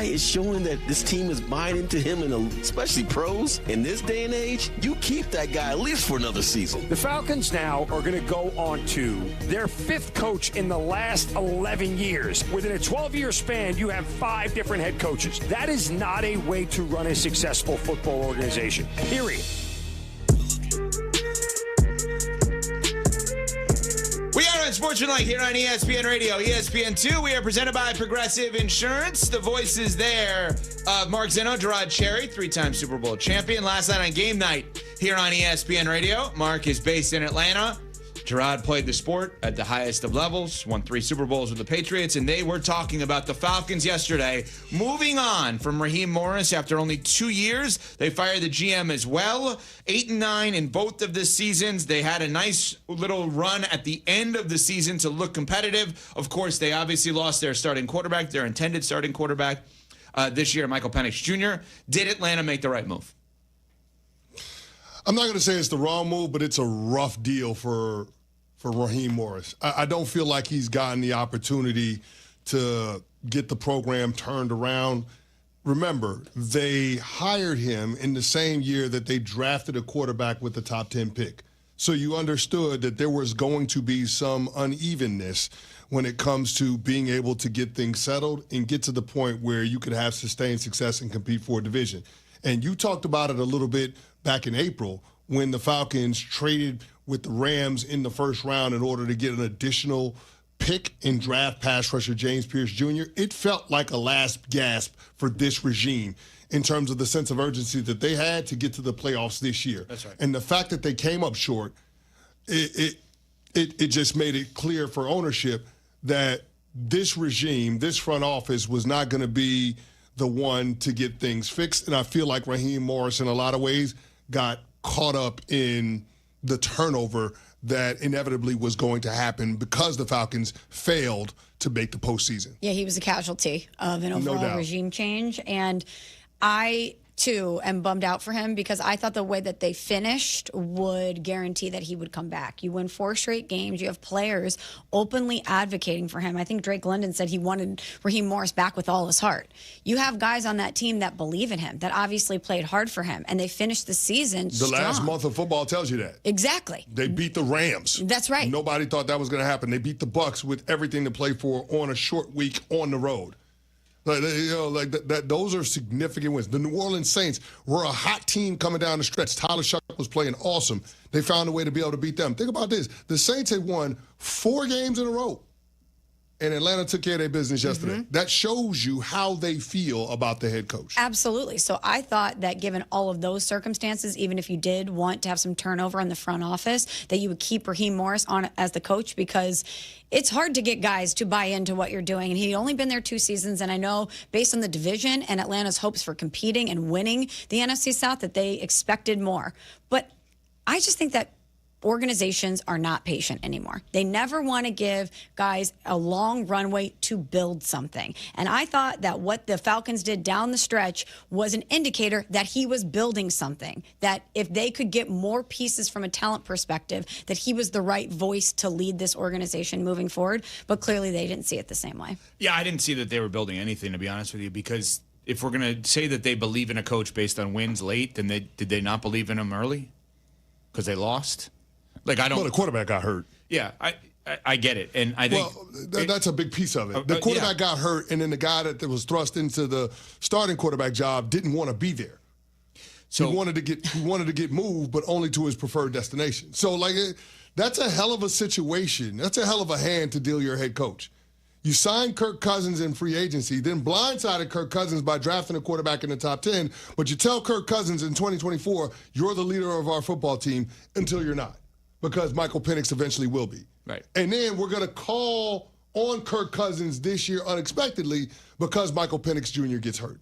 is showing that this team is buying into him, and especially pros. In this day and age, you keep that guy at least for another season. The Falcons now are going to go on to their 5th coach in the last 11 years. Within a 12-year span, you have 5 different head coaches. That is not a way to run a successful football organization, period. We are on Sportsmanlike here on ESPN Radio, ESPN2. We are presented by Progressive Insurance. The voices there of Mark Zeno, Gerard Cherry, 3-time Super Bowl champion. Last night on game night here on ESPN Radio. Mark is based in Atlanta. Gerard played the sport at the highest of levels, won 3 Super Bowls with the Patriots, and they were talking about the Falcons yesterday. Moving on from Raheem Morris after only 2 years. They fired the GM as well. 8-9 in both of the seasons. They had a nice little run at the end of the season to look competitive. Of course, they obviously lost their starting quarterback, their intended starting quarterback this year, Michael Penix Jr. Did Atlanta make the right move? I'm not going to say it's the wrong move, but it's a rough deal for Raheem Morris. I don't feel like he's gotten the opportunity to get the program turned around. Remember, they hired him in the same year that they drafted a quarterback with the top 10 pick. So you understood that there was going to be some unevenness when it comes to being able to get things settled and get to the point where you could have sustained success and compete for a division. And you talked about it a little bit back in April when the Falcons traded with the Rams in the first round in order to get an additional pick and draft pass rusher James Pierce Jr. It felt like a last gasp for this regime in terms of the sense of urgency that they had to get to the playoffs this year. That's right. And the fact that they came up short, it just made it clear for ownership that this regime, this front office, was not going to be the one to get things fixed. And I feel like Raheem Morris, in a lot of ways, got caught up in the turnover that inevitably was going to happen because the Falcons failed to make the postseason. Yeah, he was a casualty of an overall regime change. And I, too, am bummed out for him because I thought the way that they finished would guarantee that he would come back. You win 4 straight games. You have players openly advocating for him. I think Drake London said he wanted Raheem Morris back with all his heart. You have guys on that team that believe in him, that obviously played hard for him, and they finished the season strong. The last month of football tells you that. Exactly. They beat the Rams. That's right. Nobody thought that was going to happen. They beat the Bucs with everything to play for on a short week on the road. Those are significant wins. The New Orleans Saints were a hot team coming down the stretch. Tyler Shuck was playing awesome. They found a way to be able to beat them. Think about this. The Saints had won 4 games in a row, and Atlanta took care of their business yesterday. Mm-hmm. That shows you how they feel about the head coach. Absolutely. So I thought that given all of those circumstances, even if you did want to have some turnover in the front office, that you would keep Raheem Morris on as the coach because it's hard to get guys to buy into what you're doing. And he'd only been there 2 seasons. And I know based on the division and Atlanta's hopes for competing and winning the NFC South that they expected more. But I just think that organizations are not patient anymore. They never want to give guys a long runway to build something. And I thought that what the Falcons did down the stretch was an indicator that he was building something, that if they could get more pieces from a talent perspective, that he was the right voice to lead this organization moving forward. But clearly they didn't see it the same way. Yeah, I didn't see that they were building anything, to be honest with you, because if we're going to say that they believe in a coach based on wins late, then did they not believe in him early? Because they lost? Well, the quarterback got hurt. Yeah, I get it, and I think that's a big piece of it. The quarterback got hurt, and then the guy that was thrust into the starting quarterback job didn't want to be there. So he wanted to get moved, but only to his preferred destination. So that's a hell of a situation. That's a hell of a hand to deal your head coach. You signed Kirk Cousins in free agency, then blindsided Kirk Cousins by drafting a quarterback in the top 10, but you tell Kirk Cousins in 2024, you're the leader of our football team until you're not, because Michael Penix eventually will be. Right. And then we're going to call on Kirk Cousins this year unexpectedly because Michael Penix Jr. gets hurt.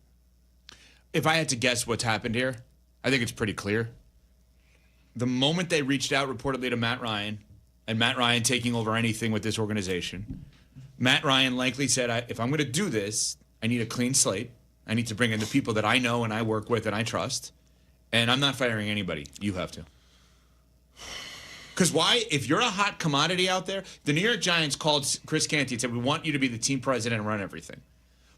If I had to guess what's happened here, I think it's pretty clear. The moment they reached out reportedly to Matt Ryan, and Matt Ryan taking over anything with this organization, Matt Ryan likely said, if I'm going to do this, I need a clean slate. I need to bring in the people that I know and I work with and I trust. And I'm not firing anybody. You have to. Because why? If you're a hot commodity out there, the New York Giants called Chris Canty and said, we want you to be the team president and run everything.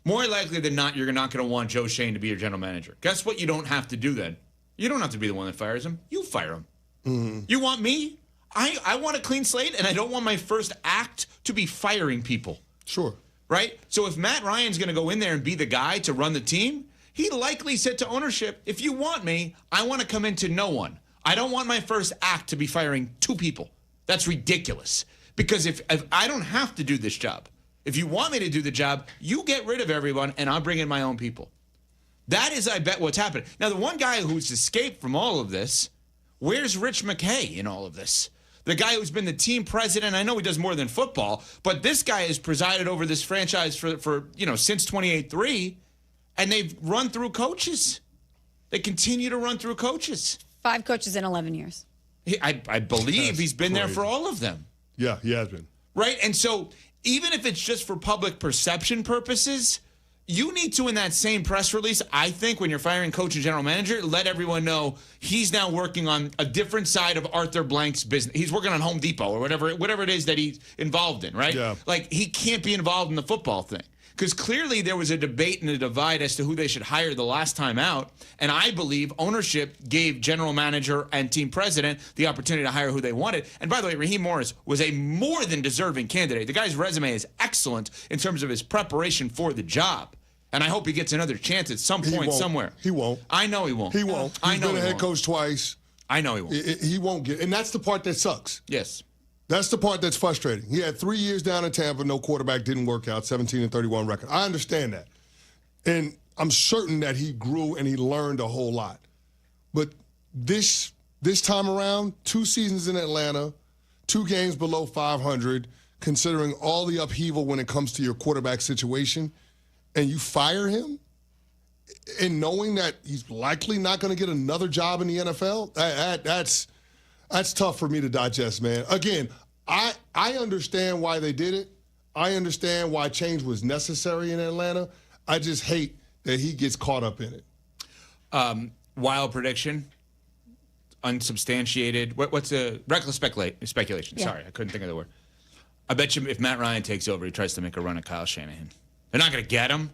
more likely than not, you're not going to want Joe Schoen to be your general manager. Guess what you don't have to do then? You don't have to be the one that fires him. You fire him. Mm-hmm. You want me? I want a clean slate, and I don't want my first act to be firing people. Sure. Right? So if Matt Ryan's going to go in there and be the guy to run the team, he likely said to ownership, if you want me, I want to come into no one. I don't want my first act to be firing 2 people. That's ridiculous. Because if I don't have to do this job, if you want me to do the job, you get rid of everyone, and I'll bring in my own people. That is, I bet, what's happening. Now, the one guy who's escaped from all of this, where's Rich McKay in all of this? The guy who's been the team president. I know he does more than football, but this guy has presided over this franchise for since 28-3, and they've run through coaches. They continue to run through coaches. 5 coaches in 11 years. I believe he's been crazy. there for all of them. Yeah, he has been. Right? And so even if it's just for public perception purposes, you need to, in that same press release, I think, when you're firing coach and general manager, let everyone know he's now working on a different side of Arthur Blank's business. He's working on Home Depot or whatever it is that he's involved in, right? Yeah. Like, he can't be involved in the football thing. Because clearly there was a debate and a divide as to who they should hire the last time out. And I believe ownership gave general manager and team president the opportunity to hire who they wanted. And by the way, Raheem Morris was a more than deserving candidate. The guy's resume is excellent in terms of his preparation for the job. And I hope he gets another chance at some point somewhere. He won't. I know he won't. He won't. He's been a head coach twice. I know he won't. He won't get. And that's the part that sucks. Yes. That's the part that's frustrating. He had 3 years down in Tampa, no quarterback, didn't work out, 17-31 record. I understand that. And I'm certain that he grew and he learned a whole lot. But this time around, 2 seasons in Atlanta, 2 games below 500, considering all the upheaval when it comes to your quarterback situation, and you fire him, and knowing that he's likely not going to get another job in the NFL, that's tough for me to digest, man. Again, I understand why they did it. I understand why change was necessary in Atlanta. I just hate that he gets caught up in it. Wild prediction, unsubstantiated. What's a reckless speculation? Yeah. Sorry, I couldn't think of the word. I bet you if Matt Ryan takes over, he tries to make a run at Kyle Shanahan. They're not going to get him,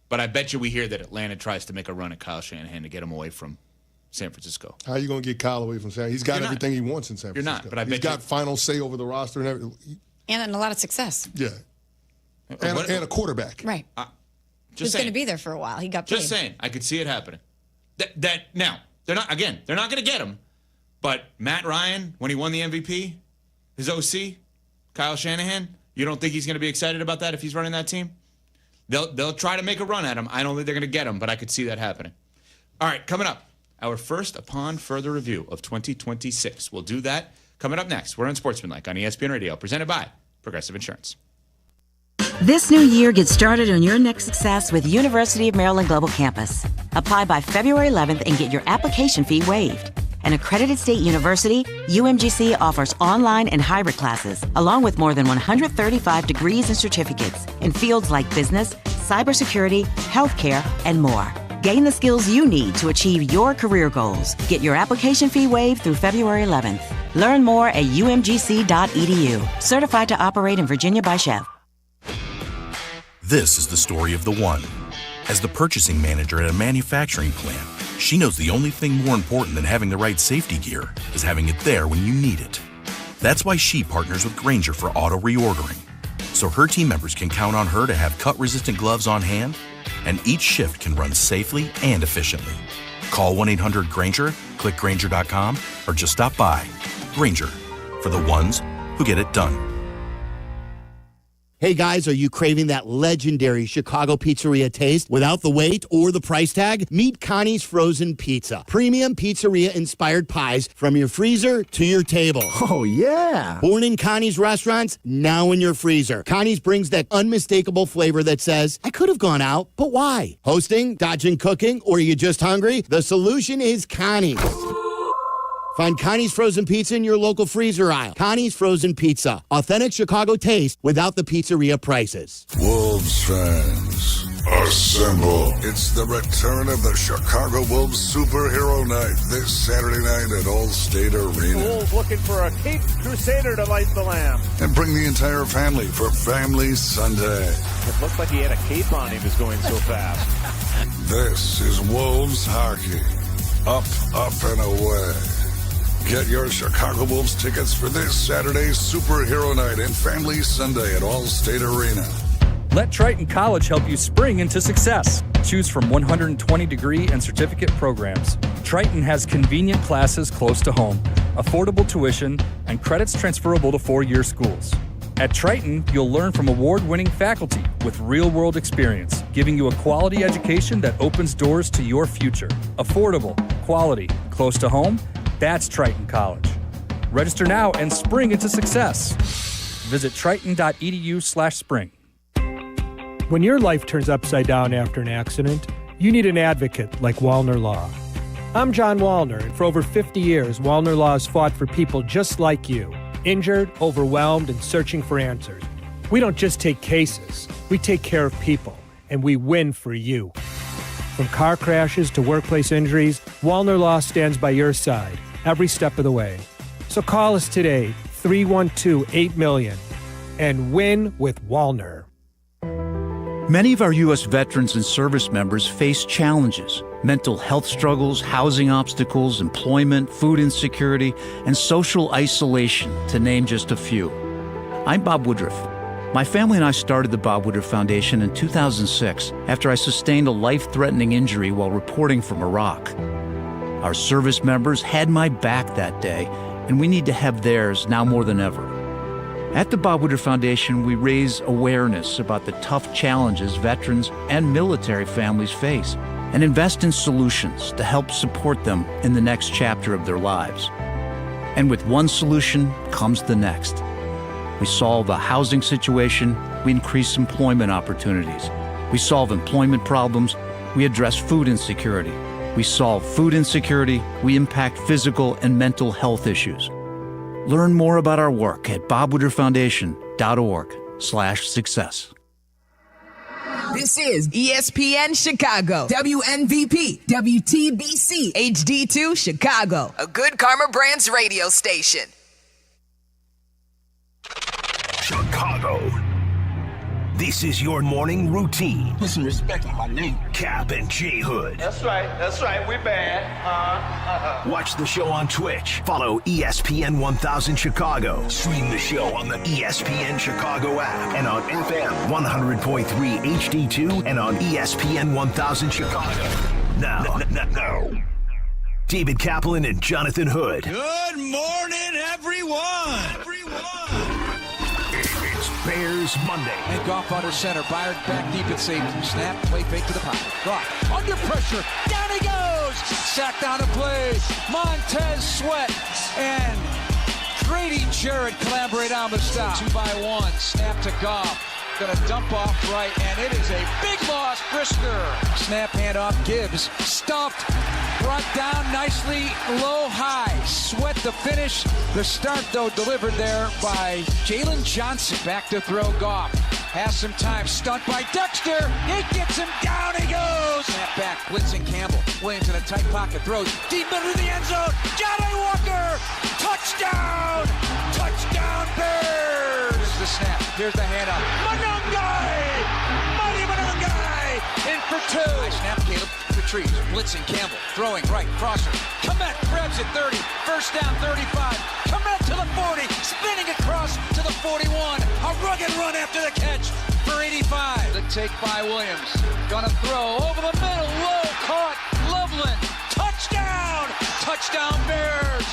but I bet you we hear that Atlanta tries to make a run at Kyle Shanahan to get him away from San Francisco. How are you going to get Kyle away from San Francisco? He's got everything he wants in San Francisco. You're not, but I bet he's got final say over the roster and everything. And a lot of success. Yeah. And a quarterback. Right. He's going to be there for a while. He got paid. Just saying. I could see it happening. Now, they're not going to get him, but Matt Ryan, when he won the MVP, his OC, Kyle Shanahan, you don't think he's going to be excited about that if he's running that team? They'll try to make a run at him. I don't think they're going to get him, but I could see that happening. All right, coming up, our first upon further review of 2026. We'll do that coming up next. We're on Sportsmanlike on ESPN Radio, presented by Progressive Insurance. This new year, get started on your next success with University of Maryland Global Campus. Apply by February 11th and get your application fee waived. An accredited state university, UMGC offers online and hybrid classes, along with more than 135 degrees and certificates in fields like business, cybersecurity, healthcare, and more. Gain the skills you need to achieve your career goals. Get your application fee waived through February 11th. Learn more at umgc.edu. Certified to operate in Virginia by Chev. This is the story of the one. As the purchasing manager at a manufacturing plant, she knows the only thing more important than having the right safety gear is having it there when you need it. That's why she partners with Grainger for auto reordering, so her team members can count on her to have cut-resistant gloves on hand, and each shift can run safely and efficiently. Call 1-800-GRAINGER, click Grainger.com, or just stop by. Grainger, for the ones who get it done. Hey guys, are you craving that legendary Chicago pizzeria taste without the wait or the price tag? Meet Connie's Frozen Pizza. Premium pizzeria-inspired pies from your freezer to your table. Oh, yeah. Born in Connie's restaurants, now in your freezer. Connie's brings that unmistakable flavor that says, I could have gone out, but why? Hosting, dodging cooking, or are you just hungry? The solution is Connie's. Find Connie's Frozen Pizza in your local freezer aisle. Connie's Frozen Pizza. Authentic Chicago taste without the pizzeria prices. Wolves fans, Assemble. It's the return of the Chicago Wolves Superhero Night this Saturday night at Allstate Arena. The Wolves looking for a Cape Crusader to light the lamp. And bring the entire family for Family Sunday. It looked like he had a cape on. He was going so fast. This is Wolves hockey. Up, up, and away. Get your Chicago Wolves tickets for this Saturday's Superhero Night and Family Sunday at Allstate Arena. Let Triton College help you spring into success. Choose from 120 degree and certificate programs. Triton has convenient classes close to home, affordable tuition, and credits transferable to four-year schools. At Triton, you'll learn from award-winning faculty with real-world experience, giving you a quality education that opens doors to your future. Affordable, quality, close to home, that's Triton College. Register now and spring into success. Visit triton.edu/spring. When your life turns upside down after an accident, you need an advocate like Wallner Law. I'm John Wallner, and for over 50 years, Wallner Law has fought for people just like you, injured, overwhelmed, and searching for answers. We don't just take cases, we take care of people, and we win for you. From car crashes to workplace injuries, Wallner Law stands by your side every step of the way. So call us today, 312-8-MILLION, and win with Wallner. Many of our U.S. veterans and service members face challenges: mental health struggles, housing obstacles, employment, food insecurity, and social isolation, to name just a few. I'm Bob Woodruff. My family and I started the Bob Woodruff Foundation in 2006 after I sustained a life-threatening injury while reporting from Iraq. Our service members had my back that day, and we need to have theirs now more than ever. At the Bob Woodruff Foundation, we raise awareness about the tough challenges veterans and military families face and invest in solutions to help support them in the next chapter of their lives. And with one solution comes the next. We solve a housing situation, we increase employment opportunities. We solve employment problems, we address food insecurity. We solve food insecurity, we impact physical and mental health issues. Learn more about our work at bobwoodrufffoundation.org/success. This is ESPN Chicago, WNVP, WTBC, HD2 Chicago, a Good Karma Brands radio station. Chicago. This is your morning routine. Put some respect on my name. Kap and J Hood. That's right, we bad. Watch the show on Twitch. Follow ESPN 1000 Chicago. Stream the show on the ESPN Chicago app and on FM 100.3 HD2 and on ESPN 1000 Chicago. Now, David Kaplan and Jonathan Hood. Good morning, everyone. It's Bears Monday. And Goff under center. Byard back deep at safety. Snap, play fake to the pocket. Goff under pressure. Down he goes. Sacked down to play. Montez Sweat and Grady Jarrett collaborate on the stop. 2-by-1. Snap to Goff. Gonna dump off right, and it is a big loss. Brisker. Snap handoff. Gibbs stuffed. Brought down nicely, low high. Sweat the finish. The start, though, delivered there by Jalen Johnson. Back to throw Goff. Has some time. Stunt by Dexter. He gets him down. He goes. Snap back. Blitzing Campbell. Williams in a tight pocket. Throws deep into the end zone. Johnny Walker. Touchdown. Touchdown Bears. Here's the snap. Here's the handoff. Monungai. Mighty Monungai. In for two. High snap, Caleb. Retrieves. Blitzing Campbell. Throwing right. Crosser. Komet grabs it 30. First down 35. Komet to the 40. Spinning across to the 41. A rugged run after the catch for 85. The take by Williams. Gonna throw over the middle. Low. Caught. Loveland. Touchdown. Touchdown Bears.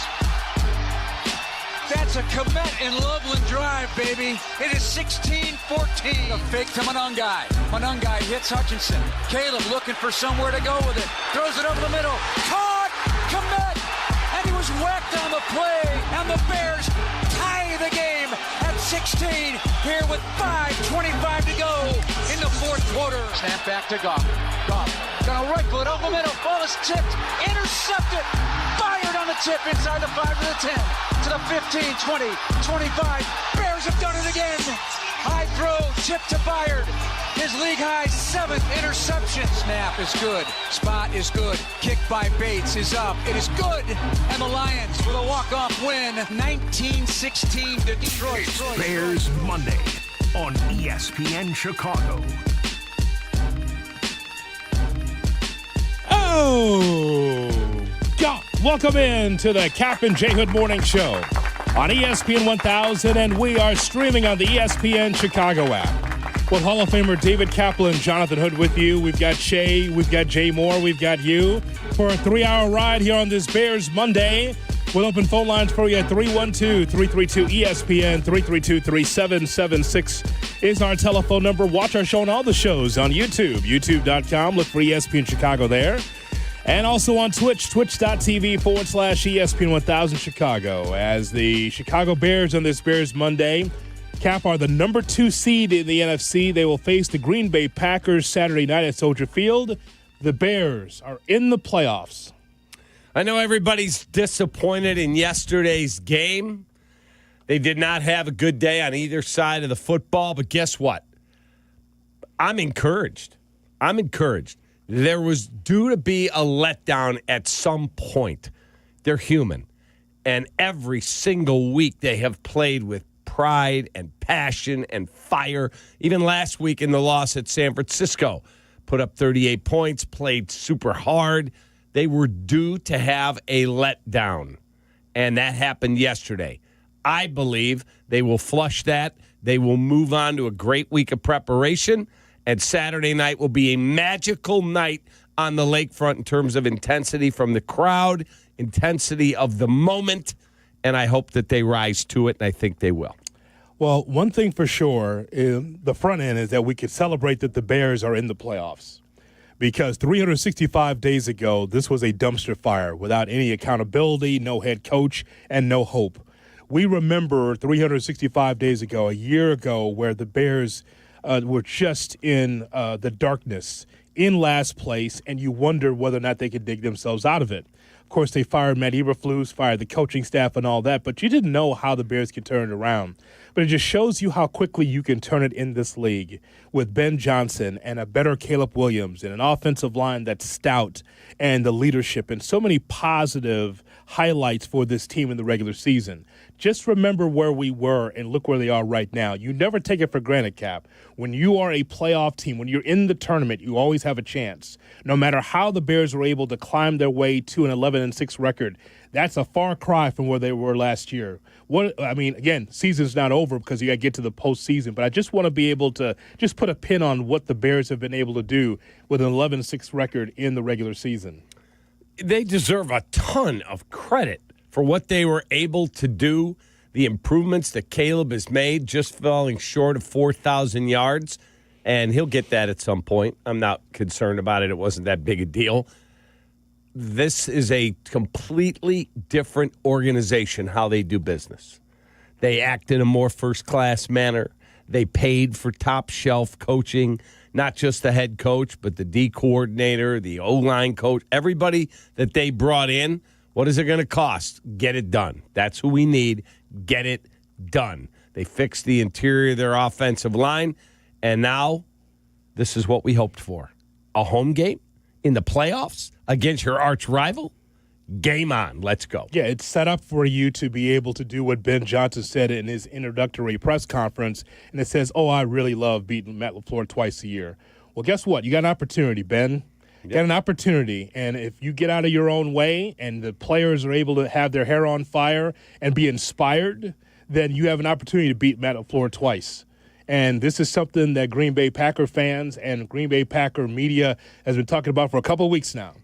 That's a Komet and Loveland drive, baby. It is 16-14. A fake to Monungai. Monungai hits Hutchinson. Caleb looking for somewhere to go with it. Throws it over the middle. Caught! Komet! And he was whacked on the play. And the Bears tie the game at 16 here with 5:25 to go in the fourth quarter. Snap back to Goff. Goff gonna rifle it over the middle. Ball is tipped. Intercepted. Fired on the tip inside the 5 to the 10. To the 15, 20, 25. Bears have done it again. High throw, tip to Byard. His league-high 7th interception. Snap is good. Spot is good. Kick by Bates is up. It is good. And the Lions with a walk-off win, 19-16 to Detroit. Bears Monday on ESPN Chicago. Oh, God. Welcome in to the Kap J Hood Morning Show on ESPN 1000, and we are streaming on the ESPN Chicago app. With Hall of Famer David Kaplan, Jonathan Hood with you. We've got Shay, we've got Jay Moore, we've got you for a 3-hour ride here on this Bears Monday. With open phone lines for you at 312-332-ESPN, 332-3776 is our telephone number. Watch our show and all the shows on YouTube, youtube.com. Look for ESPN Chicago there. And also on Twitch, twitch.tv/ESPN 1000 Chicago. As the Chicago Bears on this Bears Monday, Cap are the number 2 seed in the NFC. They will face the Green Bay Packers Saturday night at Soldier Field. The Bears are in the playoffs. I know everybody's disappointed in yesterday's game. They did not have a good day on either side of the football, but guess what? I'm encouraged. There was due to be a letdown at some point. They're human. And every single week they have played with pride and passion and fire. Even last week in the loss at San Francisco, put up 38 points, played super hard. They were due to have a letdown, and that happened yesterday. I believe they will flush that. They will move on to a great week of preparation, and Saturday night will be a magical night on the lakefront in terms of intensity from the crowd, intensity of the moment, and I hope that they rise to it, and I think they will. Well, one thing for sure, the front end is that we could celebrate that the Bears are in the playoffs. Because 365 days ago, this was a dumpster fire without any accountability, no head coach, and no hope. We remember 365 days ago, a year ago, where the Bears were just in the darkness, in last place, and you wonder whether or not they could dig themselves out of it. Of course, they fired Matt Eberflus, fired the coaching staff and all that, but you didn't know how the Bears could turn it around. But it just shows you how quickly you can turn it in this league with Ben Johnson and a better Caleb Williams and an offensive line that's stout and the leadership and so many positive highlights for this team in the regular season. Just remember where we were and look where they are right now. You never take it for granted, Cap. When you are a playoff team, when you're in the tournament, you always have a chance. No matter how the Bears were able to climb their way to an 11-6 record, that's a far cry from where they were last year. Again, season's not over because you got to get to the postseason, but I just want to be able to just put a pin on what the Bears have been able to do with an 11-6 record in the regular season. They deserve a ton of credit for what they were able to do, the improvements that Caleb has made, just falling short of 4,000 yards, and he'll get that at some point. I'm not concerned about it. It wasn't that big a deal. This is a completely different organization, how they do business. They act in a more first-class manner. They paid for top-shelf coaching, not just the head coach, but the D coordinator, the O-line coach, everybody that they brought in. What is it going to cost? Get it done. That's who we need. Get it done. They fixed the interior of their offensive line, and now this is what we hoped for. A home game in the playoffs against your arch rival? Game on. Let's go. Yeah, it's set up for you to be able to do what Ben Johnson said in his introductory press conference, and it says, I really love beating Matt LaFleur twice a year. Well, guess what? You got an opportunity, Ben. You got an opportunity, and if you get out of your own way and the players are able to have their hair on fire and be inspired, then you have an opportunity to beat Matt LaFleur twice. And this is something that Green Bay Packer fans and Green Bay Packer media has been talking about for a couple of weeks now,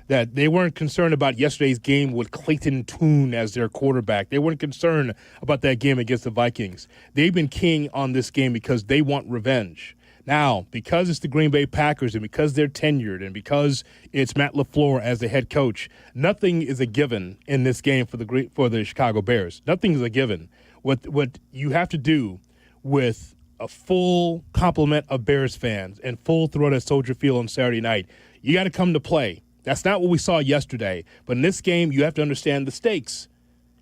that they weren't concerned about yesterday's game with Clayton Tune as their quarterback. They weren't concerned about that game against the Vikings. They've been keying on this game because they want revenge. Now, because it's the Green Bay Packers and because they're tenured and because it's Matt LaFleur as the head coach, nothing is a given in this game for the Chicago Bears. Nothing is a given. What you have to do with a full complement of Bears fans and full throat at Soldier Field on Saturday night, you got to come to play. That's not what we saw yesterday. But in this game, you have to understand the stakes.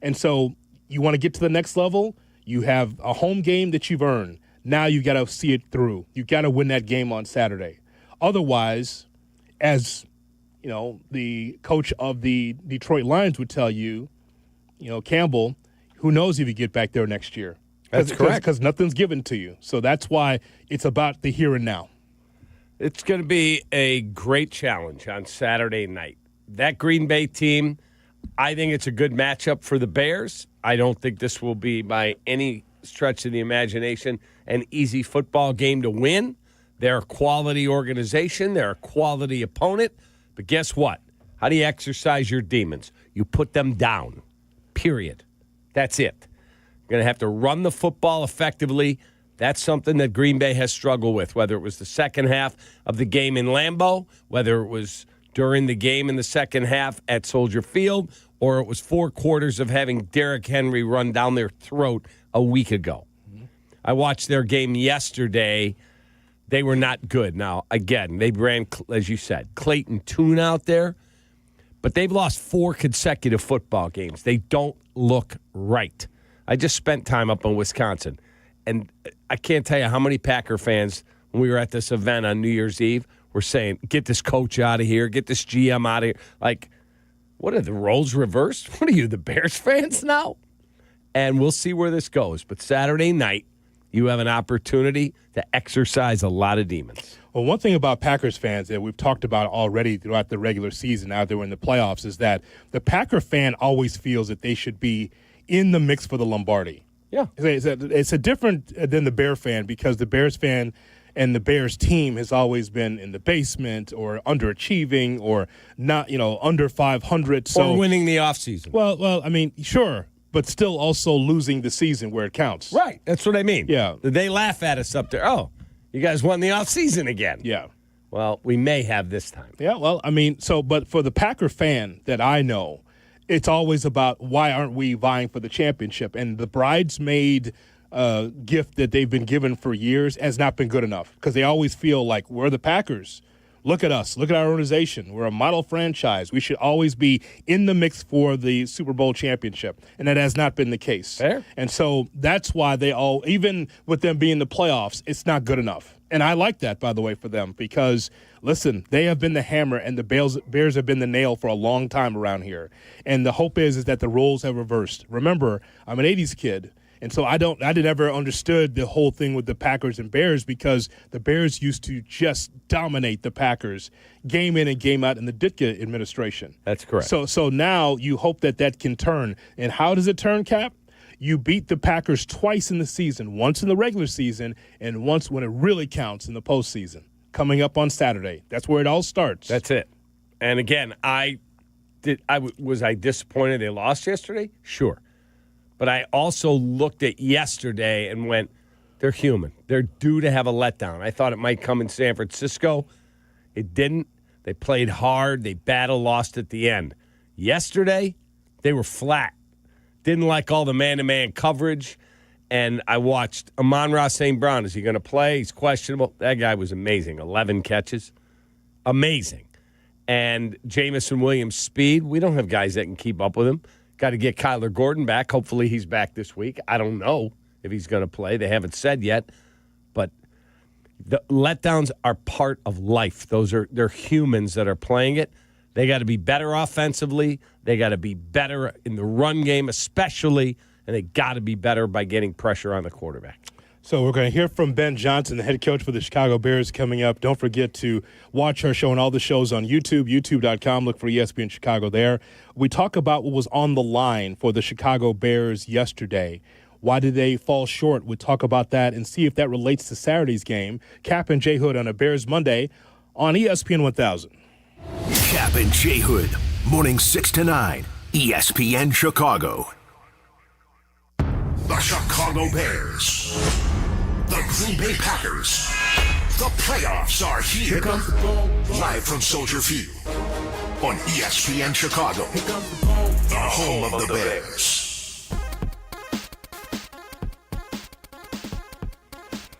And so you want to get to the next level, you have a home game that you've earned. Now you got to see it through. You got to win that game on Saturday. Otherwise, as you know, the coach of the Detroit Lions would tell you, Campbell, who knows if you get back there next year. That's correct. Because nothing's given to you. So that's why it's about the here and now. It's going to be a great challenge on Saturday night. That Green Bay team, I think it's a good matchup for the Bears. I don't think this will be, by any stretch of the imagination, an easy football game to win. They're a quality organization. They're a quality opponent. But guess what? How do you exercise your demons? You put them down, period. That's it. You're going to have to run the football effectively. That's something that Green Bay has struggled with, whether it was the second half of the game in Lambeau, whether it was during the game in the second half at Soldier Field, or it was 4 quarters of having Derrick Henry run down their throat a week ago. I watched their game yesterday. They were not good. Now, again, they ran, as you said, Clayton Tune out there, but they've lost 4 consecutive football games. They don't look right. I just spent time up in Wisconsin, and I can't tell you how many Packer fans, when we were at this event on New Year's Eve, were saying, get this coach out of here, get this GM out of here. Like, what are the roles reversed? What are you, the Bears fans now? And we'll see where this goes. But Saturday night, you have an opportunity to exercise a lot of demons. Well, one thing about Packers fans that we've talked about already throughout the regular season, out there in the playoffs, is that the Packer fan always feels that they should be in the mix for the Lombardi. Yeah. It's a different than the Bear fan, because the Bears fan and the Bears team has always been in the basement or underachieving or not, under 500. So, or winning the offseason. Well, I mean, sure, but still also losing the season where it counts. Right. That's what I mean. Yeah. They laugh at us up there. Oh, you guys won the offseason again. Yeah. Well, we may have this time. Yeah, well, I mean, but for the Packer fan that I know, it's always about why aren't we vying for the championship? And the bridesmaid gift that they've been given for years has not been good enough, because they always feel like we're the Packers. Look at us. Look at our organization. We're a model franchise. We should always be in the mix for the Super Bowl championship. And that has not been the case. Fair. And so that's why even with them being in the playoffs, it's not good enough. And I like that, by the way, for them, because, listen, they have been the hammer and the Bears have been the nail for a long time around here. And the hope is that the roles have reversed. Remember, I'm an 80s kid. And so I never understood the whole thing with the Packers and Bears, because the Bears used to just dominate the Packers game in and game out in the Ditka administration. That's correct. So now you hope that can turn. And how does it turn, Cap? You beat the Packers twice in the season, once in the regular season and once when it really counts in the postseason, coming up on Saturday. That's where it all starts. That's it. And again, was I disappointed they lost yesterday? Sure. But I also looked at yesterday and went, they're human. They're due to have a letdown. I thought it might come in San Francisco. It didn't. They played hard. They lost at the end. Yesterday, they were flat. Didn't like all the man-to-man coverage. And I watched Amon-Ra St. Brown. Is he going to play? He's questionable. That guy was amazing. 11 catches. Amazing. And Jamison Williams' speed. We don't have guys that can keep up with him. Got to get Kyler Gordon back. Hopefully he's back this week. I don't know if he's going to play. They haven't said yet. But the letdowns are part of life. They're humans that are playing it. They got to be better offensively. They got to be better in the run game especially. And they got to be better by getting pressure on the quarterback. So we're going to hear from Ben Johnson, the head coach for the Chicago Bears, coming up. Don't forget to watch our show and all the shows on YouTube, youtube.com. Look for ESPN Chicago there. We talk about what was on the line for the Chicago Bears yesterday. Why did they fall short? We'll talk about that and see if that relates to Saturday's game. Kap and J Hood on a Bears Monday on ESPN 1000. Kap and J Hood, morning 6 to 9, ESPN Chicago. The Chicago Bears. The Green Bay Packers. The playoffs are here. Here comes the ball. Live from Soldier Field on ESPN Chicago. Here comes the ball. The home of the Bears.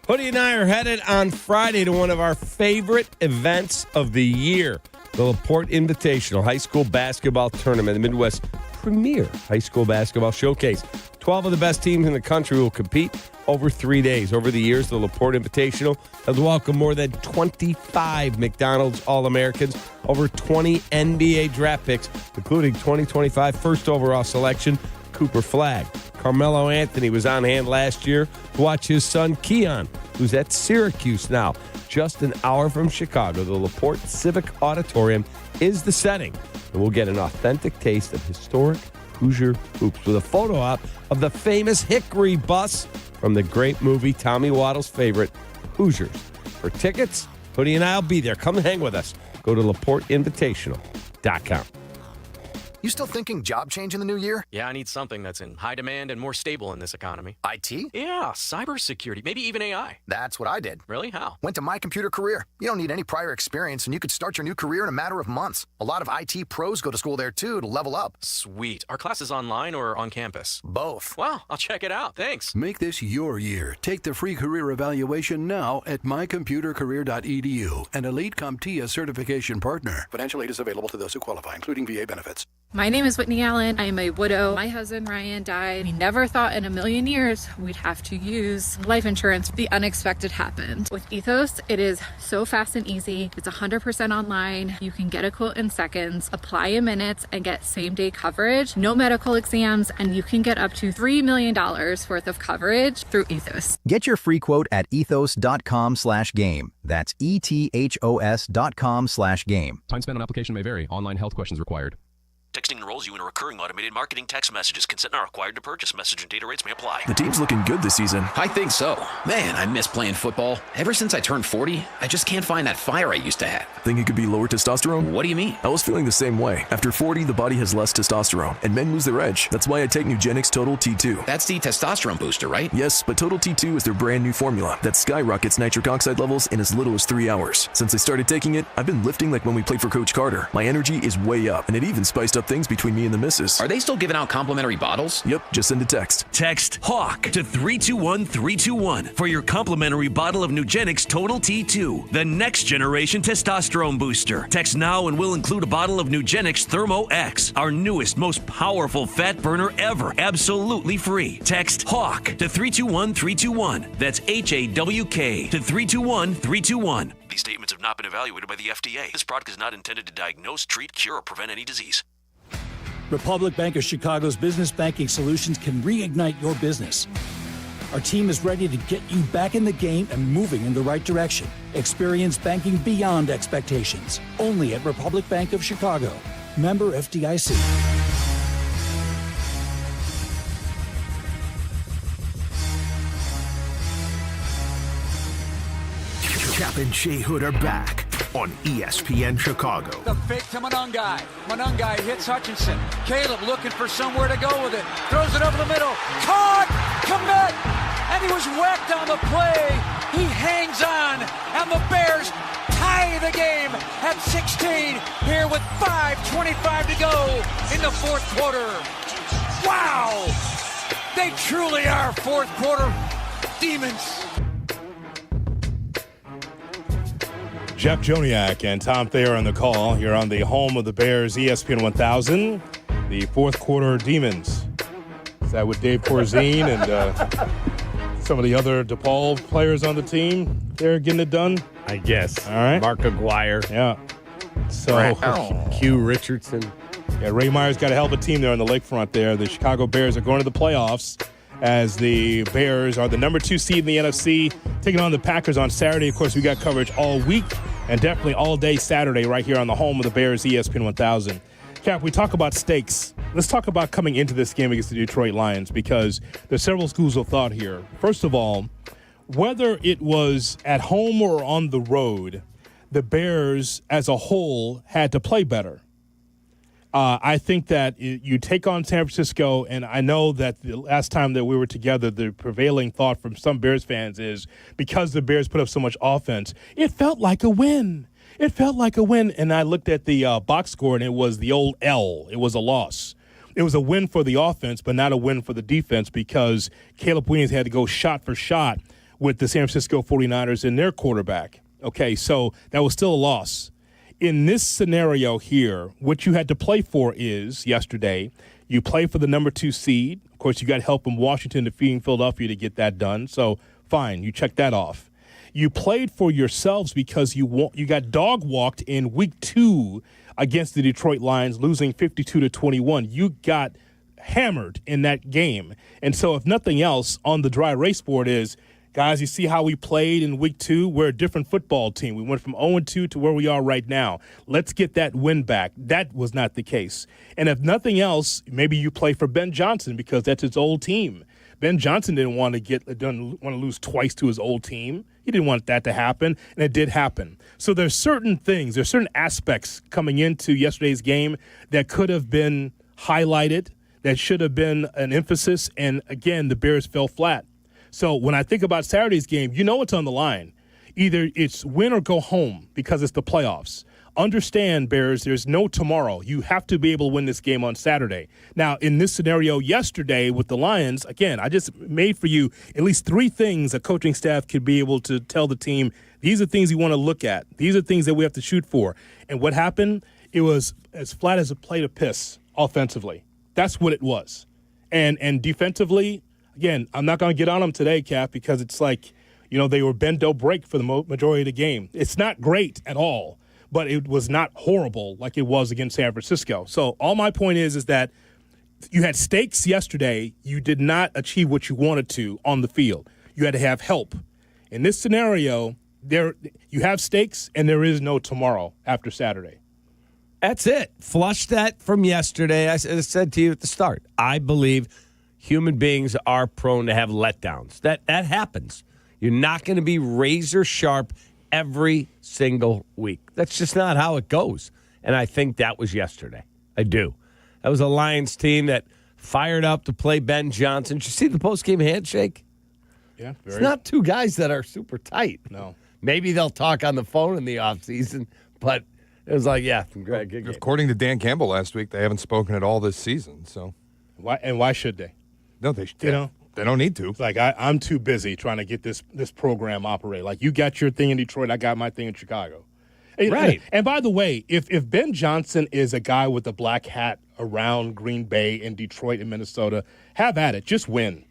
Hoodie and I are headed on Friday to one of our favorite events of the year, the LaPorte Invitational High School Basketball Tournament, the Midwest premier high school basketball showcase. 12 of the best teams in the country will compete over 3 days. Over the years, the LaPorte Invitational has welcomed more than 25 McDonald's All-Americans, over 20 NBA draft picks, including 2025 first overall selection, Cooper Flagg. Carmelo Anthony was on hand last year to watch his son, Keon, who's at Syracuse now. Just an hour from Chicago, the LaPorte Civic Auditorium is the setting. And we'll get an authentic taste of historic Hoosier hoops with a photo op of the famous Hickory bus from the great movie Tommy Waddle's favorite, Hoosiers. For tickets, Hoodie and I will be there. Come hang with us. Go to LaPorteInvitational.com. You still thinking job change in the new year? Yeah, I need something that's in high demand and more stable in this economy. IT? Yeah, cybersecurity, maybe even AI. That's what I did. Really? How? Went to My Computer Career. You don't need any prior experience, and you could start your new career in a matter of months. A lot of IT pros go to school there, too, to level up. Sweet. Are classes online or on campus? Both. Wow, I'll check it out. Thanks. Make this your year. Take the free career evaluation now at mycomputercareer.edu, an Elite CompTIA certification partner. Financial aid is available to those who qualify, including VA benefits. My name is Whitney Allen. I am a widow. My husband Ryan died. We never thought in a million years we'd have to use life insurance. The unexpected happened. With Ethos, it is so fast and easy. It's 100% online. You can get a quote in seconds, apply in minutes, and get same-day coverage. No medical exams, and you can get up to $3 million worth of coverage through Ethos. Get your free quote at ethos.com/game. That's ETHOS.com/game. Time spent on application may vary. Online health questions required. Texting enrolls you in a recurring automated marketing text messages. Consent not required to purchase. Message and data rates may apply. The team's looking good this season. I think so. Man, I miss playing football. Ever since I turned 40, I just can't find that fire I used to have. Think it could be lower testosterone? What do you mean? I was feeling the same way. After 40, the body has less testosterone, and men lose their edge. That's why I take Nugenix Total T2. That's the testosterone booster, right? Yes, but Total T2 is their brand new formula that skyrockets nitric oxide levels in as little as 3 hours. Since I started taking it, I've been lifting like when we played for Coach Carter. My energy is way up, and it even spiced up things between me and the missus. Are they still giving out complimentary bottles? Yep, just send a text. Text HAWK to 321-321 for your complimentary bottle of Nugenix Total T2, the next generation testosterone booster. Text now and we'll include a bottle of Nugenix Thermo X, our newest, most powerful fat burner ever, absolutely free. Text HAWK to 321-321. That's HAWK to 321-321. These statements have not been evaluated by the FDA. This product is not intended to diagnose, treat, cure, or prevent any disease. Republic Bank of Chicago's business banking solutions can reignite your business. Our team is ready to get you back in the game and moving in the right direction. Experience banking beyond expectations. Only at Republic Bank of Chicago. Member FDIC. Kap and J Hood are back on ESPN Chicago. The fake to Monungai. Monungai hits Hutchinson. Caleb looking for somewhere to go with it. Throws it over the middle. Caught! Commit! And he was whacked on the play. He hangs on. And the Bears tie the game at 16 here with 5:25 to go in the fourth quarter. Wow! They truly are fourth quarter demons. Jeff Joniak and Tom Thayer on the call here on the home of the Bears, ESPN 1000, the fourth quarter demons. Is that with Dave Corzine and some of the other DePaul players on the team? They're getting it done? I guess. All right. Mark Aguirre. Yeah. So Q Richardson. Yeah, Ray Meyer's got a hell of a team there on the lakefront there. The Chicago Bears are going to the playoffs as the Bears are the number 2 seed in the NFC, taking on the Packers on Saturday. Of course, we got coverage all week and definitely all day Saturday right here on the home of the Bears, ESPN 1000. Cap, we talk about stakes. Let's talk about coming into this game against the Detroit Lions because there's several schools of thought here. First of all, whether it was at home or on the road, the Bears as a whole had to play better. I think that you take on San Francisco, and I know that the last time that we were together, the prevailing thought from some Bears fans is because the Bears put up so much offense, it felt like a win. It felt like a win, and I looked at the box score, and it was the old L. It was a loss. It was a win for the offense, but not a win for the defense because Caleb Williams had to go shot for shot with the San Francisco 49ers and their quarterback. Okay, so that was still a loss. In this scenario here, what you had to play for is, yesterday, You play for the number 2 seed. Of course, you got help in Washington defeating Philadelphia to get that done. So, fine, you check that off. You played for yourselves because you got dog-walked in week 2 against the Detroit Lions, losing 52-21. You got hammered in that game. And so, if nothing else, on the dry erase board is, guys, you see how we played in week 2? We're a different football team. We went from 0-2 to where we are right now. Let's get that win back. That was not the case. And if nothing else, maybe you play for Ben Johnson because that's his old team. Ben Johnson didn't want to lose twice to his old team. He didn't want that to happen, and it did happen. So there's certain aspects coming into yesterday's game that could have been highlighted, that should have been an emphasis, and again, the Bears fell flat. So when I think about Saturday's game, you know what's on the line. Either it's win or go home because it's the playoffs. Understand, Bears, there's no tomorrow. You have to be able to win this game on Saturday. Now, in this scenario yesterday with the Lions, again, I just made for you at least 3 things a coaching staff could be able to tell the team, these are things you want to look at. These are things that we have to shoot for. And what happened? It was as flat as a plate of piss offensively. That's what it was. And defensively, again, I'm not going to get on them today, Kap, because it's like, they were bend, don't break for the majority of the game. It's not great at all. But it was not horrible like it was against San Francisco. So all my point is that you had stakes yesterday. You did not achieve what you wanted to on the field. You had to have help. In this scenario, you have stakes, and there is no tomorrow after Saturday. That's it. Flush that from yesterday. I said to you at the start, I believe human beings are prone to have letdowns. That happens. You're not going to be razor sharp every single week. That's just not how it goes. And I think that was yesterday. I do. That was a Lions team that fired up to play Ben Johnson. Did you see the post-game handshake? Yeah. It's not 2 guys that are super tight. No. Maybe they'll talk on the phone in the offseason, but it was like, yeah. According to Dan Campbell last week, they haven't spoken at all this season. So, why should they? No, they should. They don't need to. It's like I'm too busy trying to get this program operated. Like, you got your thing in Detroit, I got my thing in Chicago. Right. And by the way, if Ben Johnson is a guy with a black hat around Green Bay and Detroit and Minnesota, have at it. Just win.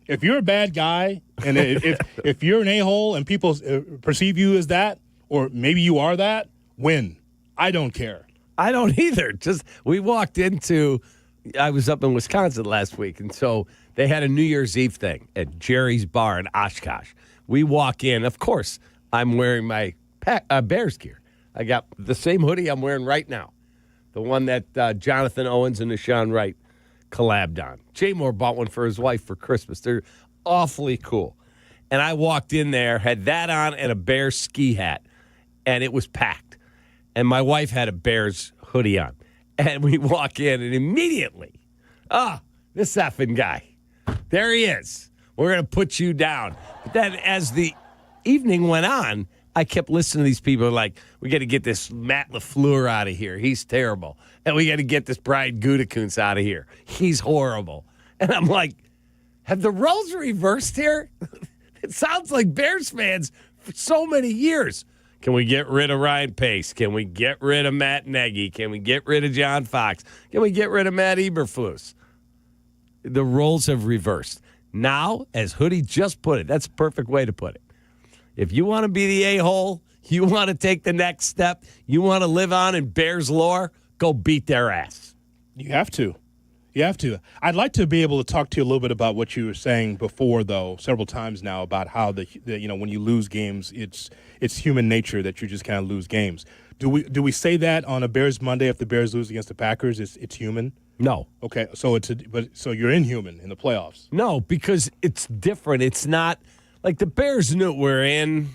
If you're a bad guy and if you're an a-hole and people perceive you as that, or maybe you are that, win. I don't care. I don't either. Just we walked into – I was up in Wisconsin last week, and so – they had a New Year's Eve thing at Jerry's Bar in Oshkosh. We walk in. Of course, I'm wearing my Bears gear. I got the same hoodie I'm wearing right now, the one that Jonathan Owens and Deshaun Wright collabed on. Jay Moore bought one for his wife for Christmas. They're awfully cool. And I walked in there, had that on and a Bears ski hat, and it was packed. And my wife had a Bears hoodie on. And we walk in, and immediately, this effing guy. There he is. We're going to put you down. But then as the evening went on, I kept listening to these people like, we got to get this Matt LaFleur out of here. He's terrible. And we got to get this Brian Gutekunst out of here. He's horrible. And I'm like, have the roles reversed here? It sounds like Bears fans for so many years. Can we get rid of Ryan Pace? Can we get rid of Matt Nagy? Can we get rid of John Fox? Can we get rid of Matt Eberflus? The roles have reversed. Now, as Hoodie just put it, that's a perfect way to put it. If you want to be the a-hole, you want to take the next step, you want to live on in Bears lore, go beat their ass. You have to. You have to. I'd like to be able to talk to you a little bit about what you were saying before, though, several times now, about how the when you lose games, it's human nature that you just kind of lose games. Do we say that on a Bears Monday if the Bears lose against the Packers? It's human. No. Okay, so so you're inhuman in the playoffs. No, because it's different. It's not like the Bears knew we're in.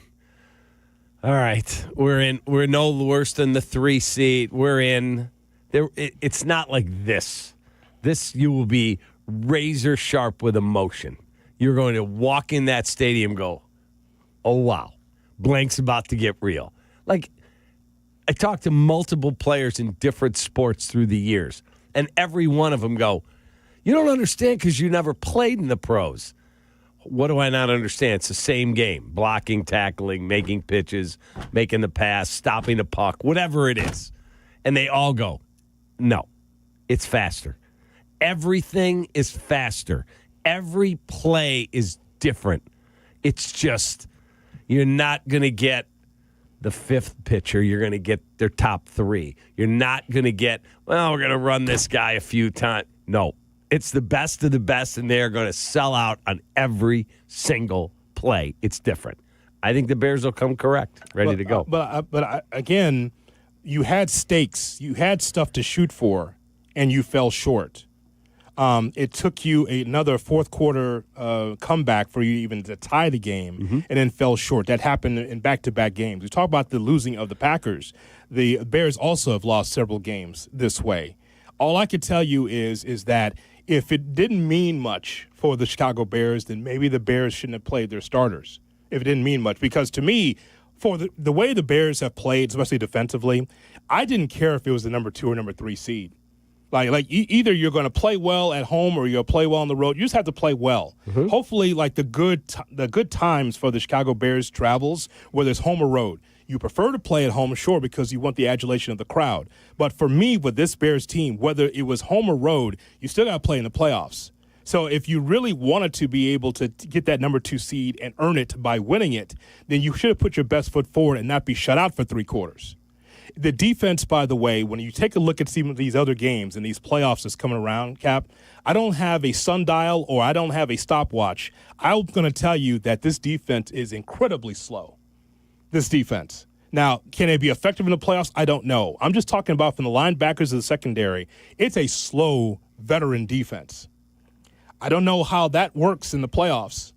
All right, we're no worse than the 3 seed. We're in. It's not like this. This you will be razor sharp with emotion. You're going to walk in that stadium and go, oh wow, blank's about to get real. Like, I talked to multiple players in different sports through the years. And every one of them go, you don't understand because you never played in the pros. What do I not understand? It's the same game. Blocking, tackling, making pitches, making the pass, stopping the puck, whatever it is. And they all go, no, it's faster. Everything is faster. Every play is different. It's just, you're not going to get the fifth pitcher. You're going to get their top three. You're not going to get, well, we're going to run this guy a few times. No, it's the best of the best, and they're going to sell out on every single play. It's different. I think the Bears will come correct, ready to go. Again, you had stakes. You had stuff to shoot for, and you fell short. It took you another fourth quarter comeback for you even to tie the game, and then fell short. That happened in back-to-back games. We talk about the losing of the Packers. The Bears also have lost several games this way. All I can tell you is that if it didn't mean much for the Chicago Bears, then maybe the Bears shouldn't have played their starters. If it didn't mean much, because to me, for the way the Bears have played, especially defensively, I didn't care if it was the number 2 or number 3 seed. Either you're going to play well at home or you'll play well on the road. You just have to play well. Hopefully, the good times for the Chicago Bears travels, whether it's home or road. You prefer to play at home, sure, because you want the adulation of the crowd. But for me, with this Bears team, whether it was home or road, you still got to play in the playoffs. So if you really wanted to be able to get that number 2 seed and earn it by winning it, then you should have put your best foot forward and not be shut out for 3 quarters. The defense, by the way, when you take a look at some of these other games and these playoffs that's coming around, Cap, I don't have a sundial or I don't have a stopwatch. I'm going to tell you that this defense is incredibly slow, this defense. Now, can it be effective in the playoffs? I don't know. I'm just talking about from the linebackers to the secondary. It's a slow veteran defense. I don't know how that works in the playoffs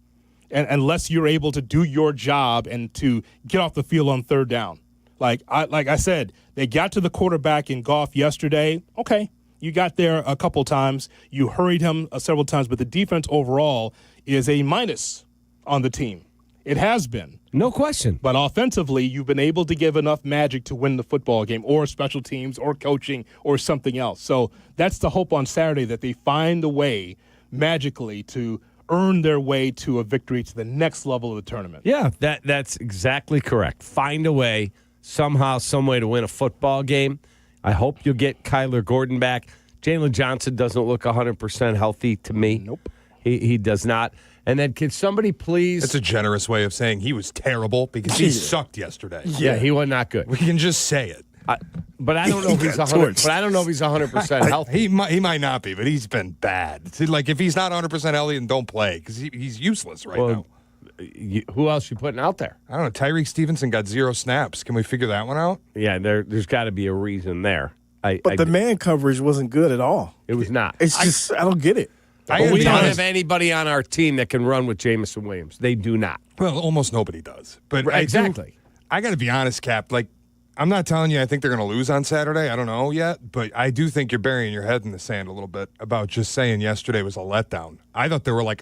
unless you're able to do your job and to get off the field on third down. Like I said, they got to the quarterback in Goff yesterday. Okay, you got there a couple times. You hurried him several times, but the defense overall is a minus on the team. It has been. No question. But offensively, you've been able to give enough magic to win the football game or special teams or coaching or something else. So that's the hope on Saturday, that they find a way magically to earn their way to a victory to the next level of the tournament. Yeah, that's exactly correct. Find a way. Somehow, some way to win a football game. I hope you'll get Kyler Gordon back. Jalen Johnson doesn't look 100% healthy to me. Nope. He does not. And then can somebody please... That's a generous way of saying he was terrible because he sucked yesterday. Yeah, he was not good. We can just say it. But I don't know if he's 100%. But I don't know if he's 100% healthy. He might not be, but he's been bad. See, if he's not 100% healthy, then don't play because he's useless now. Who else you putting out there? I don't know. Tyreek Stevenson got 0 snaps. Can we figure that one out? Yeah, there's got to be a reason there. But the man coverage wasn't good at all. It was not. It's just, I don't get it. We don't have anybody on our team that can run with Jamison Williams. They do not. Well, almost nobody does. But exactly. I got to be honest, Cap. I'm not telling you I think they're going to lose on Saturday. I don't know yet. But I do think you're burying your head in the sand a little bit about just saying yesterday was a letdown. I thought there were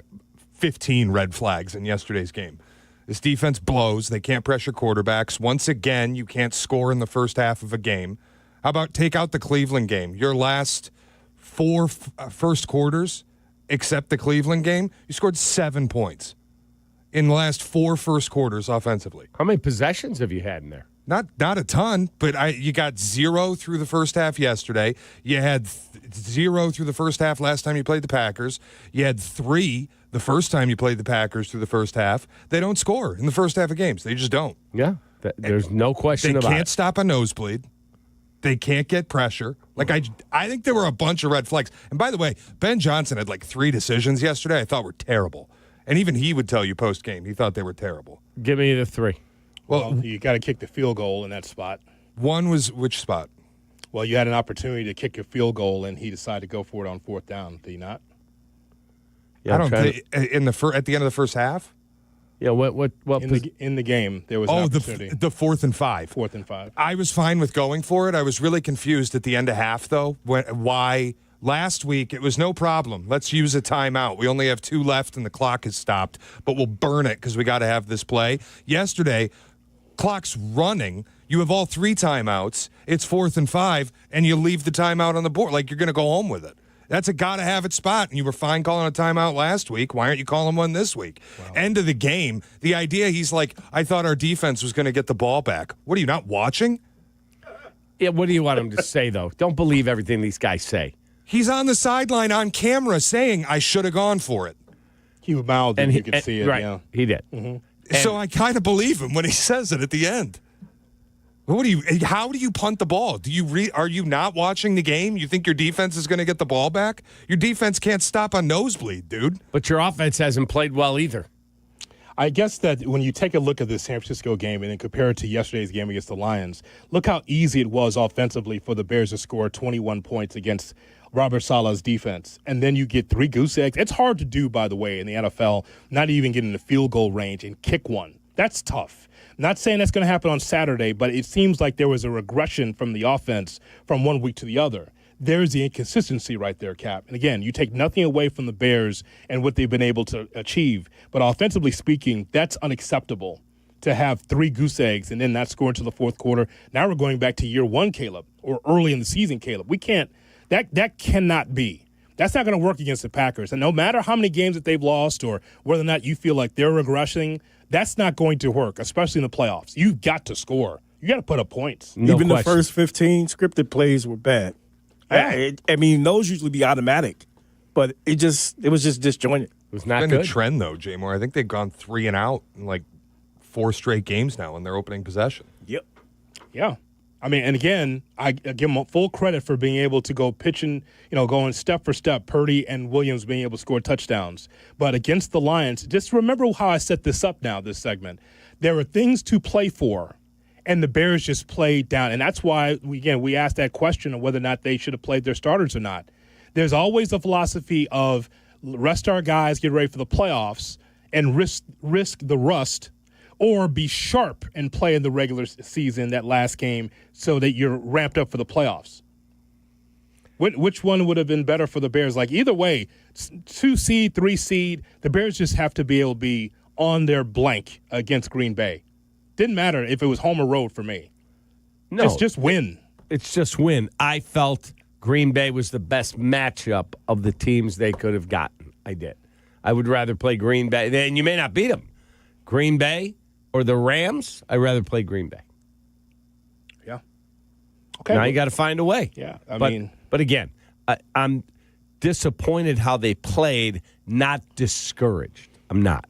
15 red flags in yesterday's game. This defense blows. They can't pressure quarterbacks. Once again, you can't score in the first half of a game. How about take out the Cleveland game? Your last 4 first quarters, except the Cleveland game, you scored 7 points in the last 4 first quarters offensively. How many possessions have you had in there? Not a ton, but you got 0 through the first half yesterday. You had 0 through the first half last time you played the Packers. You had 3 the first time you played the Packers through the first half. They don't score in the first half of games. They just don't. Yeah, there's no question about it. They can't stop a nosebleed. They can't get pressure. I think there were a bunch of red flags. And by the way, Ben Johnson had 3 decisions yesterday I thought were terrible. And even he would tell you post-game he thought they were terrible. Give me the 3. Well, you got to kick the field goal in that spot. One was which spot? Well, you had an opportunity to kick a field goal, and he decided to go for it on 4th down. Did he not? Yeah, I don't think at the end of the first half. Yeah, what in the game there was an opportunity. the 4th and 5. 4th and 5. I was fine with going for it. I was really confused at the end of half though. Why last week it was no problem. Let's use a timeout. We only have 2 left and the clock has stopped, but we'll burn it because we got to have this play. Yesterday, clock's running. You have all 3 timeouts. It's 4th and 5, and you leave the timeout on the board like you're going to go home with it. That's a gotta-have-it spot, and you were fine calling a timeout last week. Why aren't you calling one this week? Wow. End of the game. The idea he's like, I thought our defense was going to get the ball back. What, are you not watching? Yeah, what do you want him to say, though? Don't believe everything these guys say. He's on the sideline on camera saying, I should have gone for it. He mouthed it. You could see it. Right. Yeah. He did. Mm-hmm. So I kind of believe him when he says it at the end. How do you punt the ball? Are you not watching the game? You think your defense is going to get the ball back? Your defense can't stop on nosebleed, dude. But your offense hasn't played well either. I guess that when you take a look at the San Francisco game and then compare it to yesterday's game against the Lions, look how easy it was offensively for the Bears to score 21 points against Robert Saleh's defense. And then you get 3 goose eggs. It's hard to do, by the way, in the NFL, not even get in the field goal range and kick one. That's tough. Not saying that's going to happen on Saturday, but it seems like there was a regression from the offense from one week to the other. There's the inconsistency right there, Cap. And again, you take nothing away from the Bears and what they've been able to achieve. But offensively speaking, that's unacceptable to have 3 goose eggs and then not score until the fourth quarter. Now we're going back to year 1, Caleb, or early in the season, Caleb. We can't. That cannot be. That's not going to work against the Packers. And no matter how many games that they've lost or whether or not you feel like they're regressing, that's not going to work, especially in the playoffs. You've got to score. You got to put up points. Even the first 15 scripted plays were bad. Yeah. I mean, those usually be automatic, but it was just disjointed. It was not It's good. been a trend, though, J. Moore. I think they've gone 3 and out in like 4 straight games now in their opening possession. Yep. Yeah. I mean, and again, I give them full credit for being able to go pitching, going step for step, Purdy and Williams being able to score touchdowns. But against the Lions, just remember how I set this up now, this segment. There are things to play for, and the Bears just played down. And that's why, we asked that question of whether or not they should have played their starters or not. There's always a philosophy of rest our guys, get ready for the playoffs, and risk the rust, or be sharp and play in the regular season, that last game, so that you're ramped up for the playoffs. Which one would have been better for the Bears? Like, either way, 2 seed, 3 seed, the Bears just have to be able to be on their blank against Green Bay. Didn't matter if it was home or road for me. No. It's just win. It's just win. I felt Green Bay was the best matchup of the teams they could have gotten. I did. I would rather play Green Bay. And you may not beat them. Green Bay or the Rams, I'd rather play Green Bay. Yeah. Okay. Now you got to find a way. Yeah. But again, I'm disappointed how they played, not discouraged. I'm not.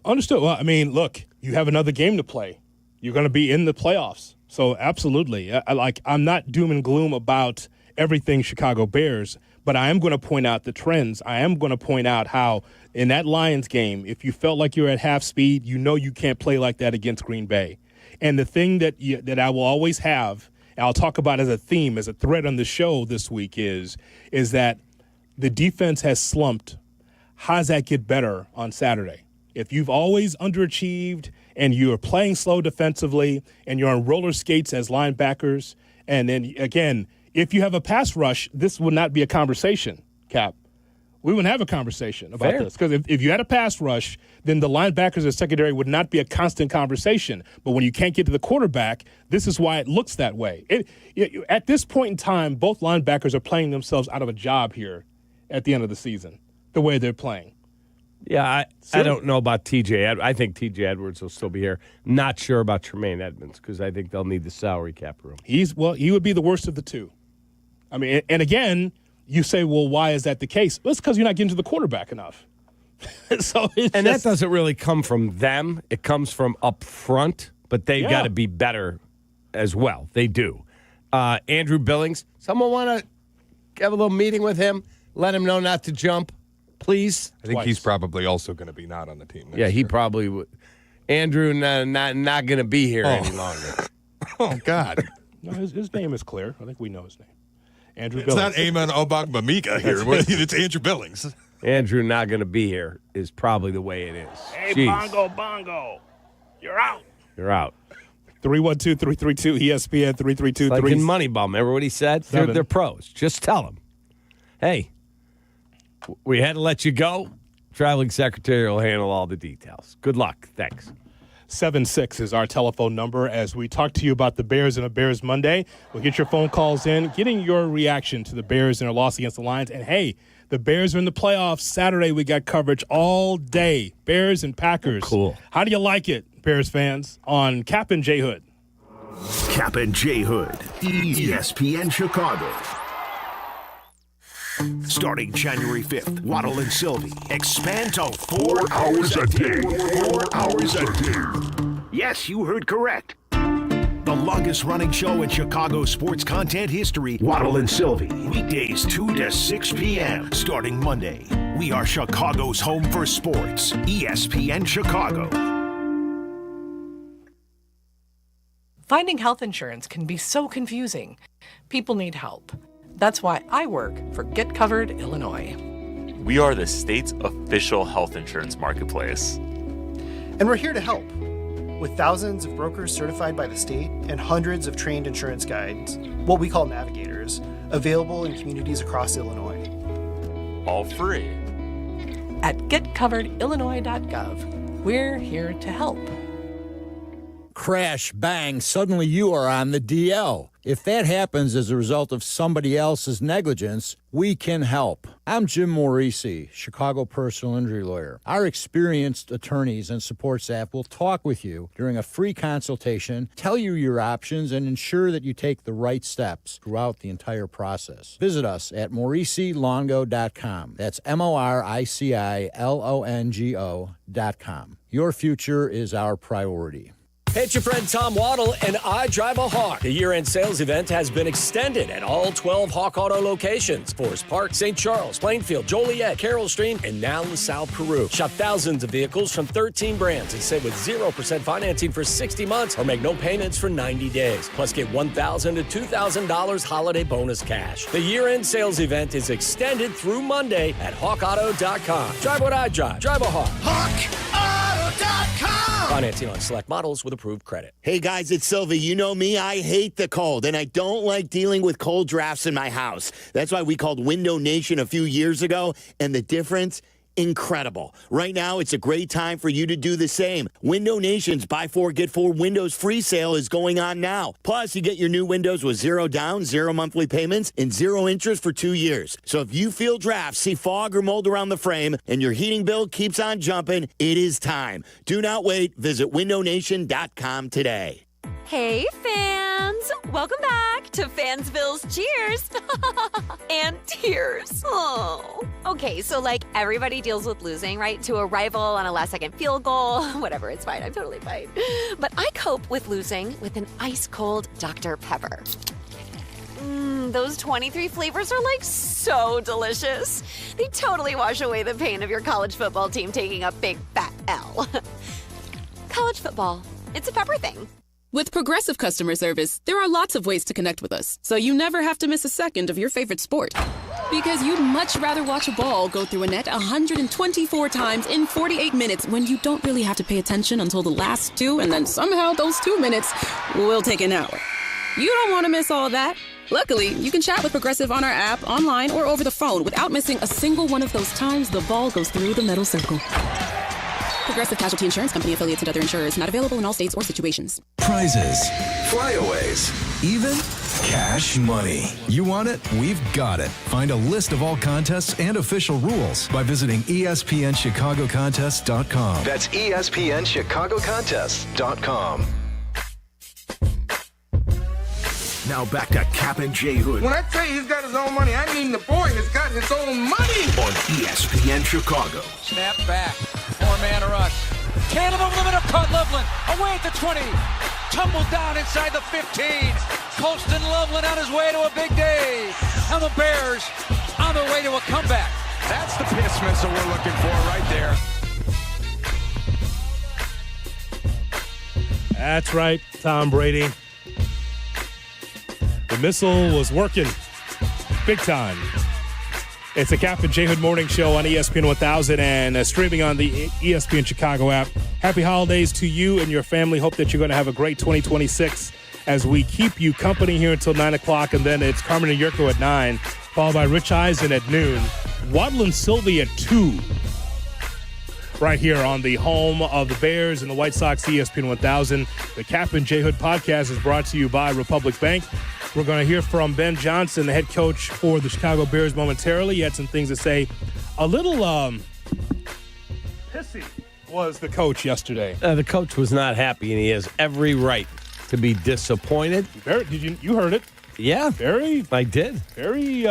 Understood. Well, I mean, look, you have another game to play. You're going to be in the playoffs. So absolutely. I'm not doom and gloom about everything Chicago Bears, but I am going to point out the trends. I am going to point out how in that Lions game, if you felt like you're at half speed, you can't play like that against Green Bay. And the thing that I will always have, and I'll talk about as a theme, as a thread on the show this week is that the defense has slumped. How does that get better on Saturday? If you've always underachieved and you're playing slow defensively and you're on roller skates as linebackers, and then, again, if you have a pass rush, this would not be a conversation, Cap. We wouldn't have a conversation about this. Because if you had a pass rush, then the linebackers and secondary would not be a constant conversation. But when you can't get to the quarterback, this is why it looks that way. At this point in time, both linebackers are playing themselves out of a job here at the end of the season, the way they're playing. Yeah, I don't know about TJ. I think TJ Edwards will still be here. Not sure about Tremaine Edmonds because I think they'll need the salary cap room. He would be the worst of the two. I mean, and again, you say, well, why is that the case? Well, it's because you're not getting to the quarterback enough. That doesn't really come from them. It comes from up front, but they've got to be better as well. They do. Andrew Billings, someone want to have a little meeting with him? Let him know not to jump, please? I think he's probably also going to be not on the team. Yeah, he probably would. Andrew not going to be here any longer. Oh, God. No, his name is clear. I think we know his name. Andrew It's Billings. not Amon Obagbamika here. It's Andrew Billings. Andrew not going to be here is probably the way it is. Hey, Jeez. Bongo, you're out. You're out. 312-332-ESPN 332. Like in Moneyball, remember what he said? They're pros. Just tell them, hey, we had to let you go. Traveling secretary will handle all the details. Good luck. Thanks. 7-6 is our telephone number as we talk to you about the Bears and a Bears Monday. We'll get your phone calls in, getting your reaction to the Bears and their loss against the Lions. And, hey, the Bears are in the playoffs. Saturday, we got coverage all day. Bears and Packers. Cool. How do you like it, Bears fans, on Kap and J Hood? Kap and J Hood, ESPN Chicago. Starting January 5th, Waddle and Silvy expand to 4 hours a day. 4 hours a day. Yes, you heard correct. The longest running show in Chicago sports content history, Waddle and Silvy. Weekdays 2 to 6 p.m. starting Monday. We are Chicago's home for sports. ESPN Chicago. Finding health insurance can be so confusing. People need help. That's why I work for Get Covered Illinois. We are the state's official health insurance marketplace. And we're here to help. With thousands of brokers certified by the state and hundreds of trained insurance guides, what we call navigators, available in communities across Illinois. All free. At getcoveredillinois.gov, we're here to help. Crash, bang, suddenly you are on the DL. If that happens as a result of somebody else's negligence, we can help. I'm Jim Morisi, Chicago personal injury lawyer. Our experienced attorneys and support staff will talk with you during a free consultation, tell you your options, and ensure that you take the right steps throughout the entire process. Visit us at MorisiLongo.com. That's MoriciLongo.com. Your future is our priority. Hey, it's your friend Tom Waddle, and I drive a Hawk. The year-end sales event has been extended at all 12 Hawk Auto locations. Forest Park, St. Charles, Plainfield, Joliet, Carroll Stream, and now LaSalle, Peru. Shop thousands of vehicles from 13 brands and save with 0% financing for 60 months or make no payments for 90 days. Plus, get $1,000 to $2,000 holiday bonus cash. The year-end sales event is extended through Monday at HawkAuto.com. Drive what I drive. Drive a Hawk. HawkAuto.com. Financing on select models with approved credit. Hey guys, it's Silvy. You know me, I hate the cold, and I don't like dealing with cold drafts in my house. That's why we called Window Nation a few years ago, and the difference, incredible. Right now, it's a great time for you to do the same. Window Nation's Buy 4, Get 4 Windows free sale is going on now. Plus, you get your new windows with 0 down, 0 monthly payments, and 0 interest for 2 years. So if you feel drafts, see fog or mold around the frame, and your heating bill keeps on jumping, it is time. Do not wait. Visit windownation.com today. Hey, fans! Welcome back to Fansville's Cheers and Tears. Oh. Okay, so like everybody deals with losing, right? To a rival on a last-second field goal. Whatever, it's fine. I'm totally fine. But I cope with losing with an ice-cold Dr. Pepper. Those 23 flavors are like so delicious. They totally wash away the pain of your college football team taking a big fat L. College football, it's a pepper thing. With Progressive Customer Service, there are lots of ways to connect with us, so you never have to miss a second of your favorite sport. Because you'd much rather watch a ball go through a net 124 times in 48 minutes when you don't really have to pay attention until the last 2, and then somehow those 2 minutes will take an hour. You don't want to miss all that. Luckily, you can chat with Progressive on our app, online, or over the phone without missing a single one of those times the ball goes through the metal circle. Progressive Casualty Insurance Company, affiliates, and other insurers. Not available in all states or situations. Prizes, flyaways, even cash money. You want it? We've got it. Find a list of all contests and official rules by visiting ESPNChicagoContests.com. That's ESPNChicagoContests.com. Now back to Kap J Hood When I tell you he's got his own money, I mean the boy has got his own money. On ESPN Chicago. Snap back. 4-man rush. Tandem over the middle. Caught Loveland. Away at the 20. Tumbled down inside the 15. Colston Loveland on his way to a big day. And the Bears on their way to a comeback. That's the piss missile we're looking for right there. That's right, Tom Brady. The missile was working big time. It's the Kap J Hood Morning Show on ESPN 1000 and streaming on the ESPN Chicago app. Happy holidays to you and your family. Hope that you're going to have a great 2026 as we keep you company here until 9 o'clock. And then it's Carmen Jurko at 9, followed by Rich Eisen at noon. Waddle Silvy at 2. Right here on the home of the Bears and the White Sox, ESPN 1000. The Kap J Hood podcast is brought to you by Republic Bank. We're going to hear from Ben Johnson, the head coach for the Chicago Bears, momentarily. He had some things to say. A little pissy was the coach yesterday. The coach was not happy, and he has every right to be disappointed. You heard it? Yeah. I did. Very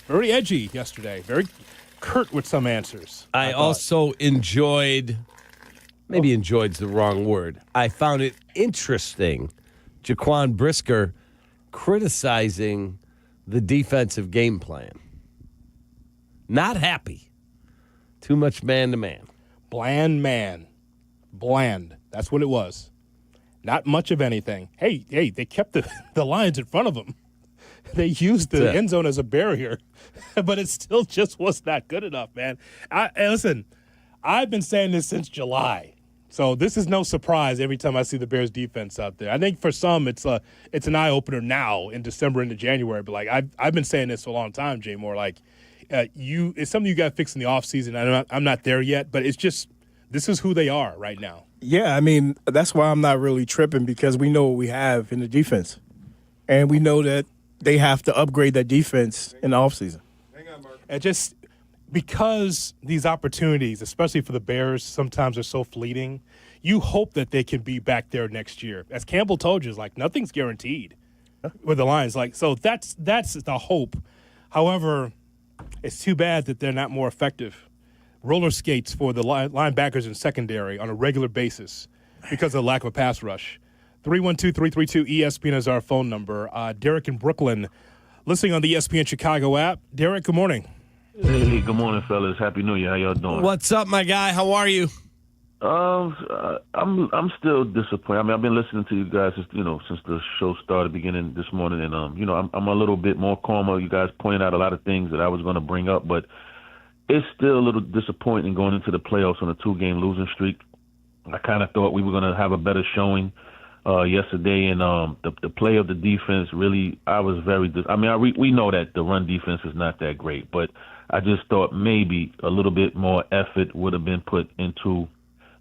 Very edgy yesterday. Very curt with some answers. I also enjoyed, maybe enjoyed's the wrong word. I found it interesting, Jaquan Brisker criticizing the defensive game plan. Not happy. Too much man-to-man. Bland man. Bland. That's what it was. Not much of anything. Hey, they kept the Lions in front of them. They used the end zone as a barrier, but it still just was not good enough, man. Listen, I've been saying this since July, so this is no surprise every time I see the Bears defense out there. I think for some it's an eye-opener now in December into January, but like I've been saying this for a long time, Jay Moore. Like it's something you got to fix in the offseason. I'm not there yet, but it's just this is who they are right now. Yeah, I mean, that's why I'm not really tripping because we know what we have in the defense. And we know that they have to upgrade that defense in the offseason. Hang on, Mark. And just because these opportunities, especially for the Bears, sometimes are so fleeting, you hope that they can be back there next year. As Campbell told you, it's like nothing's guaranteed with the Lions. Like, so that's the hope. However, it's too bad that they're not more effective. Roller skates for the linebackers and secondary on a regular basis because of the lack of a pass rush. 312-332-ESPN is our phone number. Derek in Brooklyn, listening on the ESPN Chicago app. Derek, good morning. Hey, good morning, fellas. Happy New Year. How y'all doing? What's up, my guy? How are you? I'm still disappointed. I mean, I've been listening to you guys since the show started beginning this morning, and I'm a little bit more calmer. You guys pointed out a lot of things that I was going to bring up, but it's still a little disappointing going into the playoffs on a 2-game losing streak. I kind of thought we were going to have a better showing yesterday, and the play of the defense really, I was very. We know that the run defense is not that great, but I just thought maybe a little bit more effort would have been put into,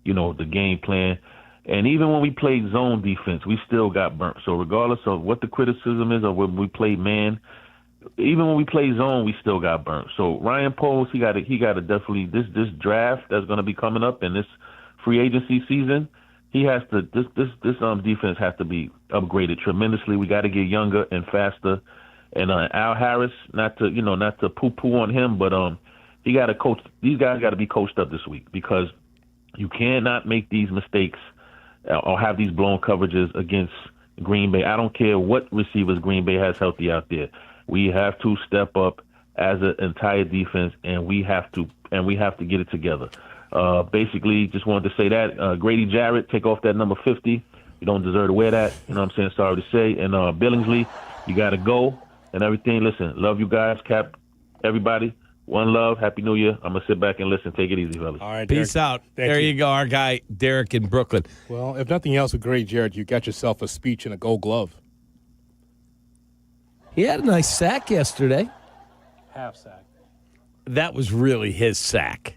the game plan. And even when we played zone defense, we still got burnt. So regardless of what the criticism is, or when we played man, even when we play zone, we still got burnt. So Ryan Poles, he got to definitely this draft that's going to be coming up in this free agency season. He has to this defense has to be upgraded tremendously. We got to get younger and faster. And Al Harris, not to poo-poo on him, but he got to coach. These guys got to be coached up this week because you cannot make these mistakes or have these blown coverages against Green Bay. I don't care what receivers Green Bay has healthy out there. We have to step up as an entire defense, and we have to get it together. Basically, just wanted to say that Grady Jarrett, take off that number 50. You don't deserve to wear that. You know what I'm saying? Sorry to say. And Billingsley, you got to go and everything. Listen, love you guys, Cap, everybody. One love. Happy New Year. I'm going to sit back and listen. Take it easy, fellas. All right, Peace out. There you go, our guy, Derek in Brooklyn. Well, if nothing else with Grady Jarrett, you got yourself a speech and a gold glove. He had a nice sack yesterday. Half sack. That was really his sack.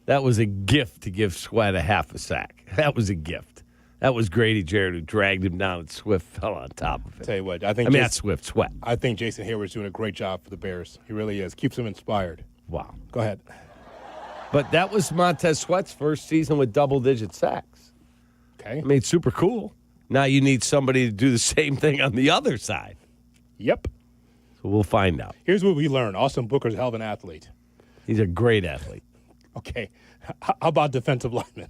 That was a gift to give Sweat a half a sack. That was a gift. That was Grady Jarrett who dragged him down and Swift fell on top of it. Tell you what, not Swift, Sweat. I think Jason Hayward's doing a great job for the Bears. He really is. Keeps them inspired. Wow. Go ahead. But that was Montez Sweat's first season with double-digit sacks. Okay. I mean, super cool. Now you need somebody to do the same thing on the other side. Yep. So we'll find out. Here's what we learned. Austin Booker's a hell of an athlete. He's a great athlete. Okay. How about defensive linemen?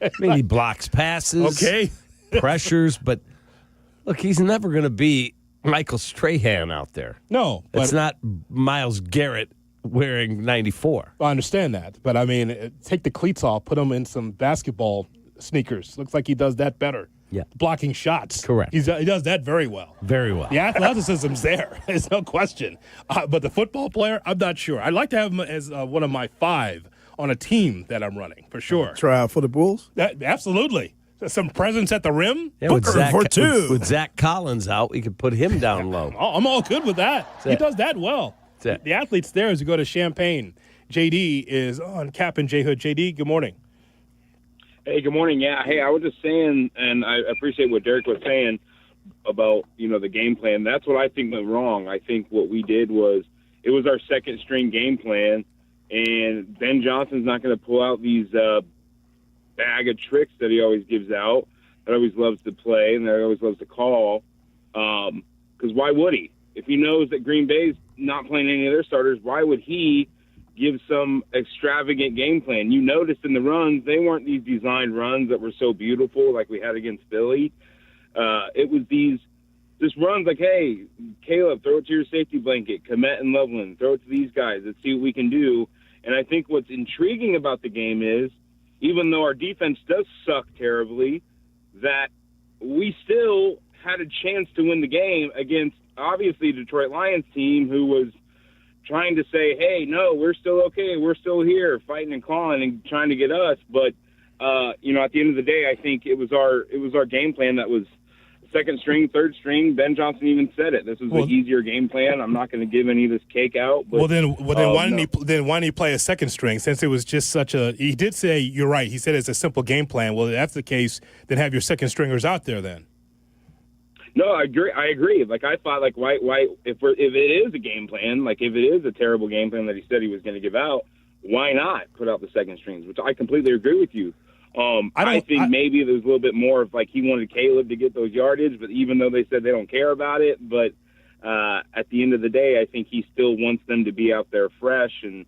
I mean, he blocks passes. Okay. Pressures, but look, he's never going to be Michael Strahan out there. No. It's not Myles Garrett wearing 94. I understand that. But, I mean, take the cleats off, put him in some basketball sneakers. Looks like he does that better. Yeah. Blocking shots. Correct. He does that very well. Very well. The athleticism's there. There's no question. But the football player, I'm not sure. I'd like to have him as one of my 5 on a team that I'm running, for sure. Try out for the Bulls? Absolutely. Some presence at the rim. Yeah, Booker for 2. With Zach Collins out, we could put him down low. I'm all good with that. He does that well. The athlete's there as you go to Champaign. JD is on Kap and J Hood. JD, good morning. Hey, good morning. Yeah, hey, I was just saying, and I appreciate what Derek was saying about, the game plan. That's what I think went wrong. I think what we did was it was our second string game plan, and Ben Johnson's not going to pull out these bag of tricks that he always gives out, that always loves to play and that he always loves to call, because why would he? if he knows that Green Bay's not playing any of their starters, why would he give some extravagant game plan? You noticed in the runs, they weren't these designed runs that were so beautiful like we had against Philly. It was just runs like, hey, Caleb, throw it to your safety blanket. Komet and Loveland, throw it to these guys. Let's see what we can do. And I think what's intriguing about the game is, even though our defense does suck terribly, that we still had a chance to win the game against, obviously, Detroit Lions team who was trying to say, hey, no, we're still okay. We're still here fighting and clawing and trying to get us. But, at the end of the day, I think it was our game plan that was second string, third string. Ben Johnson even said it. This was an easier game plan. I'm not going to give any of this cake out. But, why didn't he play a second string since it was just such a – he did say, you're right, he said it's a simple game plan. Well, if that's the case, then have your second stringers out there then. No, I agree. Like, I thought, like, why if it is a game plan, like if it is a terrible game plan that he said he was going to give out, why not put out the second strings? Which I completely agree with you. I think maybe there's a little bit more of like he wanted Caleb to get those yardage, but even though they said they don't care about it, but at the end of the day, I think he still wants them to be out there fresh and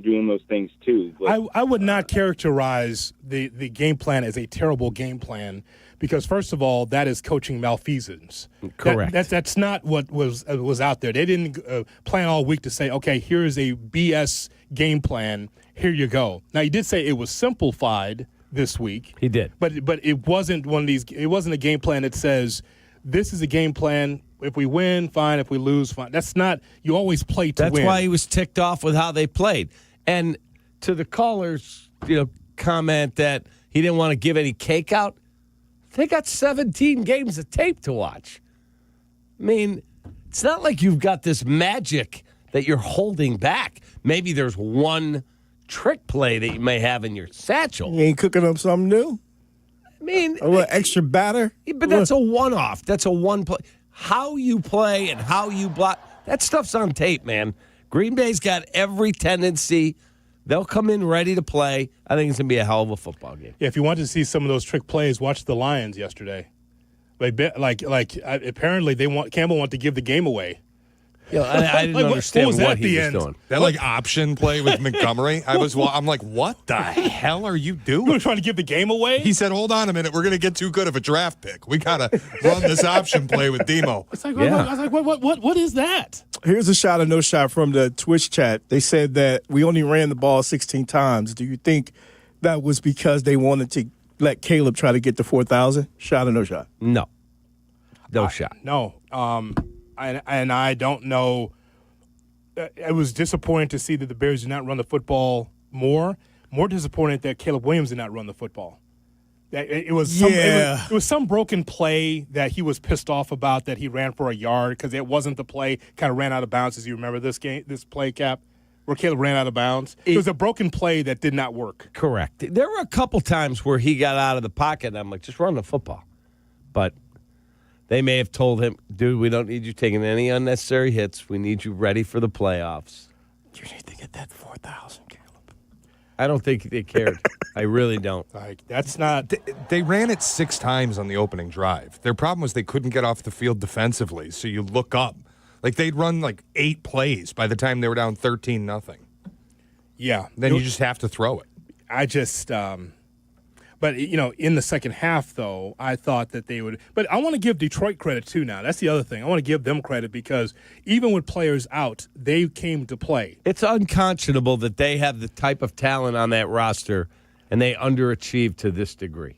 doing those things too. But, I would not characterize the game plan as a terrible game plan because, first of all, that is coaching malfeasance. Correct. That's not what was out there. They didn't plan all week to say, okay, here's a BS game plan. Here you go. Now, he did say it was simplified this week. He did. But it wasn't one of these – it wasn't a game plan that says this is a game plan. If we win, fine. If we lose, fine. That's not – you always play to win. That's why he was ticked off with how they played. And to the caller's comment that he didn't want to give any cake out, they got 17 games of tape to watch. I mean, it's not like you've got this magic that you're holding back. Maybe there's one – trick play that you may have in your satchel. You ain't cooking up something new? I mean, a little extra batter? But that's a one-off. That's a one play. How you play and how you block, that stuff's on tape, man. Green Bay's got every tendency. They'll come in ready to play. I think it's going to be a hell of a football game. Yeah, if you want to see some of those trick plays, watch the Lions yesterday. Apparently Campbell wanted to give the game away. I didn't understand what he was doing. That option play with Montgomery. I'm like, what the hell are you doing? You were trying to give the game away? He said, hold on a minute. We're going to get too good of a draft pick. We got to run this option play with Demo. It's like, I was like, what is that? Here's a shot or no shot from the Twitch chat. They said that we only ran the ball 16 times. Do you think that was because they wanted to let Caleb try to get to 4,000? Shot or no shot? No. No shot. No. And I don't know. It was disappointing to see that the Bears did not run the football more. More disappointing that Caleb Williams did not run the football. It was some broken play that he was pissed off about that he ran for a yard because it wasn't the play. Kind of ran out of bounds. As you remember this play, Cap, where Caleb ran out of bounds. It was a broken play that did not work. Correct. There were a couple times where he got out of the pocket, and I'm like, just run the football. But they may have told him, dude, we don't need you taking any unnecessary hits. We need you ready for the playoffs. You need to get that 4,000, Caleb. I don't think they cared. I really don't. That's not. They ran it 6 times on the opening drive. Their problem was they couldn't get off the field defensively. So you look up. They'd run 8 plays by the time they were down 13-0. Yeah. Then you just have to throw it. I just. But, in the second half, though, I thought that they would. But I want to give Detroit credit, too, now. That's the other thing. I want to give them credit because even with players out, they came to play. It's unconscionable that they have the type of talent on that roster and they underachieved to this degree.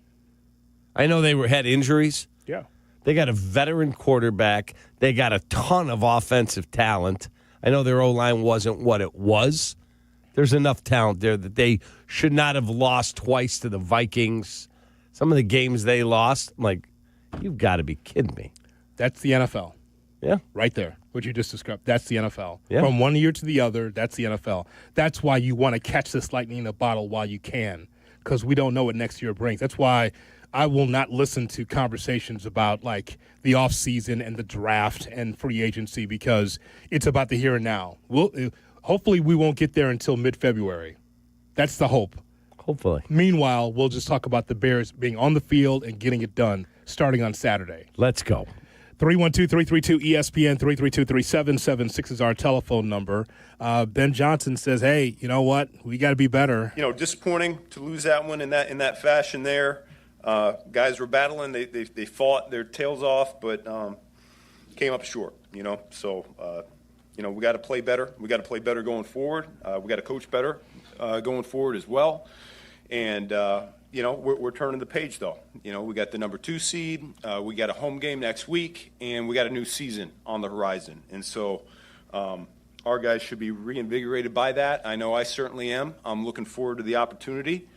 I know they had injuries. Yeah. They got a veteran quarterback. They got a ton of offensive talent. I know their O-line wasn't what it was. There's enough talent there that they should not have lost twice to the Vikings. Some of the games they lost, I'm like, you've got to be kidding me. That's the NFL. Yeah. Right there, what you just described. That's the NFL. Yeah. From one year to the other, that's the NFL. That's why you want to catch this lightning in a bottle while you can, because we don't know what next year brings. That's why I will not listen to conversations about the offseason and the draft and free agency because it's about the here and now. Hopefully we won't get there until mid-February. That's the hope. Hopefully. Meanwhile, we'll just talk about the Bears being on the field and getting it done starting on Saturday. Let's go. 312-332-ESPN, 332-3776 is our telephone number. Ben Johnson says, hey, you know what? We got to be better. You know, disappointing to lose that one in that fashion there. Guys were battling. They fought their tails off, but came up short, you know. So, you know, we got to play better. We got to play better going forward. We got to coach better going forward as well. And, you know, we're turning the page, though. You know, we got the number 2 seed. We got a home game next week, and we got a new season on the horizon. And so our guys should be reinvigorated by that. I know I certainly am. I'm looking forward to the opportunity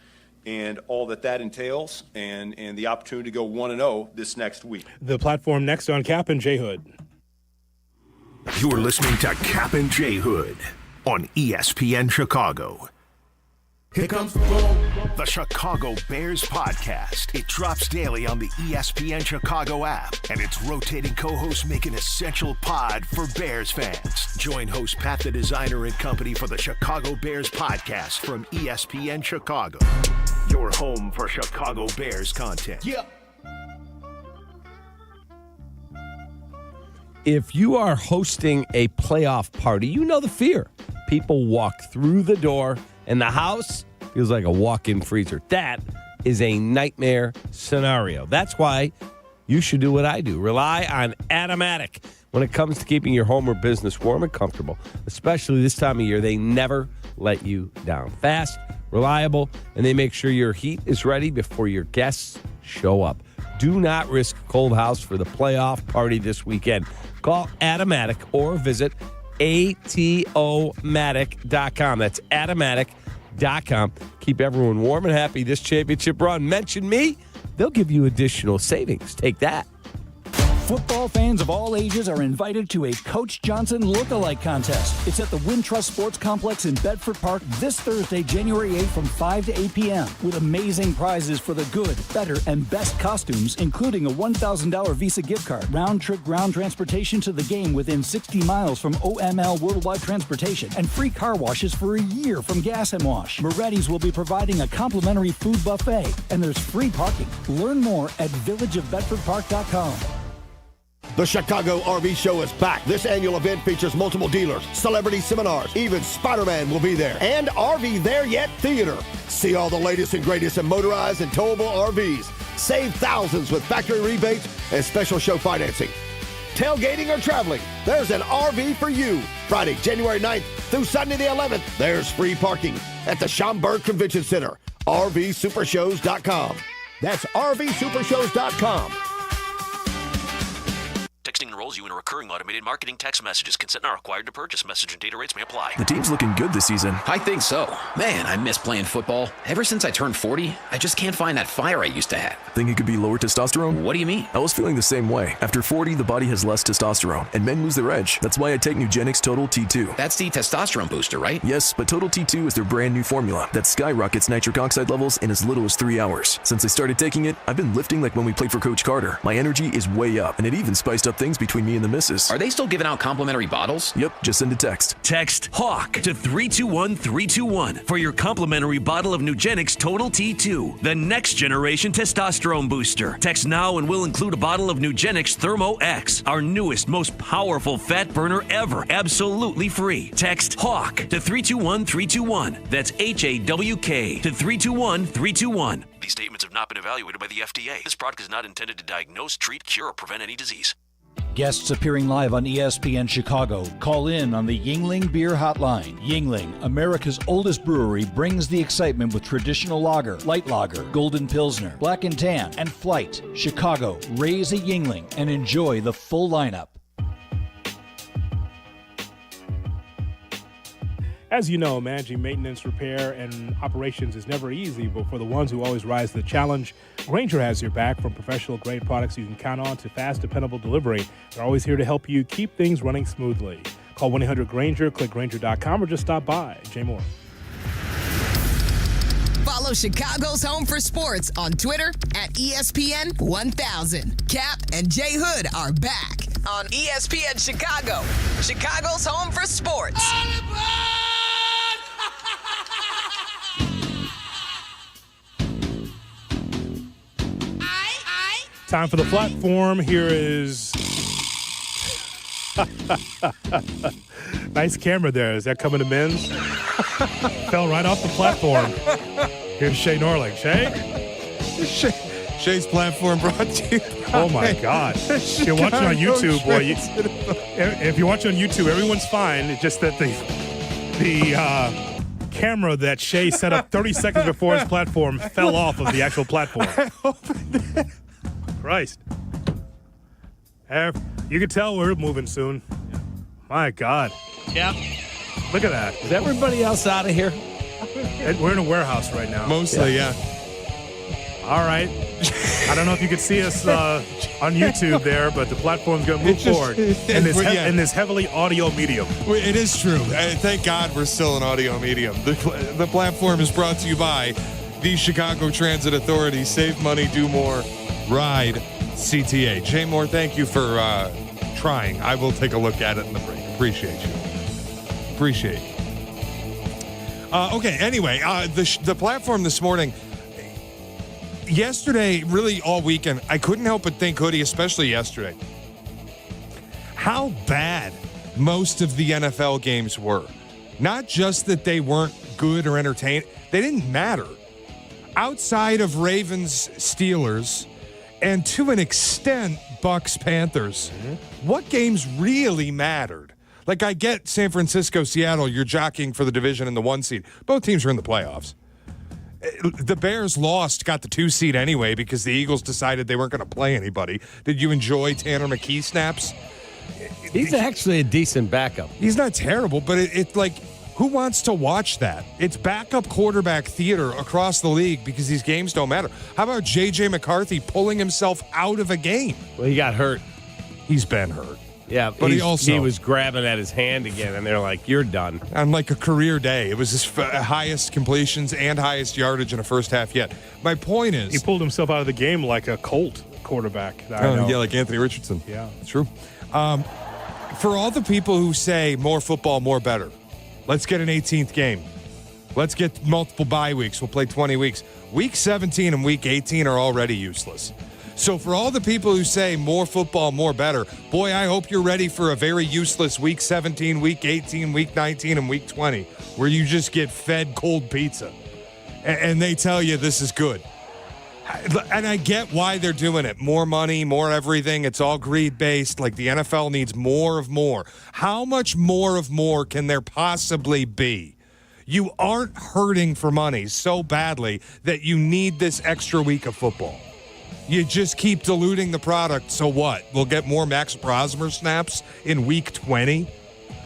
and all that entails, and the opportunity to go 1-0 this next week. The platform next on Kap and J Hood. You're listening to Kap and J Hood on ESPN Chicago. Here comes the ball. The Chicago Bears podcast. It drops daily on the ESPN Chicago app, and its rotating co-hosts make an essential pod for Bears fans. Join host Pat the Designer and company for the Chicago Bears podcast from ESPN Chicago. Your home for Chicago Bears content. Yeah. If you are hosting a playoff party, you know the fear. People walk through the door and the house feels like a walk-in freezer. That is a nightmare scenario. That's why you should do what I do. Rely on Automatic when it comes to keeping your home or business warm and comfortable, especially this time of year. They never let you down. Fast, reliable, and they make sure your heat is ready before your guests show up. Do not risk a cold house for the playoff party this weekend. Call Automatic or visit atomatic.com. That's Automatic.com. Keep everyone warm and happy this championship run. Mention me, they'll give you additional savings. Take that. Football fans of all ages are invited to a Coach Johnson look-alike contest. It's at the Wintrust Sports Complex in Bedford Park this Thursday, January 8th from 5 to 8 p.m. with amazing prizes for the good, better, and best costumes, including a $1,000 Visa gift card, round-trip ground transportation to the game within 60 miles from OML Worldwide Transportation, and free car washes for a year from Gas and Wash. Moretti's will be providing a complimentary food buffet, and there's free parking. Learn more at villageofbedfordpark.com. The Chicago RV Show is back. This annual event features multiple dealers, celebrity seminars, even Spider-Man will be there, and RV There Yet Theater. See all the latest and greatest in motorized and towable RVs. Save thousands with factory rebates and special show financing. Tailgating or traveling, there's an RV for you. Friday, January 9th through Sunday the 11th, there's free parking at the Schaumburg Convention Center. RVSupershows.com. That's RVSupershows.com. Texting enrolls you in a recurring automated marketing text messages. Consent not required to purchase. Message and data rates may apply. The team's looking good this season. I think so. Man, I miss playing football. Ever since I turned 40, I just can't find that fire I used to have. Think it could be lower testosterone? What do you mean? I was feeling the same way. After 40, the body has less testosterone, and men lose their edge. That's why I take Nugenix Total T2. That's the testosterone booster, right? Yes, but Total T2 is their brand new formula that skyrockets nitric oxide levels in as little as 3 hours. Since I started taking it, I've been lifting like when we played for Coach Carter. My energy is way up, and it even spiced up things between me and the missus. Are they still giving out complimentary bottles? Yep, just send a text. Text HAWK to 321-321 for your complimentary bottle of Nugenix Total T2, the next generation testosterone booster. Text now and we'll include a bottle of Nugenix Thermo X, our newest, most powerful fat burner ever, absolutely free. Text HAWK to 321-321. That's HAWK to 321-321. These statements have not been evaluated by the FDA. This product is not intended to diagnose, treat, cure, or prevent any disease. Guests appearing live on ESPN Chicago. Call in on the Yuengling Beer Hotline. Yuengling, America's oldest brewery, brings the excitement with traditional lager, light lager, golden pilsner, black and tan, and flight. Chicago, raise a Yuengling and enjoy the full lineup. As you know, managing maintenance, repair, and operations is never easy, but for the ones who always rise to the challenge, Grainger has your back. From professional-grade products you can count on to fast, dependable delivery. They're always here to help you keep things running smoothly. Call 1-800-GRAINGER, click Grainger.com, or just stop by. Jay Moore. Follow Chicago's Home for Sports on Twitter at ESPN 1000. Kap and J Hood are back on ESPN Chicago. Chicago's Home for Sports. Time for the platform. Here is Nice camera there. Is that coming to men's? Fell right off the platform. Here's Shay Norling. Shay's platform brought to you. Oh, my God. If you're watching on YouTube, boy. If you're watching on YouTube, everyone's fine. It's just that the camera that Shay set up 30 seconds before his platform fell off of the actual platform. Christ. You can tell we're moving soon. My God. Yep. Look at that. Is everybody else out of here? We're in a warehouse right now. Mostly, yeah. All right. I don't know if you can see us on YouTube there, but the platform's going to move forward in this heavily audio medium. It is true. Thank God we're still an audio medium. The platform is brought to you by the Chicago Transit Authority. Save money, do more, ride CTA. Jay Moore, thank you for trying. I will take a look at it in the break. Appreciate you. Okay, anyway, the platform this morning, yesterday, really all weekend, I couldn't help but think, Hoodie, especially yesterday, how bad most of the NFL games were. Not just that they weren't good or entertaining, they didn't matter. Outside of Ravens, Steelers, and to an extent, Bucks, Panthers, what games really mattered? Like, I get San Francisco, Seattle, you're jockeying for the division and the 1 seed. Both teams are in the playoffs. The Bears lost, got the 2 seed anyway because the Eagles decided they weren't going to play anybody. Did you enjoy Tanner McKee snaps? He's actually a decent backup. He's not terrible, but it's like, who wants to watch that? It's backup quarterback theater across the league because these games don't matter. How about J.J. McCarthy pulling himself out of a game? Well, he got hurt. He's been hurt. Yeah, but he was grabbing at his hand again, and they're like, "You're done." On like a career day, it was his highest completions and highest yardage in a first half yet. My point is, he pulled himself out of the game like a Colt quarterback. Yeah, like Anthony Richardson. Yeah, it's true. For all the people who say more football, more better, let's get an 18th game. Let's get multiple bye weeks. We'll play 20 weeks. Week 17 and week 18 are already useless. So for all the people who say more football, more better, boy, I hope you're ready for a very useless week 17, week 18, week 19, and week 20, where you just get fed cold pizza. And they tell you this is good. And I get why they're doing it. More money, more everything. It's all greed-based. Like the NFL needs more of more. How much more of more can there possibly be? You aren't hurting for money so badly that you need this extra week of football. You just keep diluting the product, so what? We'll get more Max Brosmer snaps in week 20?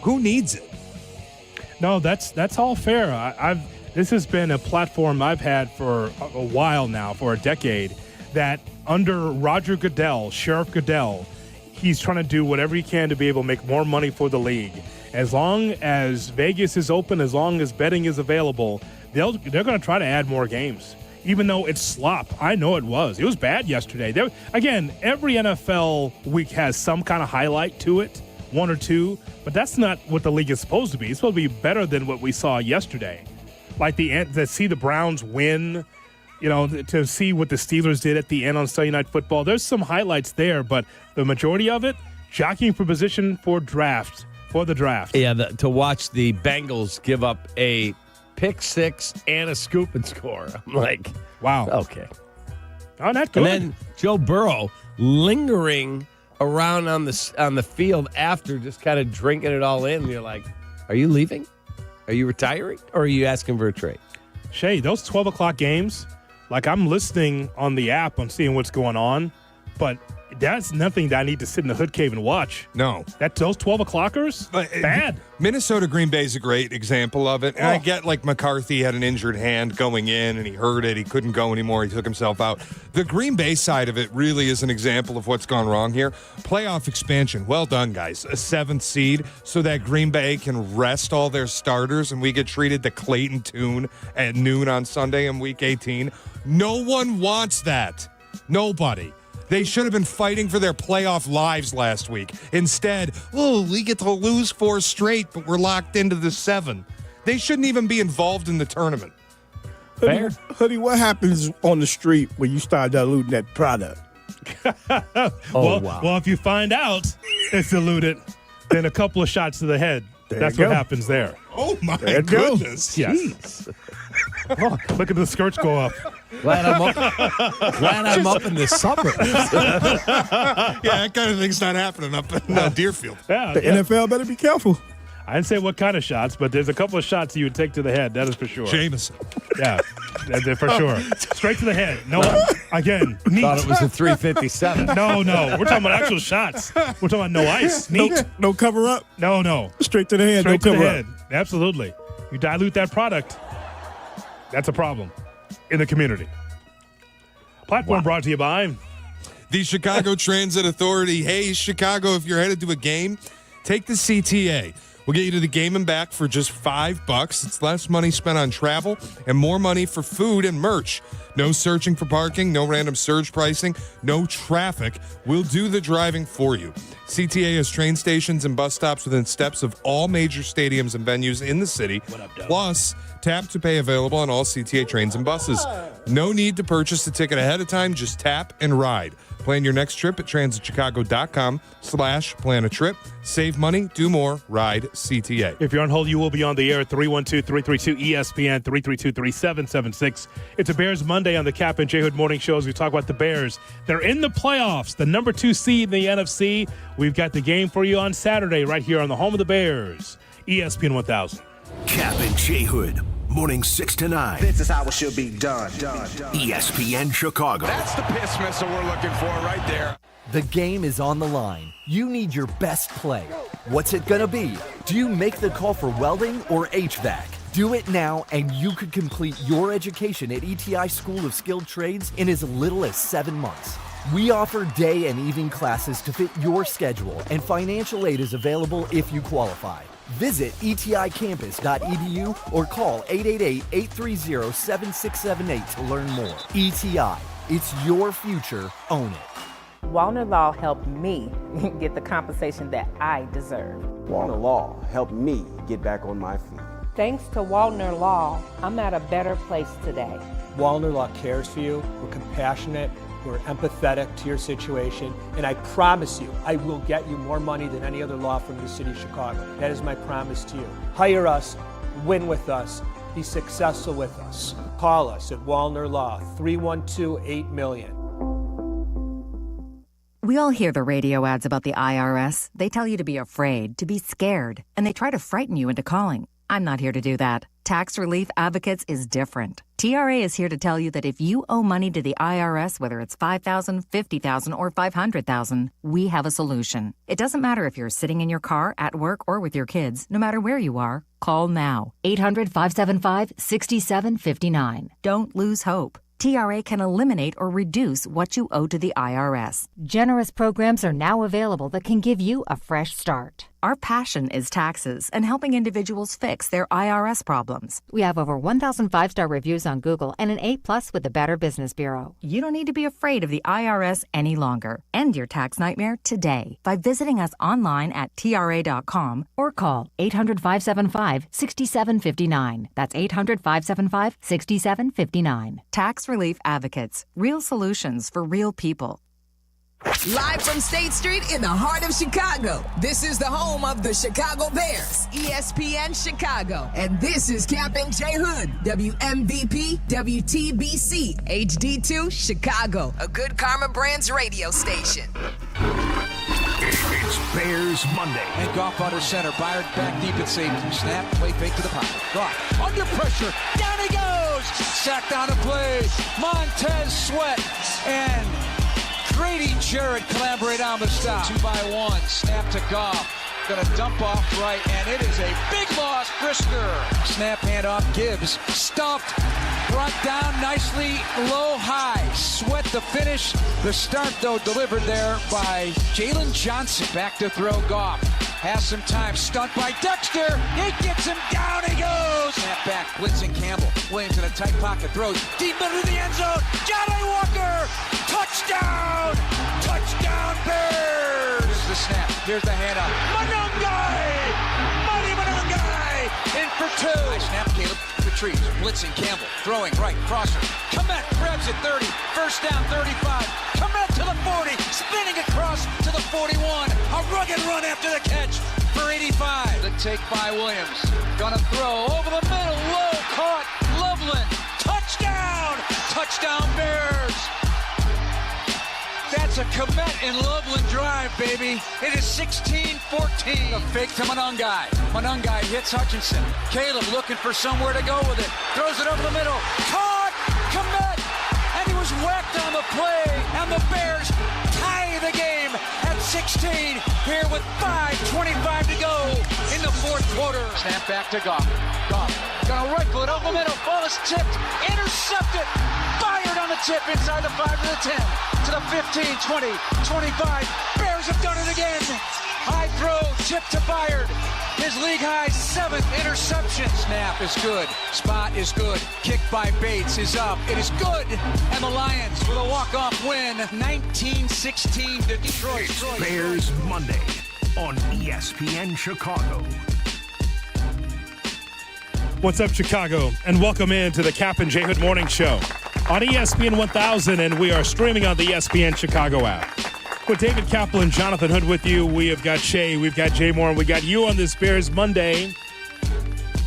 Who needs it? No, that's all fair. This has been a platform I've had for a while now, for a decade, that under Roger Goodell, Sheriff Goodell, he's trying to do whatever he can to be able to make more money for the league. As long as Vegas is open, as long as betting is available, they're going to try to add more games. Even though it's slop. I know it was. It was bad yesterday. Again, every NFL week has some kind of highlight to it, one or two, but that's not what the league is supposed to be. It's supposed to be better than what we saw yesterday. Like to see the Browns win, to see what the Steelers did at the end on Sunday Night Football. There's some highlights there, but the majority of it, jockeying for position for the draft. Yeah, to watch the Bengals give up a pick six and a scoop and score. I'm like, wow. Okay. Oh, not good. And then Joe Burrow lingering around on the field after just kind of drinking it all in. And you're like, are you leaving? Are you retiring? Or are you asking for a trade? Shay, those 12 o'clock games, like I'm listening on the app, I'm seeing what's going on, but that's nothing that I need to sit in the hood cave and watch. No. Those 12 o'clockers? Bad. Minnesota Green Bay is a great example of it. And I get like McCarthy had an injured hand going in and he hurt it. He couldn't go anymore. He took himself out. The Green Bay side of it really is an example of what's gone wrong here. Playoff expansion. Well done, guys. A 7th seed so that Green Bay can rest all their starters and we get treated to Clayton Tune at noon on Sunday in week 18. No one wants that. Nobody. They should have been fighting for their playoff lives last week. Instead, we get to lose 4 straight, but we're locked into the 7. They shouldn't even be involved in the tournament. Hoodie, what happens on the street when you start diluting that product? Well, if you find out it's diluted, then a couple of shots to the head. That's what happens there. Oh, my There it goes. goodness. Yes. Oh, look at the skirts go up. Glad I'm up in the suburbs. Yeah, that kind of thing's not happening up in Deerfield. Yeah, The NFL better be careful. I didn't say what kind of shots, but there's a couple of shots you would take to the head. That is for sure. Jameson. Yeah, that's for sure. Straight to the head. No, again, neat. Thought it was a 357. No. We're talking about actual shots. We're talking about no ice. Neat. No cover up. No. Straight to the head. Straight no to cover the up. head. Absolutely. You dilute that product. That's a problem in the community. Platform brought to you by The Chicago Transit Authority. Hey, Chicago, if you're headed to a game, take the CTA. We'll get you to the game and back for just $5. It's less money spent on travel and more money for food and merch. No searching for parking, no random surge pricing, no traffic. We'll do the driving for you. CTA has train stations and bus stops within steps of all major stadiums and venues in the city. Plus, tap to pay available on all CTA trains and buses. No need to purchase the ticket ahead of time. Just tap and ride. Plan your next trip at transitchicago.com/plan-a-trip. Save money, do more, ride CTA. If you're on hold, you will be on the air at 312-332-ESPN, 332-3776. It's a Bears Monday on the Kap and J Hood Morning Show as we talk about the Bears. They're in the playoffs, the number 2 seed in the NFC. We've got the game for you on Saturday right here on the home of the Bears, ESPN 1000. Kap and J Hood, morning 6 to 9. This is how it should be done. ESPN Chicago. That's the piss missile we're looking for right there. The game is on the line. You need your best play. What's it gonna be? Do you make the call for welding or HVAC? Do it now and you could complete your education at ETI School of Skilled Trades in as little as 7 months. We offer day and evening classes to fit your schedule, and financial aid is available if you qualify. Visit eticampus.edu or call 888-830-7678 to learn more. ETI, it's your future, own it. Wallner Law helped me get the compensation that I deserve. Wallner Law helped me get back on my feet. Thanks to Wallner Law, I'm at a better place today. Wallner Law cares for you. We're compassionate. We're empathetic to your situation. And I promise you, I will get you more money than any other law firm in the city of Chicago. That is my promise to you. Hire us, win with us, be successful with us. Call us at Wallner Law, 312-8-million. We all hear the radio ads about the IRS. They tell you to be afraid, to be scared, and they try to frighten you into calling. I'm not here to do that. Tax Relief Advocates is different. TRA is here to tell you that if you owe money to the IRS, whether it's $5,000, $50,000, or $500,000, we have a solution. It doesn't matter if you're sitting in your car, at work, or with your kids. No matter where you are, call now. 800-575-6759. Don't lose hope. TRA can eliminate or reduce what you owe to the IRS. Generous programs are now available that can give you a fresh start. Our passion is taxes and helping individuals fix their IRS problems. We have over 1,000 5-star reviews on Google and an A+ with the Better Business Bureau. You don't need to be afraid of the IRS any longer. End your tax nightmare today by visiting us online at TRA.com or call 800-575-6759. That's 800-575-6759. Tax Relief Advocates. Real solutions for real people. Live from State Street in the heart of Chicago, this is the home of the Chicago Bears, ESPN Chicago. And this is Kap and J Hood, WMVP, WTBC, HD2, Chicago, a Good Karma Brands radio station. It's Bears Monday. And Goff under center. Byard back deep at safety. Snap, play fake to the pocket. Goff under pressure. Down he goes. Sacked on a play. Montez Sweat and Grady Jarrett collaborate on the stop. 2-by-1. Snap to Goff. Gonna dump off right, and it is a big loss. Brisker. Snap handoff. Gibbs stuffed. Brought down nicely, low high. Sweat the finish. The start, though, delivered there by Jalen Johnson. Back to throw Goff. Has some time. Stunt by Dexter. He gets him down. He goes. Snap back. Blitzing Campbell. Williams in a tight pocket. Throws deep into the end zone. Johnny Walker. Touchdown. Touchdown Bears. Here's the snap. Here's the handoff. Monungai. Money Monungai. In for two. High snap. Caleb. retreats. Blitzing Campbell. Throwing right. Crosser. Komet grabs it 30. First down 35. Komet to the 40. Spinning across to the 41. A rugged run after the catch for 85. The take by Williams. Gonna throw over the middle. Low. Caught. Loveland. Touchdown. Touchdown Bears. That's a Komet and Loveland drive, baby. It is 16-14. A fake to Monungai. Monungai hits Hutchinson. Caleb looking for somewhere to go with it. Throws it over the middle. Caught! Komet! And he was whacked on the play. And the Bears tie the game at 16 here with 5:25 to go in the fourth quarter. Snap back to Goff. Goff gonna rifle it over the middle. Ball is tipped. Intercepted. Fired on the tip inside the 5 to the 10. To the 15, 20, 25. Bears have done it again. High throw, tip to Byard. His league high 7th interception. Snap is good. Spot is good. Kick by Bates is up. It is good. And the Lions with a walk-off win. 19-16 to Detroit. Bears Monday on ESPN Chicago. What's up, Chicago? And welcome in to the Kap and J Hood Morning Show on ESPN 1000, and we are streaming on the ESPN Chicago app. With David Kaplan, Jonathan Hood with you. We have got Shay, we've got Jay Moore, and we got you on this Bears Monday.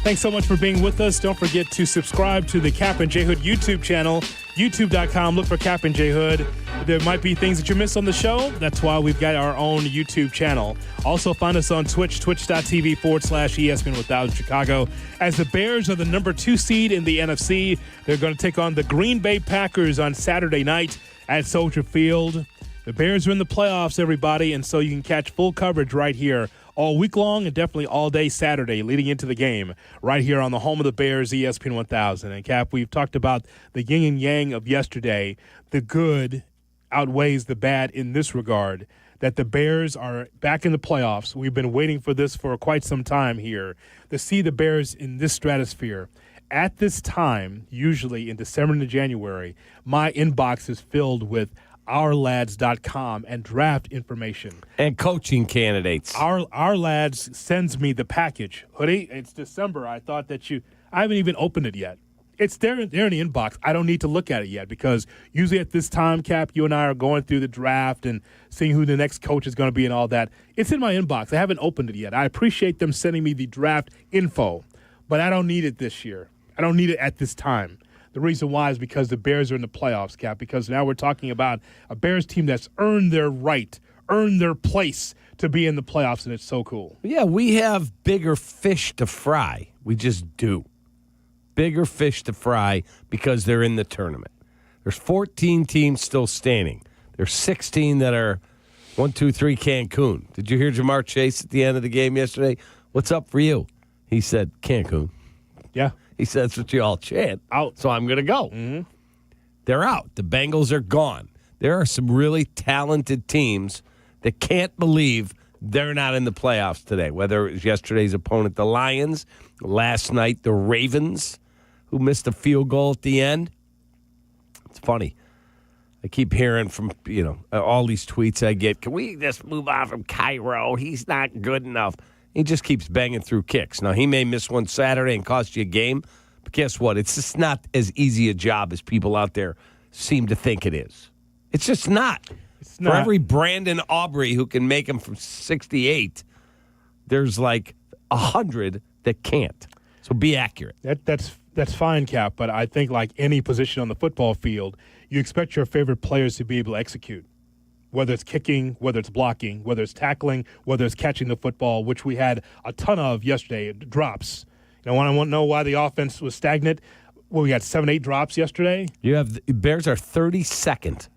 Thanks so much for being with us. Don't forget to subscribe to the Kap and J Hood YouTube channel, youtube.com. Look for Kap and J Hood. There might be things that you missed on the show. That's why we've got our own YouTube channel. Also find us on Twitch, twitch.tv/ESPN 1000 Chicago. As the Bears are the number 2 seed in the NFC, they're going to take on the Green Bay Packers on Saturday night at Soldier Field. The Bears are in the playoffs, everybody, and so you can catch full coverage right here all week long and definitely all day Saturday leading into the game right here on the home of the Bears, ESPN 1000. And, Cap, we've talked about the yin and yang of yesterday. The good outweighs the bad in this regard, that the Bears are back in the playoffs. We've been waiting for this for quite some time here, to see the Bears in this stratosphere. At this time, usually in December and January, my inbox is filled with ourlads.com and draft information. And coaching candidates. Our Lads sends me the package. Hoodie, it's December. I thought that I haven't even opened it yet. It's there in the inbox. I don't need to look at it yet because usually at this time, Cap, you and I are going through the draft and seeing who the next coach is going to be and all that. It's in my inbox. I haven't opened it yet. I appreciate them sending me the draft info, but I don't need it this year. I don't need it at this time. The reason why is because the Bears are in the playoffs, Cap, because now we're talking about a Bears team that's earned their right, earned their place to be in the playoffs, and it's so cool. Yeah, we have bigger fish to fry. We just do. Bigger fish to fry because they're in the tournament. There's 14 teams still standing. There's 16 that are 1, 2, 3 Cancun. Did you hear Jamar Chase at the end of the game yesterday? What's up for you? He said, Cancun. Yeah. He said, that's what you all chant. Out. So I'm going to go. Mm-hmm. They're out. The Bengals are gone. There are some really talented teams that can't believe they're not in the playoffs today, whether it was yesterday's opponent, the Lions, last night, the Ravens, who missed a field goal at the end. It's funny. I keep hearing from, all these tweets I get, can we just move on from Cairo? He's not good enough. He just keeps banging through kicks. Now, he may miss one Saturday and cost you a game, but guess what? It's just not as easy a job as people out there seem to think it is. It's just not. It's not. For every Brandon Aubrey who can make him from 68, there's like 100 that can't. So be accurate. That's fine, Cap, but I think like any position on the football field, you expect your favorite players to be able to execute. Whether it's kicking, whether it's blocking, whether it's tackling, whether it's catching the football, which we had a ton of yesterday, drops. When I want to know why the offense was stagnant, we got 7-8 drops yesterday. The Bears are 32nd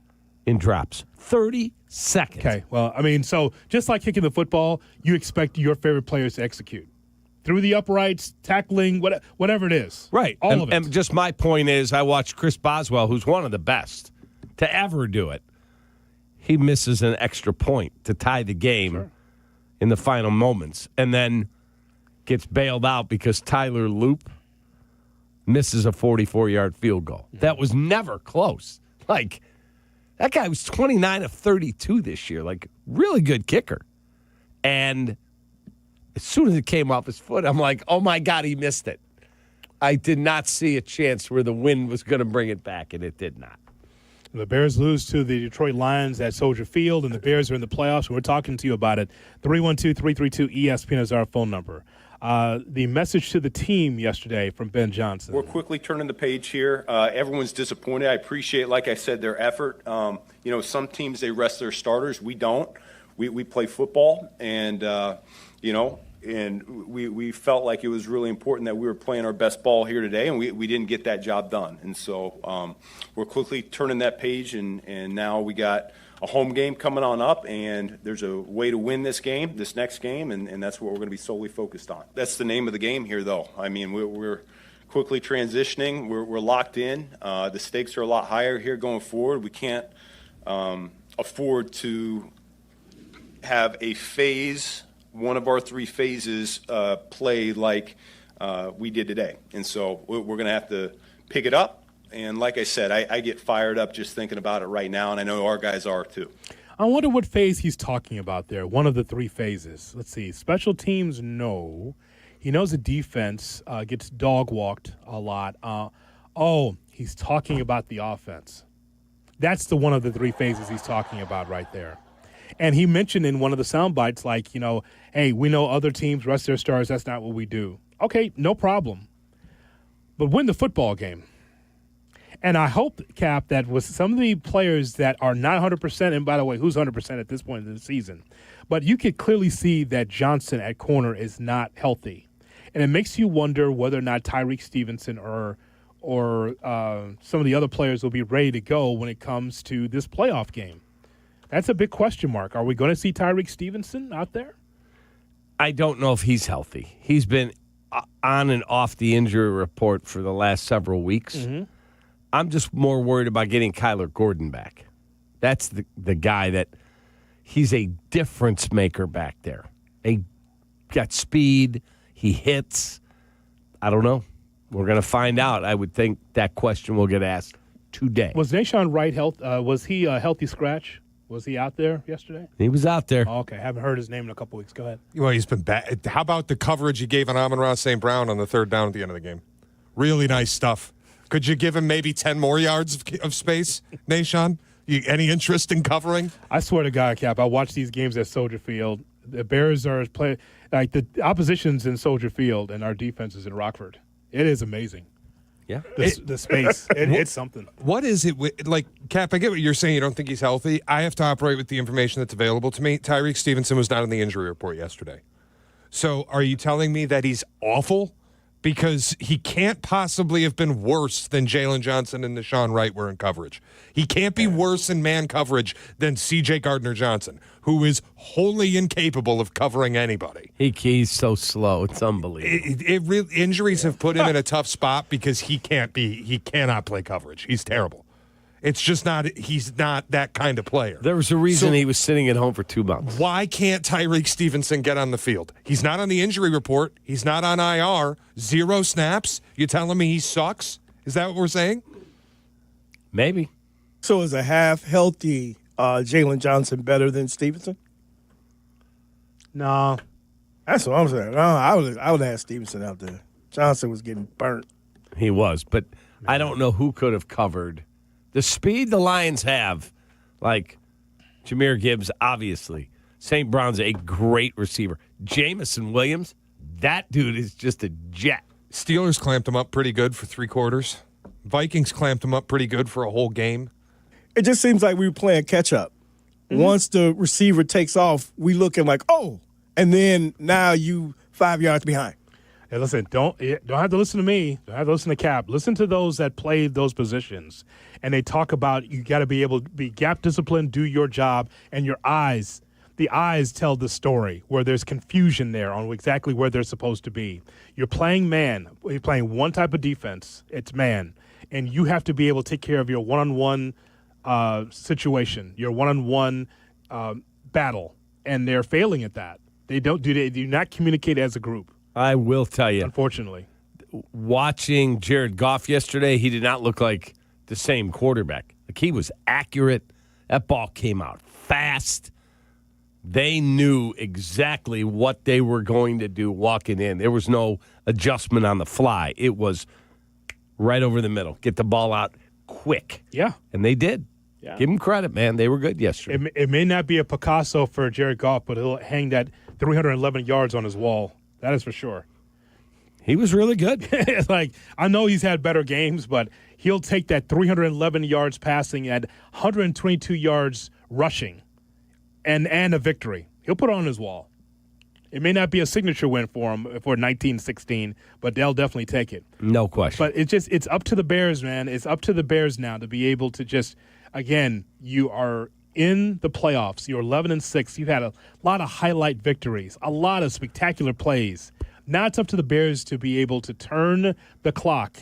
in drops. 32nd. Okay, well, so just like kicking the football, you expect your favorite players to execute. Through the uprights, tackling, whatever it is. Right. All of it. And just my point is I watched Chris Boswell, who's one of the best to ever do it. He misses an extra point to tie the game in the final moments and then gets bailed out because Tyler Loop misses a 44-yard field goal. That was never close. Like, that guy was 29 of 32 this year. Like, really good kicker. And as soon as it came off his foot, I'm like, oh, my God, he missed it. I did not see a chance where the wind was going to bring it back, and it did not. The Bears lose to the Detroit Lions at Soldier Field, and the Bears are in the playoffs. We're talking to you about it. 312-332-ESPN is our phone number. The message to the team yesterday from Ben Johnson. We're quickly turning the page here. Everyone's disappointed. I appreciate, like I said, their effort. Some teams, they rest their starters. We don't. We play football, and, and we felt like it was really important that we were playing our best ball here today, and we didn't get that job done. And so we're quickly turning that page, and now we got a home game coming on up, and there's a way to win this next game, and that's what we're going to be solely focused on. That's the name of the game here, though. I mean, we're quickly transitioning. We're locked in. The stakes are a lot higher here going forward. We can't afford to have a phase, one of our three phases, play like we did today. And so we're going to have to pick it up. And like I said, I get fired up just thinking about it right now, and I know our guys are too. I wonder what phase he's talking about there, one of the three phases. Let's see. Special teams, no. He knows the defense gets dog-walked a lot. He's talking about the offense. That's the one of the three phases he's talking about right there. And he mentioned in one of the sound bites, like, hey, we know other teams rest their stars. That's not what we do. Okay, no problem. But win the football game. And I hope, Cap, that with some of the players that are not 100%, and by the way, who's 100% at this point in the season, but you could clearly see that Johnson at corner is not healthy. And it makes you wonder whether or not Tyreek Stevenson or some of the other players will be ready to go when it comes to this playoff game. That's a big question mark. Are we going to see Tyreek Stevenson out there? I don't know if he's healthy. He's been on and off the injury report for the last several weeks. Mm-hmm. I'm just more worried about getting Kyler Gordon back. That's the guy that he's a difference maker back there. He got speed. He hits. I don't know. We're going to find out. I would think that question will get asked today. Was Nahshon Wright was he a healthy scratch? Was he out there yesterday? He was out there. Oh, okay. Haven't heard his name in a couple weeks. Go ahead. Well, he's been bad. How about the coverage he gave on Amon-Ra St. Brown on the third down at the end of the game? Really nice stuff. Could you give him maybe 10 more yards of space, Nahshon? Any interest in covering? I swear to God, Cap, I watch these games at Soldier Field. The Bears are playing like the opposition's in Soldier Field, and our defense is in Rockford. It is amazing. Yeah, the space. It's something. What is it like, Cap? I get what you're saying. You don't think he's healthy. I have to operate with the information that's available to me. Tyreek Stevenson was not in the injury report yesterday. So, are you telling me that he's awful? Because he can't possibly have been worse than Jalen Johnson and Nahshon Wright were in coverage. He can't be worse in man coverage than C.J. Gardner-Johnson, who is wholly incapable of covering anybody. He's so slow. It's unbelievable. Injuries have put him in a tough spot because he cannot play coverage. He's terrible. It's just not, he's not that kind of player. There was a reason he was sitting at home for 2 months. Why can't Tyreek Stevenson get on the field? He's not on the injury report. He's not on IR. 0 snaps. You telling me he sucks? Is that what we're saying? Maybe. So is a half-healthy Jalen Johnson better than Stevenson? No. That's what I'm saying. No, I would have Stevenson out there. Johnson was getting burnt. He was, but I don't know who could have covered. The speed the Lions have, like Jahmyr Gibbs, obviously. St. Brown's a great receiver. Jamison Williams, that dude is just a jet. Steelers clamped him up pretty good for 3 quarters. Vikings clamped him up pretty good for a whole game. It just seems like we were playing catch-up. Mm-hmm. Once the receiver takes off, we looking like, oh, and then now you 5 yards behind. Hey, listen, don't have to listen to me. Don't have to listen to Cap. Listen to those that play those positions. And they talk about you got to be able to be gap disciplined, do your job, and the eyes tell the story where there's confusion there on exactly where they're supposed to be. You're playing man. You're playing one type of defense. It's man. And you have to be able to take care of your one-on-one situation, your one-on-one battle. And they're failing at that. They do not communicate as a group. I will tell you. Unfortunately. Watching Jared Goff yesterday, he did not look like the same quarterback. Like, he was accurate. That ball came out fast. They knew exactly what they were going to do walking in. There was no adjustment on the fly. It was right over the middle. Get the ball out quick. Yeah. And they did. Yeah. Give them credit, man. They were good yesterday. It may not be a Picasso for Jared Goff, but he'll hang that 311 yards on his wall. That is for sure. He was really good. It's like, I know he's had better games, but he'll take that 311 yards passing and 122 yards rushing and a victory. He'll put it on his wall. It may not be a signature win for him for 19-16, but they'll definitely take it. No question. But it's up to the Bears, man. It's up to the Bears now to be able to just, again, you are in the playoffs. You're 11-6. You've had a lot of highlight victories, a lot of spectacular plays. Now it's up to the Bears to be able to turn the clock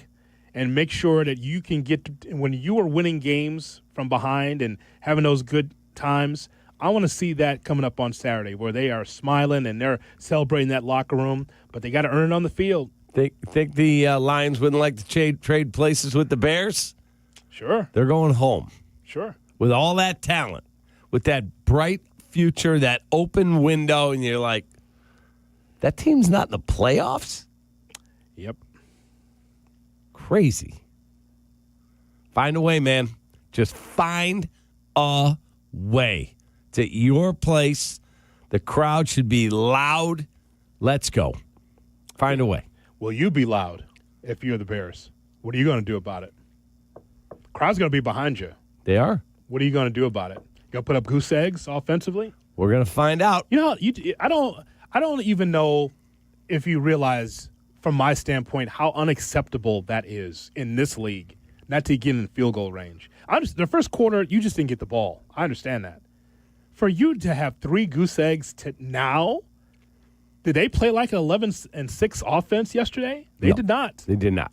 and make sure that you can get – when you are winning games from behind and having those good times, I want to see that coming up on Saturday where they are smiling and they're celebrating that locker room, but they got to earn it on the field. Think the Lions wouldn't like to trade places with the Bears? Sure. They're going home. Sure. With all that talent, with that bright future, that open window, and you're like, that team's not in the playoffs? Yep. Crazy. Find a way, man. Just find a way. It's at your place. The crowd should be loud. Let's go. Find a way. Will you be loud if you're the Bears? What are you going to do about it? Crowd's going to be behind you. They are. What are you going to do about it? You going to put up goose eggs offensively? We're going to find out. You know, I don't even know if you realize, from my standpoint, how unacceptable that is in this league, not to get in field goal range. The first quarter, you just didn't get the ball. I understand that. For you to have 3 goose eggs to now, did they play like an 11-6 offense yesterday? They did not. They did not.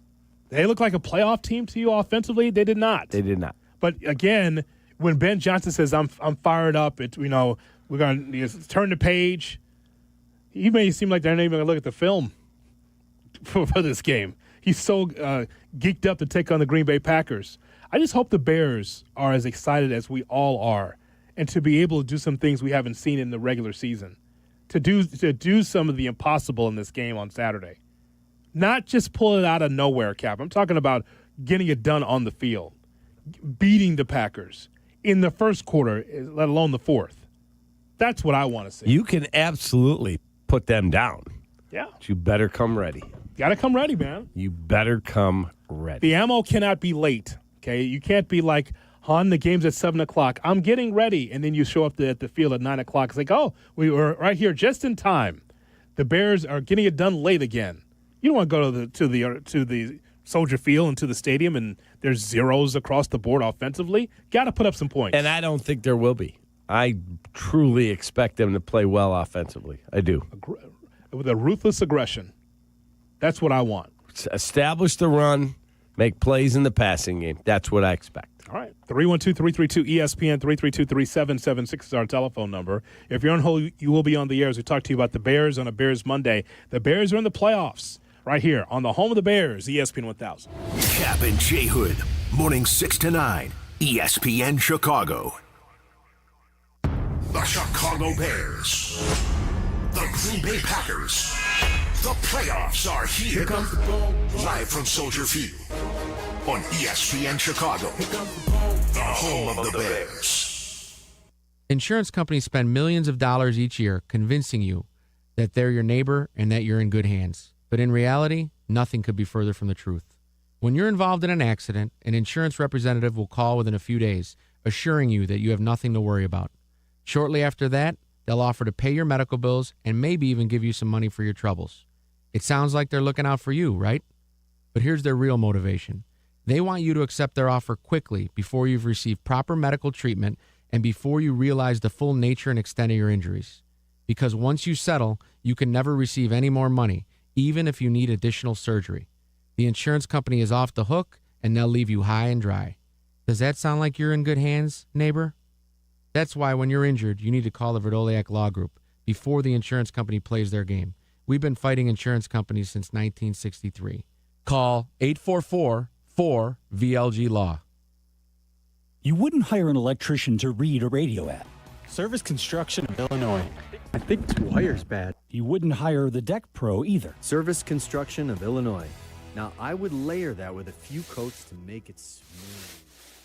They look like a playoff team to you offensively? They did not. They did not. But again, when Ben Johnson says, I'm fired up, we're going to turn the page, he may seem like they're not even going to look at the film for this game. He's so geeked up to take on the Green Bay Packers. I just hope the Bears are as excited as we all are and to be able to do some things we haven't seen in the regular season, to do some of the impossible in this game on Saturday. Not just pull it out of nowhere, Cap. I'm talking about getting it done on the field, beating the Packers in the first quarter, let alone the fourth. That's what I want to see. You can absolutely put them down. Yeah. But you better come ready. Got to come ready, man. You better come ready. The ammo cannot be late, okay? You can't be like, Han, the game's at 7 o'clock. I'm getting ready. And then you show up at the field at 9 o'clock. It's like, oh, we were right here just in time. The Bears are getting it done late again. You don't want to go to the Soldier Field and to the stadium and there's zeros across the board offensively. Got to put up some points. And I don't think there will be. I truly expect them to play well offensively. I do. With a ruthless aggression. That's what I want. Establish the run, make plays in the passing game. That's what I expect. All right. 312-332-ESPN, 332-3776 is our telephone number. If you're on hold, you will be on the air as we talk to you about the Bears on a Bears Monday. The Bears are in the playoffs right here on the home of the Bears, ESPN 1000. Kap and J Hood, morning 6 to 9, ESPN Chicago. The Chicago Bears. The Green Bay Packers. The playoffs are here. Here comes the ball. Live from Soldier Field on ESPN Chicago. The home of the Bears. Insurance companies spend millions of dollars each year convincing you that they're your neighbor and that you're in good hands. But in reality, nothing could be further from the truth. When you're involved in an accident, an insurance representative will call within a few days, assuring you that you have nothing to worry about. Shortly after that, they'll offer to pay your medical bills and maybe even give you some money for your troubles. It sounds like they're looking out for you, right? But here's their real motivation. They want you to accept their offer quickly before you've received proper medical treatment and before you realize the full nature and extent of your injuries. Because once you settle, you can never receive any more money, even if you need additional surgery. The insurance company is off the hook, and they'll leave you high and dry. Does that sound like you're in good hands, neighbor? That's why when you're injured, you need to call the Verdoliak Law Group before the insurance company plays their game. We've been fighting insurance companies since 1963. Call 844-4VLG-LAW. You wouldn't hire an electrician to read a radio ad. Service Construction of Illinois. I think this wire's bad. You wouldn't hire the deck pro either. Service Construction of Illinois. Now, I would layer that with a few coats to make it smooth.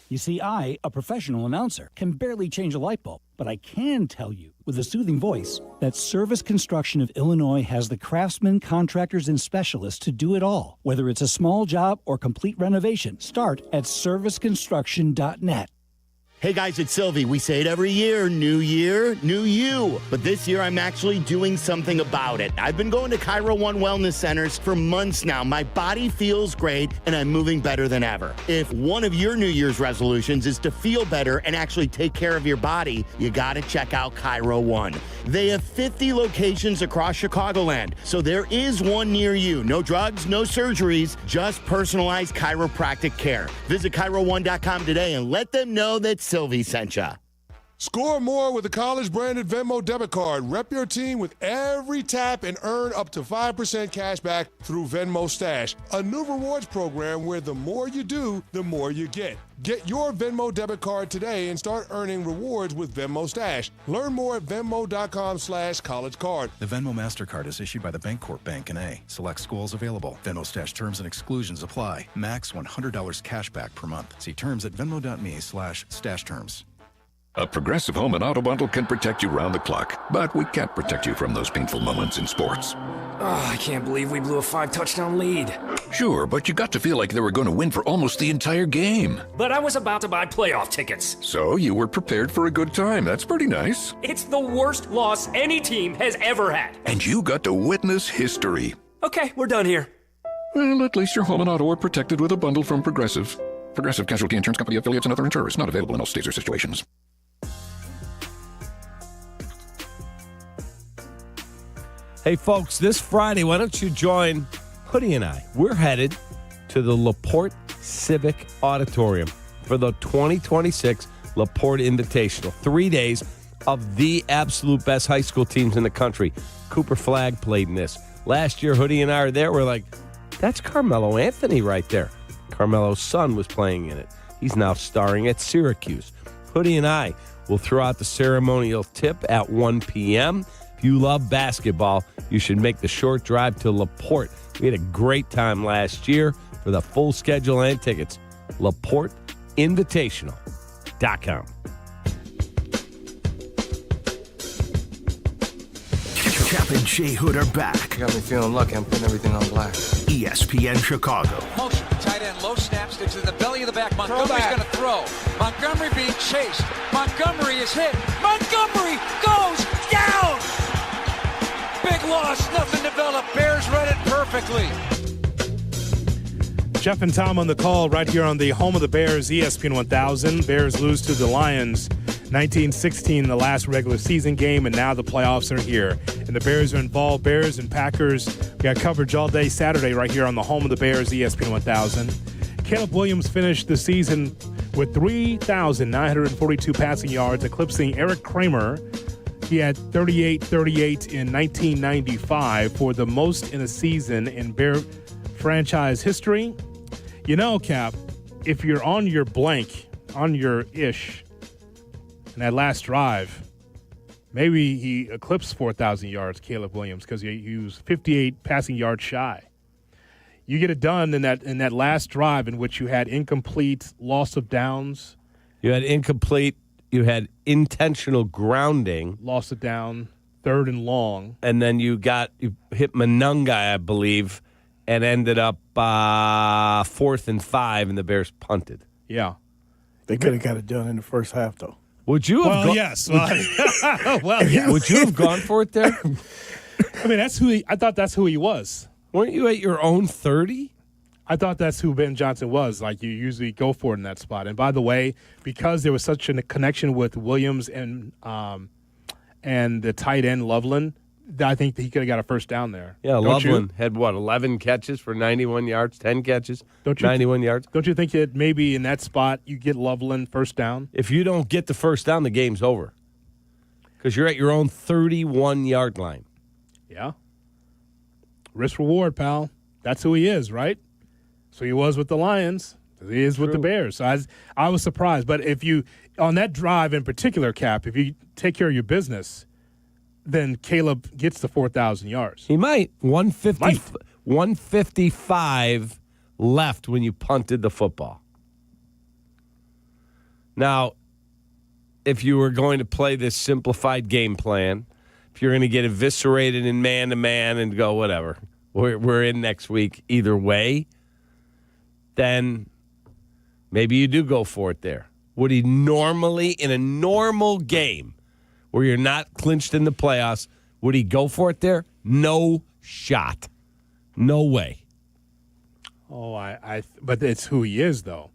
You see, I, a professional announcer, can barely change a light bulb, but I can tell you with a soothing voice that Service Construction of Illinois has the craftsmen, contractors, and specialists to do it all. Whether it's a small job or complete renovation, start at serviceconstruction.net. Hey guys, it's Silvy. We say it every year, new you. But this year I'm actually doing something about it. I've been going to Cairo One Wellness Centers for months now. My body feels great and I'm moving better than ever. If one of your New Year's resolutions is to feel better and actually take care of your body, you gotta check out Cairo One. They have 50 locations across Chicagoland, so there is one near you. No drugs, no surgeries, just personalized chiropractic care. Visit CairoOne.com today and let them know that Silvy sent ya. Score more with a college-branded Venmo debit card. Rep your team with every tap and earn up to 5% cash back through Venmo Stash, a new rewards program where the more you do, the more you get. Get your Venmo debit card today and start earning rewards with Venmo Stash. Learn more at venmo.com/collegecard. The Venmo MasterCard is issued by the Bancorp Bank N.A. Select schools available. Venmo Stash terms and exclusions apply. Max $100 cash back per month. See terms at venmo.me/stash terms. A Progressive Home and Auto Bundle can protect you round the clock, but we can't protect you from those painful moments in sports. Oh, I can't believe we blew a 5-touchdown lead. Sure, but you got to feel like they were going to win for almost the entire game. But I was about to buy playoff tickets. So you were prepared for a good time. That's pretty nice. It's the worst loss any team has ever had. And you got to witness history. Okay, we're done here. Well, at least your home and auto are protected with a bundle from Progressive. Progressive Casualty Insurance Company affiliates and other insurers. Not available in all states or situations. Hey, folks, this Friday, why don't you join Hoodie and I? We're headed to the LaPorte Civic Auditorium for the 2026 LaPorte Invitational. 3 days of the absolute best high school teams in the country. Cooper Flagg played in this. Last year, Hoodie and I are there. We're like, that's Carmelo Anthony right there. Carmelo's son was playing in it. He's now starring at Syracuse. Hoodie and I will throw out the ceremonial tip at 1 p.m., If you love basketball, you should make the short drive to LaPorte. We had a great time last year. For the full schedule and tickets, LaPorteInvitational.com. Kap and J Hood are back. Got me feeling lucky. I'm putting everything on black. ESPN Chicago. Motion, tight end, low snap, sticks in the belly of the back. Montgomery's going to throw. Montgomery being chased. Montgomery is hit. Montgomery goes down. Big loss, nothing developed. Bears read it perfectly. Jeff and Tom on the call right here on the home of the Bears, ESPN 1000. Bears lose to the Lions 19-16 in the last regular season game, and now the playoffs are here. And the Bears are involved. Bears and Packers. We got coverage all day Saturday right here on the home of the Bears, ESPN 1000. Caleb Williams finished the season with 3,942 passing yards, eclipsing Eric Kramer. He had 38-38 in 1995 for the most in a season in Bear franchise history. You know, Cap, if you're on your blank, on your ish, in that last drive, maybe he eclipsed 4,000 yards, Caleb Williams, because he was 58 passing yards shy. You get it done in that last drive in which you had incomplete, loss of downs. You had incomplete. You had intentional grounding. Loss of down, third and long. And then you hit Monungai, I believe, and ended up 4th and 5, and the Bears punted. Yeah. They could have got it done in the first half, though. Would you have Well, yes. Would you have gone for it there? I mean, I thought that's who he was. Weren't you at your own 30? I thought that's who Ben Johnson was. Like, you usually go for it in that spot. And by the way, because there was such a connection with Williams and the tight end Loveland, I think he could have got a first down there. Yeah, Loveland had, 11 catches for 91 yards, 10 catches, 91 yards. Don't you think that maybe in that spot you get Loveland first down? If you don't get the first down, the game's over. Because you're at your own 31-yard line. Yeah. Risk reward, pal. That's who he is, right? So he was with the Lions. He is with the Bears. So I was surprised. But if you, on that drive in particular, Cap, if you take care of your business, then Caleb gets the 4,000 yards. He might. 155 left when you punted the football. Now, if you were going to play this simplified game plan, if you're going to get eviscerated in man-to-man and go, whatever, we're in next week either way, then maybe you do go for it there. Would he normally, in a normal game where you're not clinched in the playoffs, would he go for it there? No shot. No way. Oh, but it's who he is, though.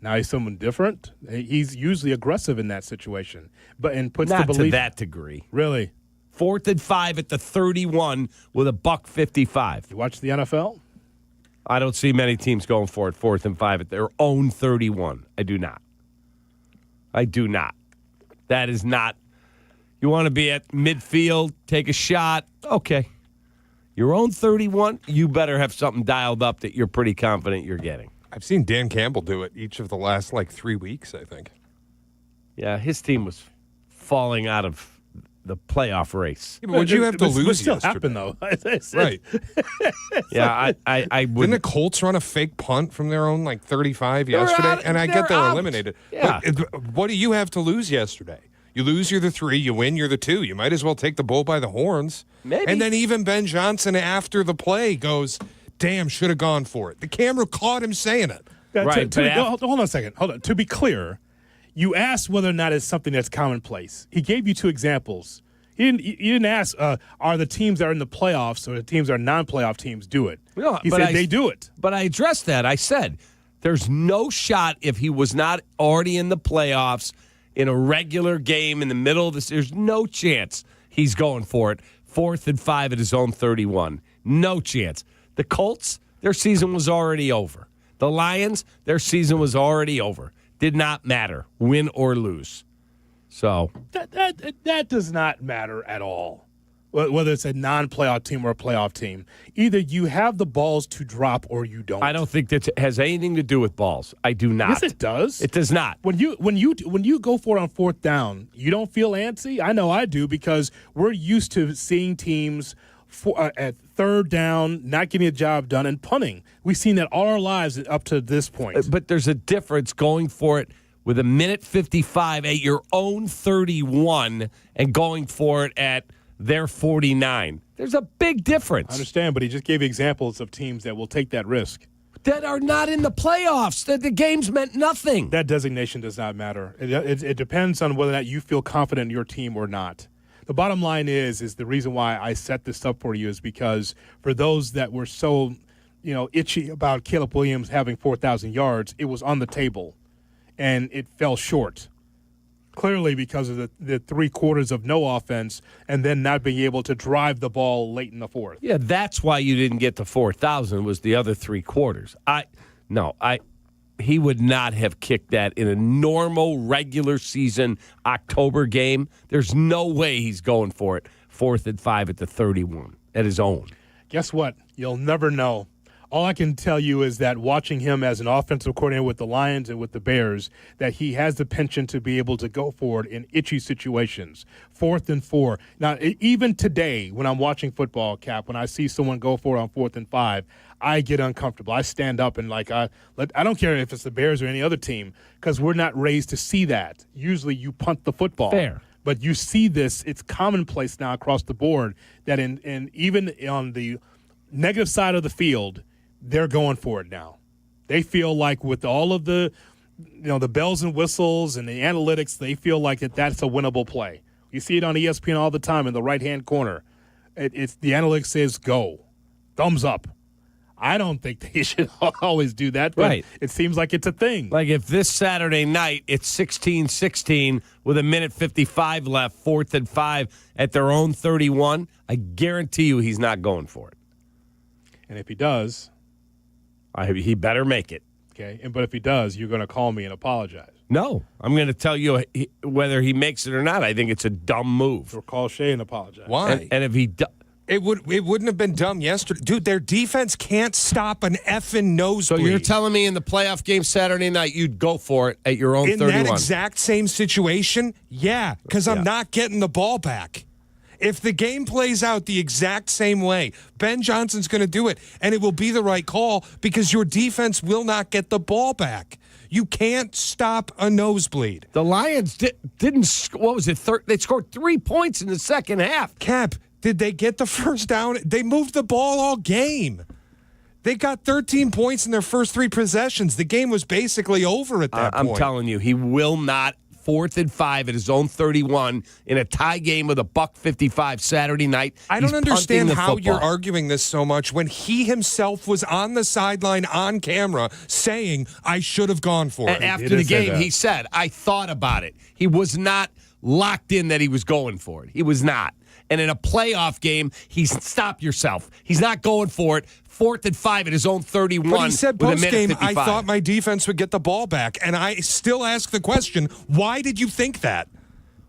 Now he's someone different. He's usually aggressive in that situation, and puts not the belief to that degree. Really, 4th and 5 at the 31 with a $155. You watch the NFL? I don't see many teams going for it 4th and 5 at their own 31. I do not. That is not. You want to be at midfield, take a shot. Okay. Your own 31, you better have something dialed up that you're pretty confident you're getting. I've seen Dan Campbell do it each of the last 3 weeks, I think. Yeah, his team was falling out of the playoff race. Yeah, but would you have to lose still yesterday? happen, though. Right. Yeah, I would. Didn't the Colts run a fake punt from their own 35 yesterday? And I get they're eliminated. Yeah. But what do you have to lose yesterday? You lose, you're the 3. You win, you're the 2. You might as well take the bull by the horns. Maybe. And then even Ben Johnson after the play goes, damn, should have gone for it. The camera caught him saying it. Right. Hold on a second. Hold on. To be clear, you asked whether or not it's something that's commonplace. He gave you 2 examples. You didn't ask, are the teams that are in the playoffs or the teams that are non-playoff teams do it? No, he said they do it. But I addressed that. I said there's no shot if he was not already in the playoffs in a regular game in the middle of this. There's no chance he's going for it. 4th and 5 at his own 31. No chance. The Colts, their season was already over. The Lions, their season was already over. Did not matter, win or lose. So that does not matter at all. Whether it's a non-playoff team or a playoff team, either you have the balls to drop or you don't. I don't think that has anything to do with balls. I do not. Yes, it does. It does not. When you go for it on 4th down, you don't feel antsy. I know I do because we're used to seeing teams at 3rd down not getting a job done and punting. We've seen that all our lives up to this point. But there's a difference going for it with a minute 55 at your own 31 and going for it at their 49. There's a big difference. I understand, but he just gave examples of teams that will take that risk. That are not in the playoffs. That the games meant nothing. That designation does not matter. It depends on whether or not you feel confident in your team or not. The bottom line is the reason why I set this up for you is because for those that were so, itchy about Caleb Williams having 4,000 yards, it was on the table, and it fell short. Clearly because of the 3 quarters of no offense and then not being able to drive the ball late in the 4th. Yeah, that's why you didn't get to 4,000 was the other 3 quarters. He would not have kicked that in a normal regular season October game. There's no way he's going for it 4th and 5 at the 31 at his own. Guess what? You'll never know. All I can tell you is that watching him as an offensive coordinator with the Lions and with the Bears, that he has the penchant to be able to go forward in itchy situations. 4th and 4. Now, even today, when I'm watching football, Cap, when I see someone go for it on 4th and 5, I get uncomfortable. I stand up and I don't care if it's the Bears or any other team because we're not raised to see that. Usually you punt the football. Fair. But you see this, it's commonplace now across the board that even on the negative side of the field, they're going for it now. They feel like with all of the bells and whistles and the analytics, they feel like that's a winnable play. You see it on ESPN all the time in the right-hand corner. It's the analytics says go, thumbs up. I don't think they should always do that, but right. It seems like it's a thing. Like if this Saturday night it's 16-16 with a minute 55 left, 4th and 5 at their own 31, I guarantee you he's not going for it. And if he does, he better make it. Okay, but if he does, you're going to call me and apologize. No, I'm going to tell you whether he makes it or not. I think it's a dumb move. Or call Shay and apologize. Why? And if he does. It wouldn't have been dumb yesterday. Dude, their defense can't stop an effing nosebleed. So you're telling me in the playoff game Saturday night you'd go for it at your own 31? In that exact same situation, yeah, because I'm not getting the ball back. If the game plays out the exact same way, Ben Johnson's going to do it, and it will be the right call because your defense will not get the ball back. You can't stop a nosebleed. The Lions didn't. What was it? They scored 3 points in the second half. Cap, did they get the first down? They moved the ball all game. They got 13 points in their first 3 possessions. The game was basically over at that point. I'm telling you, he will not. 4th and 5 at his own 31 in a tie game with a $155 Saturday night. I don't understand how you're arguing this so much when he himself was on the sideline on camera saying, I should have gone for it. And after the game, he said, I thought about it. He was not locked in that he was going for it. He was not. And in a playoff game, stop yourself. He's not going for it. 4th and 5 at his own 31. But he said post-game, I 55. thought my defense would get the ball back. And I still ask the question, why did you think that?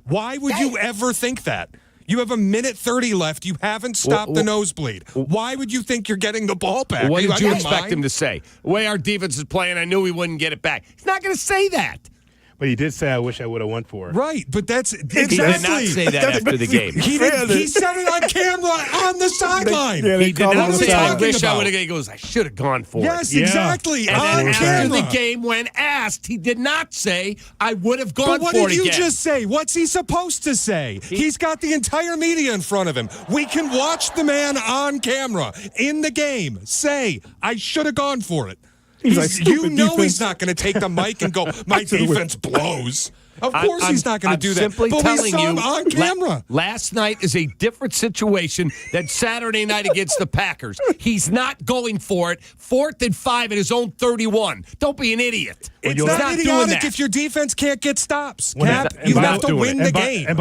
Why would you ever think that? You have 1:30 left. You haven't stopped the nosebleed. Why would you think you're getting the ball back? What did you expect him to say? The way our defense is playing, I knew we wouldn't get it back. He's not going to say that. But he did say, I wish I would have went for it. Right, but that's exactly. He did not say that after the game. He said it on camera on the sideline. He did not say, I wish I would have. He goes, I should have gone for it. Yes, exactly. And then on after camera. the game, when asked, he did not say, I would have gone for it But what did you again. just say? What's he supposed to say? He's got the entire media in front of him. We can watch the man on camera in the game say, I should have gone for it. You know he's not going to take the mic and go, my defense blows. Of course he's not going to do that. Simply But we telling saw you, him on camera. Last night is a different situation than Saturday night against the Packers. He's not going for it. 4th and 5 at his own 31. Don't be an idiot. It's He's not doing idiotic that. if your defense can't get stops. Cap, you have to win the game. And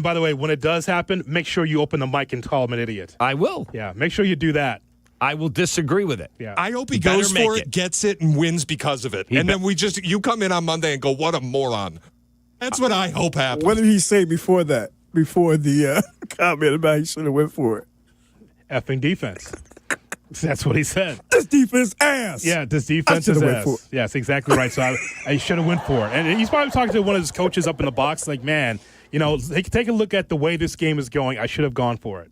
by the way, when it does happen, make sure you open the mic and call him an idiot. I will. Yeah, make sure you do that. I will disagree with it. Yeah. I hope he goes for it, gets it, and wins because of it. And then you come in on Monday and go, what a moron. That's what I hope happens. What did he say before that? Before the comment about he should have went for it? Effing defense. That's what he said. This defense ass. Yeah, this defense is ass. Yes, exactly right. So I should have went for it. And he's probably talking to one of his coaches up in the box like, man, take a look at the way this game is going. I should have gone for it.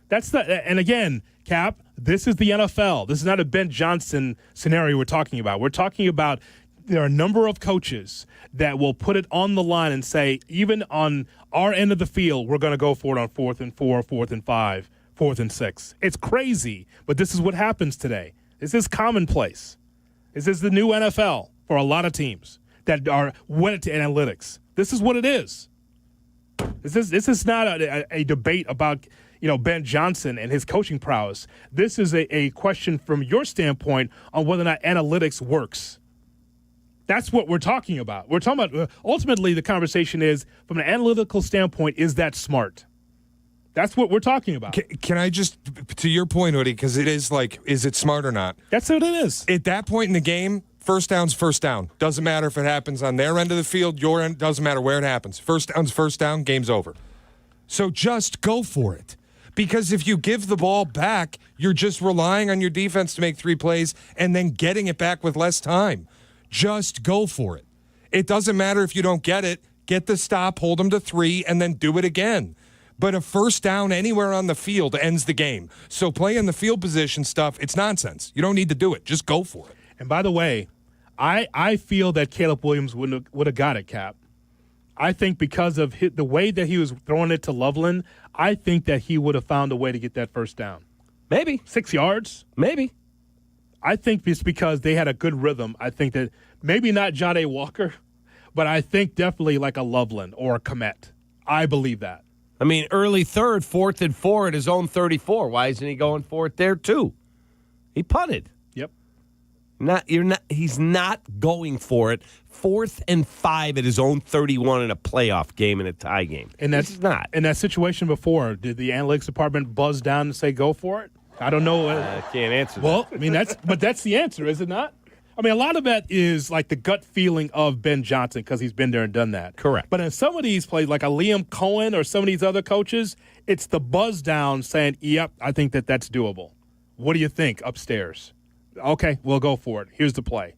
And again, Cap, this is the NFL. This is not a Ben Johnson scenario we're talking about. We're talking about there are a number of coaches that will put it on the line and say, even on our end of the field, we're going to go for it on 4th and 4, 4th and 5, 4th and 6. It's crazy, but this is what happens today. This is commonplace. This is the new NFL for a lot of teams that are wedded to analytics. This is what it is. This is not a debate about Ben Johnson and his coaching prowess. This is a question from your standpoint on whether or not analytics works. That's what we're talking about. We're talking about ultimately the conversation is from an analytical standpoint, is that smart? That's what we're talking about. Can I just, to your point, Hoodie, because it is like, is it smart or not? That's what it is. At that point in the game, first down's first down. Doesn't matter if it happens on their end of the field, your end, doesn't matter where it happens. First down's first down, game's over. So just go for it. Because if you give the ball back, you're just relying on your defense to make 3 plays and then getting it back with less time. Just go for it. It doesn't matter if you don't get it. Get the stop, hold them to 3, and then do it again. But a first down anywhere on the field ends the game. So playing the field position stuff, it's nonsense. You don't need to do it. Just go for it. And by the way, I feel that Caleb Williams would have got it, Cap. I think because of the way that he was throwing it to Loveland, I think that he would have found a way to get that first down. Maybe. 6 yards? Maybe. I think it's because they had a good rhythm. I think that maybe not John A. Walker, but I think definitely like a Loveland or a Komet. I believe that. I mean, early third, 4th and 4 at his own 34. Why isn't he going for it there too? He punted. Yep. He's not going for it. 4th and 5 at his own 31 in a playoff game, in a tie game. And that's not. In that situation before, did the analytics department buzz down and say go for it? I don't know. I can't answer that. Well, I mean, that's the answer, is it not? I mean, a lot of that is like the gut feeling of Ben Johnson because he's been there and done that. Correct. But in some of these plays, like a Liam Cohen or some of these other coaches, it's the buzz down saying, yep, I think that's doable. What do you think upstairs? Okay, we'll go for it. Here's the play.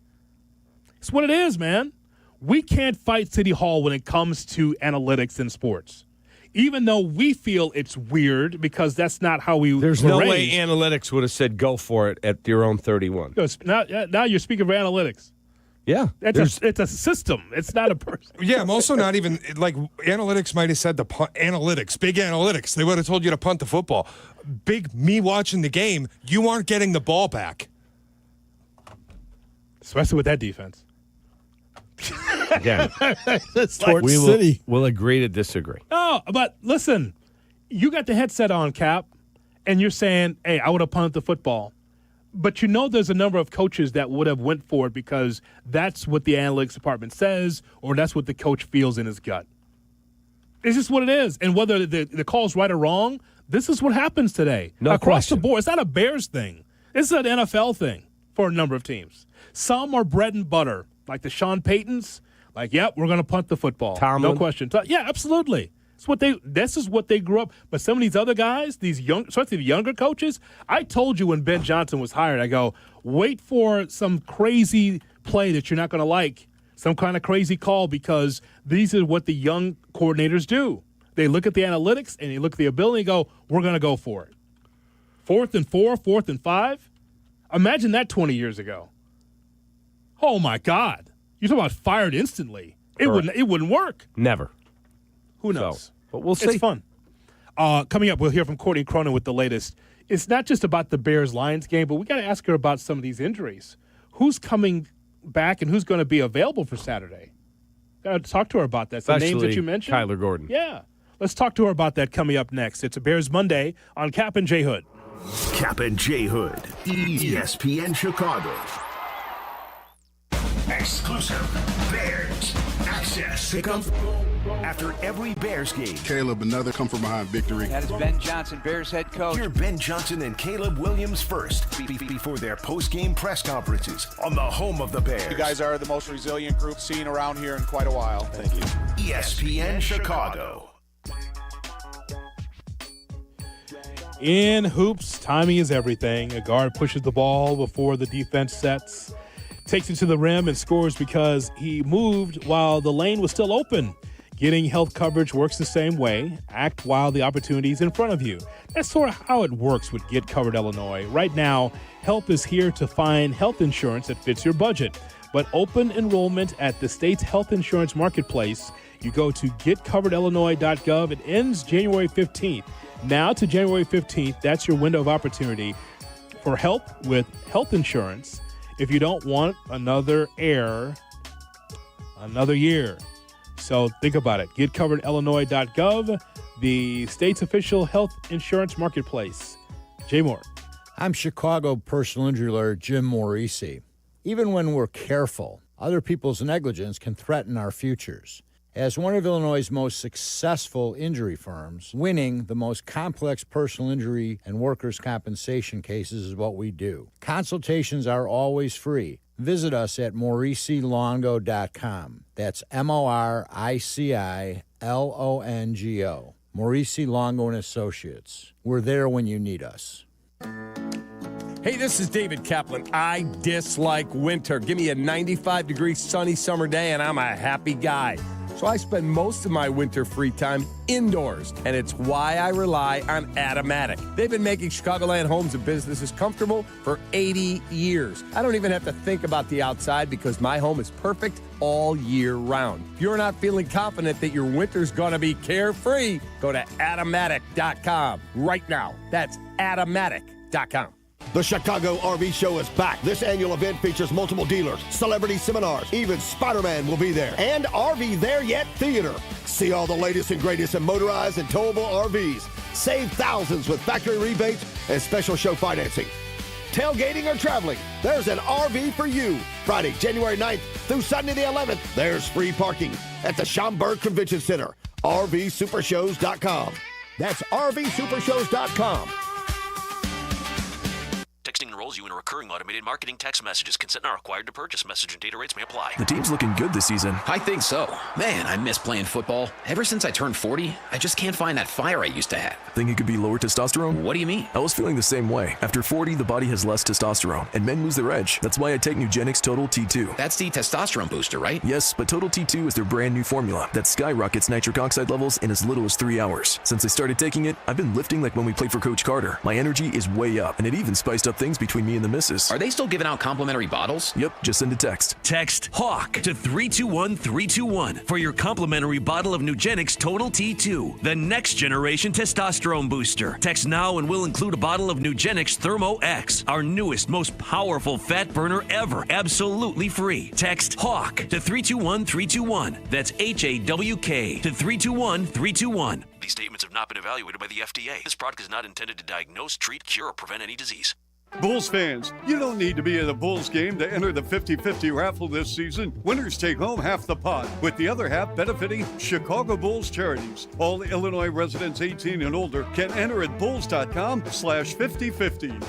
It's what it is, man. We can't fight City Hall when it comes to analytics in sports. Even though we feel it's weird because that's not how we There's were no raised. way analytics would have said go for it at your own 31. Now you're speaking of analytics. Yeah. It's a system. It's not a person. Yeah, I'm also not even, like, analytics might have said the punt. Analytics, big analytics. They would have told you to punt the football. Big me watching the game, you aren't getting the ball back. Especially with that defense. Again, It's like City. We'll agree to disagree. No, but listen, you got the headset on, Cap, and you're saying, hey, I would have punted the football. But you know there's a number of coaches that would have went for it because that's what the analytics department says or that's what the coach feels in his gut. It's just what it is. And whether the call's right or wrong, this is what happens today. No Across question. the board. It's not a Bears thing. It's an NFL thing for a number of teams. Some are bread and butter, like the Sean Paytons. Like, yep, we're going to punt the football. Tomlin. No question. Yeah, absolutely. This is what they grew up. But some of these other guys, especially the younger coaches, I told you when Ben Johnson was hired, I go, wait for some crazy play that you're not going to like, some kind of crazy call, because these are what the young coordinators do. They look at the analytics and they look at the ability and go, we're going to go for it. 4th and 4, 4th and 5. Imagine that 20 years ago. Oh, my God. You're talking about fired instantly. It wouldn't work. Never. Who knows? So, but we'll see. It's fun. Coming up, we'll hear from Courtney Cronin with the latest. It's not just about the Bears-Lions game, but we got to ask her about some of these injuries. Who's coming back and who's going to be available for Saturday? Got to talk to her about that. The names that you mentioned? Kyler Gordon. Yeah. Let's talk to her about that coming up next. It's a Bears Monday on Kap and J Hood. Kap and J Hood, ESPN Chicago. Exclusive Bears access. Pick up after every Bears game. Caleb, another come-from-behind victory. That is Ben Johnson, Bears head coach. Hear Ben Johnson and Caleb Williams first before their post-game press conferences on the home of the Bears. You guys are the most resilient group seen around here in quite a while. Thank you. ESPN Chicago. In hoops, timing is everything. A guard pushes the ball before the defense sets, takes it to the rim and scores because he moved while the lane was still open. Getting health coverage works the same way. Act while the opportunity is in front of you. That's sort of how it works with Get Covered Illinois. Right now, help is here to find health insurance that fits your budget. But open enrollment at the state's health insurance marketplace. You go to getcoveredillinois.gov. It ends January 15th. Now to January 15th, that's your window of opportunity for help with health insurance if you don't want another year. So think about it. GetCoveredIllinois.gov, the state's official health insurance marketplace. Jay Moore. I'm Chicago personal injury lawyer Jim Morisi. Even when we're careful, other people's negligence can threaten our futures. As one of Illinois' most successful injury firms, winning the most complex personal injury and workers' compensation cases is what we do. Consultations are always free. Visit us at MorisiLongo.com. That's MoriciLongo. Morisi Longo & Associates. We're there when you need us. Hey, this is David Kaplan. I dislike winter. Give me a 95-degree sunny summer day and I'm a happy guy. So I spend most of my winter free time indoors, and it's why I rely on Atomatic. They've been making Chicagoland homes and businesses comfortable for 80 years. I don't even have to think about the outside because my home is perfect all year round. If you're not feeling confident that your winter's going to be carefree, go to Atomatic.com right now. That's Atomatic.com. The Chicago RV Show is back. This annual event features multiple dealers, celebrity seminars, even Spider-Man will be there, and RV There Yet Theater. See all the latest and greatest in motorized and towable RVs. Save thousands with factory rebates and special show financing. Tailgating or traveling, there's an RV for you. Friday, January 9th through Sunday the 11th, there's free parking at the Schaumburg Convention Center. RVSupershows.com. That's RVSupershows.com. Texting enroll enrolls you in a recurring automated marketing text messages. Consent not required to purchase. Message and data rates may apply. The team's looking good this season. I think so. Man, I miss playing football. Ever since I turned 40, I just can't find that fire I used to have. Think it could be lower testosterone? What do you mean? I was feeling the same way. After 40, the body has less testosterone, and men lose their edge. That's why I take Nugenix Total T2. That's the testosterone booster, right? Yes, but Total T2 is their brand new formula that skyrockets nitric oxide levels in as little as 3 hours. Since I started taking it, I've been lifting like when we played for Coach Carter. My energy is way up, and it even spiced up things between me and the missus. Are they still giving out complimentary bottles? Yep, just send a text. Text HAWK to 321-321 for your complimentary bottle of Nugenix Total T2, the next generation testosterone booster. Text now and we'll include a bottle of Nugenix Thermo X, our newest, most powerful fat burner ever, absolutely free. Text HAWK to 321-321. That's HAWK to 321-321. These statements have not been evaluated by the FDA. This product is not intended to diagnose, treat, cure, or prevent any disease. Bulls fans, you don't need to be at a Bulls game to enter the 50-50 raffle this season. Winners take home half the pot, with the other half benefiting Chicago Bulls charities. All Illinois residents 18 and older can enter at bulls.com/5050.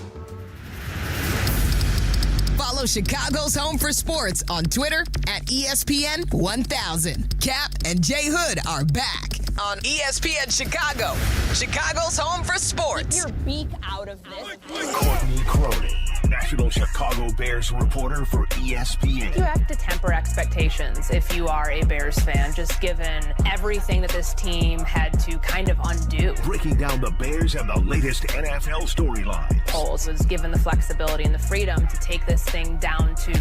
Follow Chicago's Home for Sports on Twitter at ESPN 1000. Kap and J Hood are back on ESPN Chicago, Chicago's Home for Sports. Get your beak out of this. Courtney Cronin, National Chicago Bears reporter for ESPN. You have to temper expectations if you are a Bears fan, just given everything that this team had to kind of undo. Breaking down the Bears and the latest NFL storylines. Foles was given the flexibility and the freedom to take this thing down to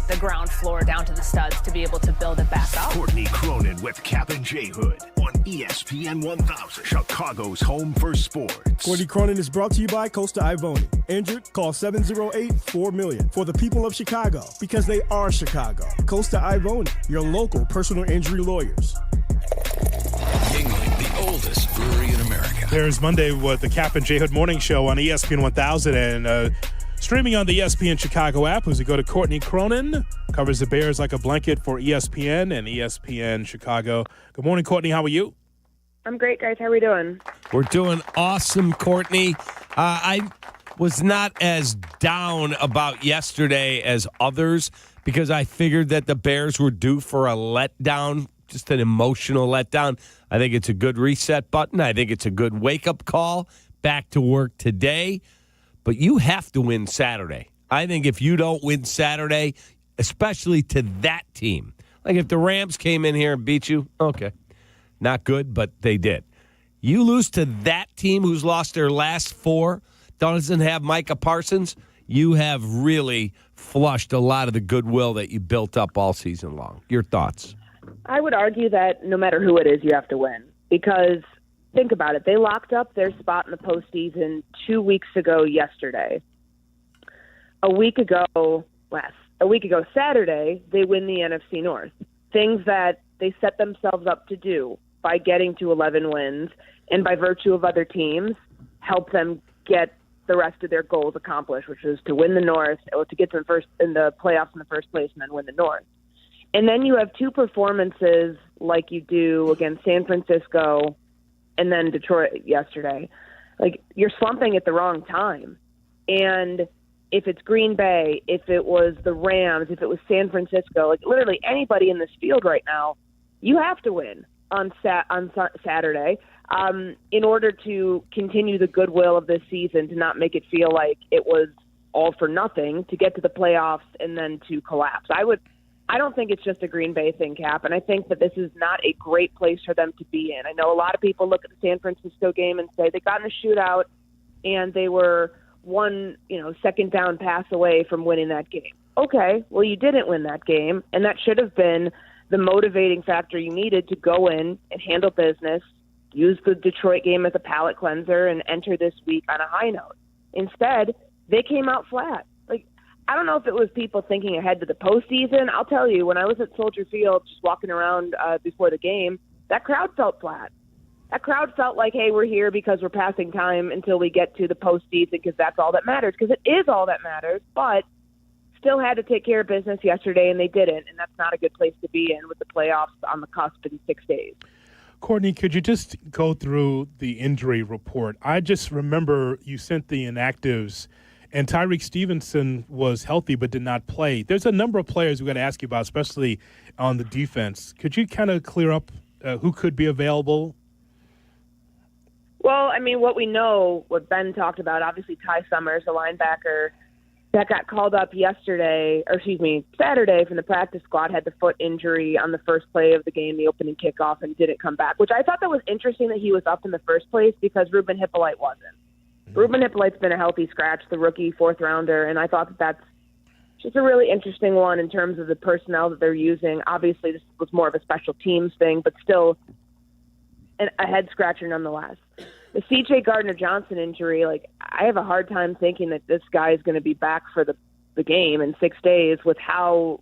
the ground floor, down to the studs, to be able to build it back up. Courtney Cronin with Kap and J Hood on ESPN 1000, Chicago's Home for Sports. Courtney Cronin is brought to you by Costa Ivoni. Injured? Call 708-4million for the people of Chicago, because they are Chicago. Costa Ivoni, your local personal injury lawyers. Yingling, the oldest brewery in America. There's Monday with the Kap and J Hood Morning Show on ESPN 1000 and streaming on the ESPN Chicago app. As we go to Courtney Cronin, covers the Bears like a blanket for ESPN and ESPN Chicago. Good morning, Courtney. How are you? I'm great, guys. How are we doing? We're doing awesome, Courtney. I was not as down about yesterday as others because I figured that the Bears were due for a letdown, just an emotional letdown. I think it's a good reset button. I think it's a good wake-up call. Back to work today. But you have to win Saturday. I think if you don't win Saturday, especially to that team, like if the Rams came in here and beat you, okay, not good, but they did. You lose to that team who's lost their last four, doesn't have Micah Parsons, you have really flushed a lot of the goodwill that you built up all season long. Your thoughts? I would argue that no matter who it is, you have to win. Because think about it. They locked up their spot in the postseason 2 weeks ago yesterday. A week ago Saturday, they win the NFC North. Things that they set themselves up to do by getting to 11 wins and by virtue of other teams help them get the rest of their goals accomplished, which is to win the North, or to get to the playoffs in the first place and then win the North. And then you have two performances like you do against San Francisco and then Detroit yesterday. Like, you're slumping at the wrong time. And if it's Green Bay, if it was the Rams, if it was San Francisco, like literally anybody in this field right now, you have to win on Saturday in order to continue the goodwill of this season, to not make it feel like it was all for nothing, to get to the playoffs and then to collapse. I don't think it's just a Green Bay thing, Kap, and I think that this is not a great place for them to be in. I know a lot of people look at the San Francisco game and say they got in a shootout and they were one, second down pass away from winning that game. Okay, well, you didn't win that game, and that should have been the motivating factor you needed to go in and handle business, use the Detroit game as a palate cleanser, and enter this week on a high note. Instead, they came out flat. I don't know if it was people thinking ahead to the postseason. I'll tell you, when I was at Soldier Field just walking around before the game, that crowd felt flat. That crowd felt like, hey, we're here because we're passing time until we get to the postseason because that's all that matters, because it is all that matters, but still had to take care of business yesterday, and they didn't, and that's not a good place to be in with the playoffs on the cusp in 6 days. Courtney, could you just go through the injury report? I just remember you sent the inactives and Tyreek Stevenson was healthy but did not play. There's a number of players we're going to ask you about, especially on the defense. Could you kind of clear up who could be available? Well, I mean, what we know, what Ben talked about, obviously Ty Summers, the linebacker, that got called up Saturday from the practice squad, had the foot injury on the first play of the game, the opening kickoff, and didn't come back, which I thought that was interesting that he was up in the first place because Ruben Hippolyte wasn't. Ruben Hippolyte's been a healthy scratch, the rookie fourth-rounder, and I thought that that's just a really interesting one in terms of the personnel that they're using. Obviously, this was more of a special teams thing, but still a head-scratcher nonetheless. The C.J. Gardner-Johnson injury, I have a hard time thinking that this guy is going to be back for the game in 6 days with how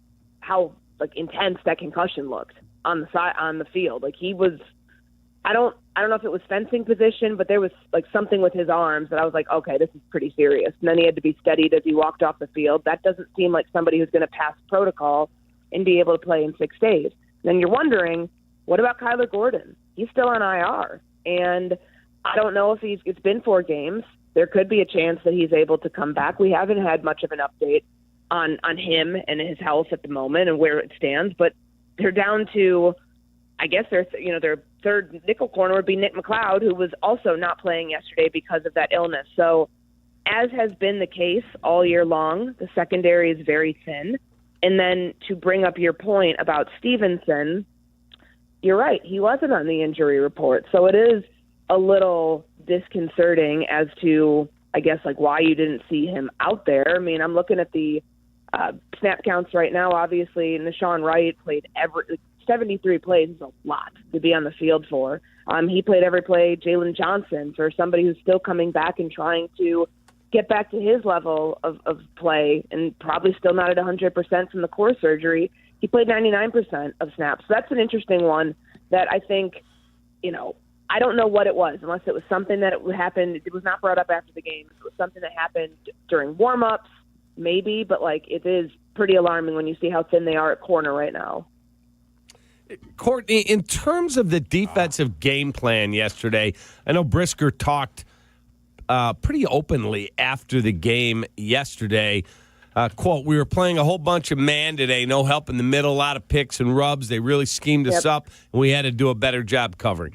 intense that concussion looked on the field. He was, I don't know if it was fencing position, but there was something with his arms that I was like, okay, this is pretty serious. And then he had to be steadied as he walked off the field. That doesn't seem like somebody who's going to pass protocol and be able to play in 6 days. And then you're wondering, what about Kyler Gordon? He's still on IR, and I don't know if it's been 4 games. There could be a chance that he's able to come back. We haven't had much of an update on him and his health at the moment and where it stands, but they're down to, I guess their third nickel corner would be Nick McLeod, who was also not playing yesterday because of that illness. So as has been the case all year long, the secondary is very thin. And then to bring up your point about Stevenson, you're right. He wasn't on the injury report. So it is a little disconcerting as to, I guess, why you didn't see him out there. I mean, I'm looking at the snap counts right now. Obviously, Nashawn Wright played 73 plays is a lot to be on the field for. He played every play. Jalen Johnson, for somebody who's still coming back and trying to get back to his level of play and probably still not at 100% from the core surgery, he played 99% of snaps. So that's an interesting one that I think, I don't know what it was, unless it was something that happened. It was not brought up after the game. It was something that happened during warm-ups, maybe, but it is pretty alarming when you see how thin they are at corner right now. Courtney, in terms of the defensive game plan yesterday, I know Brisker talked pretty openly after the game yesterday. Quote, we were playing a whole bunch of man today, no help in the middle, a lot of picks and rubs. They really schemed us up, and we had to do a better job covering.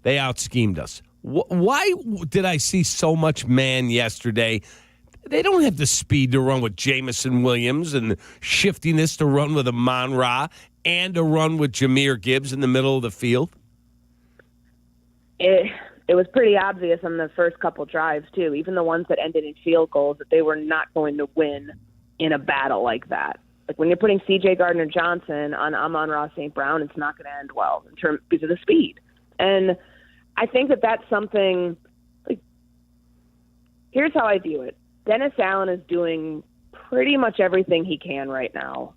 They out-schemed us. Why did I see so much man yesterday? They don't have the speed to run with Jamison Williams and the shiftiness to run with Amon-Ra and to run with Jahmyr Gibbs in the middle of the field. It was pretty obvious on the first couple drives, too, even the ones that ended in field goals, that they were not going to win in a battle like that. When you're putting C.J. Gardner-Johnson on Amon-Ra St. Brown, it's not going to end well because of the speed. And I think that that's something here's how I view it. Dennis Allen is doing pretty much everything he can right now,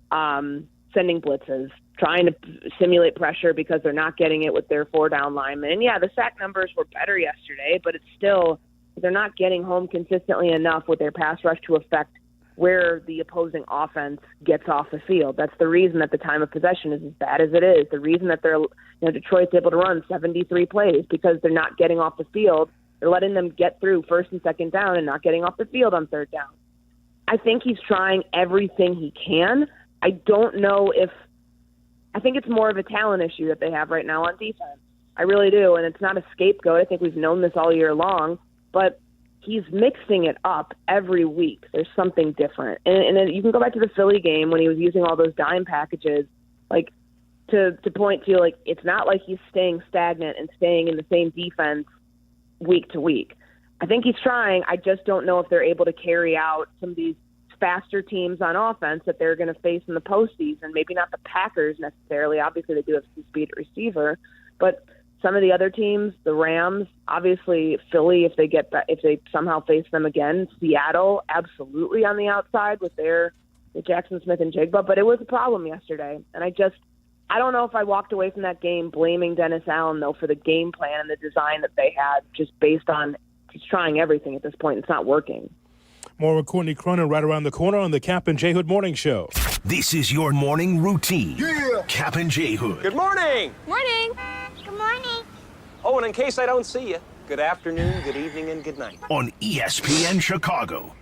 sending blitzes, trying to simulate pressure because they're not getting it with their 4-down linemen. And, yeah, the sack numbers were better yesterday, but it's still they're not getting home consistently enough with their pass rush to affect where the opposing offense gets off the field. That's the reason that the time of possession is as bad as it is. The reason that Detroit's able to run 73 plays because they're not getting off the field. They're letting them get through first and second down and not getting off the field on third down. I think he's trying everything he can. I don't know I think it's more of a talent issue that they have right now on defense. I really do, and it's not a scapegoat. I think we've known this all year long, but he's mixing it up every week. There's something different. And then you can go back to the Philly game when he was using all those dime packages, to point to, it's not like he's staying stagnant and staying in the same defense week to week. I think he's trying. I just don't know if they're able to carry out some of these faster teams on offense that they're going to face in the postseason. Maybe not the Packers necessarily. Obviously, they do have some speed at receiver, but some of the other teams, the Rams, obviously Philly, if they somehow face them again, Seattle, absolutely on the outside with Jackson Smith and Jigba. But it was a problem yesterday, and I don't know if I walked away from that game blaming Dennis Allen though for the game plan and the design that they had, just based on he's trying everything at this point. It's not working. More with Courtney Cronin right around the corner on the Kap and J Hood Morning Show. This is your morning routine. Yeah. Kap and J Hood. Good morning. Morning. Good morning. Oh, and in case I don't see you, good afternoon, good evening, and good night. On ESPN Chicago.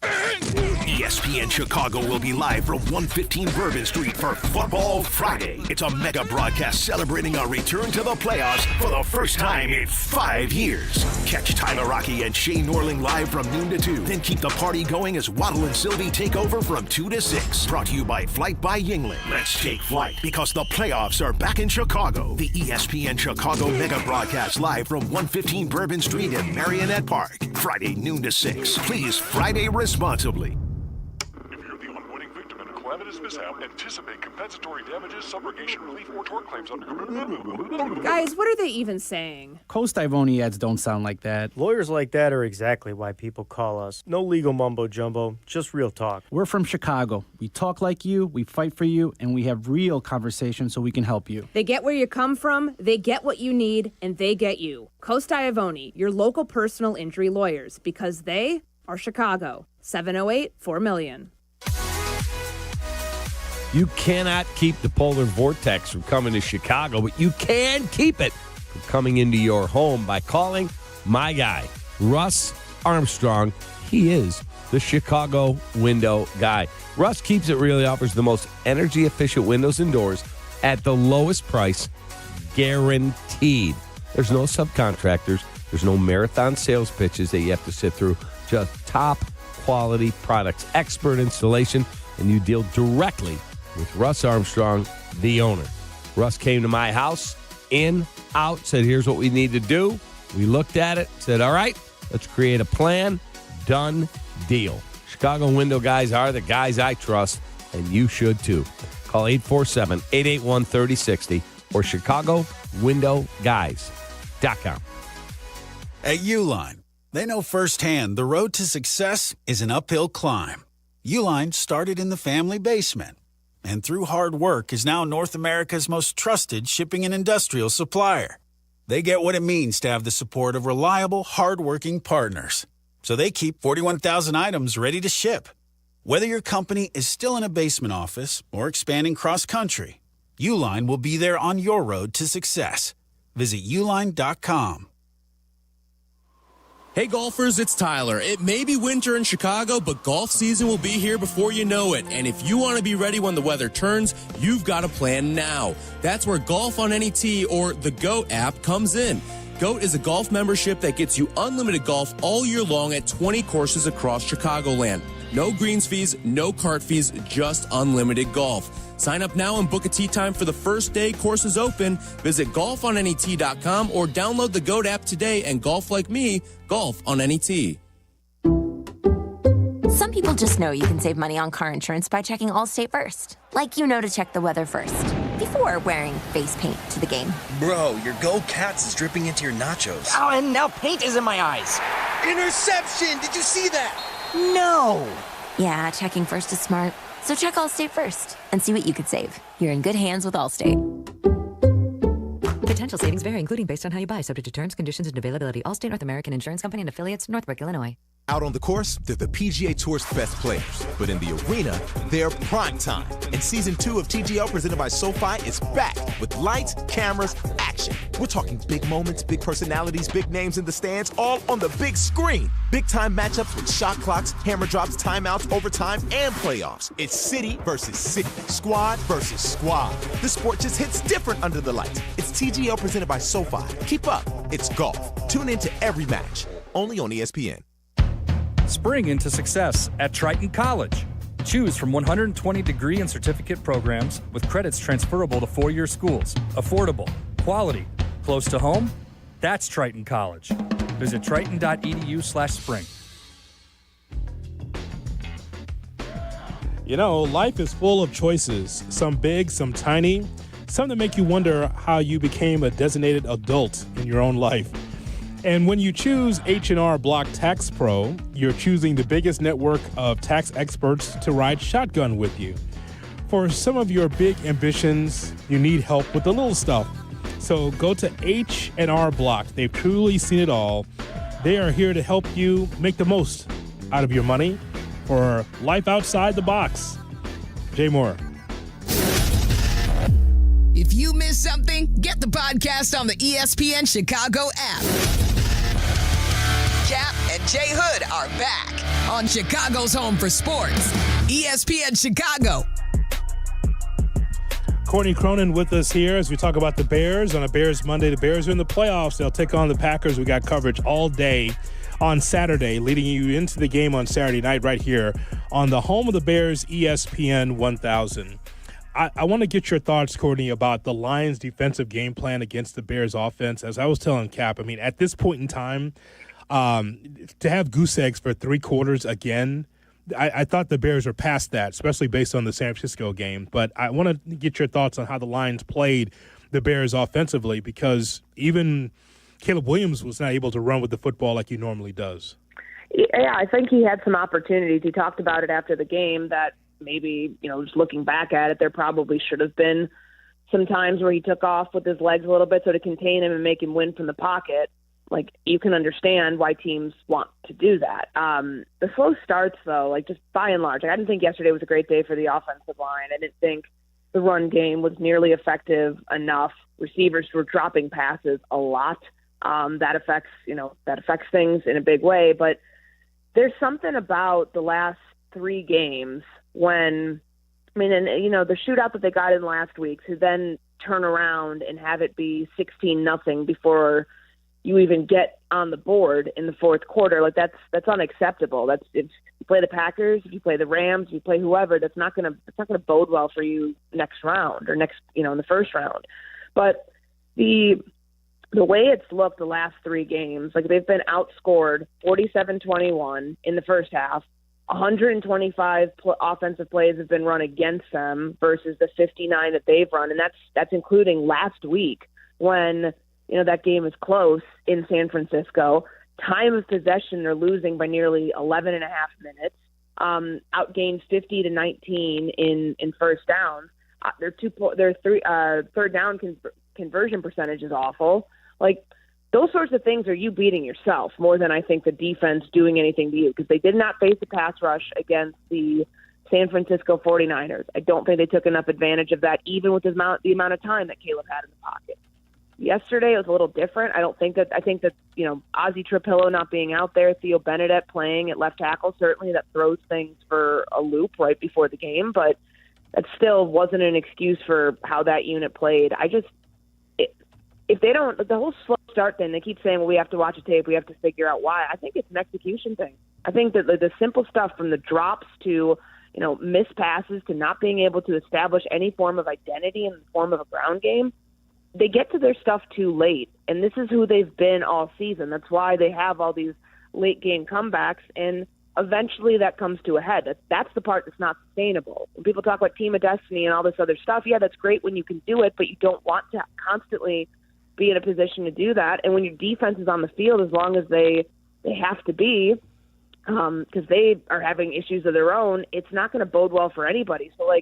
ESPN Chicago will be live from 115 Bourbon Street for Football Friday. It's a mega broadcast celebrating our return to the playoffs for the first time in 5 years. Catch Tyler Rocky and Shane Norling live from noon to 2. Then keep the party going as Waddle and Silvy take over from 2 to 6. Brought to you by Flight by Yingling. Let's take flight because the playoffs are back in Chicago. The ESPN Chicago mega broadcast live from 115 Bourbon Street in Marionette Park. Friday noon to 6. Please Friday responsibly. Calamitous mishap, anticipate compensatory damages, subrogation relief, or tort claims under... Guys, what are they even saying? Coast-Ivoni ads don't sound like that. Lawyers like that are exactly why people call us. No legal mumbo-jumbo, just real talk. We're from Chicago. We talk like you, we fight for you, and we have real conversations so we can help you. They get where you come from, they get what you need, and they get you. Coast-Ivoni, your local personal injury lawyers, because they are Chicago. 708-4million. You cannot keep the polar vortex from coming to Chicago, but you can keep it from coming into your home by calling my guy, Russ Armstrong. He is the Chicago window guy. Russ keeps it really offers the most energy-efficient windows and doors at the lowest price, guaranteed. There's no subcontractors. There's no marathon sales pitches that you have to sit through. Just top-quality products, expert installation, and you deal directly with Russ Armstrong, the owner. Russ came to my house, in, out, said, here's what we need to do. We looked at it, said, all right, let's create a plan. Done deal. Chicago window guys are the guys I trust, and you should too. Call 847-881-3060 or ChicagoWindowGuys.com. At Uline, they know firsthand the road to success is an uphill climb. Uline started in the family basement, and through hard work is now North America's most trusted shipping and industrial supplier. They get what it means to have the support of reliable, hardworking partners. So they keep 41,000 items ready to ship. Whether your company is still in a basement office or expanding cross-country, Uline will be there on your road to success. Visit uline.com. Hey golfers, it's Tyler. It may be winter in Chicago, but golf season will be here before you know it. And if you want to be ready when the weather turns, you've got to plan now. That's where Golf on Any Tee or the GOAT app comes in. GOAT is a golf membership that gets you unlimited golf all year long at 20 courses across Chicagoland. No greens fees, no cart fees, just unlimited golf. Sign up now and book a tee time for the first day courses open. Visit golfonanytee.com or download the GOAT app today and golf like me, golf on any tee. Some people just know you can save money on car insurance by checking Allstate first. Like you know to check the weather first, before wearing face paint to the game. Bro, your Go Cats is dripping into your nachos. Oh, and now paint is in my eyes. Interception! Did you see that? No. Yeah, checking first is smart. So check Allstate first and see what you could save. You're in good hands with Allstate. Potential savings vary, including based on how you buy, subject to terms, conditions, and availability. Allstate North American Insurance Company and affiliates, Northbrook, Illinois. Out on the course, they're the PGA Tour's best players. But in the arena, they're prime time. And Season 2 of TGL presented by SoFi is back with lights, cameras, action. We're talking big moments, big personalities, big names in the stands, all on the big screen. Big-time matchups with shot clocks, hammer drops, timeouts, overtime, and playoffs. It's city versus city, squad versus squad. The sport just hits different under the lights. It's TGL presented by SoFi. Keep up. It's golf. Tune into every match. Only on ESPN. Spring into success at Triton College. Choose from 120 degree and certificate programs with credits transferable to four-year schools. Affordable, quality, close to home. That's Triton College. Visit triton.edu/spring. You know, life is full of choices, some big, some tiny, some that make you wonder how you became a designated adult in your own life. And when you choose H&R Block Tax Pro, you're choosing the biggest network of tax experts to ride shotgun with you. For some of your big ambitions, you need help with the little stuff. So go to H&R Block. They've truly seen it all. They are here to help you make the most out of your money for life outside the box. Jay Moore. If you missed something, get the podcast on the ESPN Chicago app. Kap and J Hood are back on Chicago's Home for Sports, ESPN Chicago. Courtney Cronin with us here as we talk about the Bears on a Bears Monday. The Bears are in the playoffs. They'll take on the Packers. We got coverage all day on Saturday, leading you into the game on Saturday night right here on the home of the Bears, ESPN 1000. I want to get your thoughts, Courtney, about the Lions' defensive game plan against the Bears' offense. As I was telling Cap, I mean, at this point in time, to have goose eggs for 3 quarters again, I thought the Bears were past that, especially based on the San Francisco game. But I want to get your thoughts on how the Lions played the Bears offensively, because even Caleb Williams was not able to run with the football like he normally does. Yeah, I think he had some opportunities. He talked about it after the game that maybe, just looking back at it, there probably should have been some times where he took off with his legs a little bit so to contain him and make him win from the pocket. Like, you can understand why teams want to do that. The slow starts, though, just by and large, I didn't think yesterday was a great day for the offensive line. I didn't think the run game was nearly effective enough. Receivers were dropping passes a lot. That affects things in a big way. But there's something about the last 3 games when, the shootout that they got in last week, to then turn around and have it be 16-0 before you even get on the board in the fourth quarter, that's unacceptable. That's, if you play the Packers, if you play the Rams, if you play whoever, that's not gonna bode well for you next round or in the first round. But the way it's looked the last 3 games, they've been outscored 47-21 in the first half. 125 offensive plays have been run against them versus the 59 that they've run, and that's including last week when that game is close in San Francisco. Time of possession, they're losing by nearly 11 and a half minutes. Outgained 50-19 in first downs. Their third down conversion percentage is awful. Those sorts of things are you beating yourself more than I think the defense doing anything to you, because they did not face a pass rush against the San Francisco 49ers. I don't think they took enough advantage of that, even with the amount of time that Caleb had in the pocket. Yesterday it was a little different. I think that Ozzie Trapillo not being out there, Theo Benedette playing at left tackle, certainly that throws things for a loop right before the game, but that still wasn't an excuse for how that unit played. If they don't, the whole slow start thing, they keep saying, well, we have to watch a tape, we have to figure out why. I think it's an execution thing. I think that the simple stuff from the drops to, missed passes to not being able to establish any form of identity in the form of a ground game, they get to their stuff too late. And this is who they've been all season. That's why they have all these late game comebacks, and eventually that comes to a head. That's the part that's not sustainable. When people talk about team of destiny and all this other stuff, yeah, that's great when you can do it, but you don't want to constantly be in a position to do that. And when your defense is on the field, as long as they have to be, because they are having issues of their own, it's not going to bode well for anybody. So,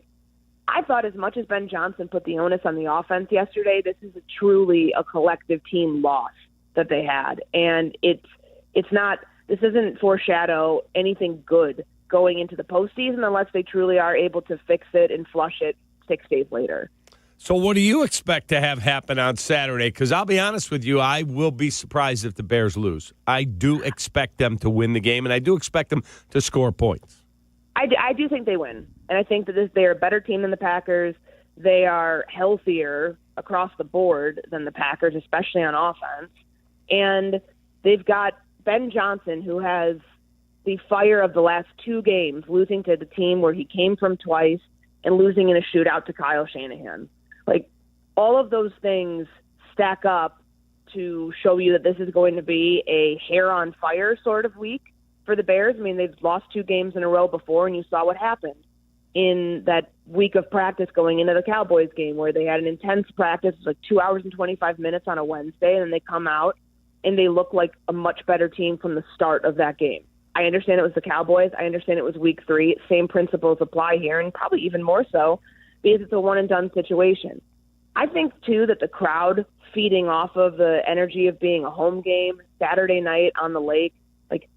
I thought as much as Ben Johnson put the onus on the offense yesterday, this is truly a collective team loss that they had. And it's not, this doesn't foreshadow anything good going into the postseason unless they truly are able to fix it and flush it 6 days later. So what do you expect to have happen on Saturday? Because I'll be honest with you, I will be surprised if the Bears lose. I do expect them to win the game, and I do expect them to score points. I do think they win. And I think that they're a better team than the Packers. They are healthier across the board than the Packers, especially on offense. And they've got Ben Johnson, who has the fire of the last 2 games, losing to the team where he came from twice and losing in a shootout to Kyle Shanahan. All of those things stack up to show you that this is going to be a hair on fire sort of week for the Bears. I mean, they've lost 2 games in a row before, and you saw what happened in that week of practice going into the Cowboys game, where they had an intense practice, 2 hours and 25 minutes on a Wednesday, and then they come out and they look like a much better team from the start of that game. I understand it was the Cowboys. I understand it was week 3. Same principles apply here, and probably even more so because it's a one-and-done situation. I think, too, that the crowd feeding off of the energy of being a home game Saturday night on the lake,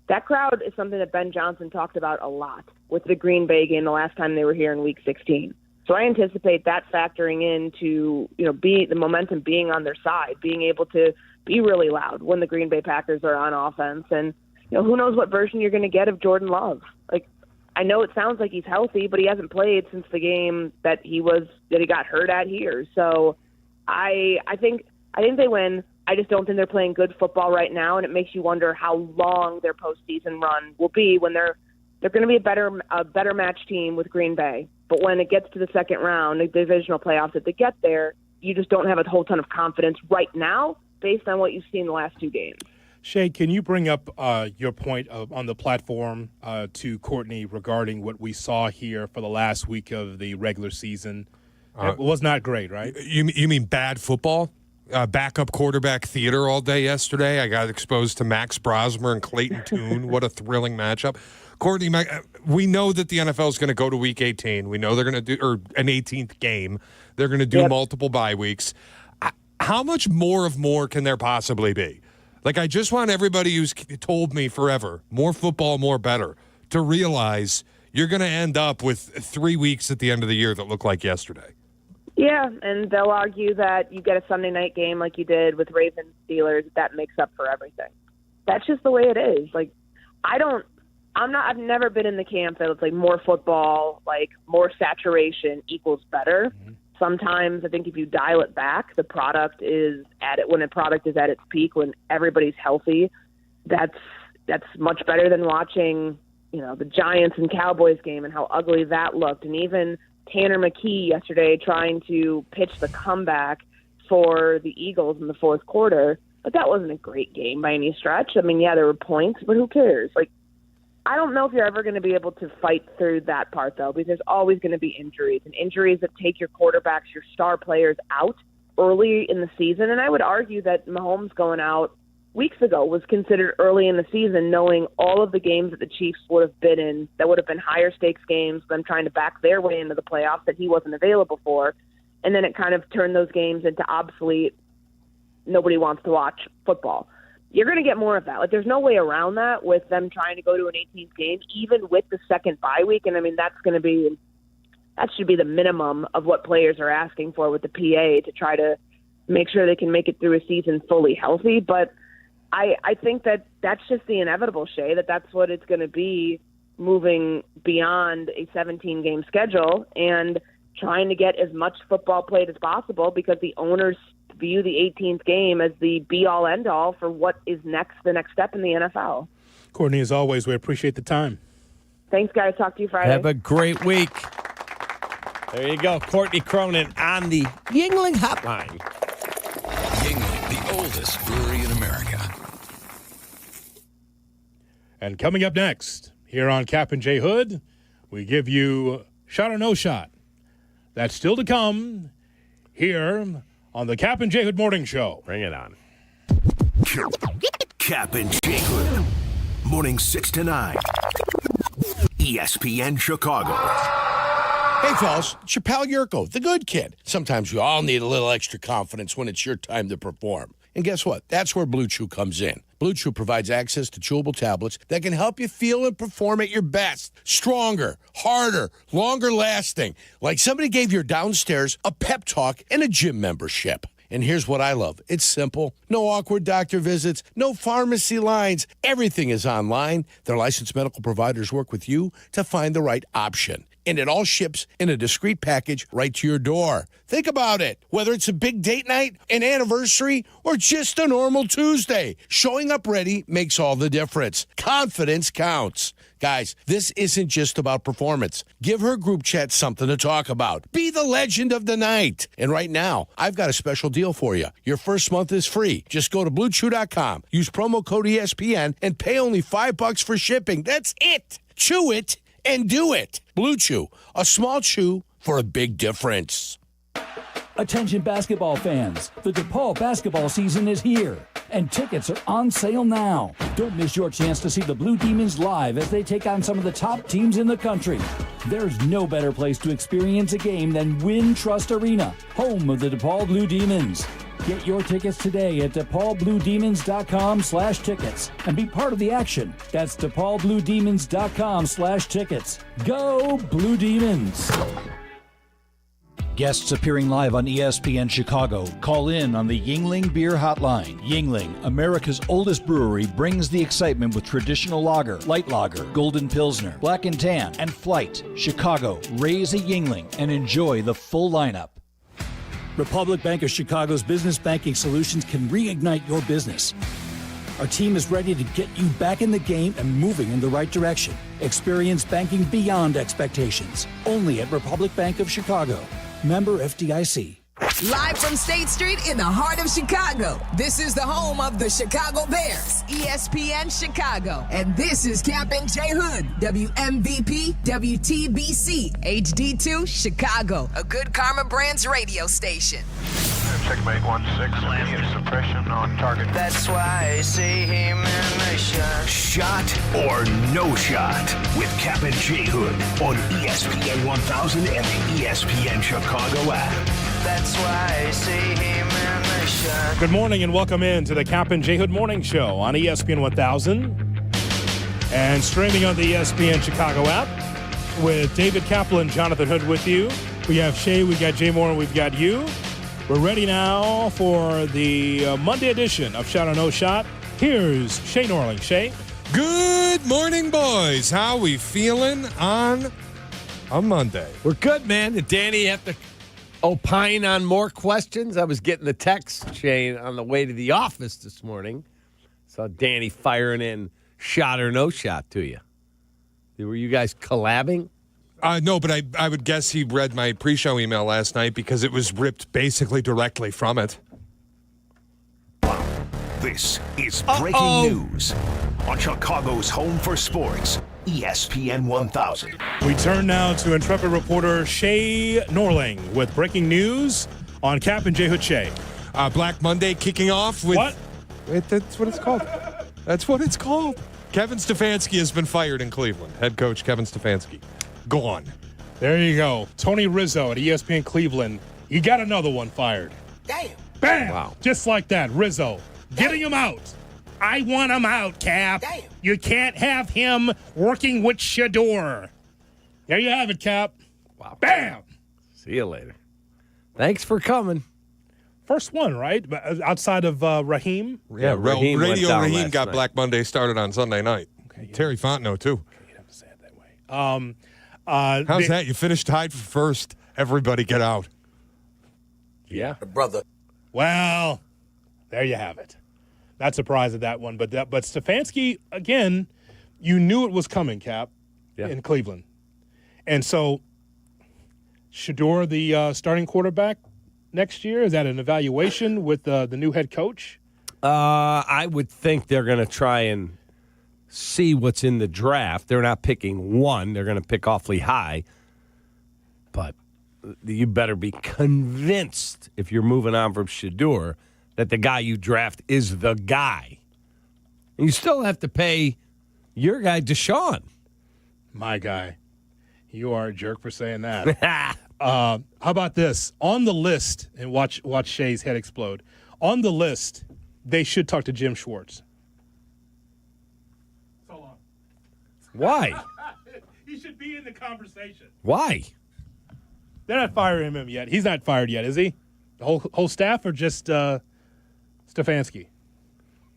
that crowd is something that Ben Johnson talked about a lot with the Green Bay game the last time they were here in Week 16. So I anticipate that factoring into, be the momentum being on their side, being able to be really loud when the Green Bay Packers are on offense. And who knows what version you're going to get of Jordan Love. Like, I know it sounds like he's healthy, but he hasn't played since the game that he got hurt at here. So I think they win. I just don't think they're playing good football right now, and it makes you wonder how long their postseason run will be when they're going to be a better match team with Green Bay. But when it gets to the second round, the divisional playoffs, if they get there, you just don't have a whole ton of confidence right now based on what you've seen the last two games. Shay, can you bring up your point on the platform to Courtney regarding what we saw here for the last week of the regular season? It was not great, right? You mean bad football? Backup quarterback theater all day yesterday. I got exposed to Max Brosmer and Clayton Tune. What a thrilling matchup. Courtney, we know that the NFL is going to go to Week 18. We know they're going to do an 18th game. They're going to do multiple bye weeks. How much more can there possibly be? Like, I just want everybody who's told me forever, more football, more better, to realize you're going to end up with 3 weeks at the end of the year that look like yesterday. Yeah, and they'll argue that you get a Sunday night game like you did with Ravens Steelers, that makes up for everything. That's just the way it is. Like, I've never been in the camp that it's like more football, like more saturation equals better. Mm-hmm. Sometimes I think if you dial it back, the product is when a product is at its peak, when everybody's healthy, that's much better than watching, the Giants and Cowboys game and how ugly that looked. And even Tanner McKee yesterday trying to pitch the comeback for the Eagles in the fourth quarter. But that wasn't a great game by any stretch. I mean, yeah, there were points, but who cares? Like, I don't know if you're ever going to be able to fight through that part, though, because there's always going to be injuries, and injuries that take your quarterbacks, your star players out early in the season. And I would argue that Mahomes going out weeks ago was considered early in the season, knowing all of the games that the Chiefs would have been in that would have been higher stakes games, them trying to back their way into the playoffs that he wasn't available for. And then it kind of turned those games into obsolete, nobody wants to watch football. You're going to get more of that. Like, there's no way around that with them trying to go to an 18th game, even with the second bye week. And I mean, that should be the minimum of what players are asking for with the PA to try to make sure they can make it through a season fully healthy. But I think that's just the inevitable, Shay, that's what it's going to be moving beyond a 17-game schedule and trying to get as much football played as possible because the owners view the 18th game as the be-all, end-all for what is the next step in the NFL. Courtney, as always, we appreciate the time. Thanks, guys. Talk to you Friday. Have a great week. There you go. Courtney Cronin on the Yingling Hotline. Yingling, the oldest brewery in America. And coming up next, here on Kap and J Hood, we give you Shot or No Shot. That's still to come here on the Kap and J Hood Morning Show. Bring it on. Kap and J Hood, morning 6 to 9. ESPN Chicago. Hey, fellas, it's your pal Jurko, the good kid. Sometimes you all need a little extra confidence when it's your time to perform. And guess what? That's where Blue Chew comes in. Blue Chew provides access to chewable tablets that can help you feel and perform at your best. Stronger, harder, longer lasting. Like somebody gave your downstairs a pep talk and a gym membership. And here's what I love. It's simple. No awkward doctor visits, no pharmacy lines. Everything is online. Their licensed medical providers work with you to find the right option. And it all ships in a discreet package right to your door. Think about it. Whether it's a big date night, an anniversary, or just a normal Tuesday, showing up ready makes all the difference. Confidence counts. Guys, this isn't just about performance. Give her group chat something to talk about. Be the legend of the night. And right now, I've got a special deal for you. Your first month is free. Just go to BlueChew.com, use promo code ESPN, and pay only $5 for shipping. That's it. Chew it and do it. Blue Chew, a small chew for a big difference. Attention basketball fans, the DePaul basketball season is here, and tickets are on sale now. Don't miss your chance to see the Blue Demons live as they take on some of the top teams in the country. There's no better place to experience a game than Wintrust Arena, home of the DePaul Blue Demons. Get your tickets today at DePaulBlueDemons.com/tickets and be part of the action. That's DePaulBlueDemons.com/tickets. Go Blue Demons! Guests appearing live on ESPN Chicago. Call in on the Yingling Beer Hotline. Yingling, America's oldest brewery, brings the excitement with traditional lager, light lager, golden pilsner, black and tan, and flight. Chicago, raise a Yingling and enjoy the full lineup. Republic Bank of Chicago's business banking solutions can reignite your business. Our team is ready to get you back in the game and moving in the right direction. Experience banking beyond expectations. Only at Republic Bank of Chicago. Member FDIC. Live from State Street in the heart of Chicago. This is the home of the Chicago Bears, ESPN Chicago. And this is Kap J Hood, WMVP, WTBC, HD2, Chicago, a good Karma Brands radio station. Checkmate 1-6, immediate suppression on target. That's why I see him in the shot. Shot or no shot with Kap J Hood on ESPN 1000 and the ESPN Chicago app. That's why I see him in the shot. Good morning and welcome in to the Kap J Hood Morning Show on ESPN 1000 and streaming on the ESPN Chicago app with David Kaplan, Jonathan Hood with you. We have Shay, we got Jay Moore, and we've got you. We're ready now for the Monday edition of Shot or No Shot. Here's Shay Norling. Shay? Good morning, boys. How we feeling on a Monday? We're good, man. Did Danny have to opine on more questions? I was getting the text chain on the way to the office this morning. Saw Danny firing in shot or no shot to you. Were you guys collabing? No, but I would guess he read my pre-show email last night because it was ripped basically directly from it. This is breaking news on Chicago's home for sports, ESPN 1000. We turn now to intrepid reporter Shay Norling with breaking news on Kap and J Hood. Shay. Black Monday kicking off with... What? That's what it's called. That's what it's called. Kevin Stefanski has been fired in Cleveland. Head coach Kevin Stefanski. Gone. There you go. Tony Rizzo at ESPN Cleveland. You got another one fired. Damn. Bam! Wow. Just like that. Rizzo. Getting him out. I want him out, Cap. Damn. You can't have him working with Shador. There you have it, Cap. Wow. Bam! See you later. Thanks for coming. First one, right? Outside of Raheem? Yeah, Raheem went Radio down Raheem last got night. Black Monday started on Sunday night. Okay, yeah. Terry Fontenot, too. You don't have to say it that way. How's that? You finished tied for first. Everybody get out. Yeah. Brother. Well, there you have it. Not surprised at that one, but Stefanski, again, you knew it was coming, Cap, in Cleveland. And so, Shador, the starting quarterback next year, is that an evaluation with the new head coach? I would think they're going to try and see what's in the draft. They're not picking one. They're going to pick awfully high. But you better be convinced, if you're moving on from Shador, that the guy you draft is the guy. And you still have to pay your guy, Deshaun. My guy. You are a jerk for saying that. How about this? On the list, and watch Shay's head explode. On the list, they should talk to Jim Schwartz. So long. Why? He should be in the conversation. Why? They're not firing him yet. He's not fired yet, is he? The whole staff or just Stefanski?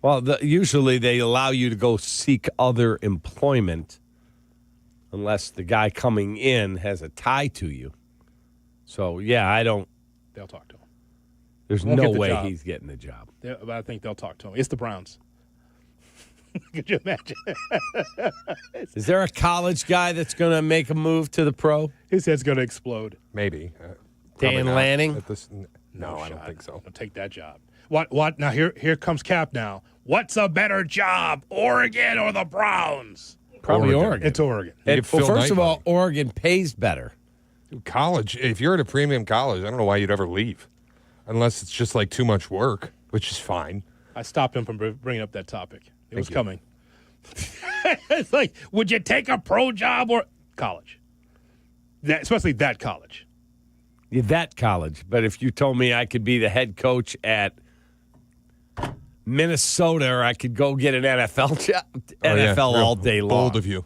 Well, usually they allow you to go seek other employment unless the guy coming in has a tie to you. So, yeah, I don't. They'll talk to him. There's Won't no get the way job. he's getting the job. But I think they'll talk to him. It's the Browns. Could you imagine? Is there a college guy that's going to make a move to the pro? His head's going to explode. Maybe. Dan Lanning? No, I don't think so. I'll take that job. What? Now, here comes Cap now. What's a better job, Oregon or the Browns? Probably Oregon. It's Oregon. Well, first of all, Oregon pays better. College, if you're at a premium college, I don't know why you'd ever leave. Unless it's just like too much work, which is fine. I stopped him from bringing up that topic. It was coming. It's like, would you take a pro job or college? Especially that college. Yeah, that college. But if you told me I could be the head coach at Minnesota or I could go get an NFL job, NFL all day long. Bold of you.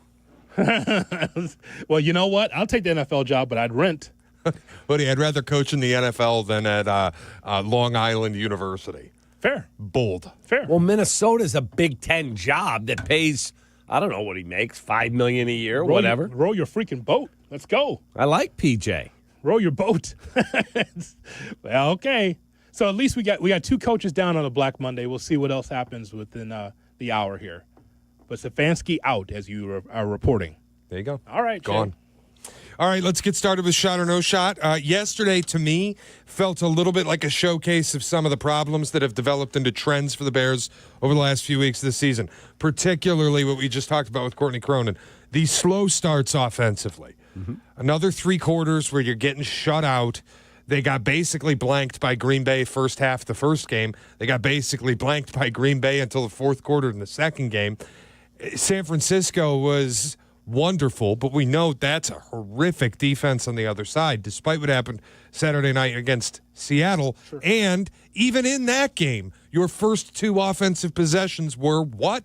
Well, you know what? I'll take the NFL job, but I'd rent. Hoodie, I'd rather coach in the NFL than at Long Island University. Fair. Bold. Fair. Well, Minnesota's a Big Ten job that pays, I don't know what he makes, $5 million a year, whatever. Row your freaking boat. Let's go. I like PJ. Row your boat. Well, okay. So at least we got two coaches down on a Black Monday. We'll see what else happens within the hour here. But Stefanski out, as you are reporting. There you go. All right, gone. All right, let's get started with Shot or No Shot. Yesterday, to me, felt a little bit like a showcase of some of the problems that have developed into trends for the Bears over the last few weeks of the season, particularly what we just talked about with Courtney Cronin. These slow starts offensively. Another 3 quarters where you're getting shut out. They got basically blanked by Green Bay first half of the first game. They got basically blanked by Green Bay until the fourth quarter in the second game. San Francisco was wonderful, but we know that's a horrific defense on the other side, despite what happened Saturday night against Seattle. Sure. And even in that game, your first 2 offensive possessions were what?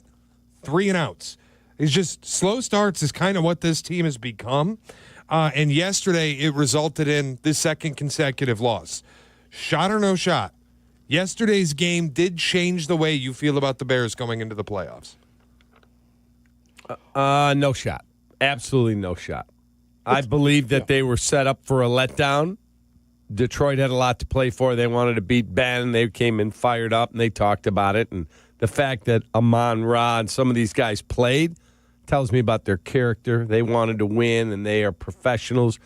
3 and outs. It's just slow starts is kind of what this team has become. And yesterday, it resulted in the second consecutive loss. Shot or no shot? Yesterday's game did change the way you feel about the Bears going into the playoffs. No shot. Absolutely no shot. I believe that they were set up for a letdown. Detroit had a lot to play for. They wanted to beat Ben. They came in fired up, and they talked about it. And the fact that Amon-Ra and some of these guys played tells me about their character. They wanted to win, and they are professionals.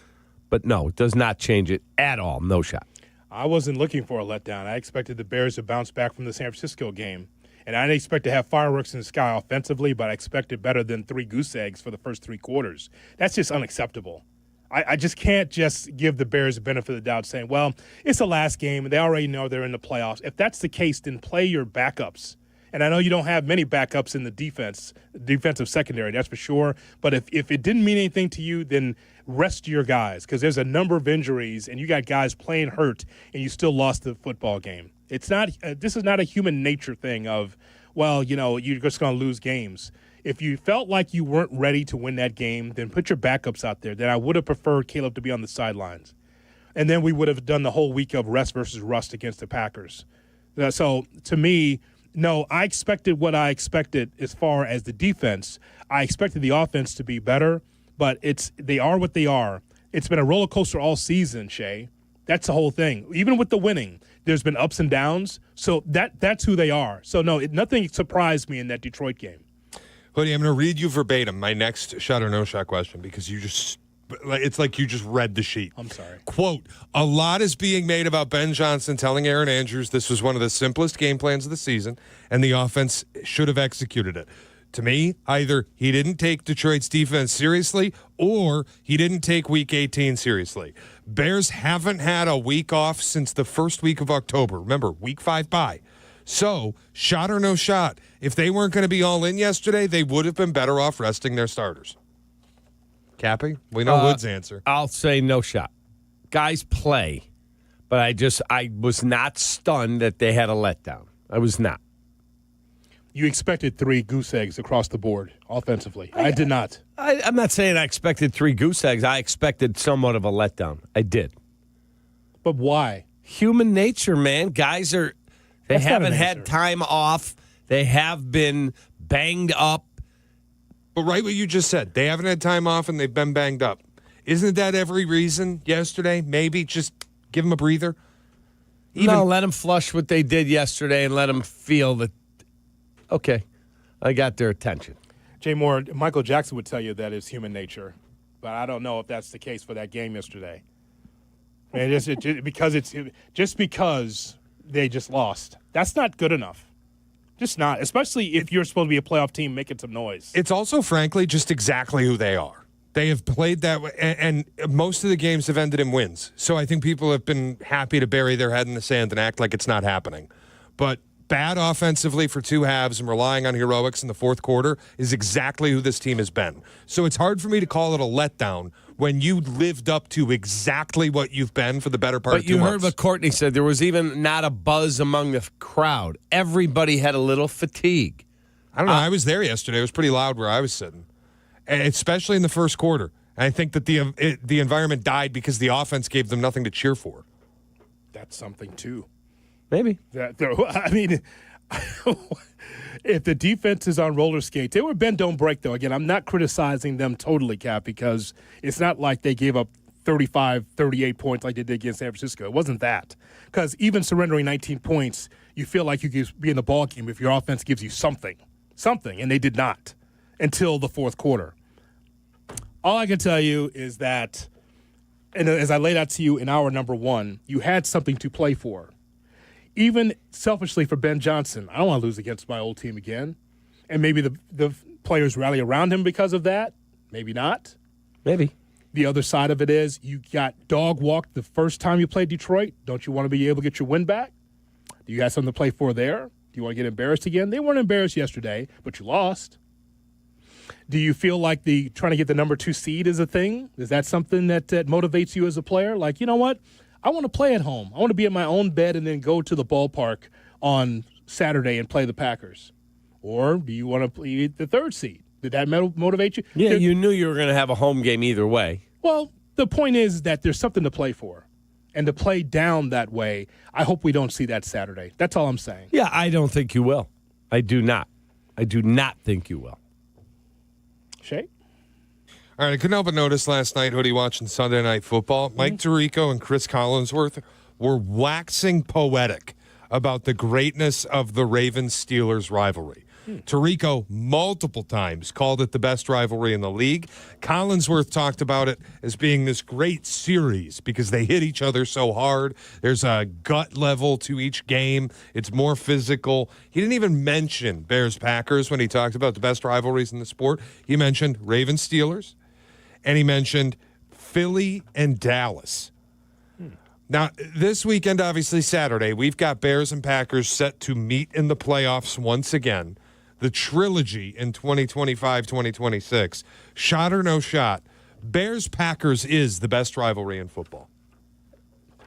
But no, it does not change it at all. No shot. I wasn't looking for a letdown. I expected the Bears to bounce back from the San Francisco game. And I didn't expect to have fireworks in the sky offensively, but I expected better than 3 goose eggs for the first 3 quarters. That's just unacceptable. I just can't just give the Bears the benefit of the doubt saying, well, it's the last game, and they already know they're in the playoffs. If that's the case, then play your backups. And I know you don't have many backups in the defensive secondary, that's for sure. But if it didn't mean anything to you, then rest your guys, because there's a number of injuries, and you got guys playing hurt, and you still lost the football game. It's not. This is not a human nature thing of, well, you're just going to lose games. If you felt like you weren't ready to win that game, then put your backups out there. Then I would have preferred Caleb to be on the sidelines. And then we would have done the whole week of rest versus rust against the Packers. So to me, no, I expected what I expected as far as the defense. I expected the offense to be better, but they are what they are. It's been a roller coaster all season, Shay. That's the whole thing. Even with the winning, there's been ups and downs. So that's who they are. So, no, nothing surprised me in that Detroit game. Hoodie, I'm going to read you verbatim my next shot or no shot question because it's like you just read the sheet. I'm sorry. Quote, a lot is being made about Ben Johnson telling Aaron Andrews this was one of the simplest game plans of the season and the offense should have executed it. To me, either he didn't take Detroit's defense seriously or he didn't take Week 18 seriously. Bears haven't had a week off since the first week of October. Remember, Week 5 bye. So, shot or no shot, if they weren't going to be all in yesterday, they would have been better off resting their starters. Cappy, we know Hood's answer. I'll say no shot. Guys play, but I was not stunned that they had a letdown. I was not. You expected 3 goose eggs across the board offensively. I did not. I'm not saying I expected 3 goose eggs. I expected somewhat of a letdown. I did. But why? Human nature, man. Guys haven't had time off. They have been banged up. But right what you just said. They haven't had time off and they've been banged up. Isn't that every reason yesterday? Maybe just give them a breather? No, let them flush what they did yesterday and let them feel that, okay, I got their attention. Jay Moore, Michael Jackson would tell you that it's human nature. But I don't know if that's the case for that game yesterday. And because they just lost. That's not good enough. Just not, especially if you're supposed to be a playoff team making some noise. It's also, frankly, just exactly who they are. They have played that way, and most of the games have ended in wins. So I think people have been happy to bury their head in the sand and act like it's not happening. But bad offensively for 2 halves and relying on heroics in the fourth quarter is exactly who this team has been. So it's hard for me to call it a letdown when you lived up to exactly what you've been for the better part of 2 months. But you heard what Courtney said. There was even not a buzz among the crowd. Everybody had a little fatigue. I don't know. I was there yesterday. It was pretty loud where I was sitting, and especially in the first quarter. And I think that the environment died because the offense gave them nothing to cheer for. That's something, too. Maybe. I mean, if the defense is on roller skates, they were bend, don't break, though. Again, I'm not criticizing them totally, Cap, because it's not like they gave up 35, 38 points like they did against San Francisco. It wasn't that. Because even surrendering 19 points, you feel like you could be in the ball game if your offense gives you something, and they did not until the fourth quarter. All I can tell you is that, and as I laid out to you in hour number one, you had something to play for. Even selfishly for Ben Johnson, I don't want to lose against my old team again. And maybe the players rally around him because of that. Maybe not. Maybe. The other side of it is you got dog walked the first time you played Detroit. Don't you want to be able to get your win back? Do you have something to play for there? Do you want to get embarrassed again? They weren't embarrassed yesterday, but you lost. Do you feel like trying to get the number 2 seed is a thing? Is that something that motivates you as a player? Like, you know what? I want to play at home. I want to be in my own bed and then go to the ballpark on Saturday and play the Packers. Or do you want to play the 3rd seed? Did that motivate you? Yeah, you knew you were going to have a home game either way. Well, the point is that there's something to play for. And to play down that way, I hope we don't see that Saturday. That's all I'm saying. Yeah, I don't think you will. I do not. I do not think you will. Shay? All right, I couldn't help but notice last night, Hoodie, watching Sunday Night Football, Mike Tirico and Chris Collinsworth were waxing poetic about the greatness of the Ravens-Steelers rivalry. Tirico multiple times called it the best rivalry in the league. Collinsworth talked about it as being this great series because they hit each other so hard. There's a gut level to each game. It's more physical. He didn't even mention Bears-Packers when he talked about the best rivalries in the sport. He mentioned Ravens-Steelers, and he mentioned Philly and Dallas. Now, this weekend, obviously Saturday, we've got Bears and Packers set to meet in the playoffs once again. The trilogy in 2025-2026. Shot or no shot, Bears-Packers is the best rivalry in football.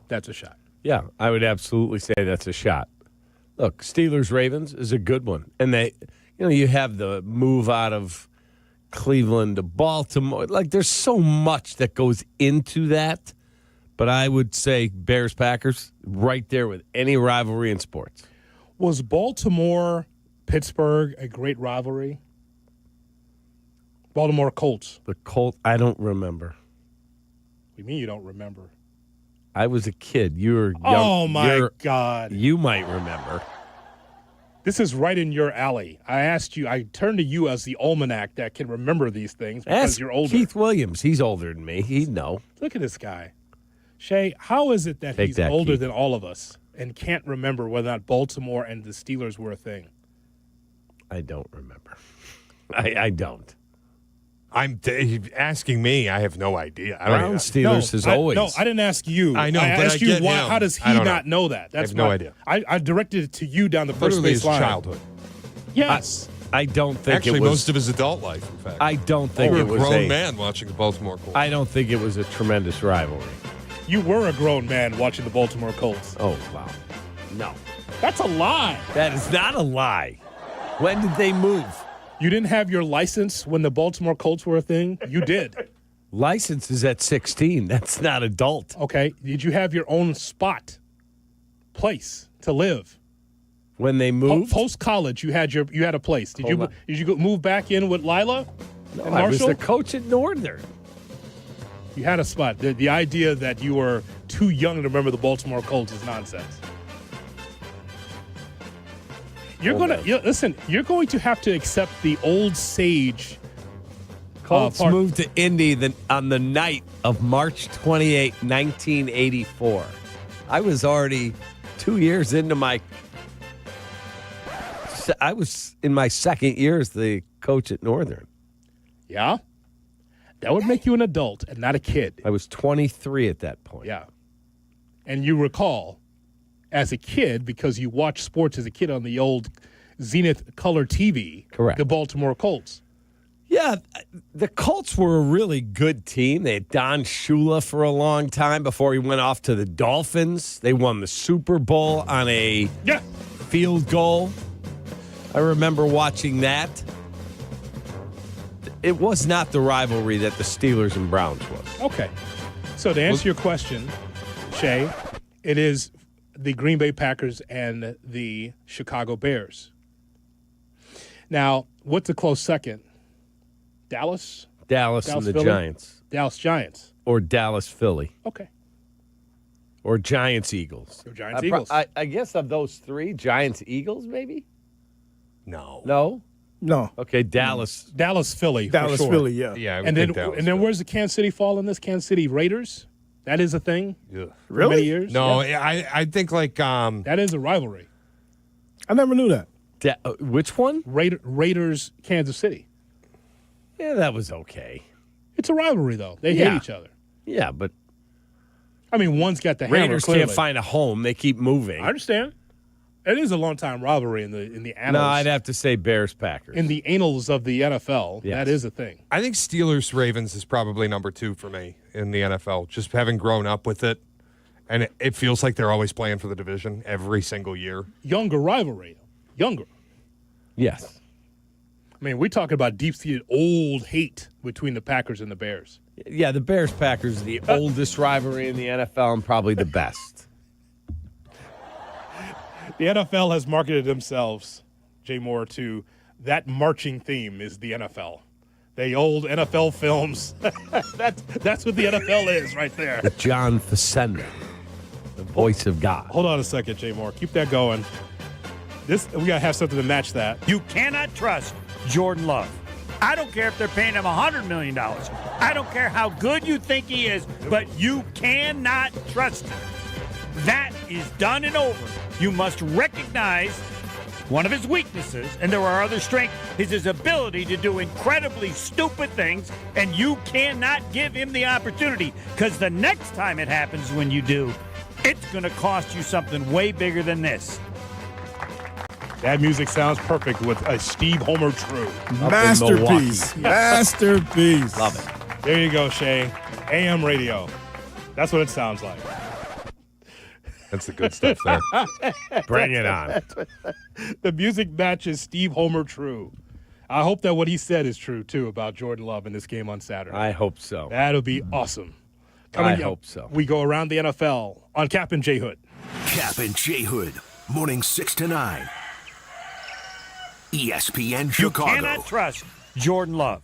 That's a shot. Yeah, I would absolutely say that's a shot. Look, Steelers-Ravens is a good one. And you have the move out of Cleveland to Baltimore. Like, there's so much that goes into that. But I would say Bears-Packers right there with any rivalry in sports. Was Baltimore-Pittsburgh a great rivalry? Baltimore Colts. The Colts, I don't remember. What do you mean you don't remember? I was a kid. You were young. Oh, my God. You might remember. This is right in your alley. I turned to you as the almanac that can remember these things because Ask you're older. Keith Williams. He's older than me. He'd know. Look at this guy. Shay, how is it that Take he's that, older Keith. than all of us and can't remember whether or not Baltimore and the Steelers were a thing? I don't remember. I don't. Asking me, I have no idea. Steelers is always. No, I didn't ask you. I know, I but asked I you get why. him. How does he I don't not know that? I have no idea. I directed it to you down the first Literally base his line. childhood. Yes. I don't think Actually, it was. most of his adult life, in fact. I don't think You it were was a grown man watching the Baltimore Colts. I don't think it was a tremendous rivalry. You were a grown man watching the Baltimore Colts. Oh, wow. No. That's a lie. That is not a lie. When did they move? You didn't have your license when the Baltimore Colts were a thing? You did. License is at 16. That's not adult. Okay. Did you have your own spot, place to live? When they moved? Post college, you had a place. Did you move back in with Lila? No, and I was Marshall? the coach at Northern. You had a spot. The idea that you were too young to remember the Baltimore Colts is nonsense. You're going to have to accept the old sage. Colts moved to Indy on the night of March 28, 1984. I was already 2 years into I was in my second year as the coach at Northern. Yeah? That would make you an adult and not a kid. I was 23 at that point. Yeah. And you recall, as a kid, because you watched sports as a kid on the old Zenith Color TV, correct, the Baltimore Colts. Yeah, the Colts were a really good team. They had Don Shula for a long time before he went off to the Dolphins. They won the Super Bowl on a field goal. I remember watching that. it was not the rivalry that the Steelers and Browns was. Okay. So to answer your question, Shay, it is the Green Bay Packers and the Chicago Bears. Now, what's a close second? Dallas and the Philly? Giants. Dallas Giants. Or Dallas Philly. Okay. Or Giants Eagles. Or Giants Eagles. I guess of those three, Giants Eagles maybe? No. No? No. Okay, Dallas. Philly. Dallas, for sure. Philly, yeah. Yeah, And then where's the Kansas City fall in this? Kansas City Raiders? That is a thing. Yeah. For Really? many years. No, Yeah. I think like That is a rivalry. I never knew that. Which one? Raiders, Kansas City. Yeah, that was okay. It's a rivalry, though. They hate each other. Yeah, but I mean, one's got the hammer, Raiders clearly. can't find a home. They keep moving. I understand. It is a long-time rivalry in the annals. No, I'd have to say Bears-Packers. In the annals of the NFL, Yes. that is a thing. I think Steelers-Ravens is probably number 2 for me in the NFL, just having grown up with it. And it feels like they're always playing for the division every single year. Younger rivalry. Younger. Yes. I mean, we're talking about deep-seated old hate between the Packers and the Bears. Yeah, the Bears-Packers are the oldest rivalry in the NFL and probably the best. The NFL has marketed themselves, Jay Moore, to that marching theme is the NFL. The old NFL films. That's what the NFL is right there. With John Facenda, the voice of God. Hold on a second, Jay Moore. Keep that going. We got to have something to match that. You cannot trust Jordan Love. I don't care if they're paying him $100 million. I don't care how good you think he is, but you cannot trust him. That is done and over. You must recognize one of his weaknesses, and there are other strengths, is his ability to do incredibly stupid things, and you cannot give him the opportunity, because the next time it happens when you do, it's going to cost you something way bigger than this. That music sounds perfect with a Steve Homer True. Masterpiece. Masterpiece. Love it. There you go, Shay. AM radio. That's what it sounds like. That's the good stuff there. Bring it on. The music matches Steve Homer True. I hope that what he said is true, too, about Jordan Love in this game on Saturday. I hope so. That'll be awesome. I hope so. We go around the NFL on Kap and J Hood. Kap and J Hood, morning 6 to 9. ESPN Chicago. You cannot trust Jordan Love.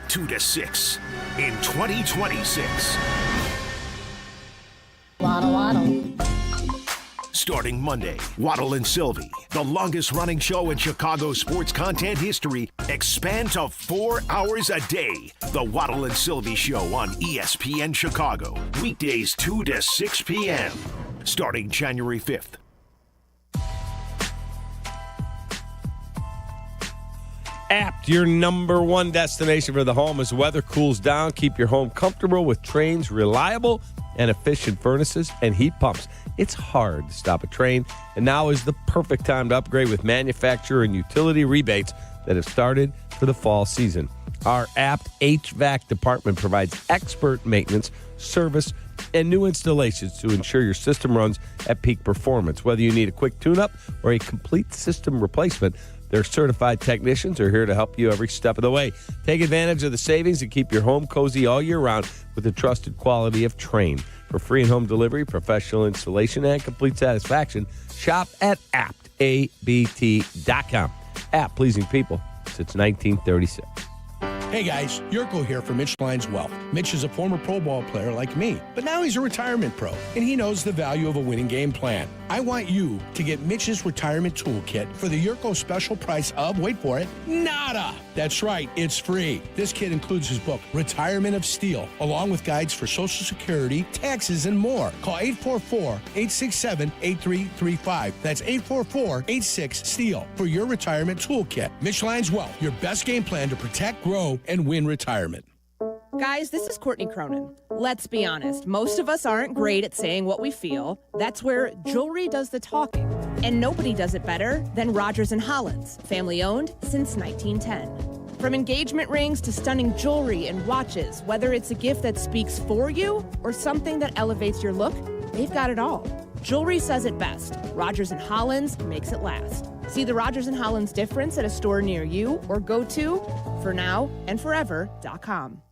2 to 6 in 2026. Waddle, waddle. Starting Monday, Waddle and Silvy, the longest running show in Chicago sports content history, expands to 4 hours a day. The Waddle and Silvy Show on ESPN Chicago, weekdays 2 to 6 p.m. Starting January 5th. Apt, your number one destination for the home as weather cools down. Keep your home comfortable with Train's reliable and efficient furnaces and heat pumps. It's hard to stop a Train, and now is the perfect time to upgrade with manufacturer and utility rebates that have started for the fall season. Our Apt HVAC department provides expert maintenance, service, and new installations to ensure your system runs at peak performance. Whether you need a quick tune-up or a complete system replacement, their certified technicians are here to help you every step of the way. Take advantage of the savings and keep your home cozy all year round with the trusted quality of Train. For free and home delivery, professional installation, and complete satisfaction, shop at aptabt.com. Apt, pleasing people since 1936. Hey guys, Jurko here from Mitch Lyons Wealth. Mitch is a former Pro Bowl player like me, but now he's a retirement pro, and he knows the value of a winning game plan. I want you to get Mitch's retirement toolkit for the Jurko special price of, wait for it, nada. That's right, it's free. This kit includes his book, Retirement of Steel, along with guides for Social Security, taxes, and more. Call 844-867-8335. That's 844-86-STEEL for your retirement toolkit. Mitch Lyons Wealth, your best game plan to protect, grow, and win retirement. Guys, this is Courtney Cronin. Let's be honest, most of us aren't great at saying what we feel. That's where jewelry does the talking. And nobody does it better than Rogers & Hollins, family owned since 1910. From engagement rings to stunning jewelry and watches, whether it's a gift that speaks for you or something that elevates your look, they've got it all. Jewelry says it best. Rogers & Hollins makes it last. See the Rogers & Hollins difference at a store near you or go to fornowandforever.com.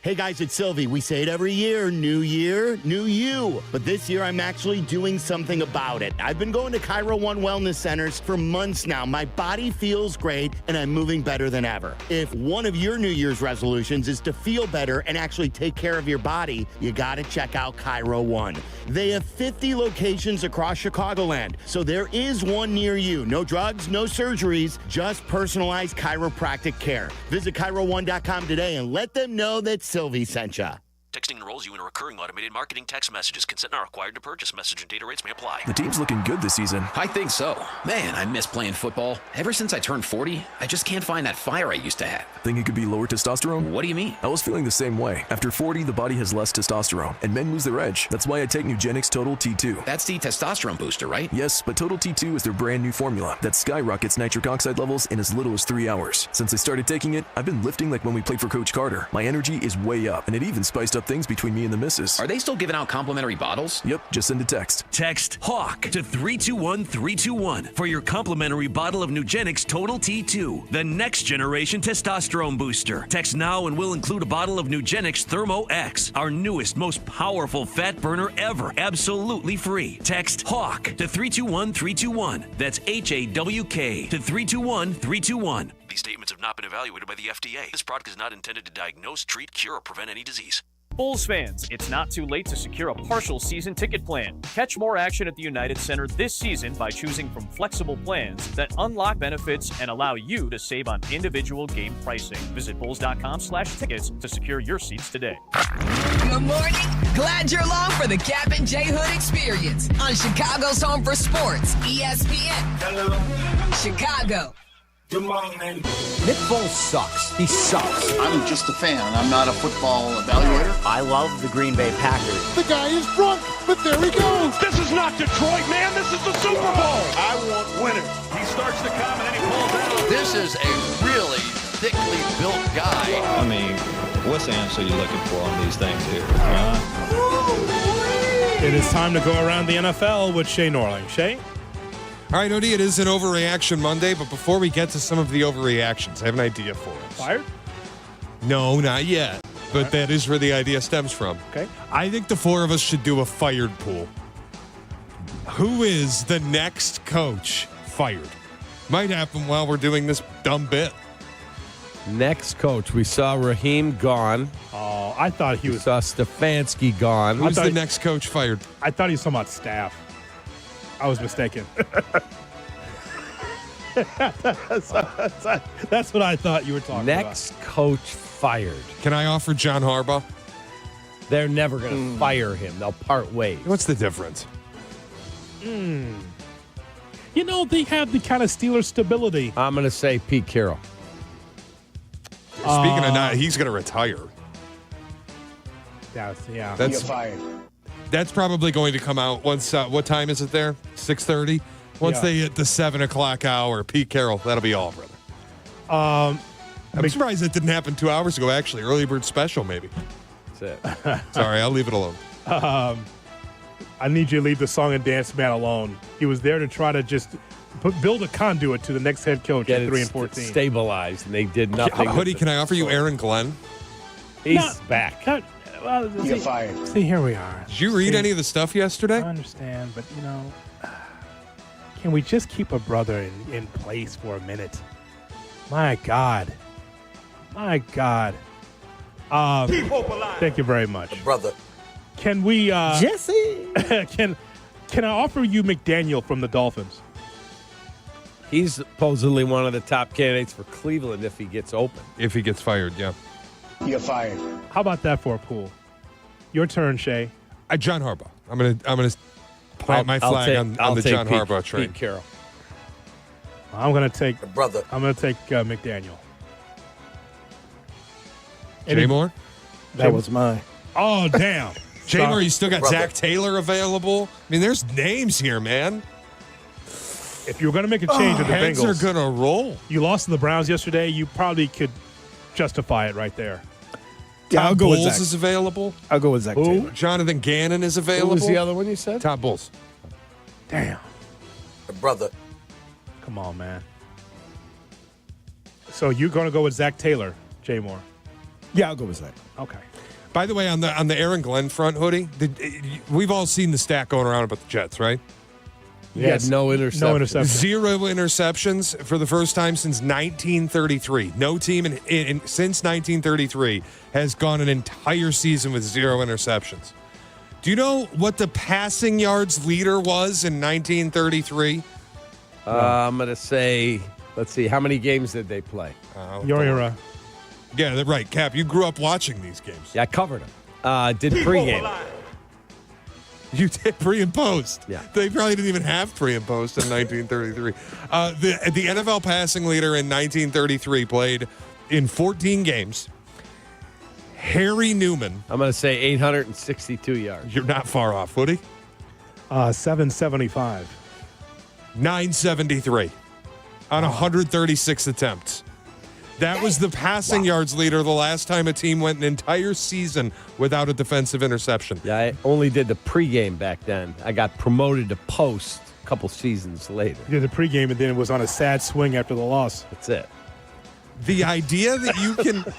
Hey guys, it's Silvy. We say it every year, new you. But this year I'm actually doing something about it. I've been going to Cairo One Wellness Centers for months now. My body feels great and I'm moving better than ever. If one of your New Year's resolutions is to feel better and actually take care of your body, you gotta check out Cairo One. They have 50 locations across Chicagoland, so there is one near you. No drugs, no surgeries, just personalized chiropractic care. Visit CairoOne.com today and let them know that Silvy sent ya. Texting enrolls you in a recurring automated marketing text messages. Consent not required to purchase. Message and data rates may apply. The team's looking good this season. I think so. Man, I miss playing football. Ever since I turned 40, I just can't find that fire I used to have. Think it could be lower testosterone? What do you mean? I was feeling the same way. After 40, the body has less testosterone, and men lose their edge. That's why I take Nugenix Total T2. That's the testosterone booster, right? Yes, but Total T2 is their brand new formula that skyrockets nitric oxide levels in as little as 3 hours. Since I started taking it, I've been lifting like when we played for Coach Carter. My energy is way up, and it even spiced up things between me and the missus. Are they still giving out complimentary bottles? Yep, just send a text. Text HAWK to 321321 for your complimentary bottle of Nugenix Total T2, the next generation testosterone booster. Text now and we'll include a bottle of Nugenix Thermo X, our newest, most powerful fat burner ever, absolutely free. Text HAWK to 321321. That's HAWK to 321321. These statements have not been evaluated by the FDA. This product is not intended to diagnose, treat, cure, or prevent any disease. Bulls fans, it's not too late to secure a partial season ticket plan. Catch more action at the United Center this season by choosing from flexible plans that unlock benefits and allow you to save on individual game pricing. Visit bulls.com/tickets to secure your seats today. Good morning. Glad you're along for the Kap and J Hood experience on Chicago's Home for Sports, ESPN. Hello. Chicago. Good morning. Nick Foles sucks. He sucks. I'm just a fan. I'm not a football evaluator. I love the Green Bay Packers. The guy is drunk, but there he goes. This is not Detroit, man. This is the Super Bowl. I want winners. He starts to come and then he pulls out. This is a really thickly built guy. I mean, what's the answer you're looking for on these things here? It is time to go around the NFL with Shay Norling. Shay? All right, Odie, it is an Overreaction Monday, but before we get to some of the overreactions, I have an idea for us. Fired? No, not yet, but that is where the idea stems from. Okay. I think the four of us should do a fired pool. Who is the next coach fired? Might happen while we're doing this dumb bit. Next coach, we saw Raheem gone. Oh, I thought he was. We saw Stefanski gone. Who's the next coach fired? I thought he was talking about staff. I was mistaken. That's what I thought you were talking about. Next coach fired. Can I offer John Harbaugh? They're never going to fire him. They'll part ways. What's the difference? You know, they have the kind of Steelers stability. I'm going to say Pete Carroll. Speaking of not, he's going to retire. Yeah. That's fired. That's probably going to come out once. What time is it there? 6:30. Once they hit the 7 o'clock hour, Pete Carroll. That'll be all, brother. I'm surprised that didn't happen 2 hours ago. Actually, early bird special, maybe. That's it. Sorry, I'll leave it alone. I need you to leave the song and dance man alone. He was there to try to just build a conduit to the next head coach at 3-14. Stabilized, and they did nothing. Hoodie, can I offer you Aaron Glenn? He's back. You're fired. See, here we are. Did you read any of the stuff yesterday? I understand, but, can we just keep a brother in place for a minute? My God. Thank you very much. Brother. Can we... Jesse? Can I offer you McDaniel from the Dolphins? He's supposedly one of the top candidates for Cleveland if he gets open. If he gets fired, yeah. You're fired. How about that for a pool? Your turn, Shay. John Harbaugh. I'm gonna plant my flag on the John Harbaugh train. Pete Carroll. I'm gonna take brother. I'm gonna take McDaniel. Jay Moore? That was mine. Oh, damn. Jay Moore, you still got Zach Taylor available? I mean, there's names here, man. If you were going to make a change with the Heads Bengals. are going to roll. You lost to the Browns yesterday. You probably could justify it right there. Yeah, I'll Todd go with Bowles Zach. is available. I'll go with Zach Taylor. Jonathan Gannon is available. Who was the other one you said? Todd Bowles. Damn. Brother. Come on, man. So you're going to go with Zach Taylor, Jay Moore? Yeah, I'll go with Zach. Okay. By the way, on the Aaron Glenn front, Hoodie, we've all seen the stat going around about the Jets, right? He had no interceptions. No interceptions. 0 interceptions for the first time since 1933. No team since 1933 has gone an entire season with 0 interceptions. Do you know what the passing yards leader was in 1933? I'm going to say, let's see, how many games did they play? Your era. Yeah, right. Cap, you grew up watching these games. Yeah, I covered them. Did pregame. You did pre and post. Yeah. They probably didn't even have pre and post in 1933. The NFL passing leader in 1933 played in 14 games. Harry Newman. I'm going to say 862 yards. You're not far off, Woody. 775. 973 on 136 attempts. That was the passing yards leader the last time a team went an entire season without a defensive interception. Yeah, I only did the pregame back then. I got promoted to post a couple seasons later. You did the pregame, and then it was on a sad swing after the loss. That's it. The idea that you can,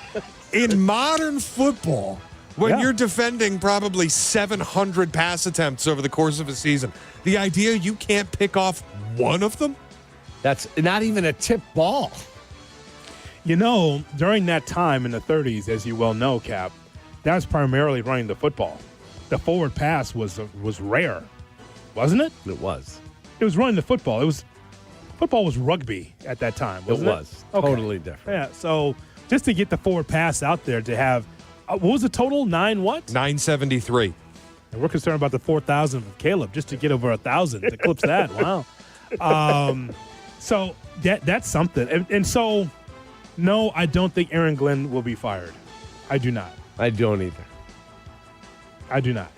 in modern football, when you're defending probably 700 pass attempts over the course of a season, the idea you can't pick off one of them? That's not even a tip ball. You know, during that time in the 30s, as you well know, Cap, that was primarily running the football. The forward pass was rare, wasn't it? It was. It was running the football. Football was rugby at that time, wasn't it? Was. Totally different. Yeah, so just to get the forward pass out there to have, what was the total? 973. And we're concerned about the 4,000 of Caleb, just to get over 1,000 to eclipse that. Wow. So that's something. And so, no, I don't think Aaron Glenn will be fired. I do not. I don't either. I do not.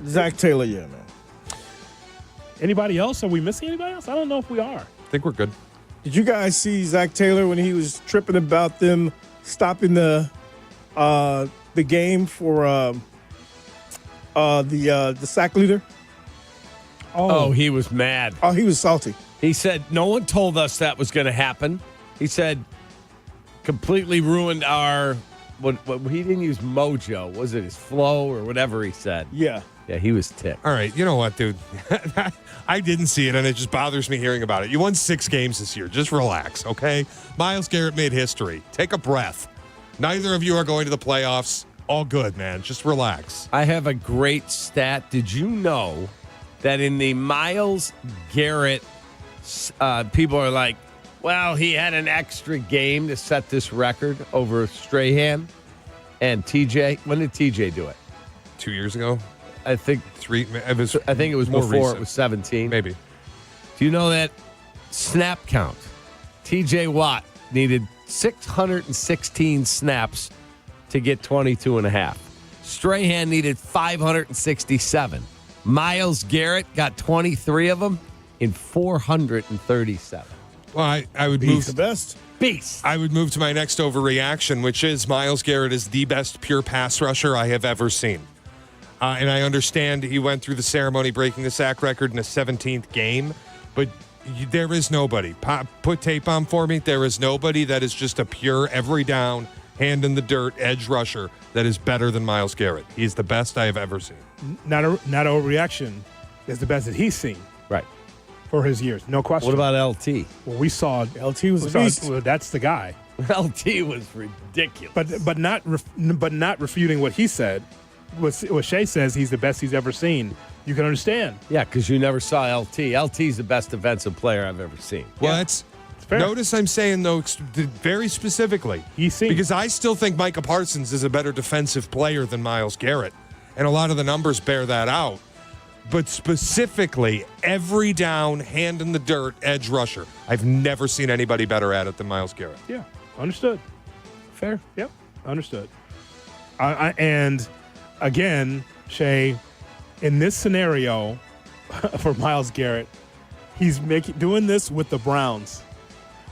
Zach Taylor, yeah, man. Anybody else? Are we missing anybody else? I don't know if we are. I think we're good. Did you guys see Zach Taylor when he was tripping about them stopping the game for the sack leader? Oh, he was mad. Oh, he was salty. He said, no one told us that was going to happen. He said, completely ruined our, what he didn't use mojo. Was it his flow or whatever he said? Yeah. Yeah, he was ticked. All right, you know what, dude? I didn't see it, and it just bothers me hearing about it. You won 6 games this year. Just relax, okay? Myles Garrett made history. Take a breath. Neither of you are going to the playoffs. All good, man. Just relax. I have a great stat. Did you know that in the Myles Garrett, people are like, well, he had an extra game to set this record over Strahan and TJ. When did TJ do it? 2 years ago? I think 3. I think it was more before recent. it was 17. Maybe. Do you know that snap count? TJ Watt needed 616 snaps to get 22 and a half. Strahan needed 567. Myles Garrett got 23 of them in 437. Well, I would He's move the best. Beast. I would move to my next overreaction, which is Myles Garrett is the best pure pass rusher I have ever seen. And I understand he went through the ceremony breaking the sack record in a 17th game, but there is nobody. Put tape on for me. There is nobody that is just a pure every down, hand in the dirt, edge rusher that is better than Myles Garrett. He's the best I have ever seen. Not a overreaction. Is the best that he's seen. Right. For his years. No question. What about LT? Well, we saw LT was a beast. well, that's the guy. LT was ridiculous. But not refuting what he said. What Shea says he's the best he's ever seen. You can understand. Yeah, because you never saw LT. LT's the best defensive player I've ever seen. Well, Yeah. that's fair. notice I'm saying, though, very specifically. He's seen. Because I still think Micah Parsons is a better defensive player than Myles Garrett. And a lot of the numbers bear that out. But specifically, every down, hand in the dirt, edge rusher. I've never seen anybody better at it than Myles Garrett. Yeah, understood. Fair. Yep, understood. And again, Shay, in this scenario for Myles Garrett, he's doing this with the Browns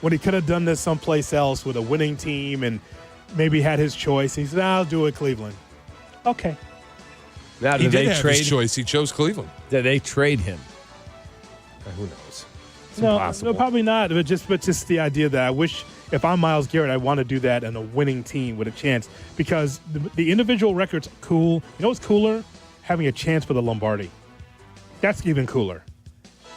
when he could have done this someplace else with a winning team and maybe had his choice. He said, I'll do it, Cleveland. Okay. Now, He did did they have trade? his choice. He chose Cleveland. Did they trade him? Who knows? It's No, impossible. probably not. But just the idea that I wish if I'm Myles Garrett, I want to do that in a winning team with a chance because the individual record's cool. You know what's cooler? Having a chance for the Lombardi. That's even cooler.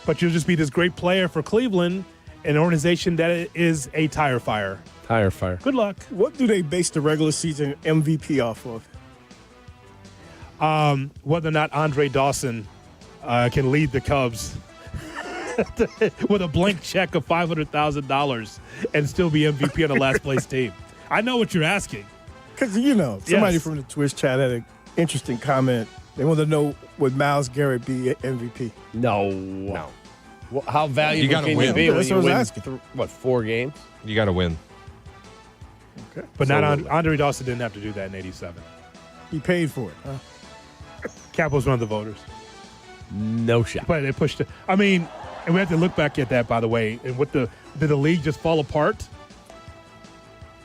But you'll just be this great player for Cleveland, an organization that is a tire fire. Tire fire. Good luck. What do they base the regular season MVP off of? Whether or not Andre Dawson can lead the Cubs with a blank check of $500,000 and still be MVP on the last place team. I know what you're asking. Because, somebody from the Twitch chat had an interesting comment. They want to know, would Myles Garrett be MVP? No. Well, how valuable You gotta can win. you be Yeah, when that's you what I win, was asking. 4 games? You got to win. Okay. But not Andre Dawson didn't have to do that in 87. He paid for it, huh? Cap was one of the voters. No shot. But they pushed it. I mean, and we have to look back at that, by the way. And did the league just fall apart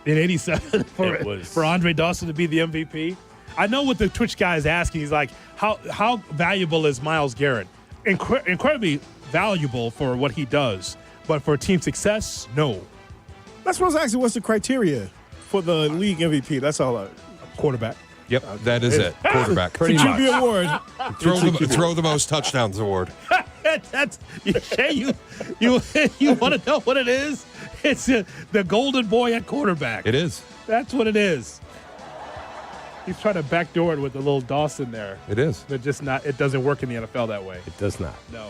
in 87 for Andre Dawson to be the MVP? I know what the Twitch guy is asking. He's like, how valuable is Myles Garrett? Incredibly valuable for what he does. But for team success, no. That's what I was asking. What's the criteria for the league MVP? That's all. Quarterback. Yep, that is it. Quarterback. Pretty much. Award. Throw the most touchdowns award. That's Shay, you want to know what it is? It's the golden boy at quarterback. It is. That's what it is. He's trying to backdoor it with a little Dawson there. It is. But just not. It doesn't work in the NFL that way. It does not. No.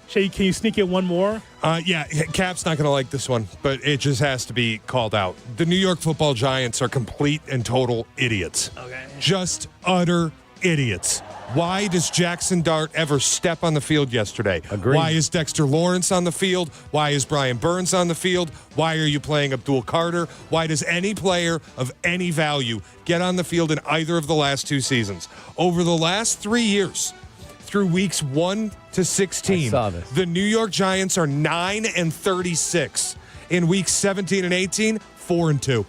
Shay, can you sneak in one more? Yeah, Cap's not going to like this one, but it just has to be called out. The New York Football Giants are complete and total idiots. Okay. Just utter idiots. Why does Jackson Dart ever step on the field yesterday? Agreed. Why is Dexter Lawrence on the field? Why is Brian Burns on the field? Why are you playing Abdul Carter? Why does any player of any value get on the field in either of the last 2 seasons? Over the last 3 years, through weeks 1 to 16, the New York Giants are 9-36. In weeks 17 and 18, 4-2.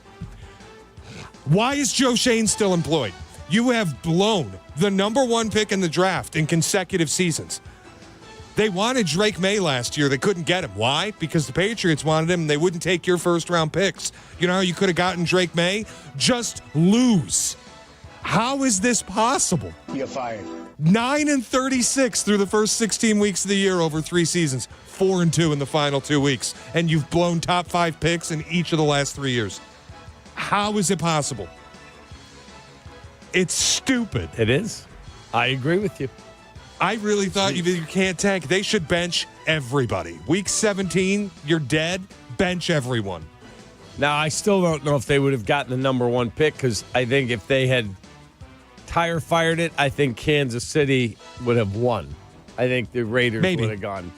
Why is Joe Shane still employed? You have blown the number 1 pick in the draft in consecutive seasons. They wanted Drake May last year. They couldn't get him. Why? Because the Patriots wanted him and they wouldn't take your first-round picks. You know how you could have gotten Drake May? Just lose. How is this possible? You're fired. 9-36 through the first 16 weeks of the year over 3 seasons. 4-2 in the final 2 weeks. And you've blown top 5 picks in each of the last 3 years. How is it possible? It's stupid. It is. I agree with you. I really thought you can't tank. They should bench everybody. Week 17, you're dead. Bench everyone. Now, I still don't know if they would have gotten the number 1 pick because I think if they had tire fired it, I think Kansas City would have won. I think the Raiders would have gone.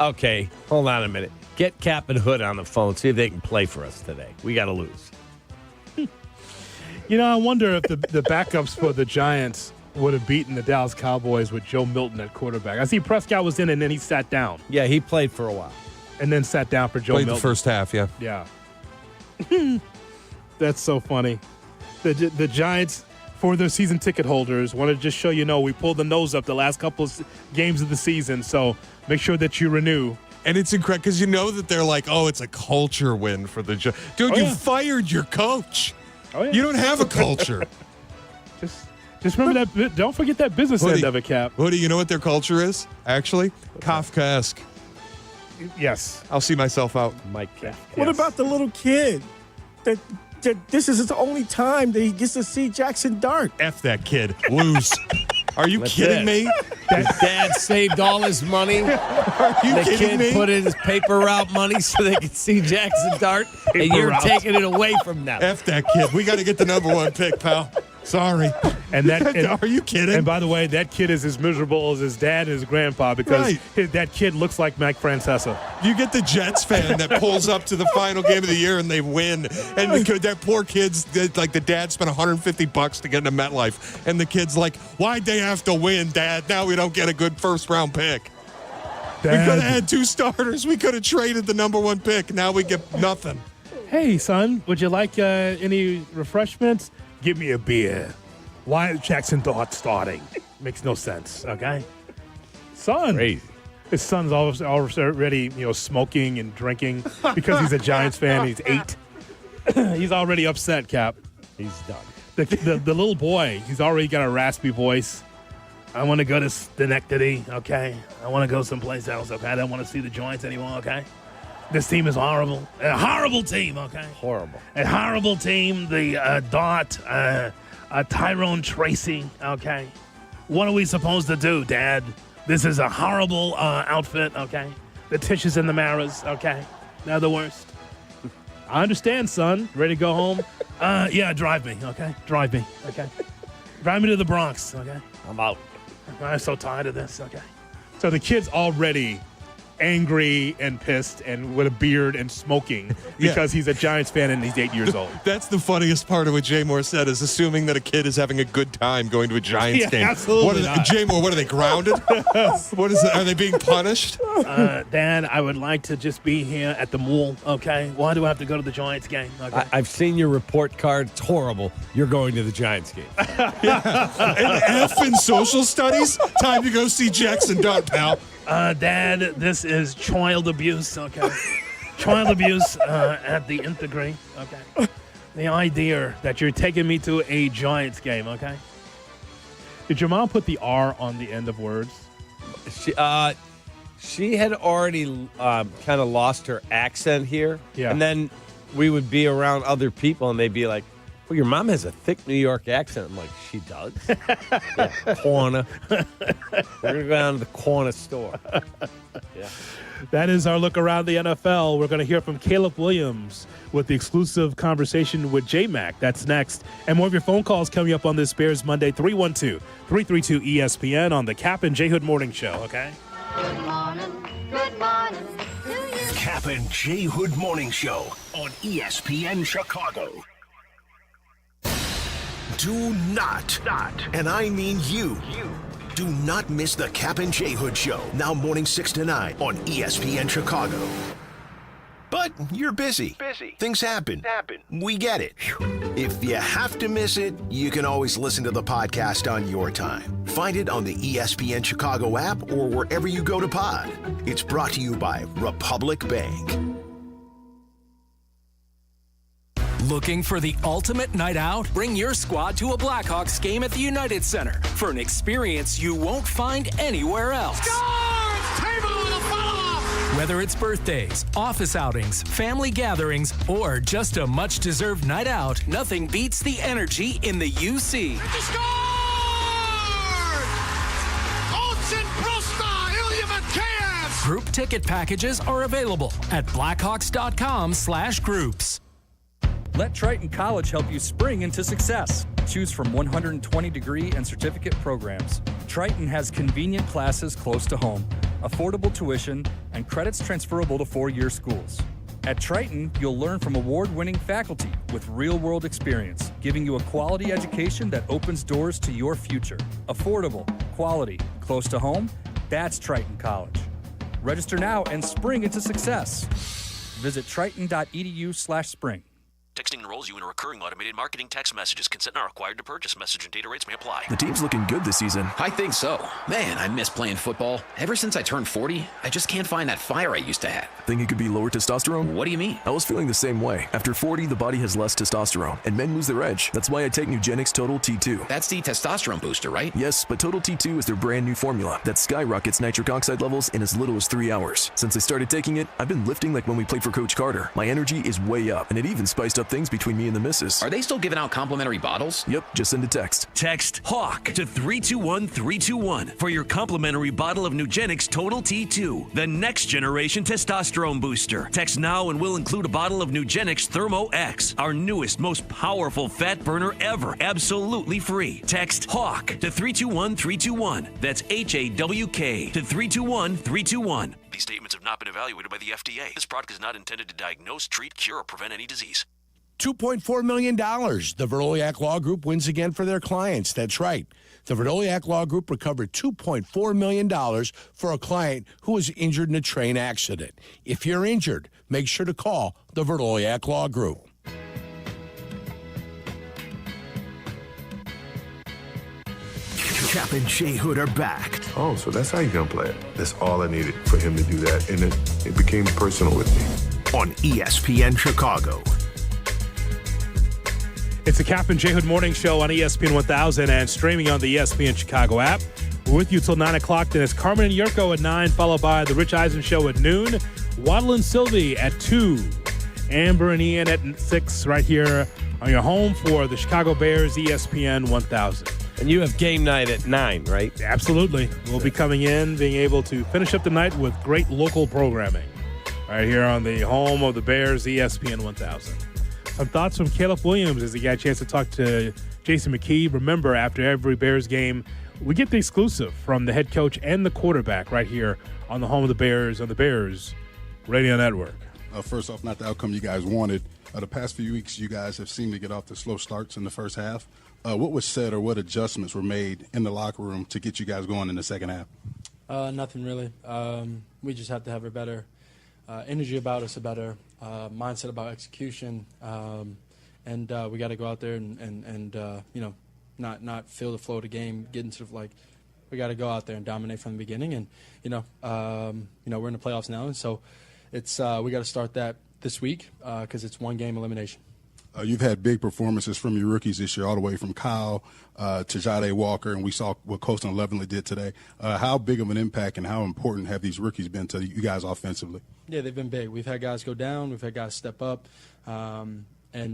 Okay, hold on a minute. Get Kap and Hood on the phone. See if they can play for us today. We got to lose. I wonder if the backups for the Giants would have beaten the Dallas Cowboys with Joe Milton at quarterback. I see Prescott was in and then he sat down. Yeah, he played for a while. And then sat down for Joe Played Milton. the first half, yeah. Yeah. That's so funny. The Giants, for their season ticket holders, want to just show we pulled the nose up the last couple of games of the season, so make sure that you renew. And it's incredible because that they're like, oh, it's a culture win for the Giants. Dude, you fired your coach. Oh, yeah. You don't have a culture. Just remember that. Don't forget that business end of it, Cap. Hoodie, you know what their culture is, actually? Kafkaesque. Yes. I'll see myself out. Mike Kafka. What about the little kid? That this is his only time that he gets to see Jackson Dart. F that kid. Lose. Are you That's kidding it. me? His dad saved all his money. Are you the kidding kid me? put in his paper route money so they could see Jackson Dart, and you're taking it away from them. F that kid. We got to get the number 1 pick, pal. Sorry. Are you kidding? And by the way, that kid is as miserable as his dad and his grandpa because that kid looks like Mike Francesa. You get the Jets fan that pulls up to the final game of the year and they win. And that poor kid's like the dad spent $150 to get into MetLife. And the kid's like, why'd they have to win, Dad? Now we don't get a good first-round pick. Dad. We could have had 2 starters. We could have traded the number 1 pick. Now we get nothing. Hey, son, would you like any refreshments? Give me a beer. Why is Jackson Dart starting? Makes no sense, okay? Son. Crazy. His son's already, smoking and drinking because he's a Giants fan. He's 8. He's already upset, Cap. He's done. The little boy, he's already got a raspy voice. I want to go to Schenectady, okay? I want to go someplace else, okay? I don't want to see the Giants anymore, okay? This team is horrible. A horrible team, okay? Horrible. A horrible team. The Dart, Tyrone Tracy, okay? What are we supposed to do, Dad? This is a horrible outfit, okay? The Tishes and the Maras, okay? They're the worst. I understand, son. Ready to go home? Yeah, drive me, okay? Drive me, okay? Drive me to the Bronx, okay? I'm out. I'm so tired of this, okay? So the kid's already angry and pissed and with a beard and smoking because he's a Giants fan and he's 8 years old. That's the funniest part of what Jay Moore said, is assuming that a kid is having a good time going to a Giants game. Absolutely not. Jay Moore, what are they, grounded? What is it? Are they being punished? Dad, I would like to just be here at the mall, okay? Why do I have to go to the Giants game? Okay. I've seen your report card. It's horrible. You're going to the Giants game. An F in social studies? Time to go see Jackson Dart, pal. Dad, this is child abuse, okay? Child abuse at the nth degree, okay? The idea that you're taking me to a Giants game, okay? Did your mom put the R on the end of words? She had already kind of lost her accent here. Yeah. And then we would be around other people, and they'd be like, well, your mom has a thick New York accent. I'm like, she does? Yeah, corner. We're going to go down to the corner store. Yeah. That is our look around the NFL. We're going to hear from Caleb Williams with the exclusive conversation with J-Mac. That's next. And more of your phone calls coming up on this Bears Monday, 312-332-ESPN on the Kap and J Hood Morning Show, okay? Good morning to you. Kap and J Hood Morning Show on ESPN Chicago. Do not, and I mean you, do not miss the Kap and J Hood Show, now morning 6 to 9 on ESPN Chicago. But you're busy. Things happen. We get it. If you have to miss it, you can always listen to the podcast on your time. Find it on the ESPN Chicago app or wherever you go to pod. It's brought to you by Republic Bank. Looking for the ultimate night out? Bring your squad to a Blackhawks game at the United Center for an experience you won't find anywhere else. Whether it's birthdays, office outings, family gatherings, or just a much-deserved night out, nothing beats the energy in the UC. Group ticket packages are available at blackhawks.com/groups. Let Triton College help you spring into success. Choose from 120-degree and certificate programs. Triton has convenient classes close to home, affordable tuition, and credits transferable to four-year schools. At Triton, you'll learn from award-winning faculty with real-world experience, giving you a quality education that opens doors to your future. Affordable, quality, close to home, that's Triton College. Register now and spring into success. Visit triton.edu/spring. Texting enrolls you in a recurring automated marketing text messages. Consent not required to purchase. Message and data rates may apply. The team's looking good this season. I think so. Man, I miss playing football. Ever since I turned 40, I just can't find that fire I used to have. Think it could be lower testosterone? What do you mean? I was feeling the same way. After 40, the body has less testosterone, and men lose their edge. That's why I take Nugenix Total T2. That's the testosterone booster, right? Yes, but Total T2 is their brand new formula that skyrockets nitric oxide levels in as little as 3 hours. Since I started taking it, I've been lifting like when we played for Coach Carter. My energy is way up, and it even spiced up things between me and the missus. Are they still giving out complimentary bottles? Yep, just send a text. Text HAWK to 321-321 for your complimentary bottle of Nugenix Total T2, the next generation testosterone booster. Text now and we'll include a bottle of Nugenix Thermo X, our newest, most powerful fat burner ever, absolutely free. Text HAWK to 321-321. That's HAWK to 321-321. These statements have not been evaluated by the FDA. This product is not intended to diagnose, treat, cure, or prevent any disease. $2.4 million. The Veroliak Law Group wins again for their clients. That's right. The Verdoliak Law Group recovered $2.4 million for a client who was injured in a train accident. If you're injured, make sure to call the Verdoliak Law Group. Kap and J Hood are back. Oh, so that's how you're going to play it. That's all I needed for him to do that. And it became personal with me. On ESPN Chicago. It's the Kap and J Hood Morning Show on ESPN 1000 and streaming on the ESPN Chicago app. We're with you till 9 o'clock. Then it's Carmen Jurko at 9, followed by the Rich Eisen Show at noon. Waddle Silvy at 2. Amber and Ian at 6 right here on your home for the Chicago Bears, ESPN 1000. And you have game night at 9, right? Absolutely. We'll be coming in, being able to finish up the night with great local programming right here on the home of the Bears, ESPN 1000. Some thoughts from Caleb Williams as he got a chance to talk to Jason McKee. Remember, after every Bears game, we get the exclusive from the head coach and the quarterback right here on the home of the Bears on the Bears Radio Network. First off, not the outcome you guys wanted. The past few weeks, you guys have seemed to get off the slow starts in the first half. What was said or what adjustments were made in the locker room to get you guys going in the second half? Nothing really. We just have to have a better energy about us, a better mindset about execution, and we got to go out there and not feel the flow of the game, get into we got to go out there and dominate from the beginning, and we're in the playoffs now, and so it's we got to start that this week because it's one game elimination. You've had big performances from your rookies this year, all the way from Kyle to Jade Walker, and we saw what Colston Levenley did today. How big of an impact and how important have these rookies been to you guys offensively? Yeah, they've been big. We've had guys go down. We've had guys step up, and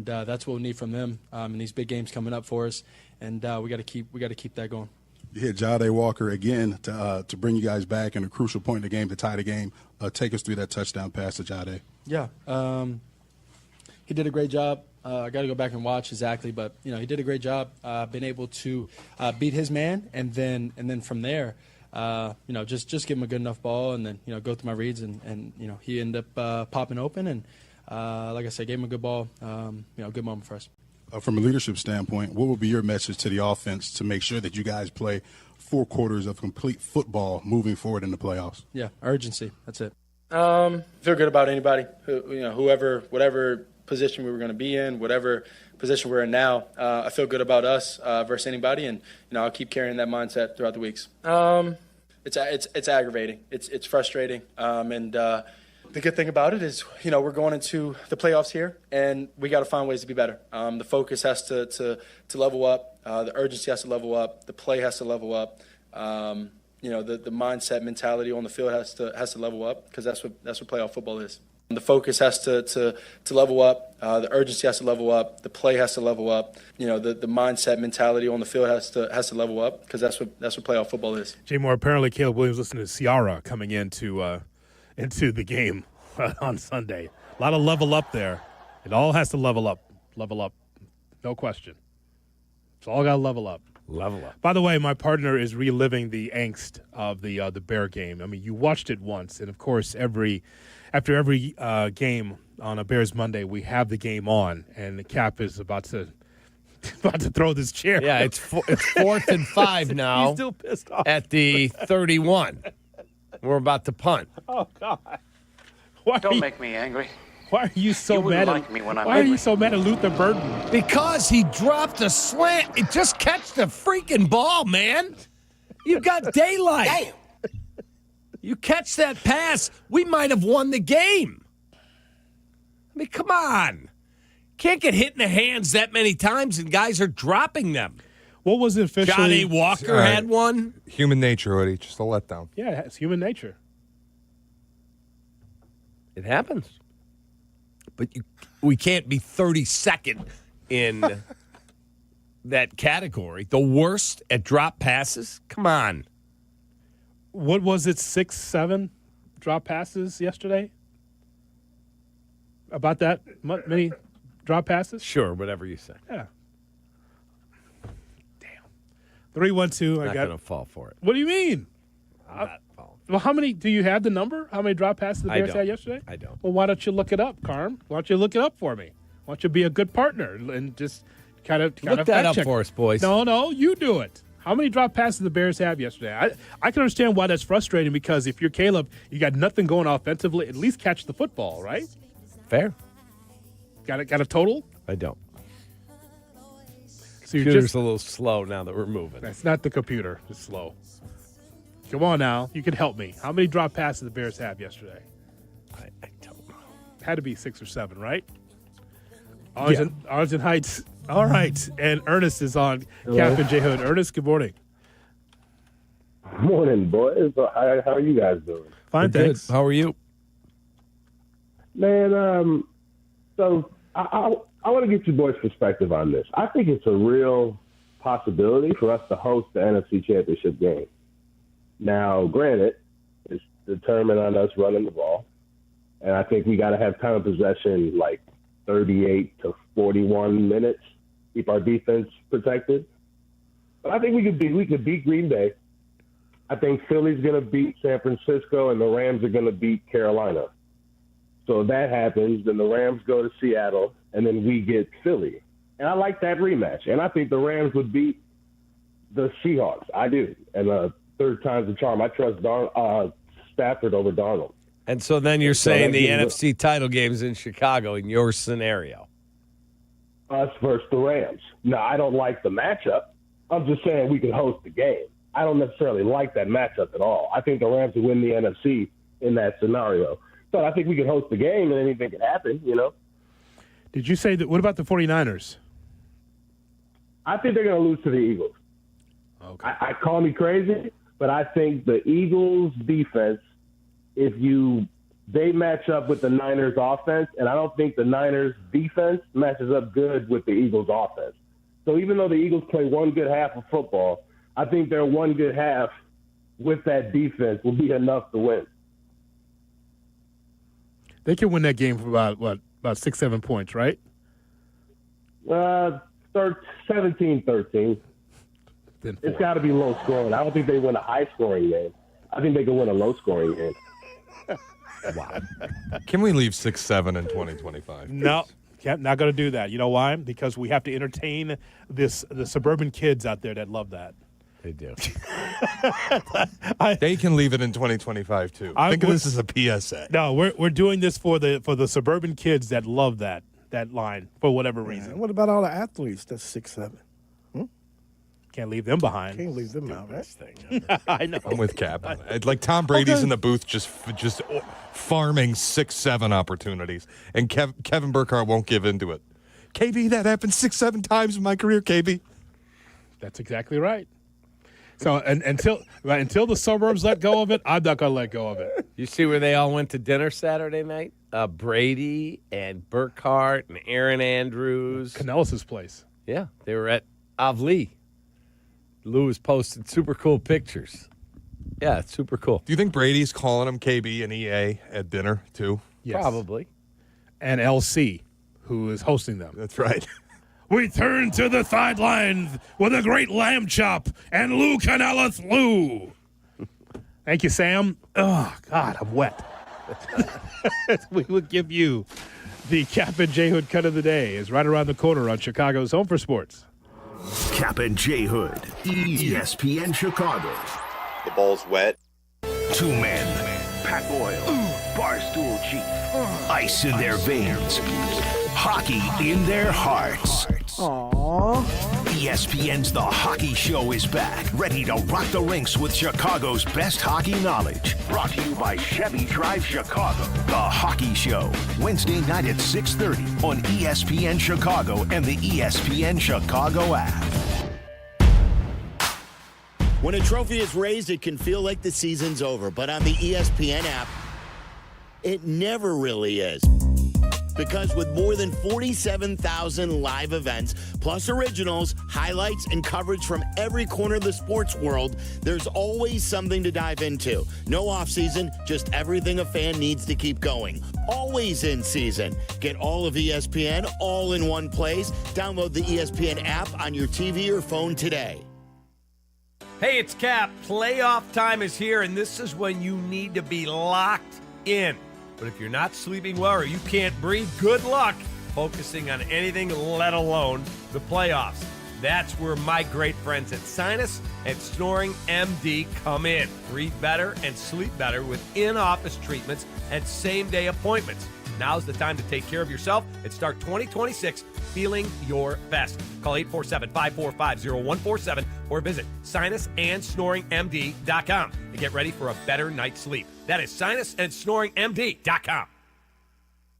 that's what we need from them in these big games coming up for us. And we got to keep that going. You hit Jade Walker again to bring you guys back in a crucial point in the game to tie the game. Take us through that touchdown pass to Jade. Yeah, he did a great job. I got to go back and watch exactly, but he did a great job. Been able to beat his man, and then from there, just give him a good enough ball, and then go through my reads, and he ended up popping open, and like I said, gave him a good ball. Good moment for us. From a leadership standpoint, what would be your message to the offense to make sure that you guys play 4 quarters of complete football moving forward in the playoffs? Yeah, urgency. That's it. Feel good about anybody, whoever, whatever position we were going to be in, whatever position we're in now. I feel good about us versus anybody, and I'll keep carrying that mindset throughout the weeks. It's aggravating, it's frustrating, and the good thing about it is we're going into the playoffs here, and we got to find ways to be better. The focus has to level up, the urgency has to level up, the play has to level up. The mindset, mentality on the field has to level up, because that's what playoff football is. The focus has to level up. The urgency has to level up. The play has to level up. The mindset, mentality on the field has to level up, because that's what playoff football is. Jay Moore, apparently Caleb Williams listened to Ciara coming into the game on Sunday. A lot of level up there. It all has to level up. No question. It's all got to level up. Level up. By the way, my partner is reliving the angst of the Bear game. I mean, you watched it once, and of course, after every game on a Bears Monday, we have the game on, and the Kap is about to throw this chair. Yeah, it's 4th and 5 now. He's still pissed off at the 31. We're about to punt. Oh God! Don't make me angry. Why are you so mad? Like me when I'm why angry. are you so mad at Luther Burden? Because he dropped a slant. Just catch the freaking ball, man. You got daylight. Damn. You catch that pass, we might have won the game. I mean, come on. Can't get hit in the hands that many times, and guys are dropping them. What was it officially? Johnny Walker had one. Human nature, Woody. Just a letdown. Yeah, it's human nature. It happens. But we can't be 32nd in that category. The worst at drop passes? Come on. What was it, 6, 7 drop passes yesterday? About that many drop passes? Sure, whatever you say. Yeah. Damn. 3-1-2. Not going to fall for it. What do you mean? I'm not falling. Well, how many do you have the number? How many drop passes the Bears had yesterday? I don't. Well, why don't you look it up, Carm? Why don't you look it up for me? Why don't you be a good partner and just kind of Look that fact up check for us, boys. No, you do it. How many drop passes did the Bears have yesterday? I can understand why that's frustrating because if you're Caleb, you got nothing going offensively. At least catch the football, right? Fair. Got a total? I don't. So you're Computer's just a little slow now that we're moving. That's not the computer. It's slow. Come on now. You can help me. How many drop passes did the Bears have yesterday? I don't know. Had to be 6 or 7, right? Arlington Heights. All right. And Ernest is on. Kap J Hood. Ernest, good morning. Morning, boys. How are you guys doing? Fine, thanks. How are you? Man, so I want to get your boys' perspective on this. I think it's a real possibility for us to host the NFC Championship game. Now, granted, it's determined on us running the ball, and I think we got to have time of possession like 38 to 41 minutes, keep our defense protected. But I think we could beat Green Bay. I think Philly's going to beat San Francisco, and the Rams are going to beat Carolina. So if that happens, then the Rams go to Seattle, and then we get Philly. And I like that rematch. And I think the Rams would beat the Seahawks. I do. And third time's the charm. I trust Stafford over Darnold. And so then you're saying the NFC title game's in Chicago in your scenario. Us versus the Rams. No, I don't like the matchup. I'm just saying we could host the game. I don't necessarily like that matchup at all. I think the Rams would win the NFC in that scenario. So I think we could host the game and anything can happen, you know. Did you say that? What about the 49ers? I think they're going to lose to the Eagles. Okay. I call me crazy, but I think the Eagles defense, they match up with the Niners offense, and I don't think the Niners defense matches up good with the Eagles offense. So even though the Eagles play one good half of football, I think their one good half with that defense will be enough to win. They can win that game for about 6-7 points, right? 17-13. It's got to be low scoring. I don't think they win a high scoring game. I think they can win a low scoring game. Wow. Can we leave 6-7 in 2025? No, not going to do that. You know why? Because we have to entertain the suburban kids out there that love that. They do. They can leave it in 2025 too. Think of this as a PSA. No, we're doing this for the suburban kids that love that line for whatever reason. What about all the athletes that's 6'7"? Can't leave them behind. Can't leave them out, right? I know. I'm with Cap. Like Tom Brady's in the booth just farming 6-7 opportunities, and Kevin Burkhardt won't give into it. KB, that happened 6-7 times in my career, KB. That's exactly right. So until the suburbs let go of it, I'm not going to let go of it. You see where they all went to dinner Saturday night? Brady and Burkhardt and Aaron Andrews. Canellis' place. Yeah, they were at Avli. Lou was posting super cool pictures. Yeah, it's super cool. Do you think Brady's calling him KB and EA at dinner too? Yes. Probably. And LC, who is hosting them. That's right. We turn to the sidelines with a great lamb chop and Lou Canellis Lou. Thank you, Sam. Oh, God, I'm wet. We will give you the Kap J Hood cut of the day. Is right around the corner on Chicago's Home for Sports. Kap J Hood, ESPN Chicago. The ball's wet. Two men, Pat Boyle, Barstool Chief, ice in their veins, hockey in their hearts. Aww. ESPN's The Hockey Show is back, ready to rock the rinks with Chicago's best hockey knowledge. Brought to you by Chevy Drive Chicago. The Hockey Show, Wednesday night at 6:30 on ESPN Chicago and the ESPN Chicago app. When a trophy is raised, it can feel like the season's over, but on the ESPN app, it never really is. Because with more than 47,000 live events, plus originals, highlights, and coverage from every corner of the sports world, there's always something to dive into. No off-season, just everything a fan needs to keep going. Always in season. Get all of ESPN all in one place. Download the ESPN app on your TV or phone today. Hey, it's Cap. Playoff time is here, and this is when you need to be locked in. But if you're not sleeping well or you can't breathe, good luck focusing on anything, let alone the playoffs. That's where my great friends at Sinus and Snoring MD come in. Breathe better and sleep better with in-office treatments and same-day appointments. Now's the time to take care of yourself and start 2026 feeling your best. Call 847-545-0147 or visit sinusandsnoringmd.com and get ready for a better night's sleep. That is sinusandsnoringmd.com.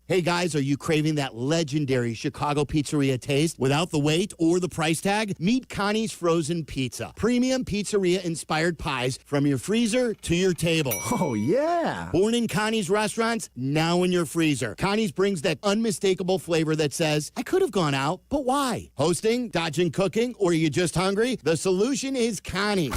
Hey guys, are you craving that legendary Chicago pizzeria taste without the wait or the price tag? Meet Connie's Frozen Pizza. Premium pizzeria-inspired pies from your freezer to your table. Oh, yeah. Born in Connie's restaurants, now in your freezer. Connie's brings that unmistakable flavor that says, I could have gone out, but why? Hosting, dodging cooking, or are you just hungry? The solution is Connie's.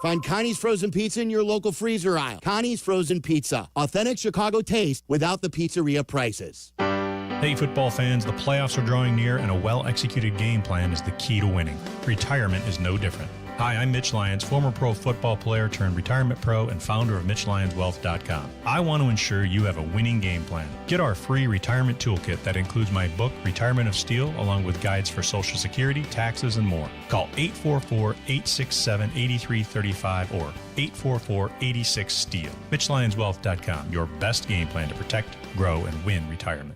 Find Connie's Frozen Pizza in your local freezer aisle. Connie's Frozen Pizza. Authentic Chicago taste without the pizzeria prices. Hey, football fans, the playoffs are drawing near, and a well-executed game plan is the key to winning. Retirement is no different. Hi, I'm Mitch Lyons, former pro football player turned retirement pro and founder of MitchLyonsWealth.com. I want to ensure you have a winning game plan. Get our free retirement toolkit that includes my book, Retirement of Steel, along with guides for Social Security, taxes, and more. Call 844-867-8335 or 844-86-STEEL. MitchLyonsWealth.com, your best game plan to protect, grow, and win retirement.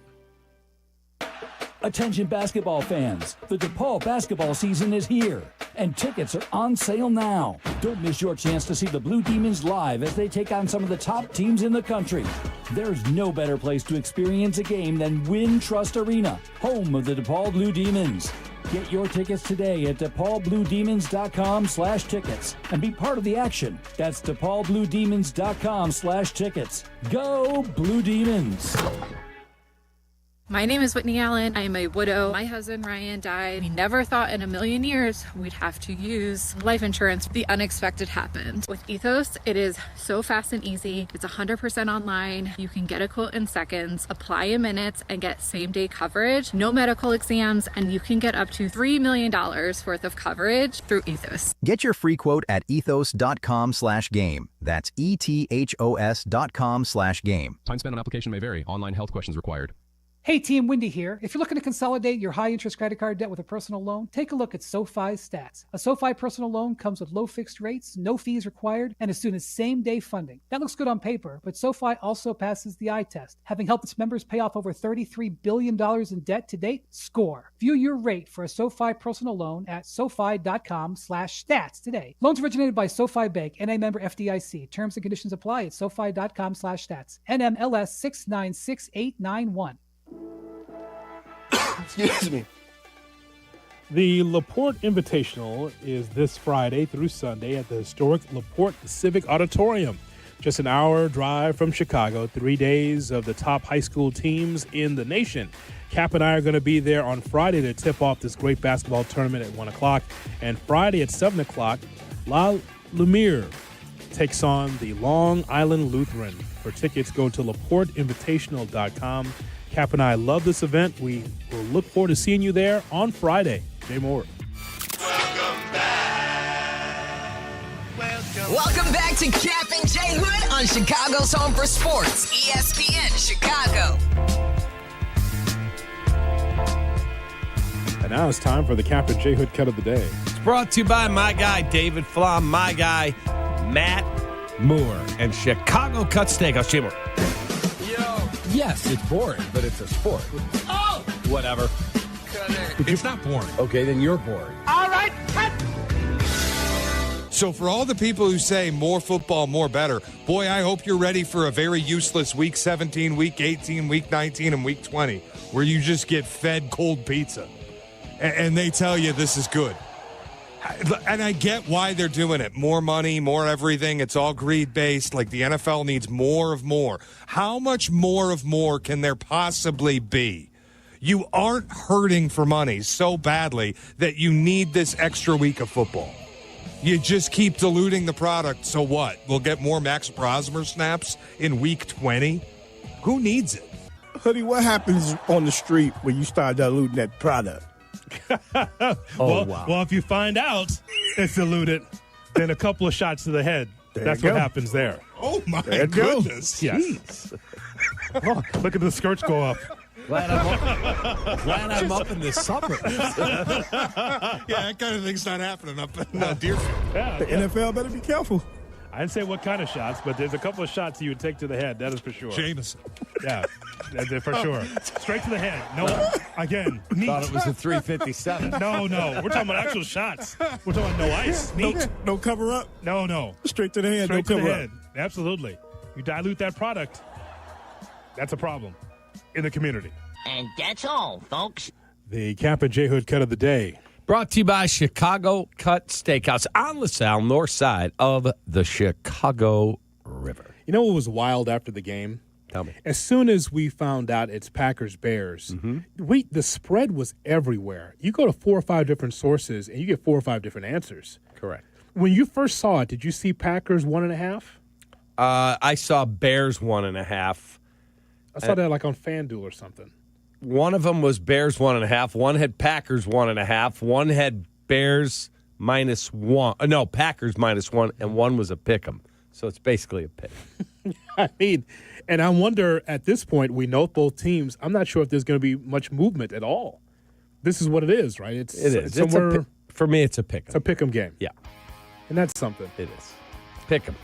Attention basketball fans, the DePaul basketball season is here, and tickets are on sale now. Don't miss your chance to see the Blue Demons live as they take on some of the top teams in the country. There's no better place to experience a game than Wintrust Arena, home of the DePaul Blue Demons. Get your tickets today at DePaulBlueDemons.com/tickets and be part of the action. That's DePaulBlueDemons.com/tickets. Go Blue Demons! My name is Whitney Allen. I am a widow. My husband, Ryan, died. We never thought in a million years we'd have to use life insurance. The unexpected happened. With Ethos, it is so fast and easy. It's 100% online. You can get a quote in seconds, apply in minutes, and get same-day coverage. No medical exams, and you can get up to $3 million worth of coverage through Ethos. Get your free quote at ethos.com/game. That's ETHOS.com/game. Time spent on application may vary. Online health questions required. Hey team, Wendy here. If you're looking to consolidate your high-interest credit card debt with a personal loan, take a look at SoFi's stats. A SoFi personal loan comes with low fixed rates, no fees required, and as soon as same-day funding. That looks good on paper, but SoFi also passes the eye test. Having helped its members pay off over $33 billion in debt to date, score. View your rate for a SoFi personal loan at SoFi.com/stats today. Loans originated by SoFi Bank, NA member FDIC. Terms and conditions apply at SoFi.com/stats. NMLS 696891. Excuse me. The LaPorte Invitational is this Friday through Sunday at the historic LaPorte Civic Auditorium. Just an hour drive from Chicago, 3 days of the top high school teams in the nation. Kap and I are going to be there on Friday to tip off this great basketball tournament at 1 o'clock. And Friday at 7 o'clock, La Lumiere takes on the Long Island Lutheran. For tickets, go to LaPorteInvitational.com. Kap and I love this event. We will look forward to seeing you there on Friday. Jay Moore. Welcome back to Kap and J Hood on Chicago's Home for Sports, ESPN Chicago. And now it's time for the Kap and J Hood cut of the day. It's brought to you by my guy, David Flom, my guy, Matt Moore, and Chicago Cut Steakhouse. Jay Moore. Yes, it's boring, but it's a sport. Oh! Whatever. It's not boring. Okay, then you're boring. All right, cut! So for all the people who say more football, more better, boy, I hope you're ready for a very useless Week 17, Week 18, Week 19, and Week 20, where you just get fed cold pizza. And they tell you this is good. And I get why they're doing it. More money, more everything. It's all greed-based. Like the NFL needs more of more. How much more of more can there possibly be? You aren't hurting for money so badly that you need this extra week of football. You just keep diluting the product. So what? We'll get more Max Brosmer snaps in Week 20? Who needs it? Hoodie, what happens on the street when you start diluting that product? Well, if you find out it's diluted, then a couple of shots to the head. That's what happens there. Oh, my goodness. Yes. Oh, look at the skirts go up. Glad I'm up in the suburbs. Yeah, that kind of thing's not happening up in Deerfield. The NFL better be careful. I didn't say what kind of shots, but there's a couple of shots you would take to the head. That is for sure. Jameson. Yeah, for sure. Straight to the head. No, again, neat. Thought it was a 357. No. We're talking about actual shots. We're talking about no ice. Neat. No cover up. No. Straight to the head. Straight no to cover the up. head. Absolutely. You dilute that product, that's a problem in the community. And that's all, folks. The Kap J Hood cut of the day. Brought to you by Chicago Cut Steakhouse on LaSalle, north side of the Chicago River. You know what was wild after the game? Tell me. As soon as we found out it's Packers-Bears, the spread was everywhere. You go to 4 or 5 different sources, and you get 4 or 5 different answers. Correct. When you first saw it, did you see Packers 1.5? I saw Bears 1.5. I saw that like on FanDuel or something. One of them was Bears 1.5. One had Packers 1.5. One had Bears -1. No, Packers -1, and one was a pick'em. So it's basically a pick. I mean, and I wonder at this point, we know both teams. I'm not sure if there's going to be much movement at all. This is what it is, right? It is. It's somewhere. For me, it's a pick'em. It's a pick'em game. Yeah, and that's something. It is. Pick'em.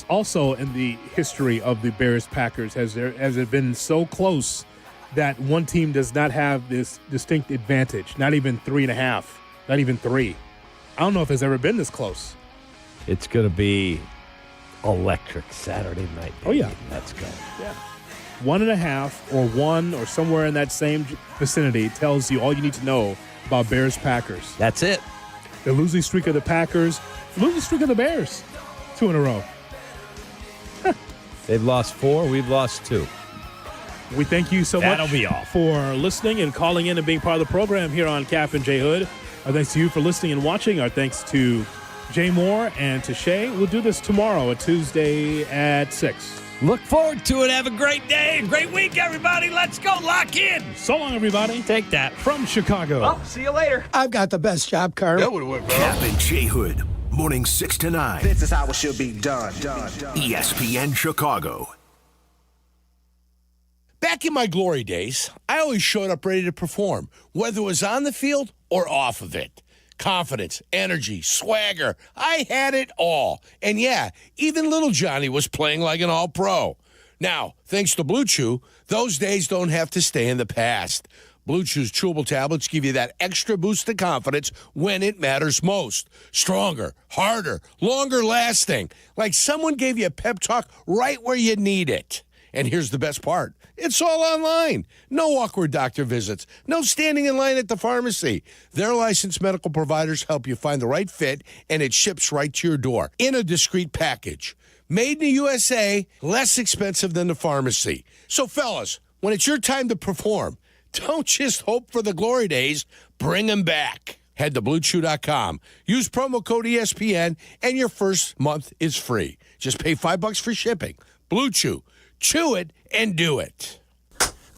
Also, in the history of the Bears-Packers, has it been so close that one team does not have this distinct advantage? Not even 3.5. Not even 3. I don't know if it's ever been this close. It's going to be electric Saturday night. Oh, yeah. Let's go. Yeah. 1.5 or 1 or somewhere in that same vicinity tells you all you need to know about Bears-Packers. That's it. The losing streak of the Packers, losing streak of the Bears. 2 in a row. They've lost 4. We've lost 2. We thank you so That'll much be all. for listening and calling in and being part of the program here on Kap and J Hood. Our thanks to you for listening and watching. Our thanks to Jay Moore and to Shay. We'll do this tomorrow, a Tuesday at 6. Look forward to it. Have a great day. Great week, everybody. Let's go. Lock in. So long, everybody. Take that. From Chicago. Oh, see you later. I've got the best job, Carmen. That would work, bro. Kap and J Hood, morning 6 to 9. This is how it should be done. ESPN Chicago. Back in my glory days, I always showed up ready to perform, whether it was on the field or off of it. Confidence, energy, swagger, I had it all. And yeah, even little Johnny was playing like an all-pro. Now, thanks to Blue Chew, those days don't have to stay in the past. Blue Chew's chewable tablets give you that extra boost of confidence when it matters most. Stronger, harder, longer lasting. Like someone gave you a pep talk right where you need it. And here's the best part. It's all online. No awkward doctor visits. No standing in line at the pharmacy. Their licensed medical providers help you find the right fit, and it ships right to your door in a discreet package. Made in the USA, less expensive than the pharmacy. So, fellas, when it's your time to perform, don't just hope for the glory days. Bring them back. Head to BlueChew.com. Use promo code ESPN, and your first month is free. Just pay $5 for shipping. Blue Chew. Chew it and do it.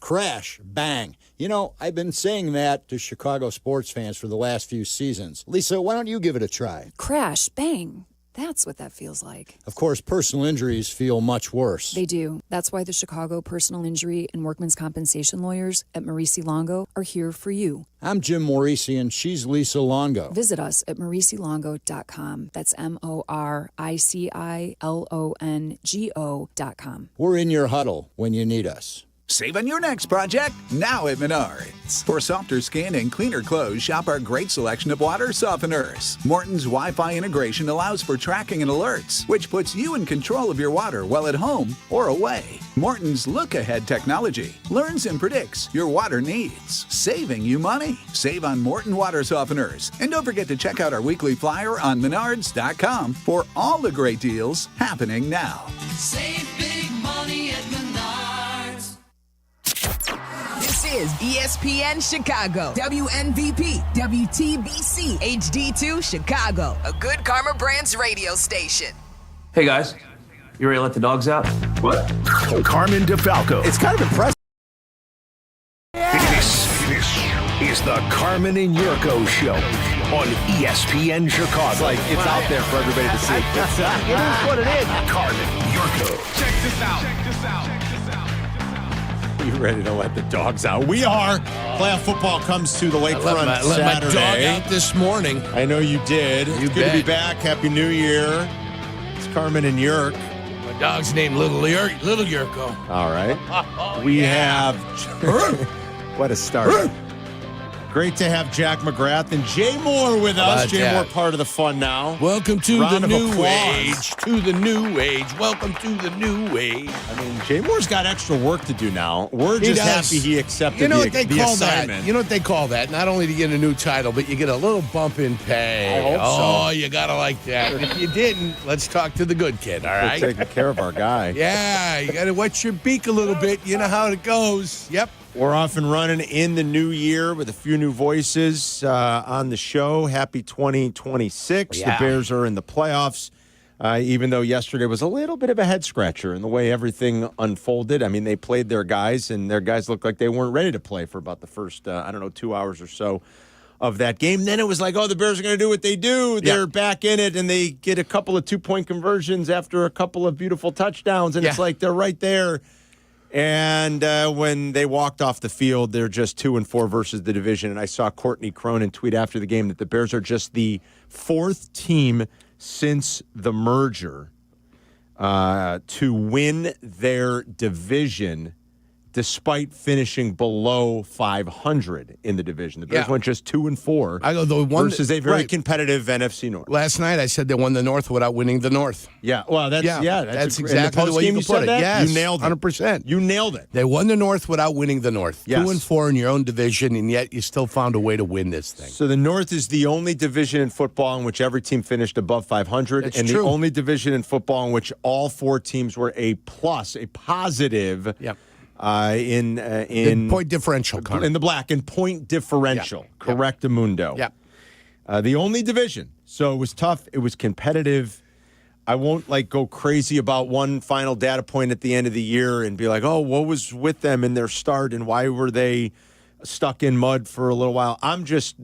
Crash, bang. You know, I've been saying that to Chicago sports fans for the last few seasons. Lisa, why don't you give it a try? Crash, bang. That's what that feels like. Of course, personal injuries feel much worse. They do. That's why the Chicago Personal Injury and Workmen's Compensation lawyers at Maurice Longo are here for you. I'm Jim Morisi, and she's Lisa Longo. Visit us at mauricilongo.com. That's MORICILONGO.com. We're in your huddle when you need us. Save on your next project, now at Menards. For softer skin and cleaner clothes, shop our great selection of water softeners. Morton's Wi-Fi integration allows for tracking and alerts, which puts you in control of your water while at home or away. Morton's look-ahead technology learns and predicts your water needs, saving you money. Save on Morton water softeners. And don't forget to check out our weekly flyer on Menards.com for all the great deals happening now. Save big money at Menards. This is ESPN Chicago, WNVP, WTBC, HD2 Chicago, a good Karma Brands radio station. Hey guys, you ready to let the dogs out? What? Carmen DeFalco. It's kind of impressive. This is the Carmen and Jurko Show on ESPN Chicago. It's out there for everybody to see. It is what it is. Carmen Jurko. Check this out. you ready to let the dogs out? We are. Playoff football comes to the lakefront Let Saturday. my dog out this morning. I know you did. It's good to be back. Happy New Year. It's Carmen and Yurk. My dog's named Little Yurko. All right. We have... What a start. Great to have Jack McGrath and Jay Moore with us. Jay Moore, part of the fun now. Welcome to Round the of new applause. age. To the new age. Welcome to the new age. I mean, Jay Moore's got extra work to do now. We're just happy he accepted You know the, what they the call assignment. that? You know what they call that? Not only to get a new title, but you get a little bump in pay. I hope so. Oh, you got to like that. And if you didn't, let's talk to the good kid, all right? We're taking care of our guy. Yeah, you got to wet your beak a little bit. You know how it goes. Yep. We're off and running in the new year with a few new voices on the show. Happy 2026. Yeah. The Bears are in the playoffs, even though yesterday was a little bit of a head-scratcher in the way everything unfolded. I mean, they played their guys, and their guys looked like they weren't ready to play for about the first, 2 hours or so of that game. Then it was like, oh, the Bears are going to do what they do. They're back in it, and they get a couple of two-point conversions after a couple of beautiful touchdowns, and it's like they're right there. And when they walked off the field, they're just 2-4 versus the division. And I saw Courtney Cronin tweet after the game that the Bears are just the fourth team since the merger to win their division despite finishing below 500 in the division. The Bears went just 2-4 I go the one versus a very competitive NFC North. Last night I said they won the North without winning the North. Yeah, well, that's exactly the way you put it. Yes, you nailed it. 100%. You nailed it. They won the North without winning the North. Yes. 2-4 in your own division, and yet you still found a way to win this thing. So the North is the only division in football in which every team finished above 500, That's and true. the only division in football in which all four teams were a positive. Yep. In point differential, Connor. in the black, in point differential. Yep. Correctamundo. Yep. The only division. So it was tough. It was competitive. I won't go crazy about one final data point at the end of the year and be like, oh, what was with them in their start and why were they stuck in mud for a little while? I'm just,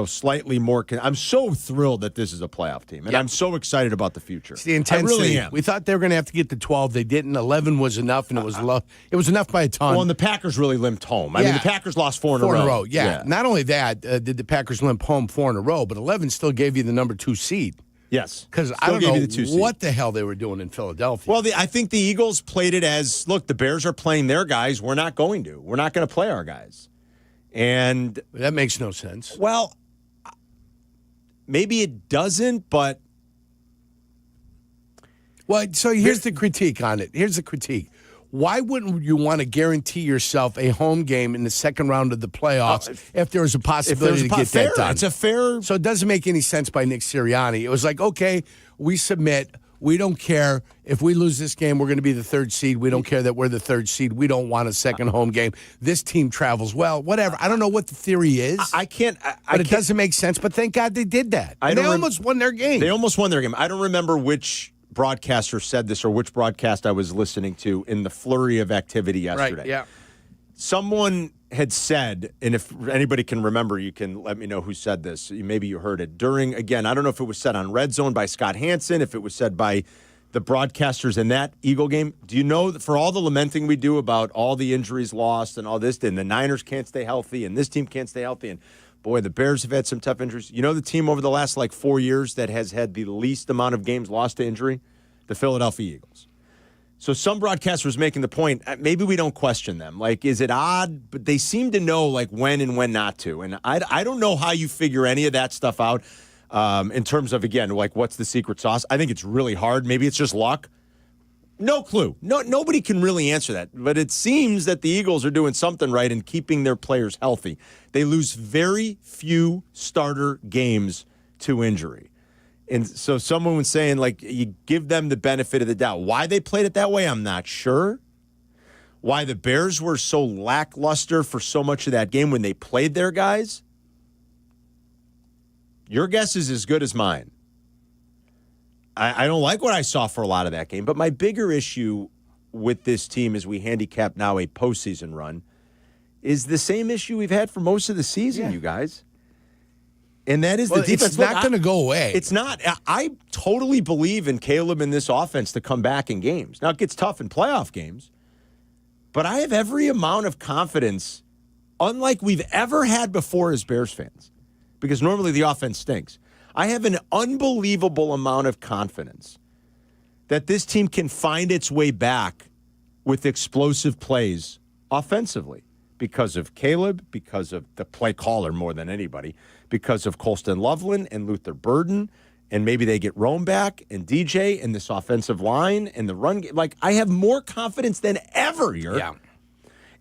slightly more. I'm so thrilled that this is a playoff team, and I'm so excited about the future. It's the intensity. I really am. We thought they were going to have to get to 12. They didn't. 11 was enough, and it was enough by a ton. Well, and the Packers really limped home. I mean, the Packers lost four in a row. Yeah. Not only that, did the Packers limp home 4 in a row, but 11 still gave you the number 2 seed. Yes. Because I don't know what the hell they were doing in Philadelphia. Well, I think the Eagles played it as, look, the Bears are playing their guys. We're not going to. We're not going to play our guys. And that makes no sense. Well, maybe it doesn't, but. Well, so here's the critique on it. Here's the critique. Why wouldn't you want to guarantee yourself a home game in the second round of the playoffs if there was a possibility to get that done? It's a fair. So it doesn't make any sense by Nick Sirianni. It was like, okay, we submit. We don't care. If we lose this game, we're going to be the 3rd seed. We don't care that we're the 3rd seed. We don't want a second home game. This team travels well. Whatever. I don't know what the theory is. I can't. But it doesn't make sense. But thank God they did that. They almost won their game. They almost won their game. I don't remember which broadcaster said this or which broadcast I was listening to in the flurry of activity yesterday. Right, yeah. Someone had said, and if anybody can remember, you can let me know who said this. Maybe you heard it. During, again, I don't know if it was said on Red Zone by Scott Hansen, if it was said by the broadcasters in that Eagle game. Do you know that for all the lamenting we do about all the injuries lost and all this, and the Niners can't stay healthy, and this team can't stay healthy, and boy, the Bears have had some tough injuries. You know the team over the last 4 years that has had the least amount of games lost to injury? The Philadelphia Eagles. So some broadcasters making the point, maybe we don't question them. Is it odd? But they seem to know, when and when not to. And I don't know how you figure any of that stuff out in terms of, again, what's the secret sauce? I think it's really hard. Maybe it's just luck. No clue. Nobody can really answer that. But it seems that the Eagles are doing something right in keeping their players healthy. They lose very few starter games to injury. And so someone was saying, you give them the benefit of the doubt. Why they played it that way, I'm not sure. Why the Bears were so lackluster for so much of that game when they played their guys, your guess is as good as mine. I don't like what I saw for a lot of that game, but my bigger issue with this team as we handicap now a postseason run is the same issue we've had for most of the season, you guys. And that is the defense. It's not going to go away. It's not. I totally believe in Caleb and this offense to come back in games. Now, it gets tough in playoff games. But I have every amount of confidence, unlike we've ever had before as Bears fans, because normally the offense stinks. I have an unbelievable amount of confidence that this team can find its way back with explosive plays offensively because of Caleb, because of the play caller more than anybody, because of Colston Loveland and Luther Burden, and maybe they get Rome back and DJ and this offensive line and the run game. Like, I have more confidence than ever here. Yeah.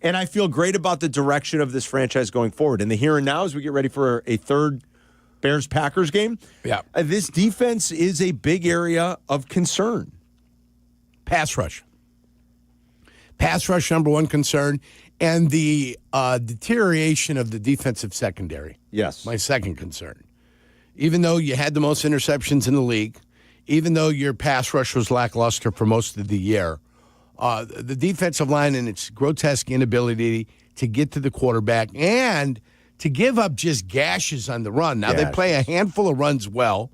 And I feel great about the direction of this franchise going forward. And the here and now, as we get ready for a third Bears-Packers game, this defense is a big area of concern. Pass rush. Pass rush, number one concern. And the deterioration of the defensive secondary. Yes. My second concern. Even though you had the most interceptions in the league, even though your pass rush was lackluster for most of the year, the defensive line and its grotesque inability to get to the quarterback and to give up just gashes on the run. Now, they play a handful of runs well,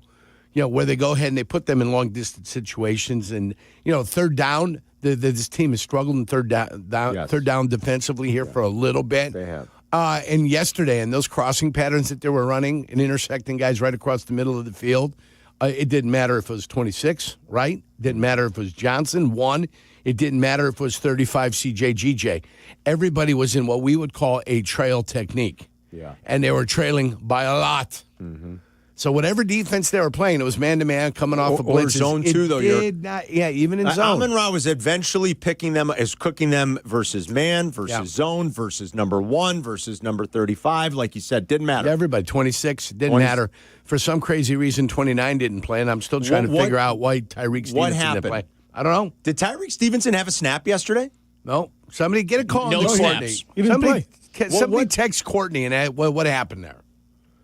where they go ahead and they put them in long-distance situations. And, third down, this team has struggled in third down defensively here for a little bit. They have. And yesterday, and those crossing patterns that they were running and intersecting guys right across the middle of the field, it didn't matter if it was 26, right? Didn't matter if it was Johnson, 1. It didn't matter if it was 35 CJ GJ. Everybody was in what we would call a trail technique. Yeah. And they were trailing by a lot. Mm-hmm. So whatever defense they were playing, it was man-to-man coming off of or blitzes. zone two, though. Even in zone. Amon-Ra was eventually picking them, as cooking them versus man, versus zone, versus number 1, versus number 35. Like you said, didn't matter. Everybody, 26, didn't matter. For some crazy reason, 29 didn't play, and I'm still trying to figure out why Tyreek Stevenson didn't play. I don't know. Did Tyreek Stevenson have a snap yesterday? No. Somebody get a call. No snaps. He didn't play. Somebody text Courtney and what happened there.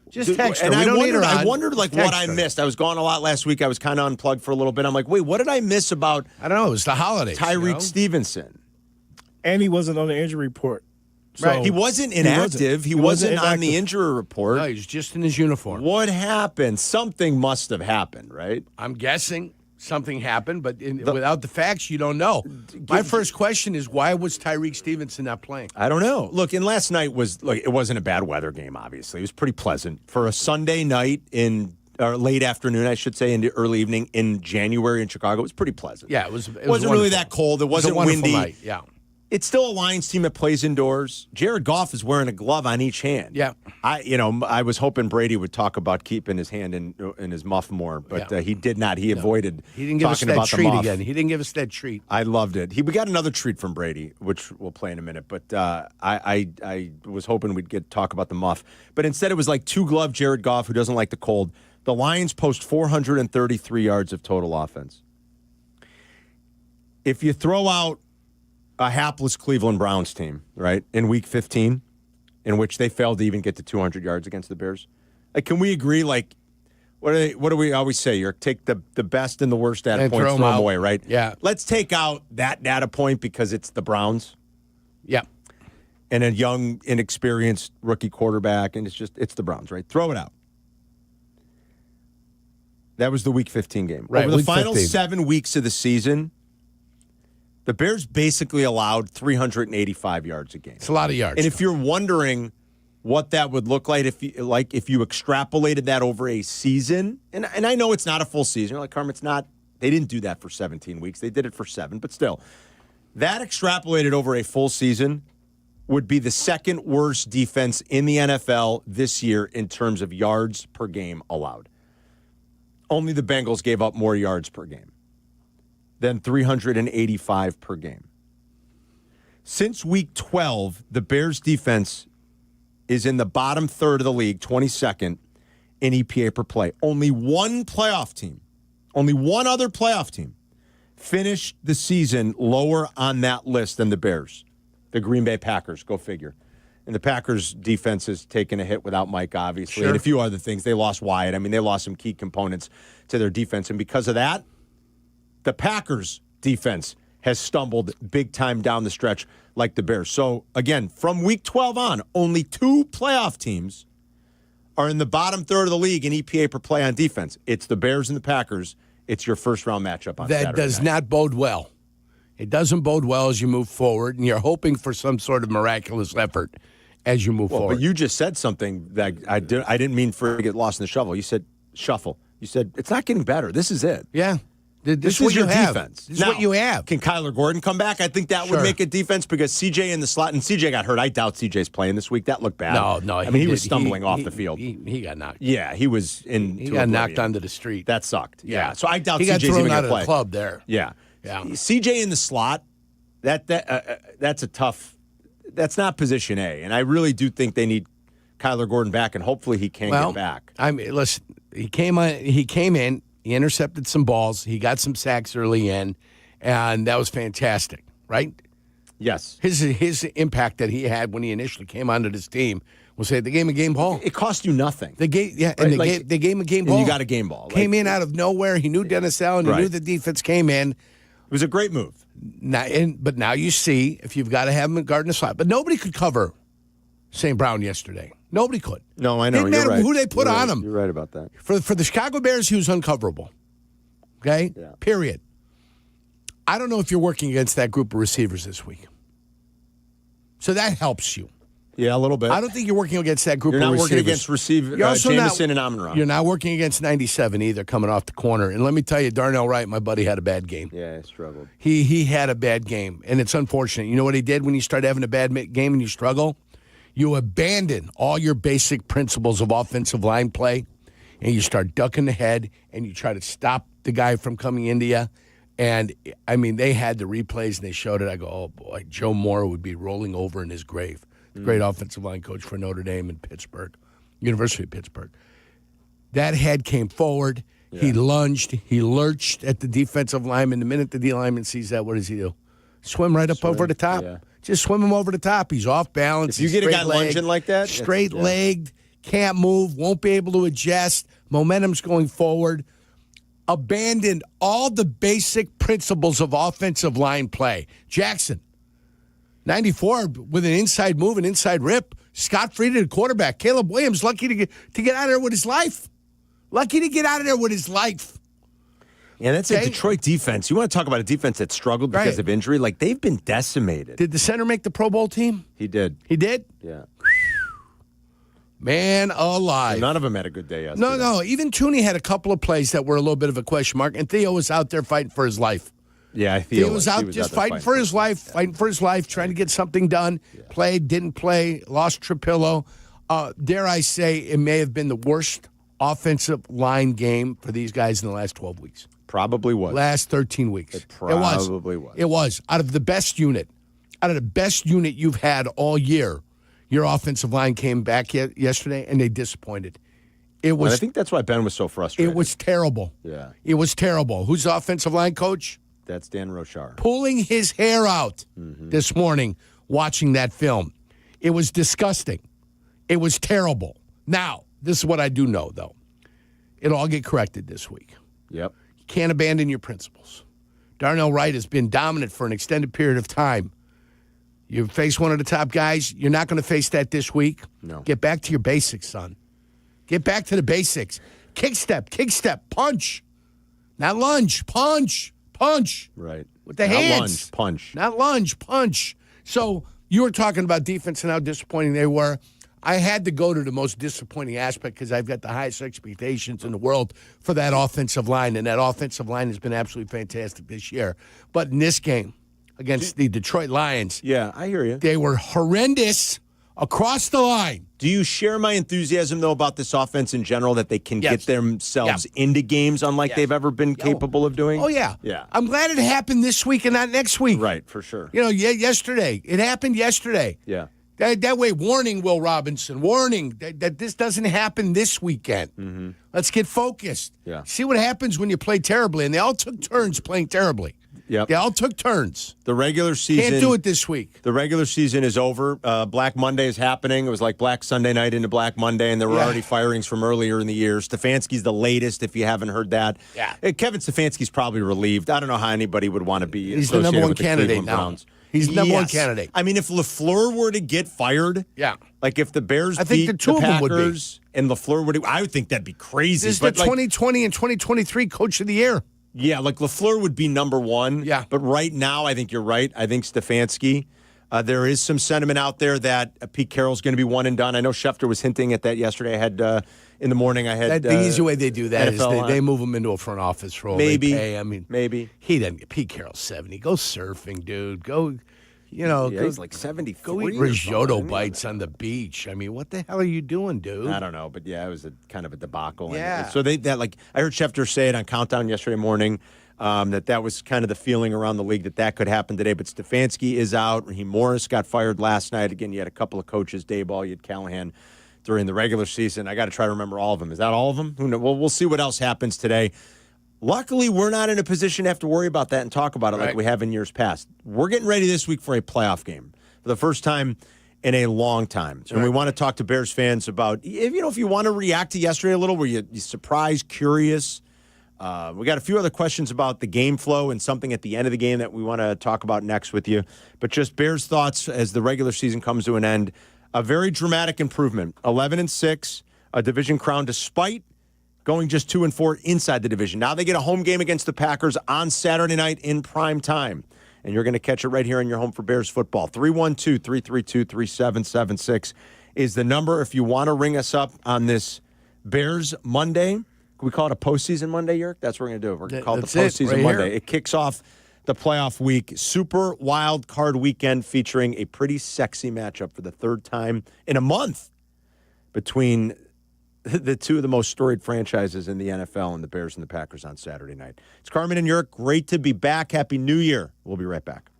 Just text her. And We don't need her on. I wondered like Text what I her. missed. I was gone a lot last week. I was kind of unplugged for a little bit. I'm like, wait, what did I miss about? I don't know. It was the holidays. Tyreek Stevenson. And he wasn't on the injury report. So Right. He wasn't inactive. He wasn't on the injury report. No, he was just in his uniform. What happened? Something must have happened, right? I'm guessing something happened, but without the facts, you don't know. My first question is, why was Tyreek Stevenson not playing? I don't know. Look, and last night was like it wasn't a bad weather game. Obviously, it was pretty pleasant for a Sunday night or late afternoon, I should say, into early evening in January in Chicago. It was pretty pleasant. Yeah, it was wasn't really wonderful. that cold. It was wasn't a wonderful windy. night. Yeah. It's still a Lions team that plays indoors. Jared Goff is wearing a glove on each hand. Yeah. I was hoping Brady would talk about keeping his hand in his muff more, but he did not. He avoided He didn't give us talking that about the treat muff. again. He didn't give us that treat. I loved it. We got another treat from Brady, which we'll play in a minute. But I was hoping we'd get talk about the muff. But instead, it was like two-glove Jared Goff, who doesn't like the cold. The Lions post 433 yards of total offense. If you throw out a hapless Cleveland Browns team, right, in Week 15, in which they failed to even get to 200 yards against the Bears, like, can we agree? Like, what do we always say? You take the best and the worst data And points, throw 'em throw them out. away, right? Yeah. Let's take out that data point because it's the Browns. Yeah. And a young, inexperienced rookie quarterback, and it's the Browns, right? Throw it out. That was the Week 15 game. Right, Over the Week final 15. 7 weeks of the season, the Bears basically allowed 385 yards a game. It's a lot of yards. And if you're wondering what that would look like if you extrapolated that over a season, and I know it's not a full season. You're like, Carmen, it's not. They didn't do that for 17 weeks. They did it for 7, but still, that extrapolated over a full season would be the second worst defense in the NFL this year in terms of yards per game allowed. Only the Bengals gave up more yards per game than 385 per game. Since Week 12, the Bears defense is in the bottom third of the league, 22nd in EPA per play. Only one playoff team, only one other playoff team finished the season lower on that list than the Bears. The Green Bay Packers, go figure. And the Packers defense has taken a hit without Mike, obviously, Sure. and a few other things. They lost Wyatt. I mean, they lost some key components to their defense. And because of that, the Packers defense has stumbled big time down the stretch like the Bears. So, again, from Week 12 on, only 2 playoff teams are in the bottom third of the league in EPA per play on defense. It's the Bears and the Packers. It's your first-round matchup on that Saturday does night. not bode well. It doesn't bode well as you move forward, and you're hoping for some sort of miraculous effort as you move forward. But you just said something that I didn't mean for it to get lost in the shuffle. You said shuffle. You said it's not getting better. This is it. Yeah. This is your defense. This is what you have. Can Kyler Gordon come back? I think that would make a defense because CJ in the slot, and CJ got hurt. I doubt CJ's playing this week. That looked bad. No. I mean, he was stumbling off the field. He got knocked. Yeah, he was in. He got knocked onto the street. That sucked. Yeah. So I doubt he got CJ's thrown even out going to of play. the club there. Yeah. Yeah. CJ in the slot, that's a tough. That's not position A, and I really do think they need Kyler Gordon back, and hopefully he can get back. I mean, listen, he came in. He intercepted some balls. He got some sacks early in, and that was fantastic, right? Yes. His impact that he had when he initially came onto this team was they gave him a game ball. It cost you nothing. They gave him a game ball. And you got a game ball. Came in out of nowhere. He knew Dennis Allen. He knew the defense came in. It was a great move. But now you see if you've got to have him guard in the slot. But nobody could cover St. Brown yesterday. Nobody could. No, I know. Didn't matter who they put on him. You're right about that. For the Chicago Bears, he was uncoverable. Okay? Yeah. Period. I don't know if you're working against that group of receivers this week. So that helps you. Yeah, a little bit. I don't think you're working against that group of receivers. You're not working against Jameson and Amon-Ra. You're not working against 97 either coming off the corner. And let me tell you, Darnell Wright, my buddy, had a bad game. Yeah, he struggled. He had a bad game, and it's unfortunate. You know what he did when you start having a bad game and you struggle? You abandon all your basic principles of offensive line play, and you start ducking the head, and you try to stop the guy from coming into you. And, I mean, they had the replays, and they showed it. I go, oh, boy, Joe Moore would be rolling over in his grave. The great offensive line coach for Notre Dame in Pittsburgh, University of Pittsburgh. That head came forward. Yeah. He lunged. He lurched at the defensive lineman. The minute the D lineman sees that, what does he do? Swim right up over the top. Yeah. Just swim him over the top. He's off balance. If you get a guy lunging like that, straight-legged, can't move, won't be able to adjust, momentum's going forward. Abandoned all the basic principles of offensive line play. Jackson, 94 with an inside move, an inside rip. Scott Frieda, the quarterback. Caleb Williams, lucky to get out of there with his life. Lucky to get out of there with his life. Yeah, that's a Detroit defense. You want to talk about a defense that struggled because of injury? Like, they've been decimated. Did the center make the Pro Bowl team? He did. He did? Yeah. Man alive. None of them had a good day yesterday. No. Even Tooney had a couple of plays that were a little bit of a question mark, and Theo was out there fighting for his life. Yeah, Theo was out just fighting for his life, trying to get something done. Yeah. Played, didn't play, lost Trapillo. Dare I say, it may have been the worst offensive line game for these guys in the last 12 weeks. Probably was. Last 13 weeks. It probably was. It was. Out of the best unit you've had all year, your offensive line came back yesterday, and they disappointed. It was. And I think that's why Ben was so frustrated. It was terrible. Yeah. It was terrible. Who's the offensive line coach? That's Dan Rochar. Pulling his hair out this morning watching that film. It was disgusting. It was terrible. Now, this is what I do know, though. It'll all get corrected this week. Yep. You can't abandon your principles. Darnell Wright has been dominant for an extended period of time. You face one of the top guys. You're not going to face that this week. No. Get back to your basics, son. Get back to the basics. Kick step, punch. Not lunge, punch. Right. With the hands. Not lunge, punch. So you were talking about defense and how disappointing they were. I had to go to the most disappointing aspect because I've got the highest expectations in the world for that offensive line, and that offensive line has been absolutely fantastic this year. But in this game against the Detroit Lions, yeah, I hear you. They were horrendous across the line. Do you share my enthusiasm, though, about this offense in general, that they can get themselves into games unlike they've ever been capable of doing? Oh, yeah. Yeah. I'm glad it happened this week and not next week. Right, for sure. You know, yesterday. It happened yesterday. Yeah. That way, warning, Will Robinson, warning that this doesn't happen this weekend. Mm-hmm. Let's get focused. Yeah. See what happens when you play terribly. And they all took turns playing terribly. Yep. They all took turns. The regular season. Can't do it this week. The regular season is over. Black Monday is happening. It was like Black Sunday night into Black Monday, and there were already firings from earlier in the year. Stefanski's the latest, if you haven't heard that. Yeah. Kevin Stefanski's probably relieved. I don't know how anybody would want to be He's the number one candidate now. Browns. He's the number one candidate. I mean, if LaFleur were to get fired, like if the Bears beat the Packers and LaFleur would, I would think that'd be crazy. This is the 2020 and 2023 Coach of the Year. Yeah, like LaFleur would be number one. Yeah. But right now, I think you're right. I think Stefanski. There is some sentiment out there that Pete Carroll's going to be one and done. I know Schefter was hinting at that yesterday. I had in the morning. I had the easy way they do that is NFL they move him into a front office role. Maybe. They pay. I mean, maybe he doesn't get Pete Carroll's 70. Go surfing, dude. Go. Go, he's like 74. Go eat risotto bites on the beach. I mean, what the hell are you doing, dude? I don't know, but yeah, it was kind of a debacle. Yeah. And so I heard Schefter say it on Countdown yesterday morning that was kind of the feeling around the league that could happen today. But Stefanski is out. Raheem Morris got fired last night. Again, you had a couple of coaches, Dayball, you had Callahan during the regular season. I got to try to remember all of them. Is that all of them? Who knows? Well, we'll see what else happens today. Luckily, we're not in a position to have to worry about that and talk about it like we have in years past. We're getting ready this week for a playoff game for the first time in a long time. And we want to talk to Bears fans about, if you want to react to yesterday a little, were you surprised, curious? We got a few other questions about the game flow and something at the end of the game that we want to talk about next with you. But just Bears thoughts as the regular season comes to an end. A very dramatic improvement. 11-6, a division crown despite going just 2-4 inside the division. Now they get a home game against the Packers on Saturday night in prime time. And you're going to catch it right here in your home for Bears football. 312-332-3776 is the number if you want to ring us up on this Bears Monday. Can we call it a postseason Monday, Yerk? That's what we're going to do. We're going to call it the postseason Monday. It kicks off the playoff week. Super wild card weekend featuring a pretty sexy matchup for the third time in a month between the two of the most storied franchises in the NFL and the Bears and the Packers on Saturday night. It's Carmen and Jurko. Great to be back. Happy New Year. We'll be right back.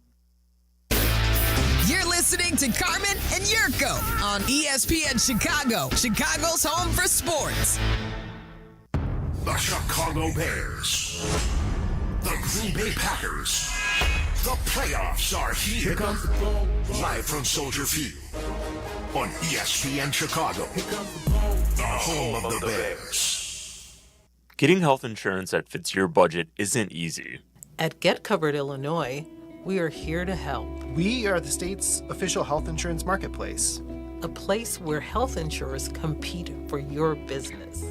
You're listening to Carmen and Jurko on ESPN Chicago, Chicago's home for sports. The Chicago Bears. The Green Bay Packers. The playoffs are here. Live from Soldier Field on ESPN Chicago. The home of the Bears. Getting health insurance that fits your budget isn't easy. At Get Covered Illinois, we are here to help. We are the state's official health insurance marketplace. A place where health insurers compete for your business.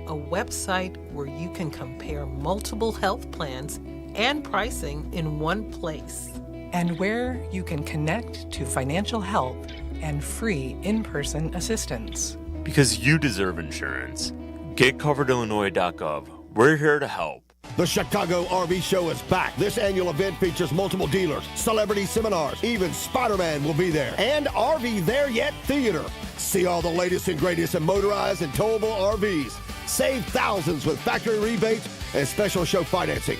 A website where you can compare multiple health plans and pricing in one place. And where you can connect to financial help and free in-person assistance. Because you deserve insurance. GetCoveredIllinois.gov. We're here to help. The Chicago RV Show is back. This annual event features multiple dealers, celebrity seminars, even Spider-Man will be there, and RV There Yet Theater. See all the latest and greatest in motorized and towable RVs. Save thousands with factory rebates and special show financing.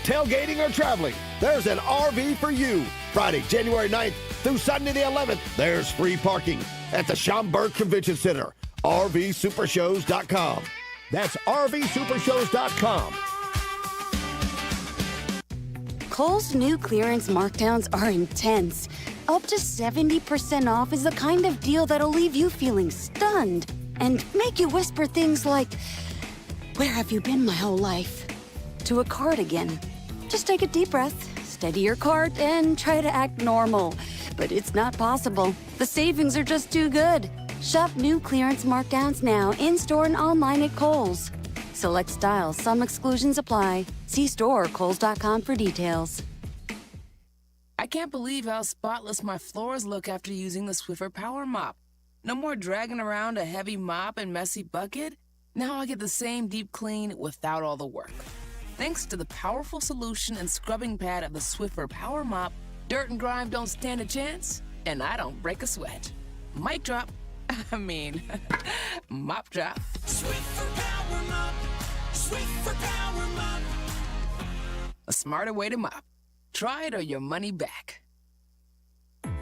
Tailgating or traveling, there's an RV for you. Friday, January 9th through Sunday the 11th, there's free parking at the Schaumburg Convention Center. RVSupershows.com. That's RVSupershows.com. Kohl's new clearance markdowns are intense. Up to 70% off is the kind of deal that'll leave you feeling stunned and make you whisper things like, "Where have you been my whole life?" to a cardigan. Just take a deep breath, steady your cart, and try to act normal. But it's not possible. The savings are just too good. Shop new clearance markdowns now in-store and online at Kohl's. Select styles, some exclusions apply. See store or kohls.com for details. I can't believe how spotless my floors look after using the Swiffer Power Mop. No more dragging around a heavy mop and messy bucket. Now I get the same deep clean without all the work. Thanks to the powerful solution and scrubbing pad of the Swiffer Power Mop, dirt and grime don't stand a chance, and I don't break a sweat. Mic drop. Mop drop. Swiffer Power Mop. Swiffer Power Mop. A smarter way to mop. Try it or your money back.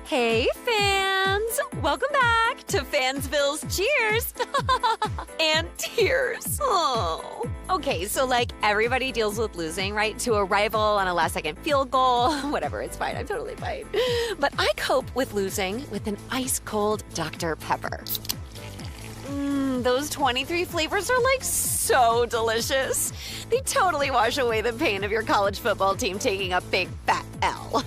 Hey, fans! Welcome back to Fansville's Cheers and Tears. Oh. Okay, so everybody deals with losing, right? To a rival on a last-second field goal. Whatever, it's fine. I'm totally fine. But I cope with losing with an ice-cold Dr. Pepper. Those 23 flavors are so delicious. They totally wash away the pain of your college football team taking a big fat L.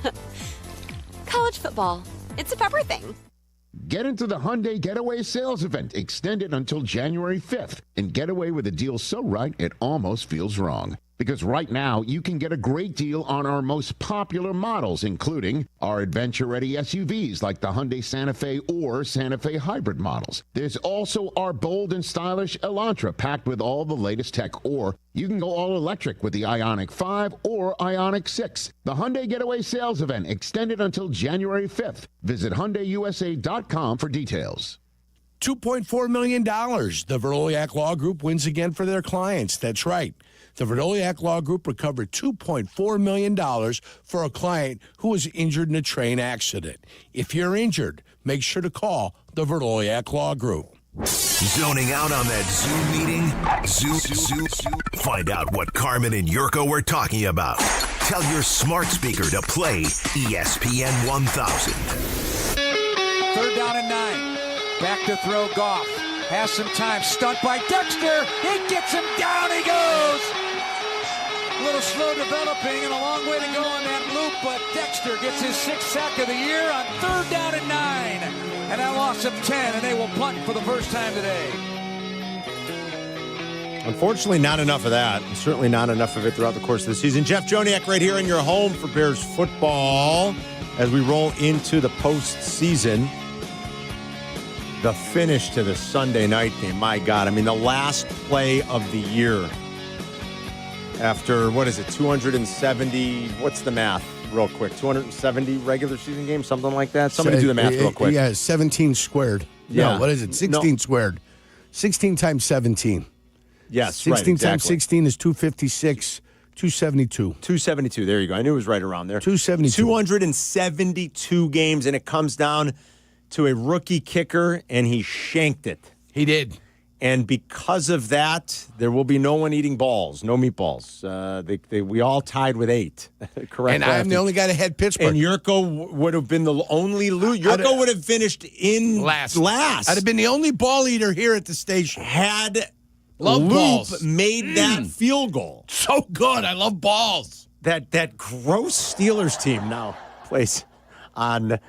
College football. It's a pepper thing. Get into the Hyundai Getaway sales event extended until January 5th and get away with a deal so right it almost feels wrong. Because right now, you can get a great deal on our most popular models, including our adventure-ready SUVs like the Hyundai Santa Fe or Santa Fe Hybrid models. There's also our bold and stylish Elantra, packed with all the latest tech, or you can go all-electric with the Ioniq 5 or Ioniq 6. The Hyundai Getaway Sales Event extended until January 5th. Visit HyundaiUSA.com for details. $2.4 million. The Veroliak Law Group wins again for their clients. That's right. The Veroliak Law Group recovered $2.4 million for a client who was injured in a train accident. If you're injured, make sure to call the Veroliak Law Group. Zoning out on that Zoom meeting? Zoom. Find out what Carmen and Jurko were talking about. Tell your smart speaker to play ESPN 1000. 3rd down and 9. Back to throw Goff. Has some time. Stunt by Dexter. He gets him down. He goes. A little slow developing and a long way to go on that loop, but Dexter gets his 6th sack of the year on 3rd down and 9. And a loss of 10, and they will punt for the first time today. Unfortunately, not enough of that. Certainly not enough of it throughout the course of the season. Jeff Joniak right here in your home for Bears football as we roll into the postseason. The finish to the Sunday night game, my God. I mean, the last play of the year after, 270, what's the math real quick? 270 regular season games, something like that? Somebody do the math real quick. Yeah, 17 squared. Yeah. No, what is it? 16 squared. 16 times 17. Yes, 16 right, exactly. times 16 is 256, 272. 272, there you go. I knew it was right around there. 272. 272 games, and it comes down to a rookie kicker, and he shanked it. He did. And because of that, there will be no one eating balls, no meatballs. We all tied with 8. Correct. And I'm the only guy that had Pittsburgh. And Jurko would have been the only loser. Jurko would have finished in last. I'd have been the only ball eater here at the station. Had Love Loop balls. made that field goal. So good. I love balls. That gross Steelers team now plays on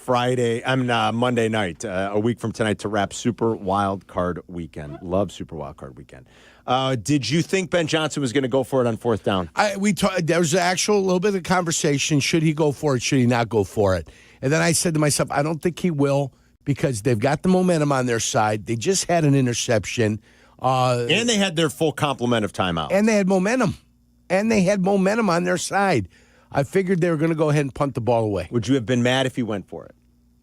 Monday night, a week from tonight, to wrap Super Wild Card Weekend. Love Super Wild Card Weekend. Did you think Ben Johnson was going to go for it on 4th down? There was a little bit of conversation. Should he go for it? Should he not go for it? And then I said to myself, I don't think he will, because they've got the momentum on their side. They just had an interception. And they had their full complement of timeout. And they had momentum. On their side. I figured they were going to go ahead and punt the ball away. Would you have been mad if he went for it?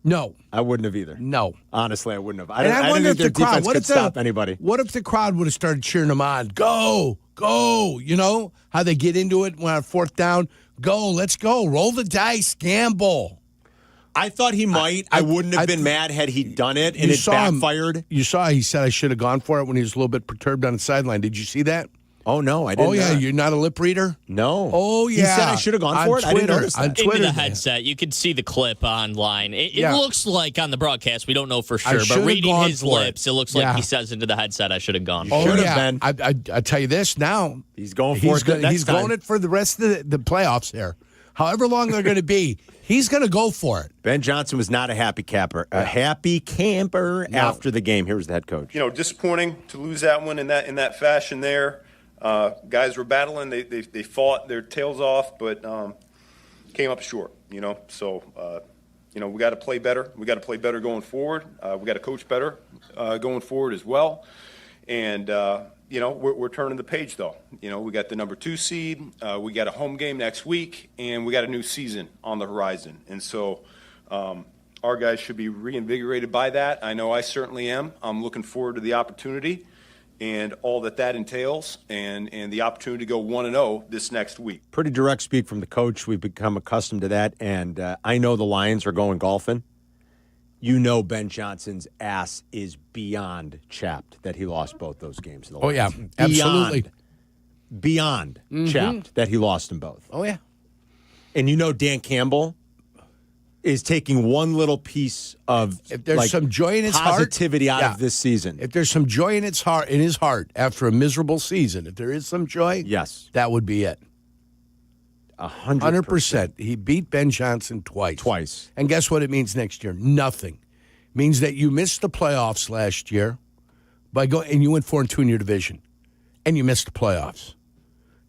No. I wouldn't have either. No. Honestly, I wouldn't have. I don't think their defense could stop anybody. What if the crowd would have started cheering them on? Go, go. You know how they get into it when on 4th down? Go, let's go. Roll the dice, gamble. I thought he might. I wouldn't have been mad had he done it and it backfired. You saw he said I should have gone for it when he was a little bit perturbed on the sideline. Did you see that? Oh, no, I didn't. Oh, yeah, you're not a lip reader? No. Oh, yeah. He said I should have gone for it? I didn't notice that. On Twitter. Into the headset. You could see the clip online. It Yeah. looks like on the broadcast, we don't know for I sure, should've but reading gone his for lips, it. it looks Yeah. like he says into the headset, I should have gone Oh, for it. yeah. I tell you this now. He's going for it next He's time. going it for the rest of the playoffs there. However long they're going to be, he's going to go for it. Ben Johnson was not a happy camper. After the game. Here was the head coach. Disappointing to lose that one in that fashion there. Guys were battling. They fought their tails off, but came up short. So we got to play better. We got to play better going forward. We got to coach better going forward as well. And we're turning the page though. We got the number 2 seed. We got a home game next week, and we got a new season on the horizon. And so our guys should be reinvigorated by that. I know I certainly am. I'm looking forward to the opportunity and all that entails, and the opportunity to go 1-0 this next week. Pretty direct speak from the coach. We've become accustomed to that, and I know the Lions are going golfing. Ben Johnson's ass is beyond chapped that he lost both those games. Oh, yeah, absolutely. Beyond chapped that he lost them both. Oh, yeah. And Dan Campbell is taking one little piece of if there's some joy in his positivity heart, out of this season. If there's some joy in his heart after a miserable season, if there is some joy, yes, that would be it. 100%. He beat Ben Johnson twice. And guess what it means next year? Nothing. It means that you missed the playoffs last year and you went 4-2 in your division, and you missed the playoffs.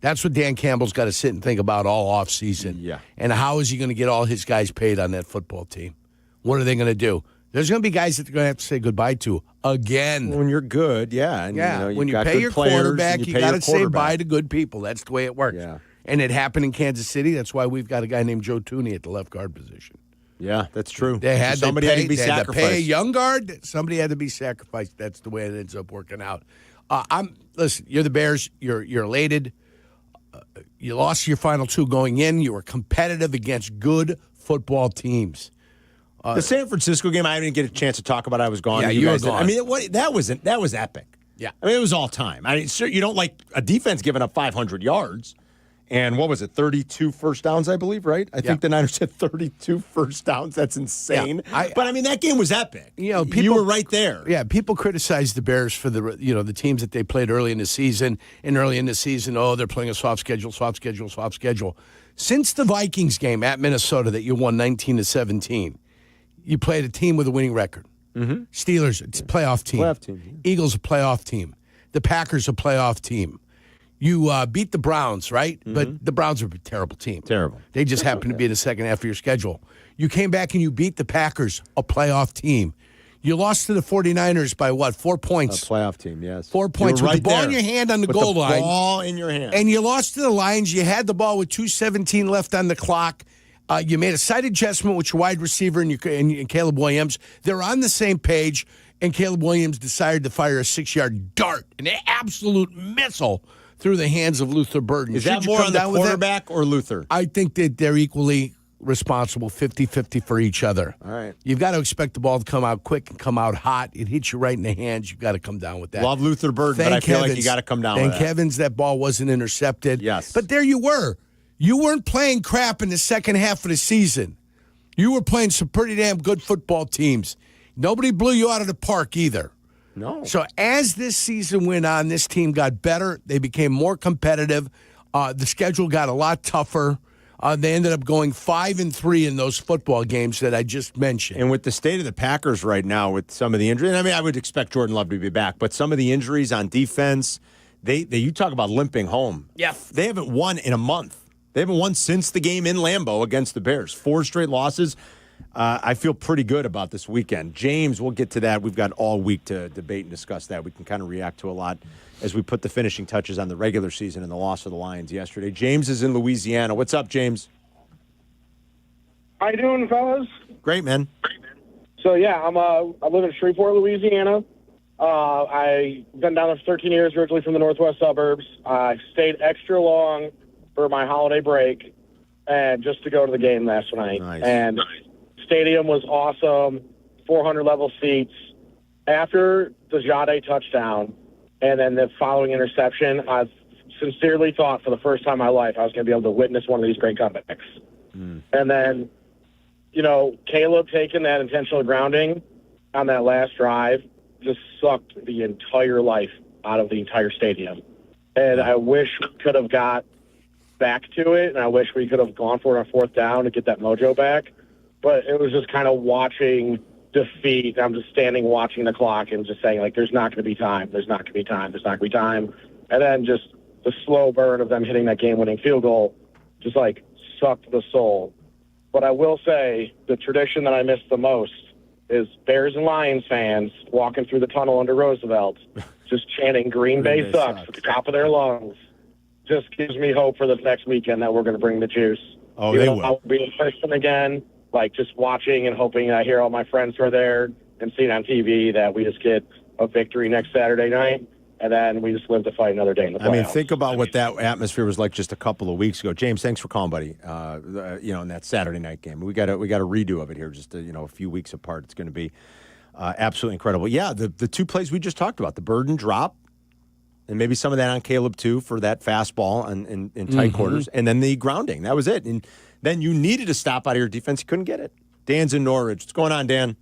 That's what Dan Campbell's got to sit and think about all offseason. Yeah. And how is he going to get all his guys paid on that football team? What are they going to do? There's going to be guys that they're going to have to say goodbye to again. When you're good, yeah. And, when you pay your quarterback, you got to say bye to good people. That's the way it works. Yeah. And it happened in Kansas City. That's why we've got a guy named Joe Tooney at the left guard position. Yeah, that's true. They had to pay a young guard. Somebody had to be sacrificed. That's the way it ends up working out. Listen, you're the Bears. You're elated. You lost your final 2 going in. You were competitive against good football teams. The San Francisco game, I didn't get a chance to talk about. I was gone. Yeah, you were gone. I mean, that was epic. Yeah, I mean, it was all time. I mean, sure, you don't like a defense giving up 500 yards. And what was it, 32 first downs, I believe, right? I think the Niners had 32 first downs. That's insane. Yeah, but, I mean, that game was epic. You were right there. Yeah, people criticize the Bears for the teams that they played early in the season. And early in the season, they're playing a soft schedule. Since the Vikings game at Minnesota that you won 19-17, you played a team with a winning record. Mm-hmm. Steelers, it's a playoff team. Yeah. Eagles, a playoff team. The Packers, a playoff team. You beat the Browns, right? Mm-hmm. But the Browns are a terrible team. Terrible. They just happened to be in the second half of your schedule. You came back and you beat the Packers, a playoff team. You lost to the 49ers by what, 4 points? A playoff team, yes. 4 points. With the ball in your hand on the goal line. Ball in your hand. And you lost to the Lions. You had the ball with 2:17 left on the clock. You made a side adjustment with your wide receiver and Caleb Williams. They're on the same page, and Caleb Williams decided to fire a 6-yard dart, an absolute missile through the hands of Luther Burden. Is that more on the quarterback or Luther? I think that they're equally responsible, 50-50 for each other. All right. You've got to expect the ball to come out quick and come out hot. It hits you right in the hands. You've got to come down with that. Love Luther Burden, but I feel like you got to come down with that. Thank heavens that ball wasn't intercepted. Yes. But there you were. You weren't playing crap in the second half of the season. You were playing some pretty damn good football teams. Nobody blew you out of the park either. No. So as this season went on, this team got better. They became more competitive. The schedule got a lot tougher. They ended up going 5-3 in those football games that I just mentioned. And with the state of the Packers right now, with some of the injuries, I mean, I would expect Jordan Love to be back, but some of the injuries on defense, you talk about limping home. Yeah. They haven't won in a month. They haven't won since the game in Lambeau against the Bears. 4 straight losses. I feel pretty good about this weekend. James, we'll get to that. We've got all week to debate and discuss that. We can kind of react to a lot as we put the finishing touches on the regular season and the loss of the Lions yesterday. James is in Louisiana. What's up, James? How you doing, fellas? Great, man. So, yeah, I live in Shreveport, Louisiana. I've been down there for 13 years, originally from the northwest suburbs. I stayed extra long for my holiday break and just to go to the game last night. Nice. And stadium was awesome, 400 level seats. After the Jade touchdown and then the following interception, I sincerely thought for the first time in my life I was going to be able to witness one of these great comebacks. And then, Caleb taking that intentional grounding on that last drive just sucked the entire life out of the entire stadium. And I wish we could have got back to it, and I wish we could have gone for it on 4th down to get that mojo back. But it was just kind of watching defeat. I'm just standing watching the clock and just saying, there's not going to be time. There's not going to be time. There's not going to be time. And then just the slow burn of them hitting that game-winning field goal just, sucked the soul. But I will say the tradition that I miss the most is Bears and Lions fans walking through the tunnel under Roosevelt just chanting Green Bay sucks at the top of their lungs. Just gives me hope for this next weekend that we're going to bring the juice. Oh, they will. I'll be in person again, just watching and hoping I hear all my friends who are there and seeing on TV that we just get a victory next Saturday night, and then we just live to fight another day in the playoffs. I mean, think about what that atmosphere was like just a couple of weeks ago. James, thanks for calling, buddy. In that Saturday night game, we got a redo of it here, just a few weeks apart. It's going to be absolutely incredible. Yeah, the 2 plays we just talked about, the Burden drop, and maybe some of that on Caleb, too, for that fastball in tight quarters. And then the grounding. That was it. And then you needed a stop out of your defense. You couldn't get it. Dan's in Norridge. What's going on, Dan?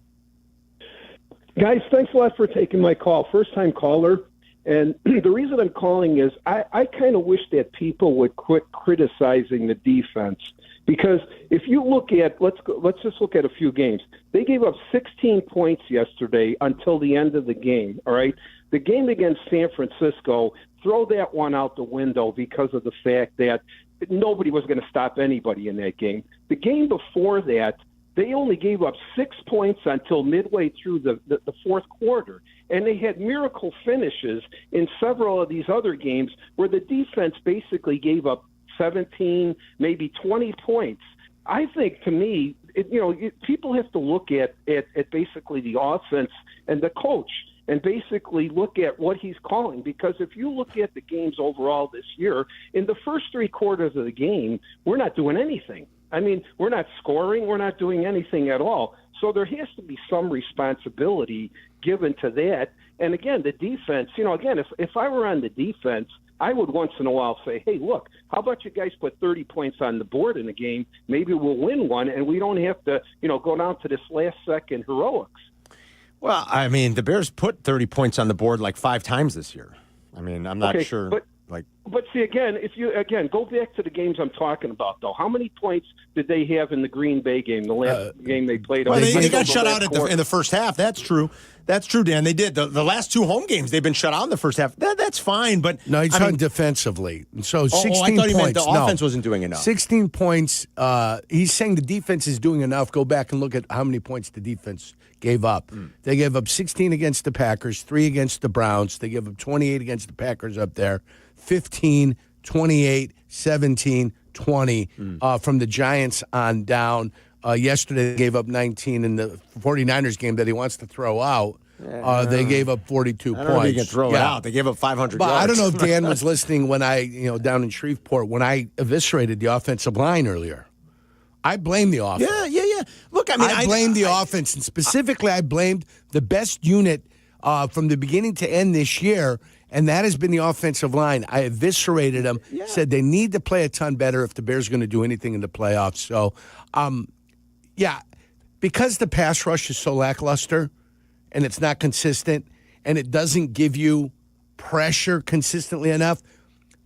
Guys, thanks a lot for taking my call. First-time caller. And the reason I'm calling is I kind of wish that people would quit criticizing the defense. Because if you look at, let's just look at a few games. They gave up 16 points yesterday until the end of the game, all right? The game against San Francisco, throw that one out the window because of the fact that nobody was going to stop anybody in that game. The game before that, they only gave up 6 points until midway through the fourth quarter. And they had miracle finishes in several of these other games where the defense basically gave up 17, maybe 20 points. I think, to me, people have to look at basically the offense and the coach and basically look at what he's calling. Because if you look at the games overall this year, in the first 3 quarters of the game, we're not doing anything. I mean, we're not scoring. We're not doing anything at all. So there has to be some responsibility given to that. And again, the defense, if I were on the defense, I would once in a while say, hey, look, how about you guys put 30 points on the board in a game? Maybe we'll win one, and we don't have to, go down to this last-second heroics. Well, I mean, the Bears put 30 points on the board like 5 times this year. I mean, I'm not sure. But see, again, if you go back to the games I'm talking about, though, how many points did they have in the Green Bay game, the last game they played? Well, they got shut out in the first half. That's true. That's true, Dan. They did. The last 2 home games, they've been shut out in the first half. That's fine, but no, he's talking defensively. So 16 I thought points. He meant the offense wasn't doing enough. 16 points. He's saying the defense is doing enough. Go back and look at how many points the defense gave up. They gave up 16 against the Packers, 3 against the Browns. They gave up 28 against the Packers up there, 15, 28, 17, 20 from the Giants on down. Yesterday, they gave up 19 in the 49ers game that he wants to throw out. They gave up 42 points. I don't know if you can throw it out. They gave up 500 but yards. I don't know if Dan was listening when I, down in Shreveport, when I eviscerated the offensive line earlier. I blame the offense. Yeah. Look, I blame the offense, and specifically I blamed the best unit from the beginning to end this year, and that has been the offensive line. I eviscerated them, said they need to play a ton better if the Bears are going to do anything in the playoffs. So, because the pass rush is so lackluster and it's not consistent and it doesn't give you pressure consistently enough,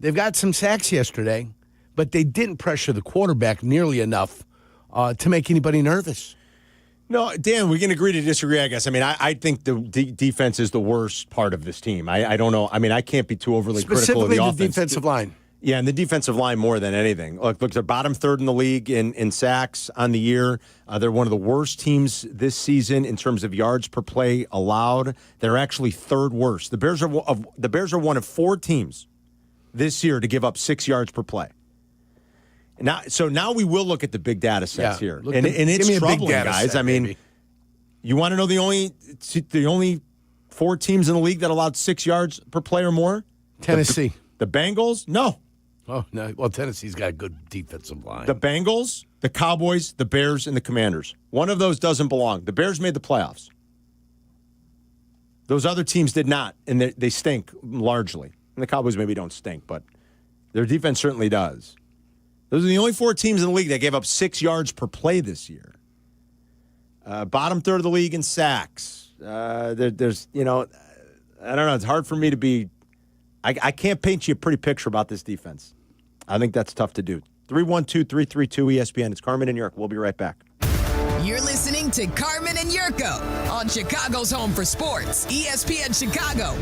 they've got some sacks yesterday, but they didn't pressure the quarterback nearly enough to make anybody nervous. No, Dan, we can agree to disagree, I guess. I mean, I think the defense is the worst part of this team. I don't know. I mean, I can't be too overly critical of the offense. Specifically the defensive line. Yeah, and the defensive line more than anything. Look, they're bottom third in the league in sacks on the year. They're one of the worst teams this season in terms of yards per play allowed. They're actually third worst. The Bears are one of 4 teams this year to give up 6 yards per play. Now we will look at the big data sets here, and it's troubling, guys. I mean, you want to know the only 4 teams in the league that allowed 6 yards per play or more? Tennessee, the Bengals, no. Oh no! Well, Tennessee's got a good defensive line. The Bengals, the Cowboys, the Bears, and the Commanders. One of those doesn't belong. The Bears made the playoffs. Those other teams did not, and they stink largely. And the Cowboys maybe don't stink, but their defense certainly does. Those are the only 4 teams in the league that gave up 6 yards per play this year. Bottom third of the league in sacks. There's, I don't know. It's hard for me to be. I can't paint you a pretty picture about this defense. I think that's tough to do. 312-332-ESPN. It's Carmen and Jurko. We'll be right back. You're listening to Carmen and Jurko on Chicago's home for sports, ESPN Chicago.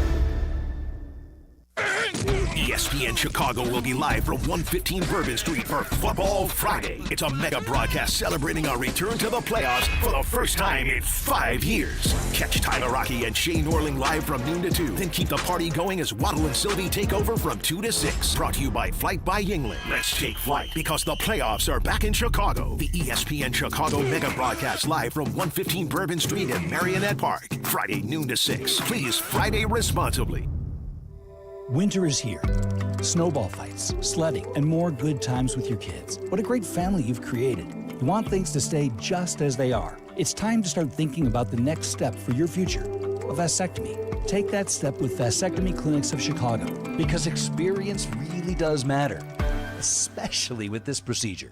ESPN Chicago will be live from 115 Bourbon Street for Football Friday. It's a mega broadcast celebrating our return to the playoffs for the first time in 5 years. Catch Tyler Rocky and Shane Norling live from noon to 2. Then keep the party going as Waddle and Silvy take over from 2 to 6. Brought to you by Flight by Yingling. Let's take flight because the playoffs are back in Chicago. The ESPN Chicago mega broadcast live from 115 Bourbon Street in Marionette Park. Friday noon to 6. Please Friday responsibly. Winter is here. Snowball fights, sledding, and more good times with your kids. What a great family you've created. You want things to stay just as they are. It's time to start thinking about the next step for your future, a vasectomy. Take that step with Vasectomy Clinics of Chicago, because experience really does matter, especially with this procedure.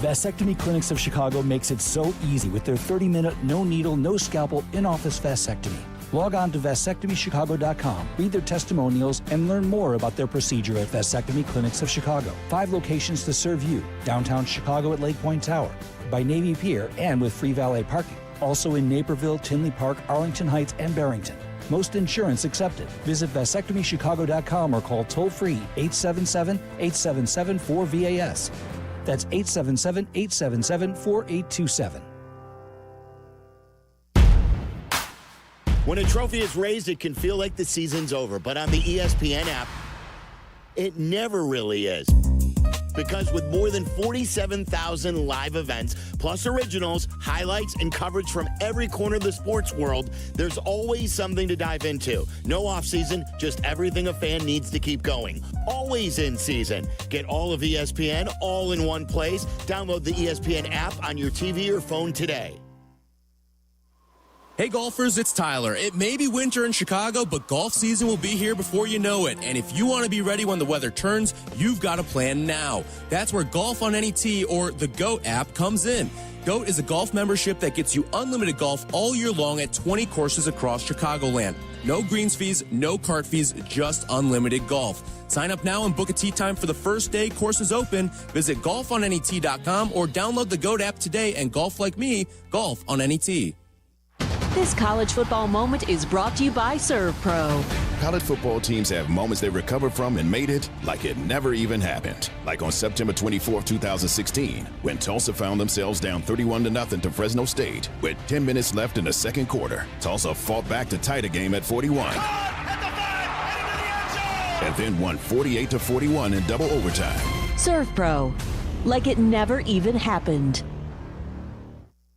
Vasectomy Clinics of Chicago makes it so easy with their 30-minute, no needle, no scalpel, in-office vasectomy. Log on to vasectomychicago.com, read their testimonials, and learn more about their procedure at Vasectomy Clinics of Chicago. 5 locations to serve you. Downtown Chicago at Lake Point Tower, by Navy Pier, and with free valet parking. Also in Naperville, Tinley Park, Arlington Heights, and Barrington. Most insurance accepted. Visit vasectomychicago.com or call toll-free 877-877-4VAS. That's 877-877-4827. When a trophy is raised, it can feel like the season's over. But on the ESPN app, it never really is. Because with more than 47,000 live events, plus originals, highlights, and coverage from every corner of the sports world, there's always something to dive into. No offseason, just everything a fan needs to keep going. Always in season. Get all of ESPN all in one place. Download the ESPN app on your TV or phone today. Hey golfers, it's Tyler. It may be winter in Chicago, but golf season will be here before you know it. And if you want to be ready when the weather turns, you've got to plan now. That's where Golf on Any Tee or the GOAT app comes in. GOAT is a golf membership that gets you unlimited golf all year long at 20 courses across Chicagoland. No greens fees, no cart fees, just unlimited golf. Sign up now and book a tee time for the first day courses open. Visit golfonanytee.com or download the GOAT app today and golf like me, golf on any tee. This college football moment is brought to you by Serve Pro. College football teams have moments they recovered from and made it like it never even happened. Like on September 24, 2016, when Tulsa found themselves down 31-0 to Fresno State. With 10 minutes left in the second quarter, Tulsa fought back to tie the game at 41. And then won 48-41 in double overtime. Serve Pro. Like it never even happened.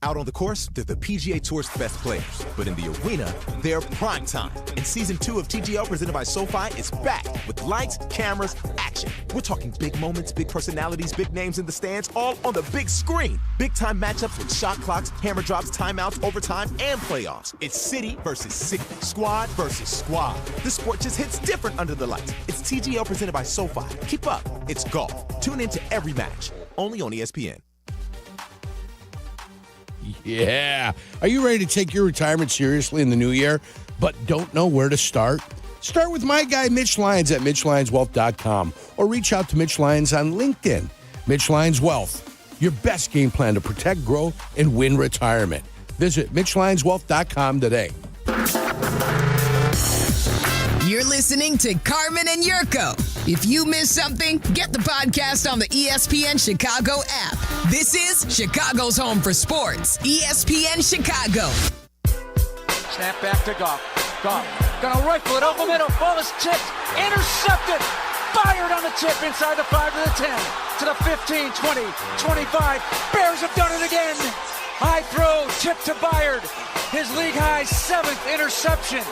Out on the course, they're the PGA Tour's best players. But in the arena, they're prime time. And Season 2 of TGL presented by SoFi is back with lights, cameras, action. We're talking big moments, big personalities, big names in the stands, all on the big screen. Big-time matchups with shot clocks, hammer drops, timeouts, overtime, and playoffs. It's city versus city, squad versus squad. The sport just hits different under the lights. It's TGL presented by SoFi. Keep up. It's golf. Tune into every match. Only on ESPN. Yeah. Are you ready to take your retirement seriously in the new year, but don't know where to start? Start with my guy, Mitch Lyons at MitchLyonsWealth.com or reach out to Mitch Lyons on LinkedIn. Mitch Lyons Wealth, your best game plan to protect, grow, and win retirement. Visit MitchLyonsWealth.com today. You're listening to Carmen and Jurko. If you missed something, get the podcast on the ESPN Chicago app. This is Chicago's home for sports. ESPN Chicago. Snap back to Goff. Goff gonna rifle it over middle. Ball is tipped. Intercepted. Fired on the tip inside the 5 to the 10. To the 15, 20, 25. Bears have done it again. High throw. Tip to Byard. His league high 7th interception.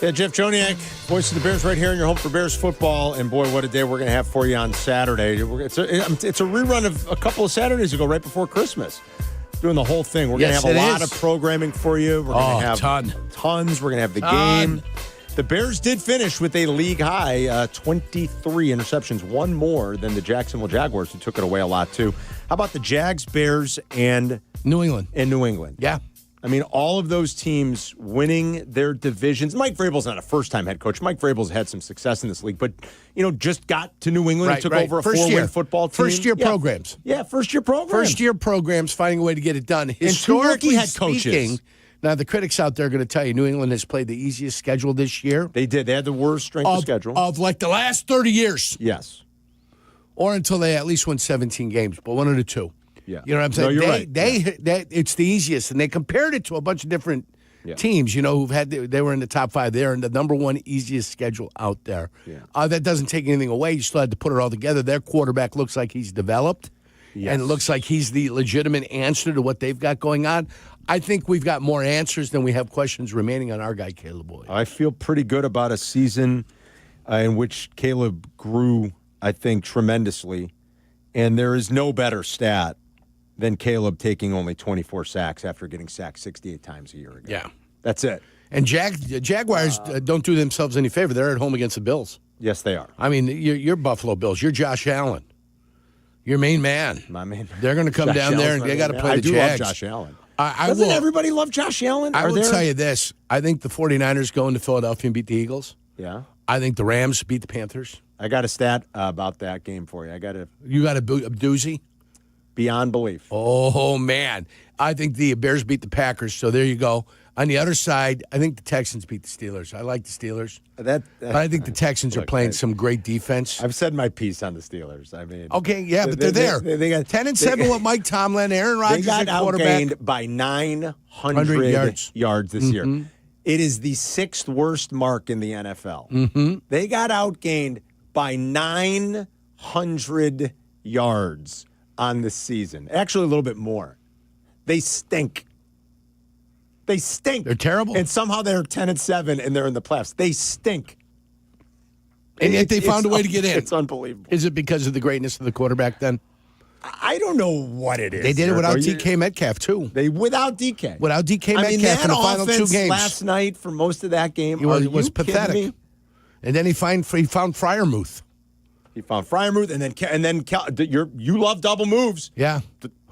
Yeah, Jeff Joniak, voice of the Bears right here in your home for Bears football. And boy, what a day we're going to have for you on Saturday. It's a rerun of a couple of Saturdays ago, right before Christmas. Doing the whole thing. We're going to have a lot of programming for you. We're going to have tons. We're going to have the game. The Bears did finish with a league high 23 interceptions, one more than the Jacksonville Jaguars, who took it away a lot too. How about the Jags, Bears, and New England? Yeah. I mean, all of those teams winning their divisions. Mike Vrabel's not a first-time head coach. Mike Vrabel's had some success in this league, but, just got to New England and took over a four-win football team. First-year programs. Yeah, first-year programs. First-year programs, finding a way to get it done. And two rookie head coaches. Speaking, now, the critics out there are going to tell you New England has played the easiest schedule this year. They did. They had the worst strength of schedule. Of like the last 30 years. Yes. Or until they at least won 17 games, but one of the two. Yeah. You know what I'm saying? No, you're right. It's the easiest, and they compared it to a bunch of different teams, who've had they were in the top 5 there, and the number one easiest schedule out there. Yeah. That doesn't take anything away. You still had to put it all together. Their quarterback looks like he's developed, and it looks like he's the legitimate answer to what they've got going on. I think we've got more answers than we have questions remaining on our guy, Caleb Boyd. I feel pretty good about a season in which Caleb grew, I think, tremendously, and there is no better stat than Caleb taking only 24 sacks after getting sacked 68 times a year ago. Yeah. That's it. And Jaguars don't do themselves any favor. They're at home against the Bills. Yes, they are. I mean, you're Buffalo Bills. You're Josh Allen. Your main man. My main man. They're going to come down there, and they got to play the I Jags. do love Josh Allen. Doesn't everybody love Josh Allen? I will tell you this. I think the 49ers go into Philadelphia and beat the Eagles. Yeah. I think the Rams beat the Panthers. I got a stat about that game for you. You got a doozy? Beyond belief. Oh, man. I think the Bears beat the Packers, so there you go. On the other side, I think the Texans beat the Steelers. I like the Steelers. But I think the Texans are playing some great defense. I've said my piece on the Steelers. I mean, okay, yeah, but they're there. They got 10-7 with Mike Tomlin, Aaron Rodgers they got at quarterback. outgained by 900 yards this year. It is the 6th worst mark in the NFL. They got outgained by 900 yards on the season. Actually, a little bit more. They stink. They stink. They're terrible. And somehow they're 10-7 and they're in the playoffs. They stink. And yet they found a way to get in. It's unbelievable. Is it because of the greatness of the quarterback then? I don't know what it is. They did it without DK Metcalf, too. Without DK. Without DK Metcalf in the final 2 games. Last night for most of that game was pathetic. And then he found Freiermuth. He found Freiermuth, and then you love double moves. Yeah.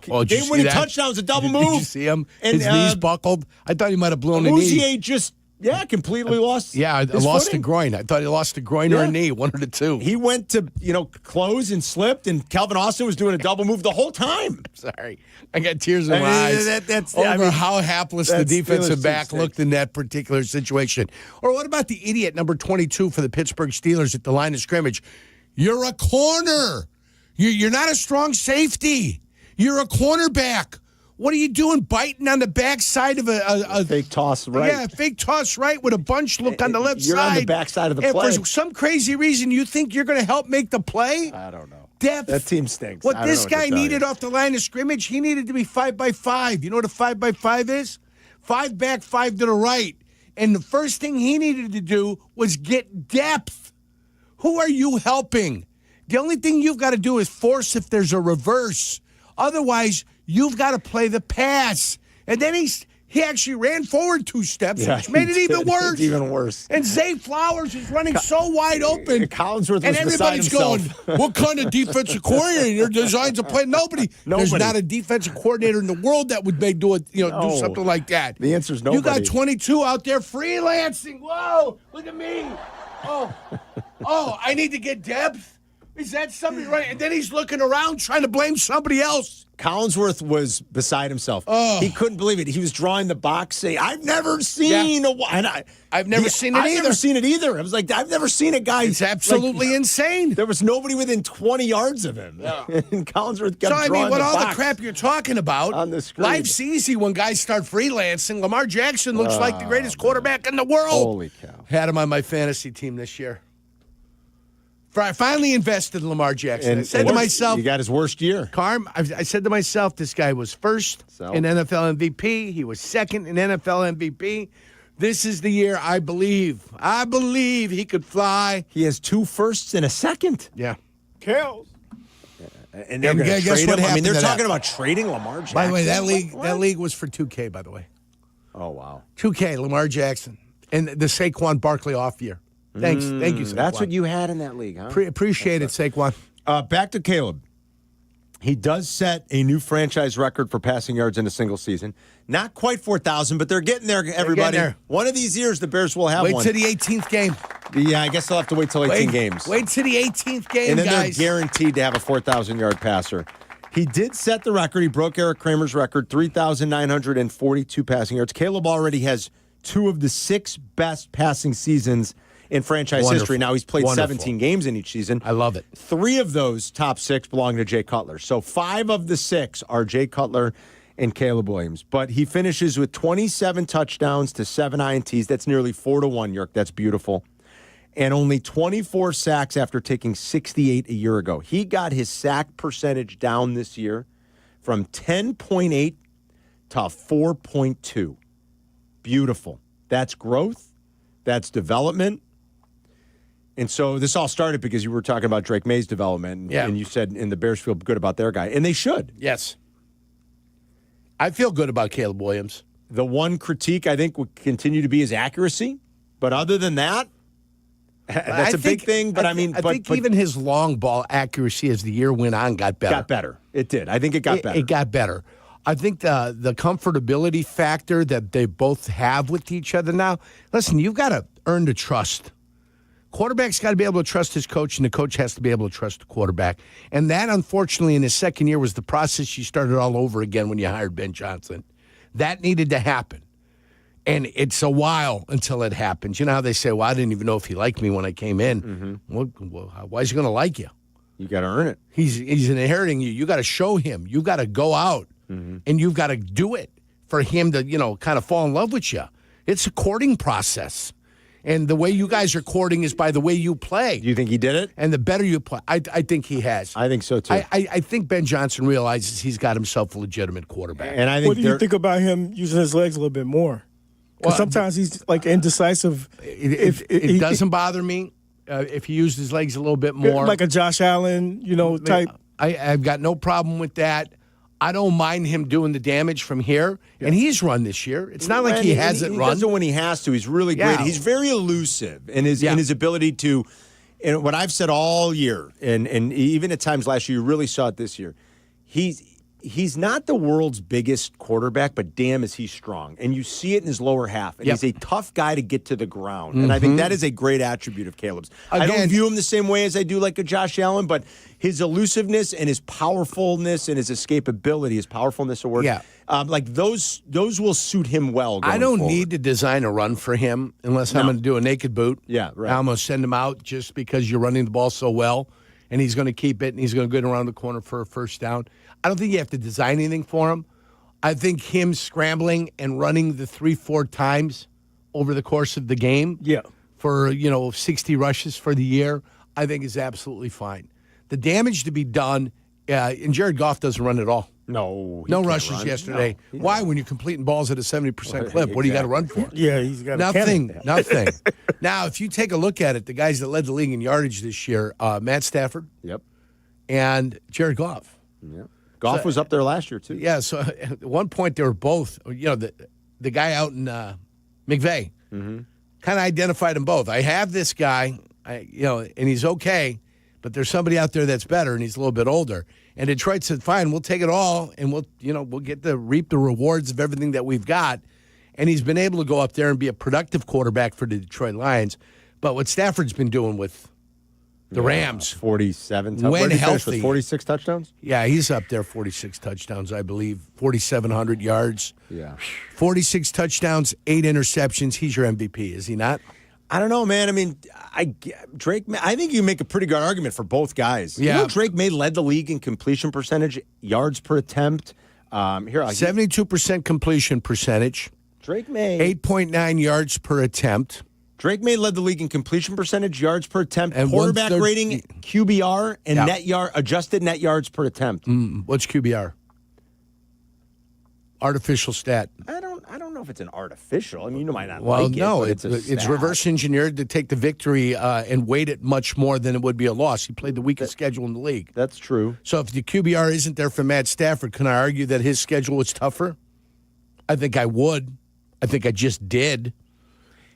Game-winning touchdown's a double move. Did you see him? His knees buckled. I thought he might have blown a knee. Muzier just completely lost. Lost a groin. I thought he lost a groin or a knee, one of the two. He went to close and slipped, and Calvin Austin was doing a double move the whole time. Sorry, I got tears in my eyes over how hapless the defensive back looked in that particular situation. Or what about the idiot number 22 for the Pittsburgh Steelers at the line of scrimmage? You're a corner. You're not a strong safety. You're a cornerback. What are you doing biting on the backside of a fake toss right? Yeah, fake toss right with a bunch look on the left side. You're on the backside of the play. And for some crazy reason, you think you're going to help make the play? I don't know. Depth. That team stinks. What this guy needed off the line of scrimmage, he needed to be 5x5. You know what a 5x5 is? 5 back, 5 to the right. And the first thing he needed to do was get depth. Who are you helping? The only thing you've got to do is force if there's a reverse. Otherwise, you've got to play the pass. And then he actually ran forward 2 steps, which made it even worse. It's even worse. And Zay Flowers is running so wide open. Collinsworth and was everybody's going, what kind of defensive coordinator designs a play? Nobody. There's not a defensive coordinator in the world that would do something like that. The answer is nobody. You got 22 out there freelancing. Whoa, look at me. Oh, I need to get depth. Is that somebody right? And then he's looking around trying to blame somebody else. Collinsworth was beside himself. Oh. He couldn't believe it. He was drawing the box saying, I've never seen I've never seen it either. I've never seen it either. I was like, I've never seen a guy. It's absolutely insane. There was nobody within 20 yards of him. Yeah. And Collinsworth kept drawing what the all box the crap you're talking about, on the screen. Life's easy when guys start freelancing. Lamar Jackson looks like the greatest quarterback in the world. Holy cow. Had him on my fantasy team this year. I finally invested in Lamar Jackson. And I said to myself, you got his worst year. Carm, I said to myself, this guy was first in NFL MVP. He was second in NFL MVP. This is the year I believe he could fly. He has 2 firsts and a second. Yeah. Kills. And they're going to trade him. I mean, they're talking about trading Lamar Jackson. By the way, that league was for $2K, by the way. Oh, wow. $2K, Lamar Jackson. And the Saquon Barkley off year. Thank you, Saquon. That's what you had in that league, huh? Appreciate it, Saquon. Back to Caleb. He does set a new franchise record for passing yards in a single season. Not quite 4,000, but they're getting there, everybody. Getting there. One of these years, the Bears will have one. Wait till the 18th game. Yeah, I guess they'll have to wait till 18 games. Wait till the 18th game, and then guys. they're guaranteed to have a 4,000-yard passer. He did set the record. He broke Eric Kramer's record, 3,942 passing yards. Caleb already has 2 of the 6 best passing seasons in franchise history. Now, he's played 17 games in each season. I love it. 3 of those top 6 belong to Jay Cutler. So 5 of the 6 are Jay Cutler and Caleb Williams. But he finishes with 27 touchdowns to 7 INTs. That's nearly 4-1, Yerk. That's beautiful. And only 24 sacks after taking 68 a year ago. He got his sack percentage down this year from 10.8 to 4.2. Beautiful. That's growth. That's development. And so this all started because you were talking about Drake May's development, and you said, and the Bears feel good about their guy, and they should. Yes. I feel good about Caleb Williams. The one critique, I think, would continue to be his accuracy, but other than that, that's a big thing. But I think even his long ball accuracy as the year went on got better. Got better. It did. I think it got better. It got better. I think the comfortability factor that they both have with each other now. Listen, you've got to earn the trust. Quarterback's got to be able to trust his coach, and the coach has to be able to trust the quarterback. And that, unfortunately, in his second year was the process you started all over again when you hired Ben Johnson. That needed to happen. And it's a while until it happens. You know how they say, well, I didn't even know if he liked me when I came in. Why is he going to like you? You got to earn it. He's inheriting you. You got to show him. You got to go out, and you've got to do it for him to, kind of fall in love with you. It's a courting process. And the way you guys are courting is by the way you play. Do you think he did it? And the better you play. I think he has. I think so, too. I think Ben Johnson realizes he's got himself a legitimate quarterback. And I think what do you think about him using his legs a little bit more? Because sometimes he's like indecisive. It doesn't bother me if he used his legs a little bit more. Like a Josh Allen, type. I've got no problem with that. I don't mind him doing the damage from here. Yeah. And he's run this year. It's not like he hasn't run. He does it when he has to. He's really great. He's very elusive in his ability to, and what I've said all year, and even at times last year, you really saw it this year, he's not the world's biggest quarterback, but damn is he strong. And you see it in his lower half. And he's a tough guy to get to the ground. And I think that is a great attribute of Caleb's. I don't view him the same way as I do like a Josh Allen, but his elusiveness and his powerfulness and his escapability, his powerfulness of work, like those will suit him well going I don't forward. need to design a run for him unless I'm going to do a naked boot. Yeah, right. I'm going to send him out just because you're running the ball so well, and he's going to keep it, and he's going to go around the corner for a first down. I don't think you have to design anything for him. I think him scrambling and running the 3-4 times over the course of the game for, 60 rushes for the year, I think is absolutely fine. The damage to be done, and Jared Goff doesn't run at all. No rushes yesterday. No, why? When you're completing balls at a 70% clip, what do you got to run for? Yeah, he's got nothing. Now, if you take a look at it, the guys that led the league in yardage this year, Matt Stafford, and Jared Goff. Yep. Goff was up there last year too. Yeah. So at one point they were both. The guy out in McVay kind of identified them both. I have this guy, and he's okay. But there's somebody out there that's better, and he's a little bit older. And Detroit said, "Fine, we'll take it all, and we'll get to reap the rewards of everything that we've got." And he's been able to go up there and be a productive quarterback for the Detroit Lions. But what Stafford's been doing with the Rams, 47, when healthy, with 46 touchdowns. Yeah, he's up there, 46 touchdowns, I believe, 4,700 yards. Yeah, 46 touchdowns, 8 interceptions. He's your MVP, is he not? I don't know, man. I mean, Drake. I think you make a pretty good argument for both guys. Yeah, Drake May led the league in completion percentage, yards per attempt. 72% completion percentage. Drake May 8.9 yards per attempt. Drake May led the league in completion percentage, yards per attempt, and quarterback rating, QBR, and adjusted net yards per attempt. What's QBR? Artificial stat. I don't know if it's an artificial. I mean, you might not like it. No, it's reverse engineered to take the victory and weight it much more than it would be a loss. He played the weakest schedule in the league. That's true. So if the QBR isn't there for Matt Stafford, can I argue that his schedule was tougher? I think I would. I think I just did.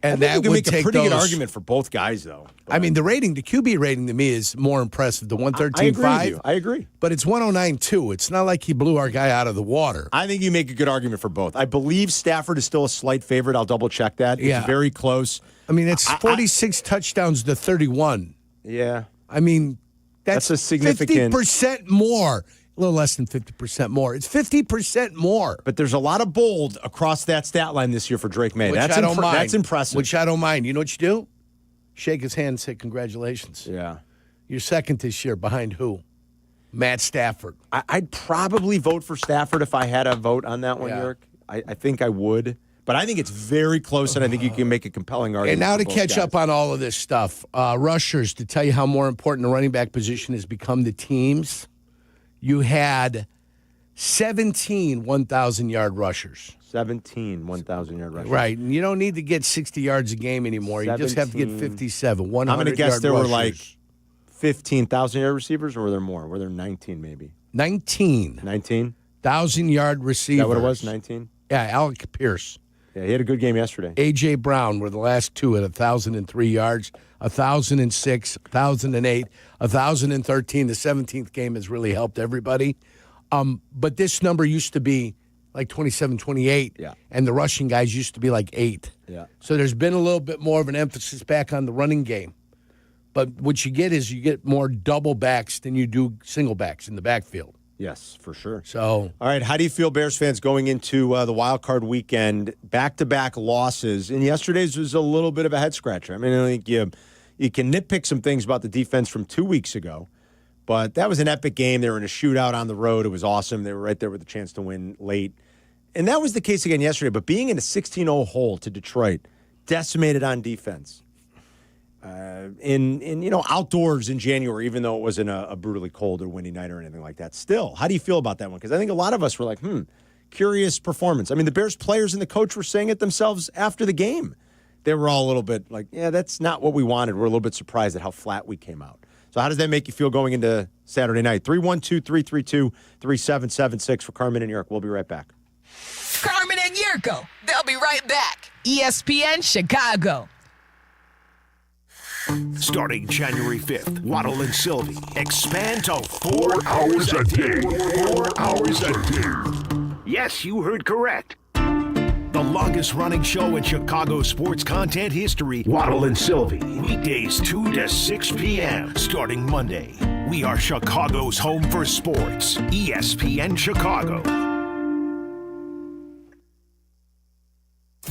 And that you can would make a pretty good argument for both guys, though. I mean, the QB rating to me is more impressive. The 113.5. I agree. But it's 109.2. It's not like he blew our guy out of the water. I think you make a good argument for both. I believe Stafford is still a slight favorite. I'll double check that. It's very close. I mean, it's 46 touchdowns to 31. Yeah. I mean, that's a significant 50% more. A little less than 50% more. It's 50% more. But there's a lot of bold across that stat line this year for Drake May. Which I don't mind. That's impressive. Which I don't mind. You know what you do? Shake his hand and say congratulations. Yeah. You're second this year. Behind who? Matt Stafford. I'd probably vote for Stafford if I had a vote on that one, Yerk. I think I would. But I think it's very close, and I think you can make a compelling argument. And now to catch up on all of this stuff, rushers, to tell you how more important the running back position has become to teams. You had 17 1,000-yard rushers. 17 1,000-yard rushers. Right. And you don't need to get 60 yards a game anymore. You just have to get 57. 100 I'm going to guess there rushers. were like 15,000-yard receivers, or were there more? Were there 19 maybe? 19. 19? 1,000-yard receivers. Is that what it was, 19? Yeah, Alec Pierce. Yeah, he had a good game yesterday. A.J. Brown were the last two at 1,003 yards, 1,006, 1,008, 1,013. The 17th game has really helped everybody. But this number used to be like 27, 28, and the rushing guys used to be like 8. Yeah. So there's been a little bit more of an emphasis back on the running game. But what you get is you get more double backs than you do single backs in the backfield. Yes, for sure. So, all right, how do you feel, Bears fans, going into the wild card weekend? Back-to-back losses, and yesterday's was a little bit of a head-scratcher. I mean, I think you can nitpick some things about the defense from 2 weeks ago, but that was an epic game. They were in a shootout on the road. It was awesome. They were right there with a chance to win late. And that was the case again yesterday, but being in a 16-0 hole to Detroit, decimated on defense. Outdoors in January, even though it wasn't a brutally cold or windy night or anything like that. Still, how do you feel about that one? Because I think a lot of us were like, curious performance. I mean, the Bears players and the coach were saying it themselves after the game. They were all a little bit like, yeah, that's not what we wanted. We're a little bit surprised at how flat we came out. So how does that make you feel going into Saturday night? 312-332-3776 for Carmen and Jurko. We'll be right back. Carmen and Jurko. They'll be right back. ESPN Chicago. Starting January 5th, Waddle and Silvy expand to 4 hours a day. 4 hours a day. Yes, you heard correct. The longest running show in Chicago sports content history, Waddle and Silvy. Weekdays 2 to 6 p.m. starting Monday. We are Chicago's home for sports. ESPN Chicago.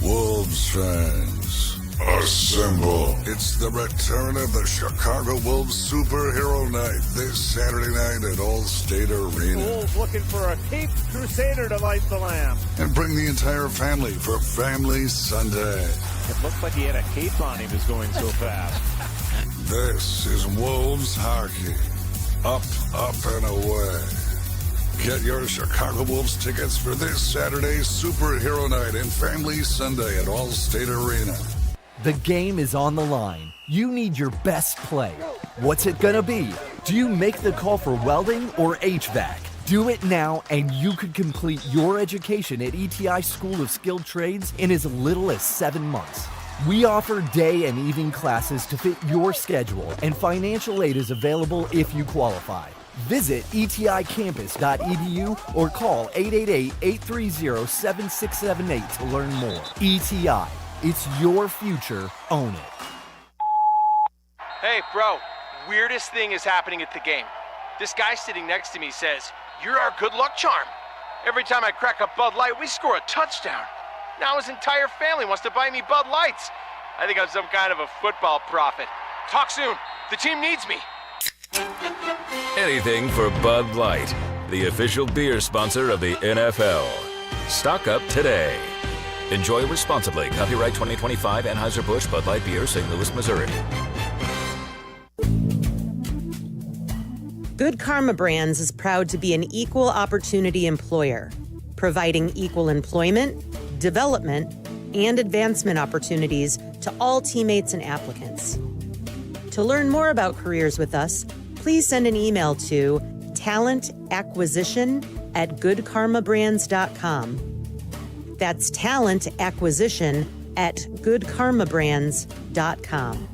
Wolves fans, assemble. It's the return of the Chicago Wolves Superhero Night this Saturday night at Allstate Arena. Wolves looking for a caped crusader to light the lamp. And bring the entire family for Family Sunday. It looked like he had a cape on, he was going so fast. This is Wolves hockey. Up, up, and away. Get your Chicago Wolves tickets for this Saturday's Superhero Night and Family Sunday at Allstate Arena. The game is on the line. You need your best play. What's it gonna be? Do you make the call for welding or HVAC? Do it now and you could complete your education at ETI School of Skilled Trades in as little as 7 months. We offer day and evening classes to fit your schedule, and financial aid is available if you qualify. Visit eticampus.edu or call 888-830-7678 to learn more. ETI, it's your future. Own it. Hey, bro, weirdest thing is happening at the game. This guy sitting next to me says, "You're our good luck charm." Every time I crack a Bud Light, we score a touchdown. Now his entire family wants to buy me Bud Lights. I think I'm some kind of a football prophet. Talk soon. The team needs me. Anything for Bud Light, the official beer sponsor of the NFL. Stock up today. Enjoy responsibly. Copyright 2025 Anheuser-Busch Bud Light Beer, St. Louis, Missouri. Good Karma Brands is proud to be an equal opportunity employer, providing equal employment, development, and advancement opportunities to all teammates and applicants. To learn more about careers with us, please send an email to talentacquisition@goodkarmabrands.com. That's talentacquisition@goodkarmabrands.com.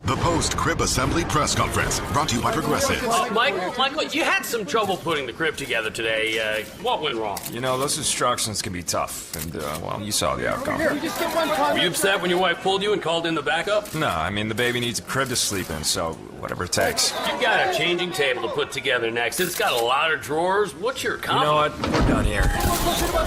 The post-crib assembly press conference, brought to you by Progressive. Michael, you had some trouble putting the crib together today. What went wrong? You know, those instructions can be tough, and, you saw the outcome. Were you upset when your wife pulled you and called in the backup? No, I mean, the baby needs a crib to sleep in, so whatever it takes. You've got a changing table to put together next. It's got a lot of drawers. What's your comment? You know what? We're done here.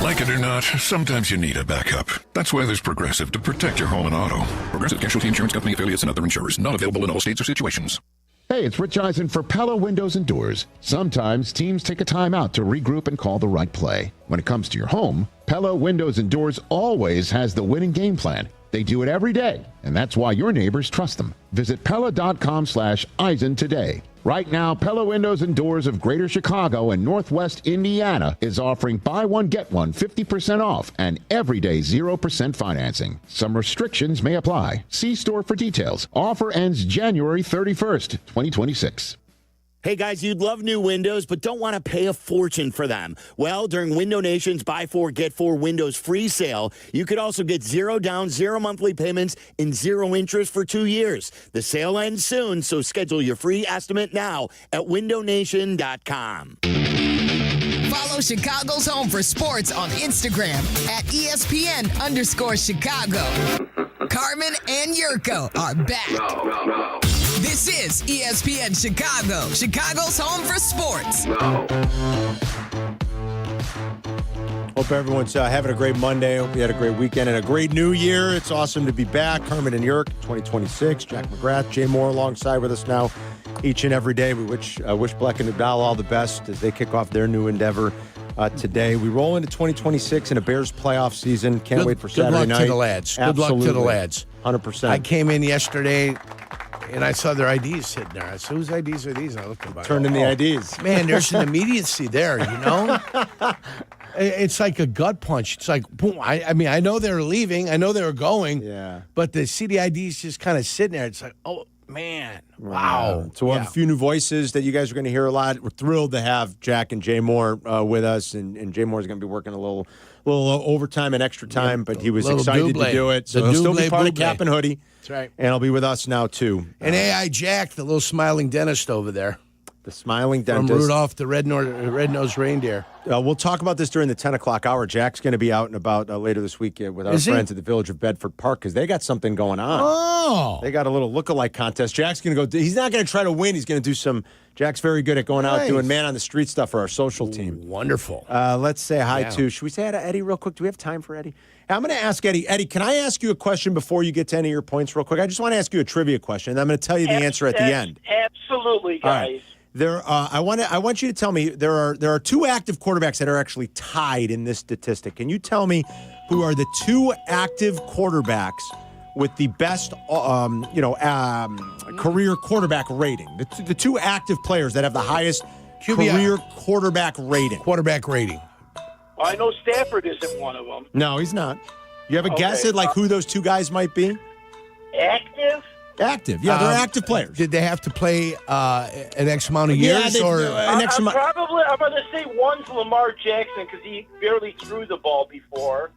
Like it or not, sometimes you need a backup. That's why there's Progressive to protect your home and auto. Progressive Casualty Insurance Company affiliates and other insurers. Not available in all states or situations. Hey, it's Rich Eisen for Pella Windows and Doors. Sometimes teams take a time out to regroup and call the right play. When it comes to your home, Pella Windows and Doors always has the winning game plan. They do it every day, and that's why your neighbors trust them. Visit Pella.com/Eisen today. Right now, Pella Windows and Doors of Greater Chicago and Northwest Indiana is offering buy one, get one 50% off and everyday 0% financing. Some restrictions may apply. See store for details. Offer ends January 31st, 2026. Hey guys, you'd love new windows, but don't want to pay a fortune for them. Well, during Window Nation's Buy 4, Get 4 Windows free sale, you could also get 0 down, 0 monthly payments, and 0 interest for 2 years. The sale ends soon, so schedule your free estimate now at windownation.com. Follow Chicago's Home for Sports on Instagram at ESPN_Chicago. Carmen and Jurko are back. No. This This is ESPN Chicago, Chicago's home for sports. Hope everyone's having a great Monday. Hope you had a great weekend and a great new year. It's awesome to be back. Carmen and Jurko, 2026. Jack McGrath, Jay Moore alongside with us now each and every day. We wish Black and Nadal all the best as they kick off their new endeavor today. We roll into 2026 in a Bears playoff season. Can't wait for Saturday night. Good luck to the lads. Absolutely. Good luck to the lads. 100%. I came in yesterday, and I saw their IDs sitting there. I said, whose IDs are these? And I looked at them. Turned in the IDs. Man, there's an immediacy there, you know? It's like a gut punch. It's like, boom. I mean, I know they're leaving. I know they were going. Yeah. But the CDID's just kind of sitting there. It's like, oh, man. Wow. So we'll have a few new voices that you guys are going to hear a lot. We're thrilled to have Jack and Jay Moore with us. And Jay Moore's going to be working a little overtime and extra time, but he was excited to do it. So he'll still be part of Cap and Hoodie. That's right. And he'll be with us now, too. And AI Jack, the little smiling dentist over there. The smiling dentist. From Rudolph the Red-Nosed Reindeer. We'll talk about this during the 10 o'clock hour. Jack's going to be out and about later this week with our friends at the Village of Bedford Park because they got something going on. Oh. They got a little look-alike contest. Jack's going to go. He's not going to try to win. He's going to do some. Jack's very good at going out doing man-on-the-street stuff for our social team. Wonderful. Let's say hi to. Should we say hi to Eddie real quick? Do we have time for Eddie? I'm going to ask Eddie. Eddie, can I ask you a question before you get to any of your points real quick? I just want to ask you a trivia question, and I'm going to tell you the answer at the end. Absolutely, guys. Right. I want you to tell me there are two active quarterbacks that are actually tied in this statistic. Can you tell me who are the two active quarterbacks with the best career quarterback rating? The two active players that have the highest career quarterback rating. Quarterback rating. I know Stafford isn't one of them. No, he's not. You have a guess at who those two guys might be? Active? Active, yeah, they're active players. Did they have to play an X amount of years, I'm going to say one's Lamar Jackson because he barely threw the ball before.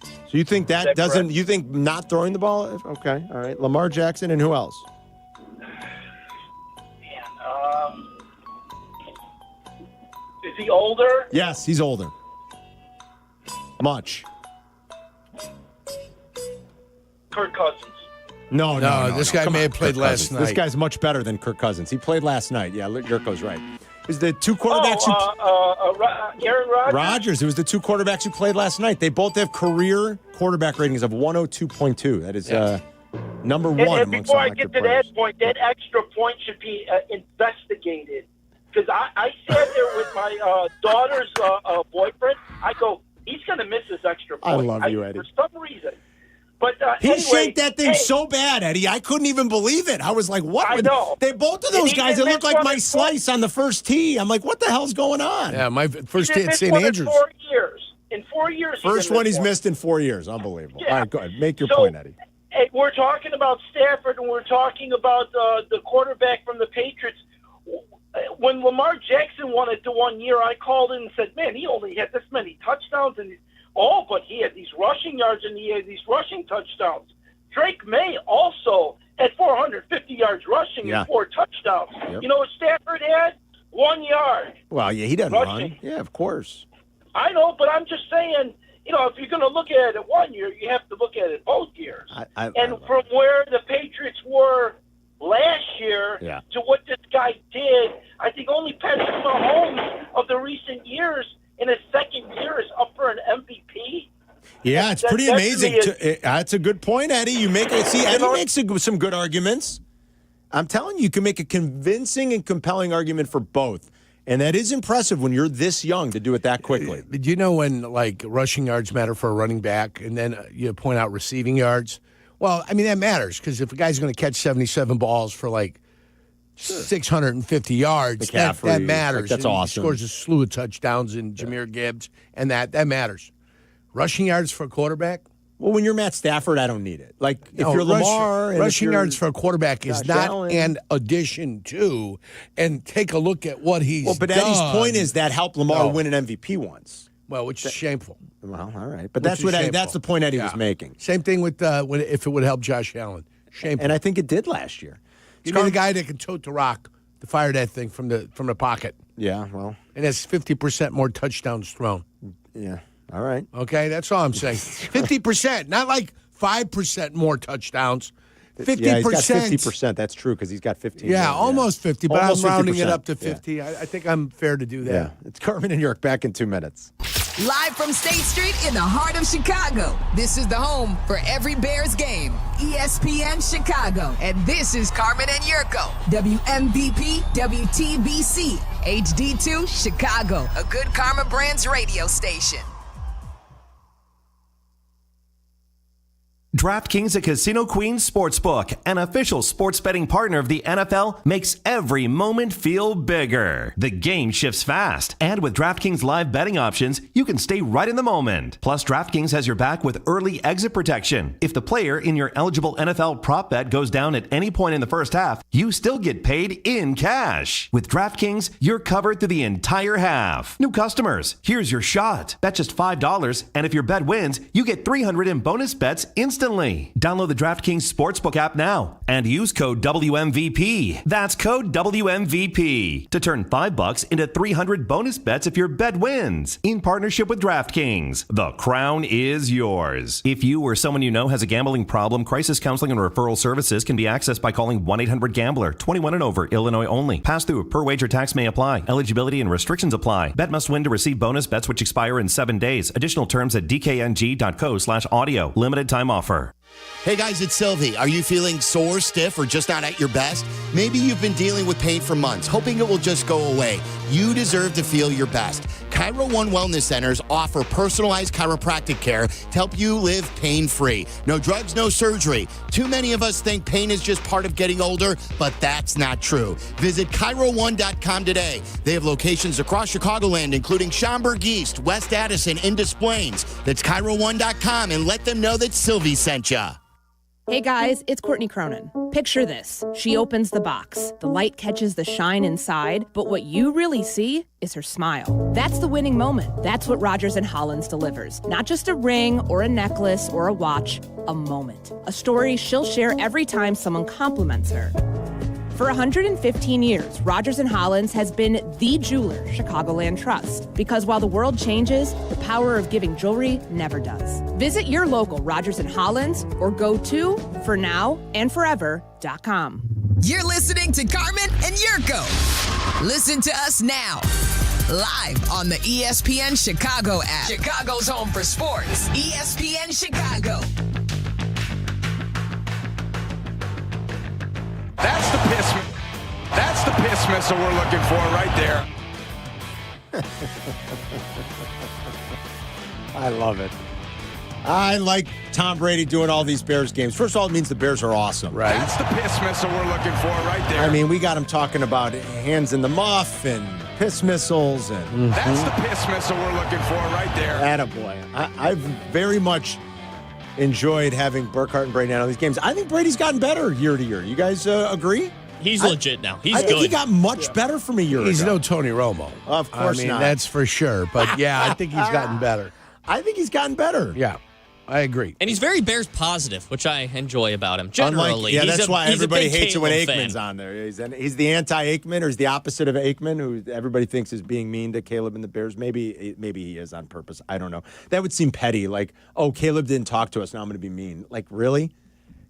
So you think that doesn't? You think not throwing the ball? Okay, all right. Lamar Jackson and who else? Is he older? Yes, he's older. Much. Kirk Cousins. No. This guy may have played last night. This guy's much better than Kirk Cousins. He played last night. Yeah, Jurko's right. It was the two quarterbacks Aaron Rodgers? Rodgers. It was the two quarterbacks who played last night. They both have career quarterback ratings of 102.2. That is number one. And before I get to that point, that extra point should be investigated. Because I sat there with my daughter's boyfriend. I go, he's going to miss his extra point. I love you, Eddie. For some reason. But he shanked that thing so bad, Eddie. I couldn't even believe it. I was like, "What?" I know. Both of those guys. It looked like my slice on the first tee. I'm like, "What the hell's going on?" Yeah, my first tee at St. Andrews. In 4 years. First one he's missed in 4 years. Unbelievable. Yeah. All right, go ahead. Make your point, Eddie. Hey, we're talking about Stafford, and we're talking about the quarterback from the Patriots. When Lamar Jackson won it to 1 year, I called in and said, "Man, he only had this many touchdowns and." But he had these rushing yards and he had these rushing touchdowns. Drake May also had 450 yards rushing and 4 touchdowns. Yep. You know what Stafford had? 1 yard. Well, yeah, he doesn't rushing. run. Yeah, of course. I know, but I'm just saying, if you're going to look at it 1 year, you have to look at it both years. And from where the Patriots were last year to what this guy did, I think only Patrick Mahomes of the recent years in his second year is up for an MVP. Yeah, it's pretty amazing. That's a good point, Eddie. You make it. See, Eddie makes some good arguments. I'm telling you, you can make a convincing and compelling argument for both. And that is impressive when you're this young to do it that quickly. Do you know when, rushing yards matter for a running back, and then you point out receiving yards? Well, I mean, that matters, because if a guy's going to catch 77 balls for, 650 yards, that matters. That's awesome. He scores a slew of touchdowns in Jahmyr Gibbs, and that matters. Rushing yards for a quarterback? Well, when you're Matt Stafford, I don't need it. If you're Lamar... rushing yards for a quarterback is not an addition to, and take a look at what he's done. But Eddie's point is that helped Lamar win an MVP once. Well, which is shameful. Well, all right. But that's the point Eddie was making. Same thing with if it would help Josh Allen. Shameful. And I think it did last year. Give me the guy that can tote the rock to fire that thing from the pocket. Yeah, well. And has 50% more touchdowns thrown. Yeah, all right. Okay, that's all I'm saying. 50%, not 5% more touchdowns. 50%. Yeah, he's got 50%. That's true because he's got 15. Yeah, almost 50, but Almost I'm rounding 50%. it up to 50. Yeah. I think I'm fair to do that. Yeah, it's Carmen and York back in 2 minutes. Live from State Street in the heart of Chicago. This is the home for every Bears game. ESPN Chicago. And this is Carmen and Yurko. WMVP, WTBC, HD2, Chicago. A good Karma Brands radio station. DraftKings, a Casino Queen sportsbook, an official sports betting partner of the NFL, makes every moment feel bigger. The game shifts fast, and with DraftKings live betting options, you can stay right in the moment. Plus, DraftKings has your back with early exit protection. If the player in your eligible NFL prop bet goes down at any point in the first half, you still get paid in cash. With DraftKings, you're covered through the entire half. New customers, here's your shot. Bet just $5, and if your bet wins, you get $300 in bonus bets instantly. Download the DraftKings Sportsbook app now and use code WMVP. That's code WMVP to turn $5 into $300 bonus bets if your bet wins. In partnership with DraftKings, the crown is yours. If you or someone you know has a gambling problem, crisis counseling and referral services can be accessed by calling 1-800-GAMBLER. 21 and over, Illinois only. Pass-through per wager tax may apply. Eligibility and restrictions apply. Bet must win to receive bonus bets which expire in 7 days. Additional terms at dkng.co/audio. Limited time offer. Hey guys, it's Silvy. Are you feeling sore, stiff, or just not at your best? Maybe you've been dealing with pain for months, hoping it will just go away. You deserve to feel your best. Cairo One Wellness Centers offer personalized chiropractic care to help you live pain-free. No drugs, no surgery. Too many of us think pain is just part of getting older, but that's not true. Visit Cairo1.com today. They have locations across Chicagoland, including Schaumburg East, West Addison, and Des Plaines. That's Cairo1.com, and let them know that Silvy sent ya. Hey guys, it's Courtney Cronin. Picture this. She opens the box. The light catches the shine inside, but what you really see is her smile. That's the winning moment. That's what Rogers & Hollins delivers. Not just a ring or a necklace or a watch, a moment. A story she'll share every time someone compliments her. For 115 years, Rogers & Hollins has been the jeweler Chicagoland trusts. Because while the world changes, the power of giving jewelry never does. Visit your local Rogers & Hollins or go to fornowandforever.com. You're listening to Carmen and Yurko. Listen to us now. Live on the ESPN Chicago app. Chicago's home for sports. ESPN Chicago. That's the piss missile we're looking for right there. I love it. I like Tom Brady doing all these Bears games. First of all, it means the Bears are awesome. Right. That's the piss missile we're looking for right there. I mean, we got him talking about hands in the muff and piss missiles. And That's the piss missile we're looking for right there. Attaboy. I've very much enjoyed having Burkhardt and Brady on all these games. I think Brady's gotten better year to year. You guys agree? He's legit now. He's I good. think he got much better from a year ago. He's no Tony Romo. Of course not. That's for sure. But yeah, I think he's gotten better. I think he's gotten better. Yeah, I agree. And he's very Bears positive, which I enjoy about him. Generally, that's why everybody hates it when Caleb Aikman's fan. on there. He's the anti-Aikman, or he's the opposite of Aikman, who everybody thinks is being mean to Caleb and the Bears. Maybe he is on purpose. I don't know. That would seem petty. Like, oh, Caleb didn't talk to us. Now I'm going to be mean. Like, really?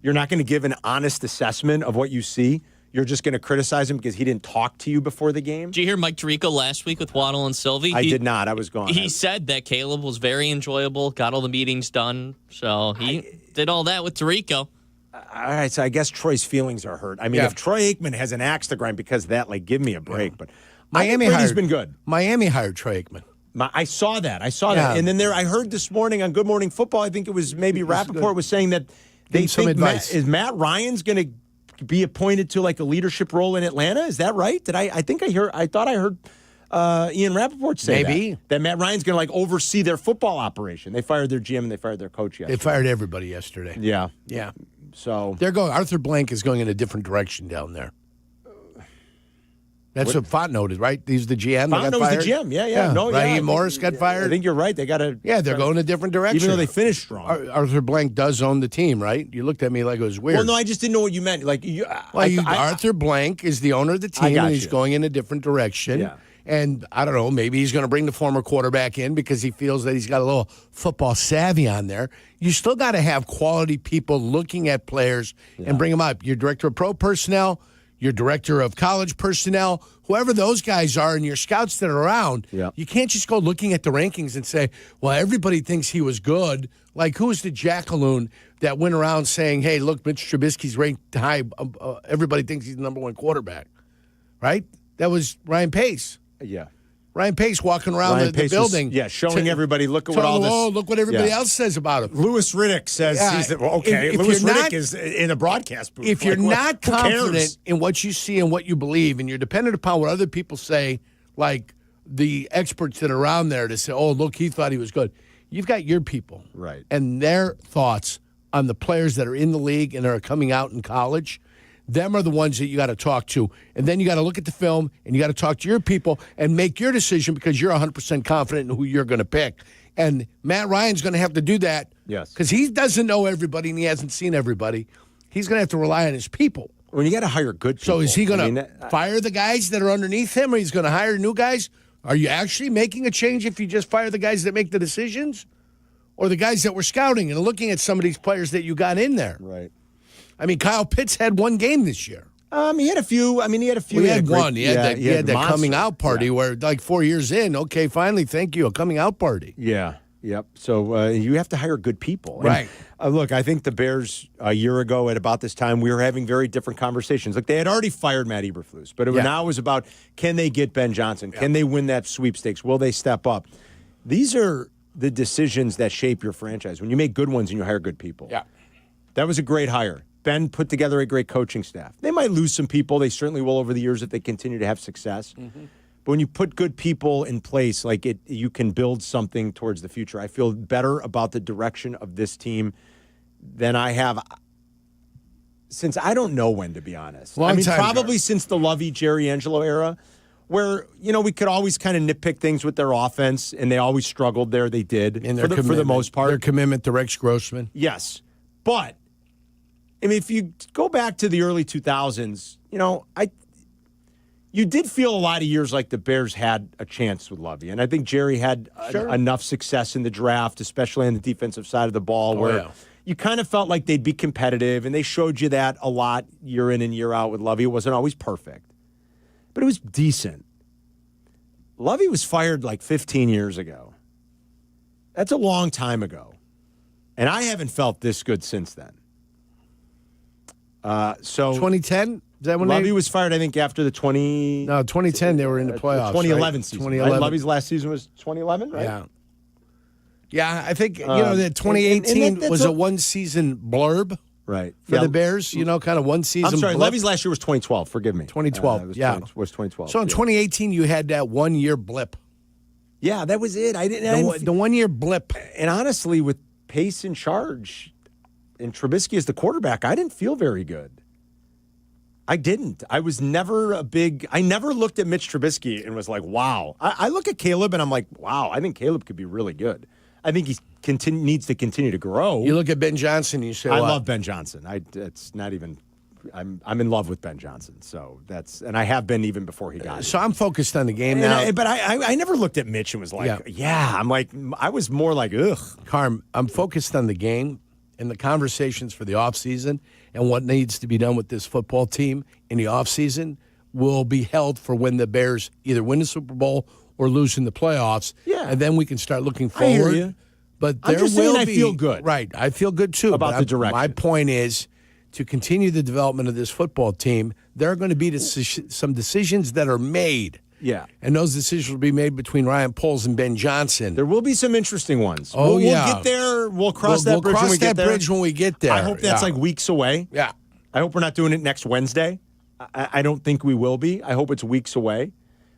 You're not going to give an honest assessment of what you see? You're just going to criticize him because he didn't talk to you before the game? Did you hear Mike Tirico last week with Waddle and Silvy? I did not. I was gone. He said that Caleb was very enjoyable, got all the meetings done. So he did all that with Tirico. All right, so I guess Troy's feelings are hurt. I mean, if Troy Aikman has an axe to grind because of that, like, give me a break. But Brady's been good. Miami hired Troy Aikman. I saw that. that. And then I heard this morning on Good Morning Football, I think it was maybe Rappaport was saying that they think Matt Ryan's going to be appointed to like a leadership role in Atlanta. Is that right? I thought I heard Ian Rappaport say that Matt Ryan's going to like oversee their football operation. They fired their GM and they fired their coach yesterday. They fired everybody yesterday. Yeah. So they're going. Arthur Blank is going in a different direction down there. That's what Font noted, right? He's the GM. Font was the GM. Yeah. No, Raheem Morris got fired. I think you're right. They got to. Yeah, they're going a different direction. Even though they finished strong. Arthur Blank does own the team, right? You looked at me like it was weird. Well, no, I just didn't know what you meant. Like, Arthur Blank is the owner of the team, and he's going in a different direction. Yeah. And I don't know, maybe he's going to bring the former quarterback in because he feels that he's got a little football savvy on there. You still got to have quality people looking at players and bring them up. Your director of pro personnel, your director of college personnel, whoever those guys are, and your scouts that are around, you can't just go looking at the rankings and say, well, everybody thinks he was good. Like, who's the jackaloon that went around saying, hey, look, Mitch Trubisky's ranked high. Everybody thinks he's the number one quarterback, right? That was Ryan Pace. Yeah. Ryan Pace walking around the building. Showing everybody, look at what all this. Oh, look what everybody else says about him. Louis Riddick says he's Louis Riddick is in a broadcast booth. If you're not confident in what you see and what you believe, and you're dependent upon what other people say, like the experts that are around there to say, oh, look, he thought he was good. You've got your people. Right. And their thoughts on the players that are in the league and are coming out in college. Them are the ones that you got to talk to. And then you got to look at the film, and you got to talk to your people and make your decision because you're 100% confident in who you're going to pick. And Matt Ryan's going to have to do that. Yes. Because he doesn't know everybody and he hasn't seen everybody. He's going to have to rely on his people. Well, you got to hire good people. So is he going to fire the guys that are underneath him, or he's going to hire new guys? Are you actually making a change if you just fire the guys that make the decisions? Or the guys that were scouting and looking at some of these players that you got in there? Right. I mean, Kyle Pitts had one game this year. He had a few. I mean, he had a few. He had one. He had that monster coming out party where, like, 4 years in, okay, finally, thank you, a coming out party. Yeah. Yep. So you have to hire good people. Right. And, look, I think the Bears a year ago at about this time, we were having very different conversations. Like, they had already fired Matt Eberflus, but now it was about, can they get Ben Johnson? Can they win that sweepstakes? Will they step up? These are the decisions that shape your franchise. When you make good ones and you hire good people. Yeah. That was a great hire. Ben put together a great coaching staff. They might lose some people. They certainly will over the years if they continue to have success. Mm-hmm. But when you put good people in place, like you can build something towards the future. I feel better about the direction of this team than I have since I don't know when, to be honest. Probably since the Lovey, Jerry Angelo era, where, we could always kind of nitpick things with their offense, and they always struggled there. They did, for the most part. Their commitment to Rex Grossman. Yes. But, if you go back to the early 2000s, you did feel a lot of years like the Bears had a chance with Lovey. And I think Jerry had enough success in the draft, especially on the defensive side of the ball, where you kind of felt like they'd be competitive, and they showed you that a lot year in and year out with Lovey. It wasn't always perfect, but it was decent. Lovey was fired like 15 years ago. That's a long time ago. And I haven't felt this good since then. 2010? Is that when Lovey was fired, I think, after the 2010, they were in the playoffs. 2011 season. 2011. Right? Lovey's last season was 2011, right? Yeah. Yeah, I think, that 2018 was a one-season blurb. Right. For the Bears, kind of one season. I'm sorry, blip. Lovey's last year was 2012. Forgive me. 2012, was 2012. So in 2018, you had that one-year blip. Yeah, that was it. The one-year blip. And honestly, with Pace in charge and Trubisky as the quarterback, I didn't feel very good. I didn't. I was never I never looked at Mitch Trubisky and was like, wow. I look at Caleb and I'm like, wow, I think Caleb could be really good. I think he needs to continue to grow. You look at Ben Johnson, you say, I love Ben Johnson. It's not even. I'm in love with Ben Johnson. So and I have been even before he got here. So I'm focused on the game now. But I never looked at Mitch and was like, I'm like, I was more like, ugh. Carm, I'm focused on the game and the conversations for the offseason and what needs to be done with this football team in the offseason will be held for when the Bears either win the Super Bowl or lose in the playoffs. Yeah. And then we can start looking forward. I hear you. But I'm just saying I feel good. Right. I feel good, too. About the direction. My point is to continue the development of this football team, there are going to be some decisions that are made. Yeah. And those decisions will be made between Ryan Poles and Ben Johnson. There will be some interesting ones. We'll get there. We'll cross that bridge when we get there. Bridge when we get there. I hope that's like weeks away. Yeah. I hope we're not doing it next Wednesday. I don't think we will be. I hope it's weeks away.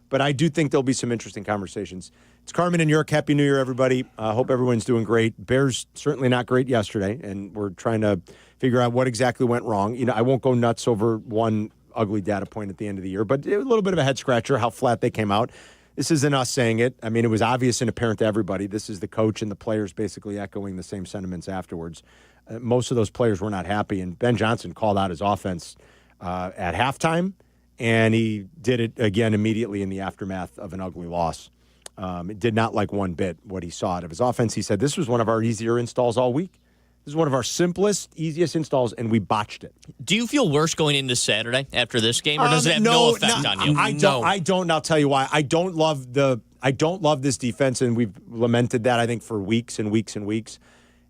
But I do think there'll be some interesting conversations. It's Carmen and York. Happy New Year, everybody. I hope everyone's doing great. Bears certainly not great yesterday, and we're trying to figure out what exactly went wrong. I won't go nuts over one ugly data point at the end of the year, but a little bit of a head-scratcher how flat they came out. This isn't us saying it. I mean, it was obvious and apparent to everybody. This is the coach and the players basically echoing the same sentiments afterwards. Most of those players were not happy, and Ben Johnson called out his offense at halftime and he did it again immediately in the aftermath of an ugly loss. It did not like one bit what he saw out of his offense. He said, this was one of our easier installs all week. This is one of our simplest, easiest installs, and we botched it. Do you feel worse going into Saturday after this game, or does it have no effect on you? I don't. And I'll tell you why. I don't love this defense, and we've lamented that, I think, for weeks and weeks and weeks.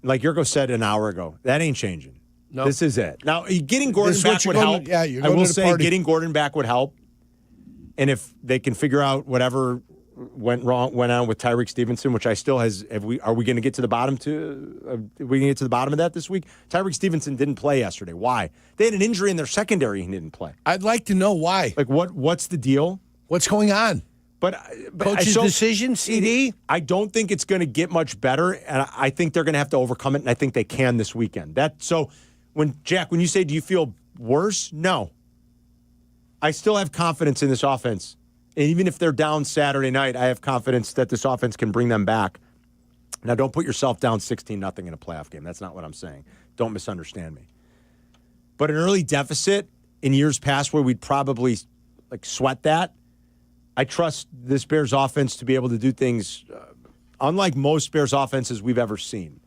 Like Jurko said an hour ago, that ain't changing. Nope. This is it. Now, getting Gordon back would help. You're I going will to the say party. getting Gordon back would help. And if they can figure out whatever went on with Tyreek Stevenson, which I still are we going to get to the bottom of that this week? Tyreek Stevenson didn't play yesterday. Why? They had an injury in their secondary and he didn't play. I'd like to know why. Like what's the deal? What's going on? But Coach's decision, CD? I don't think it's going to get much better, and I think they're going to have to overcome it, and I think they can this weekend. When you say, do you feel worse? No. I still have confidence in this offense. And even if they're down Saturday night, I have confidence that this offense can bring them back. Now, don't put yourself down 16-0 in a playoff game. That's not what I'm saying. Don't misunderstand me. But an early deficit in years past where we'd probably sweat that, I trust this Bears offense to be able to do things unlike most Bears offenses we've ever seen.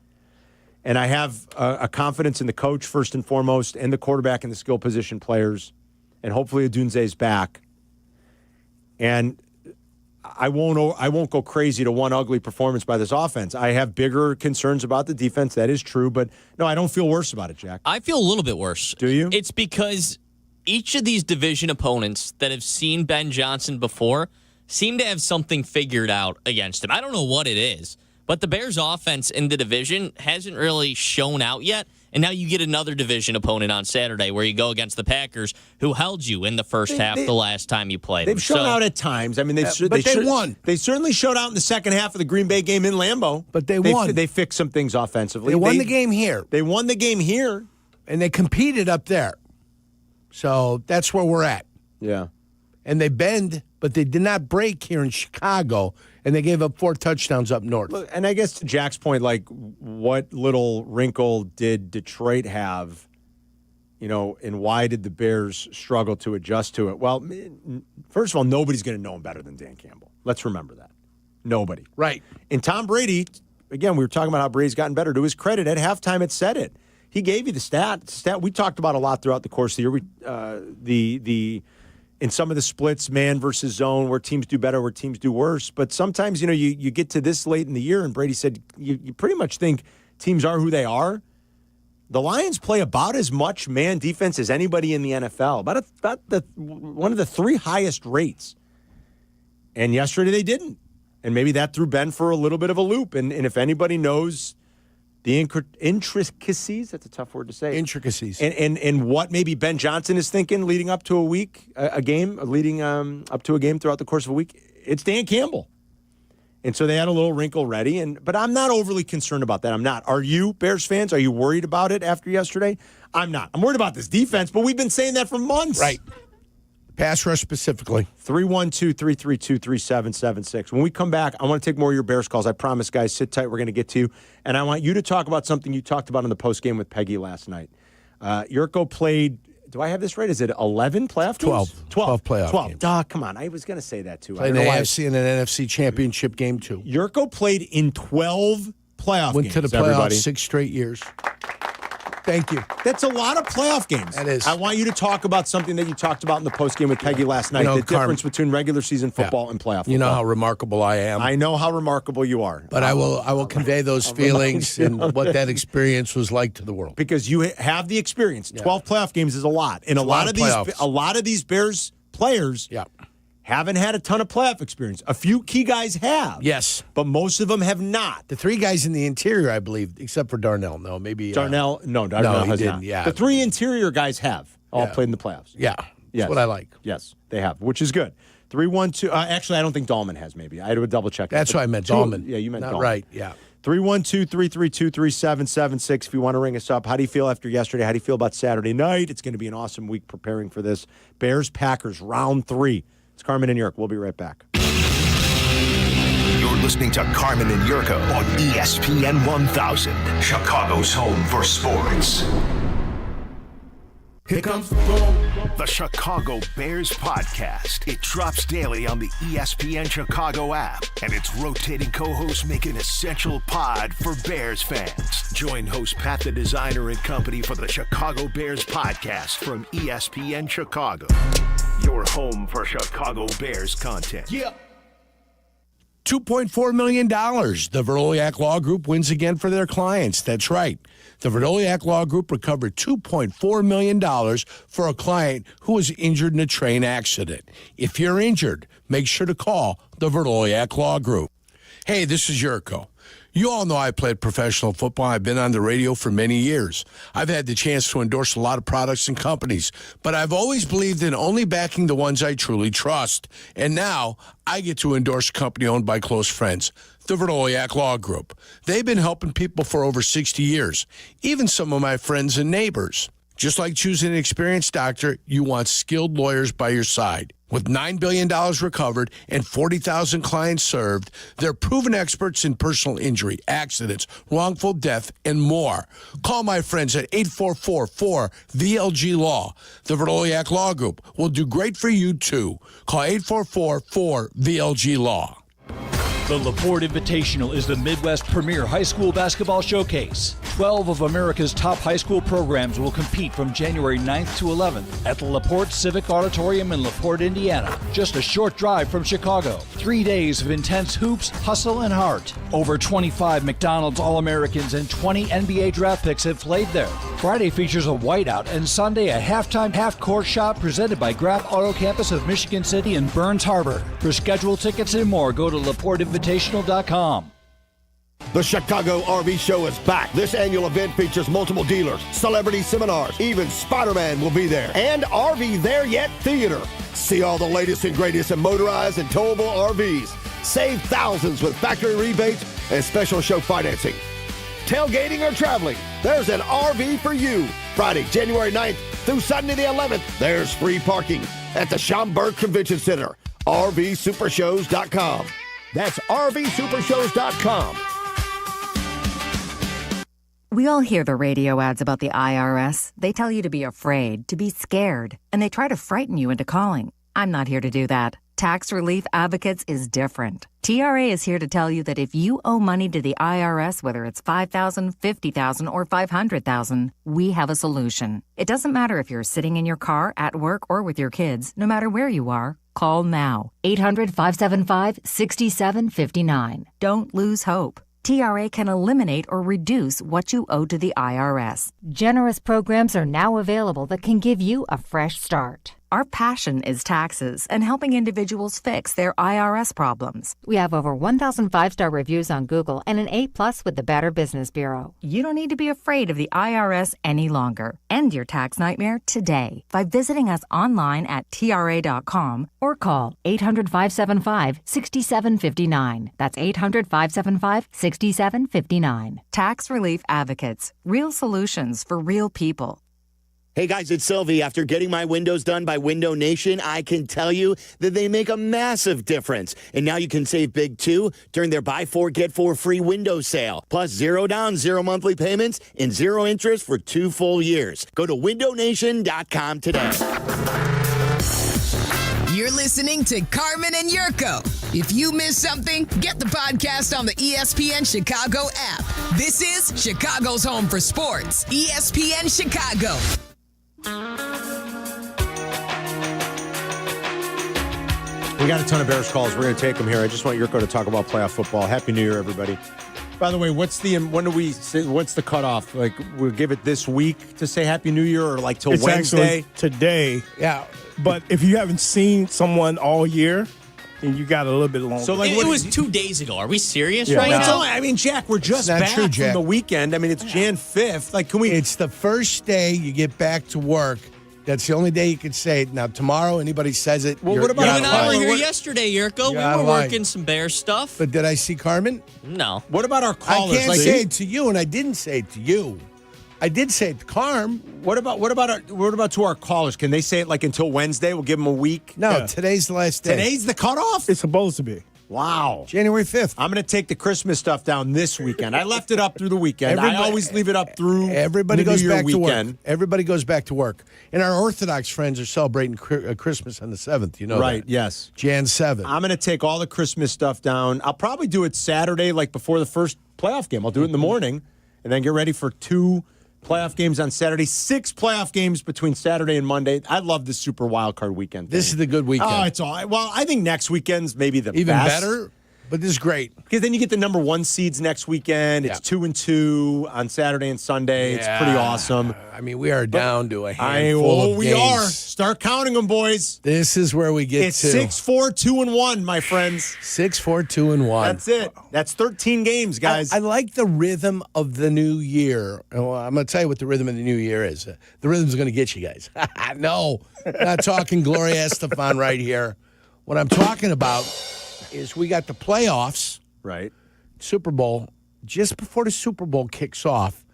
And I have a confidence in the coach, first and foremost, and the quarterback and the skill position players. And hopefully Odunze's back. And I won't go crazy to one ugly performance by this offense. I have bigger concerns about the defense. That is true. But, no, I don't feel worse about it, Jack. I feel a little bit worse. Do you? It's because each of these division opponents that have seen Ben Johnson before seem to have something figured out against him. I don't know what it is, but the Bears' offense in the division hasn't really shown out yet. And now you get another division opponent on Saturday where you go against the Packers, who held you in the first half the last time you played. They've shown out at times. I mean, they won. They certainly showed out in the second half of the Green Bay game in Lambeau. But they won. They fixed some things offensively. They won the game here. They won the game here. And they competed up there. So that's where we're at. Yeah. And they bend, but they did not break here in Chicago, and they gave up 4 touchdowns up north. Look, and I guess to Jack's point, what little wrinkle did Detroit have, and why did the Bears struggle to adjust to it? Well, first of all, nobody's going to know him better than Dan Campbell. Let's remember that. Nobody. Right. And Tom Brady, again, we were talking about how Brady's gotten better. To his credit, at halftime, it said it. He gave you the stat we talked about a lot throughout the course of the year. In some of the splits, man versus zone, where teams do better, where teams do worse. But sometimes, you get to this late in the year, and Brady said you pretty much think teams are who they are. The Lions play about as much man defense as anybody in the NFL, about one of the 3 highest rates. And yesterday they didn't. And maybe that threw Ben for a little bit of a loop. And if anybody knows the intricacies, that's a tough word to say. Intricacies. And what maybe Ben Johnson is thinking leading up to leading up to a game throughout the course of a week, it's Dan Campbell. And so they had a little wrinkle ready. But I'm not overly concerned about that. I'm not. Are you, Bears fans? Are you worried about it after yesterday? I'm not. I'm worried about this defense, but we've been saying that for months. Right. Pass rush specifically. 312-332-3776. When we come back, I want to take more of your Bears calls. I promise, guys. Sit tight. We're going to get to you. And I want you to talk about something you talked about in the postgame with Peggy last night. Jurko played, do I have this right? Is it 11 playoff games? 12 playoff games. Duh, come on. I was going to say that, too. Played an AFC and an NFC championship game, too. Jurko played in 12 playoff games. Went to the playoffs everybody. 6 straight years. Thank you. That's a lot of playoff games. That is. I want you to talk about something that you talked about in the postgame with Peggy last night, the difference between regular season football and playoff football. You know how remarkable I am. I know how remarkable you are. But I will convey those feelings and what that experience was like to the world. Because you have the experience. 12 playoff games is a lot. And a lot of these Bears players haven't had a ton of playoff experience. A few key guys have. Yes. But most of them have not. The 3 guys in the interior, I believe, except for Darnell. No, maybe. Darnell has didn't, not. Yeah. The 3 interior guys have all played in the playoffs. Yeah. That's what I like. Yes, they have, which is good. 3-1-2. Actually, I don't think Dahlman has maybe. I had to double check that. That's what I meant, Dahlman. Yeah, you meant Not Dahlman. right, yeah. 312-332-3776 if you want to ring us up. How do you feel after yesterday? How do you feel about Saturday night? It's going to be an awesome week preparing for this. Bears-Packers, round 3. It's Carmen and Jurko. We'll be right back. You're listening to Carmen and Jurko on ESPN 1000, Chicago's home for sports. Here comes the boom. The Chicago Bears Podcast. It drops daily on the ESPN Chicago app, and its rotating co-hosts make an essential pod for Bears fans. Join host Pat the Designer and company for the Chicago Bears Podcast from ESPN Chicago. Your home for Chicago Bears content. Yeah. $2.4 million. The Verdoliak Law Group wins again for their clients. That's right. The Verdoliak Law Group recovered $2.4 million for a client who was injured in a train accident. If you're injured, make sure to call the Verdoliak Law Group. Hey, this is Jurko. You all know I played professional football. I've been on the radio for many years. I've had the chance to endorse a lot of products and companies, but I've always believed in only backing the ones I truly trust. And now I get to endorse a company owned by close friends, the Verdoliak Law Group. They've been helping people for over 60 years, even some of my friends and neighbors. Just like choosing an experienced doctor, you want skilled lawyers by your side. With $9 billion recovered and 40,000 clients served, they're proven experts in personal injury, accidents, wrongful death, and more. Call my friends at 844-4VLG-LAW. The Verdoliak Law Group will do great for you, too. Call 844-4VLG-LAW. The LaPorte Invitational is the Midwest premier high school basketball showcase. 12 of America's top high school programs will compete from January 9th to 11th at the LaPorte Civic Auditorium in LaPorte, Indiana. Just a short drive from Chicago. 3 days of intense hoops, hustle, and heart. Over 25 McDonald's All-Americans and 20 NBA draft picks have played there. Friday features a whiteout and Sunday a halftime half-court shot presented by Graf Auto Campus of Michigan City and Burns Harbor. For scheduled tickets and more, go to LaPorteInvitational.com. The Chicago RV Show is back. This annual event features multiple dealers, celebrity seminars, even Spider-Man will be there, and RV There Yet Theater. See all the latest and greatest in motorized and towable RVs. Save thousands with factory rebates and special show financing. Tailgating or traveling, there's an RV for you. Friday, January 9th through Sunday the 11th, there's free parking at the Schaumburg Convention Center. RVSupershows.com. That's RVSupershows.com. We all hear the radio ads about the IRS. They tell you to be afraid, to be scared, and they try to frighten you into calling. I'm not here to do that. Tax Relief Advocates is different. TRA is here to tell you that if you owe money to the IRS, whether it's $5,000, $50,000, or $500,000, we have a solution. It doesn't matter if you're sitting in your car, at work, or with your kids. No matter where you are, call now. 800-575-6759. Don't lose hope. TRA can eliminate or reduce what you owe to the IRS. Generous programs are now available that can give you a fresh start. Our passion is taxes and helping individuals fix their IRS problems. We have over 1,000 5-star reviews on Google and an A+ with the Better Business Bureau. You don't need to be afraid of the IRS any longer. End your tax nightmare today by visiting us online at TRA.com or call 800-575-6759. That's 800-575-6759. Tax Relief Advocates. Real solutions for real people. Hey guys, it's Silvy. After getting my windows done by Window Nation, I can tell you that they make a massive difference. And now you can save big too during their buy 4 get 4 free window sale. Plus 0 down, 0 monthly payments, and 0 interest for 2 full years. Go to windownation.com today. You're listening to Carmen and Jurko. If you miss something, get the podcast on the ESPN Chicago app. This is Chicago's home for sports, ESPN Chicago. We got a ton of Bears calls. We're going to take them here. I just want Jurko to talk about playoff football. Happy New Year, everybody. By the way, what's the cutoff? Like, we'll give it this week to say Happy New Year, or like till it's Wednesday? Actually today. Yeah. But if you haven't seen someone all year, then you got a little bit longer. So like it was 2 days ago. Are we serious Yeah. right Well, now? I mean, Jack, we're just Not back true, Jack. from the weekend. I mean, it's Jan 5th. Like, can we? It's the first day you get back to work. That's the only day you can say it. Now, tomorrow, anybody says it. Well, what about You and I were here yesterday, Jurko. We You're were lying. working some Bear stuff. But did I see Carmen? No. What about our callers? I can't say it to you, and I didn't say it to you. I did say it to Carm. What about to our callers? Can they say it like until Wednesday? We'll give them a week. No, today's the last day. Today's the cutoff? It's supposed to be. Wow. January 5th. I'm going to take the Christmas stuff down this weekend. I left it up through the weekend. I always leave it up through everybody the goes New Year back weekend. to work. Everybody goes back to work. And our Orthodox friends are celebrating Christmas on the 7th. You know Right, that. yes. Jan 7th. I'm going to take all the Christmas stuff down. I'll probably do it Saturday, like before the first playoff game. I'll do it in the morning and then get ready for 2 playoff games on Saturday, 6 playoff games between Saturday and Monday. I love the Super Wild Card weekend thing. This is the good weekend. Oh, it's all. Well, I think next weekend's maybe the Even best. better, but this is great. Because then you get the number 1 seeds next weekend. It's 2-2 on Saturday and Sunday. It's pretty awesome. I mean, we are down to a handful of we games. are. Start counting them, boys. This is where we get It's to 6-4, 2-1, my friends. 6-4, 2-1. That's it. That's 13 games, guys. I like the rhythm of the new year. Well, I'm going to tell you what the rhythm of the new year is. The rhythm's going to get you guys. No, not talking Gloria Estefan right here. What I'm talking about is we got the playoffs. Right. Super Bowl. Just before the Super Bowl kicks off,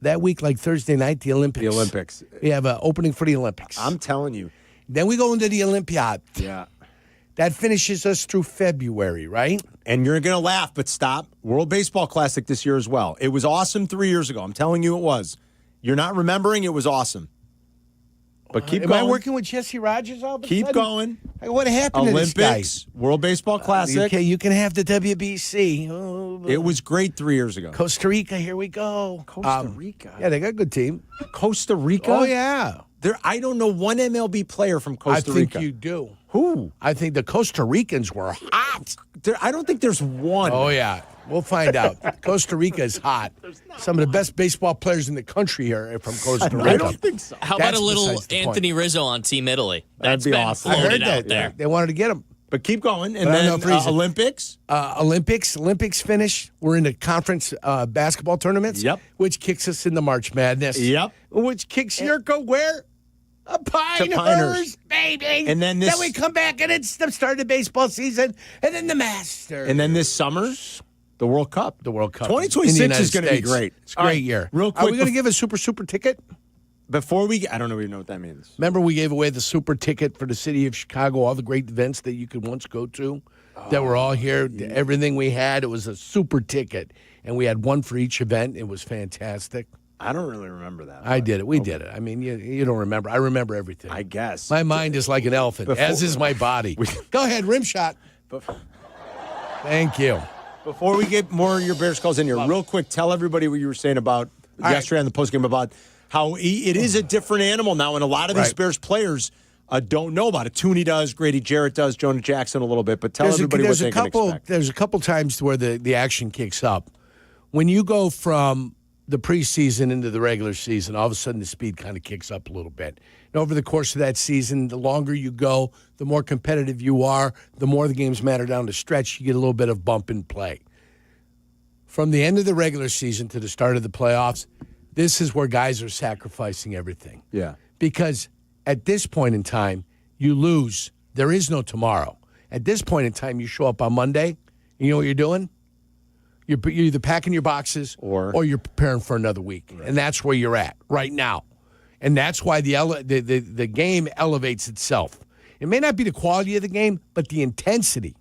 that week, like Thursday night, the Olympics. The Olympics. We have an opening for the Olympics. I'm telling you. Then we go into the Olympiad. Yeah. That finishes us through February, right? And you're going to laugh, but stop. World Baseball Classic this year as well. It was awesome 3 years ago. I'm telling you it was. You're not remembering, it was awesome. But keep Am going. I working with Jesse Rogers all of a Keep sudden? going. What happened Olympics, to this guy? World Baseball Classic. Okay, you can have the WBC. Oh, It was great 3 years ago. Costa Rica, here we go. Costa Rica. Yeah, they got a good team. Costa Rica? Oh, yeah. I don't know one MLB player from Costa Rica. I think you do. Who? I think the Costa Ricans were hot. I don't think there's one. Oh, yeah. We'll find out. Costa Rica is hot. Some of the best baseball players in the country are from Costa Rica. I don't think so. How about a little Anthony Rizzo on Team Italy? That'd be awesome. I heard Floated that. out there. They wanted to get him. But keep going. And But I don't then know if he's- Olympics. Olympics finish. We're in the conference basketball tournaments. Yep. Which kicks us into March Madness. Yep. Which kicks Yurko where? A Pinehurst. Pinehurst, baby. And then we come back and it's the start of the baseball season, and then the Masters. And then this summer, the World Cup. The World Cup. 2026 is going to be great. It's a great year. Real quick. Are we going to give a super ticket? Before we, I don't even know what that means. Remember we gave away the super ticket for the city of Chicago, all the great events that you could once go to that were all here. Yeah. Everything we had, it was a super ticket. And we had one for each event. It was fantastic. I don't really remember that. I did it. We did it. I mean, you don't remember. I remember everything. I guess. My mind is like an elephant, as is my body. Go ahead, rim shot. Thank you. Before we get more of your Bears calls in here, real quick, tell everybody what you were saying about yesterday on the postgame about how it is a different animal now, and a lot of these Bears players don't know about it. Tooney does, Grady Jarrett does, Jonah Jackson a little bit, but tell everybody what they can expect. There's a couple times where the action kicks up. When you go from the preseason into the regular season, all of a sudden the speed kind of kicks up a little bit. And over the course of that season, the longer you go, the more competitive you are, the more the games matter down the stretch, you get a little bit of bump in play. From the end of the regular season to the start of the playoffs, this is where guys are sacrificing everything. Yeah. Because at this point in time, you lose. There is no tomorrow. At this point in time, you show up on Monday, you know what you're doing? You're either packing your boxes or you're preparing for another week. Right. And that's where you're at right now. And that's why the game elevates itself. It may not be the quality of the game, but the intensity,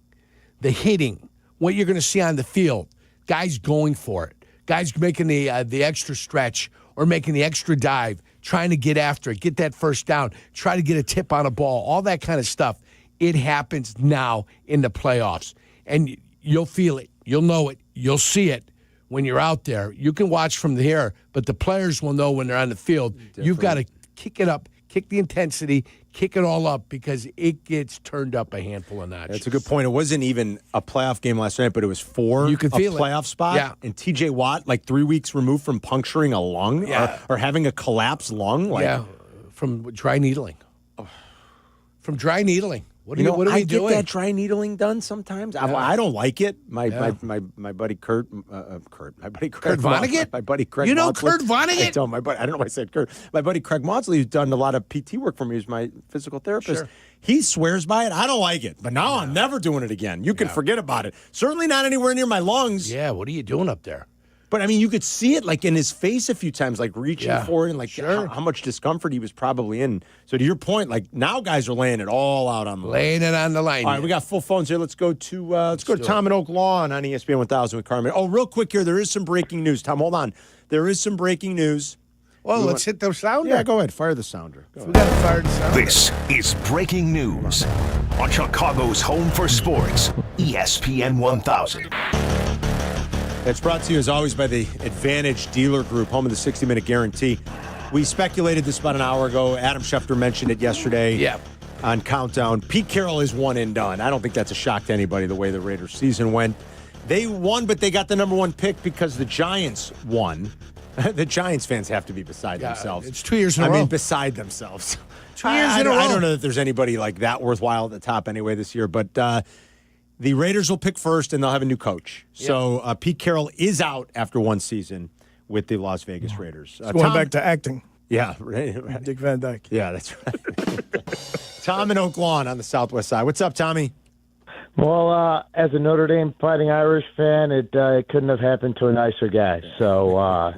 the hitting, what you're going to see on the field, guys going for it, guys making the extra stretch or making the extra dive, trying to get after it, get that first down, try to get a tip on a ball, all that kind of stuff. It happens now in the playoffs. And you'll feel it. You'll know it. You'll see it when you're out there. You can watch from here, but the players will know when they're on the field. Definitely. You've got to kick it up, kick the intensity, kick it all up because it gets turned up a handful of notches. That's a good point. It wasn't even a playoff game last night, but it was for you could feel a playoff spot. Yeah. And TJ Watt, like 3 weeks removed from puncturing a lung or having a collapsed lung. From dry needling. From dry needling. What are we I doing? get that dry needling done sometimes. Yeah. I don't like it. My buddy Kurt Vonnegut? My buddy Craig. You know Maudsley. Kurt Vonnegut? I don't. I don't know why I said Kurt. My buddy Craig Maudsley, who's done a lot of PT work for me, who's my physical therapist. Sure. He swears by it. I don't like it, but now I'm never doing it again. You can forget about it. Certainly not anywhere near my lungs. Yeah. What are you doing up there? But, I mean, you could see it, like, in his face a few times, like, reaching forward and, like, how much discomfort he was probably in. So, to your point, like, now guys are laying it all out on the line. Laying it on the line. All right, we got full phones here. Let's go to Tom in Oak Lawn on ESPN 1000 with Carmen. Oh, real quick here, there is some breaking news. Tom, hold on. There is some breaking news. Well, let's hit the sounder. Yeah, go ahead. Fire the sounder. We got to fire the sounder. This is breaking news on Chicago's home for sports, ESPN 1000. It's brought to you, as always, by the Advantage Dealer Group, home of the 60-minute guarantee. We speculated this about an hour ago. Adam Schefter mentioned it yesterday on Countdown. Pete Carroll is one and done. I don't think that's a shock to anybody, the way the Raiders' season went. They won, but they got the number one pick because the Giants won. The Giants fans have to be beside themselves. It's 2 years in a row. I mean, beside themselves. 2 years in a row. I don't know that there's anybody like that worthwhile at the top anyway this year, but the Raiders will pick first, and they'll have a new coach. Yep. So Pete Carroll is out after one season with the Las Vegas Raiders. Going back to acting. Yeah, right. Dick Van Dyke. Yeah, that's right. Tom in Oak Lawn on the southwest side. What's up, Tommy? Well, as a Notre Dame Fighting Irish fan, it couldn't have happened to a nicer guy. So,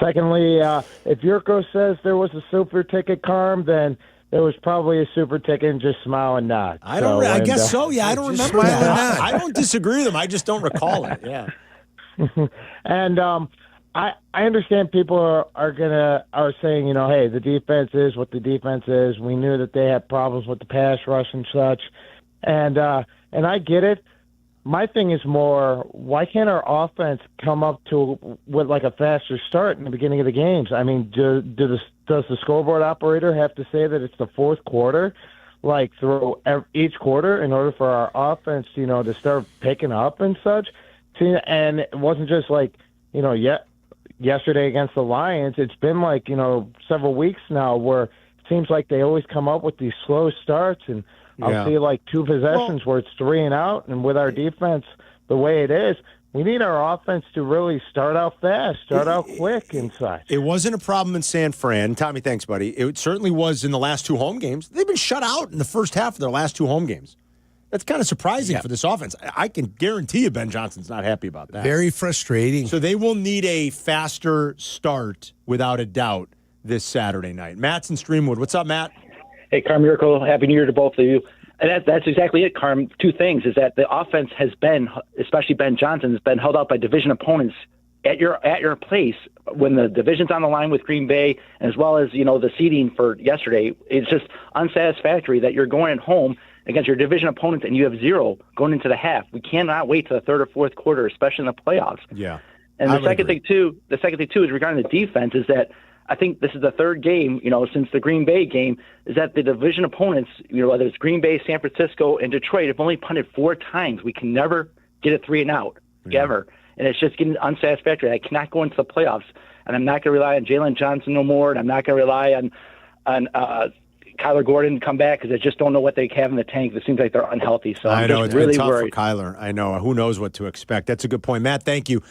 secondly, if Jurko says there was a super ticket, Carm, then there was probably a super ticket and just smile and nod. I guess so. Yeah, I don't remember that. I don't disagree with him. I just don't recall it. Yeah. And I understand people are saying, hey, the defense is what the defense is. We knew that they had problems with the pass rush and such. And I get it. My thing is more, why can't our offense come up with like a faster start in the beginning of the games? I mean, does the scoreboard operator have to say that it's the fourth quarter, like through each quarter, in order for our offense, to start picking up and such? See, and it wasn't just like, yesterday against the Lions. It's been like, several weeks now where it seems like they always come up with these slow starts, and I'll see like two possessions where it's 3 and out, and with our defense the way it is, we need our offense to really start out fast, start out quick inside. It wasn't a problem in San Fran. Tommy, thanks, buddy. It certainly was in the last two home games. They've been shut out in the first half of their last two home games. That's kind of surprising for this offense. I can guarantee you Ben Johnson's not happy about that. Very frustrating. So they will need a faster start, without a doubt, this Saturday night. Matt's in Streamwood. What's up, Matt? Hey, Carmen Jurko, Happy New Year to both of you. And that's exactly it, Carm. Two things is that the offense has been, especially Ben Johnson, has been held out by division opponents at your place when the division's on the line with Green Bay, as well as, the seeding for yesterday. It's just unsatisfactory that you're going at home against your division opponents and you have 0 going into the half. We cannot wait to the third or fourth quarter, especially in the playoffs. Yeah. And the second thing too is regarding the defense is that I think this is the third game, since the Green Bay game, is that the division opponents, whether it's Green Bay, San Francisco, and Detroit, have only punted 4 times. We can never get a 3 and out, ever. And it's just getting unsatisfactory. I cannot go into the playoffs, and I'm not going to rely on Jalen Johnson no more, and I'm not going to rely on Kyler Gordon to come back because I just don't know what they have in the tank. It seems like they're unhealthy. So I'm just it's really been tough worried. for Kyler. I know. Who knows what to expect? That's a good point. Matt, thank you.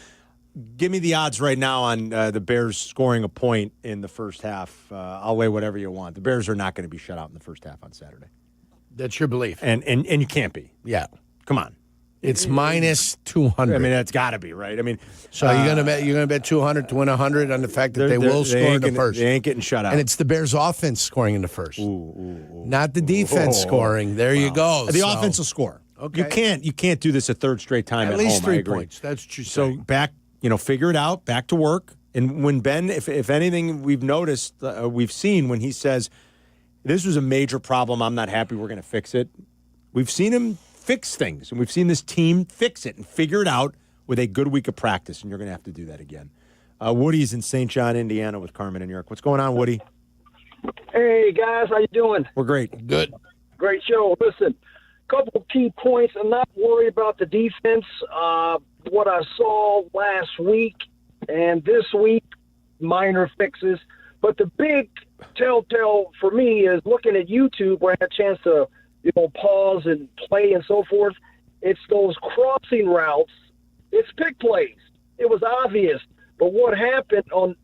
Give me the odds right now on the Bears scoring a point in the first half. I'll lay whatever you want. The Bears are not going to be shut out in the first half on Saturday. That's your belief. And you can't be. Yeah. Come on. It's minus 200. I mean, that's got to be, right? I mean, so you're gonna bet 200 to win 100 on the fact that they will score in the first. They ain't getting shut out. And it's the Bears' offense scoring in the first. Not the defense scoring. There you go. The offense will score. Okay. You can't do this a third straight time at least home. 3 points. That's true. So back, figure it out. Back to work. And when Ben, if anything, we've noticed, we've seen when he says, "This was a major problem. I'm not happy. We're going to fix it." We've seen him fix things, and we've seen this team fix it and figure it out with a good week of practice, and you're going to have to do that again. Woody's in St. John, Indiana with Carmen and York. What's going on, Woody? Hey, guys. How you doing? We're great. Good. Great show. Listen, couple of key points. I'm not worried about the defense. What I saw last week and this week, minor fixes. But the big telltale for me is looking at YouTube where I had a chance to pause and play and so forth. It's those crossing routes. It's pick plays. It was obvious. But what happened on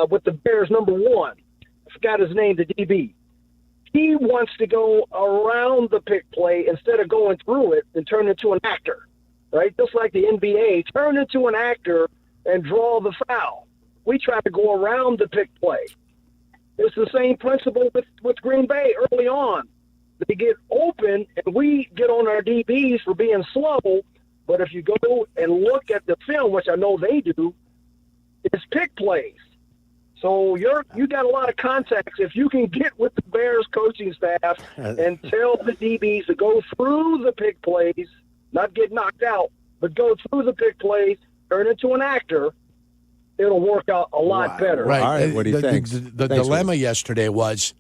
with the Bears' number 1? I forgot his name, the DB. He wants to go around the pick play instead of going through it and turn into an actor, right? Just like the NBA, turn into an actor and draw the foul. We try to go around the pick play. It's the same principle with Green Bay early on. They get open, and we get on our DBs for being slow. But if you go and look at the film, which I know they do, it's pick plays. So you got a lot of contacts. If you can get with the Bears coaching staff and tell the DBs to go through the pick plays, not get knocked out, but go through the pick plays, turn into an actor, it'll work out a lot better. Right. All right, what do you think? The dilemma yesterday was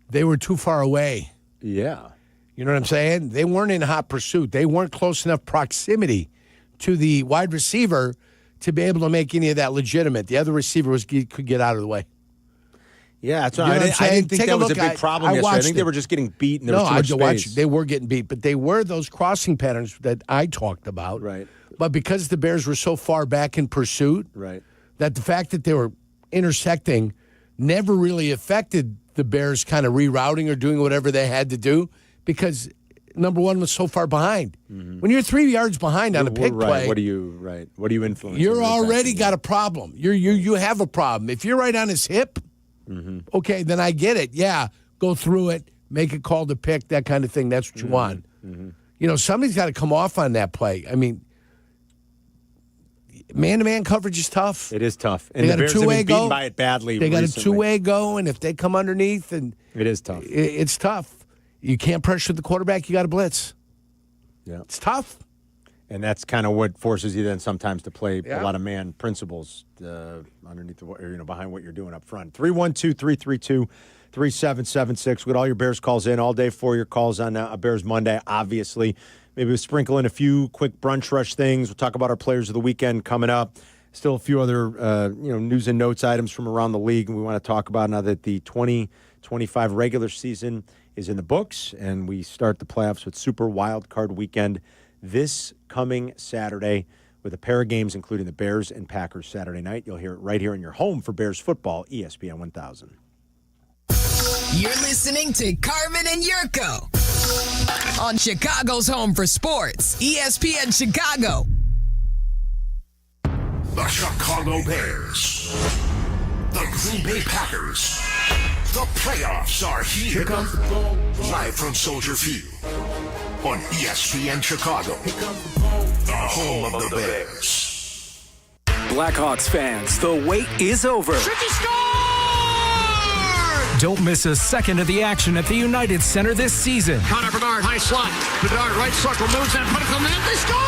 they were too far away. Yeah. You know what I'm saying? They weren't in hot pursuit. They weren't close enough proximity to the wide receiver to be able to make any of that legitimate. The other receiver could get out of the way. Yeah, that's right. I didn't think that was a big problem yesterday. I think they were just getting beat, and there was too much space. They were getting beat, but they were those crossing patterns that I talked about. Right. But because the Bears were so far back in pursuit, right, that the fact that they were intersecting never really affected the Bears kind of rerouting or doing whatever they had to do because number one was so far behind. Mm-hmm. When you're 3 yards behind on a pick play, what do you influence? You're already got a problem. You have a problem. If you're right on his hip, okay, then I get it. Yeah, go through it, make a call to pick, that kind of thing. That's what you want. Mm-hmm. You know, somebody's got to come off on that play. I mean, man-to-man coverage is tough. It is tough. And they got a two-way go. Beaten by it badly. They got recently. a two-way go, and if they come underneath, and it is tough. It's tough. You can't pressure the quarterback. You got to blitz. Yeah, it's tough. And that's kind of what forces you then sometimes to play a lot of man principles underneath behind what you're doing up front. 312-332-3776. We got all your Bears calls in all day for your calls on Bears Monday, obviously. Maybe we'll sprinkle in a few quick brunch rush things. We'll talk about our players of the weekend coming up. Still a few other news and notes items from around the league, and we want to talk about now that the 2025 regular season is in the books, and we start the playoffs with Super Wild Card Weekend this coming Saturday with a pair of games, including the Bears and Packers Saturday night. You'll hear it right here in your home for Bears football, ESPN 1000. You're listening to Carmen and Jurko on Chicago's home for sports, ESPN Chicago. The Chicago Bears. The Green Bay Packers. The playoffs are here. Live from Soldier Field on ESPN Chicago. The home of the Bears. Blackhawks fans, the wait is over. Don't miss a second of the action at the United Center this season. Connor Bedard, high slot. Bedard, right circle, moves in, put it on the net. They score!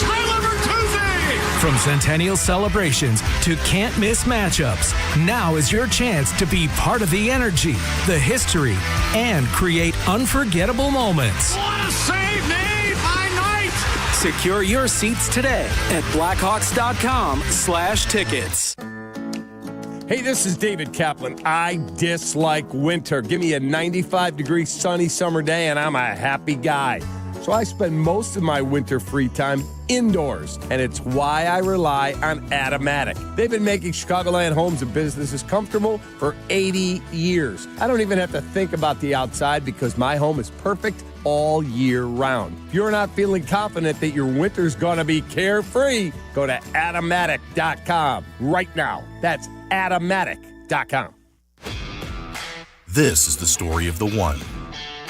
Tyler Bertuzzi! From centennial celebrations to can't-miss matchups, now is your chance to be part of the energy, the history, and create unforgettable moments. What a save made by Knight! Secure your seats today at Blackhawks.com/tickets. Hey, this is David Kaplan. I dislike winter. Give me a 95-degree sunny summer day and I'm a happy guy. So I spend most of my winter free time indoors, and it's why I rely on Atomatic. They've been making Chicagoland homes and businesses comfortable for 80 years. I don't even have to think about the outside because my home is perfect all year round. If you're not feeling confident that your winter's gonna be carefree, go to Atomatic.com right now. That's Atomatic.com. This is the story of the one.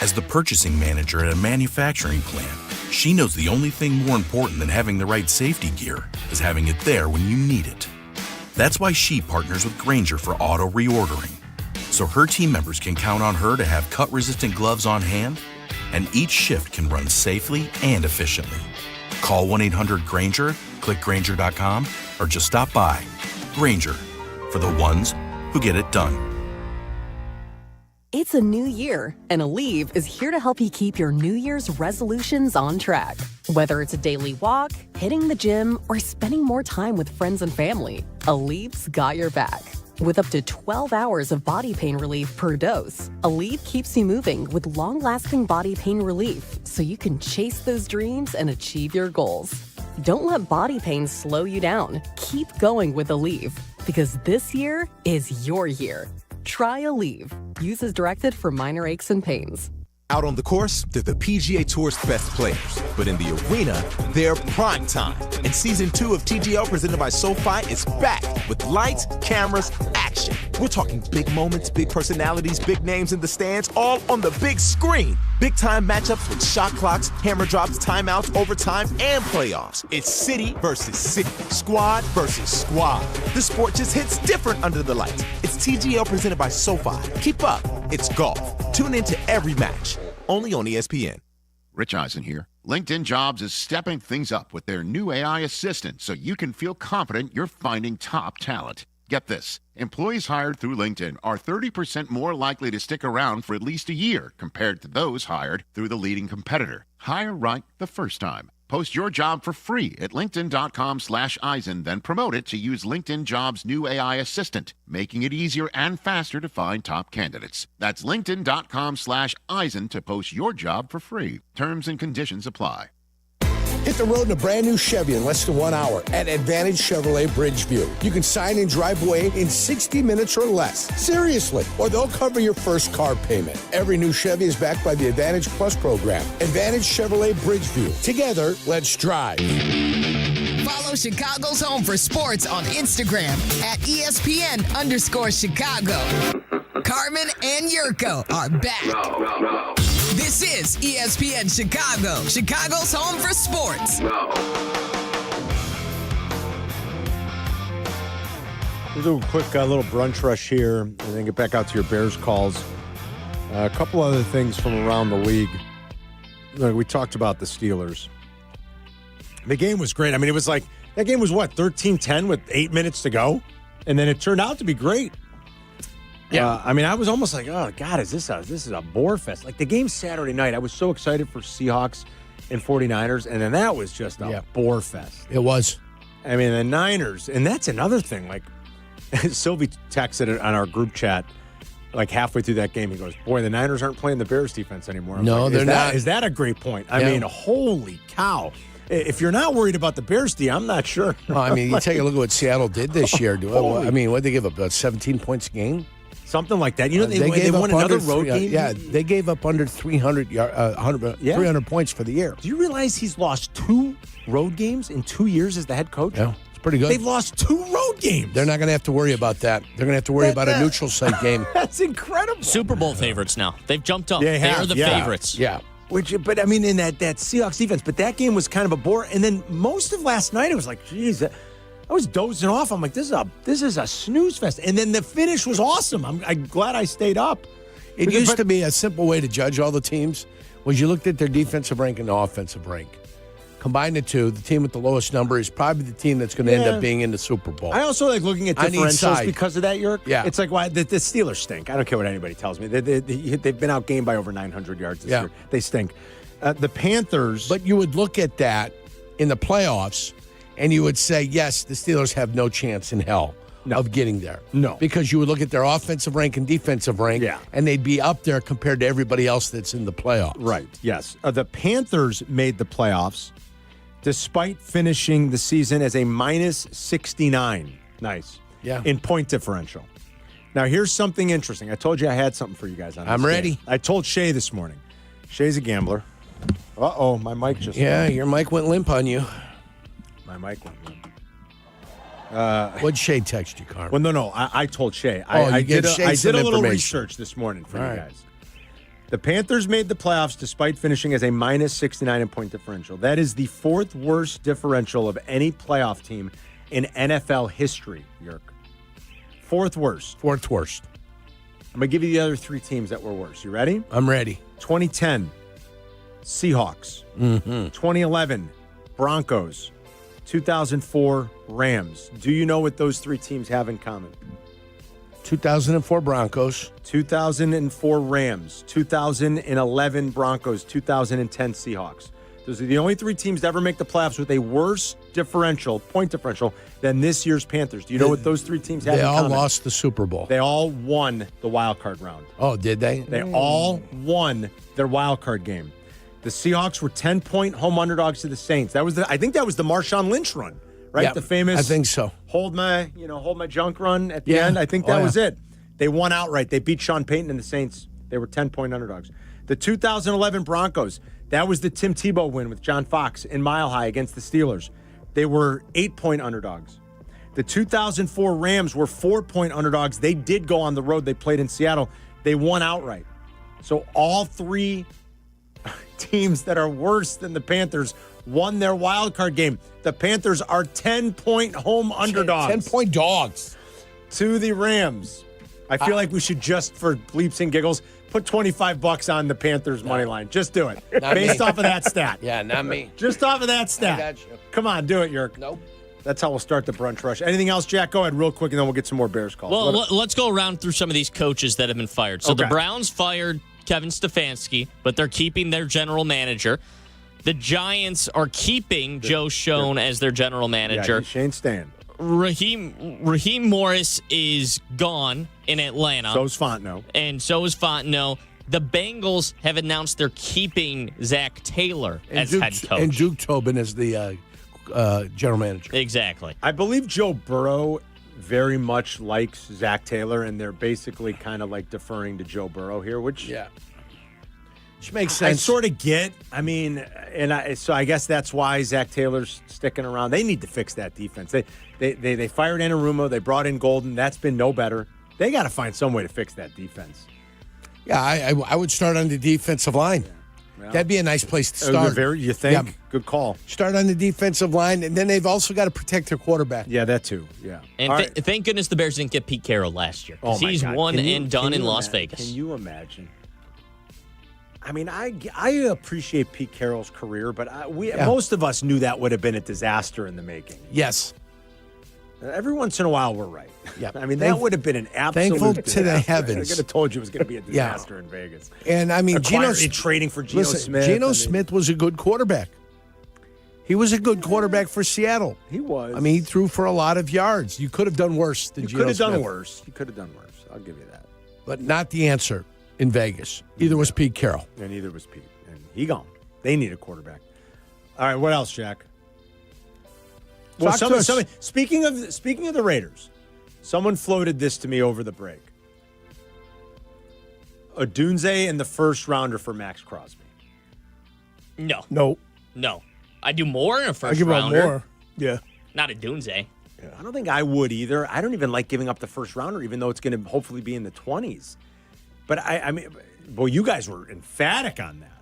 As the purchasing manager at a manufacturing plant, she knows the only thing more important than having the right safety gear is having it there when you need it. That's why she partners with Grainger for auto reordering, so her team members can count on her to have cut-resistant gloves on hand, and each shift can run safely and efficiently. Call 1-800-GRAINGER, click Grainger.com, or just stop by. Grainger, for the ones who get it done. It's a new year, and Aleve is here to help you keep your New Year's resolutions on track. Whether it's a daily walk, hitting the gym, or spending more time with friends and family, Aleve's got your back. With up to 12 hours of body pain relief per dose, Aleve keeps you moving with long-lasting body pain relief so you can chase those dreams and achieve your goals. Don't let body pain slow you down. Keep going with Aleve, because this year is your year. Try Aleve. Use as directed for minor aches and pains. Out on the course, they're the PGA Tour's best players. But in the arena, they're prime time. And Season 2 of TGL presented by SoFi is back with lights, cameras, action. We're talking big moments, big personalities, big names in the stands, all on the big screen. Big-time matchups with shot clocks, hammer drops, timeouts, overtime, and playoffs. It's city versus city, squad versus squad. The sport just hits different under the lights. It's TGL presented by SoFi. Keep up. It's golf. Tune into every match. Only on ESPN. Rich Eisen here. LinkedIn Jobs is stepping things up with their new AI assistant so you can feel confident you're finding top talent. Get this. Employees hired through LinkedIn are 30% more likely to stick around for at least a year compared to those hired through the leading competitor. Hire right the first time. Post your job for free at linkedin.com/Eisen, then promote it to use LinkedIn Jobs' new AI assistant, making it easier and faster to find top candidates. That's linkedin.com/Eisen to post your job for free. Terms and conditions apply. Hit the road in a brand new Chevy in less than 1 hour at Advantage Chevrolet Bridgeview. You can sign and drive away in 60 minutes or less. Seriously. Or they'll cover your first car payment. Every new Chevy is backed by the Advantage Plus program. Advantage Chevrolet Bridgeview. Together, let's drive. Follow Chicago's Home for Sports on Instagram at ESPN_Chicago. Carmen and Jurko are back. This is ESPN Chicago, Chicago's Home for Sports. We'll do a quick little brunch rush here and then get back out to your Bears calls. A couple other things from around the league. We talked about the Steelers. The game was great. I mean, it was like, that game was what, 13-10 with 8 minutes to go? And then it turned out to be great. Yeah. I mean, I was almost like, oh, God, this is a bore fest. Like, the game Saturday night, I was so excited for Seahawks and 49ers, and then that was just a bore fest. It was. I mean, the Niners, and that's another thing. Like, Silvy texted it on our group chat, like, halfway through that game. He goes, boy, the Niners aren't playing the Bears defense anymore. No, like, they're not. Is that a great point? I mean, holy cow. If you're not worried about the Bears, I'm not sure. Well, I mean, you take a look at what Seattle did this year. I mean, what did they give up? About 17 points a game? Something like that. You know, they won another road game. Yeah, they gave up under 300 points for the year. Do you realize he's lost 2 road games in 2 years as the head coach? Yeah, it's pretty good. They've lost 2 road games. They're not going to have to worry about that. They're going to have to worry about a neutral site game. That's incredible. Super Bowl favorites now. They've jumped up. They are the favorites. Yeah. But I mean, in that Seahawks defense, but that game was kind of a bore. And then most of last night, it was like, geez, I was dozing off. I'm like, this is a snooze fest. And then the finish was awesome. I'm glad I stayed up. It used to be a simple way to judge all the teams was you looked at their defensive rank and the offensive rank. Combine the two, the team with the lowest number is probably the team that's going to end up being in the Super Bowl. I also like looking at differentials because of that, Jurk. Yeah. It's like, why the Steelers stink. I don't care what anybody tells me. They've been outgained by over 900 yards this year. They stink. The Panthers. But you would look at that in the playoffs, and you would say, yes, the Steelers have no chance in hell of getting there. No. Because you would look at their offensive rank and defensive rank, and they'd be up there compared to everybody else that's in the playoffs. Right, yes. The Panthers made the playoffs despite finishing the season as a minus 69. Nice. Yeah. In point differential. Now, here's something interesting. I told you I had something for you guys on this. I'm ready. Game. I told Shay this morning. Shay's a gambler. Uh-oh, my mic just went. Your mic went limp on you. My mic went limp. What'd Shay text you, Carmen? Well, no. I told Shay. I did a little information. research this morning for you guys. The Panthers made the playoffs despite finishing as a minus 69 in point differential. That is the 4th worst differential of any playoff team in NFL history, Jurk. 4th worst. 4th worst. I'm going to give you the other 3 teams that were worse. You ready? I'm ready. 2010, Seahawks. 2011, Broncos. 2004, Rams. Do you know what those 3 teams have in common? 2004 Broncos. 2004 Rams. 2011 Broncos. 2010 Seahawks. Those are the only 3 teams to ever make the playoffs with a worse point differential, than this year's Panthers. Do you know what those 3 teams have in common? They all lost the Super Bowl. They all won the wild card round. Oh, did they? They all won their wild card game. The Seahawks were 10-point home underdogs to the Saints. I think that was the Marshawn Lynch run, right? Yeah, the famous I think so. Hold my junk run at the end. I think that was it. They won outright. They beat Sean Payton and the Saints. They were 10-point underdogs. The 2011 Broncos, that was the Tim Tebow win with John Fox in Mile High against the Steelers. They were 8-point underdogs. The 2004 Rams were 4-point underdogs. They did go on the road. They played in Seattle. They won outright. So all three teams that are worse than the Panthers won their wild card game. The Panthers are 10-point home underdogs. 10-point dogs. To the Rams. I feel like we should just, for bleeps and giggles, put $25 on the Panthers money line. Just do it. Based off of that stat. Yeah, not me. Just off of that stat. I got you. Come on, do it, Yerk. Nope. That's how we'll start the brunch rush. Anything else, Jack? Go ahead real quick, and then we'll get some more Bears calls. Well, let's go around through some of these coaches that have been fired. So the Browns fired Kevin Stefanski, but they're keeping their general manager. The Giants are keeping Joe Schoen as their general manager. Yeah, Shane Stan. Raheem Morris is gone in Atlanta. So is Fontenot. And so is Fontenot. The Bengals have announced they're keeping Zach Taylor as head coach. And Duke Tobin as the general manager. Exactly. I believe Joe Burrow very much likes Zach Taylor, and they're basically kind of like deferring to Joe Burrow here, which makes sense. I sort of get. I mean, so I guess that's why Zach Taylor's sticking around. They need to fix that defense. They fired Anarumo. They brought in Golden. That's been no better. They got to find some way to fix that defense. Yeah, I would start on the defensive line. Yeah. Well, that'd be a nice place to start. You think? Yeah. Good call. Start on the defensive line, and then they've also got to protect their quarterback. Yeah, that too. Yeah. And thank goodness the Bears didn't get Pete Carroll last year. Because he's one and done in Las Vegas. Can you imagine? I mean, I appreciate Pete Carroll's career, but most of us knew that would have been a disaster in the making. Yes. Every once in a while, we're right. Yeah. I mean, that would have been an absolute thankful disaster. to the heavens. I could have told you it was going to be a disaster in Vegas. And I mean, trading for Geno Smith. Geno Smith was a good quarterback. He was a good quarterback for Seattle. He was. I mean, he threw for a lot of yards. You could have done worse than Geno Smith. You could have done worse. You could have done worse. I'll give you that. But not the answer in Vegas. Either was Pete Carroll. And neither was Pete. And he gone. They need a quarterback. All right, what else, Jack? Well, speaking of the Raiders, someone floated this to me over the break. Odunze and the first rounder for Max Crosby. No. I do more in a first I give rounder. up more. Yeah. Not a Dunze. Yeah. I don't think I would either. I don't even like giving up the first rounder, even though it's going to hopefully be in the 20s. But I mean, boy, you guys were emphatic on that.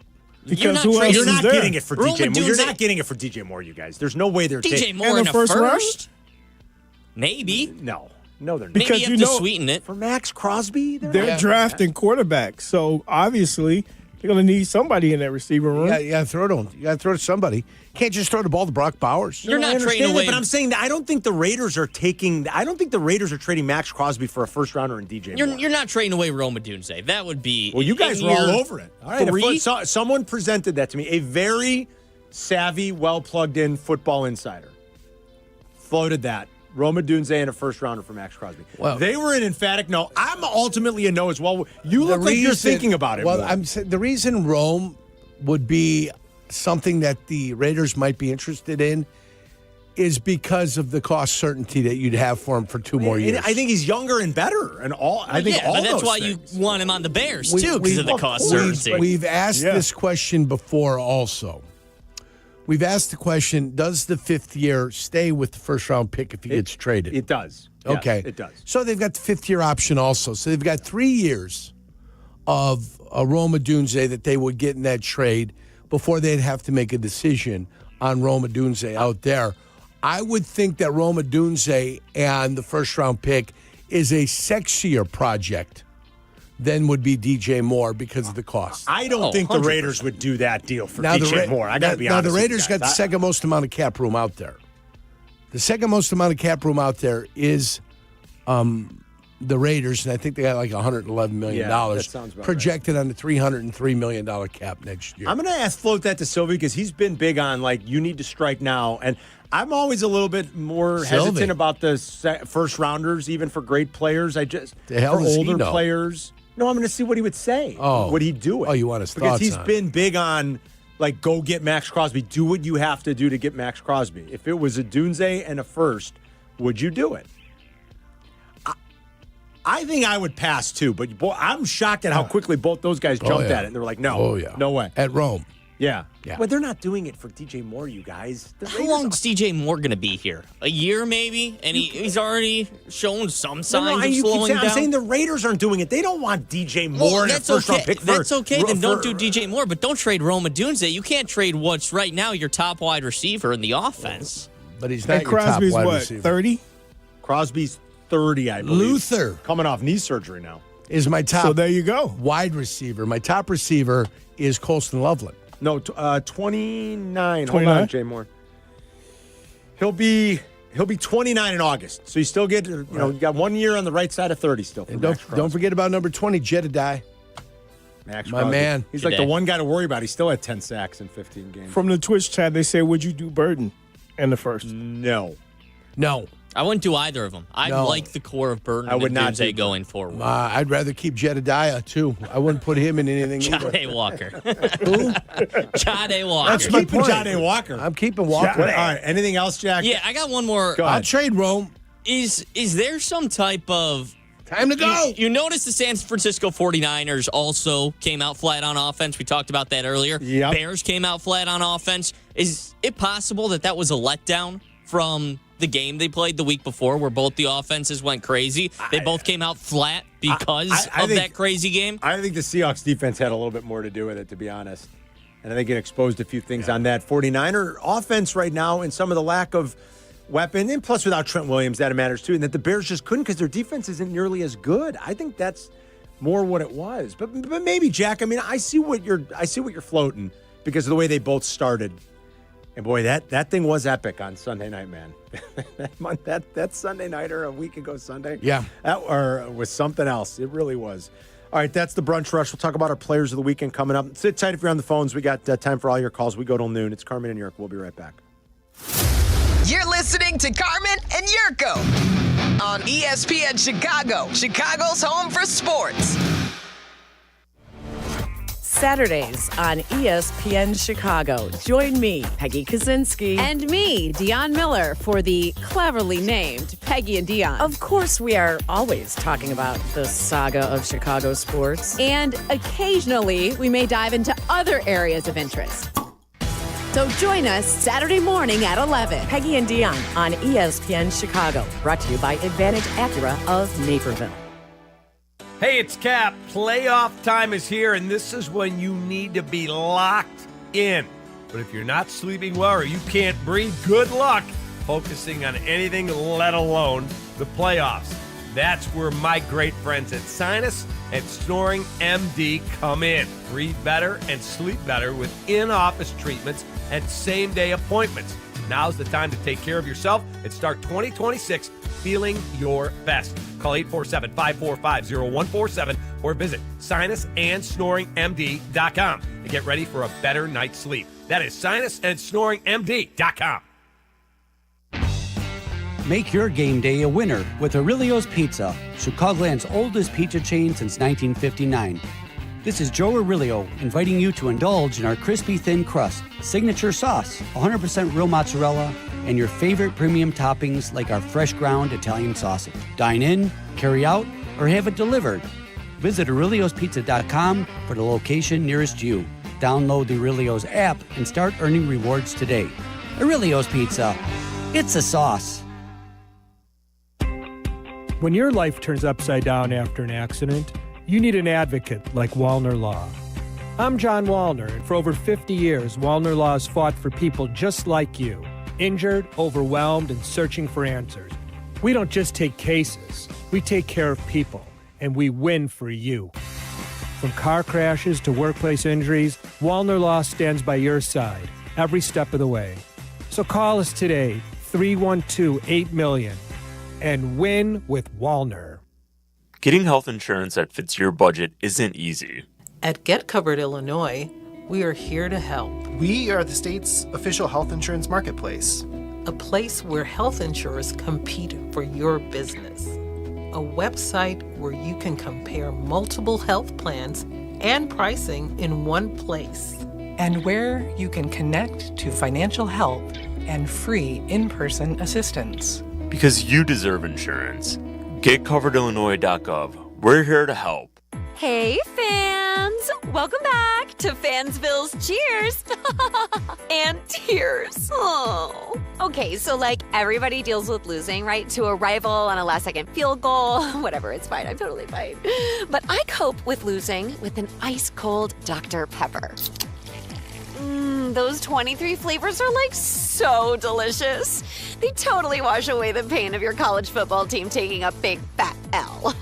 Because you're not getting it for DJ Moore. You're Dunze. not getting it for DJ Moore, you guys. There's no way they're DJ Moore in a first? Maybe. No, they're not. Maybe you have to sweeten it. For Max Crosby, they're drafting quarterbacks, so obviously they're going to need somebody in that receiver room. Yeah, you got to throw to him. You got to throw to somebody. Can't just throw the ball to Brock Bowers. You're not trading away. But I'm saying that I don't think the Raiders are trading Max Crosby for a first rounder and DJ Moore. You're not trading away Roma Dunze. That would be. Well, you guys were all over it. All right, someone presented that to me. A very savvy, well plugged in football insider floated that. Roma Dunze and a first rounder for Max Crosby. Well, they were an emphatic no. I'm ultimately a no as well. You look like you're thinking about it. Well, more. I'm saying the reason Rome would be something that the Raiders might be interested in is because of the cost certainty that you'd have for him for 2 more years. I think he's younger and better, and all. I think all but that's those why things. you want him on the Bears too, because of the cost certainty. We've asked this question before, also. We've asked the question: does the 5th year stay with the first round pick if he gets traded? It does. Okay, yes, it does. So they've got the 5th year option also. So they've got 3 years of a Roma Dunze that they would get in that trade before they'd have to make a decision on Roma Dunze out there. I would think that Roma Dunze and the first round pick is a sexier project than would be DJ Moore because of the cost. I don't think the Raiders would do that deal for DJ Moore. I got to be honest. Now, the Raiders got the second most amount of cap room out there. The second most amount of cap room out there is the Raiders, and I think they got like $111 million that sounds about projected on the $303 million cap next year. I'm going to float that to Silvy because he's been big on, like, you need to strike now. And I'm always a little bit more hesitant about the first rounders, even for great players. For older players. No, I'm going to see what he would say. Oh. Would he do it? Oh, you want his thoughts Because he's on been big on, like, go get Max Crosby. Do what you have to do to get Max Crosby. If it was a Dunze and a first, would you do it? I think I would pass too, but boy, I'm shocked at how quickly both those guys jumped at it. And they were like, no, no way. At Rome. Yeah. Yeah. But they're not doing it for DJ Moore, you guys. How long is DJ Moore going to be here? A year, maybe? And he's already shown some signs of slowing down? I'm saying the Raiders aren't doing it. They don't want DJ Moore in a first-round pick. That's okay. Then don't do DJ Moore, but don't trade Rome Odunze. You can't trade what's right now your top wide receiver in the offense. But he's not And Crosby's your top wide what, receiver. 30? Crosby's 30, I believe. Luther. Coming off knee surgery now. Is my top So there you go. wide receiver. My top receiver is Colston Loveland. No, 29. Hold 29? on, Jay Moore. He'll be 29 in August. So you still get, you got 1 year on the right side of 30 still. And don't forget about number 20, Jedediah. Max my Crosby. man. He's like the one guy to worry about. He still had 10 sacks in 15 games. From the Twitch chat, they say, would you do Burton in the first? No. I wouldn't do either of them. I like the core of Burton and Odunze going forward. I'd rather keep Jedediah, too. I wouldn't put him in anything either. Jade Walker. Who? Jade Walker. That's my Keeping point. Jade Walker. I'm keeping Walker. All right. Anything else, Jack? Yeah, I got one more. I'll trade Rome. Is there some type of... Time to go. You notice the San Francisco 49ers also came out flat on offense. We talked about that earlier. Yep. Bears came out flat on offense. Is it possible that was a letdown from the game they played the week before where both the offenses went crazy? They both came out flat because of that crazy game? I think the Seahawks defense had a little bit more to do with it, to be honest. And I think it exposed a few things on that 49er offense right now and some of the lack of weapon. And plus, without Trent Williams, that matters too. And that the Bears just couldn't because their defense isn't nearly as good. I think that's more what it was. But maybe, Jack, I mean, I see what you're floating because of the way they both started. And boy, that thing was epic on Sunday night, man. that Sunday night or a week ago Sunday. Yeah. That was something else. It really was. All right, that's the Brunch Rush. We'll talk about our players of the weekend coming up. Sit tight if you're on the phones. We got time for all your calls. We go till noon. It's Carmen and Jurko. We'll be right back. You're listening to Carmen and Jurko on ESPN Chicago, Chicago's home for sports. Saturdays on ESPN Chicago. Join me, Peggy Kaczynski. And me, Dion Miller, for the cleverly named Peggy and Dion. Of course, we are always talking about the saga of Chicago sports. And occasionally, we may dive into other areas of interest. So join us Saturday morning at 11. Peggy and Dion on ESPN Chicago. Brought to you by Advantage Acura of Naperville. Hey, it's Cap. Playoff time is here, and this is when you need to be locked in. But if you're not sleeping well or you can't breathe, good luck focusing on anything, let alone the playoffs. That's where my great friends at Sinus and Snoring MD come in. Breathe better and sleep better with in-office treatments and same-day appointments. Now's the time to take care of yourself and start 2026 feeling your best. Call 847-545-0147 or visit sinusandsnoringmd.com and get ready for a better night's sleep. That is sinusandsnoringmd.com. Make your game day a winner with Aurelio's Pizza, Chicagoland's oldest pizza chain since 1959. This is Joe Aurelio inviting you to indulge in our crispy thin crust, signature sauce, 100% real mozzarella, and your favorite premium toppings like our fresh ground Italian sausage. Dine in, carry out, or have it delivered. Visit Aurelio'sPizza.com for the location nearest you. Download the Aurelio's app and start earning rewards today. Aurelio's Pizza. It's a sauce. When your life turns upside down after an accident, you need an advocate like Wallner Law. I'm John Wallner, and for over 50 years, Wallner Law has fought for people just like you, injured, overwhelmed, and searching for answers. We don't just take cases, we take care of people, and we win for you. From car crashes to workplace injuries, Wallner Law stands by your side every step of the way. So call us today, 312-8-MILLION, and win with Wallner. Getting health insurance that fits your budget isn't easy. At Get Covered Illinois, we are here to help. We are the state's official health insurance marketplace. A place where health insurers compete for your business. A website where you can compare multiple health plans and pricing in one place. And where you can connect to financial help and free in-person assistance. Because you deserve insurance. GetCoveredIllinois.gov. We're here to help. Hey, fans! Welcome back to Fansville's Cheers and Tears. Oh. Okay, so everybody deals with losing, right? To a rival on a last-second field goal. Whatever, it's fine. I'm totally fine. But I cope with losing with an ice-cold Dr. Pepper. Those 23 flavors are so delicious. They totally wash away the pain of your college football team taking a big fat L.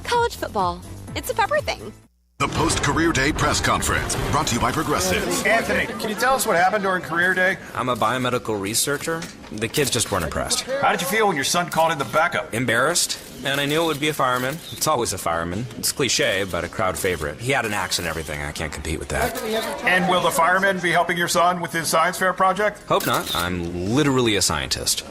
College football. It's a pepper thing. The post-career day press conference brought to you by Progressive. Anthony, can you tell us what happened during career day? I'm a biomedical researcher. The kids just weren't impressed. How did you feel when your son called in the backup? Embarrassed. And I knew it would be a fireman. It's always a fireman. It's cliche, but a crowd favorite. He had an axe and everything. I can't compete with that. And will the fireman be helping your son with his science fair project? Hope not. I'm literally a scientist.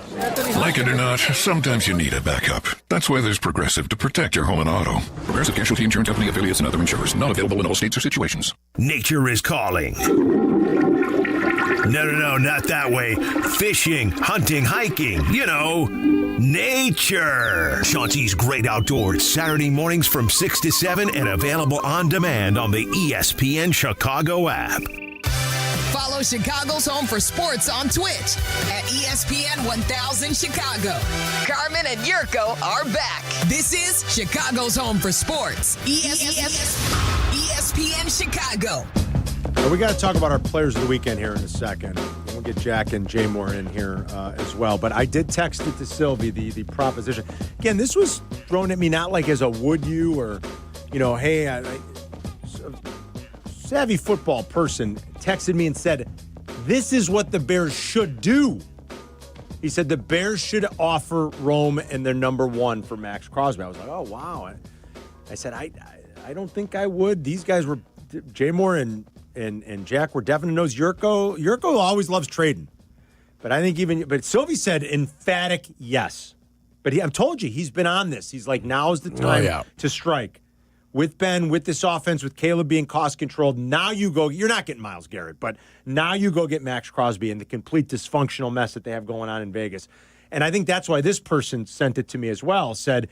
Like it or not, sometimes you need a backup. That's why there's Progressive to protect your home and auto. Progressive Casualty Insurance Company affiliates and other insurers. Not available in all states or situations. Nature is calling. No, not that way. Fishing, hunting, hiking, nature. Chauncey's Great Outdoors, Saturday mornings from 6 to 7 and available on demand on the ESPN Chicago app. Follow Chicago's Home for Sports on Twitch at ESPN 1000 Chicago. Carmen and Jurko are back. This is Chicago's Home for Sports. ESPN Chicago. Well, we got to talk about our players of the weekend here in a second. We'll get Jack and Jay Moore in here as well. But I did text it to Silvy, the proposition. Again, this was thrown at me not like as a would you or, hey, a savvy football person texted me and said, this is what the Bears should do. He said the Bears should offer Rome and their number one for Max Crosby. I was like, oh, wow. I said, I don't think I would. These guys were, Jay Moore and Jack were definitely knows Jurko always loves trading. But I think but Silvy said emphatic yes. But I'm told you, he's been on this. He's like, now's the time to strike. With Ben, with this offense, with Caleb being cost-controlled, now you go, you're not getting Myles Garrett, but now you go get Max Crosby and the complete dysfunctional mess that they have going on in Vegas. And I think that's why this person sent it to me as well, said,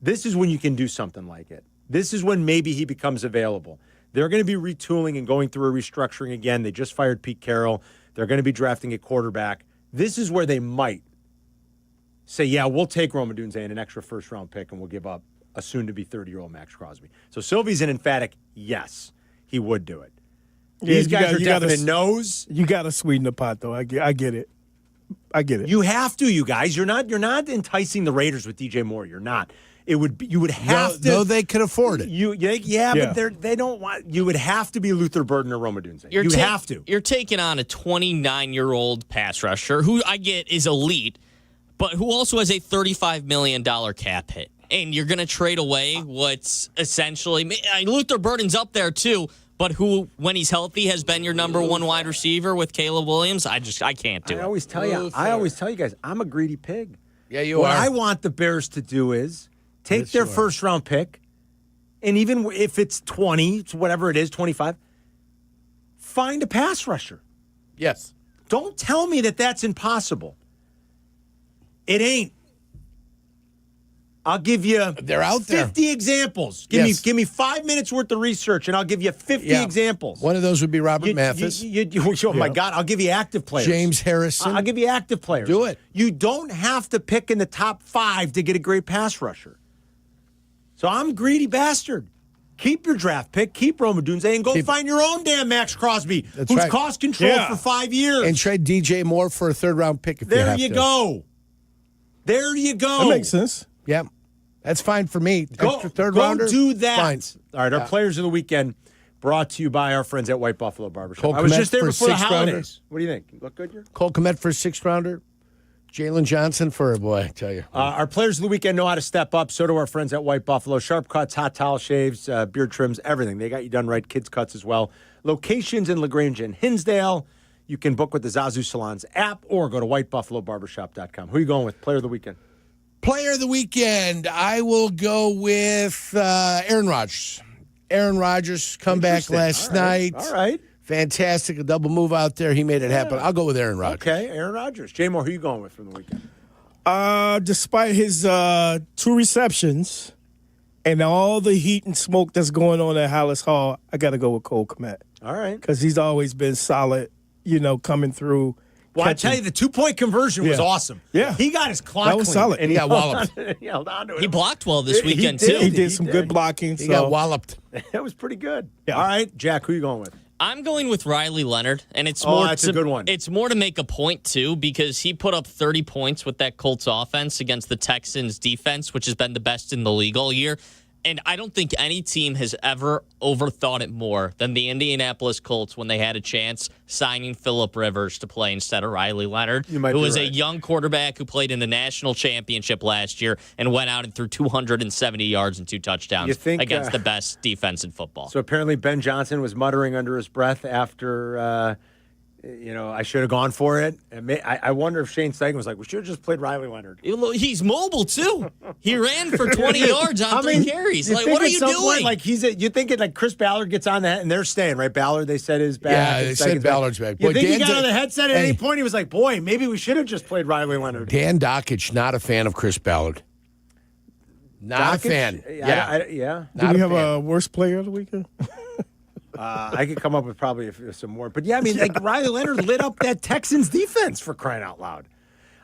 this is when you can do something like it. This is when maybe he becomes available. They're going to be retooling and going through a restructuring again. They just fired Pete Carroll. They're going to be drafting a quarterback. This is where they might say, yeah, we'll take Rome Odunze and an extra first-round pick, and we'll give up a soon-to-be 30-year-old Max Crosby. So Silvy's an emphatic yes, he would do it. These guys are definite no's. You got to sweeten the pot, though. I get it. You have to, you guys. You're not enticing the Raiders with DJ Moore. You're not. You would have to. No, they could afford it. But they don't want. You would have to be Luther Burden or Rome Odunze. You have to. You're taking on a 29-year-old pass rusher who I get is elite, but who also has a $35 million cap hit. And you're going to trade away what's essentially Luther Burden's up there too, but who, when he's healthy, has been your number one wide receiver with Caleb Williams. I can't do it. I always tell you guys, I'm a greedy pig. Yeah, you are. What I want the Bears to do is take their first round pick, and even if it's 20, whatever it is, 25, find a pass rusher. Yes. Don't tell me that that's impossible. It ain't. I'll give you They're out 50 examples. Give me 5 minutes worth of research, and I'll give you 50 examples. One of those would be Robert Mathis. Oh, my God. I'll give you active players. James Harrison. I'll give you active players. Do it. You don't have to pick in the top 5 to get a great pass rusher. So I'm a greedy bastard. Keep your draft pick, keep Rome Odunze, and go find your own damn Max Crosby, who's cost controlled for 5 years. And trade DJ Moore for a third-round pick if you have to. There you go. That makes sense. Yeah. That's fine for me. Extra third go rounder. Do that. Fine. All right, our players of the weekend brought to you by our friends at White Buffalo Barbershop. Cole I was Kmet just there for before the sixth holidays. rounder. What do you think? Look good here? Cole Kmet for a sixth-rounder. Jalen Johnson for a boy, I tell you. Our players of the weekend know how to step up. So do our friends at White Buffalo. Sharp cuts, hot towel shaves, beard trims, everything. They got you done right. Kids cuts as well. Locations in LaGrange and Hinsdale. You can book with the Zazu Salons app or go to whitebuffalobarbershop.com. Who are you going with? Player of the weekend? Player of the weekend, I will go with Aaron Rodgers. Aaron Rodgers, comeback last night. All right. Fantastic. A double move out there. He made it happen. I'll go with Aaron Rodgers. Okay, Aaron Rodgers. Jay Moore, who are you going with from the weekend? Despite his 2 receptions and all the heat and smoke that's going on at Hallis Hall, I got to go with Cole Kmet. All right. Because he's always been solid, coming through. Well, catching. I tell you, the 2-point conversion was awesome. Yeah. He got his clock That was clean, solid. and He got walloped. walloped. He held on to it. He blocked well this weekend, too. He did some good blocking. He got walloped. That was pretty good. Yeah. All right, Jack, who are you going with? I'm going with Riley Leonard, and it's that's a good one. It's more to make a point too, because he put up 30 points with that Colts offense against the Texans defense, which has been the best in the league all year. And I don't think any team has ever overthought it more than the Indianapolis Colts when they had a chance signing Phillip Rivers to play instead of Riley Leonard, who was a young quarterback who played in the national championship last year and went out and threw 270 yards and 2 touchdowns against the best defense in football. So apparently Ben Johnson was muttering under his breath after, I should have gone for it. I wonder if Shane Steichen was like, we should have just played Riley Leonard. He's mobile, too. He ran for 20 yards on 3 carries. Like, what are you doing? Point, you think it like Chris Ballard gets on that, and they're staying, right? Ballard, they said, is back. Yeah, they said Ballard's back. You Boy, think he Dan got on the headset at any point? He was like, boy, maybe we should have just played Riley Leonard. Dan Dockich, not a fan of Chris Ballard. Not a fan. Yeah. Do we have a worst player of the weekend? I could come up with probably some more. But, Riley Leonard lit up that Texans defense, for crying out loud.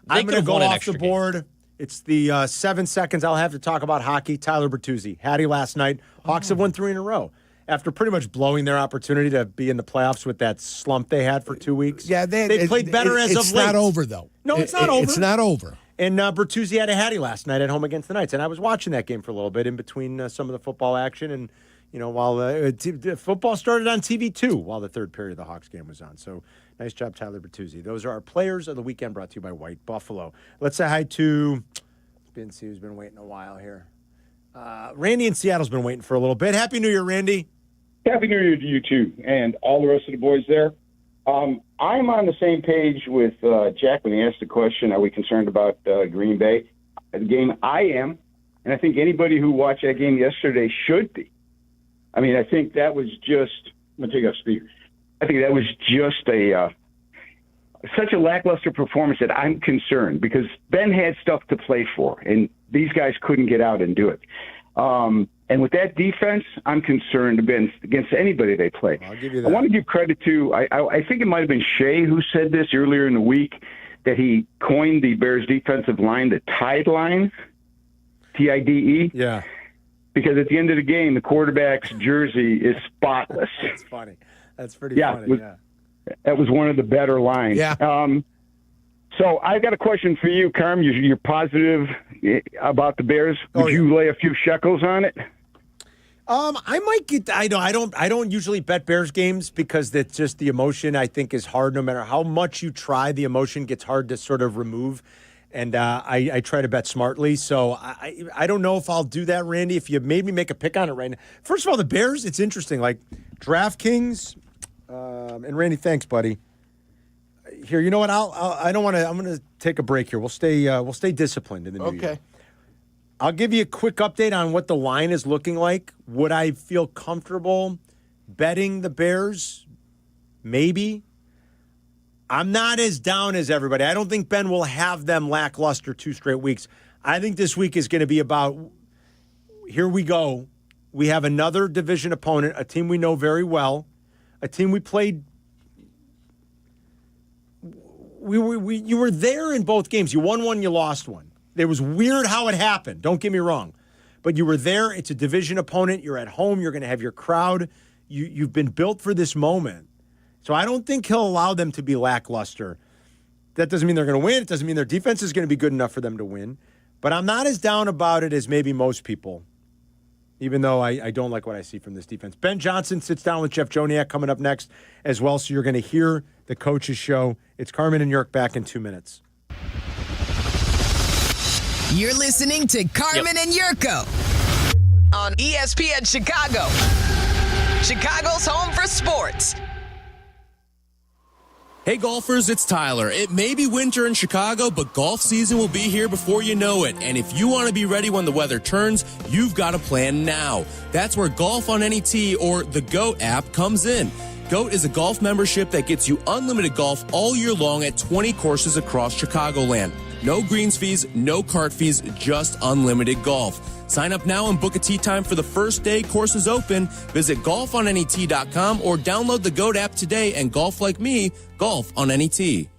I'm going to go off the board. It's the 7 seconds I'll have to talk about hockey. Tyler Bertuzzi. Hattie last night. Hawks have won 3 in a row. After pretty much blowing their opportunity to be in the playoffs with that slump they had for 2 weeks. Yeah, they played better as of late. It's not over, though. No, it's not over. It's not over. And Bertuzzi had a Hattie last night at home against the Knights. And I was watching that game for a little bit in between some of the football action. And, while football started on TV, too, while the third period of the Hawks game was on. So nice job, Tyler Bertuzzi. Those are our players of the weekend, brought to you by White Buffalo. Let's say hi to Vinci, who's been waiting a while here. Randy in Seattle's been waiting for a little bit. Happy New Year, Randy. Happy New Year to you, too, and all the rest of the boys there. I'm on the same page with Jack when he asked the question, are we concerned about Green Bay? The game, I am, and I think anybody who watched that game yesterday should be. I mean, I think that was just – I'm going to take off speaker. I think that was just such a lackluster performance that I'm concerned because Ben had stuff to play for, and these guys couldn't get out and do it. And with that defense, I'm concerned against anybody they play. I'll give you that. I want to give credit to, I think it might have been Shea who said this earlier in the week, that he coined the Bears defensive line the Tide line, Tide. Yeah. Because at the end of the game, the quarterback's jersey is spotless. That's funny. That's pretty funny, That was one of the better lines. Yeah. So I've got a question for you, Carm. You're positive about the Bears. Would you lay a few shekels on it? I might get. I don't usually bet Bears games because that's just the emotion. I think is hard. No matter how much you try, the emotion gets hard to sort of remove. And I try to bet smartly. So I don't know if I'll do that, Randy. If you made me make a pick on it right now. First of all, the Bears. It's interesting. Like DraftKings. And Randy, thanks, buddy. Here, you know what? I don't want to. I'm going to take a break here. We'll stay disciplined in the new year. I'll give you a quick update on what the line is looking like. Would I feel comfortable betting the Bears? Maybe. I'm not as down as everybody. I don't think Ben will have them lackluster 2 straight weeks. I think this week is going to be about, here we go. We have another division opponent, a team we know very well, a team we played. You were there in both games. You won one, you lost one. It was weird how it happened. Don't get me wrong. But you were there. It's a division opponent. You're at home. You're going to have your crowd. You've been built for this moment. So I don't think he'll allow them to be lackluster. That doesn't mean they're going to win. It doesn't mean their defense is going to be good enough for them to win. But I'm not as down about it as maybe most people, even though I don't like what I see from this defense. Ben Johnson sits down with Jeff Joniak coming up next as well, so you're going to hear the coach's show. It's Carmen and Jurko back in 2 minutes. You're listening to Carmen and Jurko on ESPN Chicago, Chicago's home for sports. Hey golfers, it's Tyler. It may be winter in Chicago, but golf season will be here before you know it. And if you want to be ready when the weather turns, you've got to plan now. That's where Golf on Any Tee or the GOAT app comes in. GOAT is a golf membership that gets you unlimited golf all year long at 20 courses across Chicagoland. No greens fees, no cart fees, just unlimited golf. Sign up now and book a tee time for the first day courses open. Visit golfonnet.com or download the GOAT app today and golf like me, golf on any tee.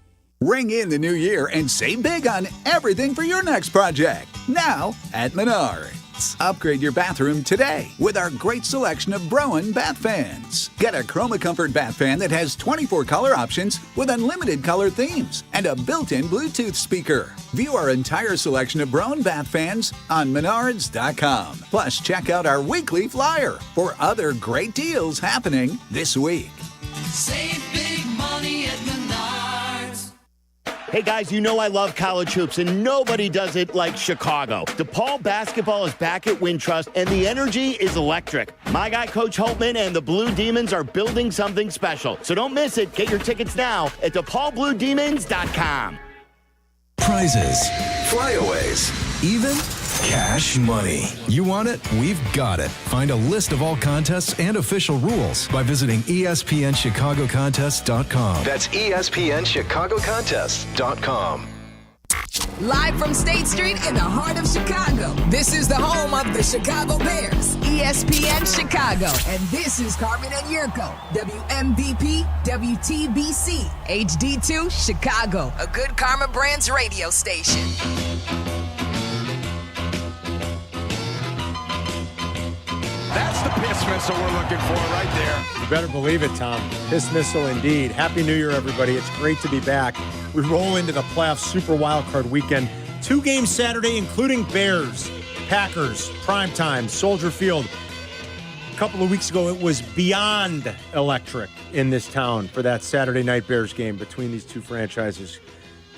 Ring in the new year and save big on everything for your next project. Now at Menards. Upgrade your bathroom today with our great selection of Broen bath fans. Get a Chroma Comfort bath fan that has 24 color options with unlimited color themes and a built-in Bluetooth speaker. View our entire selection of Broen bath fans on Menards.com. Plus, check out our weekly flyer for other great deals happening this week. Save big money at Menards. Hey guys, you know I love college hoops, and nobody does it like Chicago. DePaul basketball is back at Wintrust, and the energy is electric. My guy, Coach Holtman, and the Blue Demons are building something special. So don't miss it. Get your tickets now at DePaulBlueDemons.com. Prizes, flyaways, even cash money. You want it? We've got it. Find a list of all contests and official rules by visiting ESPNChicagoContests.com. That's ESPNChicagoContests.com. Live from State Street in the heart of Chicago, this is the home of the Chicago Bears, ESPN Chicago. And this is Carmen and Jurko, WMVP, WTBC, HD2, Chicago, a good Karma Brands radio station. That's the piss missile we're looking for right there. You better believe it, Tom. Piss missile indeed. Happy New Year, everybody. It's great to be back. We roll into the playoff Super Wildcard weekend. 2 games Saturday, including Bears, Packers, primetime, Soldier Field. A couple of weeks ago, it was beyond electric in this town for that Saturday night Bears game between these two franchises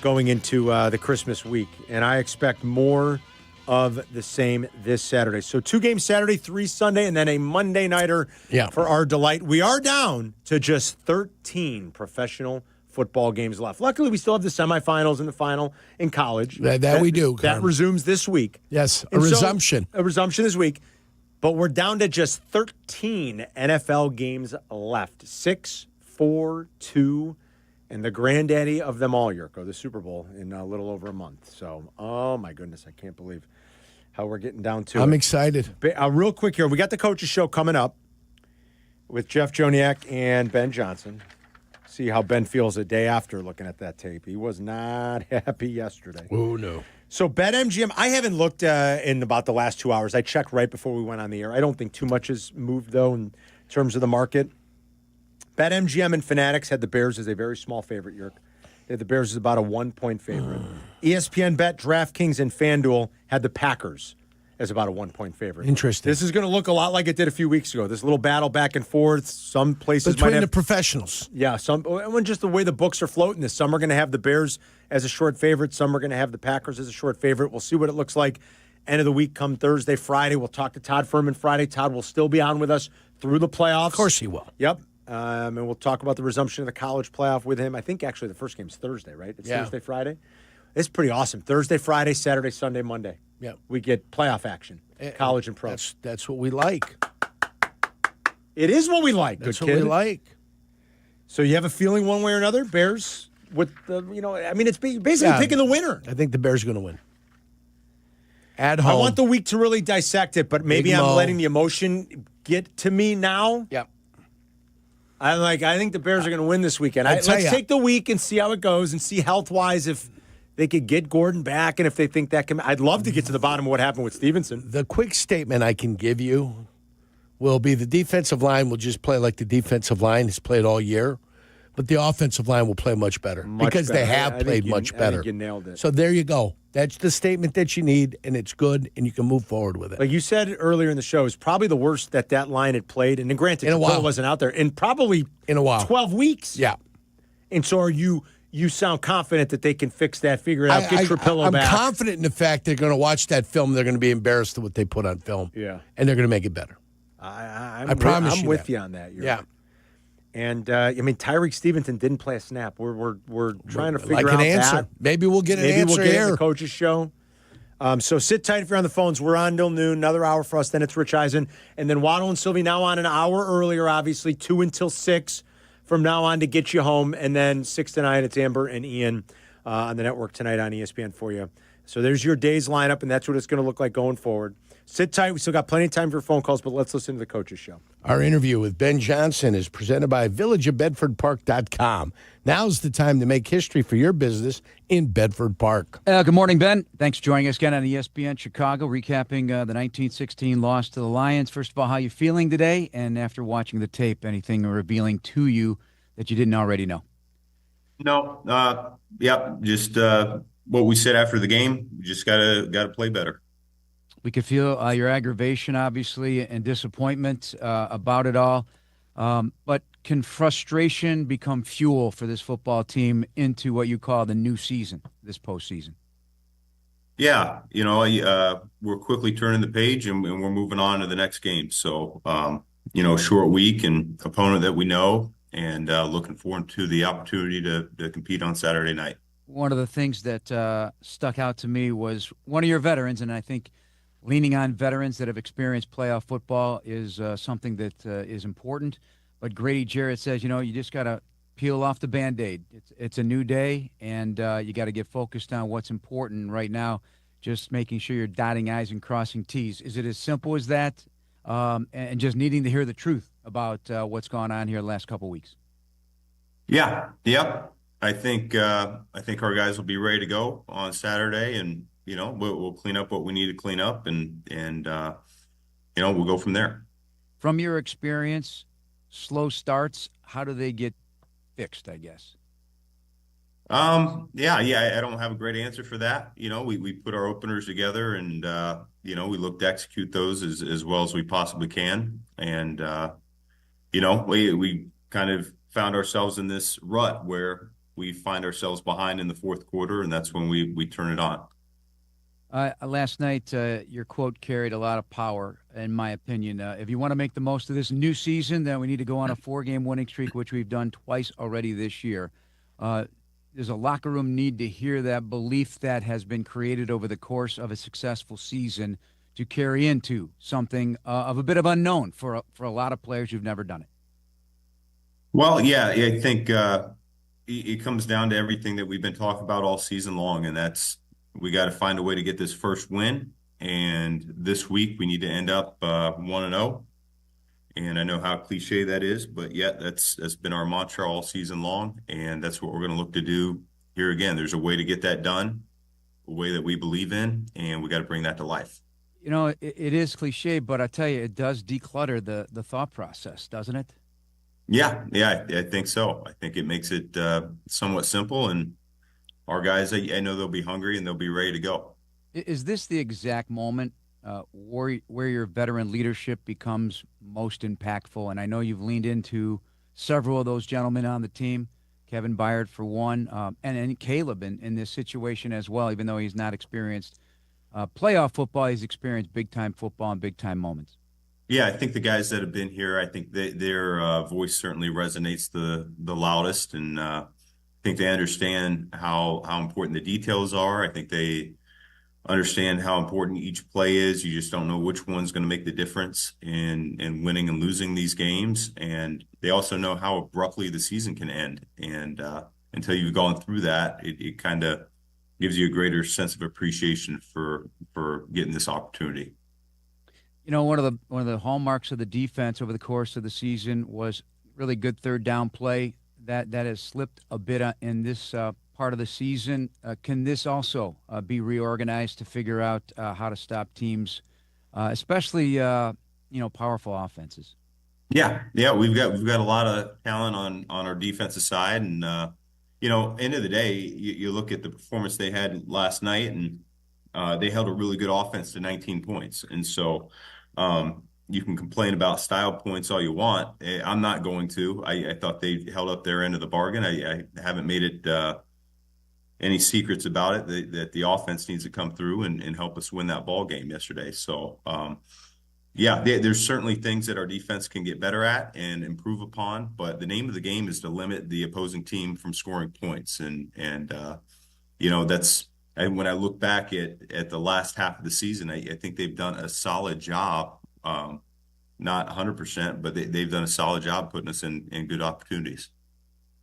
going into the Christmas week. And I expect more of the same this Saturday. So 2 games Saturday, 3 Sunday, and then a Monday nighter for our delight. We are down to just 13 professional football games left. Luckily, we still have the semifinals and the final in college. That we do. That resumes this week. Yes, And resumption. A resumption this week. But we're down to just 13 NFL games left. 6, 4, 2, and the granddaddy of them all, Jurko, the Super Bowl in a little over a month. So, oh my goodness, I can't believe how we're getting down to it. I'm excited. Real quick here, we got the Coaches Show coming up with Jeff Joniak and Ben Johnson. See how Ben feels a day after looking at that tape. He was not happy yesterday. Oh, no. So BetMGM, I haven't looked in about the last 2 hours. I checked right before we went on the air. I don't think too much has moved, though, in terms of the market. BetMGM and Fanatics had the Bears as a very small favorite, Yerk. They had the Bears as about a 1-point favorite. ESPN Bet, DraftKings, and FanDuel had the Packers as about a 1-point favorite. Interesting. This is going to look a lot like it did a few weeks ago. This little battle back and forth. Some places Between might have the professionals. Yeah, and just the way the books are floating this. Some are going to have the Bears as a short favorite. Some are going to have the Packers as a short favorite. We'll see what it looks like end of the week come Thursday, Friday. We'll talk to Todd Furman Friday. Todd will still be on with us through the playoffs. Of course he will. Yep. And we'll talk about the resumption of the college playoff with him. I think actually the first game's Thursday, right? It's Thursday, Friday. It's pretty awesome. Thursday, Friday, Saturday, Sunday, Monday. Yeah. We get playoff action, college and pro. That's what we like. It is what we like. That's good what kid. we like. So you have a feeling one way or another, Bears with the, it's basically picking the winner. I think the Bears are going to win. At home. I want the week to really dissect it, but maybe I'm letting the emotion get to me now. Yeah. I think the Bears are going to win this weekend. Let's take the week and see how it goes and see health-wise if they could get Gordon back and if they think that can. I'd love to get to the bottom of what happened with Stevenson. The quick statement I can give you will be the defensive line will just play like the defensive line has played all year, but the offensive line will play much better because they have played much better. I think you nailed it. So there you go. That's the statement that you need, and it's good, and you can move forward with it. Like you said earlier in the show, it's probably the worst that line had played. And granted, Trapilla wasn't out there in probably in a while, 12 weeks. Yeah. And so are you sound confident that they can fix that, figure it out, get Trapilla back? I'm confident in the fact they're going to watch that film. They're going to be embarrassed at what they put on film. Yeah. And they're going to make it better. I promise I'm you with that. you on that. Yeah. And, Tyreek Stevenson didn't play a snap. We're trying to figure like out an answer. that. Maybe we'll get an Maybe answer we'll get it in here. the Coaches Show. So sit tight if you're on the phones. We're on till noon, another hour for us. Then it's Rich Eisen. And then Waddle and Silvy now on an hour earlier, obviously, 2 until 6 from now on to get you home. And then 6 to 9, it's Amber and Ian on the network tonight on ESPN for you. So there's your day's lineup, and that's what it's going to look like going forward. Sit tight. We still got plenty of time for phone calls, but let's listen to the coach's show. Our interview with Ben Johnson is presented by villageofbedfordpark.com. Now's the time to make history for your business in Bedford Park. Good morning, Ben. Thanks for joining us again on ESPN Chicago, recapping the 1916 loss to the Lions. First of all, how you feeling today? And after watching the tape, anything revealing to you that you didn't already know? No. Just what we said after the game. We just gotta play better. We could feel your aggravation, obviously, and disappointment about it all. But can frustration become fuel for this football team into what you call the new season, this postseason? Yeah, we're quickly turning the page and we're moving on to the next game. So, short week and opponent that we know, and looking forward to the opportunity to compete on Saturday night. One of the things that stuck out to me was one of your veterans, and I think leaning on veterans that have experienced playoff football is something that is important. But Grady Jarrett says, you just got to peel off the Band-Aid. It's a new day, and you got to get focused on what's important right now, just making sure you're dotting I's and crossing T's. Is it as simple as that, and just needing to hear the truth about what's gone on here the last couple weeks? Yeah. Yep. I think our guys will be ready to go on Saturday, and we'll clean up what we need to clean up, and we'll go from there. From your experience, slow starts, how do they get fixed, I guess? Yeah. I don't have a great answer for that. We put our openers together, and we look to execute those as well as we possibly can. And we kind of found ourselves in this rut where we find ourselves behind in the fourth quarter, and that's when we turn it on. Last night, your quote carried a lot of power, in my opinion. If you want to make the most of this new season, then we need to go on a 4-game winning streak, which we've done twice already this year. There's a locker room need to hear that belief that has been created over the course of a successful season to carry into something of a bit of unknown for a lot of players who've never done it. Well, yeah, I think it comes down to everything that we've been talking about all season long, and that's we got to find a way to get this first win. And this week we need to end up 1-0. And I know how cliche that is, but yet that's been our mantra all season long, and that's what we're going to look to do here again. There's a way to get that done, a way that we believe in, and we got to bring that to life. It is cliche, but I tell you, it does declutter the thought process, doesn't it? Yeah, I think so. I think it makes it somewhat simple, and our guys, I know they'll be hungry and they'll be ready to go. Is this the exact moment where your veteran leadership becomes most impactful? And I know you've leaned into several of those gentlemen on the team, Kevin Byard for one, and Caleb in this situation as well, even though he's not experienced playoff football, he's experienced big-time football and big-time moments. Yeah, I think the guys that have been here, I think their voice certainly resonates the loudest, and I think they understand how important the details are. I think they understand how important each play is. You just don't know which one's going to make the difference in winning and losing these games. And they also know how abruptly the season can end. And until you've gone through that, it kind of gives you a greater sense of appreciation for getting this opportunity. One of the hallmarks of the defense over the course of the season was really good third down play. That has slipped a bit in this part of the season. Can this also be reorganized to figure out how to stop teams, especially powerful offenses? Yeah, we've got a lot of talent on our defensive side, and end of the day, you look at the performance they had last night, and they held a really good offense to 19 points, and so. You can complain about style points all you want. I'm not going to. I thought they held up their end of the bargain. I haven't made it any secrets about it that the offense needs to come through and help us win that ball game yesterday. So, there's certainly things that our defense can get better at and improve upon. But the name of the game is to limit the opposing team from scoring points. And that's. And when I look back at the last half of the season, I think they've done a solid job, not 100%, but they've done a solid job putting us in good opportunities.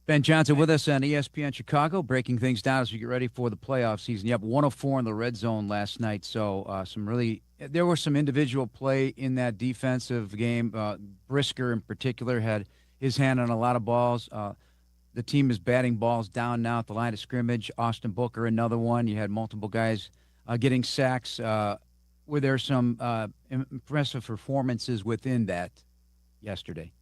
Ben Johnson with us on ESPN Chicago, breaking things down as we get ready for the playoff season. Yep, 104 in the red zone last night. So there was some individual play in that defensive game. Brisker in particular had his hand on a lot of balls. The team is batting balls down now at the line of scrimmage. Austin Booker, another one. You had multiple guys getting sacks. Were there some impressive performances within that yesterday?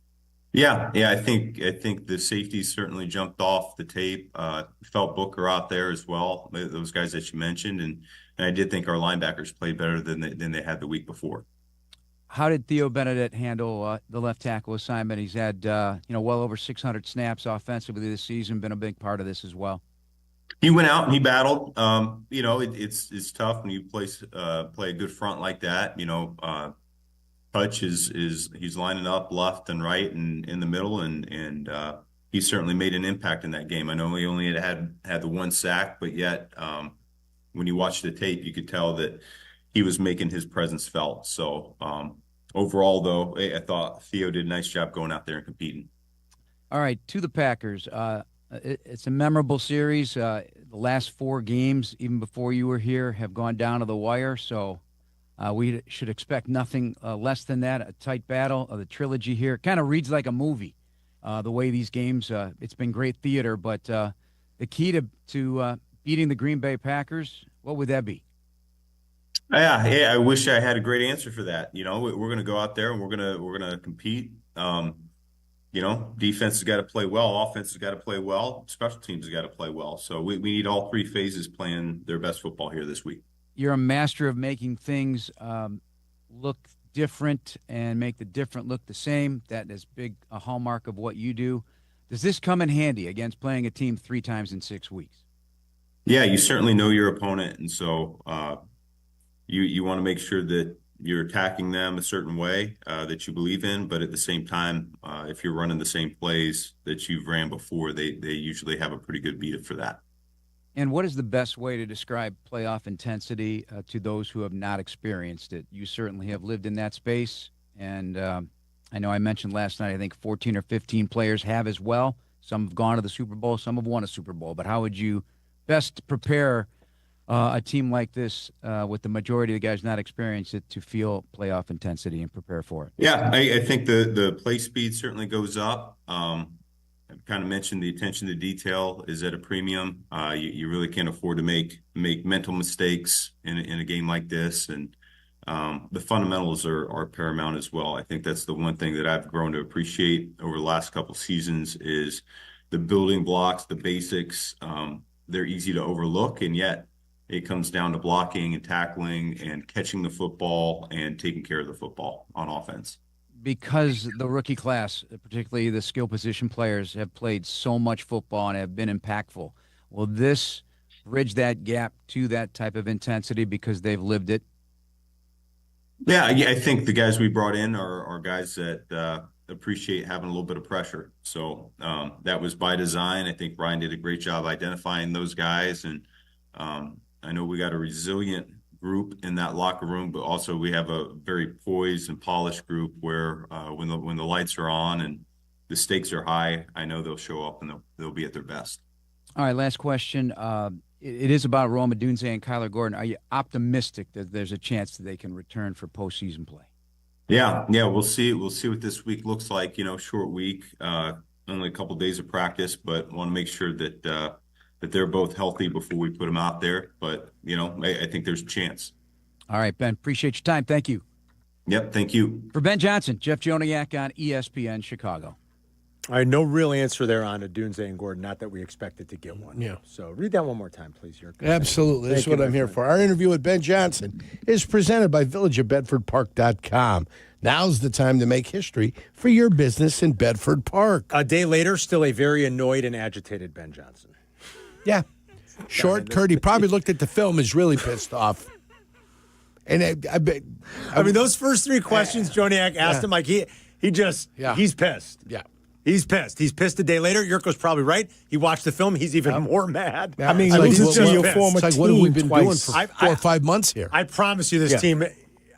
Yeah. I think the safeties certainly jumped off the tape. Felt Booker out there as well. Those guys that you mentioned, and I did think our linebackers played better than they had the week before. How did Theo Benedict handle the left tackle assignment? He's had well over 600 snaps offensively this season. Been a big part of this as well. He went out and he battled. It's tough when you play a good front like that. Hutch he's lining up left and right and in the middle, and he certainly made an impact in that game. I know he only had the one sack, but yet when you watch the tape, you could tell that he was making his presence felt. So overall, though, I thought Theo did a nice job going out there and competing. All right, to the Packers. It's a memorable series. The last 4 games, even before you were here, have gone down to the wire. So we should expect nothing less than that. A tight battle of the trilogy here. Kind of reads like a movie, the way these games. It's been great theater, but the key to beating the Green Bay Packers, what would that be? Yeah. I wish I had a great answer for that. We're going to go out there and we're going to compete. Defense has got to play well. Offense has got to play well. Special teams has got to play well. So we need all 3 phases playing their best football here this week. You're a master of making things look different and make the different look the same. That is a hallmark of what you do. Does this come in handy against playing a team 3 times in 6 weeks? Yeah, you certainly know your opponent, and so you want to make sure that you're attacking them a certain way that you believe in, but at the same time, if you're running the same plays that you've ran before, they usually have a pretty good beat for that. And what is the best way to describe playoff intensity to those who have not experienced it? You certainly have lived in that space, and I know I mentioned last night, I think 14 or 15 players have as well. Some have gone to the Super Bowl, some have won a Super Bowl. But how would you best prepare a team like this with the majority of the guys not experienced it to feel playoff intensity and prepare for it? Yeah, I think the play speed certainly goes up. I kind of mentioned the attention to detail is at a premium. You really can't afford to make mental mistakes in a game like this, and the fundamentals are paramount as well. I think that's the one thing that I've grown to appreciate over the last couple seasons is the building blocks, the basics. They're easy to overlook, and yet it comes down to blocking and tackling and catching the football and taking care of the football on offense. Because the rookie class, particularly the skill position players, have played so much football and have been impactful, will this bridge that gap to that type of intensity because they've lived it? Yeah, I think the guys we brought in are guys that appreciate having a little bit of pressure. So that was by design. I think Ryan did a great job identifying those guys. And I know we got a resilient group in that locker room, but also we have a very poised and polished group where when the lights are on and the stakes are high, I know they'll show up and they'll be at their best. All right, last question. It is about Rome Odunze and Kyler Gordon. Are you optimistic that there's a chance that they can return for postseason play? Yeah, we'll see. We'll see what this week looks like. Short week, only a couple of days of practice, but want to make sure that that they're both healthy before we put them out there. But, I think there's a chance. All right, Ben, appreciate your time. Thank you. Yep, thank you. For Ben Johnson, Jeff Joniak on ESPN Chicago. All right, no real answer there on Odunze and Gordon, not that we expected to get one. Yeah. So read that one more time, please. Absolutely. That's what I'm here for. Our interview with Ben Johnson is presented by villageofbedfordpark.com. Now's the time to make history for your business in Bedford Park. A day later, still a very annoyed and agitated Ben Johnson. Yeah. Short, Kurt, he probably looked at the film, is really pissed off. And I mean, those first 3 questions Joniak asked him, like he's pissed. Yeah. He's pissed. He's pissed a day later. Yurko's probably right. He watched the film. He's even more mad. I mean, this is just your former team. What have we been doing for 4 or 5 months here? I promise you this team.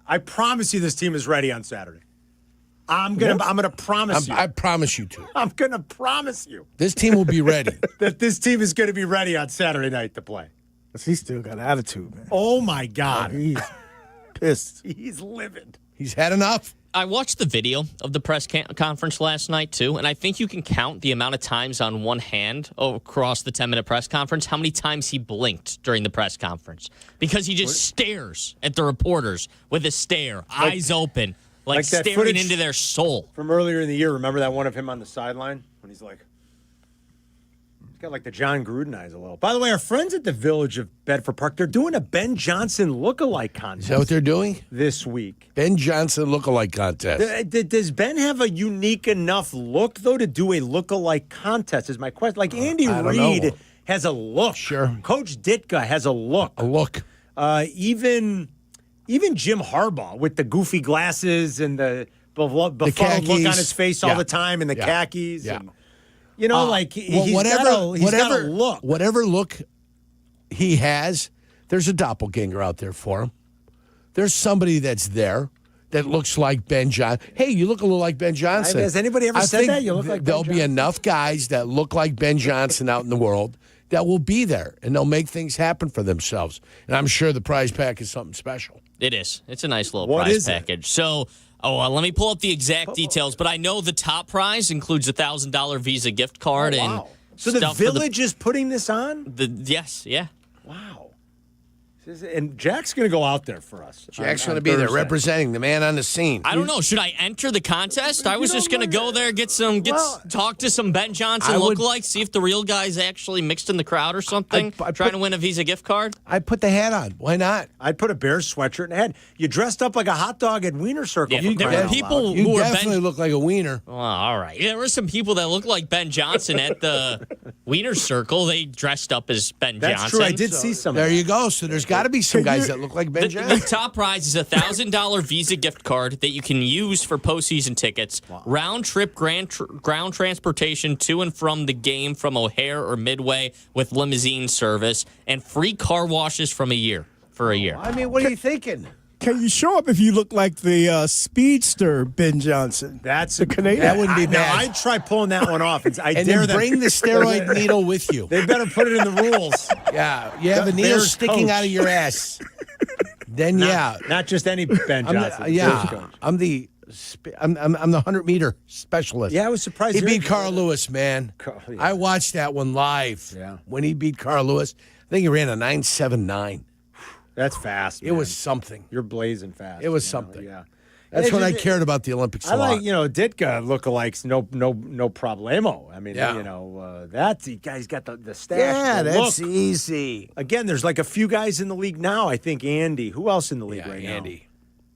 I promise you this team is ready on Saturday. I'm gonna promise you. I promise you to. I'm gonna promise you This team will be ready. that this team is gonna be ready on Saturday night to play. He still got attitude, man. Oh my God, He's pissed. he's livid. He's had enough. I watched the video of the press conference last night, too, and I think you can count the amount of times on one hand across the 10-minute press conference how many times he blinked during the press conference. Because he just stares at the reporters with a stare, eyes open, like that staring footage into their soul. From earlier in the year, remember that one of him on the sideline when he's like, he's got like the John Gruden eyes a little. By the way, our friends at the Village of Bedford Park, they're doing a Ben Johnson lookalike contest. Is that what they're doing? This week. Ben Johnson lookalike contest. Does Ben have a unique enough look, though, to do a lookalike contest is my question. Like Andy I don't Reid know. has a look. Sure. Coach Ditka has a look. A look. Even Jim Harbaugh with the goofy glasses and the befuddled look khakis. on his face all Yeah. the time and the Yeah. khakis. Yeah. And, you know, like Well, he's got a look. Whatever look he has, there's a doppelganger out there for him. There's somebody that's there that looks like Ben Johnson. Hey, you look a little like Ben Johnson. Has anybody ever said think that? You look like Ben there'll be enough guys that look like Ben Johnson out in the world that will be there, and they'll make things happen for themselves. And I'm sure the prize pack is something special. It is. It's a nice little What prize is it? package. So, let me pull up the exact details, but I know the top prize includes a $1,000 Visa gift card and So the stuff for Village is putting this on? Yes, yeah. Wow. And Jack's going to go out there for us. Jack's on going to be there Thursday. representing the man on the scene. I don't know. Should I enter the contest? I was just going to go there, talk to some Ben Johnson lookalikes, see if the real guy's actually mixed in the crowd or something, trying to win a Visa gift card. I'd put the hat on. Why not? I'd put a Bears sweatshirt in the head. You dressed up like a hot dog at Wiener Circle. Yeah, there were people You who were definitely look like a wiener. Oh, all right. There were some people that looked like Ben Johnson at the Wiener Circle. They dressed up as Ben Johnson. That's true. I did see some. There you go. So there's got to be some guys that look like Ben The Johnson. top prize is a $1,000 Visa gift card that you can use for postseason tickets, round trip ground transportation to and from the game from O'Hare or Midway with limousine service, and free car washes for a year. I mean, what are you thinking? Can you show up if you look like the speedster Ben Johnson? That's the Canadian. That wouldn't be bad. I'd try pulling that one off. I And dare then them. bring the steroid needle with you. They better put it in the rules. Yeah, you have a needle Bears sticking coach. out of your ass. Then Not just any Ben Johnson. Bears coach. I'm the 100-meter specialist. Yeah, I was surprised. He you're- beat Carl Lewis, man. yeah. I watched that one live. Yeah. When he beat Carl Lewis, I think he ran a 9.79. That's fast. It was something. You're blazing fast. It was you know, something. Yeah. That's It's when I just- cared about the Olympics I a lot. like, Ditka lookalikes, no problemo. I mean, Yeah. that's the guy's got the stash. Yeah, the that's look. easy. Again, there's like a few guys in the league now. I think Andy. Who else in the league right Andy.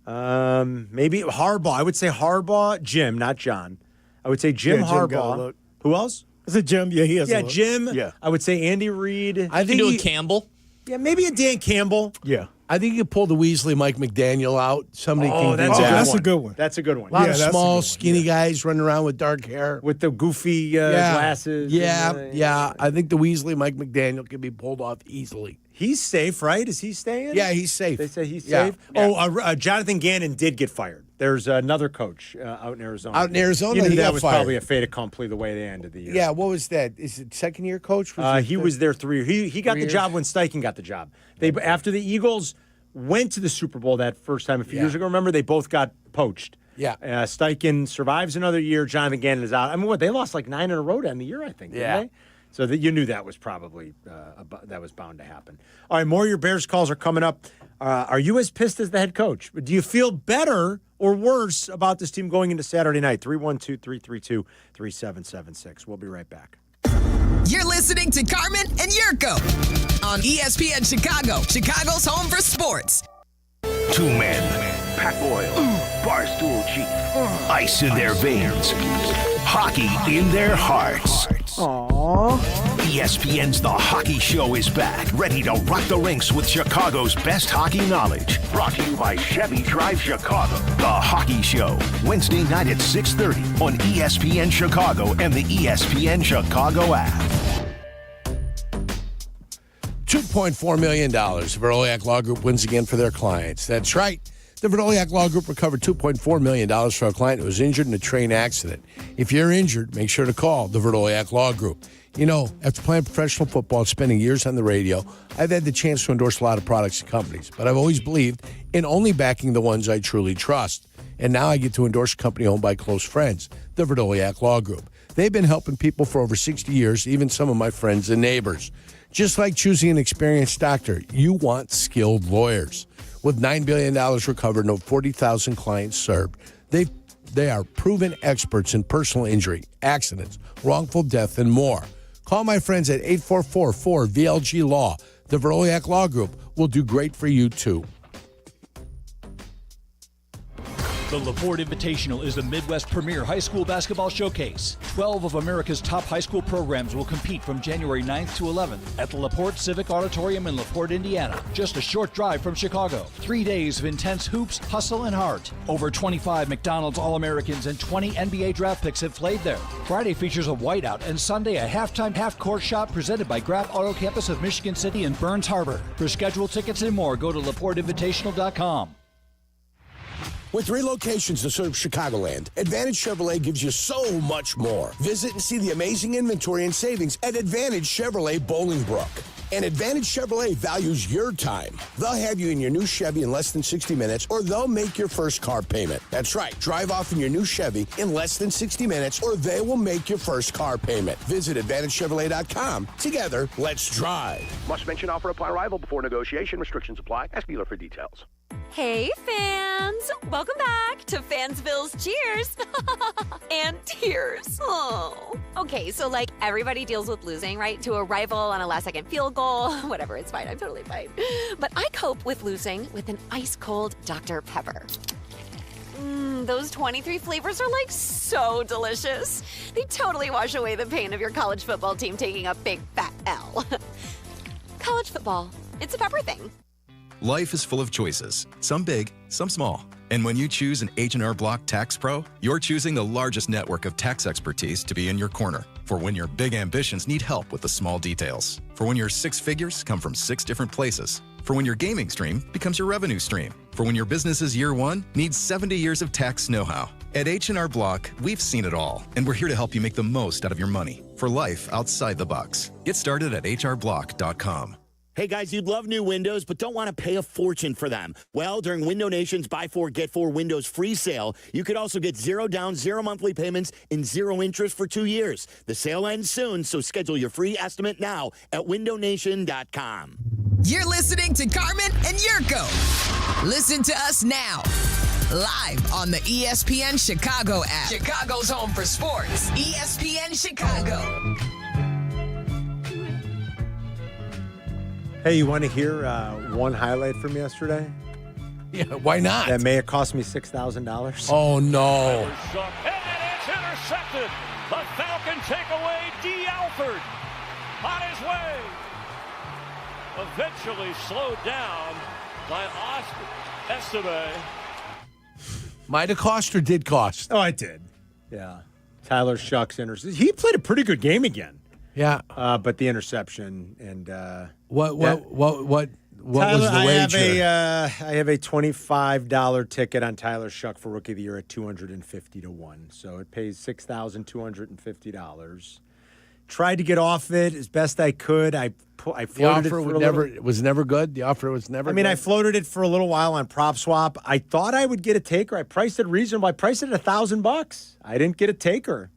now? Maybe Harbaugh. I would say Harbaugh, Jim, not John. I would say Jim Yeah, Jim got a Harbaugh. look. Who else? Is it Jim? Yeah, he has. Yeah, a look. Jim. Yeah. I would say Andy Reid. I You think can do he- a Campbell. Yeah, maybe a Dan Campbell. Yeah. I think you could pull the Weasley Mike McDaniel out. Somebody Oh, can that's, do a, that. good that's one. a good one. That's a good one. A lot Yeah, of that's a small, good one. skinny guys running around with dark hair. With the goofy Yeah. glasses. Yeah, and, yeah. I think the Weasley Mike McDaniel can be pulled off easily. He's safe, right? Is he staying? Yeah, he's safe. They say he's Yeah. safe. Oh, Jonathan Gannon did get fired. There's another coach out in Arizona. Out in Arizona, You knew he that got was fired. probably a fait accompli the way they ended the year. Yeah, what was that? Is it second-year coach? He was there 3 years. He got 3 the years? job when Steichen got the job. They after the Eagles went to the Super Bowl that first time a few years ago. Remember, they both got poached. Yeah. Steichen survives another year. Jonathan Gannon is out. I mean, what, they lost like 9 in a row to end the year, I think, didn't Yeah. they? So you knew that was probably that was bound to happen. All right, more of your Bears calls are coming up. Are you as pissed as the head coach? Do you feel better or worse about this team going into Saturday night? 312-332-3776. We'll be right back. You're listening to Carmen and Yurko on ESPN Chicago, Chicago's home for sports. Two men, pack oil, barstool chief, ice in their veins, hockey in their hearts. Aww. ESPN's The Hockey Show is back, ready to rock the rinks with Chicago's best hockey knowledge. Brought to you by Chevy Drive Chicago. The Hockey Show, Wednesday night at 6:30 on ESPN Chicago and the ESPN Chicago app. $2.4 million. Verliak Law Group wins again for their clients. That's right. The Verdoliak Law Group recovered $2.4 million for a client who was injured in a train accident. If you're injured, make sure to call the Verdoliak Law Group. You know, after playing professional football and spending years on the radio, I've had the chance to endorse a lot of products and companies, but I've always believed in only backing the ones I truly trust. And now I get to endorse a company owned by close friends, the Verdoliak Law Group. They've been helping people for over 60 years, even some of my friends and neighbors. Just like choosing an experienced doctor, you want skilled lawyers. With $9 billion recovered and over 40,000 clients served, they are proven experts in personal injury, accidents, wrongful death, and more. Call my friends at 844-4VLG-LAW. The Verdoliak Law Group will do great for you, too. The LaPorte Invitational is the Midwest premier high school basketball showcase. 12 of America's top high school programs will compete from January 9th to 11th at the LaPorte Civic Auditorium in LaPorte, Indiana. Just a short drive from Chicago. 3 days of intense hoops, hustle, and heart. Over 25 McDonald's All-Americans and 20 NBA draft picks have played there. Friday features a whiteout and Sunday a halftime half-court shot presented by Graf Auto Campus of Michigan City and Burns Harbor. For scheduled tickets and more, go to LaPorteInvitational.com. With 3 locations to serve Chicagoland, Advantage Chevrolet gives you so much more. Visit and see the amazing inventory and savings at Advantage Chevrolet Bolingbrook. And Advantage Chevrolet values your time. They'll have you in your new Chevy in less than 60 minutes, or they'll make your first car payment. That's right. Drive off in your new Chevy in less than 60 minutes, or they will make your first car payment. Visit AdvantageChevrolet.com. Together, let's drive. Must mention offer upon arrival before negotiation. Restrictions apply. Ask dealer for details. Hey, fans! Welcome back to Fansville's Cheers and Tears. Oh. Okay, so like everybody deals with losing, right? To a rival on a last-second field goal. Whatever, it's fine. I'm totally fine. But I cope with losing with an ice-cold Dr. Pepper. Those 23 flavors are like so delicious. They totally wash away the pain of your college football team taking a big fat L. College football, it's a pepper thing. Life is full of choices, some big, some small. And when you choose an H&R Block Tax Pro, you're choosing the largest network of tax expertise to be in your corner. For when your big ambitions need help with the small details. For when your 6 figures come from 6 different places. For when your gaming stream becomes your revenue stream. For when your business's year 1 needs 70 years of tax know-how. At H&R Block, we've seen it all, and we're here to help you make the most out of your money for life outside the box. Get started at hrblock.com. Hey guys, you'd love new windows, but don't want to pay a fortune for them. Well, during Window Nation's Buy 4, Get 4 Windows free sale, you could also get 0 down, 0 monthly payments, and 0 interest for 2 years. The sale ends soon, so schedule your free estimate now at windownation.com. You're listening to Carmen and Jurko. Listen to us now. Live on the ESPN Chicago app. Chicago's home for sports. ESPN Chicago. Hey, you want to hear one highlight from yesterday? Yeah, why not? That may have cost me $6,000. Oh, no. And it's intercepted. The Falcons take away D. Alford on his way. Eventually slowed down by Oscar Esteve. Might have cost or did cost? Oh, it did. Yeah. Tyler Shucks intercepted. He played a pretty good game again. Yeah. But the interception and what Tyler, was the wager? I have a $25 ticket on Tyler Shuck for Rookie of the Year at 250 to 1. So it pays $6,250. Tried to get off it as best I could. I floated the offer it for was never good. The offer was never. I mean, good. I floated it for a little while on Prop Swap. I thought I would get a taker. I priced it reasonable. I priced it at $1,000. I didn't get a taker.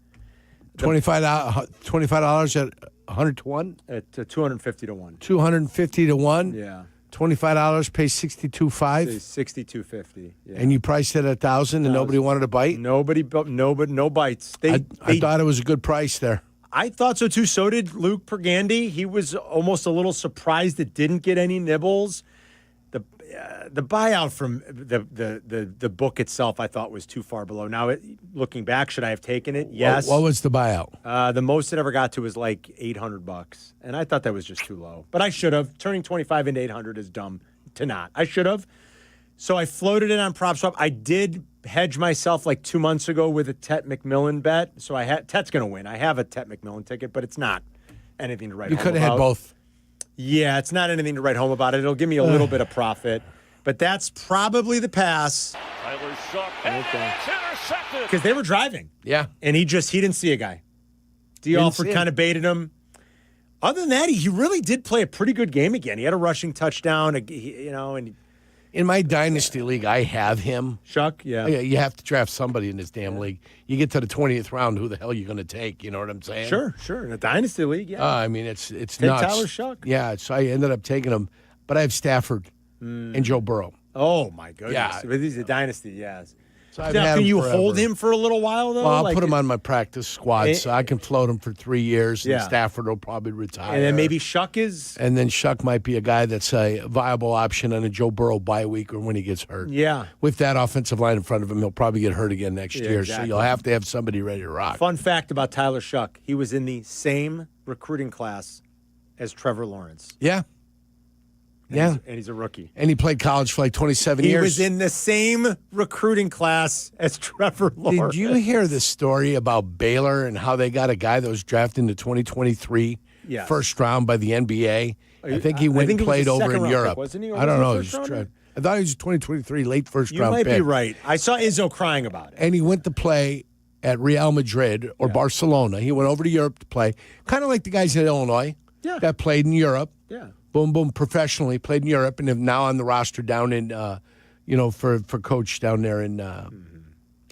$25 at 100 to 1? At 250 to 1. 250 to 1? Yeah. $25 pays $62.5? $62.50. Yeah. And you priced it at $1,000 and nobody wanted to bite? No bites. I thought it was a good price there. I thought so too. So did Luke Pergandy. He was almost a little surprised it didn't get any nibbles. The buyout from the book itself, I thought, was too far below. Now, looking back, should I have taken it? Yes. What was the buyout? The most it ever got to was like $800, and I thought that was just too low. But I should have. Turning 25 into 800 is dumb to not. I should have. So I floated it on Prop Swap. I did hedge myself like 2 months ago with a Tet McMillan bet. So I had Tet's going to win. I have a Tet McMillan ticket, but it's not anything to write home about. You could have had both. Yeah, it's not anything to write home about. It'll give me a little bit of profit. But that's probably the pass. Tyler Shuck, and it's intercepted. Because they were driving. Yeah. And he didn't see a guy. D. Alford kind of baited him. Other than that, he really did play a pretty good game again. He had a rushing touchdown, and in my dynasty league, I have him. Shuck, yeah. You have to draft somebody in this damn league. You get to the 20th round, who the hell are you going to take? You know what I'm saying? Sure. In a dynasty league, yeah. I mean, it's Take nuts. Tyler Shuck. Yeah, so I ended up taking him, but I have Stafford and Joe Burrow. Oh my goodness! Yeah. But he's a dynasty, yes. So I've now, had can him you forever. hold him for a little while though? Well, I'll put him on my practice squad, so I can float him for 3 years. And Yeah. Stafford will probably retire, and then maybe Shuck is. And then Shuck might be a guy that's a viable option on a Joe Burrow bye week or when he gets hurt. Yeah. With that offensive line in front of him, he'll probably get hurt again next Yeah, year. exactly. So you'll have to have somebody ready to rock. Fun fact about Tyler Shuck: he was in the same recruiting class as Trevor Lawrence. Yeah. And he's a rookie. And he played college for like 27 He years. was in the same recruiting class as Trevor Lawrence. Did you hear the story about Baylor and how they got a guy that was drafted in the 2023 Yes. first round by the NBA? I think he went and he was played a over in second-round Europe. pick, wasn't he? Or I don't know. was he a first-rounder? I thought he was 2023 late first You round might pick. be right. I saw Izzo crying about it. And he went to play at Real Madrid or Barcelona. He went over to Europe to play, kind of like the guys at Illinois that played in Europe. Yeah. Boom, boom, professionally played in Europe and have now on the roster down in, for Coach down there in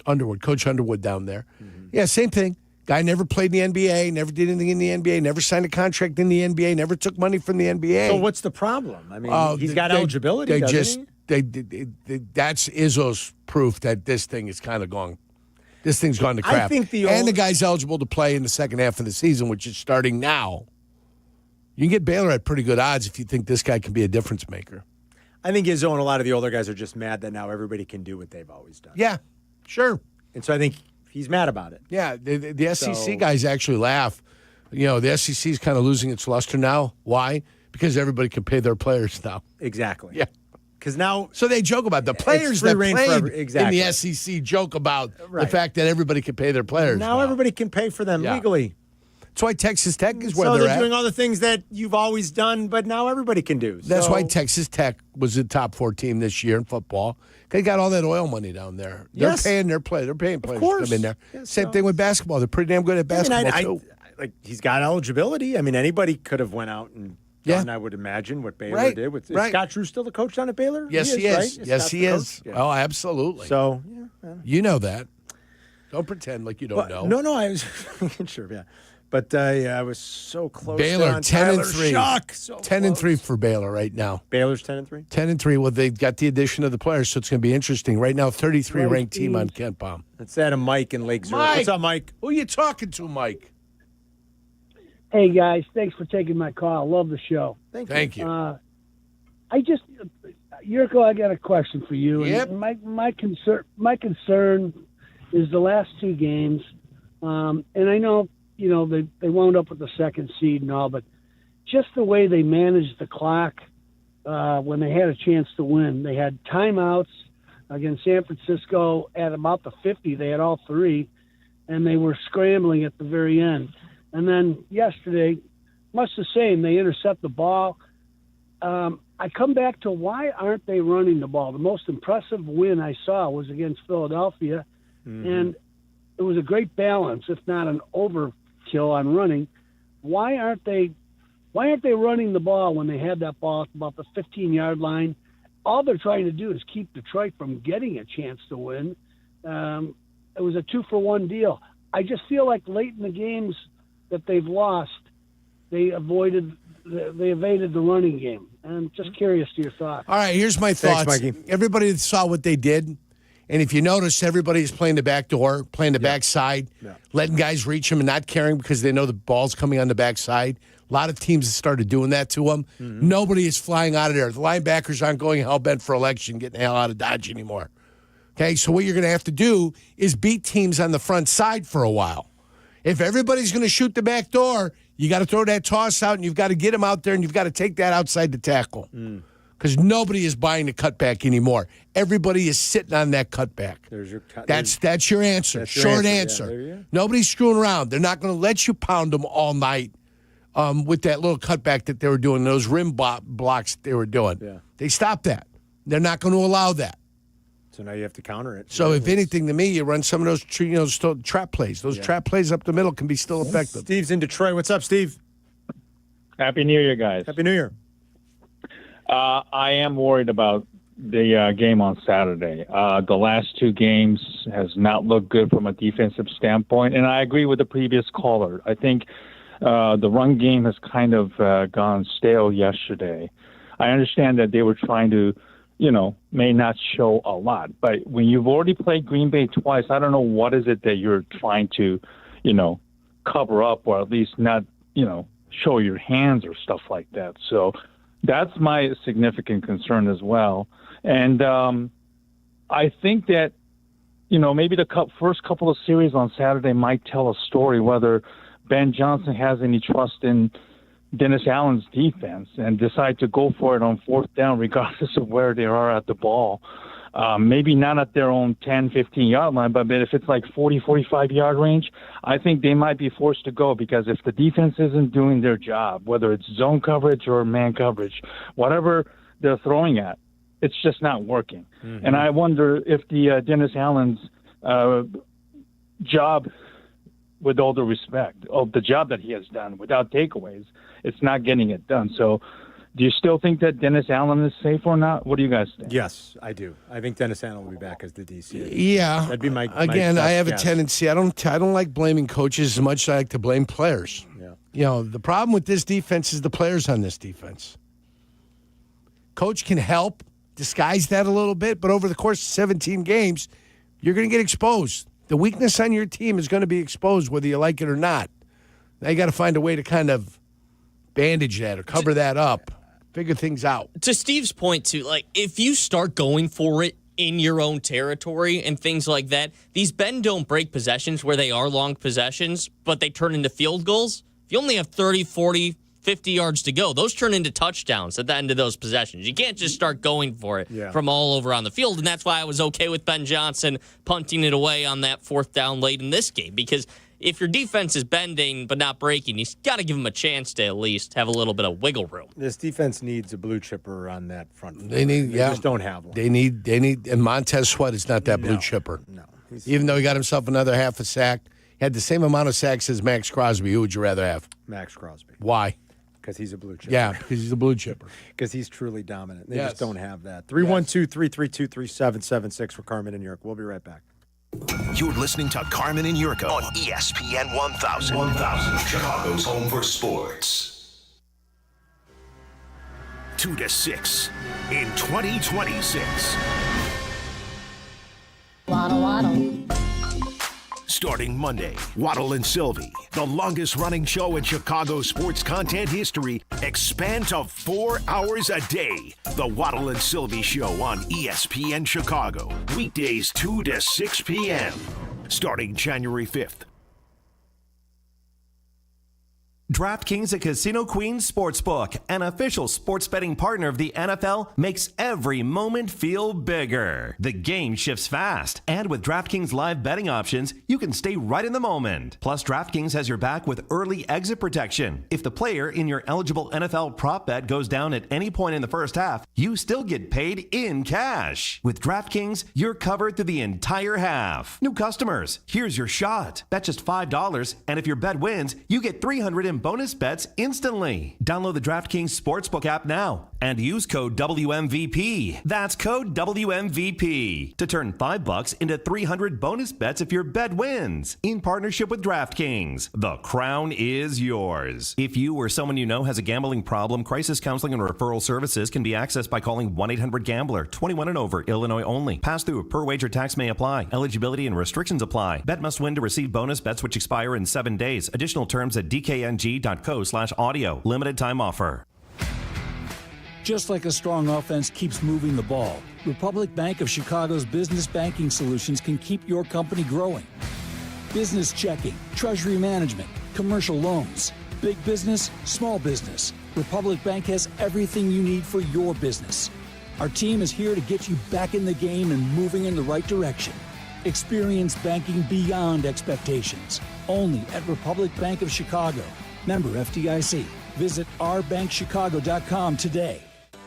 Underwood, Coach Underwood down there. Yeah, same thing. Guy never played in the NBA, never did anything in the NBA, never signed a contract in the NBA, never took money from the NBA. So what's the problem? I mean, he's got eligibility, doesn't he? That's Izzo's proof that this thing is kind of gone. This thing's gone to I crap. think and the guy's eligible to play in the second half of the season, which is starting now. You can get Baylor at pretty good odds if you think this guy can be a difference maker. I think Izzo and a lot of the older guys are just mad that now everybody can do what they've always done. Yeah, sure. And so I think he's mad about it. Yeah, the SEC guys actually laugh. You know, the SEC is kind of losing its luster now. Why? Because everybody can pay their players now. Exactly. Yeah. Because now, so they joke about the players that free reign played for exactly. in the SEC joke about the Right. fact that everybody can pay their players. now everybody can pay for them Yeah. legally. That's why Texas Tech is where So they're they're at. doing all the things that you've always done, but now everybody can do. That's So- why Texas Tech was the top 4 team this year in football. They got all that oil money down there. They're Yes. paying their play. They're paying players to course. come in there. Yeah, Same so- thing with basketball. They're pretty damn good at I mean, basketball too. like he's got eligibility. I mean, anybody could have went out and done, I would imagine, what Baylor Right, did. Is right. Scott Drew still the coach down at Baylor? Yes, he is. Right? Yes, Scott's he the is. coach? Yeah. Oh, absolutely. So, you know that. Don't pretend like you don't know. No, I was sure, yeah. But I was so close. Baylor on 10-3. Tyler Shuck, so 10-3 for Baylor right now. Baylor's 10-3. 10-3. Well, they got the addition of the players, so it's going to be interesting. Right now, 33 Right, ranked team Steve. on Kent Palm. Let's add a Mike in Lake Zurich. Mike! What's up, Mike? Who are you talking to, Mike? Hey guys, thanks for taking my call. Love the show. Thank you. Yurko, I got a question for you. Yep. And my concern is the last 2 games, and I know they wound up with the second seed and all, but just the way they managed the clock when they had a chance to win. They had timeouts against San Francisco at about the 50. They had all 3, and they were scrambling at the very end. And then yesterday, much the same. They intercept the ball. I come back to why aren't they running the ball? The most impressive win I saw was against Philadelphia, and it was a great balance, if not an overkill on running. Why aren't they running the ball when they had that ball at about the 15-yard line? All they're trying to do is keep Detroit from getting a chance to win. It was a 2-for-1 deal. I just feel like late in the games that they've lost, they evaded the running game. And I'm just curious to your thoughts. All right, here's my Thanks, thoughts. Mikey. Everybody saw what they did. And if you notice, everybody's playing the back door, playing the backside, letting guys reach them and not caring because they know the ball's coming on the backside. A lot of teams have started doing that to them. Nobody is flying out of there. The linebackers aren't going hell-bent for election, getting the hell out of Dodge anymore. Okay, so what you're going to have to do is beat teams on the front side for a while. If everybody's going to shoot the back door, you got to throw that toss out, and you've got to get them out there, and you've got to take that outside the tackle. Because nobody is buying the cutback anymore. Everybody is sitting on that cutback. There's your cut. That's your answer. That's your Short answer. answer. Yeah, there you go. Nobody's screwing around. They're not going to let you pound them all night with that little cutback that they were doing, those rim blocks that they were doing. Yeah. They stopped that. They're not going to allow that. So now you have to counter it. So if anything, to me, you run some of those trap plays. Those trap plays up the middle can be still effective. Steve's in Detroit. What's up, Steve? Happy New Year, guys. Happy New Year. I am worried about the game on Saturday. The last two games has not looked good from a defensive standpoint, and I agree with the previous caller. I think the run game has kind of gone stale yesterday. I understand that they were trying to, may not show a lot, but when you've already played Green Bay twice, I don't know what is it that you're trying to, cover up or at least not, show your hands or stuff like that. So that's my significant concern as well. And I think that, maybe the first couple of series on Saturday might tell a story whether Ben Johnson has any trust in Dennis Allen's defense and decide to go for it on fourth down regardless of where they are at the ball. Maybe not at their own 10, 15-yard line, but if it's like 40, 45-yard range, I think they might be forced to go because if the defense isn't doing their job, whether it's zone coverage or man coverage, whatever they're throwing at, it's just not working. Mm-hmm. And I wonder if the Dennis Allen's job, with all the respect, of the job that he has done without takeaways, it's not getting it done. So do you still think that Dennis Allen is safe or not? What do you guys think? Yes, I do. I think Dennis Allen will be back as the DC. Yeah. That'd be my Again, my I have guess. a tendency. I don't like blaming coaches as much as I like to blame players. Yeah. The problem with this defense is the players on this defense. Coach can help disguise that a little bit, but over the course of 17 games, you're going to get exposed. The weakness on your team is going to be exposed whether you like it or not. Now you got to find a way to kind of bandage that or cover that up, figure things out. To Steve's point, too, if you start going for it in your own territory and things like that, these bend don't break possessions where they are long possessions, but they turn into field goals. If you only have 30, 40, 50 yards to go, those turn into touchdowns at the end of those possessions. You can't just start going for it from all over on the field, and that's why I was okay with Ben Johnson punting it away on that fourth down late in this game, because if your defense is bending but not breaking, you got to give them a chance to at least have a little bit of wiggle room. This defense needs a blue chipper on that front. They just don't have one. They need, and Montez Sweat is not that blue chipper. No. Even though he got himself another half a sack, he had the same amount of sacks as Max Crosby. Who would you rather have? Max Crosby. Why? Because he's a blue chipper. Yeah, because he's a blue chipper. Because he's truly dominant. They Yes. just don't have that. 312-332-3776 for Carmen and York. We'll be right back. You're listening to Carmen and Yurko on ESPN 1000. 1000, Chicago's home for sports. 2 to 6 in 2026. Waddle, waddle. Starting Monday, Waddle and Silvy, the longest-running show in Chicago sports content history, expand to 4 hours a day. The Waddle and Silvy Show on ESPN Chicago, weekdays 2 to 6 p.m. Starting January 5th. DraftKings, a Casino Queen sportsbook, an official sports betting partner of the NFL, makes every moment feel bigger. The game shifts fast, and with DraftKings live betting options, you can stay right in the moment. Plus, DraftKings has your back with early exit protection. If the player in your eligible NFL prop bet goes down at any point in the first half, you still get paid in cash. With DraftKings, you're covered through the entire half. New customers, here's your shot. Bet just $5, and if your bet wins, you get $300 in bonus bets instantly. Download the DraftKings Sportsbook app now and use code WMVP. That's code WMVP to turn $5 into 300 bonus bets if your bet wins. In partnership with DraftKings, the crown is yours. If you or someone you know has a gambling problem, crisis counseling and referral services can be accessed by calling 1-800-GAMBLER. 21 and over, Illinois only. Pass-through per wager tax may apply. Eligibility and restrictions apply. Bet must win to receive bonus bets which expire in 7 days. Additional terms at dkng.co/audio. Limited time offer. Just like a strong offense keeps moving the ball, Republic Bank of Chicago's business banking solutions can keep your company growing. Business checking, treasury management, commercial loans, big business, small business. Republic Bank has everything you need for your business. Our team is here to get you back in the game and moving in the right direction. Experience banking beyond expectations. Only at Republic Bank of Chicago. Member FDIC. Visit ourbankchicago.com today.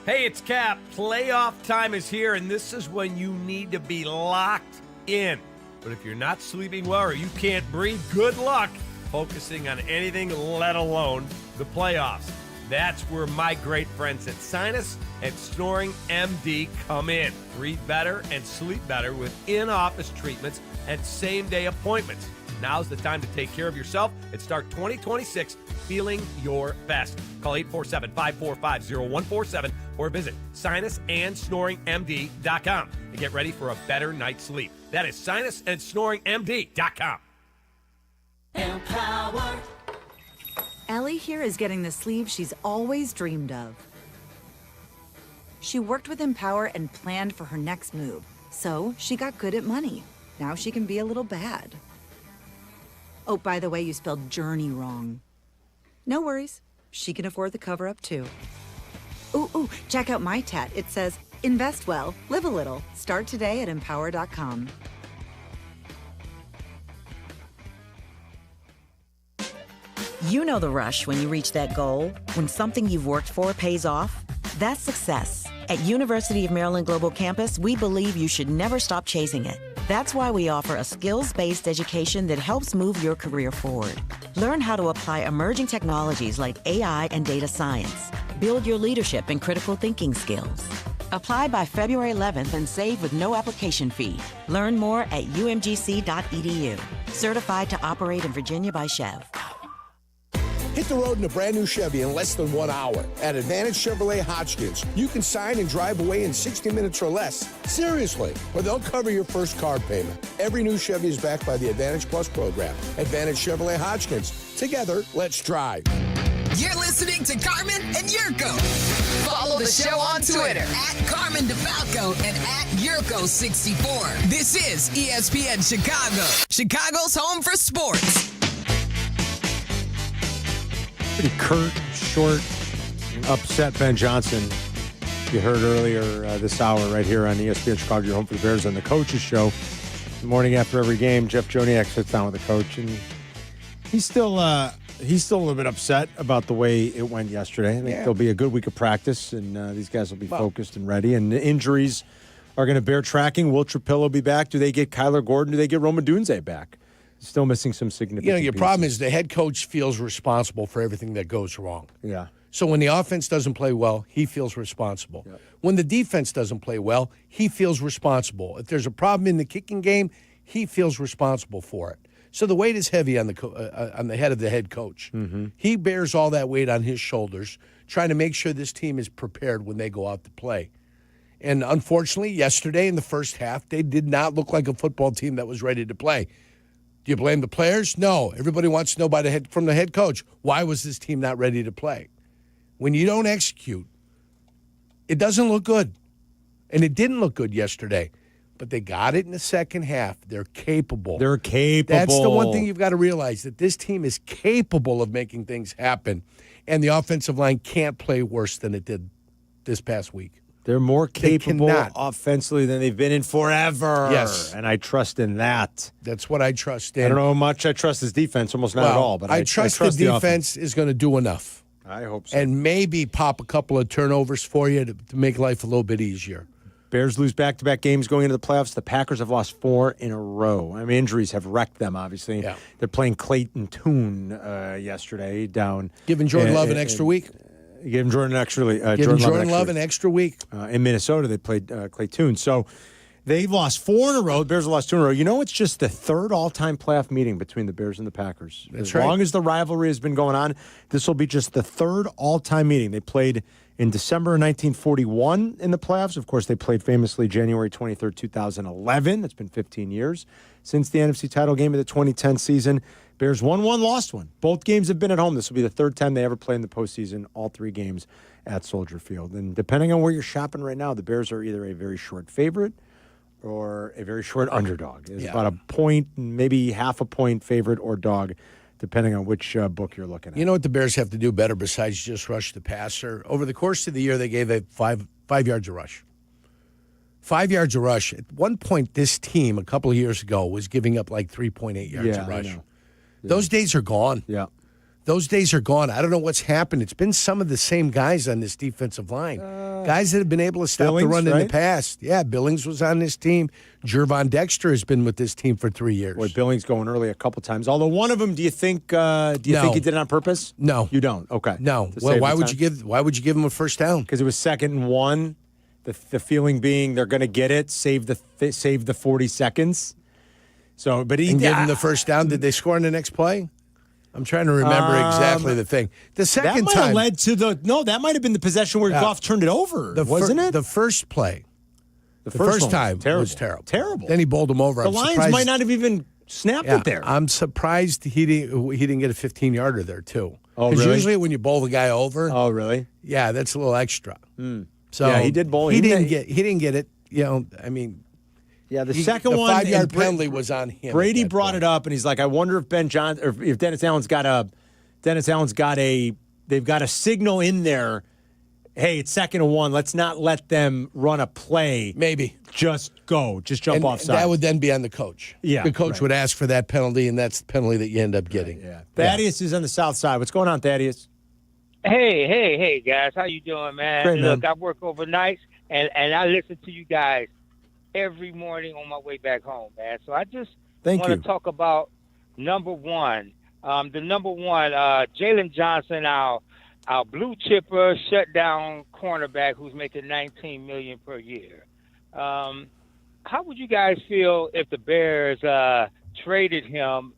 Hey, it's Cap. Playoff time is here, and this is when you need to be locked in. But if you're not sleeping well or you can't breathe, good luck focusing on anything, let alone the playoffs. That's where my great friends at Sinus and Snoring MD come in. Breathe better and sleep better with in-office treatments and same-day appointments. Now's the time to take care of yourself and start 2026 feeling your best. Call 847-545-0147 or visit sinusandsnoringmd.com and get ready for a better night's sleep. That is sinusandsnoringmd.com. Empower. Ellie here is getting the sleeve she's always dreamed of. She worked with Empower and planned for her next move, so she got good at money. Now she can be a little bad. Oh, by the way, you spelled journey wrong. No worries. She can afford the cover-up, too. Ooh, check out my tat. It says, invest well, live a little. Start today at empower.com. You know the rush when you reach that goal, when something you've worked for pays off. That's success. At University of Maryland Global Campus, we believe you should never stop chasing it. That's why we offer a skills-based education that helps move your career forward. Learn how to apply emerging technologies like AI and data science. Build your leadership and critical thinking skills. Apply by February 11th and save with no application fee. Learn more at umgc.edu. Certified to operate in Virginia by Chev. Hit the road in a brand new Chevy in less than 1 hour. At Advantage Chevrolet Hodgkins, you can sign and drive away in 60 minutes or less. Seriously, or they'll cover your first car payment. Every new Chevy is backed by the Advantage Plus program. Advantage Chevrolet Hodgkins. Together, let's drive. You're listening to Carmen and Jurko. Follow the show on Twitter at Carmen DeFalco and at Jurko64. This is ESPN Chicago, Chicago's home for sports. Pretty curt, short, upset Ben Johnson. You heard earlier this hour right here on ESPN Chicago, your home for the Bears on the Coach's Show. The morning after every game, Jeff Joniak sits down with the coach, and he's still a little bit upset about the way it went yesterday. I think there'll be a good week of practice, and these guys will be focused and ready. And the injuries are going to bear tracking. Will Trapillo will be back? Do they get Kyler Gordon? Do they get Roma Dunze back? Still missing some significant your pieces. problem is the head coach feels responsible for everything that goes wrong. Yeah. So when the offense doesn't play well, he feels responsible. Yeah. When the defense doesn't play well, he feels responsible. If there's a problem in the kicking game, he feels responsible for it. So the weight is heavy on the head of the head coach. Mm-hmm. He bears all that weight on his shoulders, trying to make sure this team is prepared when they go out to play. And unfortunately, yesterday in the first half, they did not look like a football team that was ready to play. Do you blame the players? No. Everybody wants to know from the head coach, why was this team not ready to play? When you don't execute, it doesn't look good. And it didn't look good yesterday. But they got it in the second half. They're capable. They're capable. That's the one thing you've got to realize, that this team is capable of making things happen. And the offensive line can't play worse than it did this past week. They're more capable offensively than they've been in forever. Yes. And I trust in that. That's what I trust in. I don't know how much I trust his defense, almost not at all. But I trust the defense is going to do enough. I hope so. And maybe pop a couple of turnovers for you to make life a little bit easier. Bears lose back-to-back games going into the playoffs. The Packers have lost 4 in a row. I mean, injuries have wrecked them, obviously. Yeah. They're playing Clayton Tune yesterday down. Giving Jordan Love an extra week. Give Jordan Jordan Love an extra week. In Minnesota, they played Clay Tune. So they've lost 4 in a row. The Bears have lost 2 in a row. You know, it's just the 3rd all-time playoff meeting between the Bears and the Packers. That's right. As long as the rivalry has been going on, this will be just the 3rd all-time meeting. They played in December 1941 in the playoffs. Of course, they played famously January 23rd, 2011. It's been 15 years since the NFC title game of the 2010 season. Bears won 1, lost 1. Both games have been at home. This will be the 3rd time they ever play in the postseason, all 3 games at Soldier Field. And depending on where you're shopping right now, the Bears are either a very short favorite or a very short underdog. It's about a point, maybe half a point favorite or dog, depending on which book you're looking at. You know what the Bears have to do better besides just rush the passer? Over the course of the year, they gave it 5 yards a rush. 5 yards a rush. At one point, this team, a couple of years ago, was giving up like 3.8 yards a rush. Those days are gone. Yeah. Those days are gone. I don't know what's happened. It's been some of the same guys on this defensive line. Guys that have been able to stop the run in the past. Yeah, Billings was on this team. Jervon Dexter has been with this team for 3 years. Boy, Billings going early a couple times. Although one of them, do you think he did it on purpose? No. You don't? Okay. No. Well, why would you give him a first down? Because it was 2nd and 1. The feeling being they're going to get it, save the 40 seconds. So, but he gave him the first down. Did they score in the next play? I'm trying to remember exactly the thing. The second that time led to that might have been the possession where Goff turned it over, wasn't it? The first play, the first time was terrible. Then he bowled him over. The Lions might not have even snapped it there. I'm surprised he didn't get a 15-yarder there too. Oh, because really? usually when you bowl the guy over, oh really? Yeah, that's a little extra. So yeah, he did bowl. He didn't get it. You know, I mean. Yeah, the second one, 5-yard penalty was on him. Brady brought it up, and he's like, "I wonder if if Dennis Allen's got they've got a signal in there. Hey, it's 2nd and 1. Let's not let them run a play. Maybe just jump offside. That would then be on the coach. Yeah, the coach would ask for that penalty, and that's the penalty that you end up getting. Yeah. Thaddeus is on the south side. What's going on, Thaddeus? Hey, guys, how you doing, man? Great, man. Look, I work overnight, and I listen to you guys every morning on my way back home, man. So I just want to talk about number one. The number one, Jalen Johnson, our blue chipper, shutdown cornerback who's making $19 million per year. How would you guys feel if the Bears traded him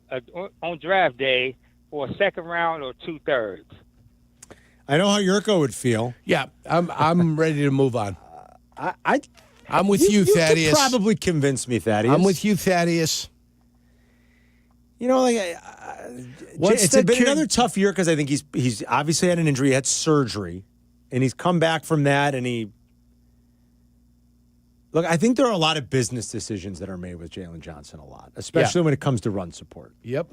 on draft day for a 2nd round or 2/3? I know how Jurko would feel. Yeah, I'm ready to move on. I'm with you, You Thaddeus. could probably convince me, Thaddeus. I'm with you, Thaddeus. You know, it's been another tough year because I think he's obviously had an injury, he had surgery, and he's come back from that. And I think there are a lot of business decisions that are made with Jalen Johnson a lot, especially when it comes to run support. Yep.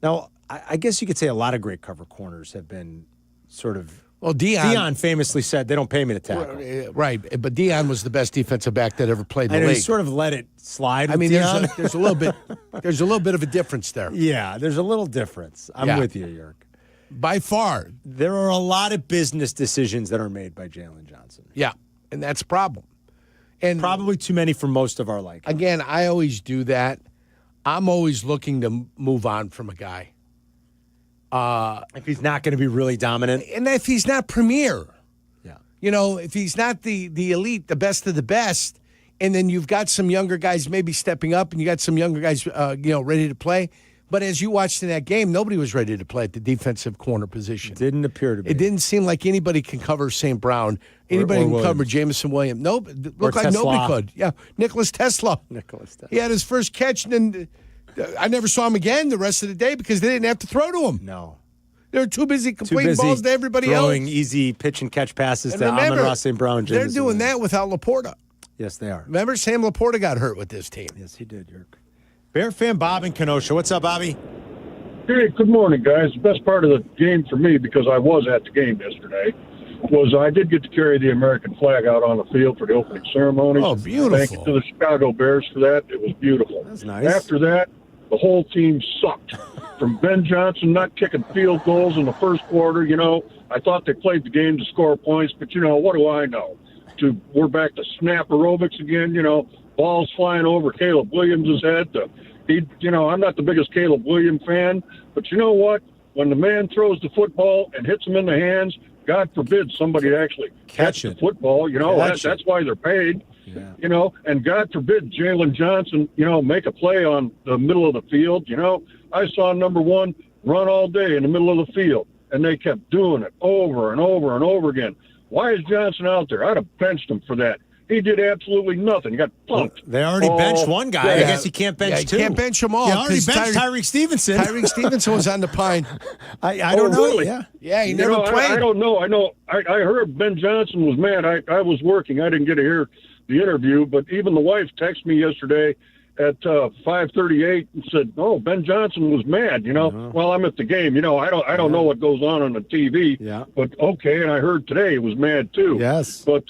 Now, I guess you could say a lot of great cover corners have been sort of. Well, Dion famously said they don't pay me to tackle. Right, but Dion was the best defensive back that ever played in the league. He sort of let it slide. I mean, Dion. there's a little bit of a difference there. Yeah, there's a little difference. I'm with you, Yerk. By far, there are a lot of business decisions that are made by Jalen Johnson. Yeah, and that's a problem. And probably too many for most of our liking. Again, I always do that. I'm always looking to move on from a guy. If he's not going to be really dominant. And if he's not premier. Yeah. You know, if he's not the elite, the best of the best, and then you've got some younger guys maybe stepping up and you got some younger guys, ready to play. But as you watched in that game, nobody was ready to play at the defensive corner position. Didn't appear to be. It didn't seem like anybody can cover St. Brown. Anybody can cover Jamison Williams. Nope. Looked like nobody could. Yeah. Nicholas Tesla. He had his first catch, and then I never saw him again the rest of the day because they didn't have to throw to him. No. They were too busy completing balls to everybody throwing else. easy pitch and catch passes to Amon-Ra St. Brown. They're doing that without Laporta. Yes, they are. Remember, Sam Laporta got hurt with this team. Yes, he did, Yerk. Bear fan Bob in Kenosha. What's up, Bobby? Hey, good morning, guys. The best part of the game for me, because I was at the game yesterday, was I did get to carry the American flag out on the field for the opening ceremony. Oh, beautiful. Thank you to the Chicago Bears for that. It was beautiful. That's nice. After that, the whole team sucked. From Ben Johnson not kicking field goals in the first quarter, I thought they played the game to score points, but, what do I know? We're back to snap aerobics again, balls flying over Caleb Williams' head. I'm not the biggest Caleb Williams fan, but you know what? When the man throws the football and hits him in the hands, God forbid somebody actually catch the football. That's why they're paid. Yeah. And God forbid Jalen Johnson, make a play on the middle of the field. I saw number one run all day in the middle of the field, and they kept doing it over and over and over again. Why is Johnson out there? I'd have benched him for that. He did absolutely nothing. He got punked. They already benched one guy. Yeah. I guess he can't bench two. He can't bench them all. He already benched Tyreek Stevenson. Tyreek Stevenson was on the pine. I don't know. Really? Yeah, he never played. I don't know. I heard Ben Johnson was mad. I was working. I didn't get to hear the interview, but even the wife texted me yesterday at 5:38 and said, "Oh, Ben Johnson was mad." Well, I'm at the game. I don't know what goes on the TV. Yeah. But okay, and I heard today he was mad too. Yes. But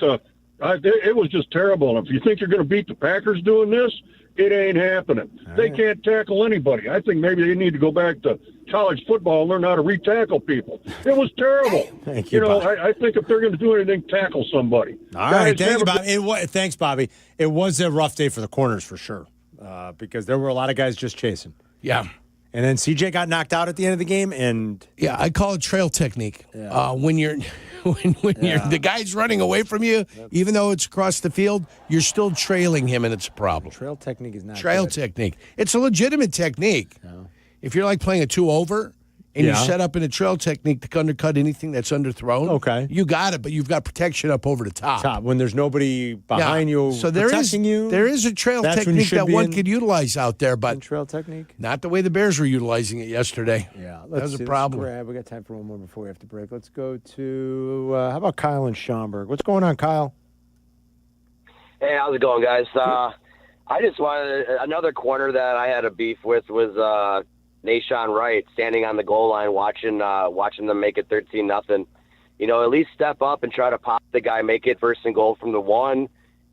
It was just terrible. And if you think you're going to beat the Packers doing this, it ain't happening. They can't tackle anybody. I think maybe they need to go back to college football and learn how to re-tackle people. It was terrible. Thank you, know, Bob. I think if they're going to do anything, tackle somebody. All right, thank you, Bobby. Thanks, Bobby. It was a rough day for the corners for sure because there were a lot of guys just chasing. Yeah. And then CJ got knocked out at the end of the game, and yeah, I call it trail technique. When you're the guy's running away from you, even though it's across the field, you're still trailing him, and it's a problem. Trail technique is not trail good. technique. It's a legitimate technique. No. If you're like playing a 2-over and you set up in a trail technique to undercut anything that's underthrown, okay, you got it, but you've got protection up over the top. When there's nobody behind you, so protecting you. There is a trail technique that one could utilize out there, but trail technique, not the way the Bears were utilizing it yesterday. Yeah, that was a problem. We got time for one more before we have to break. Let's go to how about Kyle in Schaumburg? What's going on, Kyle? Hey, how's it going, guys? I just wanted another corner that I had a beef with was Nashawn Wright standing on the goal line watching them make it 13-0. You know, at least step up and try to pop the guy, make it 1st and goal from the 1.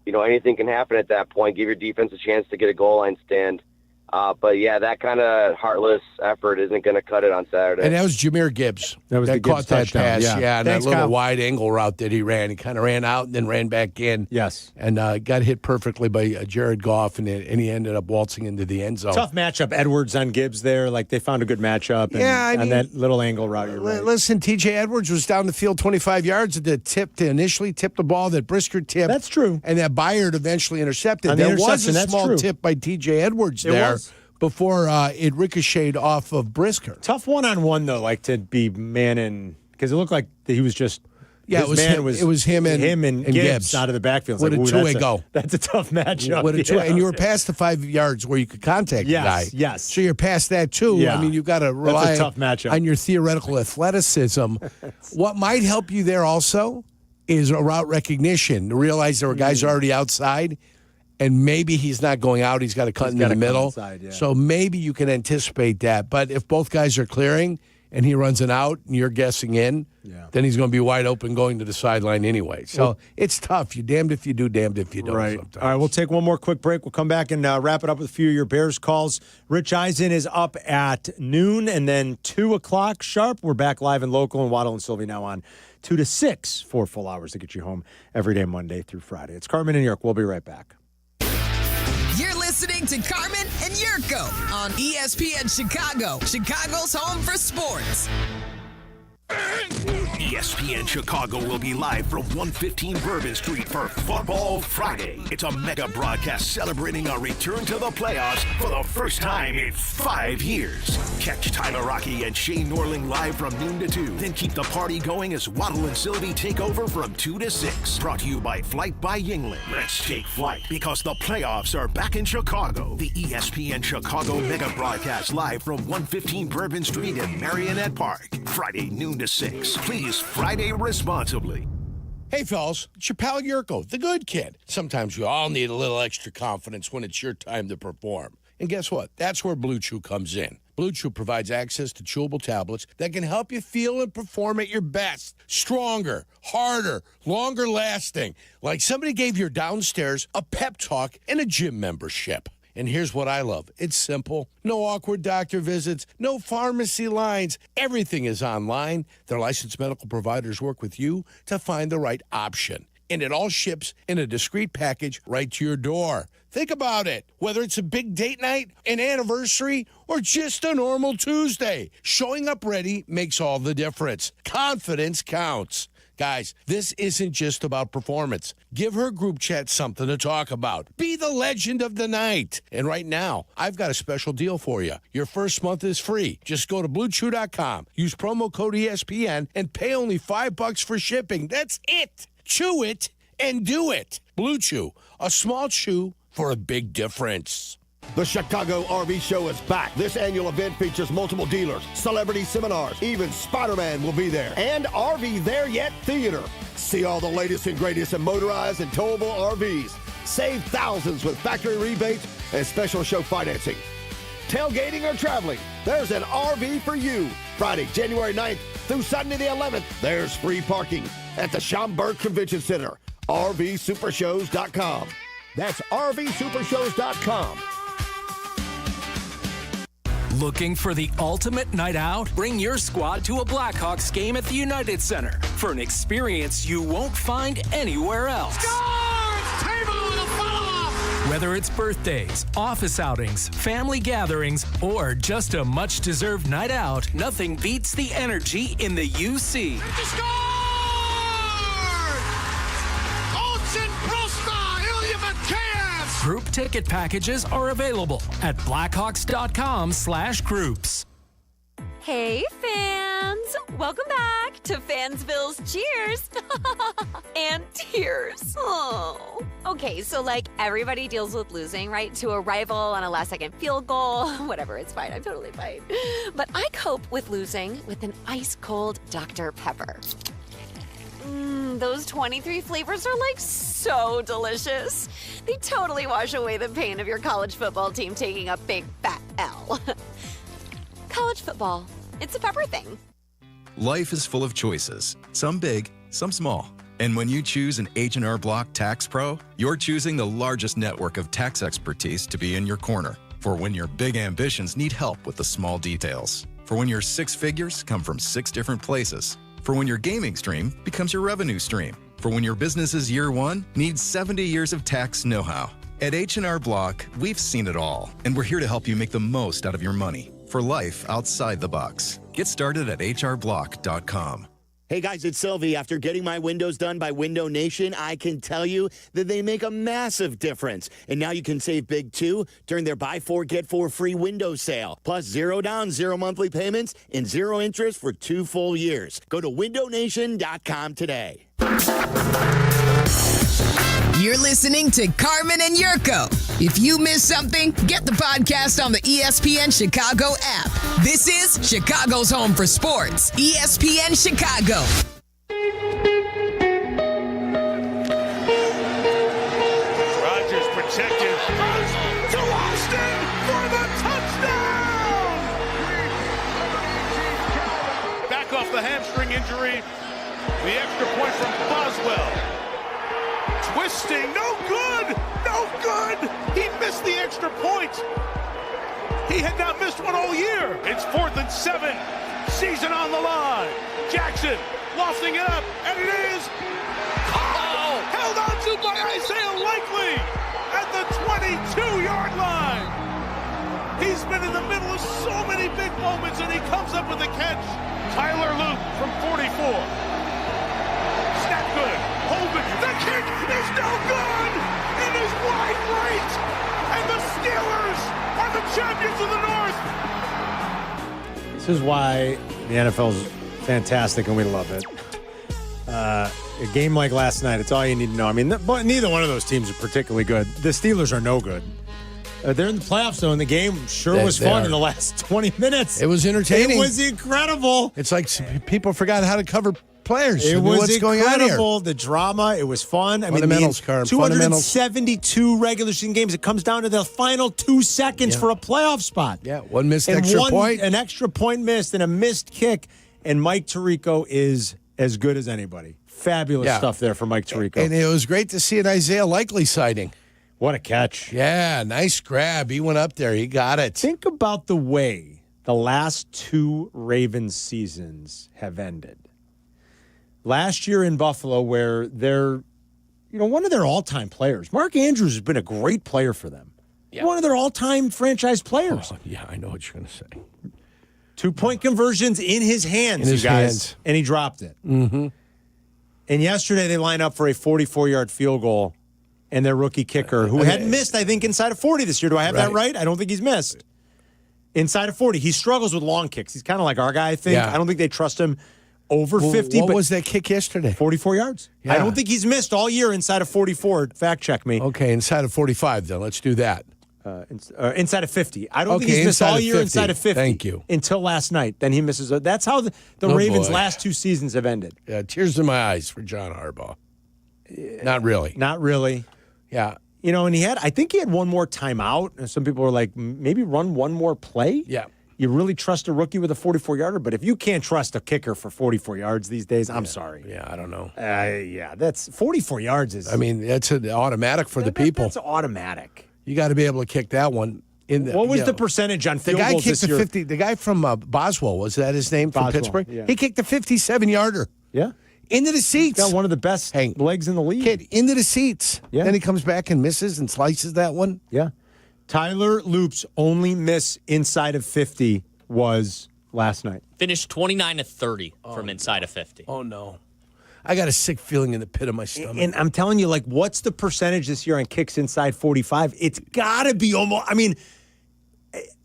You know, anything can happen at that point. Give your defense a chance to get a goal line stand. But, yeah, that kind of heartless effort isn't going to cut it on Saturday. And that was Jahmyr Gibbs. That was the caught Gibbs that touchdown. pass. Yeah, and thanks, that little Kyle. wide angle route that he ran. He kind of ran out and then ran back in. Yes. And got hit perfectly by Jared Goff, and he ended up waltzing into the end zone. Tough matchup. Edwards on Gibbs there. Like, they found a good matchup. And, Yeah, I mean, on that little angle route, you're right. Listen, T.J. Edwards was down the field 25 yards at the initially tipped the ball that Brisker tipped. That's true. And that Byard eventually intercepted. On the There was interception, a that's small true. tip by T.J. Edwards It there was. before it ricocheted off of Brisker. Tough one-on-one, though, like to be manning, because it looked like he was just Yeah, his man it was him and Gibbs out of the backfield. What a two-way that's go. That's a tough matchup. What a two- Yeah. And you were past the 5 yards where you could contact the guy. Yes. So you're past that, too. Yeah. I mean, you've got to rely That's a tough matchup. on your theoretical athleticism. What might help you there also is a route recognition, to realize there were guys already outside, and maybe he's not going out. He's got to cut into the middle. inside, yeah. So maybe you can anticipate that. But if both guys are clearing and he runs an out and you're guessing in, then he's going to be wide open going to the sideline anyway. So it's tough. You're damned if you do, damned if you don't. Right. Sometimes. All right, we'll take one more quick break. We'll come back and wrap it up with a few of your Bears calls. Rich Eisen is up at noon, and then 2 o'clock sharp. We're back live and local, and Waddle and Silvy now on 2 to 6, 4 full hours to get you home every day, Monday through Friday. It's Carmen and York. We'll be right back. You're listening to Carmen and Yurko on ESPN Chicago, Chicago's home for sports. ESPN Chicago will be live from 115 Bourbon Street for Football Friday. It's a mega broadcast celebrating our return to the playoffs for the first time in 5 years. Catch Tyler Rocky and Shane Norling live from noon to 2. Then keep the party going as Waddle and Silvy take over from 2 to 6. Brought to you by Flight by Yingling. Let's take flight because the playoffs are back in Chicago. The ESPN Chicago mega broadcast live from 115 Bourbon Street in Marionette Park. Friday noon to 6. Please Friday responsibly. Hey, fellas, it's your pal Yurko, the good kid. Sometimes we all need a little extra confidence when it's your time to perform. And guess what? That's where Blue Chew comes in. Blue Chew provides access to chewable tablets that can help you feel and perform at your best. Stronger, harder, longer lasting. Like somebody gave your downstairs a pep talk and a gym membership. And here's what I love. It's simple. No awkward doctor visits, no pharmacy lines. Everything is online. Their licensed medical providers work with you to find the right option. And it all ships in a discreet package right to your door. Think about it. Whether it's a big date night, an anniversary, or just a normal Tuesday, showing up ready makes all the difference. Confidence counts. Guys, this isn't just about performance. Give her group chat something to talk about. Be the legend of the night. And right now, I've got a special deal for you. Your first month is free. Just go to BlueChew.com, use promo code ESPN, and pay only $5 for shipping. That's it. Chew it and do it. Blue Chew, a small chew for a big difference. The Chicago RV Show is back. This annual event features multiple dealers, celebrity seminars, even Spider-Man will be there, and RV There Yet Theater. See all the latest and greatest in motorized and towable RVs. Save thousands with factory rebates and special show financing. Tailgating or traveling, there's an RV for you. Friday, January 9th through Sunday the 11th, there's free parking at the Schaumburg Convention Center. RVSupershows.com. That's RVSupershows.com. Looking for the ultimate night out? Bring your squad to a Blackhawks game at the United Center for an experience you won't find anywhere else. Whether it's birthdays, office outings, family gatherings, or just a much-deserved night out, nothing beats the energy in the UC. Group ticket packages are available at blackhawks.com/groups. Hey, fans! Welcome back to Fansville's Cheers and Tears. Oh. Okay, so everybody deals with losing, right? To a rival on a last-second field goal. Whatever, it's fine. I'm totally fine. But I cope with losing with an ice-cold Dr. Pepper. Those 23 flavors are so delicious. They totally wash away the pain of your college football team taking a big fat L. College football. It's a pepper thing. Life is full of choices, some big, some small. And when you choose an H&R Block Tax Pro, you're choosing the largest network of tax expertise to be in your corner. For when your big ambitions need help with the small details. For when your six figures come from 6 different places. For when your gaming stream becomes your revenue stream. For when your business's year one needs 70 years of tax know-how. At H&R Block, we've seen it all, and we're here to help you make the most out of your money for life outside the box. Get started at hrblock.com. Hey guys, it's Silvy. After getting my windows done by Window Nation, I can tell you that they make a massive difference. And now you can save big too during their buy 4 get 4 free window sale. Plus 0 down, 0 monthly payments, and 0 interest for 2 full years. Go to windownation.com today. You're listening to Carmen and Jurko. If you missed something, get the podcast on the ESPN Chicago app. This is Chicago's home for sports, ESPN Chicago. Rodgers protected. Throws to Austin for the touchdown! Back off the hamstring injury. The extra point from Boswell. Twisting, no good! No good! He missed the extra point. He had not missed one all year. It's 4th and 7. Season on the line. Jackson lofting it up, and it is held on to by Isaiah Likely at the 22-yard line. He's been in the middle of so many big moments, and he comes up with a catch. Tyler Luke from 44. Snap good. Holden, the kick is no good! It is wide right! And the Steelers are the champions of the North! This is why the NFL is fantastic and we love it. A game like last night, it's all you need to know. I mean, neither one of those teams are particularly good. The Steelers are no good. They're in the playoffs, though, and the game was fun in the last 20 minutes. It was entertaining. It was incredible. It's like people forgot how to cover players. It was what's incredible. Going on here. The drama, it was fun. Fundamentals, Carm. 272 regular season games. It comes down to the final 2 seconds for a playoff spot. Yeah, one missed extra point. An extra point missed and a missed kick. And Mike Tirico is as good as anybody. Fabulous stuff there for Mike Tirico. And it was great to see an Isaiah Likely sighting. What a catch. Yeah, nice grab. He went up there. He got it. Think about the way the last 2 Ravens seasons have ended. Last year in Buffalo, where they're, one of their all-time players. Mark Andrews has been a great player for them. Yeah. One of their all-time franchise players. Oh, yeah, I know what you're going to say. 2-point conversions in his hands, you guys. And he dropped it. Mm-hmm. And yesterday they line up for a 44-yard field goal, and their rookie kicker, who hadn't missed, I think, inside of 40 this year. Do I have that right? I don't think he's missed. Inside of 40. He struggles with long kicks. He's kind of like our guy, I think. Yeah. I don't think they trust him over 50. What was that kick yesterday? 44 yards. Yeah. I don't think he's missed all year inside of 44. Fact check me. Okay, inside of 45 then. Let's do that. Inside of 50. I don't think he's missed all year inside of 50. Thank you. Until last night. Then he misses. That's how the Ravens' last 2 seasons have ended. Yeah, tears in my eyes for John Harbaugh. Not really. Not really. Yeah. And I think he had one more timeout. And some people were like, maybe run one more play. Yeah. you really trust a rookie with a 44-yarder? But if you can't trust a kicker for 44 yards these days, I'm sorry. Yeah, I don't know. That's 44 yards is. I mean, that's an automatic for the people. That's automatic. You got to be able to kick that one. What was the percentage on field goals this year? The guy from Boswell, was that his name, from Pittsburgh? Yeah. He kicked a 57-yarder. Yeah. Into the seats. He's got one of the best legs in the league. Kid, into the seats. Yeah. Then he comes back and misses and slices that one. Yeah. Tyler Loop's only miss inside of 50 was last night. Finished 29 of 30 from inside of 50. Oh, no. I got a sick feeling in the pit of my stomach. And I'm telling you, like, what's the percentage this year on kicks inside 45? It's got to be almost, I mean,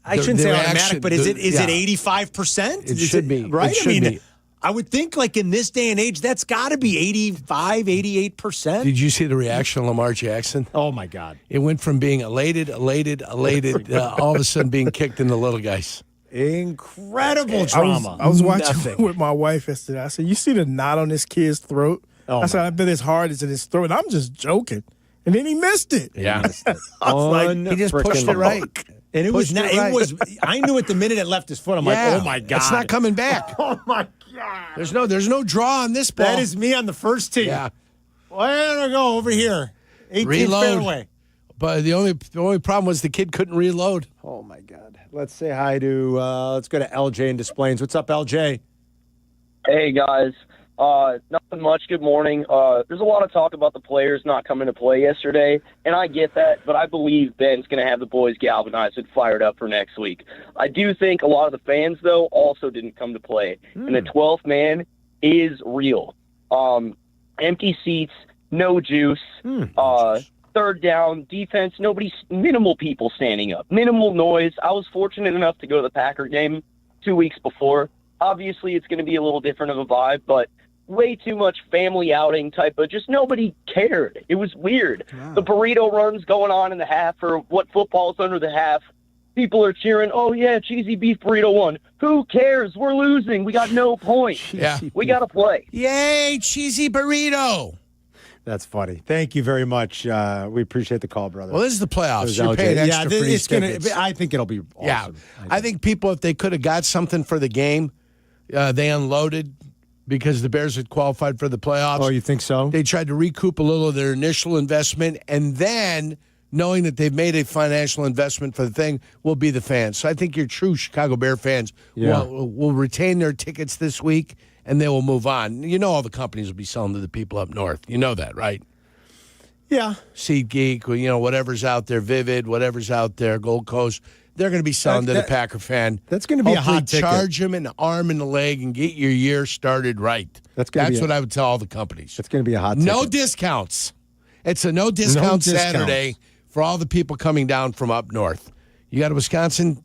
I shouldn't say automatic, but is it 85%? It should be. Right? It should be. I would think, like, in this day and age, that's got to be 85, 88%. Did you see the reaction of Lamar Jackson? Oh, my God. It went from being elated, all of a sudden being kicked in the little guys. Incredible drama. I was watching with my wife yesterday. I said, you see the knot on this kid's throat? I said, I bet his heart is in his throat. And I'm just joking. And then he missed it. Yeah. I was like, he just pushed it right. And it was I knew at the minute it left his foot, I'm like, oh, my God. It's not coming back. Oh, my God. There's no draw on this ball. That is me on the first tee. Yeah. Where do I go? Over here. 18th Reload. fairway. But the only problem was the kid couldn't reload. Oh, my God. Let's say hi to, let's go to LJ in Des Plaines. What's up, LJ? Hey, guys. Nothing much. Good morning. There's a lot of talk about the players not coming to play yesterday, and I get that, but I believe Ben's going to have the boys galvanized and fired up for next week. I do think a lot of the fans, though, also didn't come to play, and the 12th man is real. Empty seats, no juice, third down, defense, minimal people standing up, minimal noise. I was fortunate enough to go to the Packer game 2 weeks before. Obviously, it's going to be a little different of a vibe, but way too much family outing type of just nobody cared. It was weird. Wow. The burrito runs going on in the half or what football's under the half. People are cheering, oh, yeah, cheesy beef burrito won. Who cares? We're losing. We got no point. Yeah. We got to play. Yay, cheesy burrito. That's funny. Thank you very much. We appreciate the call, brother. Well, this is the playoffs. You're paying extra for these tickets. I think it'll be awesome. Yeah. I think people, if they could have got something for the game, they unloaded because the Bears had qualified for the playoffs. Oh, you think so? They tried to recoup a little of their initial investment, and then, knowing that they've made a financial investment for the thing, will be the fans. So I think your true Chicago Bear fans will retain their tickets this week, and they will move on. You know all the companies will be selling to the people up north. You know that, right? Yeah. SeatGeek, whatever's out there, Vivid, whatever's out there, Gold Coast. They're going to be selling to the Packer fan. That's going to be a hot ticket. Charge them an arm and a leg and get your year started right. That's what I would tell all the companies. That's going to be a hot ticket. No discounts. It's a no discount Saturday for all the people coming down from up north. You got a Wisconsin,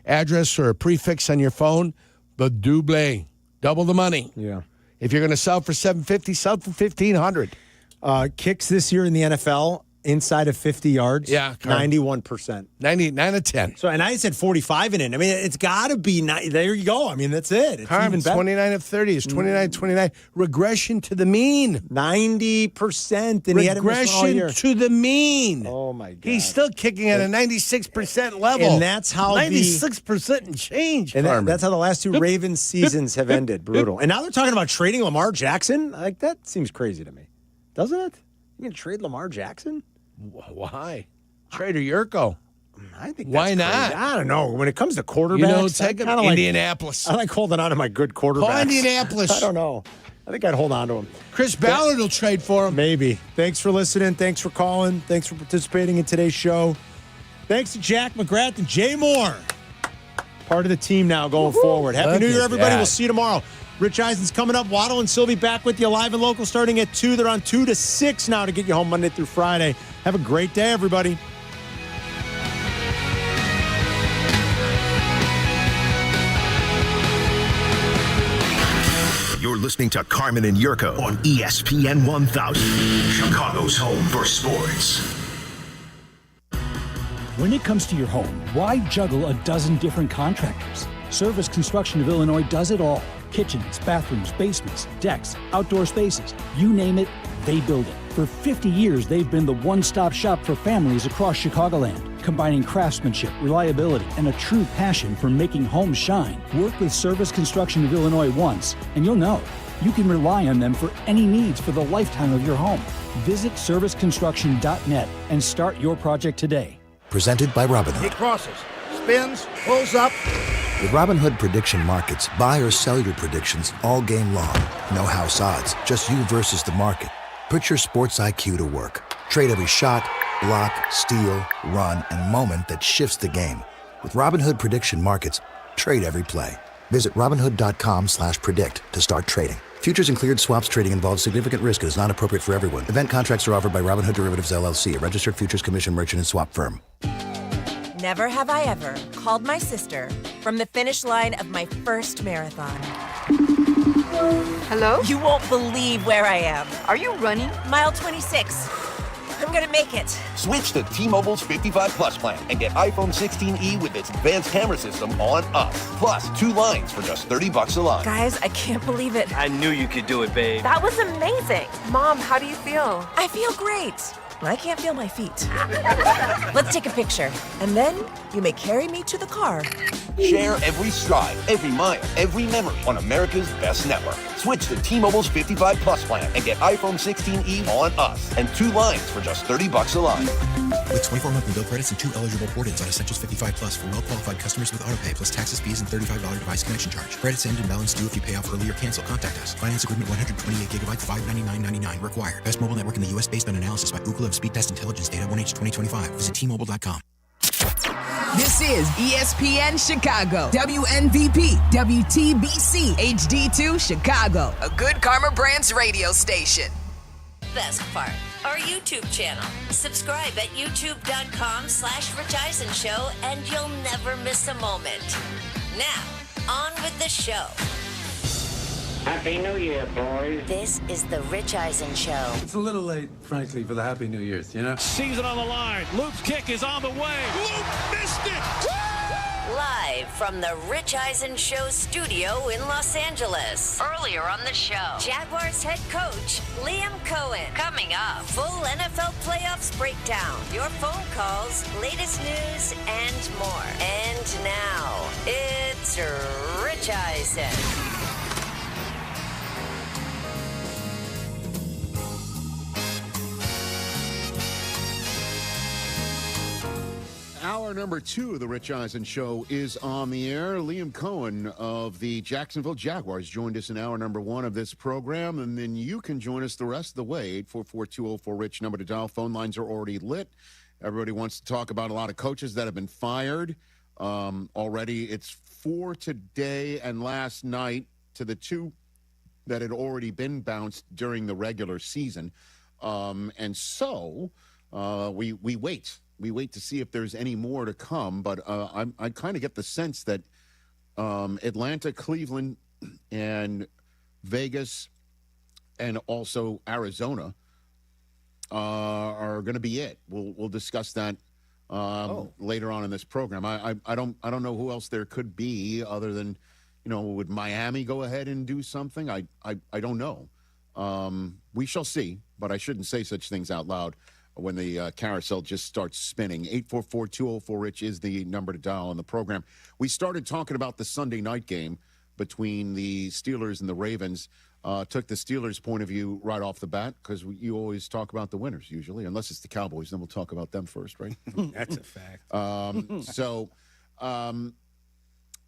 address or a prefix on your phone, but double the money. Yeah. If you're going to sell for $750, sell for $1,500. Kicks this year in the NFL. Inside of 50 yards, 91%. 99 of 10. So, and I said 45 in it. I mean, it's got to be, there you go. I mean, that's it. It's Carmen, even better. 29 of 30 is 29. Regression to the mean. 90%. And regression to the mean. Oh, my God. He's still kicking at a 96% level. And that's how 96% and change, and Carmen. that's how the last two Ravens seasons have ended. Brutal. And now they're talking about trading Lamar Jackson. Like, that seems crazy to me. Doesn't it? You can trade Lamar Jackson? Why? Trader Jurko. I think why that's not? Crazy. I don't know. When it comes to quarterbacks, take him Indianapolis. I like holding on to my good quarterbacks. Call Indianapolis. I don't know. I think I'd hold on to him. Chris Ballard will trade for him. Maybe. Thanks for listening. Thanks for calling. Thanks for participating in today's show. Thanks to Jack McGrath and Jay Moore. Part of the team now going forward. Happy New Year, everybody. We'll see you tomorrow. Rich Eisen's coming up. Waddle and Silvy back with you live and local starting at 2. They're on 2 to 6 now to get you home Monday through Friday. Have a great day, everybody. You're listening to Carmen and Jurko on ESPN 1000, Chicago's home for sports. When it comes to your home, why juggle a dozen different contractors? Service Construction of Illinois does it all. Kitchens, bathrooms, basements, decks, outdoor spaces, you name it, they build it. For 50 years, they've been the one-stop shop for families across Chicagoland, combining craftsmanship, reliability, and a true passion for making homes shine. Work with Service Construction of Illinois once, and you'll know you can rely on them for any needs for the lifetime of your home. Visit serviceconstruction.net and start your project today. Presented by Robinhood. He crosses, spins, pulls up. With Robinhood Prediction Markets, buy or sell your predictions all game long. No house odds, just you versus the market. Put your sports IQ to work. Trade every shot, block, steal, run, and moment that shifts the game. With Robinhood Prediction Markets, trade every play. Visit Robinhood.com/predict to start trading. Futures and cleared swaps trading involves significant risk and is not appropriate for everyone. Event contracts are offered by Robinhood Derivatives LLC, a registered futures commission merchant and swap firm. Never have I ever called my sister from the finish line of my first marathon. Hello? You won't believe where I am. Are you running? Mile 26. I'm gonna make it. Switch to T-Mobile's 55 Plus plan and get iPhone 16e with its advanced camera system on us. Plus, 2 lines for just $30 a line. Guys, I can't believe it. I knew you could do it, babe. That was amazing. Mom, how do you feel? I feel great. I can't feel my feet. Let's take a picture, and then you may carry me to the car. Share every stride, every mile, every memory on America's best network. Switch to T-Mobile's 55 Plus plan and get iPhone 16e on us and 2 lines for just $30 a line. With 24 monthly bill credits and 2 eligible port-ins on Essentials 55 Plus for well-qualified customers with autopay plus taxes, fees, and $35 device connection charge. Credits end and balance due if you pay off early or cancel. Contact us. Finance agreement 128 gigabytes, $599.99 required. Best mobile network in the U.S. based on analysis by Ookla of Speed Test Intelligence data 1H 2025. Visit T-Mobile.com. This is ESPN Chicago, WNVP, WTBC, HD2 Chicago, a Good Karma Brands radio station. Best part, our YouTube channel. Subscribe at youtube.com/Rich Eisen Show and you'll never miss a moment. Now, on with the show. Happy New Year, boys. This is the Rich Eisen Show. It's a little late, frankly, for the Happy New Year's, you know? Season on the line. Loop's kick is on the way. Loop missed it. Live from the Rich Eisen Show studio in Los Angeles. Earlier on the show, Jaguars head coach Liam Cohen. Coming up, full NFL playoffs breakdown, your phone calls, latest news, and more. And now, it's Rich Eisen. Hour number 2 of the Rich Eisen Show is on the air. Liam Cohen of the Jacksonville Jaguars joined us in hour number 1 of this program, and then you can join us the rest of the way. 844-204-RICH, number to dial. Phone lines are already lit. Everybody wants to talk about a lot of coaches that have been fired. Already it's 4 today and last night to the 2 that had already been bounced during the regular season. And so we wait. We wait to see if there's any more to come, but I kind of get the sense that Atlanta, Cleveland, and Vegas, and also Arizona are going to be it. We'll discuss that later on in this program. I don't know who else there could be other than, would Miami go ahead and do something? I don't know. We shall see, but I shouldn't say such things out loud when the carousel just starts spinning. 844-204-RICH is the number to dial on the program. We started talking about the Sunday night game between the Steelers and the Ravens. Took the Steelers' point of view right off the bat because you always talk about the winners usually, unless it's the Cowboys. Then we'll talk about them first, right? That's a fact.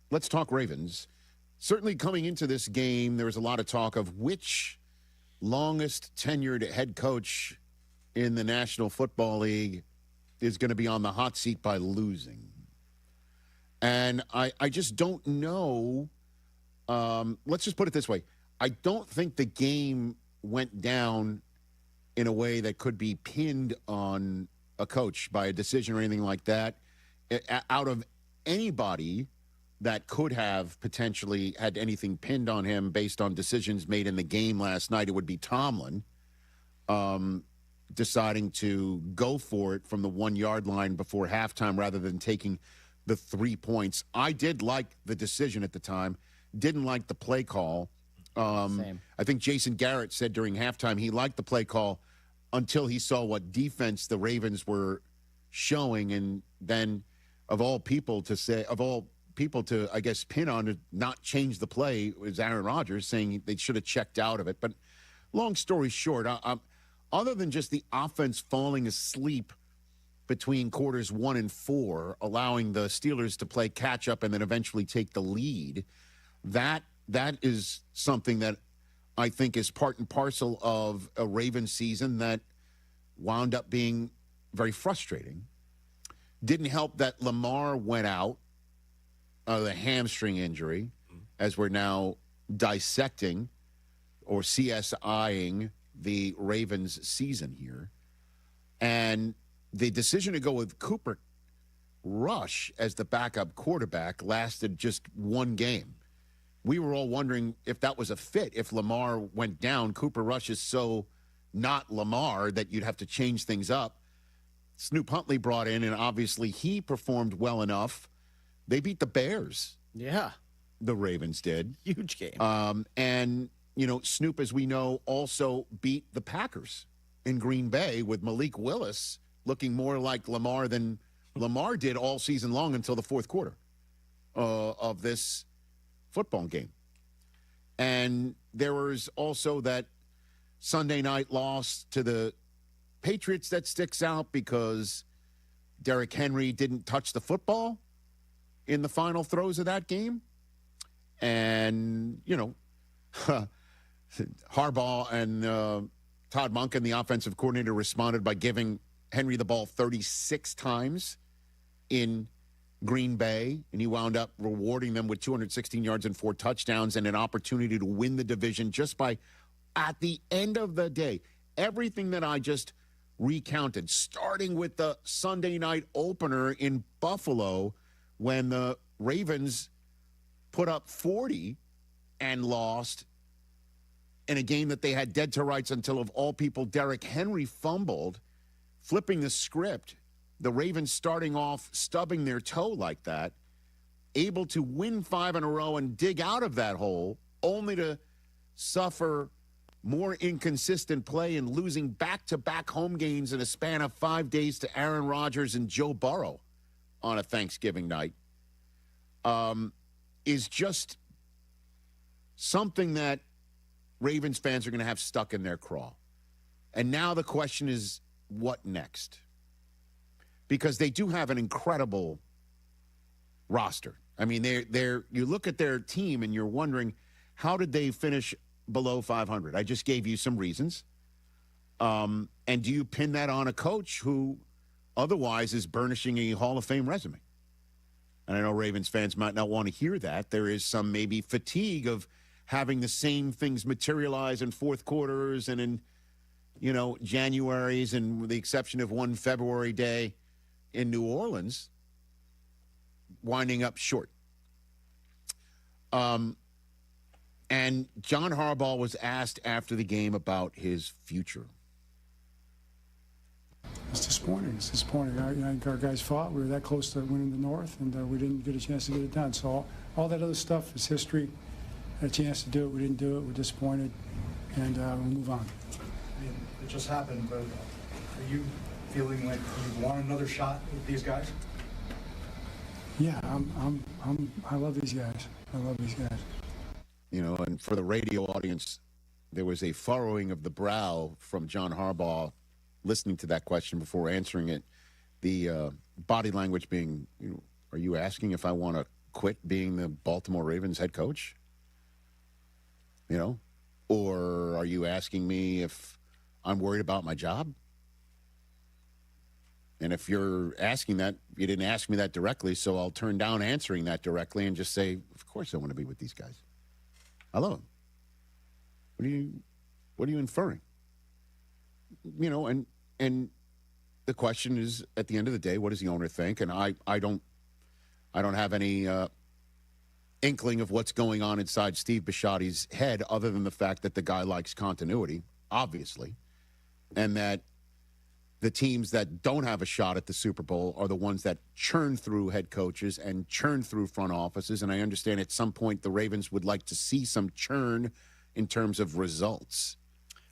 Let's talk Ravens. Certainly coming into this game, there was a lot of talk of which longest tenured head coach in the National Football League is going to be on the hot seat by losing. And I just don't know. Let's just put it this way. I don't think the game went down in a way that could be pinned on a coach by a decision or anything like that. Out of anybody that could have potentially had anything pinned on him based on decisions made in the game last night, it would be Tomlin. Deciding to go for it from the 1-yard line before halftime rather than taking the 3 points. I did like the decision at the time. Didn't like the play call. I think Jason Garrett said during halftime he liked the play call until he saw what defense the Ravens were showing, and then of all people to I guess pin on to not change the play was Aaron Rodgers saying they should have checked out of it. But long story short, other than just the offense falling asleep between quarters 1 and 4, allowing the Steelers to play catch up and then eventually take the lead, that is something that I think is part and parcel of a Ravens season that wound up being very frustrating. Didn't help that Lamar went out of the hamstring injury, as we're now dissecting or CSIing the Ravens season here. And the decision to go with Cooper Rush as the backup quarterback lasted just one game. We were all wondering if that was a fit. If Lamar went down, Cooper Rush is so not Lamar that you'd have to change things up. Snoop Huntley brought in, and obviously he performed well enough. They beat the Bears. Yeah. The Ravens did. Huge game. And, Snoop, as we know, also beat the Packers in Green Bay with Malik Willis looking more like Lamar than Lamar did all season long until the fourth quarter of this football game. And there was also that Sunday night loss to the Patriots that sticks out because Derrick Henry didn't touch the football in the final throws of that game. And, Harbaugh and Todd Monken, the offensive coordinator, responded by giving Henry the ball 36 times in Green Bay, and he wound up rewarding them with 216 yards and 4 touchdowns and an opportunity to win the division just by, at the end of the day, everything that I just recounted, starting with the Sunday night opener in Buffalo when the Ravens put up 40 and lost in a game that they had dead to rights until, of all people, Derrick Henry fumbled, flipping the script, the Ravens starting off stubbing their toe like that, able to win 5 in a row and dig out of that hole, only to suffer more inconsistent play and losing back-to-back home games in a span of 5 days to Aaron Rodgers and Joe Burrow on a Thanksgiving night, is just something that Ravens fans are going to have stuck in their craw. And now the question is, what next? Because they do have an incredible roster. I mean, you look at their team and you're wondering, how did they finish below 500? I just gave you some reasons. And do you pin that on a coach who otherwise is burnishing a Hall of Fame resume? And I know Ravens fans might not want to hear that. There is some maybe fatigue of having the same things materialize in fourth quarters and in, Januaries, and with the exception of one February day in New Orleans, winding up short. And John Harbaugh was asked after the game about his future. It's disappointing. It's disappointing. I think our guys fought. We were that close to winning the North, and we didn't get a chance to get it done. So all that other stuff is history. Had a chance to do it. We didn't do it. We're disappointed, and we'll move on. It just happened, but are you feeling like you want another shot with these guys? Yeah, I love these guys. I love these guys. And for the radio audience, there was a furrowing of the brow from John Harbaugh listening to that question before answering it. The body language being, are you asking if I want to quit being the Baltimore Ravens head coach? Or are you asking me if I'm worried about my job? And if you're asking that, you didn't ask me that directly, so I'll turn down answering that directly and just say, of course I want to be with these guys. I love them. What are you inferring? And the question is, at the end of the day, what does the owner think? And I don't have any inkling of what's going on inside Steve Bisciotti's head, other than the fact that the guy likes continuity, obviously, and that the teams that don't have a shot at the Super Bowl are the ones that churn through head coaches and churn through front offices. And I understand at some point the Ravens would like to see some churn in terms of results.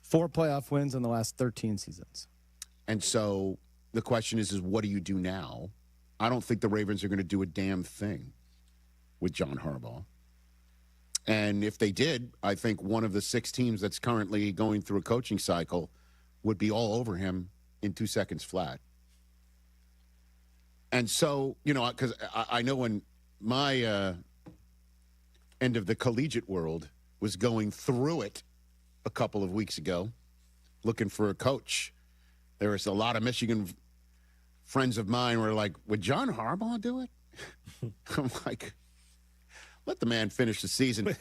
4 playoff wins in the last 13 seasons. And so the question is what do you do now? I don't think the Ravens are going to do a damn thing with John Harbaugh. And if they did, I think one of the 6 teams that's currently going through a coaching cycle would be all over him in 2 seconds flat. And so, because I know when my end of the collegiate world was going through it a couple of weeks ago, looking for a coach, there was a lot of Michigan friends of mine were like, would John Harbaugh do it? I'm like, let the man finish the season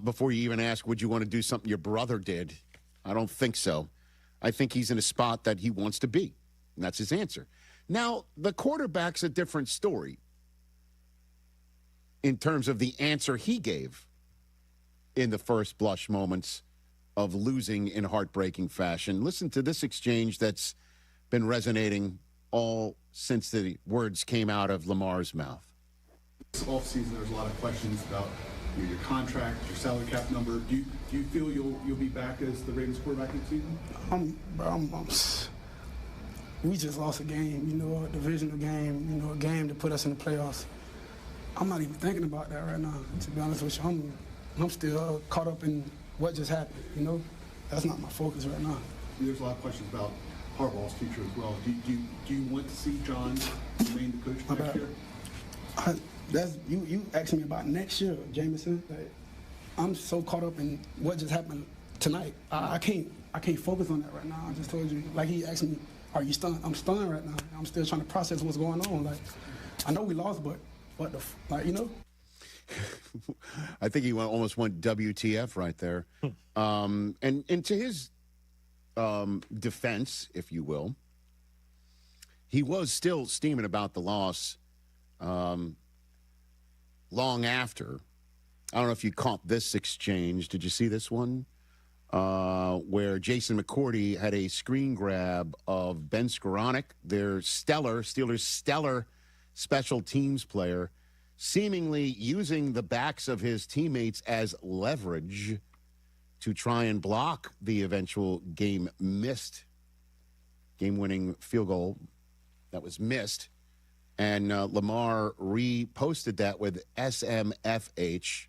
before you even ask, would you want to do something your brother did? I don't think so. I think he's in a spot that he wants to be, and that's his answer. Now, the quarterback's a different story in terms of the answer he gave in the first blush moments of losing in heartbreaking fashion. Listen to this exchange that's been resonating all since the words came out of Lamar's mouth. This offseason, there's a lot of questions about your contract, your salary cap number. Do you feel you'll be back as the Ravens quarterback next season? We just lost a game, a divisional game, a game to put us in the playoffs. I'm not even thinking about that right now, to be honest with you. I'm still caught up in what just happened, That's not my focus right now. There's a lot of questions about Harbaugh's future as well. Do you want to see John remain the coach next year? You asking me about next year, Jameson. Like, I'm so caught up in what just happened tonight. I can't focus on that right now. I just told you. Like, he asked me, "Are you stunned?" I'm stunned right now. I'm still trying to process what's going on. Like, I know we lost, but what the I think he almost went WTF right there. And to his defense, if you will, he was still steaming about the loss long after. I don't know if you caught this exchange. Did you see this one? Where Jason McCourty had a screen grab of Ben Skoranek, their Steelers' stellar special teams player, seemingly using the backs of his teammates as leverage to try and block the eventual game-winning field goal that was missed. And Lamar reposted that with SMFH,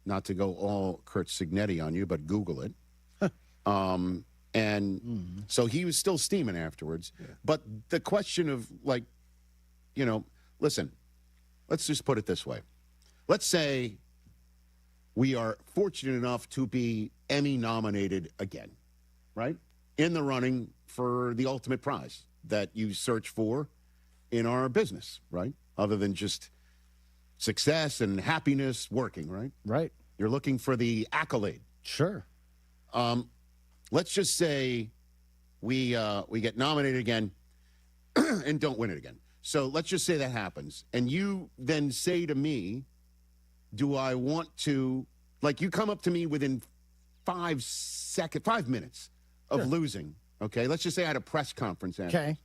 not to go all Kurt Signetti on you, but Google it. So he was still steaming afterwards. Yeah. But the question of, listen, let's just put it this way. Let's say we are fortunate enough to be Emmy nominated again, right? In the running for the ultimate prize that you search for in our business, right? Other than just success and happiness working, right? Right. You're looking for the accolade. Sure. Let's just say we get nominated again and don't win it again. So let's just say that happens. And you then say to me, do I want to, you come up to me within 5 minutes of losing, okay? Let's just say I had a press conference. Okay.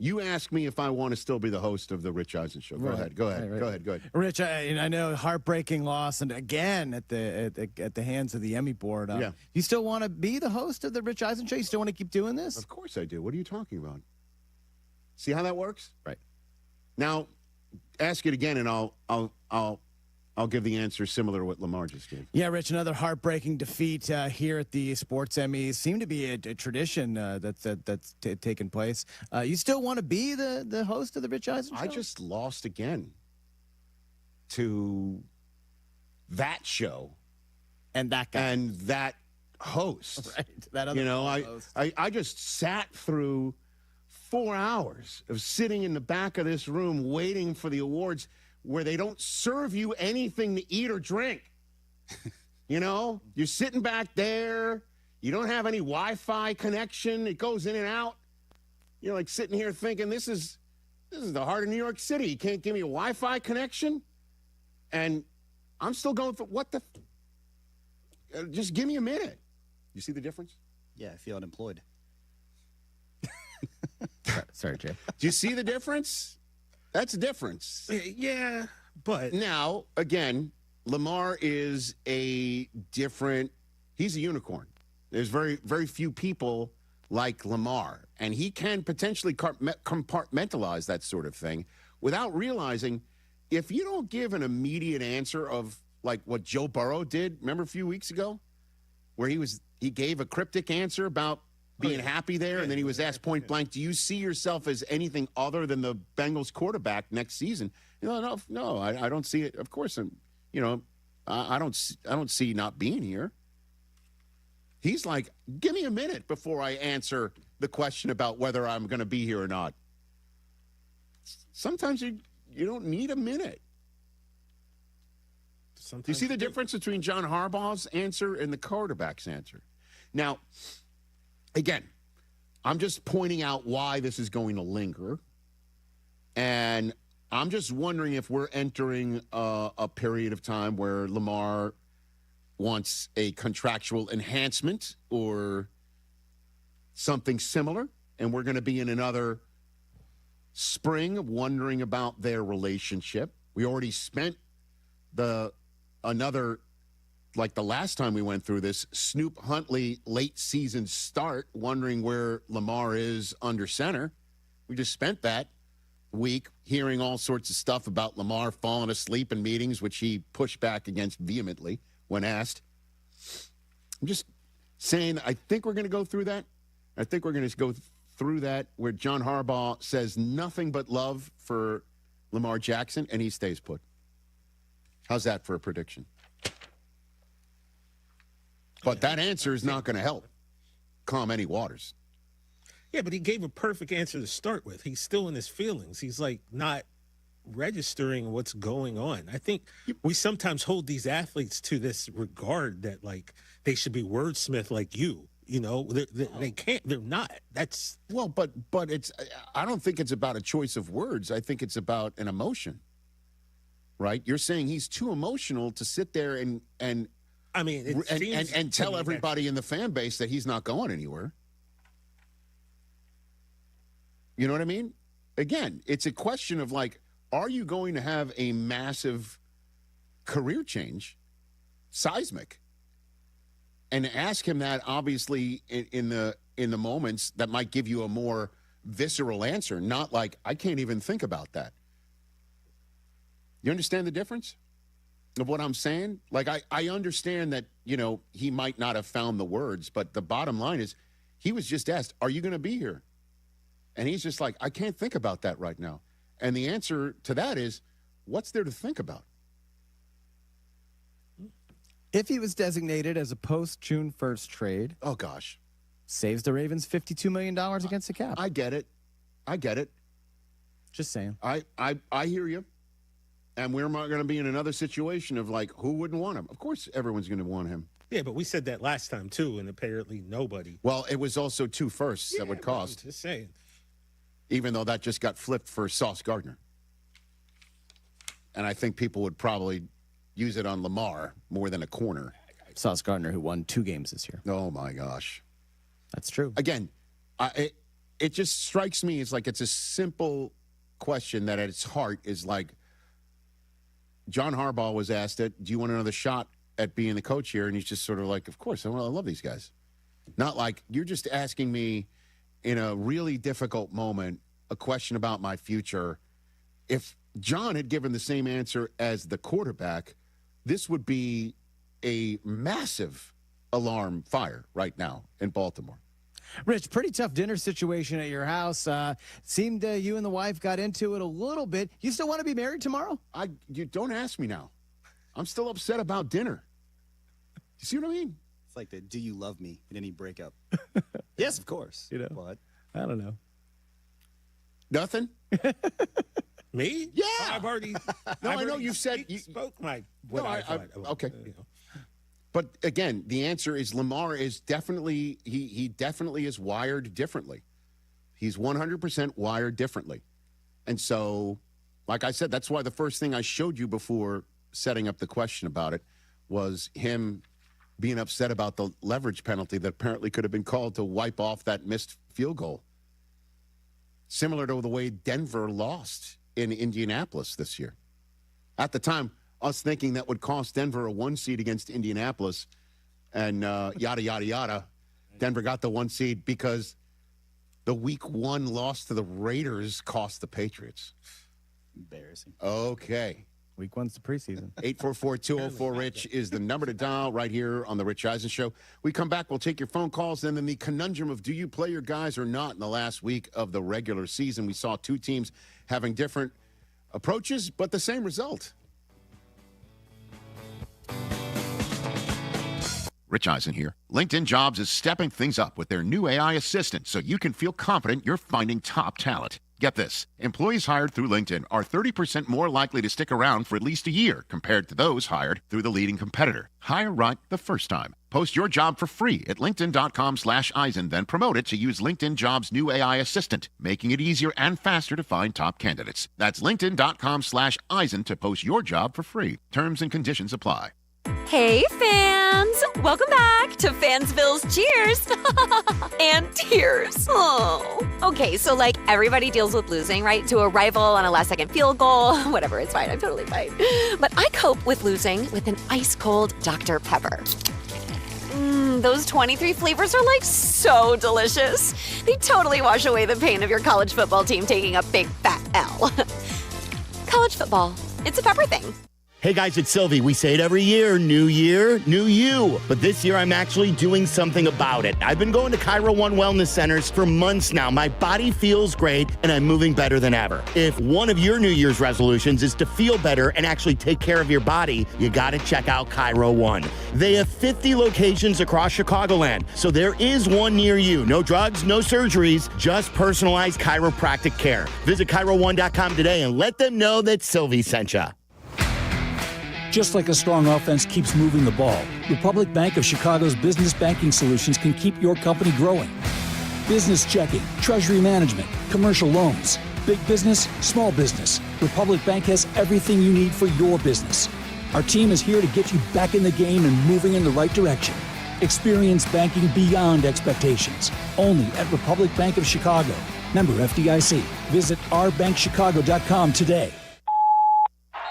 You ask me if I want to still be the host of the Rich Eisen Show. Go ahead. Rich, I know heartbreaking loss, and again at the hands of the Emmy board. Yeah. You still want to be the host of the Rich Eisen Show? You still want to keep doing this? Of course I do. What are you talking about? See how that works? Right. Now, ask it again, and I'll give the answer similar to what Lamar just gave. Yeah, Rich, another heartbreaking defeat here at the Sports Emmys. Seemed to be a tradition that's taken place. You still want to be the host of the Rich Eisen Show? I just lost again to that show. And that guy. And that host. Right, that other host. I just sat through 4 hours of sitting in the back of this room waiting for the awards where they don't serve you anything to eat or drink. You're sitting back there. You don't have any Wi-Fi connection. It goes in and out. You're like sitting here thinking, this is the heart of New York City. You can't give me a Wi-Fi connection? And I'm still going for what the... just give me a minute. You see the difference? Yeah, I feel unemployed. Sorry, Jay. Do you see the difference? That's a difference. Yeah, but... Now, again, Lamar is he's a unicorn. There's very, very few people like Lamar, and he can potentially compartmentalize that sort of thing without realizing if you don't give an immediate answer of like what Joe Burrow did, remember a few weeks ago, where he gave a cryptic answer about being happy there, and then he was asked point blank, do you see yourself as anything other than the Bengals quarterback next season? No, I don't see it. Of course, I don't see not being here. He's like, give me a minute before I answer the question about whether I'm going to be here or not. Sometimes you don't need a minute. Do you see the difference between John Harbaugh's answer and the quarterback's answer? Now, again, I'm just pointing out why this is going to linger. And I'm just wondering if we're entering a period of time where Lamar wants a contractual enhancement or something similar, and we're going to be in another spring wondering about their relationship. We already spent the last time we went through this, Snoop Huntley late season start, wondering where Lamar is under center. We just spent that week hearing all sorts of stuff about Lamar falling asleep in meetings, which he pushed back against vehemently when asked. I'm just saying, I think we're going to go through that. I think we're going to go through that where John Harbaugh says nothing but love for Lamar Jackson, and he stays put. How's that for a prediction? But that answer is not going to help calm any waters. Yeah, but he gave a perfect answer to start with. He's still in his feelings. He's like not registering what's going on. I think we sometimes hold these athletes to this regard that like they should be wordsmith like you. You know, they can't. They're not. That's but it's. I don't think it's about a choice of words. I think it's about an emotion. Right? You're saying he's too emotional to sit there and I mean, and tell everybody in the fan base that he's not going anywhere. You know what I mean? Again, it's a question of like, are you going to have a massive career change, seismic? And ask him that obviously in the moments that might give you a more visceral answer, not like, I can't even think about that. You understand the difference of what I'm saying? Like, I understand that, he might not have found the words, but the bottom line is he was just asked, are you going to be here? And he's just like, I can't think about that right now. And the answer to that is, what's there to think about? If he was designated as a post-June 1st trade. Oh, gosh. Saves the Ravens $52 million against the cap. I get it. Just saying. I hear you. And we're not going to be in another situation of like, who wouldn't want him? Of course, everyone's going to want him. Yeah, but we said that last time too, and apparently nobody. Well, it was also 2 firsts that would cost. Just saying. Even though that just got flipped for Sauce Gardner. And I think people would probably use it on Lamar more than a corner. Sauce Gardner, who won 2 games this year. Oh, my gosh. That's true. Again, it just strikes me as like it's a simple question that at its heart is like, John Harbaugh was asked it, do you want another shot at being the coach here? And he's just sort of like, of course, I love these guys. Not like, you're just asking me in a really difficult moment a question about my future. If John had given the same answer as the quarterback, this would be a massive alarm fire right now in Baltimore. Rich, pretty tough dinner situation at your house. Seemed you and the wife got into it a little bit. You still want to be married tomorrow? You don't ask me now. I'm still upset about dinner. You see what I mean? It's like the "Do you love me?" in any breakup. Yes, of course. But I don't know. Nothing. Me? Yeah. I've already. No, I know you said you spoke my. Okay. But again, the answer is Lamar is definitely, he definitely is wired differently. He's 100% wired differently. And so, like I said, that's why the first thing I showed you before setting up the question about it was him being upset about the leverage penalty that apparently could have been called to wipe off that missed field goal. Similar to the way Denver lost in Indianapolis this year. At the time, us thinking that would cost Denver a 1 seed against Indianapolis and yada, yada, yada. Denver got the 1 seed because the week 1 loss to the Raiders cost the Patriots. Embarrassing. Okay. Week 1's the preseason. 844-204-RICH is the number to dial right here on the Rich Eisen Show. We come back, we'll take your phone calls, and then the conundrum of do you play your guys or not in the last week of the regular season. We saw two teams having different approaches, but the same result. Rich Eisen here. LinkedIn Jobs is stepping things up with their new AI assistant so you can feel confident you're finding top talent. Get this. Employees hired through LinkedIn are 30% more likely to stick around for at least a year compared to those hired through the leading competitor. Hire right the first time. Post your job for free at linkedin.com/Eisen, then promote it to use LinkedIn Jobs' new AI assistant, making it easier and faster to find top candidates. That's linkedin.com/Eisen to post your job for free. Terms and conditions apply. Hey, fans! Welcome back to Fansville's Cheers and Tears. Oh. Okay, so like everybody deals with losing, right? To a rival on a last-second field goal. Whatever, it's fine. I'm totally fine. But I cope with losing with an ice-cold Dr. Pepper. Those 23 flavors are like so delicious. They totally wash away the pain of your college football team taking a big fat L. College football. It's a pepper thing. Hey guys, it's Silvy. We say it every year, new you. But this year I'm actually doing something about it. I've been going to Cairo One Wellness Centers for months now. My body feels great and I'm moving better than ever. If one of your New Year's resolutions is to feel better and actually take care of your body, you gotta check out Cairo One. They have 50 locations across Chicagoland, so there is one near you. No drugs, no surgeries, just personalized chiropractic care. Visit CairoOne.com today and let them know that Silvy sent you. Just like a strong offense keeps moving the ball, Republic Bank of Chicago's business banking solutions can keep your company growing. Business checking, treasury management, commercial loans, big business, small business. Republic Bank has everything you need for your business. Our team is here to get you back in the game and moving in the right direction. Experience banking beyond expectations. Only at Republic Bank of Chicago. Member FDIC. Visit ourbankchicago.com today.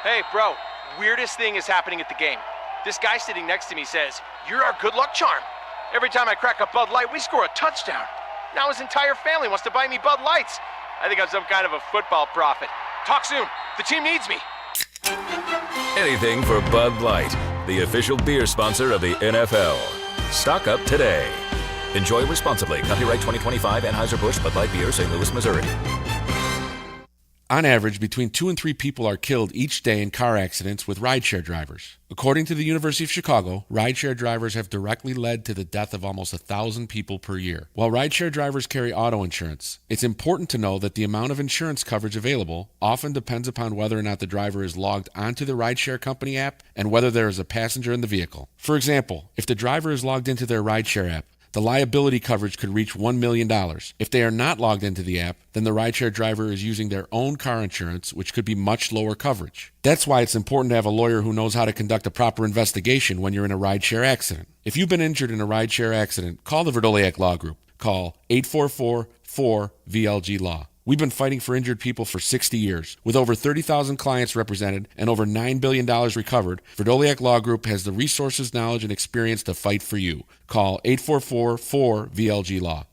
Hey, bro. Weirdest thing is happening at the game. This guy sitting next to me says, "You're our good luck charm." Every time I crack a Bud Light, we score a touchdown. Now his entire family wants to buy me Bud Lights. I think I'm some kind of a football prophet. Talk soon. The team needs me. Anything for Bud Light, the official beer sponsor of the NFL. Stock up today. Enjoy responsibly. Copyright 2025 Anheuser-Busch Bud Light Beer, St. Louis, Missouri. On average, between 2 and 3 people are killed each day in car accidents with rideshare drivers. According to the University of Chicago, rideshare drivers have directly led to the death of almost 1,000 people per year. While rideshare drivers carry auto insurance, it's important to know that the amount of insurance coverage available often depends upon whether or not the driver is logged onto the rideshare company app and whether there is a passenger in the vehicle. For example, if the driver is logged into their rideshare app, the liability coverage could reach $1 million. If they are not logged into the app, then the rideshare driver is using their own car insurance, which could be much lower coverage. That's why it's important to have a lawyer who knows how to conduct a proper investigation when you're in a rideshare accident. If you've been injured in a rideshare accident, call the Verdoliak Law Group. Call 844-4VLG-LAW. We've been fighting for injured people for 60 years. With over 30,000 clients represented and over $9 billion recovered, Verdoliak Law Group has the resources, knowledge, and experience to fight for you. Call 844-4VLG-LAW.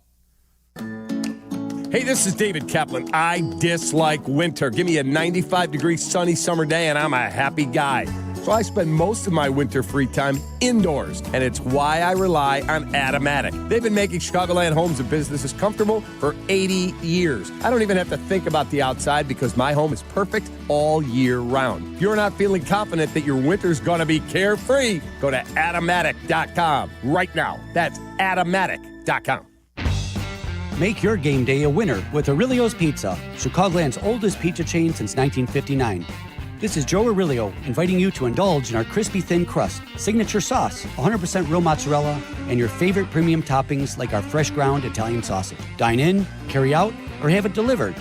Hey, this is David Kaplan. I dislike winter. Give me a 95-degree sunny summer day and I'm a happy guy. So I spend most of my winter free time indoors, and it's why I rely on Automatic. They've been making Chicagoland homes and businesses comfortable for 80 years. I don't even have to think about the outside because my home is perfect all year round. If you're not feeling confident that your winter's going to be carefree, go to Automatic.com right now. That's Automatic.com. Make your game day a winner with Aurelio's Pizza, Chicagoland's oldest pizza chain since 1959. This is Joe Aurelio inviting you to indulge in our crispy thin crust, signature sauce, 100% real mozzarella, and your favorite premium toppings like our fresh ground Italian sausage. Dine in, carry out, or have it delivered.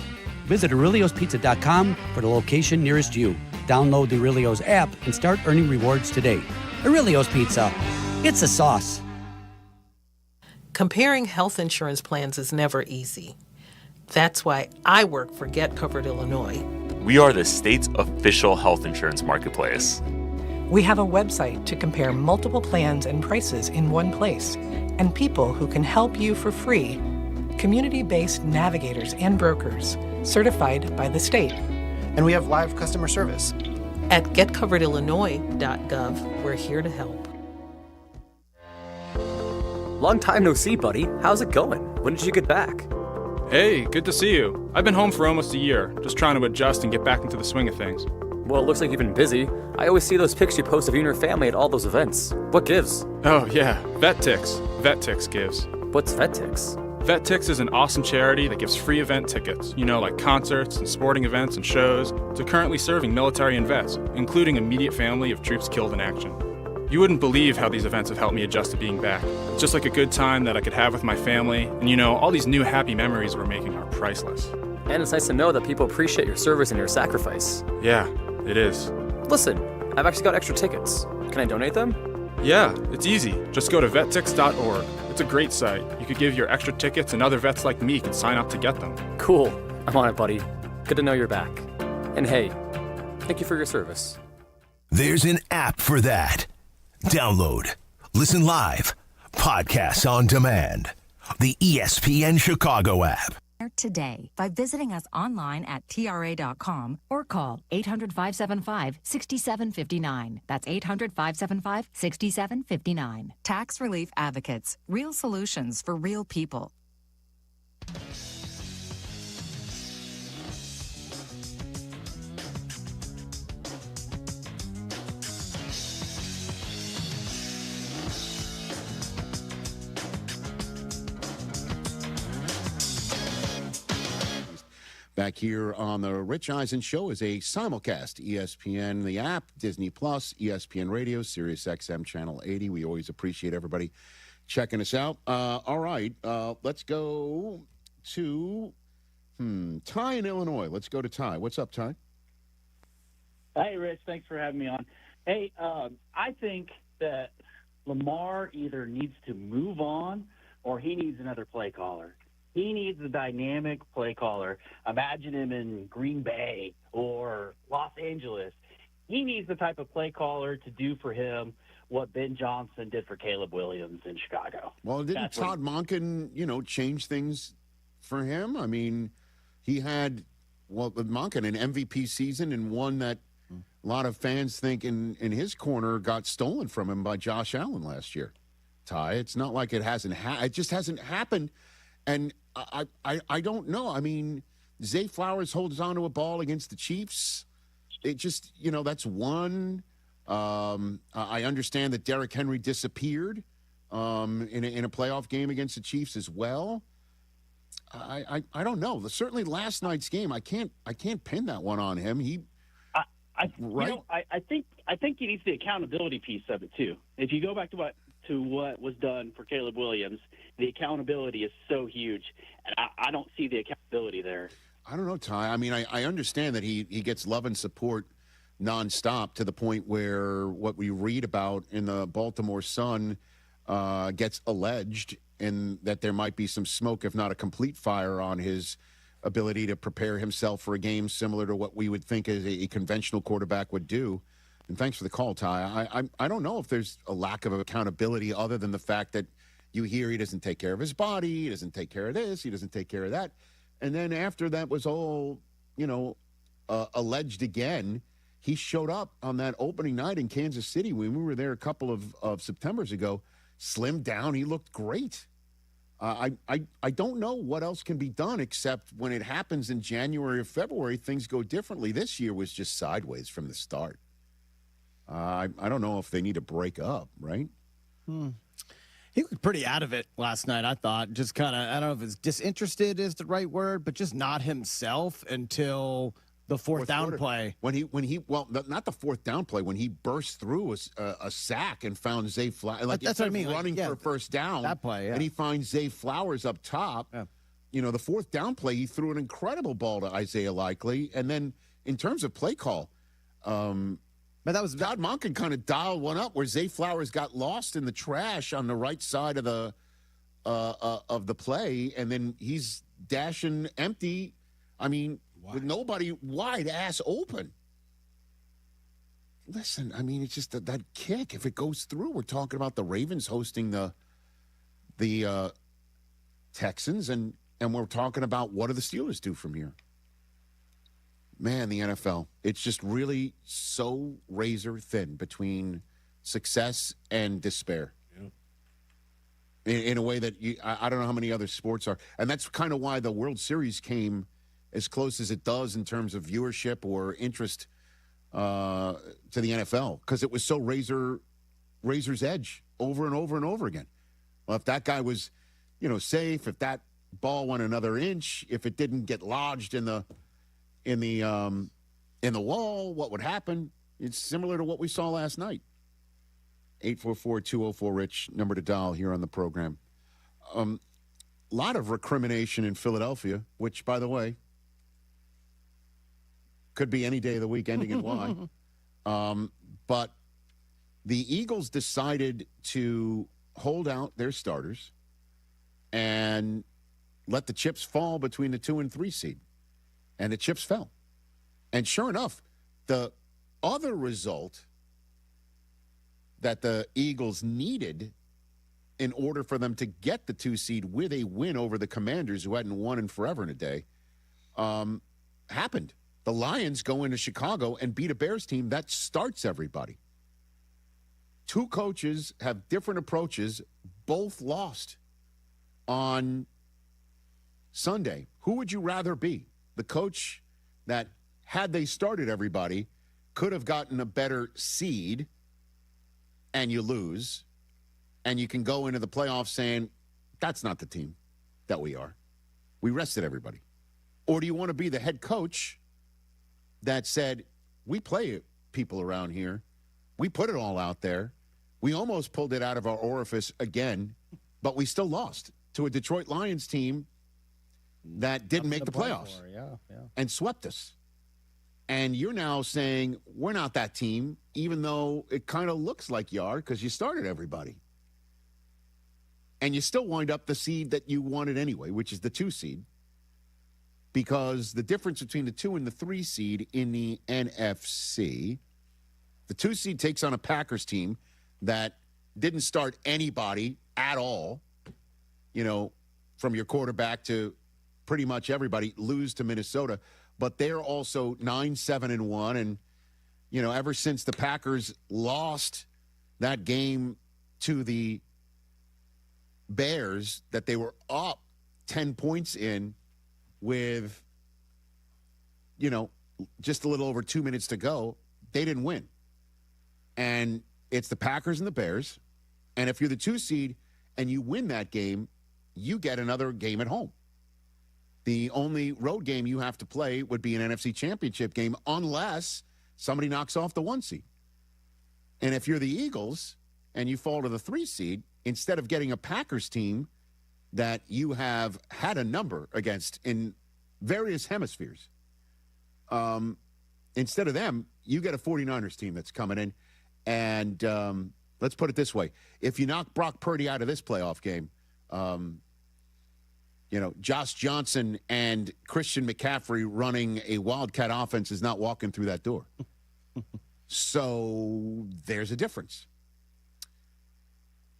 Visit Aurelio'sPizza.com for the location nearest you. Download the Aurelio's app and start earning rewards today. Aurelio's Pizza. It's a sauce. Comparing health insurance plans is never easy. That's why I work for Get Covered Illinois. We are the state's official health insurance marketplace. We have a website to compare multiple plans and prices in one place, and people who can help you for free. Community-based navigators and brokers, certified by the state. And we have live customer service. At getcoveredillinois.gov, we're here to help. Long time no see, buddy. How's it going? When did you get back? Hey, good to see you. I've been home for almost a year, just trying to adjust and get back into the swing of things. Well, it looks like you've been busy. I always see those pics you post of you and your family at all those events. What gives? Oh, yeah, VetTix. VetTix gives. What's VetTix? VetTix is an awesome charity that gives free event tickets, like concerts and sporting events and shows, to currently serving military and vets, including immediate family of troops killed in action. You wouldn't believe how these events have helped me adjust to being back. It's just like a good time that I could have with my family, and all these new happy memories we're making are priceless. And it's nice to know that people appreciate your service and your sacrifice. Yeah, it is. Listen, I've actually got extra tickets. Can I donate them? Yeah, it's easy. Just go to vettix.org. It's a great site. You could give your extra tickets and other vets like me can sign up to get them. Cool. I'm on it, buddy. Good to know you're back. And hey, thank you for your service. There's an app for that. Download, listen live, podcasts on demand. The ESPN Chicago app. Today by visiting us online at TRA.com or call 800-575-6759. That's 800-575-6759. Tax Relief Advocates. Real solutions for real people. Back here on the Rich Eisen Show is a simulcast. ESPN, the app, Disney Plus, ESPN Radio, Sirius XM Channel 80. We always appreciate everybody checking us out. All right, let's go to Ty in Illinois. Let's go to Ty. What's up, Ty? Hey, Rich. Thanks for having me on. Hey, I think that Lamar either needs to move on or he needs another play caller. He needs a dynamic play caller. Imagine him in Green Bay or Los Angeles. He needs the type of play caller to do for him what Ben Johnson did for Caleb Williams in Chicago. Well, didn't Todd Monken, change things for him? I mean, he had, with Monken, an MVP season and one that a lot of fans think in his corner got stolen from him by Josh Allen last year. Ty, it's not like it hasn't it just hasn't happened. And I don't know. I mean, Zay Flowers holds on to a ball against the Chiefs. It just, that's one. I understand that Derrick Henry disappeared in a playoff game against the Chiefs as well. I don't know. Certainly last night's game, I can't pin that one on him. I think he needs the accountability piece of it too. If you go back to what was done for Caleb Williams, the accountability is so huge, and I don't see the accountability there. I don't know, Ty. I mean, I understand that he gets love and support nonstop to the point where what we read about in the Baltimore Sun gets alleged, and that there might be some smoke, if not a complete fire, on his ability to prepare himself for a game similar to what we would think as a conventional quarterback would do. And thanks for the call, Ty. I don't know if there's a lack of accountability other than the fact that you hear he doesn't take care of his body, he doesn't take care of this, he doesn't take care of that. And then after that was all, alleged again, he showed up on that opening night in Kansas City when we were there a couple of Septembers ago, slimmed down. He looked great. I don't know what else can be done except when it happens in January or February, things go differently. This year was just sideways from the start. I don't know if they need to break up, right? He looked pretty out of it last night, I thought. Just kind of, I don't know if it's disinterested is the right word, but just not himself until the fourth down play. When he not the fourth down play, when he burst through a sack and found Zay Flowers. Like that's what I mean. Running for a first down. That play, yeah. And he finds Zay Flowers up top. Yeah. The fourth down play, he threw an incredible ball to Isaiah Likely. And then in terms of play call, but that was Todd Monken kind of dialed one up where Zay Flowers got lost in the trash on the right side of the play, and then he's dashing empty. I mean, with nobody wide ass open. listen, I mean, it's just that kick. If it goes through, we're talking about the Ravens hosting the Texans, and we're talking about what do the Steelers do from here. Man, the NFL, it's just really so razor thin between success and despair. In a way that I don't know how many other sports are. And that's kind of why the World Series came as close as it does in terms of viewership or interest to the NFL, because it was so razor's edge over and over and over again. Well, if that guy was, safe, if that ball went another inch, if it didn't get lodged in the wall, what would happen? It's similar to what we saw last night. 844-204-RICH, number to dial here on the program. A lot of recrimination in Philadelphia, which, by the way, could be any day of the week, ending in Y. But the Eagles decided to hold out their starters and let the chips fall between the 2 and 3 seed. And the chips fell. And sure enough, the other result that the Eagles needed in order for them to get the 2 seed with a win over the Commanders, who hadn't won in forever and a day, happened. The Lions go into Chicago and beat a Bears team that starts everybody. 2 coaches have different approaches, both lost on Sunday. Who would you rather be? The coach that, had they started everybody, could have gotten a better seed, and you lose, and you can go into the playoffs saying, that's not the team that we are. We rested everybody. Or do you want to be the head coach that said, we play people around here. We put it all out there. We almost pulled it out of our orifice again, but we still lost to a Detroit Lions team that didn't make the playoffs and swept us. And you're now saying, we're not that team, even though it kind of looks like you are because you started everybody. And you still wind up the seed that you wanted anyway, which is the 2 seed. Because the difference between the 2 and the 3 seed in the NFC, the 2 seed takes on a Packers team that didn't start anybody at all, from your quarterback to pretty much everybody, lose to Minnesota. But they're also 9-7-1, and ever since the Packers lost that game to the Bears, that they were up 10 points in with just a little over 2 minutes to go, they didn't win. And it's the Packers and the Bears, and if you're the 2 seed and you win that game, you get another game at home. The only road game you have to play would be an NFC Championship game unless somebody knocks off the 1 seed. And if you're the Eagles and you fall to the 3 seed, instead of getting a Packers team that you have had a number against in various hemispheres, instead of them, you get a 49ers team that's coming in. And let's put it this way. If you knock Brock Purdy out of this playoff game, Josh Johnson and Christian McCaffrey running a Wildcat offense is not walking through that door. So there's a difference.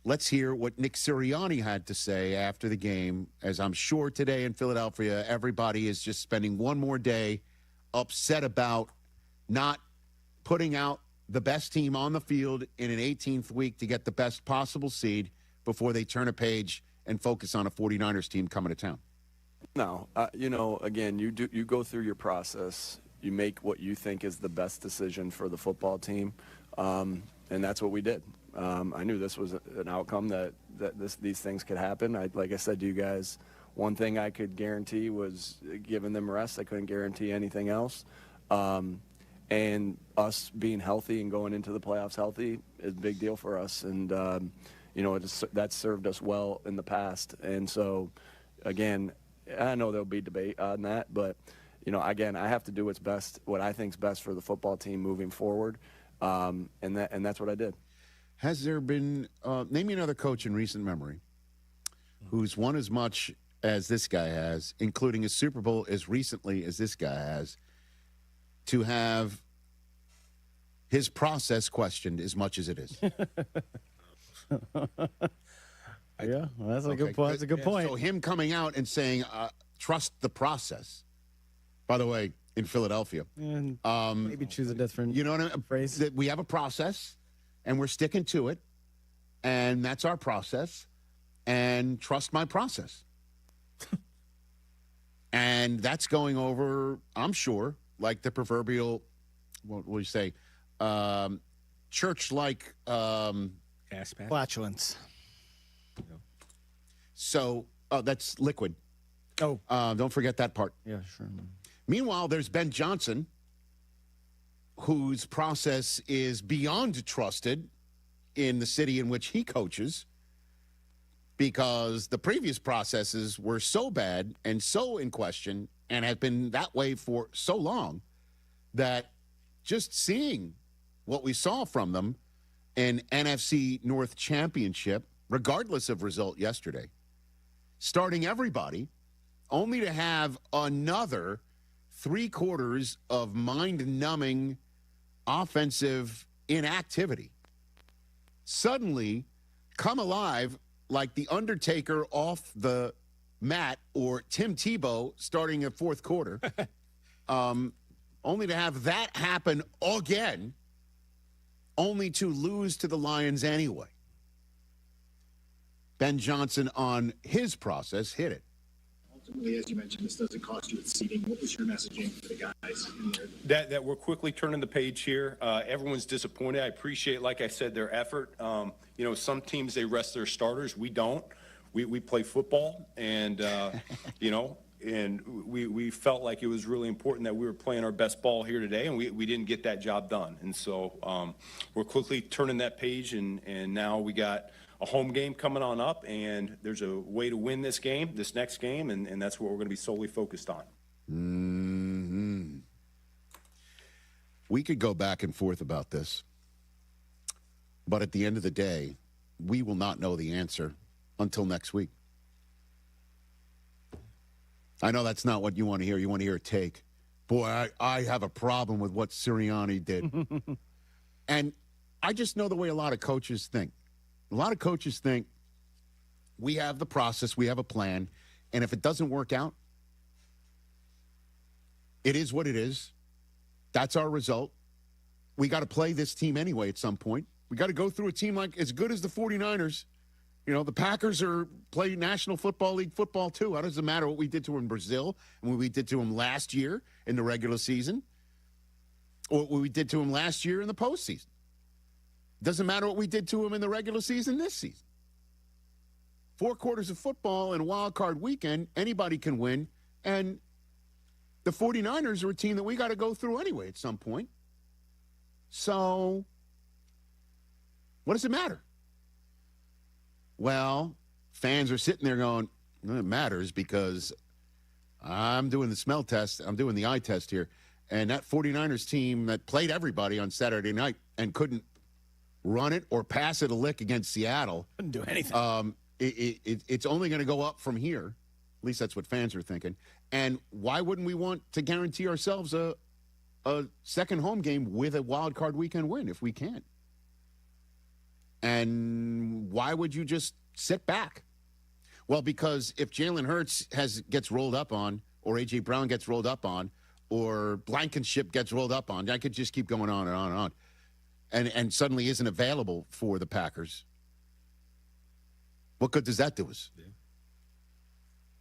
Let's hear what Nick Sirianni had to say after the game, as I'm sure today in Philadelphia, everybody is just spending one more day upset about not putting out the best team on the field in an 18th week to get the best possible seed before they turn a page and focus on a 49ers team coming to town. No, again, you go through your process. You make what you think is the best decision for the football team, and that's what we did. I knew this was an outcome that these things could happen. Like I said to you guys, one thing I could guarantee was giving them rest. I couldn't guarantee anything else. And us being healthy and going into the playoffs healthy is a big deal for us. And that's served us well in the past. And so, again, I know there'll be debate on that, but again, I have to do what's best, what I think is best for the football team moving forward, and that's what I did. Has there been name me another coach in recent memory who's won as much as this guy has, including a Super Bowl as recently as this guy has, to have his process questioned as much as it is. Yeah, well, that's a good point. That's a good point. So him coming out and saying, trust the process. By the way, in Philadelphia. And maybe choose a different you know what I mean? phrase. That we have a process, and we're sticking to it, and that's our process, and trust my process. And that's going over, I'm sure, like the proverbial, what will you say, church-like flatulence. So that's liquid. Oh. Don't forget that part. Yeah, sure. Meanwhile, there's Ben Johnson, whose process is beyond trusted in the city in which he coaches, because the previous processes were so bad and so in question and have been that way for so long that just seeing what we saw from them in NFC North Championship, regardless of result yesterday, starting everybody, only to have another 3 quarters of mind-numbing offensive inactivity suddenly come alive like the Undertaker off the mat or Tim Tebow starting a fourth quarter, only to have that happen again, only to lose to the Lions anyway. Ben Johnson on his process hit it. Ultimately, as you mentioned, this doesn't cost you its seating. What was your messaging for the guys in there? That we're quickly turning the page here. Everyone's disappointed. I appreciate, like I said, their effort. Some teams, they rest their starters. We don't. We play football, and, and we felt like it was really important that we were playing our best ball here today, and we didn't get that job done. And so we're quickly turning that page, and now we got a home game coming on up, and there's a way to win this next game, and that's what we're going to be solely focused on. Mm-hmm. We could go back and forth about this, but at the end of the day, we will not know the answer until next week. I know that's not what you want to hear. You want to hear a take. Boy, I have a problem with what Sirianni did. And I just know the way a lot of coaches think. A lot of coaches think we have the process, we have a plan, and if it doesn't work out, it is what it is. That's our result. We got to play this team anyway at some point. We got to go through a team like as good as the 49ers. The Packers are playing National Football League football too. How does it matter what we did to them in Brazil and what we did to them last year in the regular season or what we did to them last year in the postseason? Doesn't matter what we did to them in the regular season this season. 4 quarters of football and a wild card weekend, anybody can win. And the 49ers are a team that we got to go through anyway at some point. So what does it matter? Well, fans are sitting there going, well, it matters because I'm doing the smell test. I'm doing the eye test here. And that 49ers team that played everybody on Saturday night and couldn't run it or pass it a lick against Seattle. Couldn't do anything. It's only going to go up from here. At least that's what fans are thinking. And why wouldn't we want to guarantee ourselves a second home game with a wild card weekend win if we can? And why would you just sit back? Well, because if Jalen Hurts gets rolled up on, or A.J. Brown gets rolled up on, or Blankenship gets rolled up on, I could just keep going on and on and on. And suddenly isn't available for the Packers. What good does that do us? Yeah.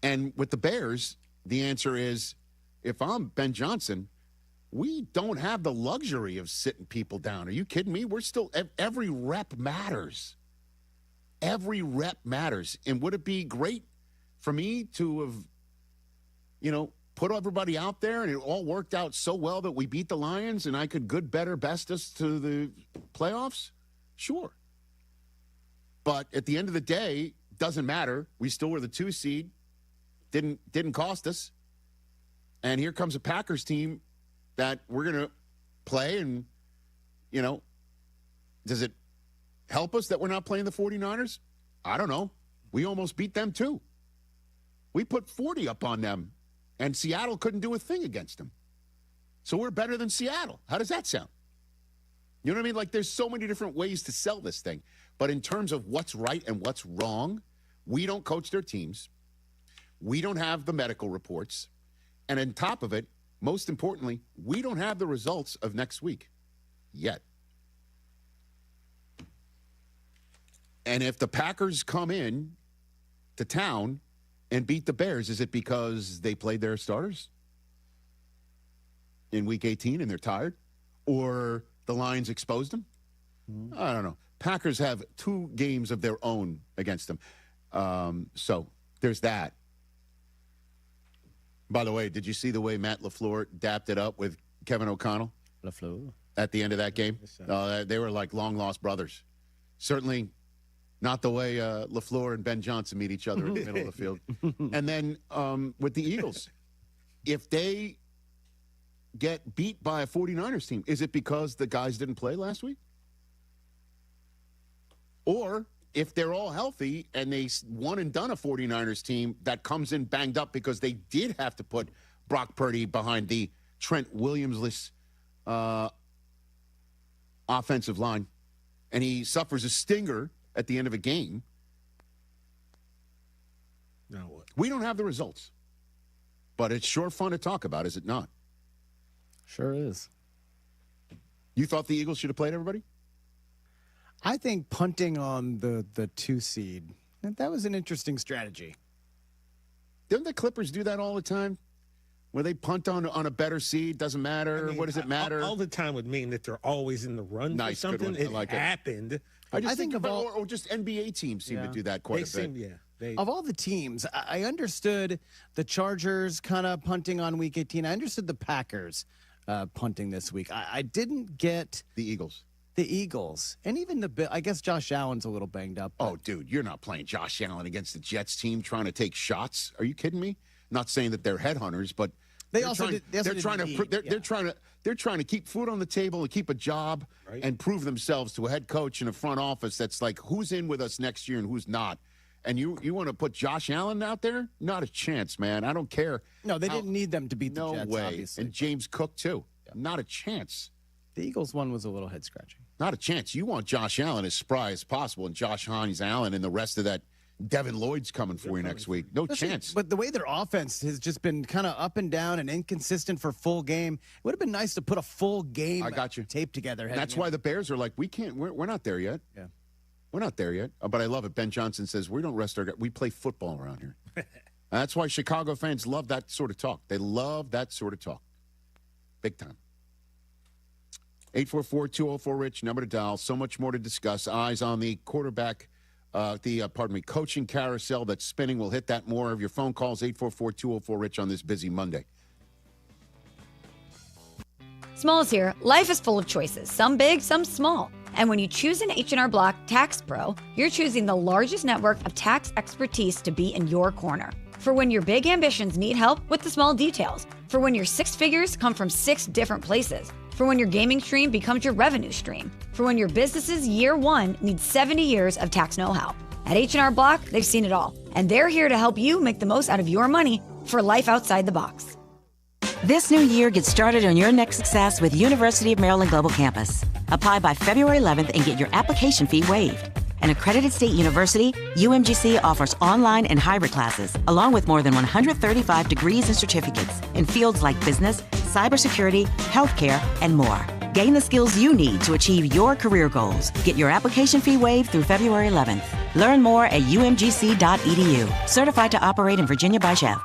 And with the Bears, the answer is, if I'm Ben Johnson, we don't have the luxury of sitting people down. Are you kidding me? We're still, every rep matters. Every rep matters. And would it be great for me to have, put everybody out there and it all worked out so well that we beat the Lions and I could good, better, best us to the playoffs? Sure. But at the end of the day, doesn't matter. We still were the 2 seed. Didn't cost us. And here comes a Packers team that we're going to play and, does it help us that we're not playing the 49ers? I don't know. We almost beat them too. We put 40 up on them. And Seattle couldn't do a thing against them. So we're better than Seattle. How does that sound? You know what I mean? Like, there's so many different ways to sell this thing. But in terms of what's right and what's wrong, we don't coach their teams. We don't have the medical reports. And on top of it, most importantly, we don't have the results of next week yet. And if the Packers come in to town and beat the Bears, is it because they played their starters in Week 18 and they're tired? Or the Lions exposed them? I don't know. Packers have 2 games of their own against them. So there's that. By the way, did you see the way Matt LaFleur dapped it up with Kevin O'Connell? LaFleur. At the end of that game? They were like long-lost brothers. Certainly not the way LaFleur and Ben Johnson meet each other in the middle of the field. And then with the Eagles, if they get beat by a 49ers team, is it because the guys didn't play last week? Or if they're all healthy and they won and done a 49ers team that comes in banged up because they did have to put Brock Purdy behind the Trent Williams-less offensive line, and he suffers a stinger at the end of a game. Now what? We don't have the results, but it's sure fun to talk about, is it not? Sure is. You thought the Eagles should have played everybody? I think punting on the 2 seed, that was an interesting strategy. Don't the Clippers do that all the time? Where they punt on a better seed, doesn't matter. I mean, what does it matter? All the time would mean that they're always in the run for something. It like happened. I think of all, or just NBA teams seem to do that quite a bit. Of all the teams, I understood the Chargers kind of punting on Week 18. I understood the Packers punting this week. I didn't get the Eagles. The Eagles. And even I guess Josh Allen's a little banged up. Oh, dude, you're not playing Josh Allen against the Jets team trying to take shots. Are you kidding me? Not saying that they're headhunters, but they're trying to keep food on the table and keep a job and prove themselves to a head coach and a front office that's like, who's in with us next year and who's not. And you want to put Josh Allen out there? Not a chance, man. I don't care. No, they didn't need them to beat the Jets, No way. obviously. And James Cook, too. Yeah. Not a chance. The Eagles one was a little head-scratching. Not a chance. You want Josh Allen as spry as possible, and Josh Hines Allen and the rest of that Devin Lloyd's coming for you next week. No chance. But the way their offense has just been kind of up and down and inconsistent for full game, it would have been nice to put a full game tape together. And that's why the Bears are like, we're not there yet. Yeah. We're not there yet. But I love it. Ben Johnson says, we don't rest our guys. We play football around here. And that's why Chicago fans love that sort of talk. They love that sort of talk. Big time. 844-204-RICH, number to dial. So much more to discuss. Eyes on the quarterback, coaching carousel that's spinning. We'll hit that more of your phone calls, 844-204-RICH on this busy Monday. Smalls here. Life is full of choices, some big, some small. And when you choose an H&R Block Tax Pro, you're choosing the largest network of tax expertise to be in your corner. For when your big ambitions need help with the small details. For when your 6 figures come from 6 different places. For when your gaming stream becomes your revenue stream. For when your business's year 1 needs 70 years of tax know-how. At H&R Block, they've seen it all. And they're here to help you make the most out of your money for life outside the box. This new year, get started on your next success with University of Maryland Global Campus. Apply by February 11th and get your application fee waived. An accredited state university, UMGC offers online and hybrid classes, along with more than 135 degrees and certificates in fields like business, cybersecurity, healthcare, and more. Gain the skills you need to achieve your career goals. Get your application fee waived through February 11th. Learn more at umgc.edu. Certified to operate in Virginia by Chef.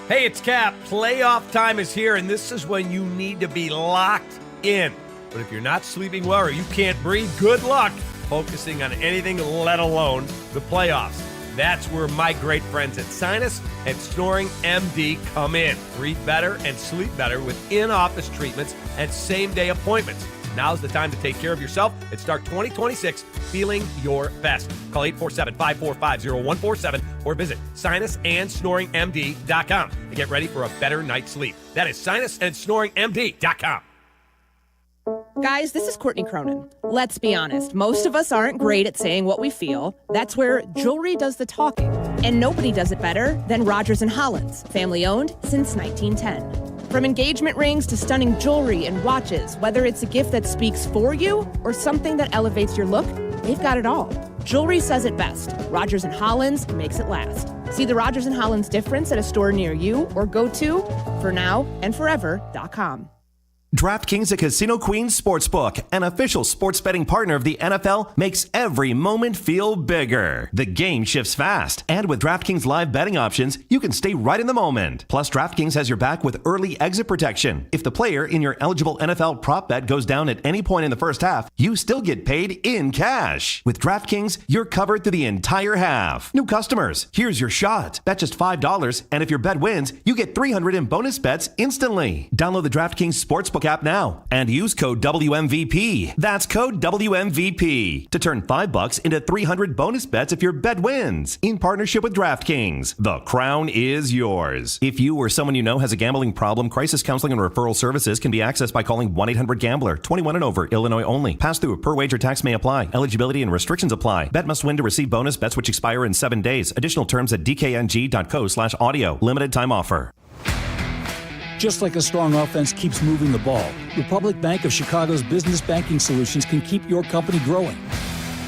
Hey, it's Cap. Playoff time is here, and this is when you need to be locked in. But if you're not sleeping well or you can't breathe, good luck focusing on anything, let alone the playoffs. That's where my great friends at Sinus and Snoring MD come in. Breathe better and sleep better with in-office treatments and same-day appointments. Now's the time to take care of yourself and start 2026 feeling your best. Call 847-545-0147 or visit sinusandsnoringmd.com and get ready for a better night's sleep. That is sinusandsnoringmd.com. Guys, this is Courtney Cronin. Let's be honest, most of us aren't great at saying what we feel. That's where jewelry does the talking. And nobody does it better than Rogers & Hollins, family owned since 1910. From engagement rings to stunning jewelry and watches, whether it's a gift that speaks for you or something that elevates your look, they've got it all. Jewelry says it best. Rogers & Hollins makes it last. See the Rogers & Hollins difference at a store near you or go to fornowandforever.com. DraftKings, a Casino Queen sportsbook, an official sports betting partner of the NFL, makes every moment feel bigger. The game shifts fast, and with DraftKings live betting options, you can stay right in the moment. Plus, DraftKings has your back with early exit protection. If the player in your eligible NFL prop bet goes down at any point in the first half, you still get paid in cash. With DraftKings, you're covered through the entire half. New customers, here's your shot. Bet just $5, and if your bet wins, you get $300 in bonus bets instantly. Download the DraftKings Sportsbook app now and use code WMVP. That's code WMVP to turn $5 into 300 bonus bets if your bet wins. In partnership with DraftKings, the crown is yours. If you or someone you know has a gambling problem, crisis counseling and referral services can be accessed by calling 1-800-GAMBLER. 21 and over, Illinois only. Pass-through per wager tax may apply. Eligibility and restrictions apply. Bet must win to receive bonus bets which expire in 7 days. Additional terms at dkng.co/audio. Limited time offer. Just like a strong offense keeps moving the ball, Republic Bank of Chicago's business banking solutions can keep your company growing.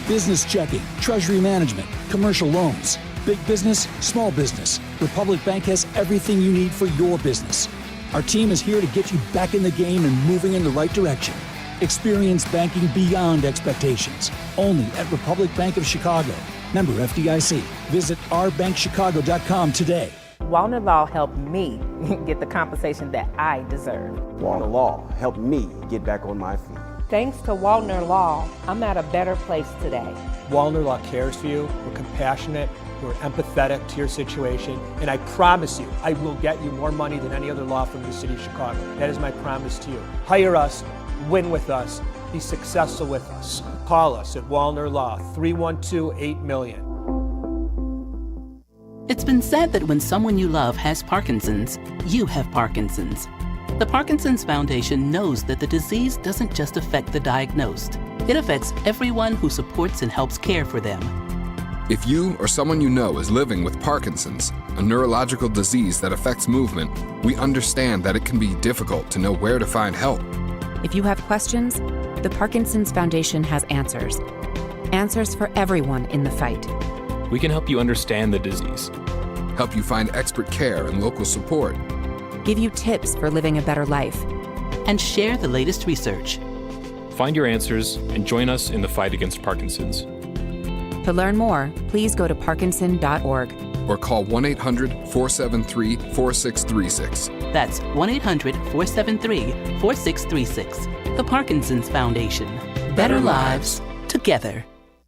Business checking, treasury management, commercial loans, big business, small business. Republic Bank has everything you need for your business. Our team is here to get you back in the game and moving in the right direction. Experience banking beyond expectations. Only at Republic Bank of Chicago. Member FDIC. Visit ourbankchicago.com today. Waddle Law helped me get the compensation that I deserve. Waddle Law helped me get back on my feet. Thanks to Waddle Law, I'm at a better place today. Waddle Law cares for you. We're compassionate. We're empathetic to your situation. And I promise you, I will get you more money than any other law firm in the city of Chicago. That is my promise to you. Hire us, win with us, be successful with us. Call us at Waddle Law, 312-8-million. It's been said that when someone you love has Parkinson's, you have Parkinson's. The Parkinson's Foundation knows that the disease doesn't just affect the diagnosed. It affects everyone who supports and helps care for them. If you or someone you know is living with Parkinson's, a neurological disease that affects movement, we understand that it can be difficult to know where to find help. If you have questions, the Parkinson's Foundation has answers. Answers for everyone in the fight. We can help you understand the disease, help you find expert care and local support, give you tips for living a better life, and share the latest research. Find your answers and join us in the fight against Parkinson's. To learn more, please go to parkinson.org or call 1-800-473-4636. That's 1-800-473-4636. The Parkinson's Foundation. Better lives together.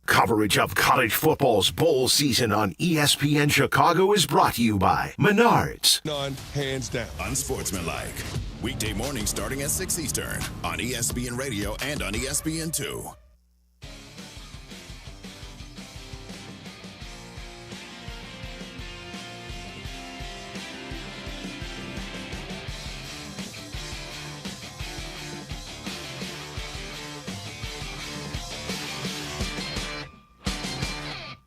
Coverage of college football's bowl season on ESPN Chicago is brought to you by Menards. None, hands down. Unsportsmanlike. Weekday morning starting at 6 Eastern on ESPN Radio and on ESPN2.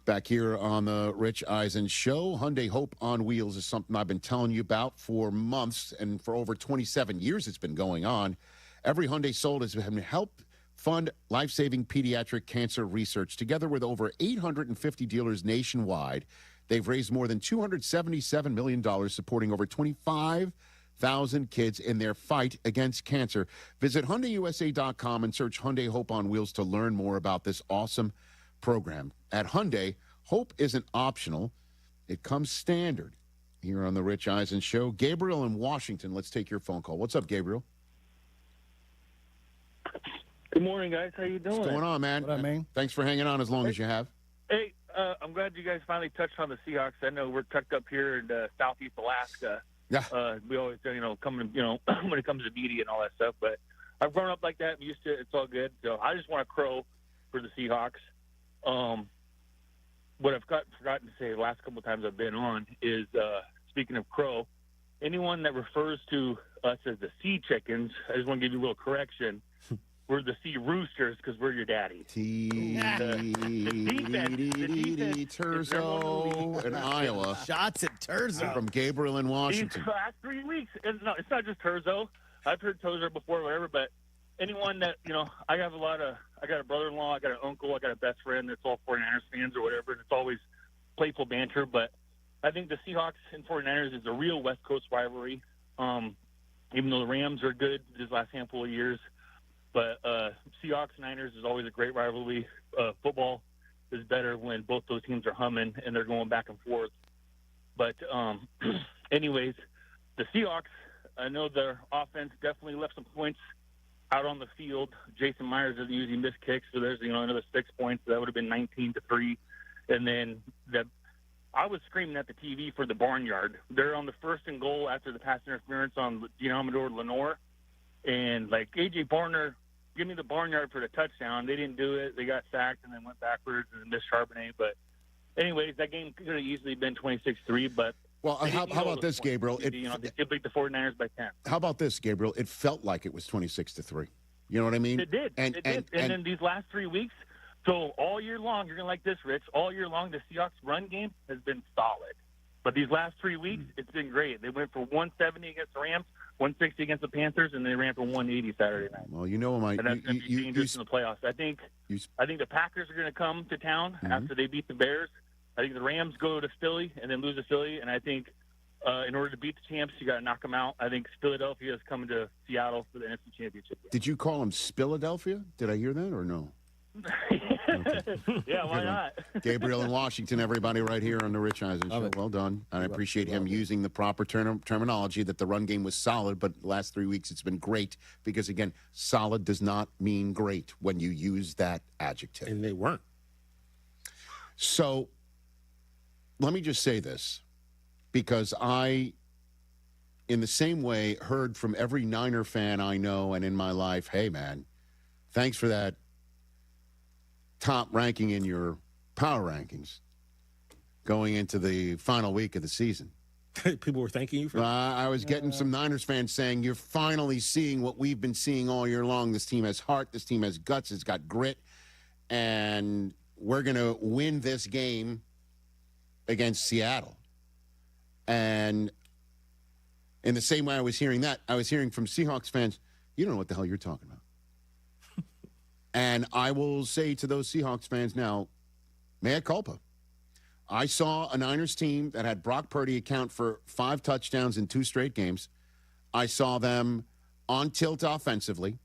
Back here on the Rich Eisen Show, Hyundai Hope on Wheels is something I've been telling you about for months, and for over 27 years it's been going on. Every Hyundai sold has helped fund life-saving pediatric cancer research. Together with over 850 dealers nationwide, they've raised more than $277 million, supporting over 25,000 kids in their fight against cancer. Visit HyundaiUSA.com and search Hyundai Hope on Wheels to learn more about this awesome program. At Hyundai, hope isn't optional. It comes standard. Here on the Rich Eisen Show, Gabriel in Washington. Let's take your phone call. What's up, Gabriel? Good morning, guys. How you doing? What's going on, man? What up, man? Thanks for hanging on as long as you have. Hey, I'm glad you guys finally touched on the Seahawks. I know we're tucked up here in southeast Alaska. Yeah. We always, come, when it comes to media and all that stuff. But I've grown up like that. I'm used to it. It's all good. So I just want to crow for the Seahawks. What I've forgotten to say the last couple of times I've been on is, speaking of crow, anyone that refers to us as the Sea Chickens, I just want to give you a little correction. We're the Sea Roosters because we're your daddy. The defense Terzo in Iowa. Shots at Terzo. From Gabriel in Washington. These last 3 weeks, it's not just Terzo. I've heard Tozer before, whatever, but anyone that, I got a brother-in-law, I got an uncle, I got a best friend that's all 49ers fans or whatever, and it's always playful banter, but I think the Seahawks and 49ers is a real West Coast rivalry, even though the Rams are good this last handful of years, but Seahawks-Niners is always a great rivalry. Football is better when both those teams are humming and they're going back and forth. But anyways, the Seahawks, I know their offense definitely left some points out on the field. Jason Myers doesn't usually miss kicks, so there's another 6 points. That would have been 19-3. And then I was screaming at the TV for the barnyard. They're on the 1st and goal after the pass interference on Deommodore Lenoir. And, A.J. Barner, give me the barnyard for the touchdown. They didn't do it. They got sacked and then went backwards and missed Charbonnet. But, anyways, that game could have easily been 26-3. But well, how about this, Gabriel? They did beat the 49ers by 10. How about this, Gabriel? It felt like it was 26-3. You know what I mean? It did. And then these last 3 weeks, so all year long, you're going to like this, Rich, all year long the Seahawks run game has been solid. But these last 3 weeks, it's been great. They went for 170 against the Rams, 160 against the Panthers, and they ran for 180 Saturday night. Well, and that's going to be dangerous in the playoffs. I think the Packers are going to come to town after they beat the Bears. I think the Rams go to Philly and then lose to Philly. And I think in order to beat the champs, you got to knock them out. I think Philadelphia is coming to Seattle for the NFC Championship game. Did you call them Philadelphia? Did I hear that or no? Yeah, why not? Gabriel in Washington, everybody right here on the Rich Eisen Show. Well done. And I appreciate him using the proper terminology that the run game was solid, but the last 3 weeks it's been great because, again, solid does not mean great when you use that adjective. And they weren't. So let me just say this, because I, in the same way, heard from every Niner fan I know and in my life, hey, man, thanks for that top ranking in your power rankings going into the final week of the season. People were thanking you for that? I was getting some Niners fans saying, you're finally seeing what we've been seeing all year long. This team has heart. This team has guts. It's got grit. And we're going to win this game against Seattle. And in the same way I was hearing that, I was hearing from Seahawks fans, you don't know what the hell you're talking about. And I will say to those Seahawks fans now, mea culpa. I saw a Niners team that had Brock Purdy account for 5 touchdowns in 2 straight games. I saw them on tilt offensively.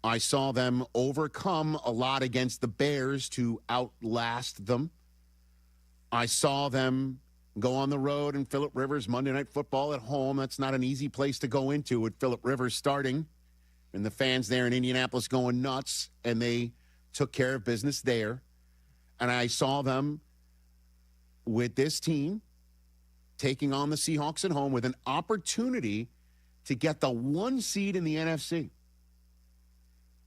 I saw them overcome a lot against the Bears to outlast them. I saw them go on the road in Phillip Rivers, Monday Night Football at home. That's not an easy place to go into with Phillip Rivers starting. And the fans there in Indianapolis going nuts, and they took care of business there. And I saw them with this team taking on the Seahawks at home with an opportunity to get the 1 seed in the NFC.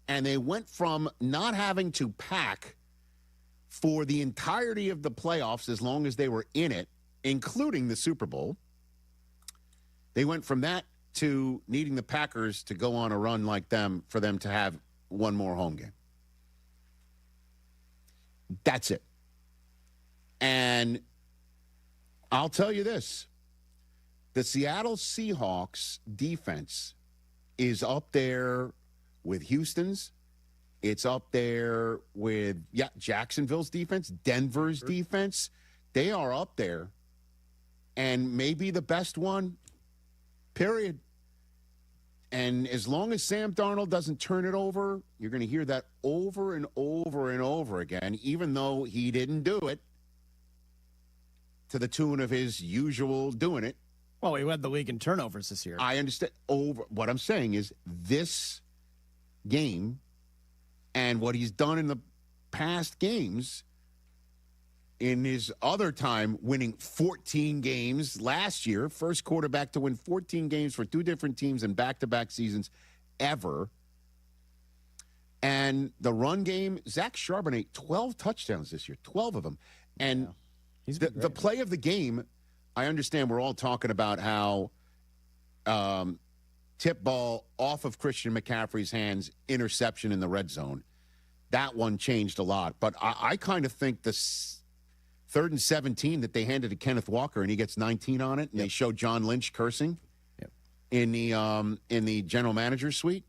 And they went from not having to pack for the entirety of the playoffs as long as they were in it, including the Super Bowl. They went from that to needing the Packers to go on a run like them for them to have one more home game. That's it. And I'll tell you this. The Seattle Seahawks defense is up there with Houston's. It's up there with, Jacksonville's defense, Denver's defense. They are up there. And maybe the best one, period. And as long as Sam Darnold doesn't turn it over, you're going to hear that over and over and over again, even though he didn't do it to the tune of his usual doing it. Well, he led the league in turnovers this year. I understand. What I'm saying is this game and what he's done in the past games, in his other time winning 14 games last year, first quarterback to win 14 games for 2 different teams in back-to-back seasons ever. And the run game, Zach Charbonnet, 12 touchdowns this year, 12 of them. And the play of the game, I understand we're all talking about how tip ball off of Christian McCaffrey's hands, interception in the red zone. That one changed a lot. But I kind of think 3rd and 17 that they handed to Kenneth Walker, and he gets 19 on it, and they show John Lynch cursing in the general manager's suite.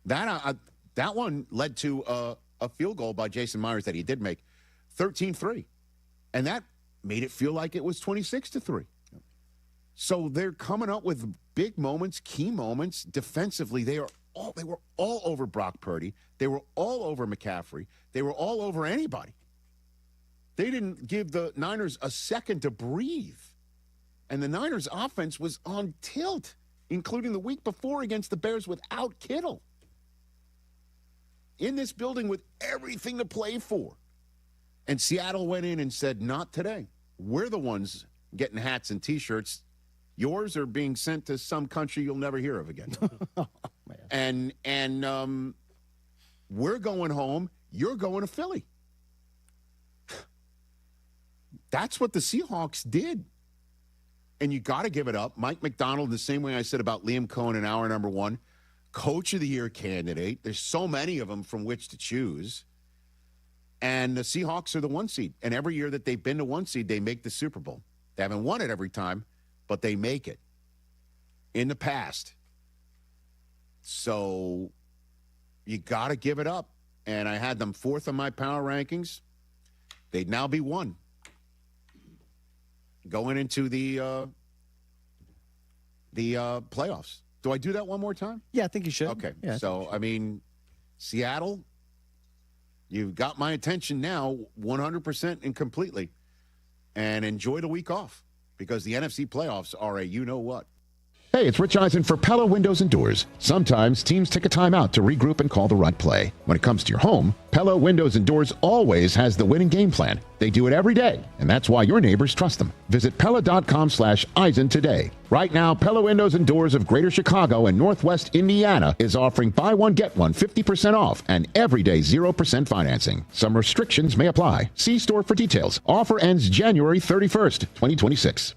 That one led to a field goal by Jason Myers that he did make, 13-3. And that made it feel like it was 26-3. So they're coming up with big moments, key moments. Defensively, they were all over Brock Purdy. They were all over McCaffrey. They were all over anybody. They didn't give the Niners a second to breathe. And the Niners offense was on tilt, including the week before against the Bears without Kittle. In this building with everything to play for. And Seattle went in and said, not today. We're the ones getting hats and T-shirts. Yours are being sent to some country you'll never hear of again. And we're going home. You're going to Philly. That's what the Seahawks did. And you got to give it up. Mike McDonald, the same way I said about Liam Cohen in hour number 1, Coach of the Year candidate. There's so many of them from which to choose. And the Seahawks are the 1 seed. And every year that they've been to 1 seed, they make the Super Bowl. They haven't won it every time, but they make it in the past. So you got to give it up. And I had them 4th on my power rankings. They'd now be 1. Going into the playoffs. Do I do that one more time? Yeah, I think you should. Okay. Yeah, So, I mean, Seattle, you've got my attention now 100% and completely. And enjoy the week off because the NFC playoffs are a you-know-what. Hey, it's Rich Eisen for Pella Windows and Doors. Sometimes teams take a timeout to regroup and call the right play. When it comes to your home, Pella Windows and Doors always has the winning game plan. They do it every day, and that's why your neighbors trust them. Visit Pella.com/Eisen today. Right now, Pella Windows and Doors of Greater Chicago and Northwest Indiana is offering buy one, get one 50% off and everyday 0% financing. Some restrictions may apply. See store for details. Offer ends January 31st, 2026.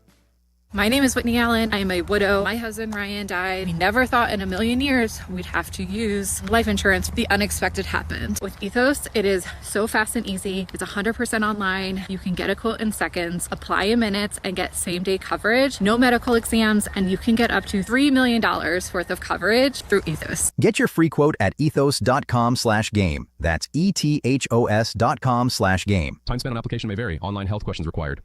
My name is Whitney Allen. I am a widow. My husband, Ryan, died. We never thought in a million years we'd have to use life insurance. The unexpected happened. With Ethos, it is so fast and easy. It's 100% online. You can get a quote in seconds, apply in minutes, and get same-day coverage. No medical exams, and you can get up to $3 million worth of coverage through Ethos. Get your free quote at ethos.com/game. That's ETHOS.com/game. Time spent on application may vary. Online health questions required.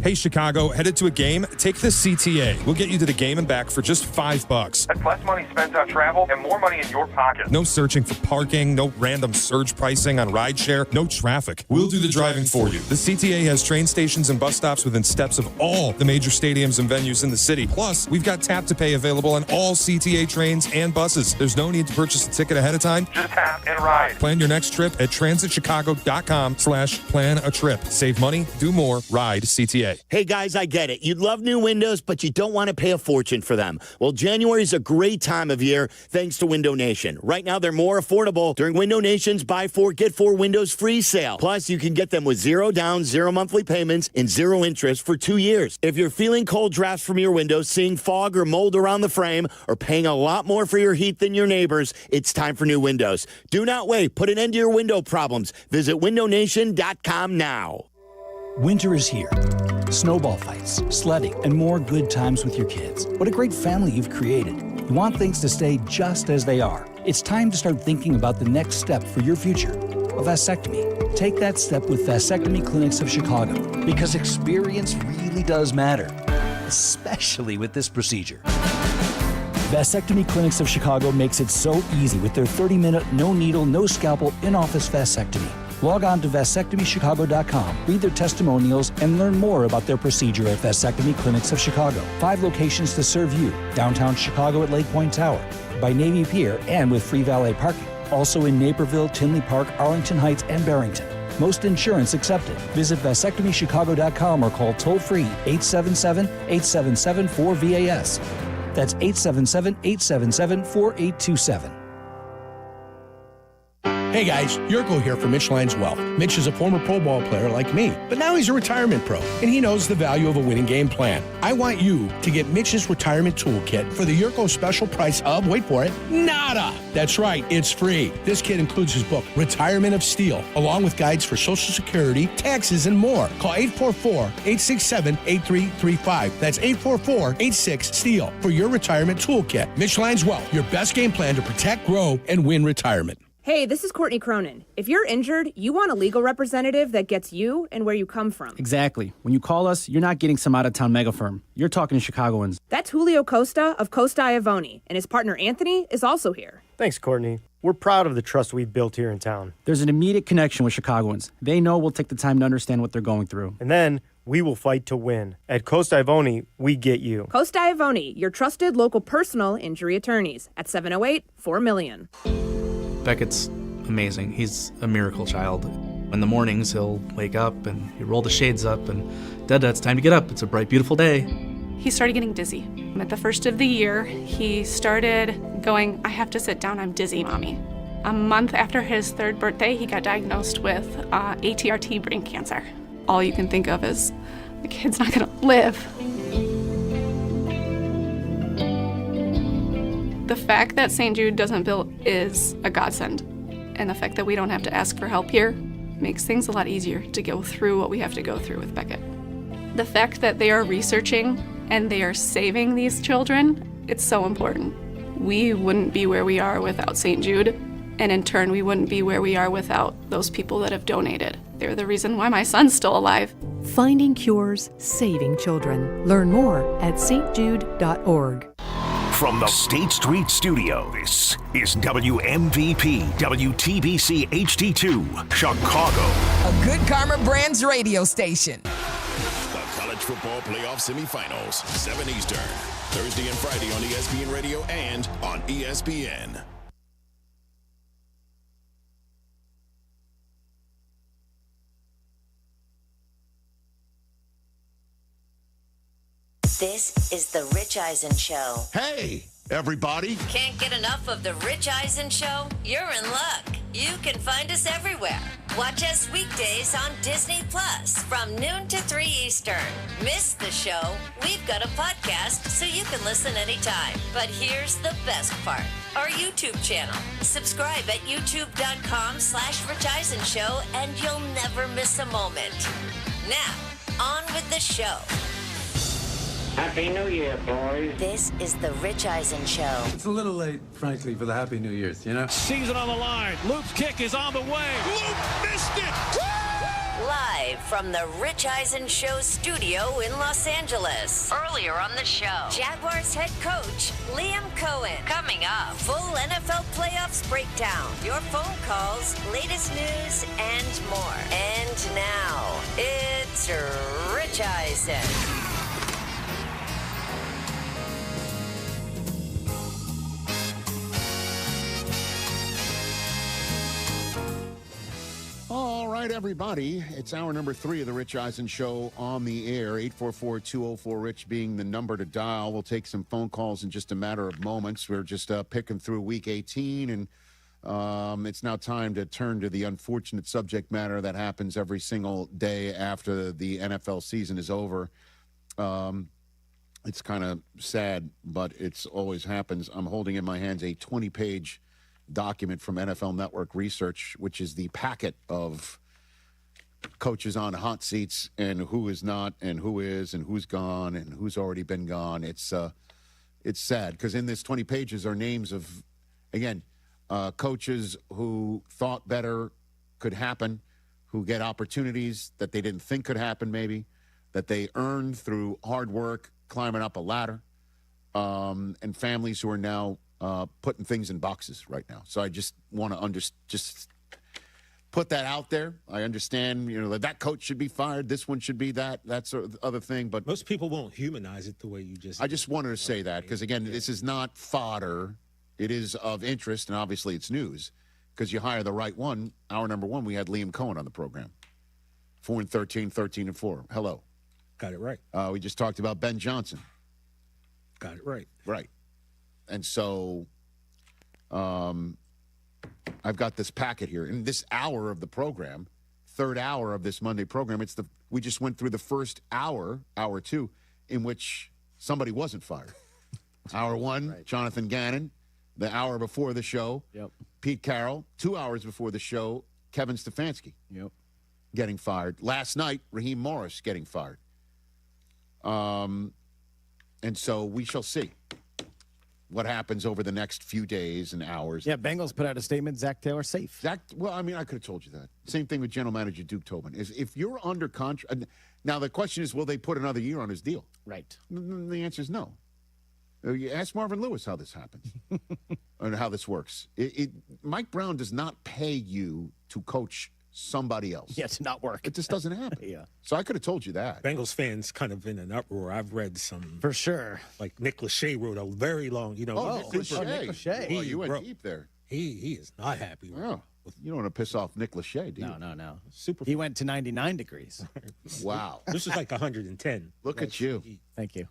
Hey, Chicago, headed to a game? Take the CTA. We'll get you to the game and back for just $5. That's less money spent on travel and more money in your pocket. No searching for parking, no random surge pricing on rideshare, no traffic. We'll do the driving for you. The CTA has train stations and bus stops within steps of all the major stadiums and venues in the city. Plus, we've got tap to pay available on all CTA trains and buses. There's no need to purchase a ticket ahead of time. Just tap and ride. Plan your next trip at transitchicago.com/plan-a-trip. Save money, do more, ride CTA. Hey guys, I get it. You'd love new windows, but you don't want to pay a fortune for them. Well, January is a great time of year thanks to Window Nation. Right now, they're more affordable during Window Nation's Buy 4, Get 4 Windows Free sale. Plus, you can get them with 0 down, 0 monthly payments, and 0 interest for 2 years. If you're feeling cold drafts from your windows, seeing fog or mold around the frame, or paying a lot more for your heat than your neighbors, it's time for new windows. Do not wait. Put an end to your window problems. Visit windownation.com now. Winter is here. Snowball fights, sledding, and more good times with your kids. What a great family you've created. You want things to stay just as they are. It's time to start thinking about the next step for your future, a vasectomy. Take that step with Vasectomy Clinics of Chicago, because experience really does matter, especially with this procedure. Vasectomy Clinics of Chicago makes it so easy with their 30-minute, no-needle, no-scalpel, in-office vasectomy. Log on to vasectomychicago.com, read their testimonials, and learn more about their procedure at Vasectomy Clinics of Chicago. 5 locations to serve you: downtown Chicago at Lake Point Tower, by Navy Pier, and with free valet parking. Also in Naperville, Tinley Park, Arlington Heights, and Barrington. Most insurance accepted. Visit vasectomychicago.com or call toll-free 877-877-4VAS. That's 877-877-4827. Hey guys, Jurko here for Mitch Lyons Wealth. Mitch is a former Pro Bowl player like me, but now he's a retirement pro, and he knows the value of a winning game plan. I want you to get Mitch's retirement toolkit for the Jurko special price of, wait for it, nada. That's right, it's free. This kit includes his book, Retirement of Steel, along with guides for Social Security, taxes, and more. Call 844-867-8335. That's 844-86-STEEL for your retirement toolkit. Mitch Lyons Wealth, your best game plan to protect, grow, and win retirement. Hey, this is Courtney Cronin. If you're injured, you want a legal representative that gets you and where you come from. Exactly. When you call us, you're not getting some out-of-town mega firm. You're talking to Chicagoans. That's Julio Costa of Costa Iavoni, and his partner Anthony is also here. Thanks, Courtney. We're proud of the trust we've built here in town. There's an immediate connection with Chicagoans. They know we'll take the time to understand what they're going through. And then we will fight to win. At Costa Iavoni, we get you. Costa Iavoni, your trusted local personal injury attorneys at 708-4-million. Beckett's amazing. He's a miracle child. In the mornings, he'll wake up and he'll roll the shades up and, Dada, it's time to get up. It's a bright, beautiful day. He started getting dizzy. At the first of the year, he started going, I have to sit down, I'm dizzy, Mommy. A month after his 3rd birthday, he got diagnosed with ATRT brain cancer. All you can think of is, the kid's not gonna live. The fact that St. Jude doesn't bill is a godsend. And the fact that we don't have to ask for help here makes things a lot easier to go through what we have to go through with Beckett. The fact that they are researching and they are saving these children, it's so important. We wouldn't be where we are without St. Jude, and in turn, we wouldn't be where we are without those people that have donated. They're the reason why my son's still alive. Finding cures, saving children. Learn more at stjude.org. From the State Street Studio, this is WMVP WTBC HD2, Chicago. A Good Karma Brands radio station. The College Football Playoff Semifinals, 7 Eastern, Thursday and Friday on ESPN Radio and on ESPN. This is the Rich Eisen Show. Hey, everybody. Can't get enough of the Rich Eisen Show? You're in luck. You can find us everywhere. Watch us weekdays on Disney Plus from noon to 3 Eastern. Miss the show? We've got a podcast so you can listen anytime. But here's the best part. Our YouTube channel. Subscribe at youtube.com/Rich Eisen Show and you'll never miss a moment. Now, on with the show. Happy New Year, boys. This is the Rich Eisen Show. It's a little late, frankly, for the Happy New Year's, you know? Season on the line. Loop's kick is on the way. Loop missed it. Live from the Rich Eisen Show studio in Los Angeles. Earlier on the show, Jaguars head coach Liam Cohen. Coming up, full NFL playoffs breakdown, your phone calls, latest news, and more. And now, it's Rich Eisen. All right, everybody. It's hour number 3 of the Rich Eisen Show on the air. 844-204-RICH being the number to dial. We'll take some phone calls in just a matter of moments. We're just picking through Week 18, and it's now time to turn to the unfortunate subject matter that happens every single day after the NFL season is over. It's kind of sad, but it's always happens. I'm holding in my hands a 20-page document from NFL Network Research, which is the packet of coaches on hot seats and who is not and who is and who's gone and who's already been gone. It's sad because in this 20 pages are names of, again, coaches who thought better could happen, who get opportunities that they didn't think could happen maybe, that they earned through hard work, climbing up a ladder, and families who are now putting things in boxes right now. So I just want to just put that out there. I understand, that coach should be fired. This one should be that sort of other thing. But most people won't humanize it the way you just. I just wanted to say that because again, this is not fodder. It is of interest, and obviously it's news because you hire the right one. Hour number 1, we had Liam Cohen on the program. 4-13, 13-4. Hello. Got it right. We just talked about Ben Johnson. Got it right. Right. And so I've got this packet here. In this hour of the program, third hour of this Monday program, we just went through the first hour 2, in which somebody wasn't fired. Hour 1, right. Jonathan Gannon. The hour before the show, Pete Carroll. 2 hours before the show, Kevin Stefanski getting fired. Last night, Raheem Morris getting fired. And so we shall see what happens over the next few days and hours. Yeah, Bengals put out a statement, Zach Taylor safe. Well, I mean, I could have told you that. Same thing with general manager Duke Tobin. If you're under contract, now the question is, will they put another year on his deal? Right. The answer is no. You ask Marvin Lewis how this happens and how this works. Mike Brown does not pay you to coach somebody else. Yeah, to not work. It just doesn't happen. Yeah. So I could have told you that. Bengals fans kind of in an uproar. I've read some. For sure. Like Nick Lachey wrote a very long, Nick Lachey. He, you went deep there. He is not happy with You don't want to piss off Nick Lachey, do you? No. He went to 99 degrees. Wow. This is like 110. Look at you. Thank you.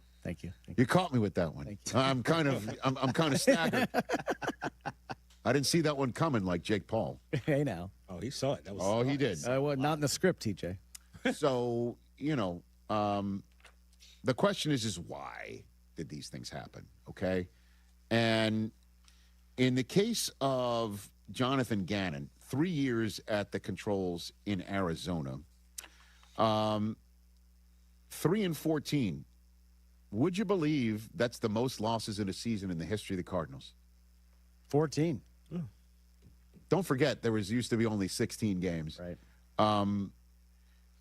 You caught me with that one. I'm kind of staggered. I didn't see that one coming like Jake Paul. Hey, now. Oh, he saw it. That was he did. Well, not in the script, TJ. So, the question is why did these things happen, okay? And in the case of Jonathan Gannon, 3 years at the controls in Arizona, 3-14. Would you believe that's the most losses in a season in the history of the Cardinals? 14. Don't forget, there used to be only 16 games. Right.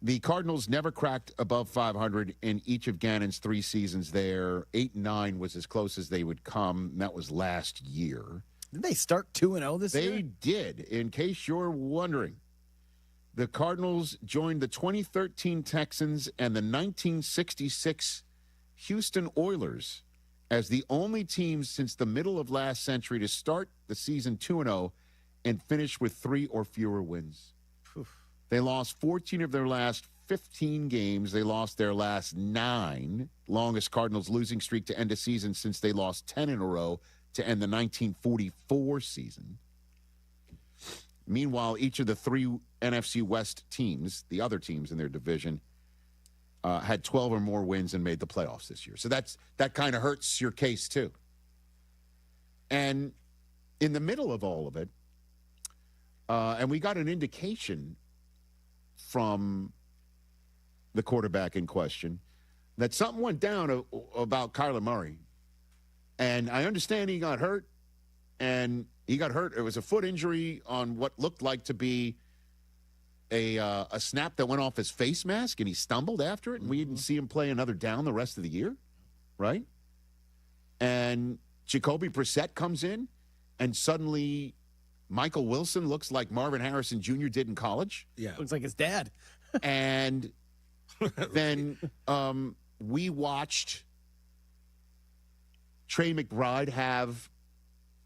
The Cardinals never cracked above 500 in each of Gannon's 3 seasons there. 8-9 was as close as they would come, and that was last year. Did they start 2-0 this year? They did, in case you're wondering. The Cardinals joined the 2013 Texans and the 1966 Houston Oilers as the only teams since the middle of last century to start the season 2-0 and finish with 3 or fewer wins. They lost 14 of their last 15 games. They lost their last 9. Longest Cardinals losing streak to end a season since they lost 10 in a row to end the 1944 season. Meanwhile, each of the 3 NFC West teams, the other teams in their division, had 12 or more wins and made the playoffs this year. So that kind of hurts your case, too. And in the middle of all of it, and we got an indication from the quarterback in question that something went down about Kyler Murray. And I understand he got hurt, and he got hurt. It was a foot injury on what looked like to be a snap that went off his face mask, and he stumbled after it, and we didn't see him play another down the rest of the year, right? And Jacoby Brissett comes in, and suddenly Michael Wilson looks like Marvin Harrison Jr. did in college. Yeah. Looks like his dad. And then we watched Trey McBride have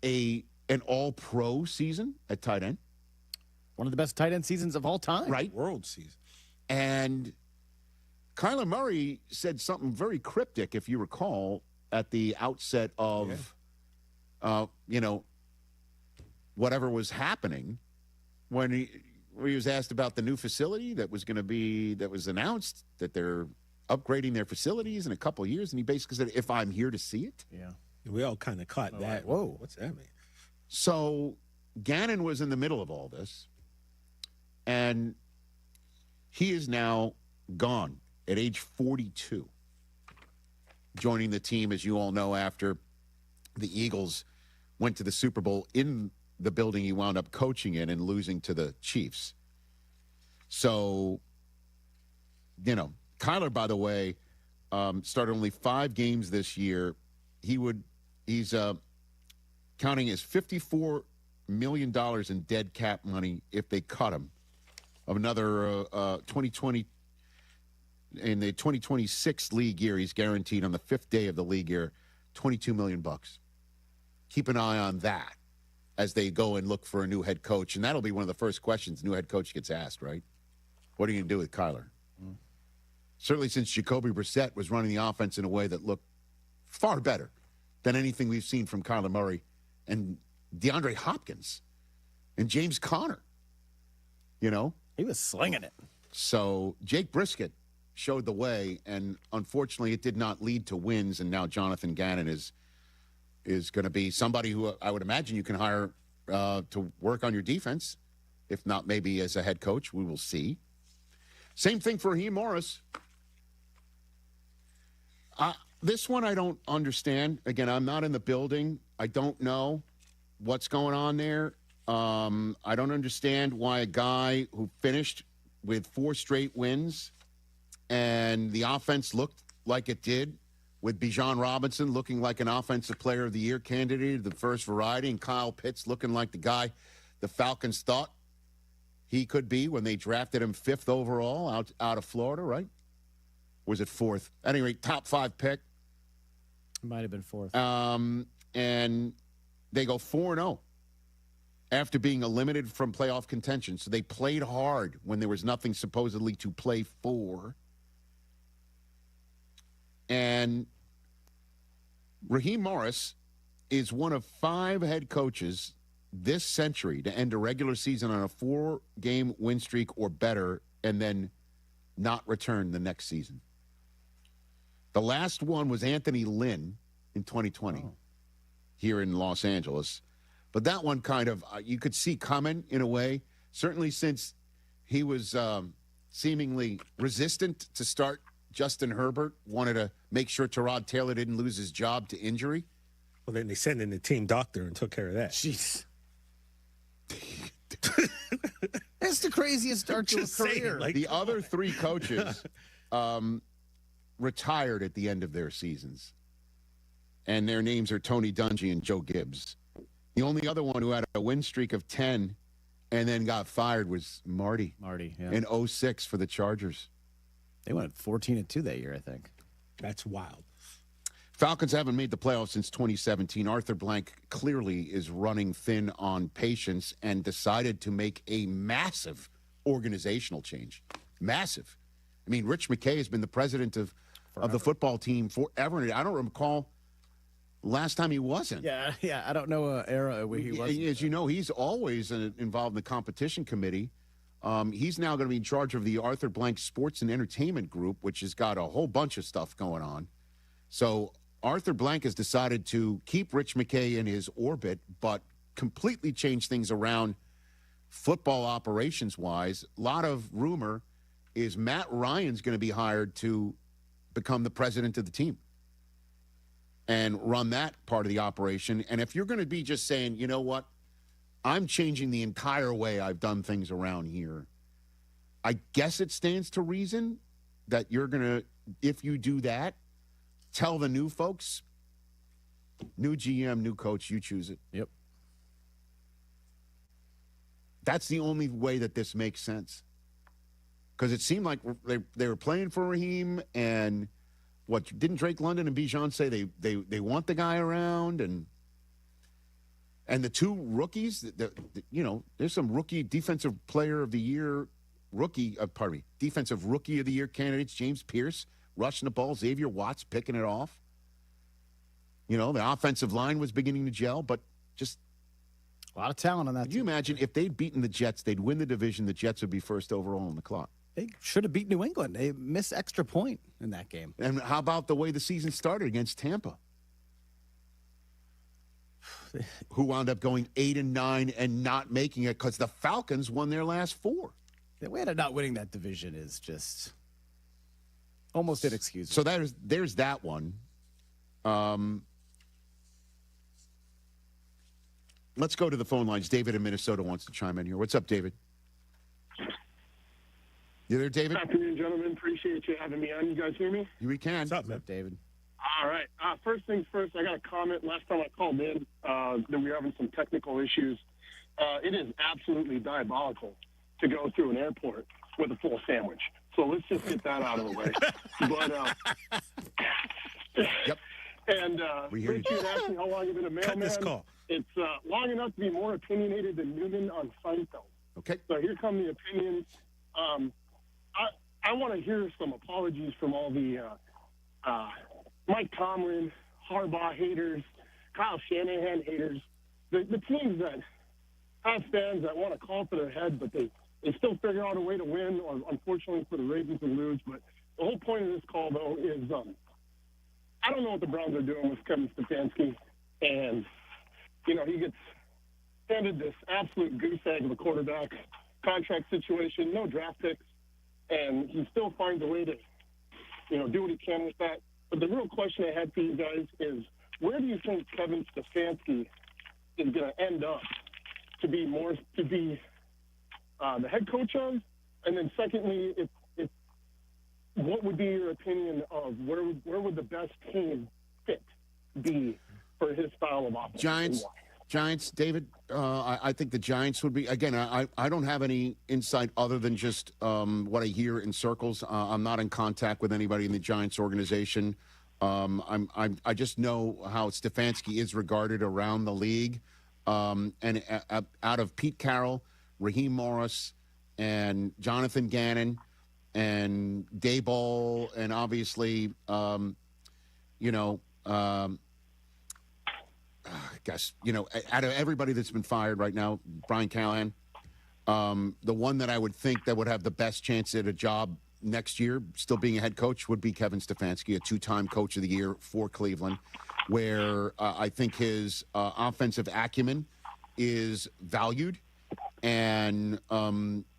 an all-pro season at tight end. One of the best tight end seasons of all time. Right. World season. And Kyler Murray said something very cryptic, if you recall, at the outset of, whatever was happening when he was asked about the new facility that was announced, that they're upgrading their facilities in a couple of years. And he basically said, if I'm here to see it. Yeah. We all kind of caught that. Like, whoa. What's that mean? So Gannon was in the middle of all this. And he is now gone at age 42, joining the team, as you all know, after the Eagles went to the Super Bowl in the building he wound up coaching in and losing to the Chiefs. So, Kyler, by the way, started only 5 games this year. He's counting as $54 million in dead cap money if they cut him. Of another 2020 in the 2026 league year, he's guaranteed on the 5th day of the league year, $22 million. Keep an eye on that as they go and look for a new head coach, and that'll be one of the first questions the new head coach gets asked. Right? What are you going to do with Kyler? Certainly, since Jacoby Brissett was running the offense in a way that looked far better than anything we've seen from Kyler Murray, and DeAndre Hopkins And James Conner, you know? He was slinging it. So Jake Brisket showed the way, and unfortunately it did not lead to wins, and now Jonathan Gannon is going to be somebody who I would imagine you can hire to work on your defense, if not maybe as a head coach. We will see. Same thing for Raheem Morris. This one I don't understand. Again, I'm not in the building. I don't know what's going on there. I don't understand why a guy who finished with 4 straight wins and the offense looked like it did, with Bijan Robinson looking like an Offensive Player of the Year candidate, the first variety, and Kyle Pitts looking like the guy the Falcons thought he could be when they drafted him 5th overall out of Florida, right? Was it 4th? At any rate, top 5 pick. It might have been 4th. And they go 4-0 after being eliminated from playoff contention. So they played hard when there was nothing supposedly to play for. And Raheem Morris is one of 5 head coaches this century to end a regular season on a 4-game win streak or better and then not return the next season. The last one was Anthony Lynn in 2020 here in Los Angeles. But that one kind of, you could see coming in a way, certainly since he was seemingly resistant to start Justin Herbert, wanted to make sure Tyrod Taylor didn't lose his job to injury. Well, then they sent in the team doctor and took care of that. Jeez. That's the craziest start to a career. The other 3 coaches retired at the end of their seasons. And their names are Tony Dungy and Joe Gibbs. The only other one who had a win streak of 10 and then got fired was Marty. Yeah. In 2006 for the Chargers. They went 14-2 that year, I think. That's wild. Falcons haven't made the playoffs since 2017. Arthur Blank clearly is running thin on patience and decided to make a massive organizational change. Massive. I mean, Rich McKay has been the president of the football team forever. I don't recall last time he wasn't. Yeah. I don't know an era where he wasn't. As you know, he's always involved in the competition committee. He's now going to be in charge of the Arthur Blank Sports and Entertainment Group, which has got a whole bunch of stuff going on. So Arthur Blank has decided to keep Rich McKay in his orbit, but completely change things around football operations-wise. A lot of rumor is Matt Ryan's going to be hired to become the president of the team and run that part of the operation. And if you're going to be just saying, you know what, I'm changing the entire way I've done things around here, I guess it stands to reason that you're going to, if you do that, tell the new folks, new GM, new coach, you choose it. Yep. That's the only way that this makes sense. Because it seemed like they were playing for Raheem, and what didn't Drake London and Bijan say they want the guy around, and the 2 rookies, there's some rookie defensive player of the year, defensive rookie of the year candidates, James Pierce rushing the ball, Xavier Watts picking it off. The offensive line was beginning to gel, but just a lot of talent on that. Could you imagine if they'd beaten the Jets, they'd win the division, the Jets would be first overall on the clock? They should have beat New England. They missed extra point in that game. And how about the way the season started against Tampa? Who wound up going 8-9 and not making it because the Falcons won their last 4. The way to not winning that division is just almost inexcusable. So there's that one. Let's go to the phone lines. David in Minnesota wants to chime in here. What's up, David? You there, David? Good afternoon, gentlemen. Appreciate you having me on. You guys hear me? We can. What's up, man? David? All right. First things first, I got a comment. Last time I called in, that we were having some technical issues. It is absolutely diabolical to go through an airport with a full sandwich. So let's just get that out of the way. But, yep. And Rich, you asked me how long you've been a mailman. Cut this call. It's long enough to be more opinionated than Newman on Seinfeld. Okay. So here come the opinions. I want to hear some apologies from all the Mike Tomlin, Harbaugh haters, Kyle Shanahan haters, the teams that have fans that want to call to their head, but they still figure out a way to win, or unfortunately for the Ravens to lose. But the whole point of this call, though, is I don't know what the Browns are doing with Kevin Stefanski. And, he gets handed this absolute goose egg of a quarterback contract situation, no draft picks, and he still finds a way to, do what he can with that. But the real question I had for you guys is, where do you think Kevin Stefanski is going to end up to be the head coach of? And then secondly, if what would be your opinion of where would the best team fit be for his style of offense? Giants, David, I think the Giants would be, again, I don't have any insight other than just what I hear in circles. I'm not in contact with anybody in the Giants organization. I just know how Stefanski is regarded around the league. And out of Pete Carroll, Raheem Morris, and Jonathan Gannon, and Daboll, and obviously, I guess, out of everybody that's been fired right now, Brian Callahan, the one that I would think that would have the best chance at a job next year, still being a head coach, would be Kevin Stefanski, a two-time coach of the year for Cleveland, where I think his offensive acumen is valued, and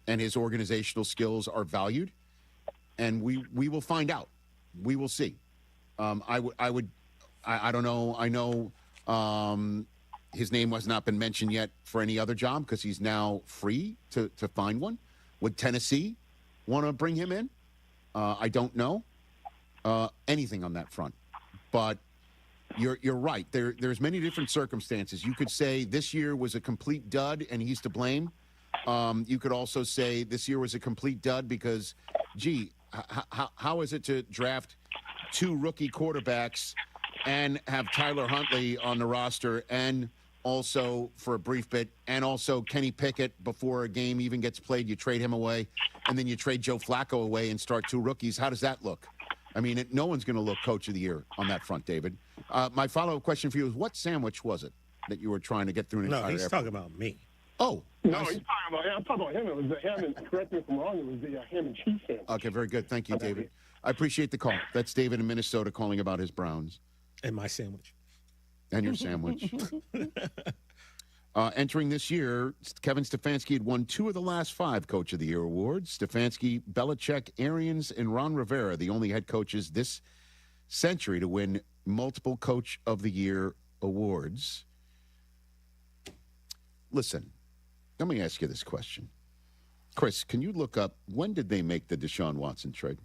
his organizational skills are valued, and we will find out. We will see. I don't know. I know his name has not been mentioned yet for any other job because he's now free to find one. Would Tennessee want to bring him in? I don't know anything on that front, but you're right. There's many different circumstances. You could say this year was a complete dud and he's to blame. You could also say this year was a complete dud because, how is it to draft two rookie quarterbacks and have Tyler Huntley on the roster, and also for a brief bit, and also Kenny Pickett before a game even gets played, you trade him away, and then you trade Joe Flacco away and start two rookies. How does that look? I mean, no one's going to look coach of the year on that front, David. My follow-up question for you is, what sandwich was it that you were trying to get through an entire No, he's airport? talking about me. Oh. No, he's talking about him. I'm talking about him. It was the ham and, correct me if I'm wrong, it was the ham and cheese sandwich. Okay, very good. Thank you, David. I appreciate the call. That's David in Minnesota calling about his Browns. And my sandwich. And your sandwich. Entering this year, Kevin Stefanski had won 2 of the last 5 Coach of the Year awards. Stefanski, Belichick, Arians, and Ron Rivera, the only head coaches this century to win multiple Coach of the Year awards. Listen, let me ask you this question. Chris, can you look up, when did they make the Deshaun Watson trade?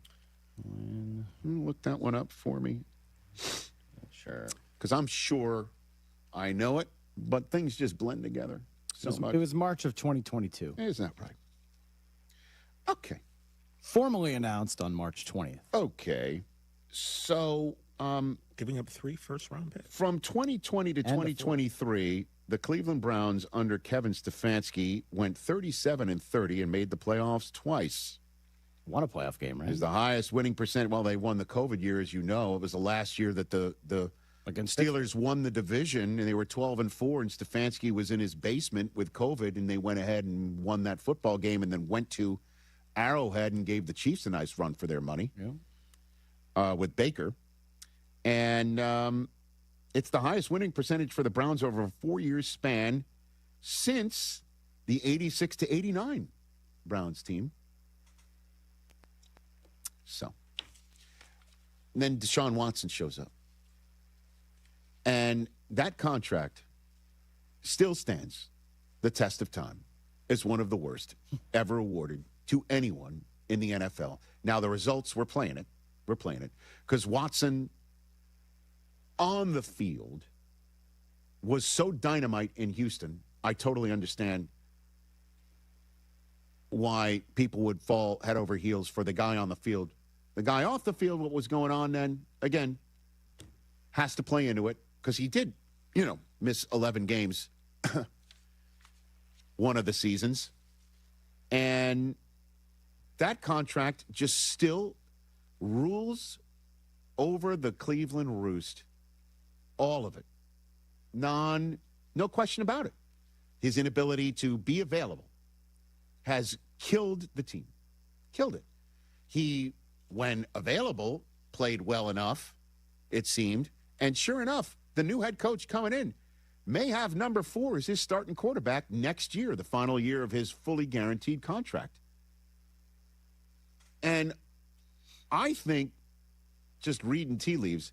Look that one up for me. Sure. Because I'm sure I know it, but things just blend together so much. It was March of 2022. Isn't that right? Okay. Formally announced on March 20th. Okay. So, giving up 3 first-round picks. From 2020 to 2023, the Cleveland Browns under Kevin Stefanski went 37-30 and made the playoffs twice. Won a playoff game, right? It was the highest winning percent. Well, they won the COVID year, as you know. It was the last year that the Steelers won the division, and they were 12-4, and Stefanski was in his basement with COVID, and they went ahead and won that football game and then went to Arrowhead and gave the Chiefs a nice run for their money with Baker. And it's the highest winning percentage for the Browns over a 4-year span since the 86-89 Browns team. So, and then Deshaun Watson shows up. And that contract still stands the test of time. It's one of the worst ever awarded to anyone in the NFL. Now, the results, we're playing it. We're playing it. Because Watson, on the field, was so dynamite in Houston, I totally understand why people would fall head over heels for the guy on the field. The guy off the field, what was going on then, again, has to play into it because he did, miss 11 games one of the seasons. And that contract just still rules over the Cleveland roost. All of it. No question about it. his inability to be available, has killed the team. Killed it. He, when available, played well enough, it seemed. And sure enough, the new head coach coming in may have number 4 as his starting quarterback next year, the final year of his fully guaranteed contract. And I think, just reading tea leaves,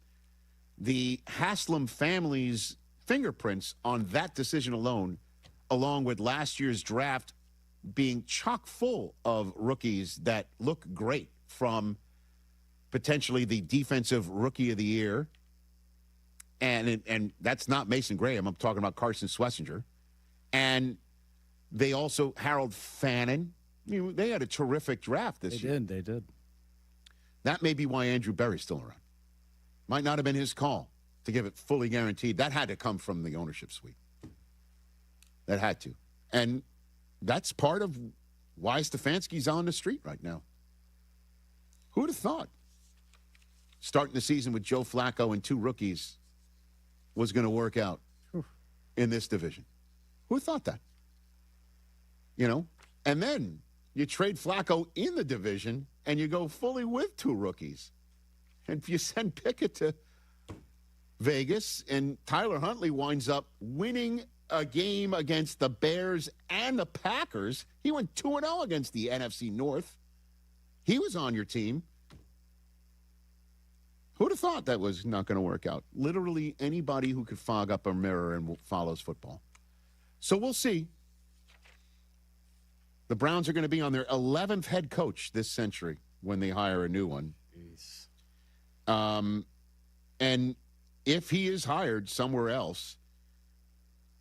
the Haslam family's fingerprints on that decision alone, along with last year's draft being chock full of rookies that look great, from potentially the defensive rookie of the year, and that's not Mason Graham. I'm talking about Carson Schlesinger. And they also, Harold Fannin, they had a terrific draft this year. They did. That may be why Andrew Berry's still around. Might not have been his call to give it fully guaranteed. That had to come from the ownership suite. That had to. And that's part of why Stefanski's on the street right now. Who'd have thought starting the season with Joe Flacco and 2 rookies was going to work out in this division? Who thought that? And then you trade Flacco in the division and you go fully with 2 rookies. And if you send Pickett to Vegas and Tyler Huntley winds up winning a game against the Bears and the Packers, he went 2-0 against the NFC North. He was on your team. Who'd have thought that was not going to work out? Literally anybody who could fog up a mirror and follows football. So we'll see. The Browns are going to be on their 11th head coach this century when they hire a new one. And if he is hired somewhere else,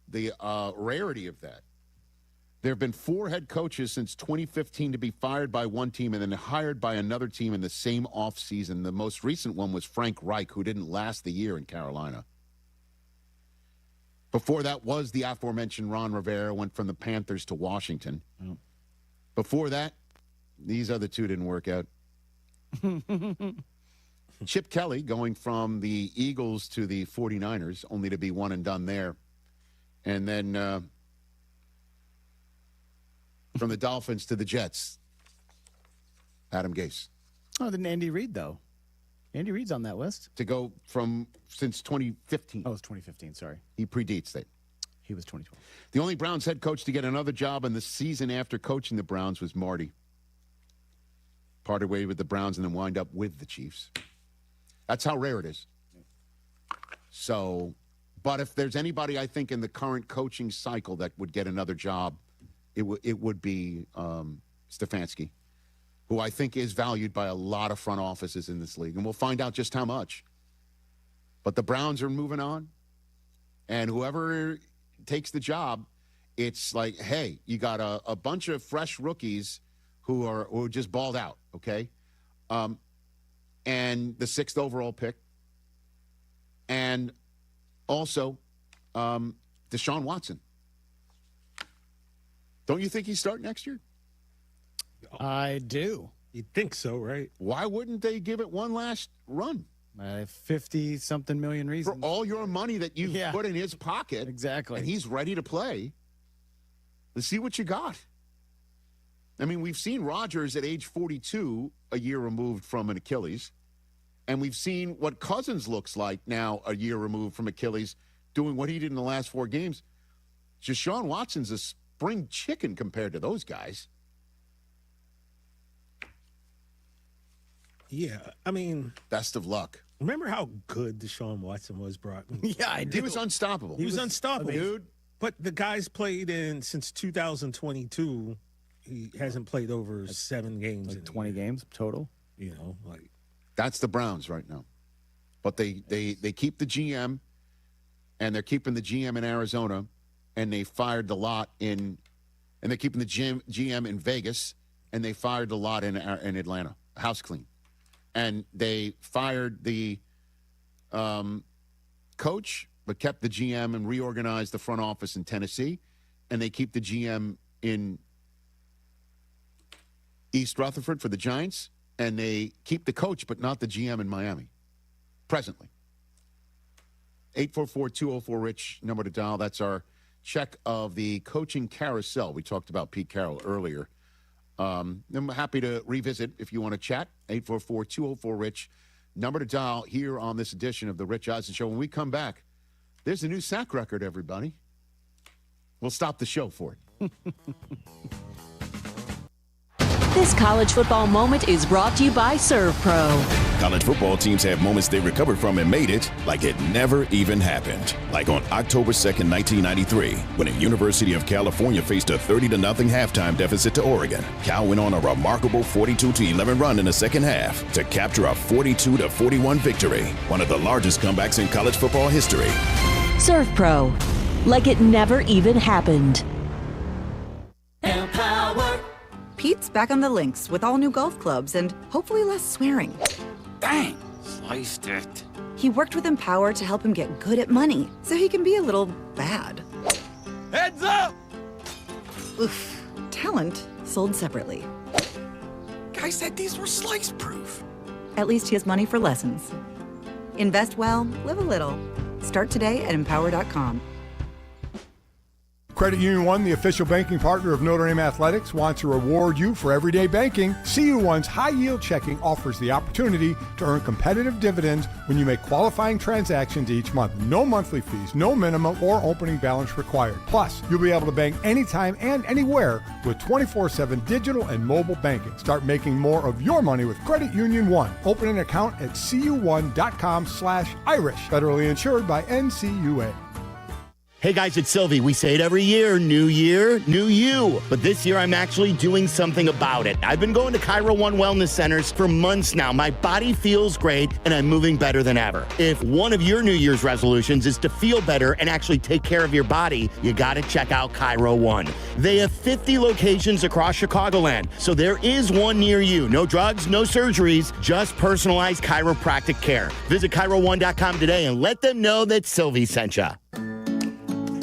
the rarity of that. There have been 4 head coaches since 2015 to be fired by one team and then hired by another team in the same offseason. The most recent one was Frank Reich, who didn't last the year in Carolina. Before that was the aforementioned Ron Rivera, went from the Panthers to Washington. Oh. Before that, these other 2 didn't work out. Chip Kelly going from the Eagles to the 49ers, only to be one and done there. And then from the Dolphins to the Jets, Adam Gase. Oh, then Andy Reid, though. Andy Reid's on that list. To go from since 2015. Oh, it's 2015, sorry. He predates that. He was 2012. The only Browns head coach to get another job in the season after coaching the Browns was Marty. Parted way with the Browns and then wind up with the Chiefs. That's how rare it is. So, but if there's anybody I think in the current coaching cycle that would get another job, it would be Stefanski, who I think is valued by a lot of front offices in this league. And we'll find out just how much. But the Browns are moving on. And whoever takes the job, it's like, hey, you got a bunch of fresh rookies who just balled out, okay? And the 6th overall pick. And also Deshaun Watson. Don't you think he's starting next year? I do. You'd think so, right? Why wouldn't they give it one last run? 50-something million reasons. For all your money that you've put in his pocket. Exactly. And he's ready to play. Let's see what you got. I mean, we've seen Rodgers at age 42, a year removed from an Achilles. And we've seen what Cousins looks like now, a year removed from Achilles, doing what he did in the last 4 games. Deshaun Watson's a spring chicken compared to those guys. Yeah, I mean... Best of luck. Remember how good Deshaun Watson was, Brock? Yeah, I do. He was unstoppable. He was unstoppable. Dude. But the guy's played in, since 2022, he hasn't played over 7 games. Like 20 games total? You know, like... That's the Browns right now. But they keep the GM, and they're keeping the GM in Arizona, and they fired the lot in, and they're keeping the GM in Vegas, and they fired the lot in Atlanta. House clean. And they fired the coach, but kept the GM and reorganized the front office in Tennessee, and they keep the GM in East Rutherford for the Giants, and they keep the coach but not the GM in Miami, presently. 844-204-RICH, number to dial. That's our check of the coaching carousel. We talked about Pete Carroll earlier. I'm happy to revisit if you want to chat. 844-204-RICH. Number to dial here on this edition of the Rich Eisen Show. When we come back, there's a new sack record, everybody. We'll stop the show for it. This college football moment is brought to you by ServPro. College football teams have moments they recovered from and made it like it never even happened. Like on October 2nd, 1993, when the University of California faced a 30-0 halftime deficit to Oregon. Cal went on a remarkable 42-11 run in the second half to capture a 42-41 victory, one of the largest comebacks in college football history. ServPro, like it never even happened. Empower. Pete's back on the links with all new golf clubs and hopefully less swearing. Dang, sliced it. He worked with Empower to help him get good at money so he can be a little bad. Heads up! Oof, talent sold separately. Guy said these were slice proof. At least he has money for lessons. Invest well, live a little. Start today at empower.com. Credit Union One, the official banking partner of Notre Dame Athletics, wants to reward you for everyday banking. CU One's high-yield checking offers the opportunity to earn competitive dividends when you make qualifying transactions each month. No monthly fees, no minimum or opening balance required. Plus, you'll be able to bank anytime and anywhere with 24/7 digital and mobile banking. Start making more of your money with Credit Union One. Open an account at cu1.com/Irish. Federally insured by NCUA. Hey guys, it's Silvy. We say it every year, new year, new you. But this year I'm actually doing something about it. I've been going to Cairo One Wellness Centers for months now. My body feels great and I'm moving better than ever. If one of your New Year's resolutions is to feel better and actually take care of your body, you gotta check out Cairo One. They have 50 locations across Chicagoland, so there is one near you. No drugs, no surgeries, just personalized chiropractic care. Visit CairoOne.com today and let them know that Silvy sent you.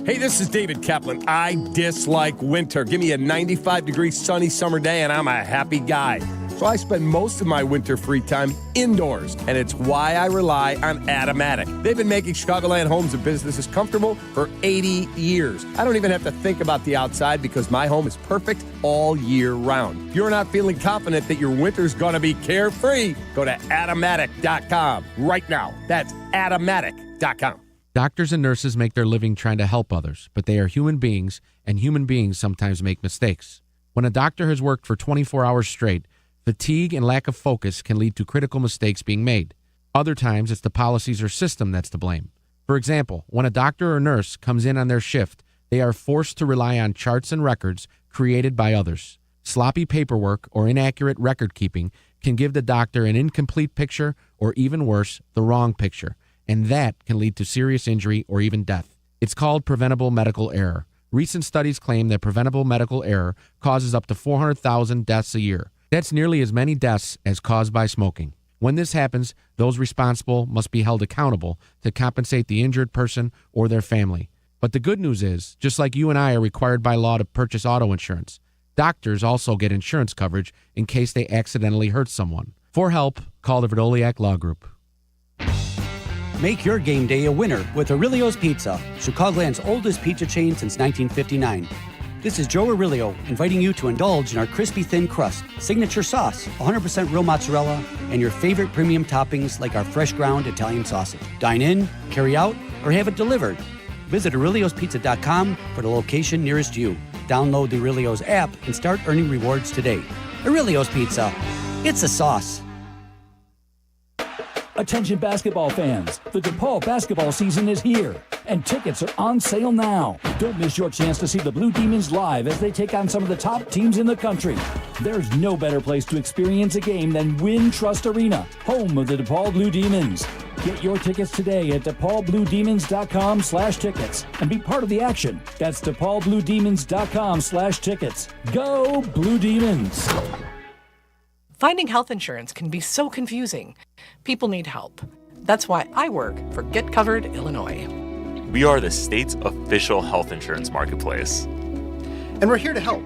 Hey, this is David Kaplan. I dislike winter. Give me a 95-degree sunny summer day and I'm a happy guy. So I spend most of my winter free time indoors, and it's why I rely on Atomatic. They've been making Chicagoland homes and businesses comfortable for 80 years. I don't even have to think about the outside because my home is perfect all year round. If you're not feeling confident that your winter's going to be carefree, go to Atomatic.com right now. That's Atomatic.com. Doctors and nurses make their living trying to help others, but they are human beings, and human beings sometimes make mistakes. When a doctor has worked for 24 hours straight, fatigue and lack of focus can lead to critical mistakes being made. Other times, it's the policies or system that's to blame. For example, when a doctor or nurse comes in on their shift, they are forced to rely on charts and records created by others. Sloppy paperwork or inaccurate record keeping can give the doctor an incomplete picture or, even worse, the wrong picture. And that can lead to serious injury or even death. It's called preventable medical error. Recent studies claim that preventable medical error causes up to 400,000 deaths a year. That's nearly as many deaths as caused by smoking. When this happens, those responsible must be held accountable to compensate the injured person or their family. But the good news is, just like you and I are required by law to purchase auto insurance, doctors also get insurance coverage in case they accidentally hurt someone. For help, call the Verdoliak Law Group. Make your game day a winner with Aurelio's Pizza, Chicagoland's oldest pizza chain since 1959. This is Joe Aurelio inviting you to indulge in our crispy thin crust, signature sauce, 100% real mozzarella, and your favorite premium toppings like our fresh ground Italian sausage. Dine in, carry out, or have it delivered. Visit Aurelio'sPizza.com for the location nearest you. Download the Aurelio's app and start earning rewards today. Aurelio's Pizza. It's a sauce. Attention basketball fans, the DePaul basketball season is here, and tickets are on sale now. Don't miss your chance to see the Blue Demons live as they take on some of the top teams in the country. There's no better place to experience a game than Wintrust Arena, home of the DePaul Blue Demons. Get your tickets today at DePaulBlueDemons.com/tickets and be part of the action. That's DePaulBlueDemons.com/tickets. Go Blue Demons! Finding health insurance can be so confusing. People need help. That's why I work for Get Covered Illinois. We are the state's official health insurance marketplace. And we're here to help.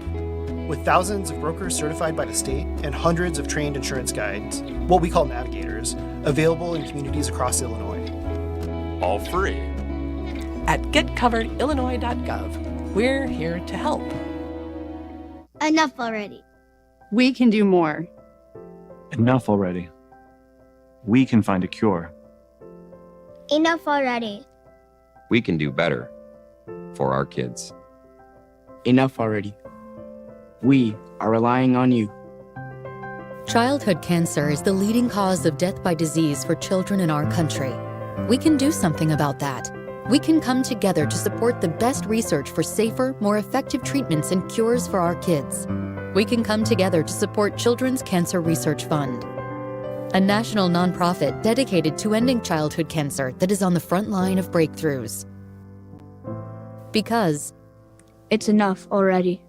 With thousands of brokers certified by the state and hundreds of trained insurance guides, what we call navigators, available in communities across Illinois. All free. at getcoveredillinois.gov. We're here to help. Enough already. We can do more. Enough already. We can find a cure. Enough already. We can do better for our kids. Enough already. We are relying on you. Childhood cancer is the leading cause of death by disease for children in our country. We can do something about that. We can come together to support the best research for safer, more effective treatments and cures for our kids. We can come together to support Children's Cancer Research Fund, a national nonprofit dedicated to ending childhood cancer that is on the front line of breakthroughs. Because it's enough already.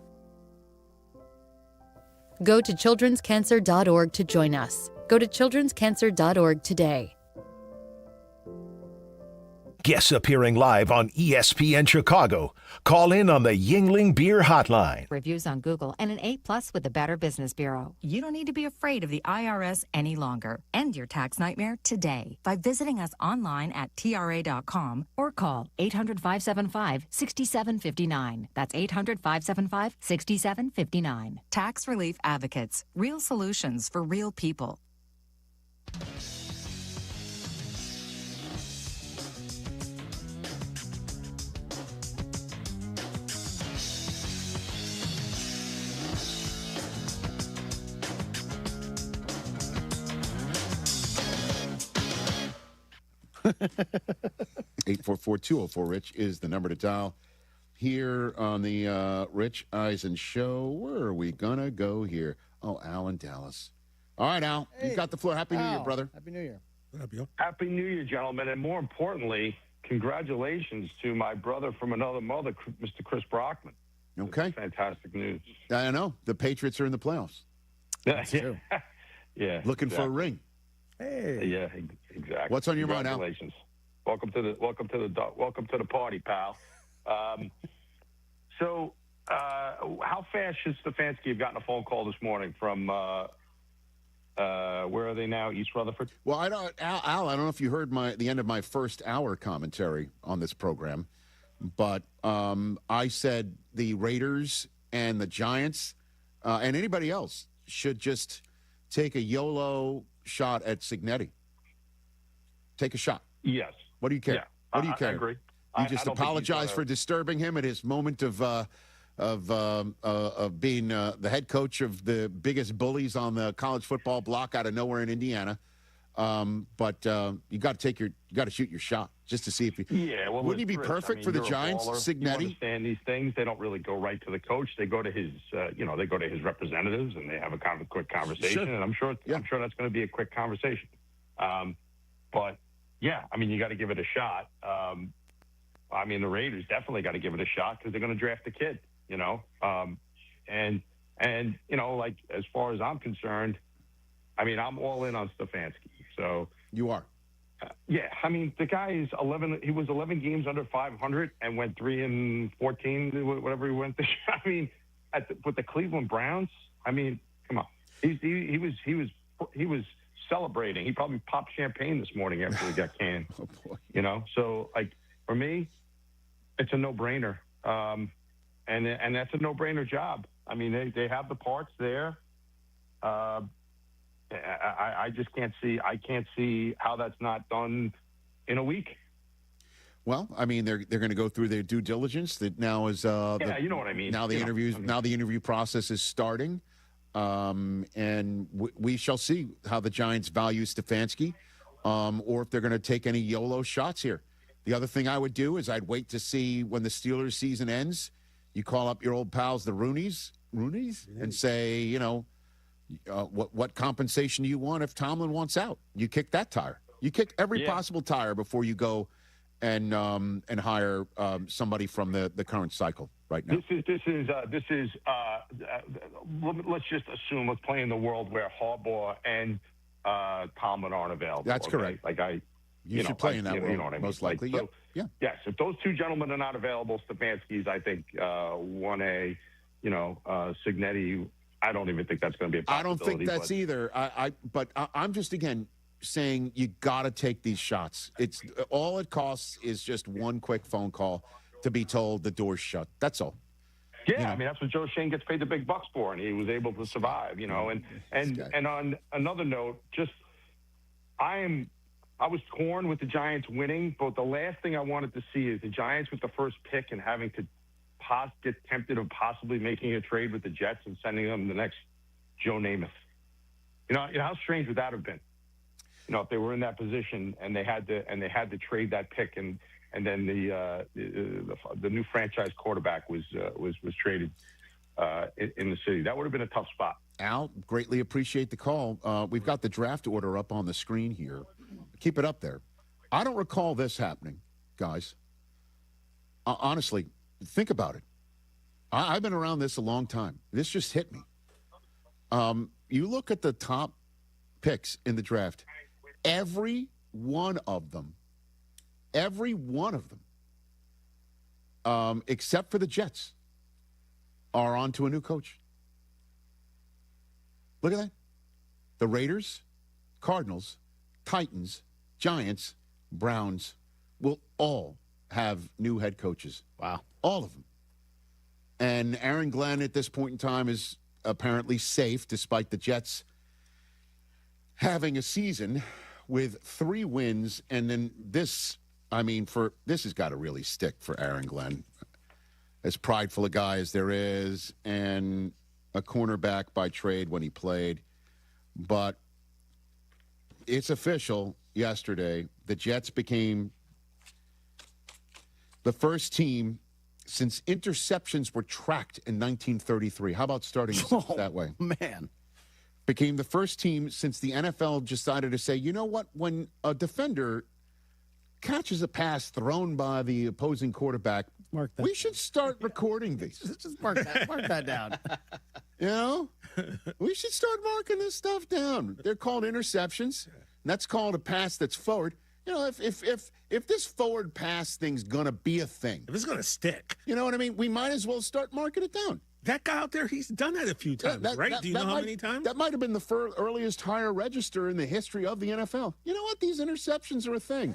Go to childrenscancer.org to join us. Go to childrenscancer.org today. Guests appearing live on ESPN Chicago. Call in on the Yingling Beer Hotline. Reviews on Google and an A+ with the Better Business Bureau. You don't need to be afraid of the IRS any longer. End your tax nightmare today by visiting us online at TRA.com or call 800-575-6759. That's 800-575-6759. Tax Relief Advocates. Real solutions for real people. Eight 844-204-RICH is the number to dial here on the Rich Eisen Show. Where are we going to go here? Oh, Al in Dallas. All right, Al, you got the floor. Happy New Year, brother. Happy New Year. Happy New Year, gentlemen. And more importantly, congratulations to my brother from another mother, Mr. Chris Brockman. Okay. Fantastic news. I know. The Patriots are in the playoffs. That's true. Yeah. Looking for a ring. Hey. Yeah, exactly. What's on your mind, Al? Congratulations. Welcome to the party, pal. So, how fast should Stefanski have gotten a phone call this morning from where are they now? East Rutherford? Well, Al, I don't know if you heard the end of my first hour commentary on this program, but I said the Raiders and the Giants and anybody else should just take a YOLO shot at Signetti. Take a shot. Yes. What do you care? Yeah. What do you care? I agree. You just apologize for disturbing him at his moment of being the head coach of the biggest bullies on the college football block out of nowhere in Indiana. But you got to shoot your shot just to see if wouldn't he be perfect for the Giants? Signetti. You understand these things? They don't really go right to the coach. They go to his, they go to his representatives and they have a kind of quick conversation. Sure. And I'm sure that's going to be a quick conversation. But yeah, I mean, you got to give it a shot. I mean, the Raiders definitely got to give it a shot because they're going to draft a kid. And like as far as I'm concerned, I mean, I'm all in on Stefanski. So you are. Yeah, I mean, the guy is 11. He was 11 games under 500 and went 3-14, whatever he went this year. I mean, with the Cleveland Browns. I mean, come on. He was celebrating. He probably popped champagne this morning after he got canned. Oh boy. So like for me, it's a no-brainer. And that's a no-brainer job. I mean, they have the parts there. I just can't see. I can't see how that's not done in a week. Well, I mean, they're going to go through their due diligence. That now is you know what I mean. Now the interview process is starting, and we shall see how the Giants value Stefanski, or if they're going to take any YOLO shots here. The other thing I would do is I'd wait to see when the Steelers season ends. You call up your old pals, the Rooneys, and say, what compensation do you want if Tomlin wants out? You kick that tire. You kick every possible tire before you go and hire somebody from the current cycle right now. Let's just assume, let's play in the world where Harbaugh and Tomlin aren't available. That's correct. You should play in that world, you know what I mean? most likely. Yes, if those two gentlemen are not available, Stefanski's, I think, 1A, Signetti, I don't even think that's going to be a possibility. I don't think that's either. But I'm just, again, saying you got to take these shots. It's all it costs is just one quick phone call to be told the door's shut. That's all. Yeah, I mean, that's what Joe Shane gets paid the big bucks for, and he was able to survive, And on another note, I was torn with the Giants winning, but the last thing I wanted to see is the Giants with the first pick and having to get tempted of possibly making a trade with the Jets and sending them the next Joe Namath. You know how strange would that have been? If they were in that position and they had to trade that pick and then the new franchise quarterback was traded in the city. That would have been a tough spot. Al, greatly appreciate the call. We've got the draft order up on the screen here. Keep it up there. I don't recall this happening, guys. Honestly, think about it. I've been around this a long time. This just hit me. You look at the top picks in the draft. Every one of them, except for the Jets, are on to a new coach. Look at that. The Raiders, Cardinals, Titans, Giants, Browns will all have new head coaches. Wow. All of them. And Aaron Glenn at this point in time is apparently safe, despite the Jets having a season with 3 wins. And then this has got to really stick for Aaron Glenn. As prideful a guy as there is, and a cornerback by trade when he played. But it's official yesterday. The Jets became the first team since interceptions were tracked in 1933. How about starting that way? Man. Became the first team since the NFL decided to say, you know what, when a catches a pass thrown by the opposing quarterback, we should start recording these. Just mark that down. You know? We should start marking this stuff down. They're called interceptions. And that's called a pass that's forward. You know, if this forward pass thing's going to be a thing. If it's going to stick. You know what I mean? We might as well start marking it down. That guy out there, he's done that a few times, right? Do you know how many times? That might have been the earliest higher register in the history of the NFL. You know what? These interceptions are a thing.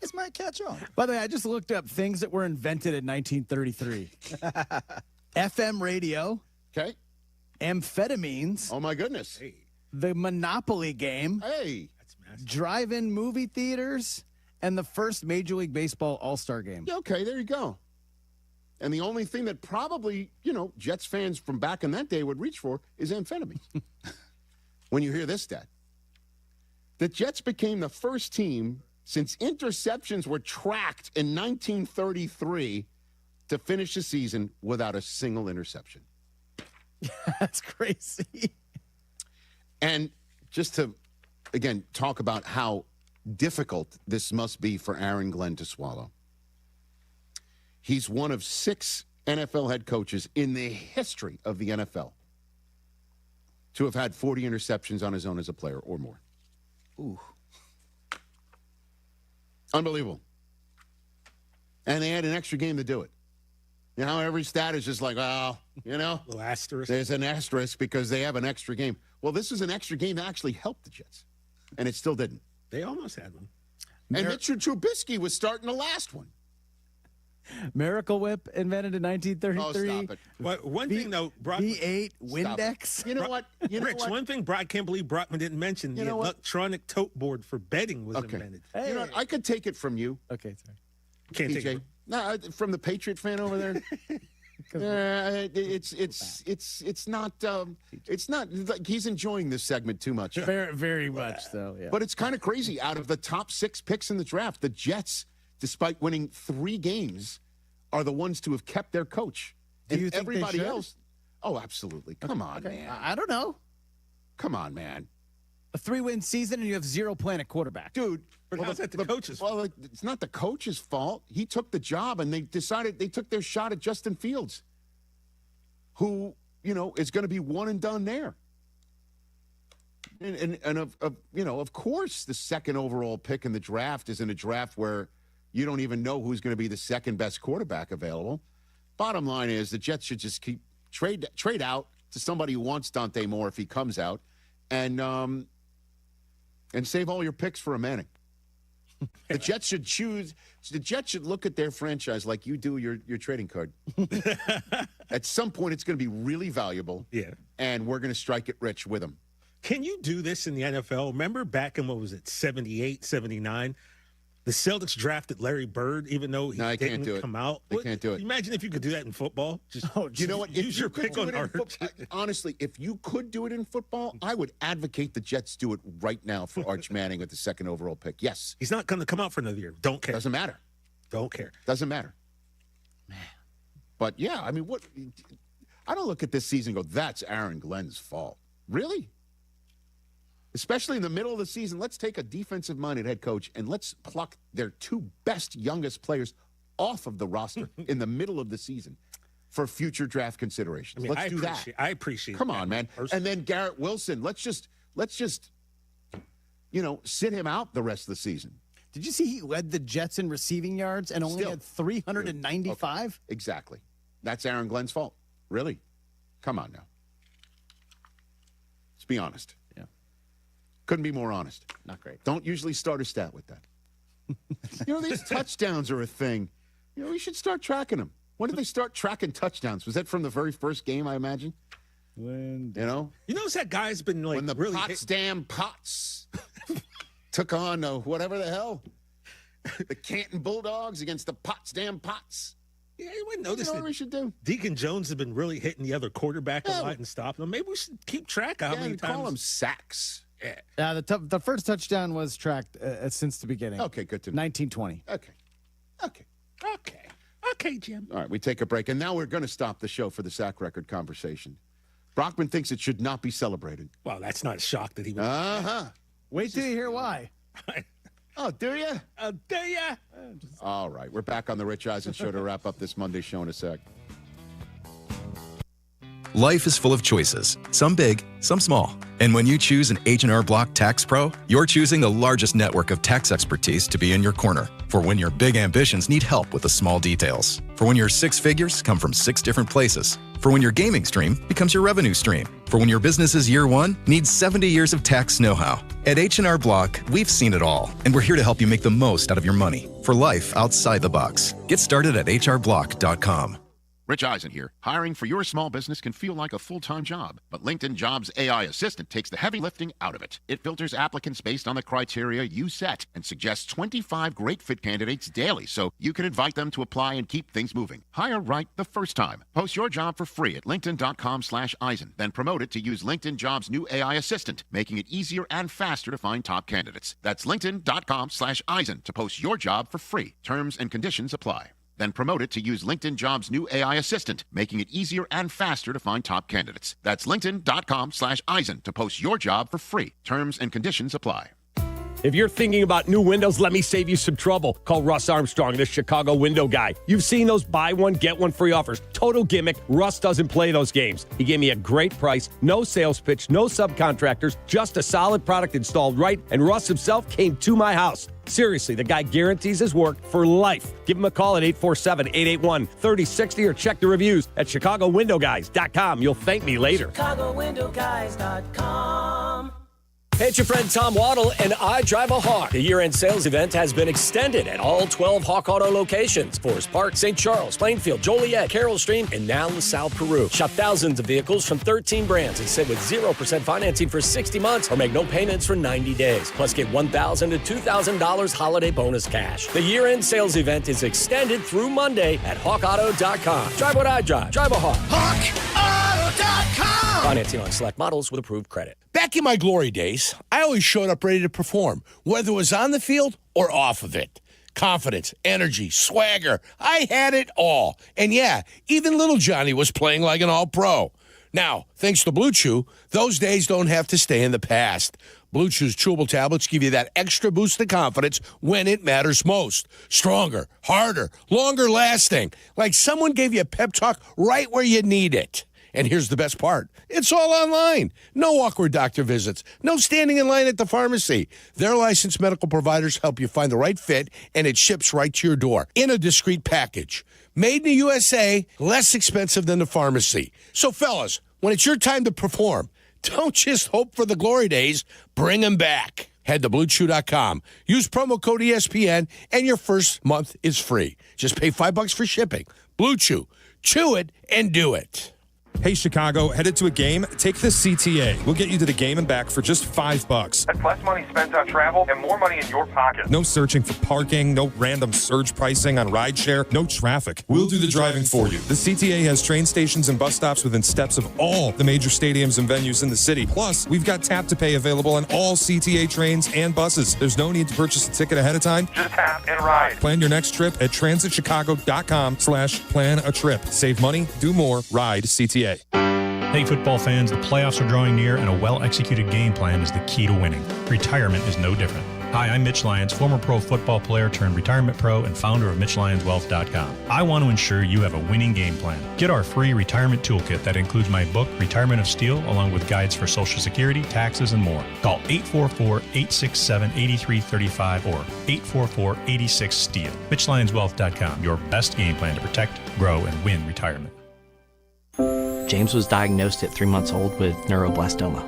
This might catch on. By the way, I just looked up things that were invented in 1933. FM radio. Okay. Amphetamines. Oh, my goodness. Hey. The Monopoly game. Hey. That's massive. Drive-in movie theaters. And the first Major League Baseball All-Star game. Yeah, okay, there you go. And the only thing that probably, Jets fans from back in that day would reach for is amphetamines. When you hear this stat. The Jets became the first team since interceptions were tracked in 1933 to finish the season without a single interception. That's crazy. And just to, again, talk about how difficult this must be for Aaron Glenn to swallow. He's one of 6 NFL head coaches in the history of the NFL to have had 40 interceptions on his own as a player or more. Ooh. Unbelievable. And they had an extra game to do it. You know, every stat is just like, well, little asterisk. There's an asterisk because they have an extra game. Well, this is an extra game that actually helped the Jets, and it still didn't. They almost had one. And Mitchell Trubisky was starting the last one. Miracle Whip invented in 1933. Oh, stop it. Well, one thing, though, Brock. V8 Windex. You know what? Rich, one thing I can't believe Brockman didn't mention, the electronic tote board for betting was invented. Hey. You know what? I could take it from you. Okay, sorry. Can't take it. No, from the Patriot fan over there. It's not like he's enjoying this segment too much. Very, very much so. Yeah. But it's kind of crazy. Out of the top 6 picks in the draft, the Jets, despite winning 3 games, are the ones to have kept their coach. Do you and think everybody they should? else? Oh, absolutely. Come on, man. I don't know. Come on, man. A 3-win season and you have 0 playing at quarterback. Dude. But how's that the coach's fault? Well, it's not the coach's fault. He took the job, and they decided they took their shot at Justin Fields, who, is going to be one and done there. And of course, the second overall pick in the draft is in a draft where you don't even know who's going to be the second best quarterback available. Bottom line is the Jets should just keep trade out to somebody who wants Dante Moore if he comes out, and And save all your picks for a Manning. The Jets should look at their franchise like you do your trading card. At some point, it's going to be really valuable. Yeah. And we're going to strike it rich with them. Can you do this in the NFL? Remember back in, 78, 79? The Celtics drafted Larry Bird, even though he didn't come out. They can't do it. Imagine if you could do that in football. You know what? Use your pick on Arch. Honestly, if you could do it in football, I would advocate the Jets do it right now for Arch Manning with the 2nd overall pick. Yes. He's not going to come out for another year. Don't care. Doesn't matter. Don't care. Doesn't matter. Man. But, yeah, I mean, I don't look at this season and go, that's Aaron Glenn's fault. Really? Especially in the middle of the season, let's take a defensive-minded head coach and let's pluck their 2 best youngest players off of the roster in the middle of the season for future draft considerations. Let's do that. I appreciate. Come on, man. And then Garrett Wilson. Let's just sit him out the rest of the season. Did you see he led the Jets in receiving yards and only had 395? Okay. Exactly. That's Aaron Glenn's fault. Really? Come on now. Let's be honest. Couldn't be more honest. Not great. Don't usually start a stat with that. These touchdowns are a thing. We should start tracking them. When did they start tracking touchdowns? Was that from the very first game, I imagine? When? That guy's been like when the really Potsdam Pots took on whatever the hell, the Canton Bulldogs against the Potsdam Pots. Yeah, you wouldn't notice what we should do. Deacon Jones has been really hitting the other quarterback a lot and stopping them. Maybe we should keep track of how many times. Call them sacks. Yeah. The first touchdown was tracked since the beginning. Okay, good to know. 1920. Okay, Jim. All right, we take a break, and now we're going to stop the show for the sack record conversation. Brockman thinks it should not be celebrated. Well, that's not a shock that he was. Wait till you hear why. Oh, do you? Do you? All right, we're back on the Rich Eisen Show to wrap up this Monday show in a sec. Life is full of choices, some big, some small. And when you choose an H&R Block Tax Pro, you're choosing the largest network of tax expertise to be in your corner. For when your big ambitions need help with the small details. For when your 6 figures come from 6 different places. For when your gaming stream becomes your revenue stream. For when your business's year 1 needs 70 years of tax know-how. At H&R Block, we've seen it all. And we're here to help you make the most out of your money. For life outside the box. Get started at hrblock.com. Rich Eisen here. Hiring for your small business can feel like a full-time job, but LinkedIn Jobs AI Assistant takes the heavy lifting out of it. It filters applicants based on the criteria you set and suggests 25 great fit candidates daily, so you can invite them to apply and keep things moving. Hire right the first time. Post your job for free at linkedin.com/Eisen, then promote it to use LinkedIn Jobs' new AI Assistant, making it easier and faster to find top candidates. That's linkedin.com/Eisen to post your job for free. Terms and conditions apply. Then promote it to use LinkedIn Jobs' new AI Assistant, making it easier and faster to find top candidates. That's linkedin.com/Eisen to post your job for free. Terms and conditions apply. If you're thinking about new windows, let me save you some trouble. Call Russ Armstrong, the Chicago window guy. You've seen those buy one, get one free offers. Total gimmick. Russ doesn't play those games. He gave me a great price, no sales pitch, no subcontractors, just a solid product installed right, and Russ himself came to my house. Seriously, the guy guarantees his work for life. Give him a call at 847-881-3060 or check the reviews at ChicagoWindowGuys.com. You'll thank me later. ChicagoWindowGuys.com. Hey, it's your friend Tom Waddle, and I drive a Hawk. The year-end sales event has been extended at all 12 Hawk Auto locations. Forest Park, St. Charles, Plainfield, Joliet, Carroll Stream, and now LaSalle, Peru. Shop thousands of vehicles from 13 brands and save with 0% financing for 60 months or make no payments for 90 days. Plus, get $1,000 to $2,000 holiday bonus cash. The year-end sales event is extended through Monday at HawkAuto.com. Drive what I drive. Drive a Hawk. HawkAuto.com. Financing on select models with approved credit. Back in my glory days, I always showed up ready to perform, whether it was on the field or off of it. Confidence, energy, swagger, I had it all. And yeah, even little Johnny was playing like an all-pro. Now, thanks to Blue Chew, those days don't have to stay in the past. Blue Chew's chewable tablets give you that extra boost of confidence when it matters most. Stronger, harder, longer lasting. Like someone gave you a pep talk right where you need it. And here's the best part. It's all online. No awkward doctor visits. No standing in line at the pharmacy. Their licensed medical providers help you find the right fit, and it ships right to your door in a discreet package. Made in the USA, less expensive than the pharmacy. So, fellas, when it's your time to perform, don't just hope for the glory days. Bring them back. Head to BlueChew.com. Use promo code ESPN, and your first month is free. Just pay $5 for shipping. Blue Chew. Chew it and do it. Hey, Chicago, headed to a game? Take the CTA. We'll get you to the game and back for just $5. That's less money spent on travel and more money in your pocket. No searching for parking, no random surge pricing on rideshare, no traffic. We'll do the driving for you. The CTA has train stations and bus stops within steps of all the major stadiums and venues in the city. Plus, we've got tap to pay available on all CTA trains and buses. There's no need to purchase a ticket ahead of time. Just tap and ride. Plan your next trip at transitchicago.com/plan a trip. Save money, do more, ride CTA. Hey, football fans, the playoffs are drawing near, and a well-executed game plan is the key to winning. Retirement is no different. Hi, I'm Mitch Lyons, former pro football player turned retirement pro and founder of MitchLyonsWealth.com. I want to ensure you have a winning game plan. Get our free retirement toolkit that includes my book, Retirement of Steel, along with guides for Social Security, taxes, and more. Call 844-867-8335 or 844-86-STEEL. MitchLyonsWealth.com, your best game plan to protect, grow, and win retirement. James was diagnosed at 3 months old with neuroblastoma.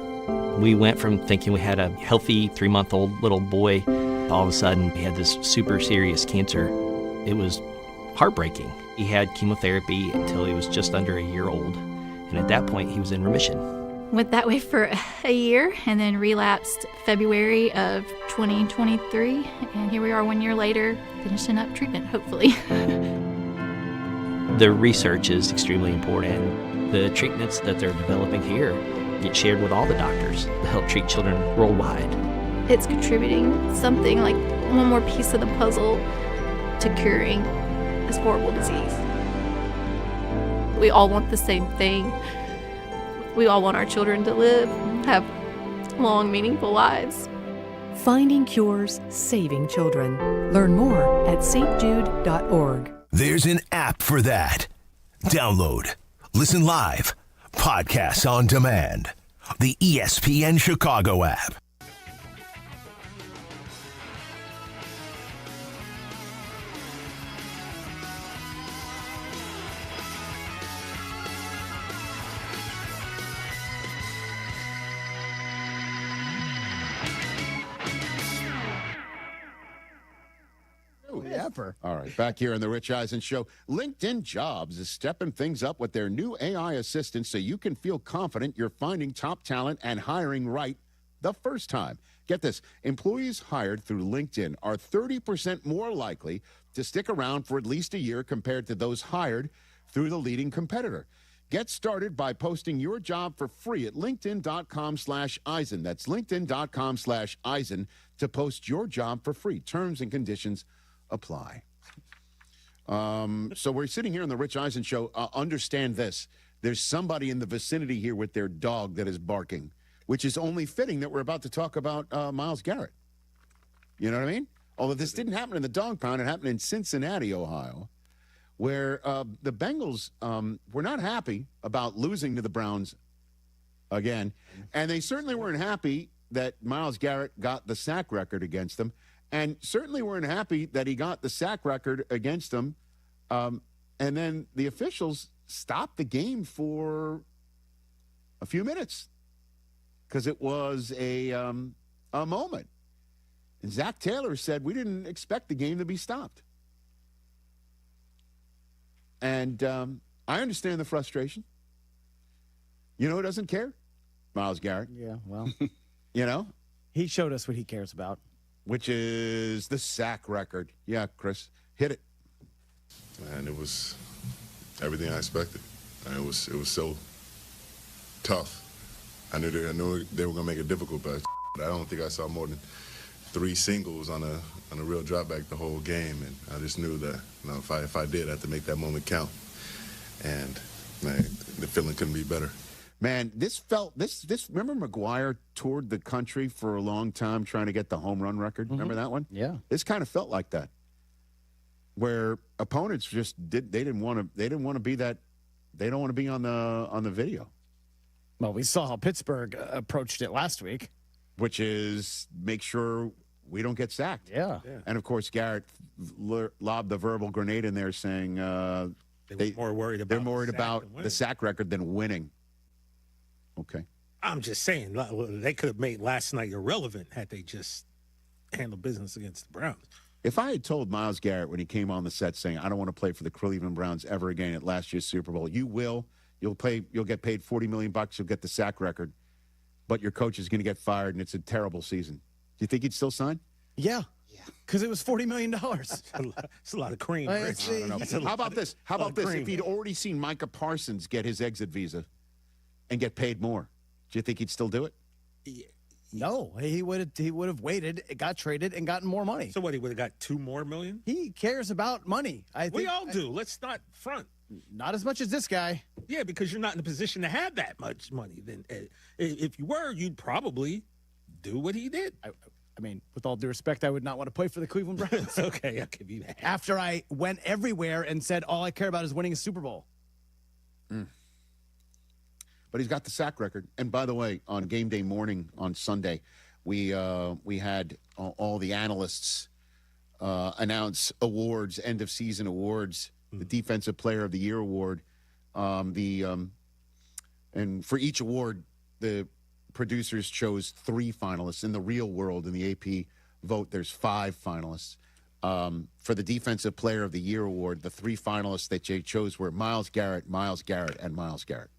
We went from thinking we had a healthy 3-month-old little boy, all of a sudden he had this super serious cancer. It was heartbreaking. He had chemotherapy until he was just under a year old, and at that point he was in remission. Went that way for a year and then relapsed February of 2023, and here we are 1 year later finishing up treatment, hopefully. The research is extremely important. The treatments that they're developing here get shared with all the doctors to help treat children worldwide. It's contributing something like one more piece of the puzzle to curing this horrible disease. We all want the same thing. We all want our children to live, have long, meaningful lives. Finding cures, saving children. Learn more at stjude.org. There's an app for that. Download, listen live, podcasts on demand. The ESPN Chicago app. All right, back here on the Rich Eisen Show. LinkedIn Jobs is stepping things up with their new AI assistant so you can feel confident you're finding top talent and hiring right the first time. Get this, employees hired through LinkedIn are 30% more likely to stick around for at least a year compared to those hired through the leading competitor. Get started by posting your job for free at linkedin.com/Eisen. That's linkedin.com/Eisen to post your job for free. Terms and conditions apply. So we're sitting here on the Rich Eisen Show. Understand this. There's somebody in the vicinity here with their dog that is barking, which is only fitting that we're about to talk about Myles Garrett. You know what I mean? Although this didn't happen in the dog pound. It happened in Cincinnati, Ohio, where the Bengals were not happy about losing to the Browns again. And they certainly weren't happy that Myles Garrett got the sack record against them. And certainly weren't happy that he got the sack record against them. And then the officials stopped the game for a few minutes because it was a moment. And Zach Taylor said, we didn't expect the game to be stopped. And I understand the frustration. You know who doesn't care? Myles Garrett. Yeah, well. You know? He showed us what he cares about. Which is the sack record. Yeah, Chris, hit it. And it was everything I expected. And it was so tough. I knew they were going to make it difficult, but I don't think I saw more than 3 singles on a real drop back the whole game. And I just knew that if I did, I had to make that moment count. And man, the feeling couldn't be better. Man, this remember McGuire toured the country for a long time trying to get the home run record? Mm-hmm. Remember that one? Yeah. This kind of felt like that. Where opponents just they didn't want to be that, they don't want to be on the video. Well, we saw how Pittsburgh approached it last week. Which is make sure we don't get sacked. Yeah. And of course Garrett lobbed the verbal grenade in there saying they're more worried about the sack record than winning. Okay. I'm just saying, they could have made last night irrelevant had they just handled business against the Browns. If I had told Myles Garrett when he came on the set saying, I don't want to play for the Cleveland Browns ever again at last year's Super Bowl, you'll get paid $40 million, you'll get the sack record, but your coach is going to get fired and it's a terrible season. Do you think he'd still sign? Yeah. Because it was $40 million. It's a lot of cream. I don't know. How about this? How about this? If he'd already seen Micah Parsons get his exit visa and get paid more, do you think he'd still do it? No, he would have waited, got traded, and gotten more money. So what? He would have got $2 more million? He cares about money. We all do. Let's not front. Not as much as this guy. Yeah, because you're not in a position to have that much money. Then, if you were, you'd probably do what he did. I mean, with all due respect, I would not want to play for the Cleveland Browns. Okay, I'll give you that. After I went everywhere and said all I care about is winning a Super Bowl. But he's got the sack record. And by the way, on game day morning on Sunday, we had all the analysts announce awards, end of season awards, the Defensive Player of the Year award, and for each award, the producers chose 3 finalists. In the real world, in the AP vote, there's 5 finalists. For the Defensive Player of the Year award, the 3 finalists that they chose were Myles Garrett, and Myles Garrett.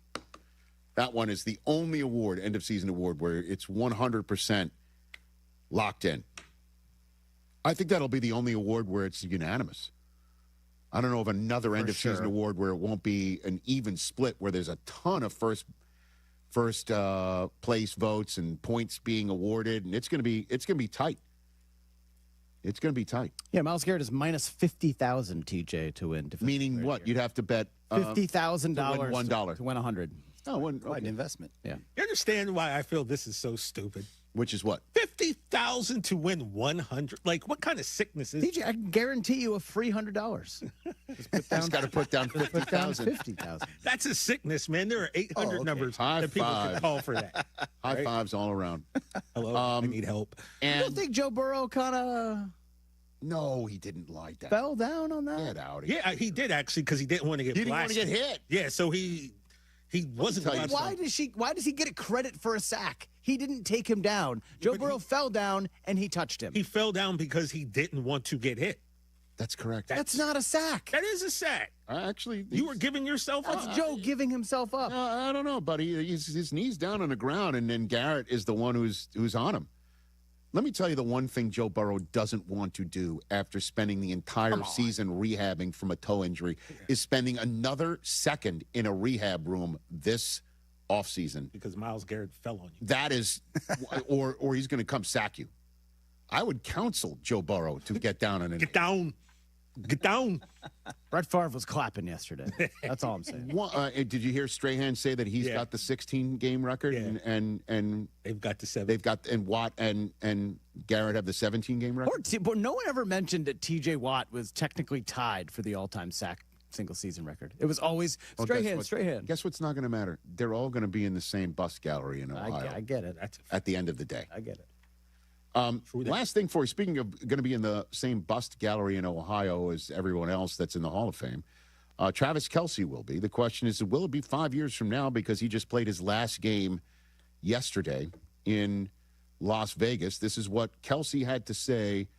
That one is the only award, end-of-season award, where it's 100% locked in. I think that'll be the only award where it's unanimous. I don't know of another end-of-season award where it won't be an even split, where there's a ton of first place votes and points being awarded, and it's going to be tight. It's going to be tight. Yeah, Myles Garrett is minus 50,000, TJ, to win. Meaning what? You'd have to bet $50,000 $1 to win 100. Oh, quite an investment. Yeah. You understand why I feel this is so stupid? Which is what? 50,000 to win 100. Like, what kind of sickness is? TJ, I can guarantee you a free $100. Just got to put down 50,000. 50,000. That's a sickness, man. There are 800 numbers that people can call for that. High fives all around. Hello, I need help. You don't think Joe Burrow kind of? No, he didn't like that. Fell down on that. Get out of here. Yeah, he did actually, because he didn't want to get blasted. He didn't want to get hit. Yeah, so he wasn't. Why does he get credit for a sack? He didn't take him down. Joe Burrow fell down and he touched him. He fell down because he didn't want to get hit. That's correct. That's not a sack. That is a sack. Actually, you were giving yourself up. That's Joe giving himself up. I don't know, buddy. His knee's down on the ground, and then Garrett is the one who's on him. Let me tell you the one thing Joe Burrow doesn't want to do after spending the entire season rehabbing from a toe injury is spending another second in a rehab room this offseason. Because Myles Garrett fell on you. That is, or he's going to come sack you. I would counsel Joe Burrow to get down on it. Get down. Get down. Brett Favre was clapping yesterday. That's all I'm saying. Did you hear Strahan say that he's got the 16-game record, and they've got the 7? They've got, and Watt and Garrett have the 17-game record. But no one ever mentioned that T.J. Watt was technically tied for the all-time sack single-season record. It was always Strahan. Guess what's not going to matter? They're all going to be in the same bust gallery in Ohio. I get it. At the end of the day. I get it. Last thing for you, speaking of going to be in the same bust gallery in Ohio as everyone else that's in the Hall of Fame, Travis Kelce will be. The question is, will it be 5 years from now, because he just played his last game yesterday in Las Vegas? This is what Kelce had to say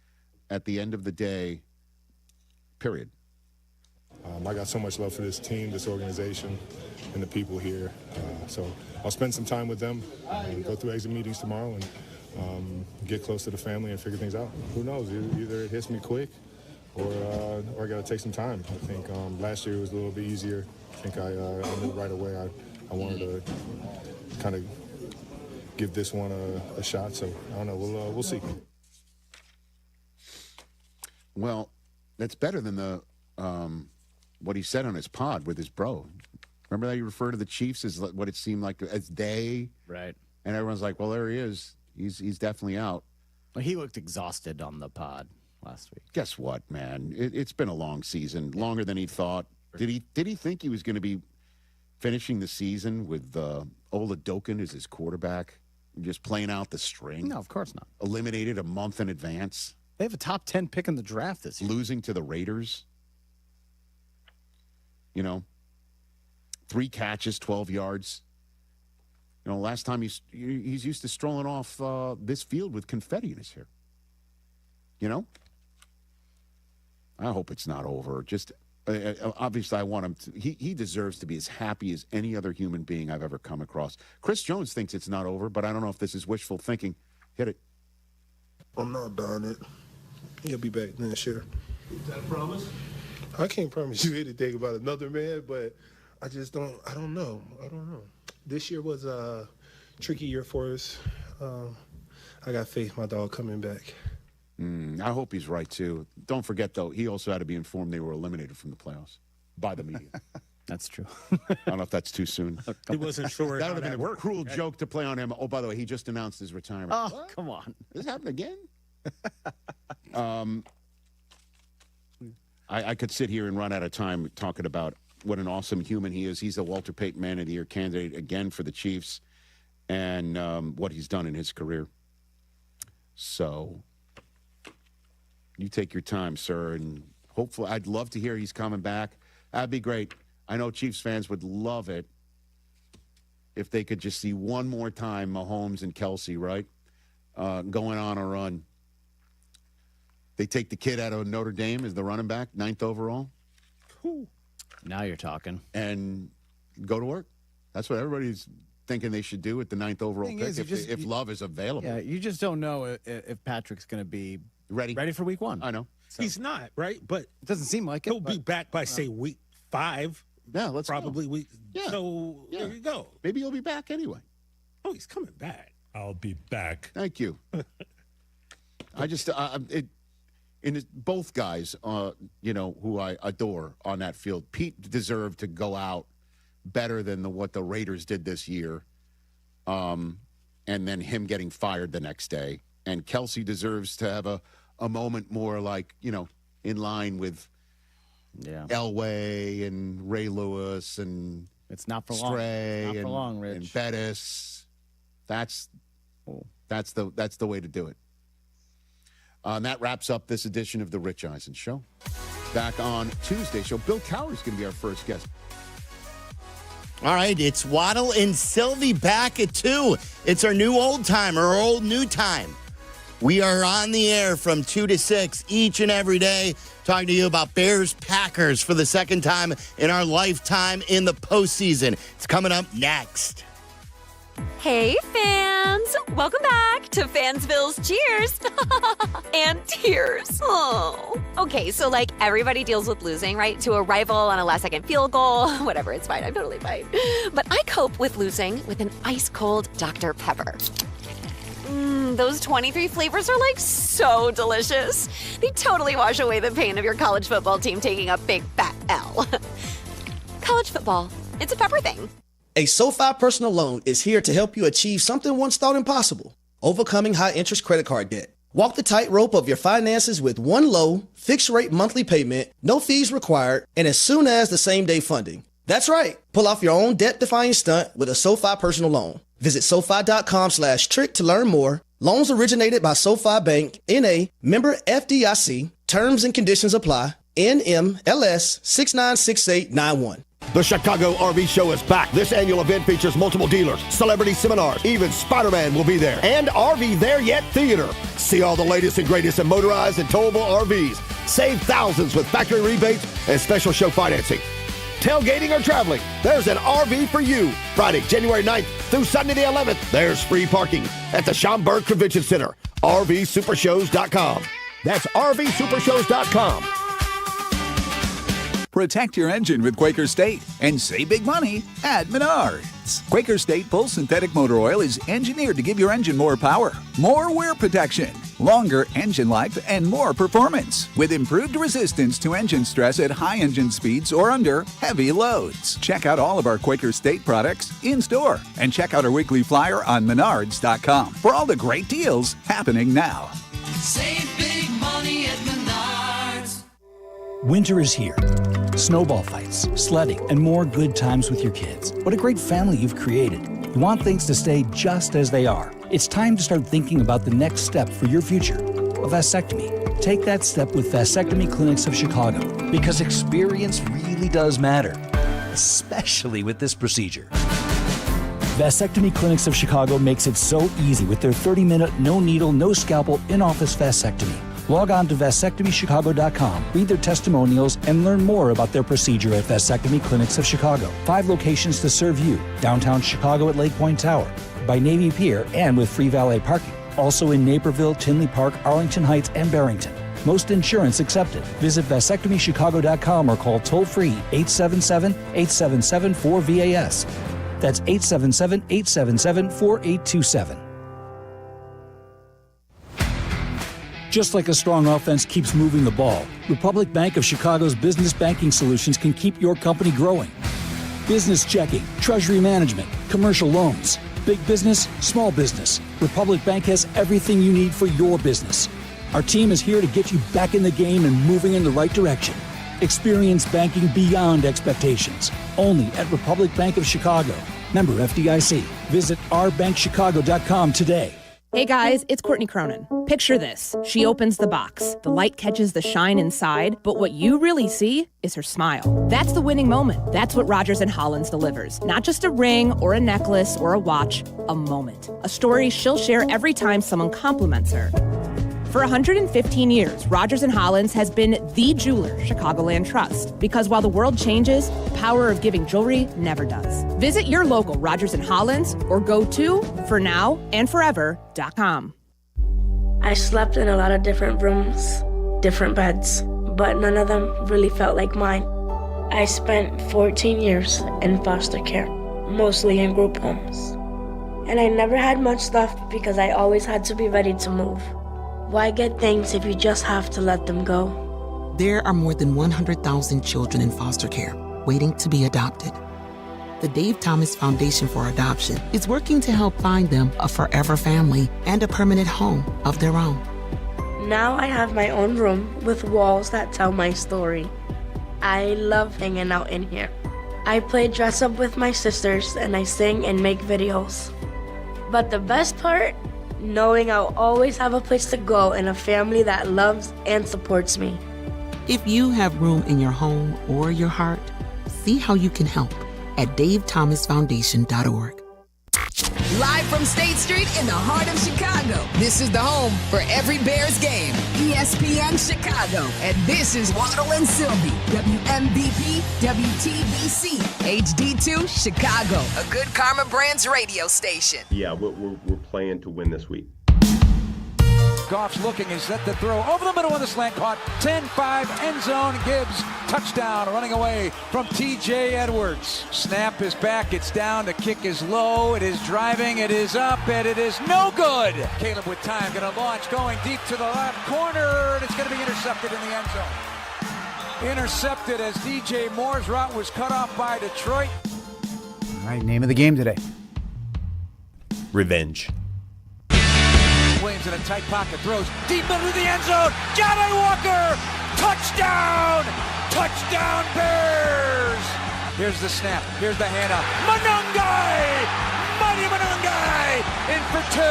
at the end of the day, period. I got so much love for this team, this organization, and the people here. So I'll spend some time with them and go through exit meetings tomorrow and get close to the family and figure things out. Who knows? Either it hits me quick or I got to take some time. I think last year was a little bit easier. I think I knew right away I wanted to kind of give this one a shot. So I don't know. We'll see. Well, that's better than the what he said on his pod with his bro. Remember that he referred to the Chiefs as what it seemed like as they? Right. And everyone's like, well, there he is. He's definitely out. Well, he looked exhausted on the pod last week. Guess what, man? It's been a long season, longer than he thought. Did he think he was going to be finishing the season with Oladokin as his quarterback, just playing out the string? No, of course not. Eliminated a month in advance. They have a top 10 pick in the draft this year. Losing to the Raiders. 3 catches, 12 yards. last time he's used to strolling off this field with confetti in his hair. You know? I hope it's not over. Just obviously, I want him to. He deserves to be as happy as any other human being I've ever come across. Chris Jones thinks it's not over, but I don't know if this is wishful thinking. Hit it. I'm not done it. He'll be back next year. Is that a promise? I can't promise you anything about another man, but I just don't. I don't know. This year was a tricky year for us. I got faith my dog coming back. I hope he's right, too. Don't forget, though, he also had to be informed they were eliminated from the playoffs by the media. That's true. I don't know if that's too soon. He wasn't sure. That would have been a cruel joke to play on him. Oh, by the way, he just announced his retirement. Oh, what? Come on. This happened again? I could sit here and run out of time talking about what an awesome human he is. He's a Walter Payton Man of the Year candidate again for the Chiefs and what he's done in his career. So you take your time, sir, and hopefully I'd love to hear he's coming back. That'd be great. I know Chiefs fans would love it if they could just see one more time Mahomes and Kelsey, right, going on a run. They take the kid out of Notre Dame as the running back, 9th overall. Whew. Now you're talking. And go to work. That's what everybody's thinking they should do with the 9th overall pick if Love is available. Yeah, you just don't know if Patrick's going to be ready for week 1. I know. So. He's not, right? But it doesn't seem like he'll be back by, say, week 5. Yeah, let's probably go. week. Yeah. So there you go. Maybe he'll be back anyway. Oh, he's coming back. I'll be back. Thank you. I just both guys, who I adore on that field. Pete deserved to go out better than what the Raiders did this year, and then him getting fired the next day. And Kelsey deserves to have a moment more like, in line with Elway and Ray Lewis and it's not for Stray long. Not for long, Rich. And Bettis. That's the way to do it. And that wraps up this edition of the Rich Eisen Show. Back on Tuesday show, Bill Cowher's going to be our first guest. All right, it's Waddle and Silvy back at 2. It's our new old time, or old new time. We are on the air from 2 to 6 each and every day, talking to you about Bears-Packers for the second time in our lifetime in the postseason. It's coming up next. Hey, fans! Welcome back to Fansville's Cheers and Tears. Oh. Okay, so everybody deals with losing, right? To a rival on a last-second field goal. Whatever, it's fine. I'm totally fine. But I cope with losing with an ice-cold Dr. Pepper. Those 23 flavors are so delicious. They totally wash away the pain of your college football team taking a big fat L. College football, it's a pepper thing. A SoFi personal loan is here to help you achieve something once thought impossible: overcoming high-interest credit card debt. Walk the tightrope of your finances with one low, fixed-rate monthly payment, no fees required, and as soon as the same-day funding. That's right. Pull off your own debt-defying stunt with a SoFi personal loan. Visit SoFi.com/trick to learn more. Loans originated by SoFi Bank, N.A., member FDIC. Terms and conditions apply. NMLS 696891. The Chicago RV Show is back. This annual event features multiple dealers, celebrity seminars, even Spider-Man will be there, and RV There Yet Theater. See all the latest and greatest in motorized and towable RVs. Save thousands with factory rebates and special show financing. Tailgating or traveling, there's an RV for you. Friday, January 9th through Sunday the 11th, there's free parking at the Schaumburg Convention Center. RVSupershows.com. That's RVSupershows.com. Protect your engine with Quaker State and save big money at Menards. Quaker State Full Synthetic Motor Oil is engineered to give your engine more power, more wear protection, longer engine life, and more performance with improved resistance to engine stress at high engine speeds or under heavy loads. Check out all of our Quaker State products in store and check out our weekly flyer on Menards.com for all the great deals happening now. Save big money at Menards. Winter is here. Snowball fights, sledding, and more good times with your kids. What a great family you've created. You want things to stay just as they are. It's time to start thinking about the next step for your future. A vasectomy. Take that step with Vasectomy Clinics of Chicago, because experience really does matter, especially with this procedure. Vasectomy Clinics of Chicago makes it so easy with their 30-minute, no needle, no scalpel, in-office vasectomy. Log on to vasectomychicago.com, read their testimonials, and learn more about their procedure at Vasectomy Clinics of Chicago. 5 locations to serve you: downtown Chicago at Lake Point Tower, by Navy Pier, and with free valet parking. Also in Naperville, Tinley Park, Arlington Heights, and Barrington. Most insurance accepted. Visit vasectomychicago.com or call toll-free 877-877-4VAS. That's 877-877-4827. Just like a strong offense keeps moving the ball, Republic Bank of Chicago's business banking solutions can keep your company growing. Business checking, treasury management, commercial loans, big business, small business. Republic Bank has everything you need for your business. Our team is here to get you back in the game and moving in the right direction. Experience banking beyond expectations. Only at Republic Bank of Chicago. Member FDIC. Visit ourbankchicago.com today. Hey guys, it's Courtney Cronin. Picture this. She opens the box. The light catches the shine inside, but what you really see is her smile. That's the winning moment. That's what Rogers & Hollins delivers. Not just a ring or a necklace or a watch, a moment. A story she'll share every time someone compliments her. For 115 years, Rogers & Hollins has been the jeweler Chicagoland trusts. Because while the world changes, the power of giving jewelry never does. Visit your local Rogers & Hollins or go to fornowandforever.com. I slept in a lot of different rooms, different beds, but none of them really felt like mine. I spent 14 years in foster care, mostly in group homes. And I never had much stuff because I always had to be ready to move. Why get things if you just have to let them go? There are more than 100,000 children in foster care waiting to be adopted. The Dave Thomas Foundation for Adoption is working to help find them a forever family and a permanent home of their own. Now I have my own room with walls that tell my story. I love hanging out in here. I play dress up with my sisters and I sing and make videos. But the best part? Knowing I'll always have a place to go and a family that loves and supports me. If you have room in your home or your heart, see how you can help at davethomasfoundation.org. Live from State Street in the heart of Chicago, this is the home for every Bears game. ESPN Chicago. And this is Waddle and Silvy, WMVP, WTBC, HD2, Chicago, a good Karma Brands radio station. Yeah, we're playing to win this week. Goff's looking, is set to throw over the middle of the slant, caught 10-5, end zone. Gibbs, touchdown, running away from TJ Edwards. Snap is back, it's down, the kick is low, it is driving, it is up, and it is no good. Caleb with time, gonna launch, going deep to the left corner, and it's gonna be intercepted in the end zone. Intercepted as DJ Moore's route was cut off by Detroit. All right, name of the game today. Revenge. Williams in a tight pocket, throws deep into the end zone. Johnny Walker, touchdown! Touchdown Bears! Here's the snap, here's the handoff. Monungai! Mighty Monungai in for 2.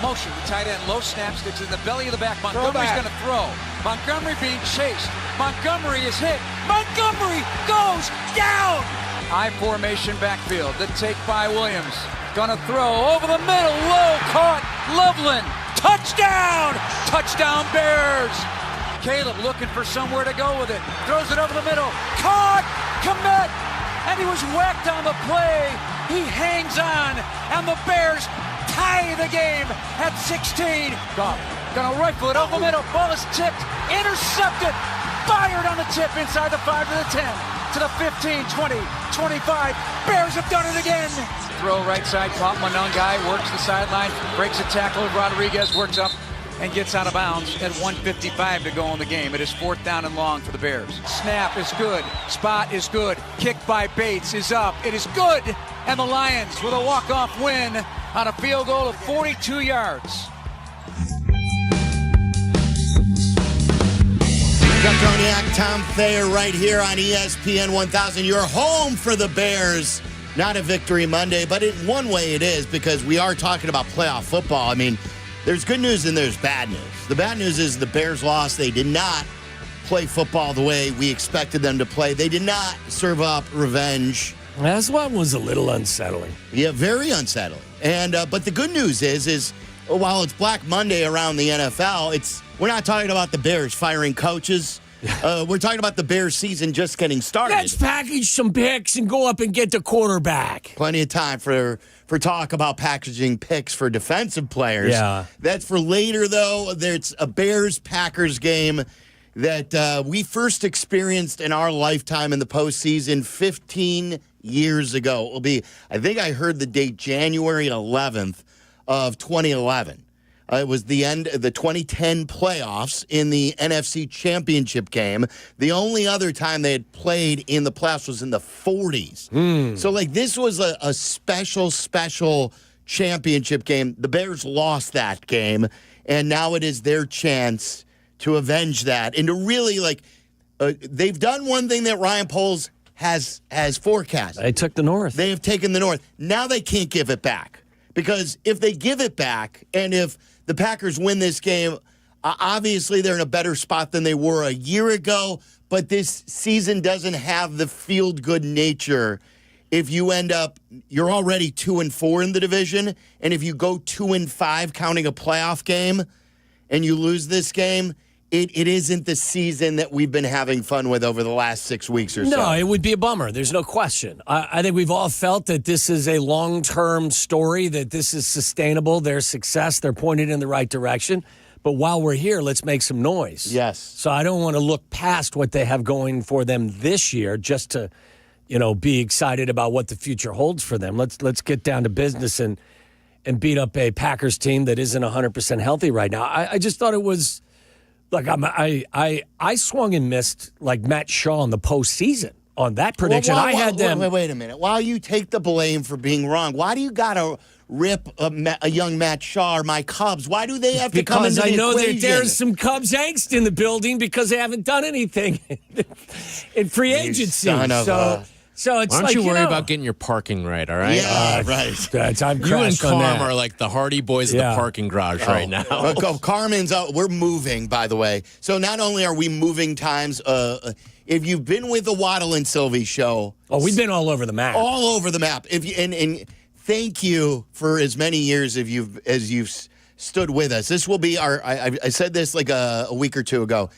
Motion, the tight end, low snap, sticks in the belly of the back. Montgomery's going to throw. Montgomery being chased. Montgomery is hit. Montgomery goes down! High formation backfield, the take by Williams. Gonna throw over the middle, low, caught, Loveland, touchdown! Touchdown Bears! Caleb looking for somewhere to go with it, throws it over the middle, caught, Kmet, and he was whacked on the play. He hangs on, and the Bears tie the game at 16. Goff gonna rifle it over the middle, ball is tipped, intercepted, fired on the tip inside the 5 to the 10. To the 15, 20, 25. Bears have done it again. Throw right side, caught Monungai, works the sideline, breaks a tackle. Rodriguez works up and gets out of bounds at 1:55 to go in the game. It is 4th down and long for the Bears. Snap is good. Spot is good. Kick by Bates is up. It is good. And the Lions with a walk-off win on a field goal of 42 yards. Duckroniak, Tom Thayer right here on ESPN 1000. Your home for the Bears. Not a victory Monday, but in one way it is because we are talking about playoff football. I mean, there's good news and there's bad news. The bad news is the Bears lost. They did not play football the way we expected them to play. They did not serve up revenge This one was a little unsettling. Yeah, very unsettling. And but the good news is while it's Black Monday around the NFL, we're not talking about the Bears firing coaches. We're talking about the Bears season just getting started. Let's package some picks and go up and get the quarterback. Plenty of time for talk about packaging picks for defensive players. Yeah. That's for later, though. There's a Bears-Packers game that we first experienced in our lifetime in the postseason 15 years ago. It will be, I think I heard the date, January 11th of 2011. It was the end of the 2010 playoffs in the NFC Championship game. The only other time they had played in the playoffs was in the 40s. So, this was a special championship game. The Bears lost that game, and now it is their chance to avenge that and to really, they've done one thing that Ryan Poles has forecast. They took the North. They have taken the North. Now they can't give it back. Because if they give it back, and if the Packers win this game, obviously they're in a better spot than they were a year ago, but this season doesn't have the feel-good nature. If you end up, you're already 2-4 in the division, and if you go 2-5 counting a playoff game, and you lose this game, it isn't the season that we've been having fun with over the last 6 weeks or so. No, it would be a bummer. There's no question. I think we've all felt that this is a long-term story, that this is sustainable, their success, they're pointed in the right direction. But while we're here, let's make some noise. Yes. So I don't want to look past what they have going for them this year just to, be excited about what the future holds for them. Let's get down to business and beat up a Packers team that isn't 100% healthy right now. I just thought it was... I swung and missed Matt Shaw in the postseason on that prediction. Well, I had them. Wait a minute. While you take the blame for being wrong, why do you got to rip a young Matt Shaw or my Cubs? Why do they have to come into the equation? Because I know that there's some Cubs angst in the building because they haven't done anything in free agency. So it's why don't you worry about getting your parking right, all right? Yeah, right. I'm you and on Carm that. are like the Hardy Boys of the parking garage right now. Carmen's out. We're moving, by the way. So not only are we moving times, if you've been with the Waddle and Silvy show. Oh, we've been all over the map. All over the map. And thank you for as many years as you've stood with us. This will be I said this a week or two ago.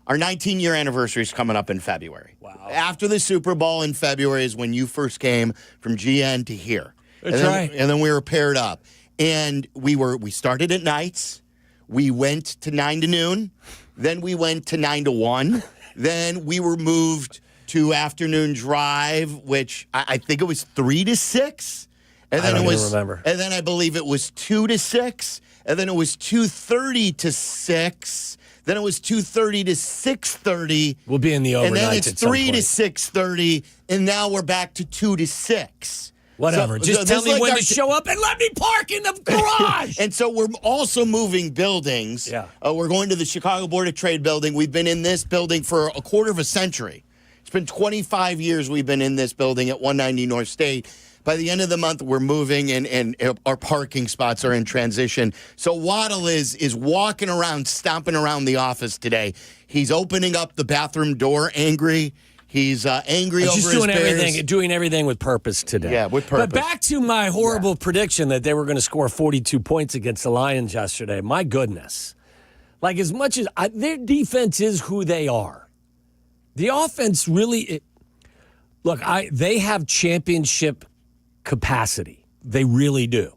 Our 19-year anniversary is coming up in February. Wow. After the Super Bowl in February is when you first came from GN to here. That's right. And then we were paired up. And we started at nights. We went to 9 to noon. Then we went to 9 to 1. Then we were moved to afternoon drive, which I think it was 3 to 6. And then I don't even remember. And then I believe it was 2 to 6. And then it was 2:30 to 6. Then it was 2:30 to 6:30. We'll be in the overnight. And then it's at some 3 to point. 6:30, and now we're back to 2 to 6. Whatever. Just tell me when to show up and let me park in the garage. And so we're also moving buildings. Yeah. We're going to the Chicago Board of Trade building. We've been in this building for a quarter of a century. It's been 25 years we've been in this building at 190 North State. By the end of the month, we're moving, and our parking spots are in transition. So Waddle is walking around, stomping around the office today. He's opening up the bathroom door angry. He's angry over his Bears. Doing everything with purpose today. Yeah, with purpose. But back to my horrible prediction that they were going to score 42 points against the Lions yesterday. My goodness. As much as their defense is who they are, the offense really... they have championship capacity. They really do.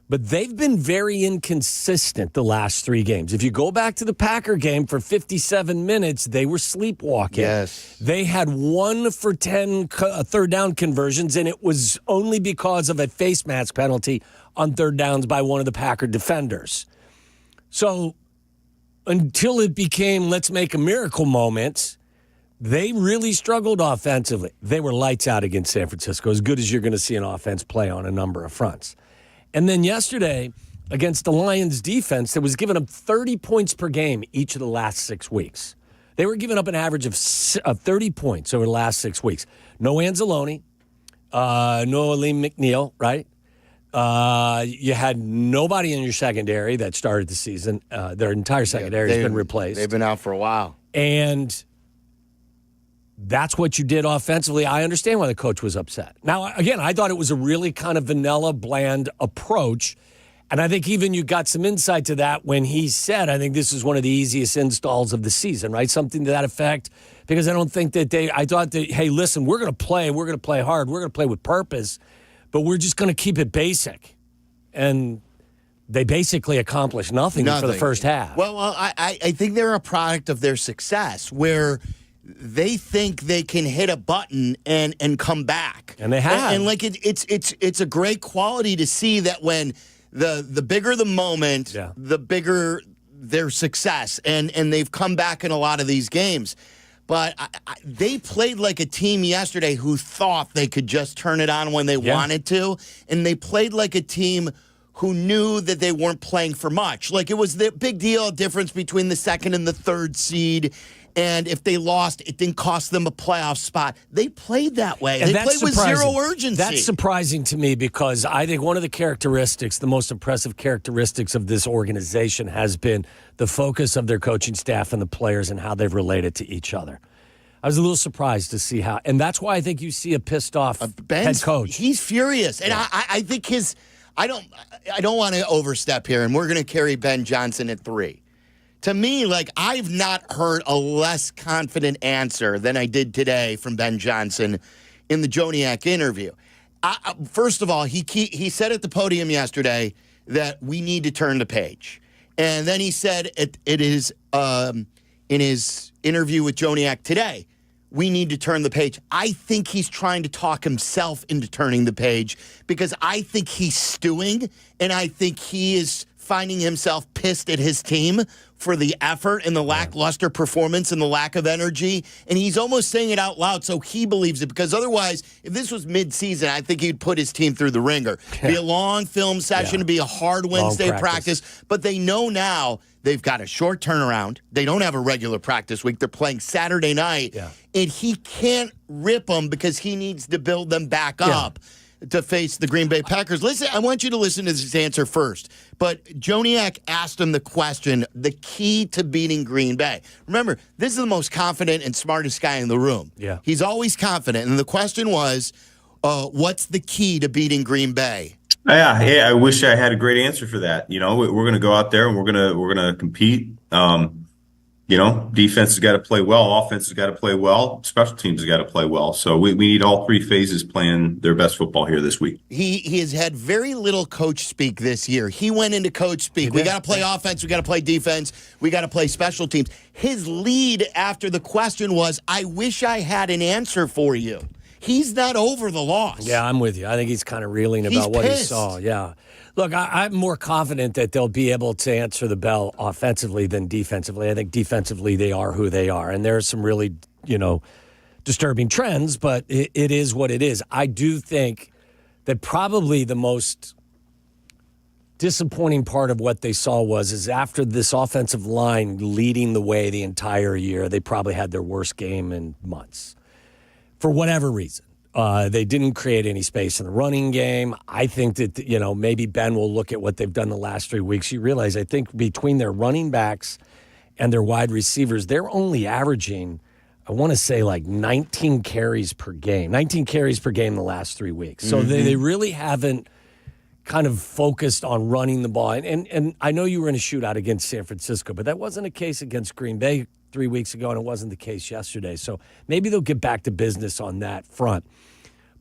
But they've been very inconsistent the last 3 games. If you go back to the Packer game for 57 minutes, they were sleepwalking. Yes. They had 1 for 10 third down conversions, and it was only because of a face mask penalty on third downs by one of the Packer defenders. So until it became let's make a miracle moments, they really struggled offensively. They were lights out against San Francisco, as good as you're going to see an offense play on a number of fronts. And then yesterday, against the Lions defense that was giving up 30 points per game each of the last 6 weeks. They were giving up an average of 30 points over the last 6 weeks. No Anzalone, no Aleem McNeil, right? You had nobody in your secondary that started the season. Their entire secondary has been replaced. They've been out for a while. And that's what you did offensively. I understand why the coach was upset. Now, again, I thought it was a really kind of vanilla, bland approach. And I think even you got some insight to that when he said, I think this is one of the easiest installs of the season, right? Something to that effect. Because I don't think that I thought that, hey, listen, we're going to play hard, we're going to play with purpose, but we're just going to keep it basic. And they basically accomplished nothing for the first half. Well, I think they're a product of their success where they think they can hit a button and come back. And they have. And like it's a great quality to see that when the bigger the moment, the bigger their success. And they've come back in a lot of these games. But they played like a team yesterday who thought they could just turn it on when they wanted to. And they played like a team who knew that they weren't playing for much. Like, it was the big deal difference between the second and the third seed. And if they lost, it didn't cost them a playoff spot. They played that way. And they played with zero urgency. That's surprising to me because I think one of the characteristics, the most impressive characteristics of this organization has been the focus of their coaching staff and the players and how they've related to each other. I was a little surprised to see how, and that's why I think you see a pissed off head coach. He's furious. And I think I don't want to overstep here, and we're going to carry Ben Johnson at 3. To me, like, I've not heard a less confident answer than I did today from Ben Johnson in the Joniak interview. First of all, he said at the podium yesterday that we need to turn the page. And then he said it is in his interview with Joniak today, we need to turn the page. I think he's trying to talk himself into turning the page because I think he's stewing, and I think he is finding himself pissed at his team for the effort and the lackluster performance and the lack of energy. And he's almost saying it out loud so he believes it, because otherwise, if this was mid-season, I think he'd put his team through the ringer. Be a long film session, be a hard Wednesday practice. But they know now they've got a short turnaround. They don't have a regular practice week. They're playing Saturday night. And he can't rip them because he needs to build them back up to face the Green Bay Packers. Listen, I want you to listen to this answer first. But Joniak asked him the question, the key to beating Green Bay. Remember, this is the most confident and smartest guy in the room. Yeah. He's always confident. And the question was, what's the key to beating Green Bay? Yeah, I wish I had a great answer for that. You know, we're going to go out there and we're going to compete. You know, defense has got to play well, offense has got to play well, special teams has got to play well. So we need all three phases playing their best football here this week. He has had very little coach speak this year. He went into coach speak. We got to play offense, we got to play defense, we got to play special teams. His lead after the question was, I wish I had an answer for you. He's not over the loss. Yeah, I'm with you. I think he's kind of reeling about what he saw. Yeah. Look, I'm more confident that they'll be able to answer the bell offensively than defensively. I think defensively they are who they are. And there are some really, disturbing trends, but it is what it is. I do think that probably the most disappointing part of what they saw is after this offensive line leading the way the entire year, they probably had their worst game in months. For whatever reason. They didn't create any space in the running game. I think that, maybe Ben will look at what they've done the last 3 weeks. You realize, I think between their running backs and their wide receivers, they're only averaging, I want to say, like 19 carries per game. 19 carries per game the last 3 weeks. So they really haven't kind of focused on running the ball. And I know you were in a shootout against San Francisco, but that wasn't a case against Green Bay 3 weeks ago, and it wasn't the case yesterday. So maybe they'll get back to business on that front.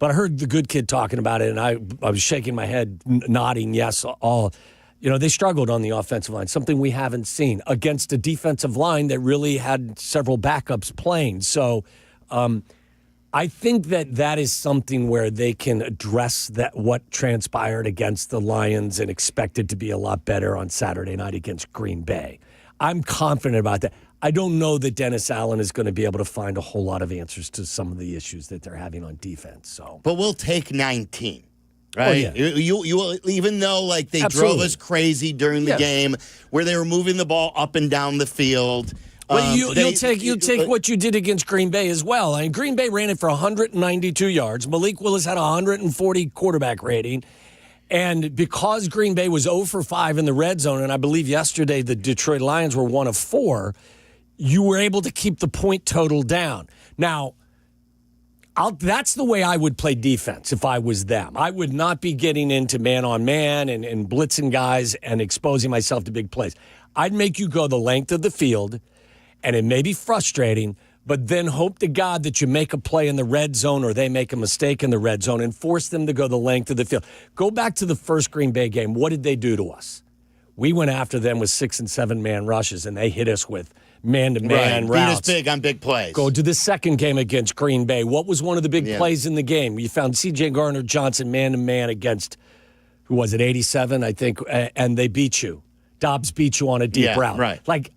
But I heard the good kid talking about it, and I was shaking my head, nodding yes, all. They struggled on the offensive line, something we haven't seen, against a defensive line that really had several backups playing. So I think that is something where they can address what transpired against the Lions and expect it to be a lot better on Saturday night against Green Bay. I'm confident about that. I don't know that Dennis Allen is going to be able to find a whole lot of answers to some of the issues that they're having on defense. So, but we'll take 19, right? Oh, yeah. You even though they drove us crazy during the game, where they were moving the ball up and down the field. Well, you'll take what you did against Green Bay as well. I mean, Green Bay ran it for 192 yards. Malik Willis had a 140 quarterback rating. And because Green Bay was 0 for 5 in the red zone, and I believe yesterday the Detroit Lions were 1 of 4, you were able to keep the point total down. Now, That's the way I would play defense if I was them. I would not be getting into man-on-man and blitzing guys and exposing myself to big plays. I'd make you go the length of the field, and it may be frustrating, but then hope to God that you make a play in the red zone or they make a mistake in the red zone and force them to go the length of the field. Go back to the first Green Bay game. What did they do to us? We went after them with 6- and 7-man rushes, and they hit us with man-to-man routes. Beat us big on big plays. Go to the second game against Green Bay. What was one of the big plays in the game? You found C.J. Gardner-Johnson man-to-man against, who was it, 87, I think, and they beat you. Dobbs beat you on a deep route. Right. Like,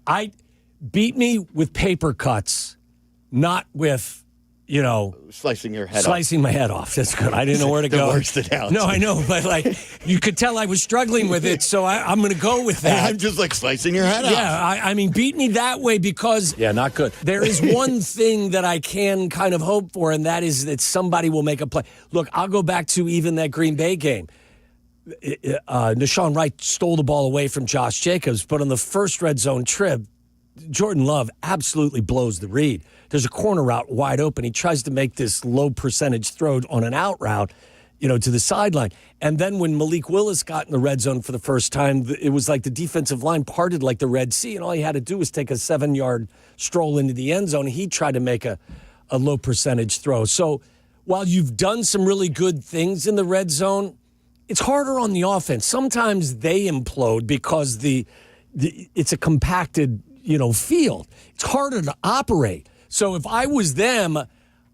beat me with paper cuts, not with, slicing your head off. Slicing my head off. That's good. I didn't know where to go. The worst analogy. No, I know, but you could tell I was struggling with it, so I'm going to go with that. I'm just slicing your head off. Yeah, I mean, beat me that way because not good. There is one thing that I can kind of hope for, and that is that somebody will make a play. Look, I'll go back to even that Green Bay game. Nashawn Wright stole the ball away from Josh Jacobs, but on the first red zone trip, Jordan Love absolutely blows the read. There's a corner route wide open. He tries to make this low percentage throw on an out route, to the sideline. And then when Malik Willis got in the red zone for the first time, it was like the defensive line parted like the Red Sea, and all he had to do was take a 7-yard stroll into the end zone. He tried to make a low percentage throw. So while you've done some really good things in the red zone, it's harder on the offense. Sometimes they implode because it's a compacted field. It's harder to operate. So if I was them,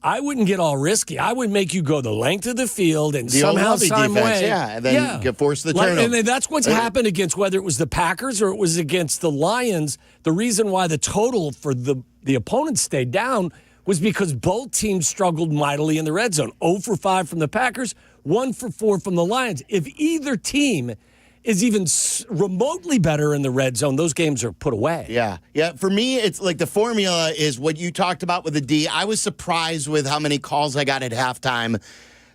I wouldn't get all risky. I would make you go the length of the field and somehow, some way. And then force the turnover. And that's what's happened against whether it was the Packers or it was against the Lions. The reason why the total for the opponents stayed down was because both teams struggled mightily in the red zone. 0 for 5 from the Packers, 1 for 4 from the Lions. If either team is even remotely better in the red zone, those games are put away. Yeah. For me, it's like the formula is what you talked about with the D. I was surprised with how many calls I got at halftime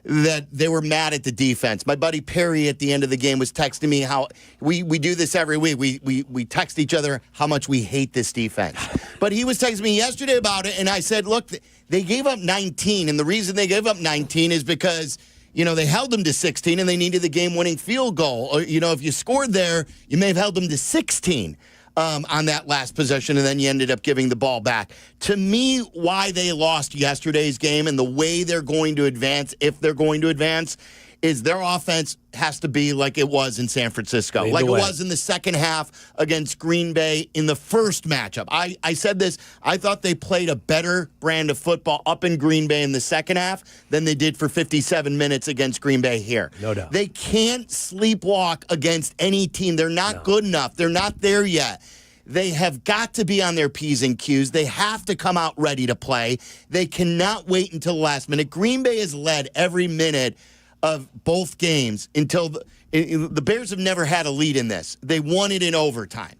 that they were mad at the defense. My buddy Perry at the end of the game was texting me how we do this every week. We text each other how much we hate this defense. But he was texting me yesterday about it, and I said, look, they gave up 19, and the reason they gave up 19 is because they held them to 16 and they needed the game-winning field goal. Or, if you scored there, you may have held them to 16 on that last possession, and then you ended up giving the ball back. To me, why they lost yesterday's game and the way they're going to advance, if they're going to advance, is their offense has to be like it was in San Francisco, like it was in the second half against Green Bay in the first matchup. I said this, I thought they played a better brand of football up in Green Bay in the second half than they did for 57 minutes against Green Bay here. No doubt. They can't sleepwalk against any team. They're not good enough. They're not there yet. They have got to be on their P's and Q's. They have to come out ready to play. They cannot wait until the last minute. Green Bay has led every minute of both games until the Bears have never had a lead in this. They won it in overtime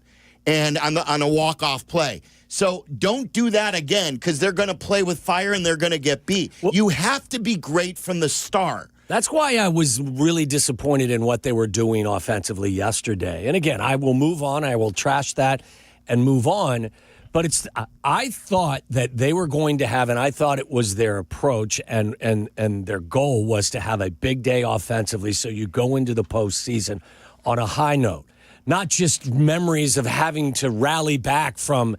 and on a walk-off play. So don't do that again because they're going to play with fire and they're going to get beat. You have to be great from the start. That's why I was really disappointed in what they were doing offensively yesterday. And again, I will move on. I will trash that and move on. But I thought that they were going to have, and I thought it was their approach and their goal was to have a big day offensively so you go into the postseason on a high note. Not just memories of having to rally back from,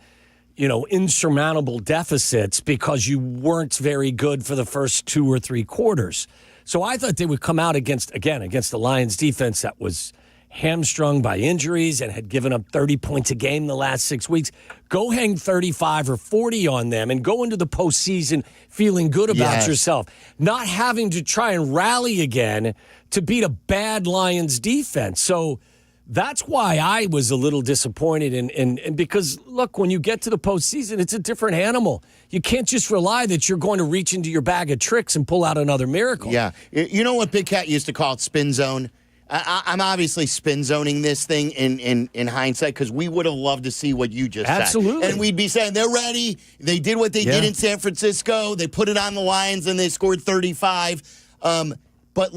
insurmountable deficits because you weren't very good for the first 2 or 3 quarters. So I thought they would come out against the Lions defense that was hamstrung by injuries and had given up 30 points a game the last 6 weeks. Go hang 35 or 40 on them and go into the postseason feeling good about yourself. Not having to try and rally again to beat a bad Lions defense. So that's why I was a little disappointed. And because, look, when you get to the postseason, it's a different animal. You can't just rely that you're going to reach into your bag of tricks and pull out another miracle. Yeah. You know what Big Cat used to call it? Spin zone. I'm obviously spin zoning this thing in hindsight because we would have loved to see what you just said. Absolutely. And we'd be saying, they're ready. They did what they did in San Francisco. They put it on the Lions and they scored 35. But,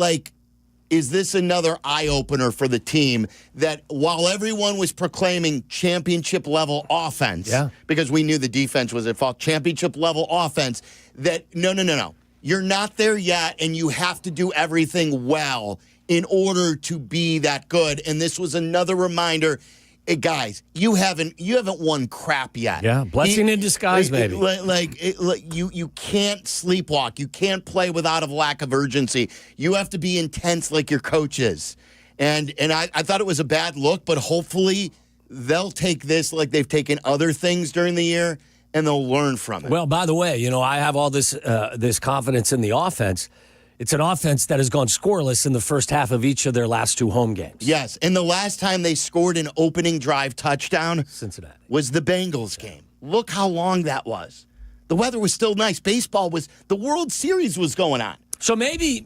is this another eye-opener for the team that while everyone was proclaiming championship-level offense, because we knew the defense was at fault, championship-level offense, that no. You're not there yet, and you have to do everything well in order to be that good. And this was another reminder. Hey, guys, you haven't won crap yet. Yeah, blessing in disguise, maybe. You can't sleepwalk. You can't play without a lack of urgency. You have to be intense like your coach is. And I thought it was a bad look, but hopefully they'll take this like they've taken other things during the year, and they'll learn from it. Well, by the way, I have all this confidence in the offense. It's an offense that has gone scoreless in the first half of each of their last 2 home games. Yes, and the last time they scored an opening drive touchdown Cincinnati was the Bengals game. Look how long that was. The weather was still nice. The World Series was going on. So maybe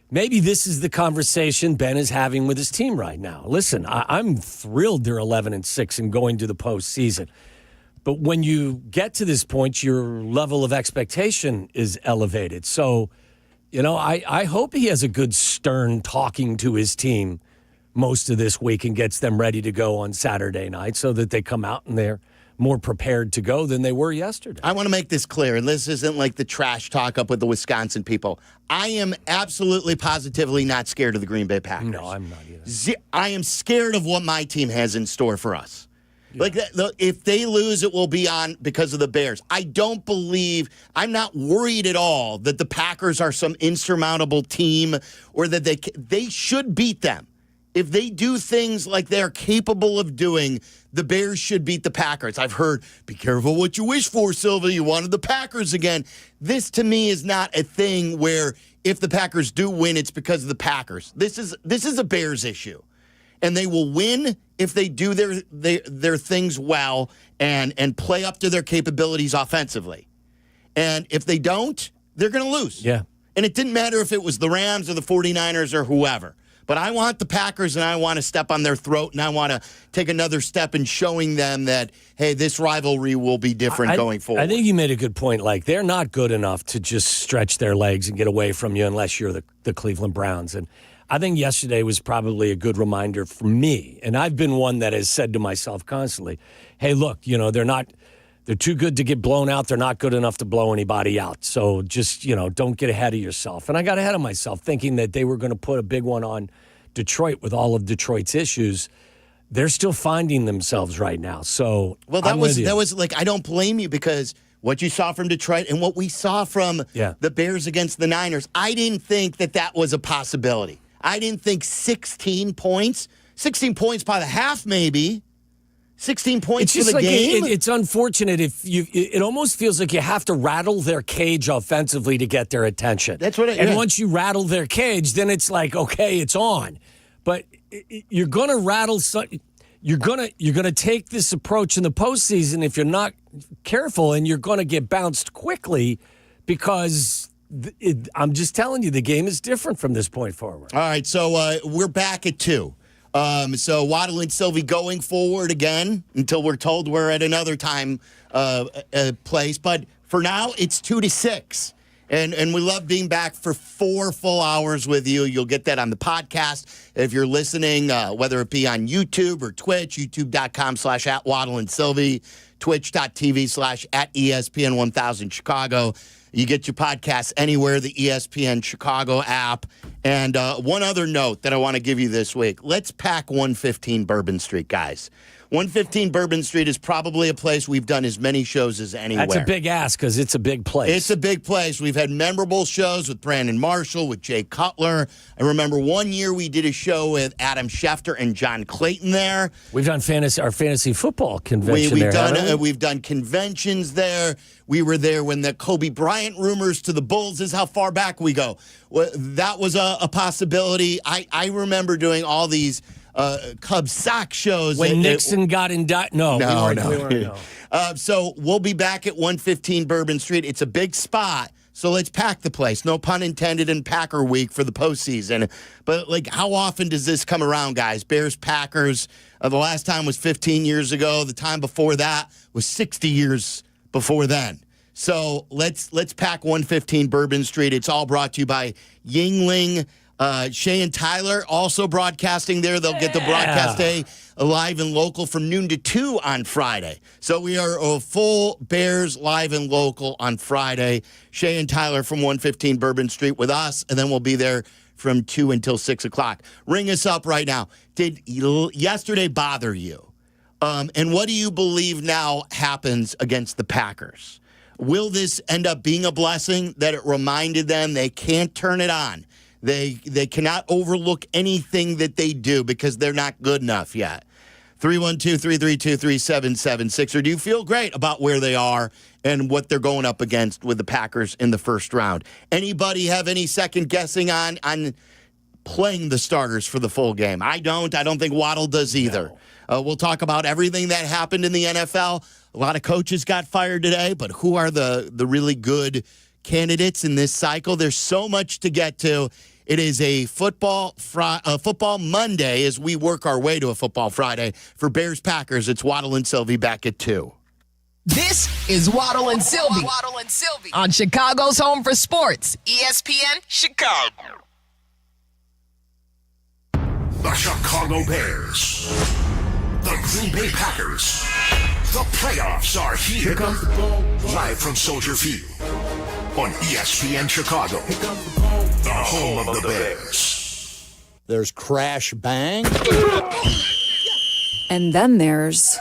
this is the conversation Ben is having with his team right now. Listen, I'm thrilled they're 11-6 and going to the postseason. But when you get to this point, your level of expectation is elevated. So, I hope he has a good stern talking to his team most of this week and gets them ready to go on Saturday night so that they come out and they're more prepared to go than they were yesterday. I want to make this clear, and this isn't like the trash talk up with the Wisconsin people. I am absolutely positively not scared of the Green Bay Packers. No, I'm not either. I am scared of what my team has in store for us. Yeah. If they lose, it will be on because of the Bears. I'm not worried at all that the Packers are some insurmountable team or that they should beat them. If they do things like they're capable of doing, the Bears should beat the Packers. I've heard, be careful what you wish for, Silva. You wanted the Packers again. This, to me, is not a thing where if the Packers do win, it's because of the Packers. This is a Bears issue. And they will win if they do their things well and play up to their capabilities offensively. And if they don't, they're going to lose. Yeah. And it didn't matter if it was the Rams or the 49ers or whoever. But I want the Packers, and I want to step on their throat, and I want to take another step in showing them that, hey, this rivalry will be different going forward. I think you made a good point. Like, they're not good enough to just stretch their legs and get away from you unless you're the Cleveland Browns. And I think yesterday was probably a good reminder for me. And I've been one that has said to myself constantly, hey, look, they're too good to get blown out. They're not good enough to blow anybody out. So just, don't get ahead of yourself. And I got ahead of myself thinking that they were going to put a big one on Detroit with all of Detroit's issues. They're still finding themselves right now. So, that was like, I don't blame you because what you saw from Detroit and what we saw from the Bears against the Niners, I didn't think that was a possibility. I didn't think 16 points by the half maybe. 16 points for the game? It's unfortunate it almost feels like you have to rattle their cage offensively to get their attention. That's what And once you rattle their cage, then it's like, okay, it's on. But you're going to rattle you're going to take this approach in the postseason if you're not careful, and you're going to get bounced quickly because I'm just telling you, the game is different from this point forward. All right, so we're back at 2. So Waddle and Silvy going forward again until we're told we're at another time place. But for now, it's 2-6. And we love being back for 4 full hours with you. You'll get that on the podcast. If you're listening, whether it be on YouTube or Twitch, youtube.com/@Waddle and Silvy, twitch.tv/@ESPN1000 Chicago. You get your podcasts anywhere, the ESPN Chicago app. And one other note that I want to give you this week. Let's pack 115 Bourbon Street, guys. 115 Bourbon Street is probably a place we've done as many shows as anywhere. That's a big ask because it's a big place. It's a big place. We've had memorable shows with Brandon Marshall, with Jay Cutler. I remember one year we did a show with Adam Schefter and John Clayton there. We've done our fantasy football convention there. We've done conventions there. We were there when the Kobe Bryant rumors to the Bulls is how far back we go. That was a possibility. I remember doing all these Cubs sock shows. When Nixon got indicted? No. So we'll be back at 115 Bourbon Street. It's a big spot, so let's pack the place. No pun intended in Packer Week for the postseason. But, how often does this come around, guys? Bears, Packers. The last time was 15 years ago. The time before that was 60 years before then. So let's pack 115 Bourbon Street. It's all brought to you by Yingling Shay and Tyler also broadcasting there. They'll get the broadcast day live and local from noon to 2 on Friday. So we are a full Bears live and local on Friday. Shay and Tyler from 115 Bourbon Street with us, and then we'll be there from 2 until 6 o'clock. Ring us up right now. Did yesterday bother you? And what do you believe now happens against the Packers? Will this end up being a blessing that it reminded them they can't turn it on? They cannot overlook anything that they do because they're not good enough yet. 312-332-3776. Or do you feel great about where they are and what they're going up against with the Packers in the first round? Anybody have any second guessing on playing the starters for the full game? I don't think Waddle does either. No. We'll talk about everything that happened in the NFL. A lot of coaches got fired today, but who are the really good candidates in this cycle? There's so much to get to. It is a football Monday as we work our way to a football Friday. For Bears-Packers, it's Waddle and Silvy back at 2. This is Waddle and Silvy. Waddle and Silvy on Chicago's home for sports, ESPN Chicago. The Chicago Bears. The Green Bay Packers. The playoffs are here. Here comes the ball. Live from Soldier Field on ESPN Chicago. The home of the Bears. There's crash bang. And then there's...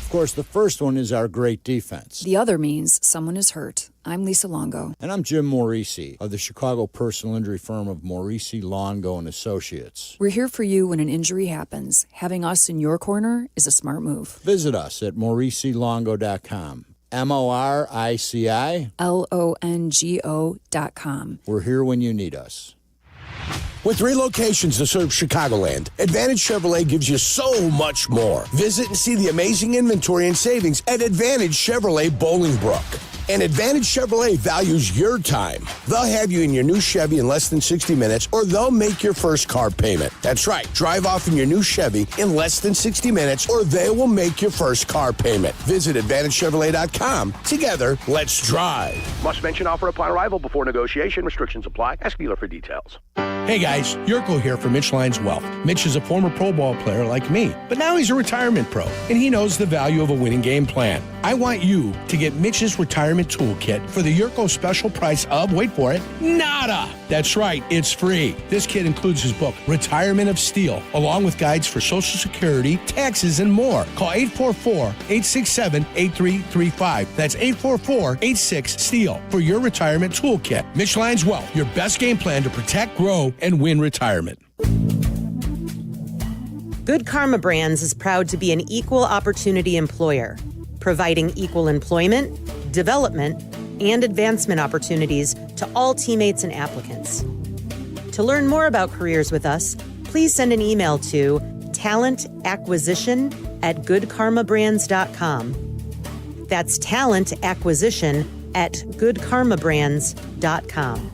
Of course, the first one is our great defense. The other means someone is hurt. I'm Lisa Longo. And I'm Jim Morisi of the Chicago personal injury firm of Morisi, Longo and Associates. We're here for you when an injury happens. Having us in your corner is a smart move. Visit us at MorisiLongo.com. MorisiLongo.com. We're here when you need us. With 3 locations to serve Chicagoland, Advantage Chevrolet gives you so much more. Visit and see the amazing inventory and savings at Advantage Chevrolet Bolingbrook. And Advantage Chevrolet values your time. They'll have you in your new Chevy in less than 60 minutes, or they'll make your first car payment. That's right. Drive off in your new Chevy in less than 60 minutes, or they will make your first car payment. Visit AdvantageChevrolet.com. Together, let's drive. Must mention offer upon arrival before negotiation. Restrictions apply. Ask dealer for details. Hey guys, Jurko here from Mitch Lyons Wealth. Mitch is a former Pro Bowl player like me, but now he's a retirement pro, and he knows the value of a winning game plan. I want you to get Mitch's retirement toolkit for the Jurko special price of, wait for it, nada. That's right, it's free. This kit includes his book, Retirement of Steel, along with guides for Social Security, taxes, and more. Call 844-867-8335. That's 844-86-STEEL for your retirement toolkit. Mitch Lyons Wealth, your best game plan to protect, grow, and win retirement. Good Karma Brands is proud to be an equal opportunity employer, providing equal employment, development, and advancement opportunities to all teammates and applicants. To learn more about careers with us, please send an email to talentacquisition@goodkarmabrands.com. That's talentacquisition@goodkarmabrands.com.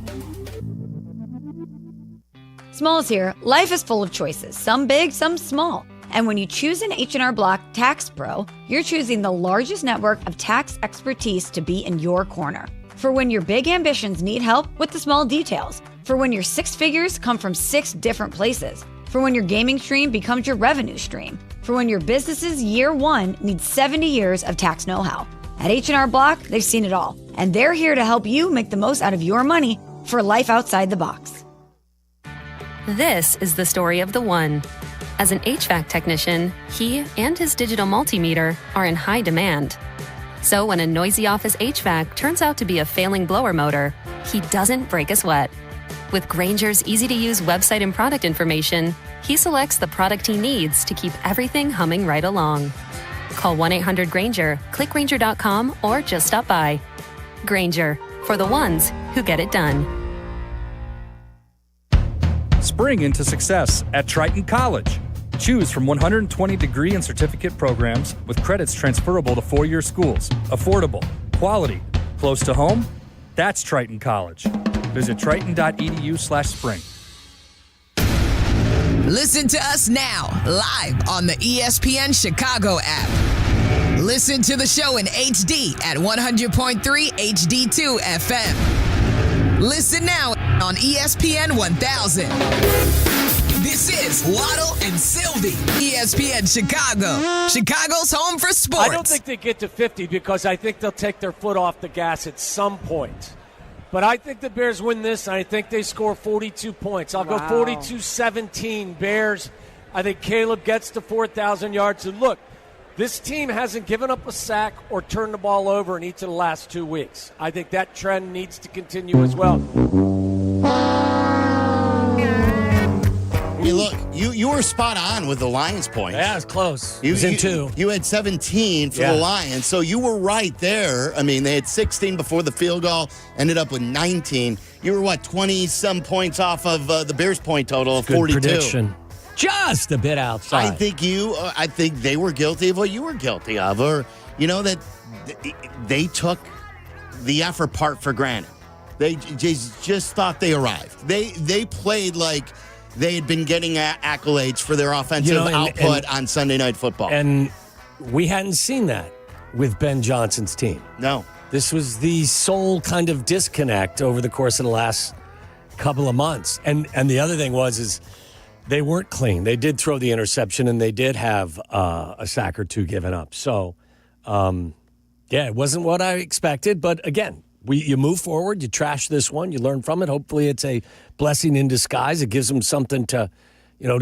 Smalls here. Life is full of choices, some big, some small. And when you choose an H&R Block Tax Pro, you're choosing the largest network of tax expertise to be in your corner. For when your big ambitions need help with the small details. For when your 6 figures come from 6 different places. For when your gaming stream becomes your revenue stream. For when your business's year 1 needs 70 years of tax know-how. At H&R Block, they've seen it all. And they're here to help you make the most out of your money for life outside the box. This is the story of the one. As an HVAC technician, he and his digital multimeter are in high demand. So when a noisy office HVAC turns out to be a failing blower motor, he doesn't break a sweat. With Grainger's easy-to-use website and product information, he selects the product he needs to keep everything humming right along. Call 1-800-GRAINGER, click Grainger.com, or just stop by. Grainger, for the ones who get it done. Spring into success at Triton College. Choose from 120 degree and certificate programs with credits transferable to 4-year schools. Affordable, quality, close to home? That's Triton College. Visit triton.edu/spring. Listen to us now, live on the ESPN Chicago app. Listen to the show in HD at 100.3 HD2 FM. Listen now on ESPN 1000. This is Waddle and Silvy, ESPN Chicago. Chicago's home for sports. I don't think they get to 50 because I think they'll take their foot off the gas at some point. But I think the Bears win this, and I think they score 42 points. I'll go 42-17 Bears. I think Caleb gets to 4,000 yards. And look, this team hasn't given up a sack or turned the ball over in each of the last 2 weeks. I think that trend needs to continue as well. Hey, look, you were spot on with the Lions points. Yeah, it was close. It was in 2. You had 17 for the Lions, so you were right there. I mean, they had 16 before the field goal, ended up with 19. You were, 20-some points off of the Bears' point total of 42. Good prediction. Just a bit outside. I think they were guilty of what you were guilty of, or, that they took the effort part for granted. They just thought they arrived. They played like they had been getting accolades for their offensive output on Sunday Night Football. And we hadn't seen that with Ben Johnson's team. No. This was the sole kind of disconnect over the course of the last couple of months. And the other thing is they weren't clean. They did throw the interception, and they did have a sack or two given up. So, it wasn't what I expected. But, again, you move forward, you trash this one, you learn from it. Hopefully it's a blessing in disguise. It gives them something to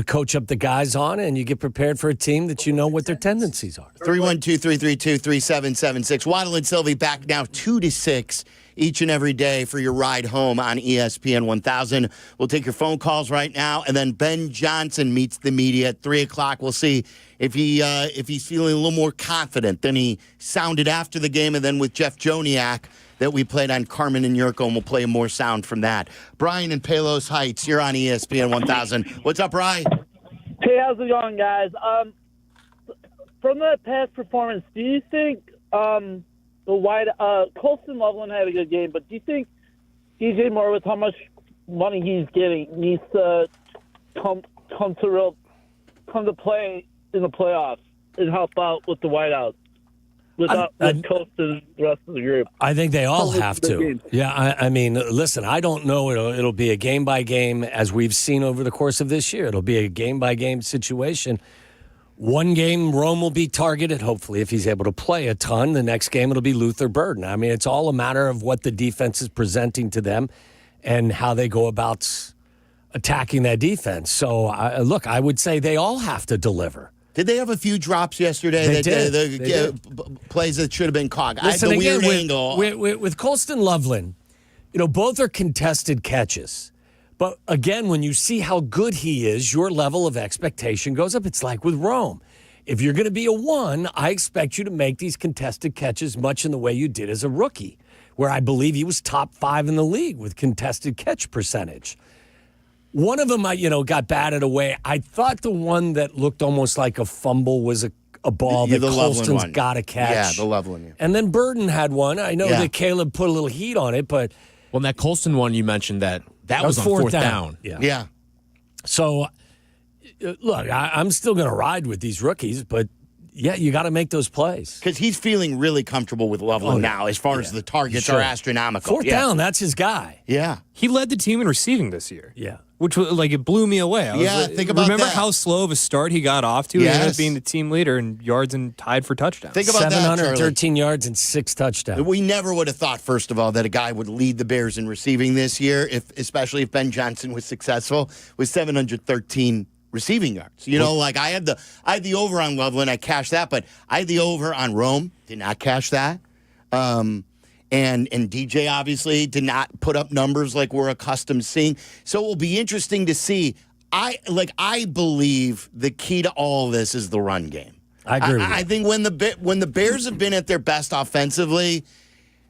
coach up the guys on, and you get prepared for a team that you know what their tendencies are. 312-332-3776. Waddle and Silvy back now 2 to 6 each and every day for your ride home on ESPN 1000. We'll take your phone calls right now, and then Ben Johnson meets the media at 3 o'clock. We'll see if he's feeling a little more confident than he sounded after the game, and then with Jeff Joniak that we played on Carmen and Jurko, and we'll play more sound from that. Brian in Palos Heights, you're on ESPN 1000. What's up, Brian? Hey, how's it going, guys? From the past performance, do you think Colston Loveland had a good game, but do you think DJ Moore, with how much money he's getting, needs to come to play in the playoffs and help out with the whiteouts? With Colston and the rest of the group. I think they all have to. Yeah, I mean, listen, I don't know. It'll be a game-by-game, as we've seen over the course of this year. It'll be a game-by-game situation. One game, Rome will be targeted, hopefully, if he's able to play a ton. The next game, it'll be Luther Burden. I mean, it's all a matter of what the defense is presenting to them and how they go about attacking that defense. So, look, I would say they all have to deliver. Did they have a few drops yesterday? They did. Plays that should have been caught. Listen, the weird again, angle. With Colston Loveland, both are contested catches. But again, when you see how good he is, your level of expectation goes up. It's like with Rome. If you're going to be a 1, I expect you to make these contested catches much in the way you did as a rookie, where I believe he was top 5 in the league with contested catch percentage. One of them, got batted away. I thought the one that looked almost like a fumble was a ball that Colston's got to catch. Yeah, the Loveland. Yeah. And then Burden had one. I know that Caleb put a little heat on it, but... Well, that Colston one you mentioned, that was on fourth down. Yeah. So, look, I'm still going to ride with these rookies, but... Yeah, you got to make those plays. Because he's feeling really comfortable with Loveland now as far as the targets are astronomical. Fourth down, that's his guy. Yeah. He led the team in receiving this year. Yeah. Which, it blew me away. Think about remember that. how slow of a start he got off to? He ended up being the team leader in yards and tied for touchdowns. Think about 713 yards and 6 touchdowns. We never would have thought, first of all, that a guy would lead the Bears in receiving this year, especially if Ben Johnson was successful, with 713 receiving yards. I had the over on Loveland, I cashed that, but I had the over on Rome, did not cash that. And DJ obviously did not put up numbers like we're accustomed to seeing. So it will be interesting to see. I believe the key to all of this is the run game. I agree with you. I think when the Bears have been at their best offensively,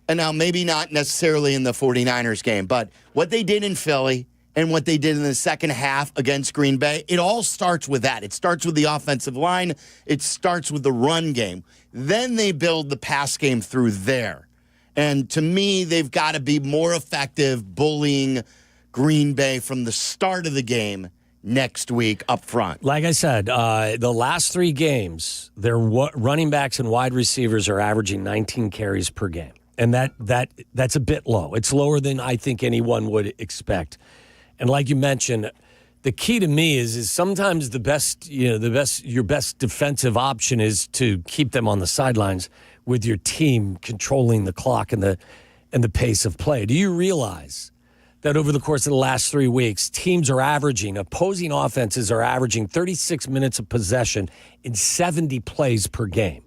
and now maybe not necessarily in the 49ers game, but what they did in Philly and what they did in the second half against Green Bay, it all starts with that. It starts with the offensive line. It starts with the run game. Then they build the pass game through there. And to me, they've got to be more effective bullying Green Bay from the start of the game next week up front. Like I said, the last 3 games, their running backs and wide receivers are averaging 19 carries per game. And that's a bit low. It's lower than I think anyone would expect. And like you mentioned, the key to me is sometimes your best defensive option is to keep them on the sidelines with your team controlling the clock and the pace of play. Do you realize that over the course of the last 3 weeks, opposing offenses are averaging 36 minutes of possession in 70 plays per game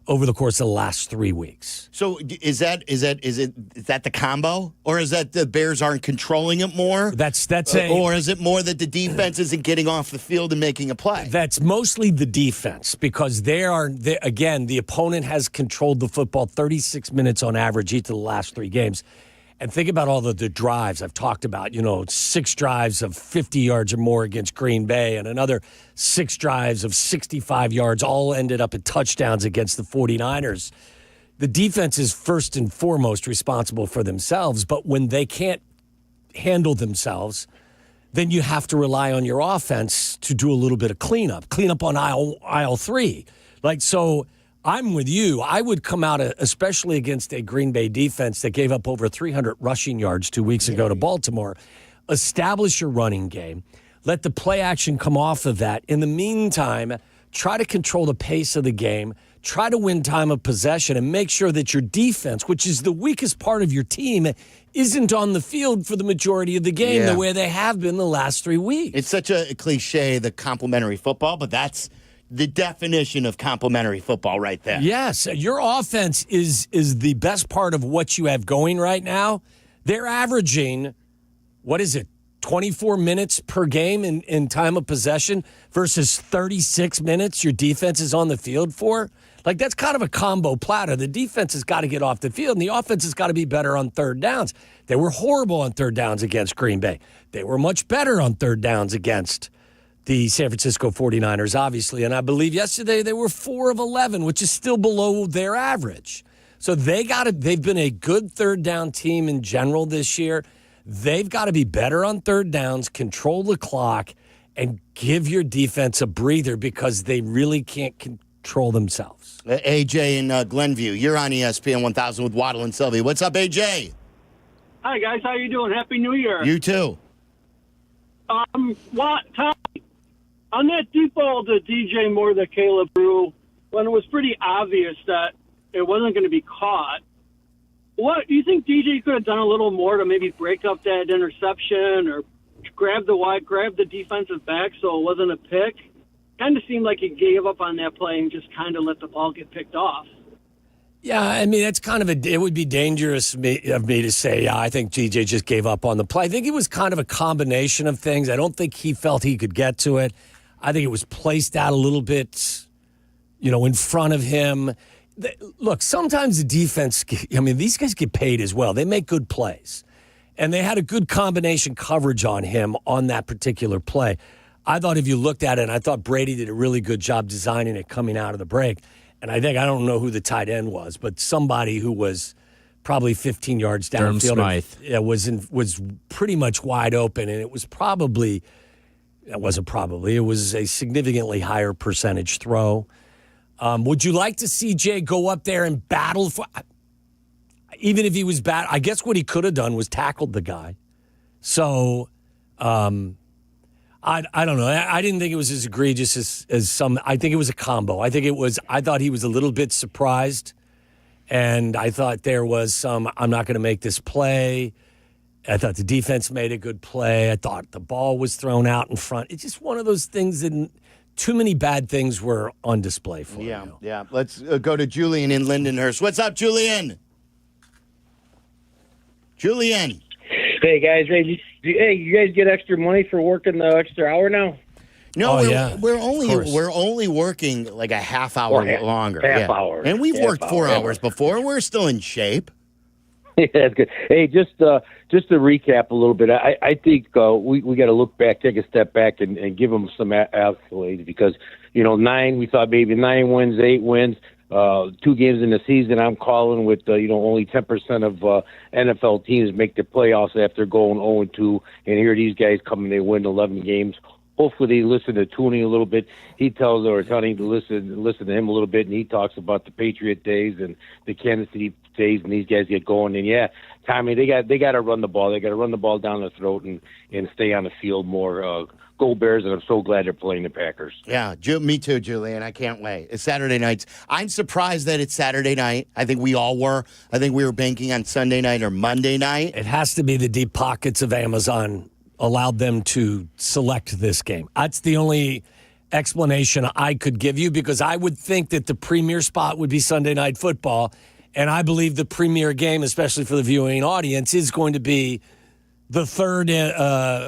over the course of the last 3 weeks? So is that the combo, or is that the Bears aren't controlling it more? Or is it more that the defense isn't getting off the field and making a play? That's mostly the defense, because the opponent has controlled the football 36 minutes on average each of the last 3 games. And think about all the drives I've talked about, 6 drives of 50 yards or more against Green Bay and another 6 drives of 65 yards, all ended up at touchdowns against the 49ers. The defense is first and foremost responsible for themselves, but when they can't handle themselves, then you have to rely on your offense to do a little bit of cleanup on aisle 3. So I'm with you. I would come out, especially against a Green Bay defense that gave up over 300 rushing yards 2 weeks ago to Baltimore. Establish your running game. Let the play action come off of that. In the meantime, try to control the pace of the game. Try to win time of possession and make sure that your defense, which is the weakest part of your team, isn't on the field for the majority of the game the way they have been the last 3 weeks. It's such a cliche, the complementary football, but that's the definition of complementary football right there. Yes, your offense is the best part of what you have going right now. They're averaging, 24 minutes per game in time of possession versus 36 minutes your defense is on the field for. That's kind of a combo platter. The defense has got to get off the field, and the offense has got to be better on third downs. They were horrible on third downs against Green Bay. They were much better on third downs against the San Francisco 49ers, obviously. And I believe yesterday they were 4 of 11, which is still below their average. So they've been a good third down team in general this year. They've got to be better on third downs, control the clock, and give your defense a breather because they really can't control themselves. AJ in Glenview, you're on ESPN 1000 with Waddle and Silvy. What's up, AJ? Hi, guys. How you doing? Happy New Year. You too. Tom, on that deep ball to DJ Moore that Caleb threw, when it was pretty obvious that it wasn't going to be caught, what do you think DJ could have done a little more to maybe break up that interception or grab the defensive back so it wasn't a pick? Kind of seemed like he gave up on that play and just kind of let the ball get picked off. Yeah, I mean, that's it would be dangerous of me to say, I think DJ just gave up on the play. I think it was kind of a combination of things. I don't think he felt he could get to it. I think it was placed out a little bit, in front of him. Look, sometimes the defense, these guys get paid as well. They make good plays. And they had a good combination coverage on him on that particular play. I thought if you looked at it, I thought Brady did a really good job designing it coming out of the break. And I don't know who the tight end was, but somebody who was probably 15 yards downfield was pretty much wide open. And it was it was a significantly higher percentage throw. Would you like to see Jay go up there and battle for, even if he was bad? I guess what he could have done was tackled the guy. So, I don't know. I didn't think it was as egregious as some. I think it was a combo. I thought he was a little bit surprised, and I thought there was some, I'm not going to make this play. I thought the defense made a good play. I thought the ball was thrown out in front. It's just one of those things that too many bad things were on display for you. Yeah. Let's go to Julian in Lindenhurst. What's up, Julian? Julian. Hey, guys. Hey, you guys get extra money for working the extra hour now? No, we're only working like a half hour longer. Half hour. And we've worked 4 hours before. We're still in shape. Yeah, that's good. Hey, just to recap a little bit, I think we got to look back, take a step back, and give them some accolades because, we thought maybe 9 wins, 8 wins, 2 games in the season. I'm calling with, only 10% of NFL teams make the playoffs after going 0-2, and here these guys come and they win 11 games. Hopefully they listen to Tooney a little bit. He tells or telling to listen to him a little bit, and he talks about the Patriot days and the Kansas City Taves and these guys get going, and yeah, Tommy, they got to run the ball. They got to run the ball down the throat and stay on the field more. Go Bears, and I'm so glad they're playing the Packers. Yeah, me too, Julian. I can't wait. It's Saturday nights. I'm surprised that it's Saturday night. I think we all were. I think we were banking on Sunday night or Monday night. It has to be the deep pockets of Amazon allowed them to select this game. That's the only explanation I could give you, because I would think that the premier spot would be Sunday Night Football, and I believe the premier game, especially for the viewing audience, is going to be the third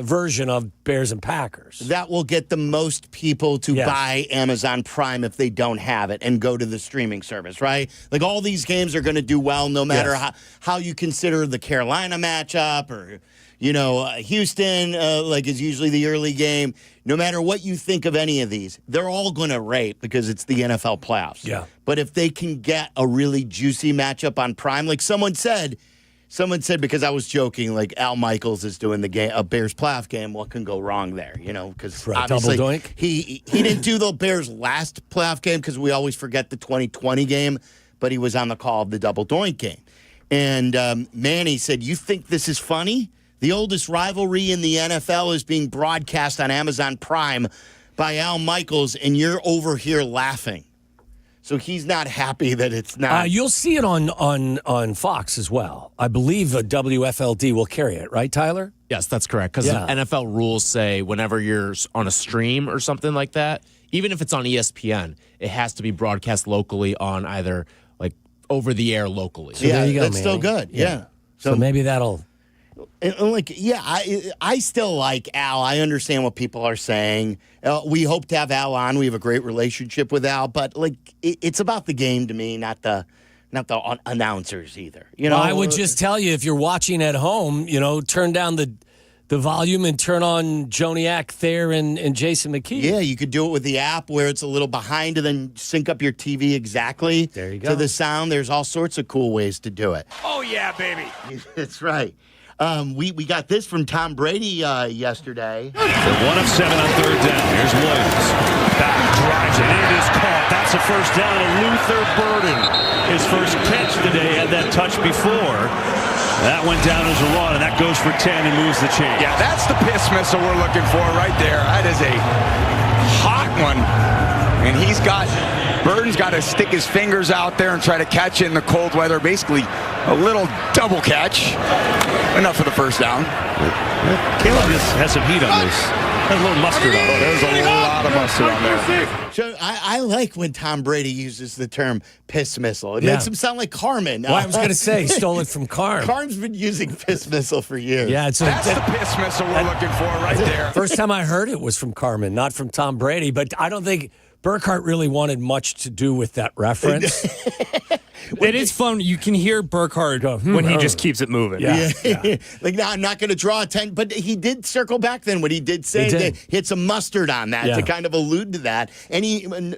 version of Bears and Packers. That will get the most people to buy Amazon Prime if they don't have it and go to the streaming service, right? Like, all these games are going to do well no matter how you consider the Carolina matchup or, Houston, is usually the early game. No matter what you think of any of these, they're all going to rate because it's the NFL playoffs. Yeah. But if they can get a really juicy matchup on Prime, like someone said, because I was joking, like Al Michaels is doing a Bears playoff game. What can go wrong there? Because obviously double doink. He didn't do the Bears' last playoff game because we always forget the 2020 game, but he was on the call of the double doink game. And Manny said, "You think this is funny? The oldest rivalry in the NFL is being broadcast on Amazon Prime by Al Michaels, and you're over here laughing." So he's not happy that it's not. You'll see it on Fox as well. I believe WFLD will carry it, right, Tyler? Yes, that's correct. Because NFL rules say whenever you're on a stream or something like that, even if it's on ESPN, it has to be broadcast locally on either over the air locally. So there you go, that's Manny. still good. Yeah. So maybe that'll. I still like Al. I understand what people are saying. We hope to have Al on. We have a great relationship with Al, but it's about the game to me, not the announcers either. Well, I would just tell you, if you're watching at home, turn down the volume and turn on Joniak, Thayer, and Jason McKee. Yeah, you could do it with the app where it's a little behind and then sync up your TV exactly there you go. To the sound. There's all sorts of cool ways to do it. Oh, yeah, baby. That's right. We got this from Tom Brady yesterday. 1 of 7 on third down. Here's Williams. Back, drives it. It is caught. That's a first down. And Luther Burden, his first catch today, had that touch before. That went down as a run, and that goes for 10 and moves the chain. Yeah, that's the piss missile we're looking for right there. That is a hot one. And Burden's got to stick his fingers out there and try to catch it in the cold weather. Basically, a little double catch. Enough for the first down. Caleb has some heat on this. Has a little mustard on it. There's a lot of mustard on there. So I like when Tom Brady uses the term piss missile. It makes him sound like Carmen. Well, I was going to say, he stole it from Carm. Carm's been using piss missile for years. Yeah, that's the piss missile we're looking for right there. First time I heard it was from Carmen, not from Tom Brady. But I don't think Burkhardt really wanted much to do with that reference. It is fun. You can hear Burkhardt go, when he just keeps it moving. Yeah. Now, I'm not going to draw attention, but he did circle back then when he did say that he had some mustard on that to kind of allude to that.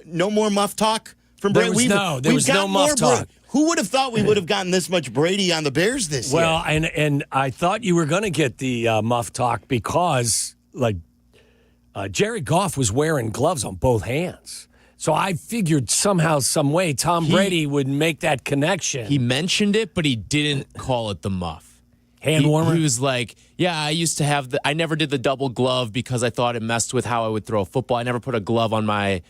No more muff talk from Brady? There was no muff talk. Who would have thought we would have gotten this much Brady on the Bears this year? Well, and I thought you were going to get the muff talk because, Jared Goff was wearing gloves on both hands. So I figured somehow, some way, Tom Brady would make that connection. He mentioned it, but he didn't call it the muff. Hand warmer? He was like, I used to have I never did the double glove because I thought it messed with how I would throw a football. I never put a glove on my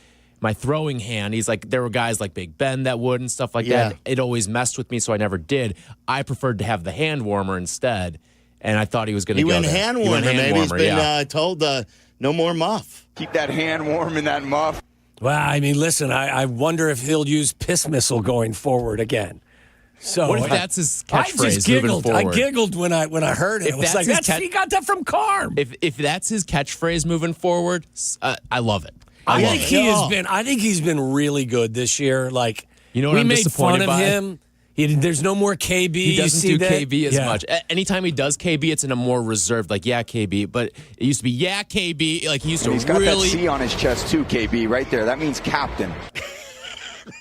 throwing hand. He's like, there were guys like Big Ben that would and stuff like that. It always messed with me, so I never did. I preferred to have the hand warmer instead, and I thought he was going to go there. Hand warmer. Maybe he's been told no more muff. Keep that hand warm in that muff. Well, I mean, listen, I wonder if he'll use piss missile going forward again. So what if that's his catchphrase? I just giggled. Moving forward? I giggled when I heard it. It was like, he got that from Carm. If that's his catchphrase moving forward, I love it. I think he's been really good this year. Like, you know what we I'm made disappointed fun of by? him. There's no more KB. He doesn't do KB as Yeah. much. Anytime he does KB, it's in a more reserved, KB. But it used to be, KB. Like, he used to He's got that C on his chest, too, KB, right there. That means captain.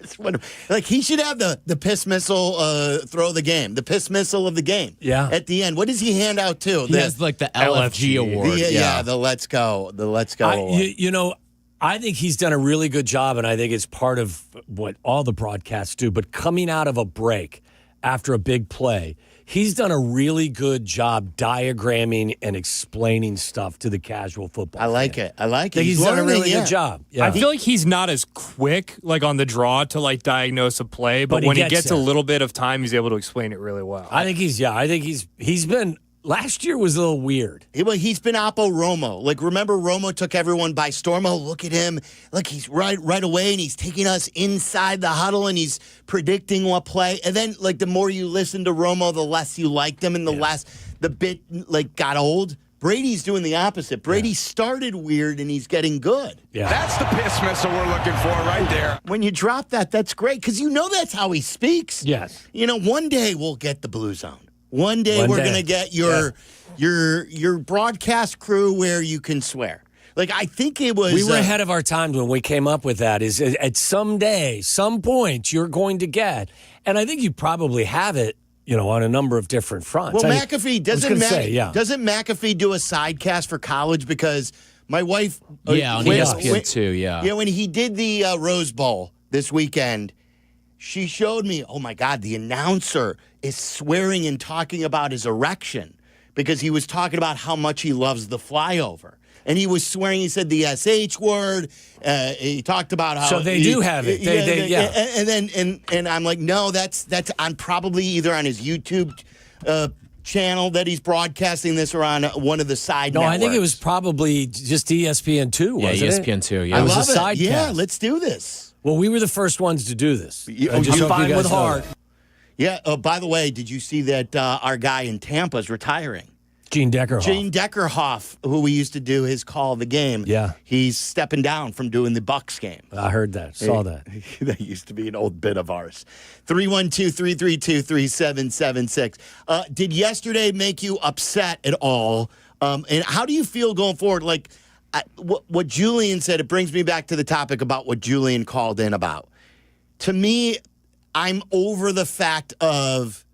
That's wonderful. Like, he should have the piss missile throw the game, the piss missile of the game. Yeah. At the end. What does he hand out, too? He has, the LFG award. The Let's Go. The Let's Go award. I think he's done a really good job, and I think it's part of what all the broadcasts do. But coming out of a break after a big play. He's done a really good job diagramming and explaining stuff to the casual football. I like it. He's done a really good job. Yeah. I feel like he's not as quick, like on the draw, to like diagnose a play, but when he gets a little bit of time, he's able to explain it really well. I think he's been. Last year was a little weird. He's been Oppo Romo. Like, remember Romo took everyone by storm? Oh, look at him. Look, he's right away, and he's taking us inside the huddle, and he's predicting what play. And then, like, the more you listen to Romo, the less you liked him, and the bit, like, got old. Brady's doing the opposite. Brady started weird, and he's getting good. Yeah. That's the piss missile we're looking for right there. When you drop that, that's great, because that's how he speaks. Yes. One day we'll get the Blue Zone. One day we're going to get your broadcast crew where you can swear. Like, I think it was... We were ahead of our time when we came up with that. Is at some point, you're going to get... And I think you probably have it, on a number of different fronts. Well, McAfee, doesn't McAfee do a sidecast for college? Because my wife... Yeah, on ESPN too, yeah. Yeah, when he did the Rose Bowl this weekend... She showed me, oh, my God, the announcer is swearing and talking about his erection because he was talking about how much he loves the flyover. And he was swearing, he said the SH word. He talked about how... So they do have it. And I'm like, no, that's on probably either on his YouTube channel that he's broadcasting this or on one of the side networks. I think it was probably just ESPN2, wasn't it? ESPN2, yeah. I It was love a it. sidecast. Yeah, let's do this. Well, we were the first ones to do this. I'm fine with heart. Yeah. Oh, by the way, did you see that our guy in Tampa is retiring? Gene Deckerhoff. Gene Deckerhoff, who we used to do his call of the game. Yeah. He's stepping down from doing the Bucs game. I heard that. Saw that. That used to be an old bit of ours. 312-332-3776. Did yesterday make you upset at all? And how do you feel going forward? Like, what Julian said, it brings me back to the topic about what Julian called in about. To me, I'm over the fact of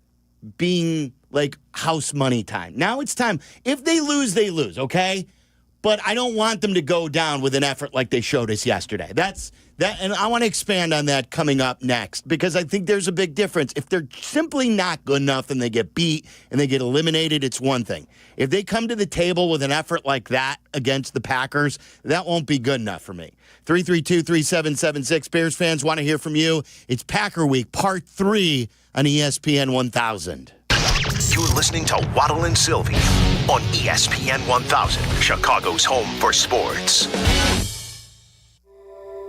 being like house money time. Now it's time. If they lose, they lose, okay? But I don't want them to go down with an effort like they showed us yesterday. And I want to expand on that coming up next because I think there's a big difference. If they're simply not good enough and they get beat and they get eliminated, it's one thing. If they come to the table with an effort like that against the Packers, that won't be good enough for me. 332-3776. Bears fans want to hear from you. It's Packer Week, Part 3 on ESPN 1000. You're listening to Waddle and Silvy on ESPN 1000, Chicago's home for sports.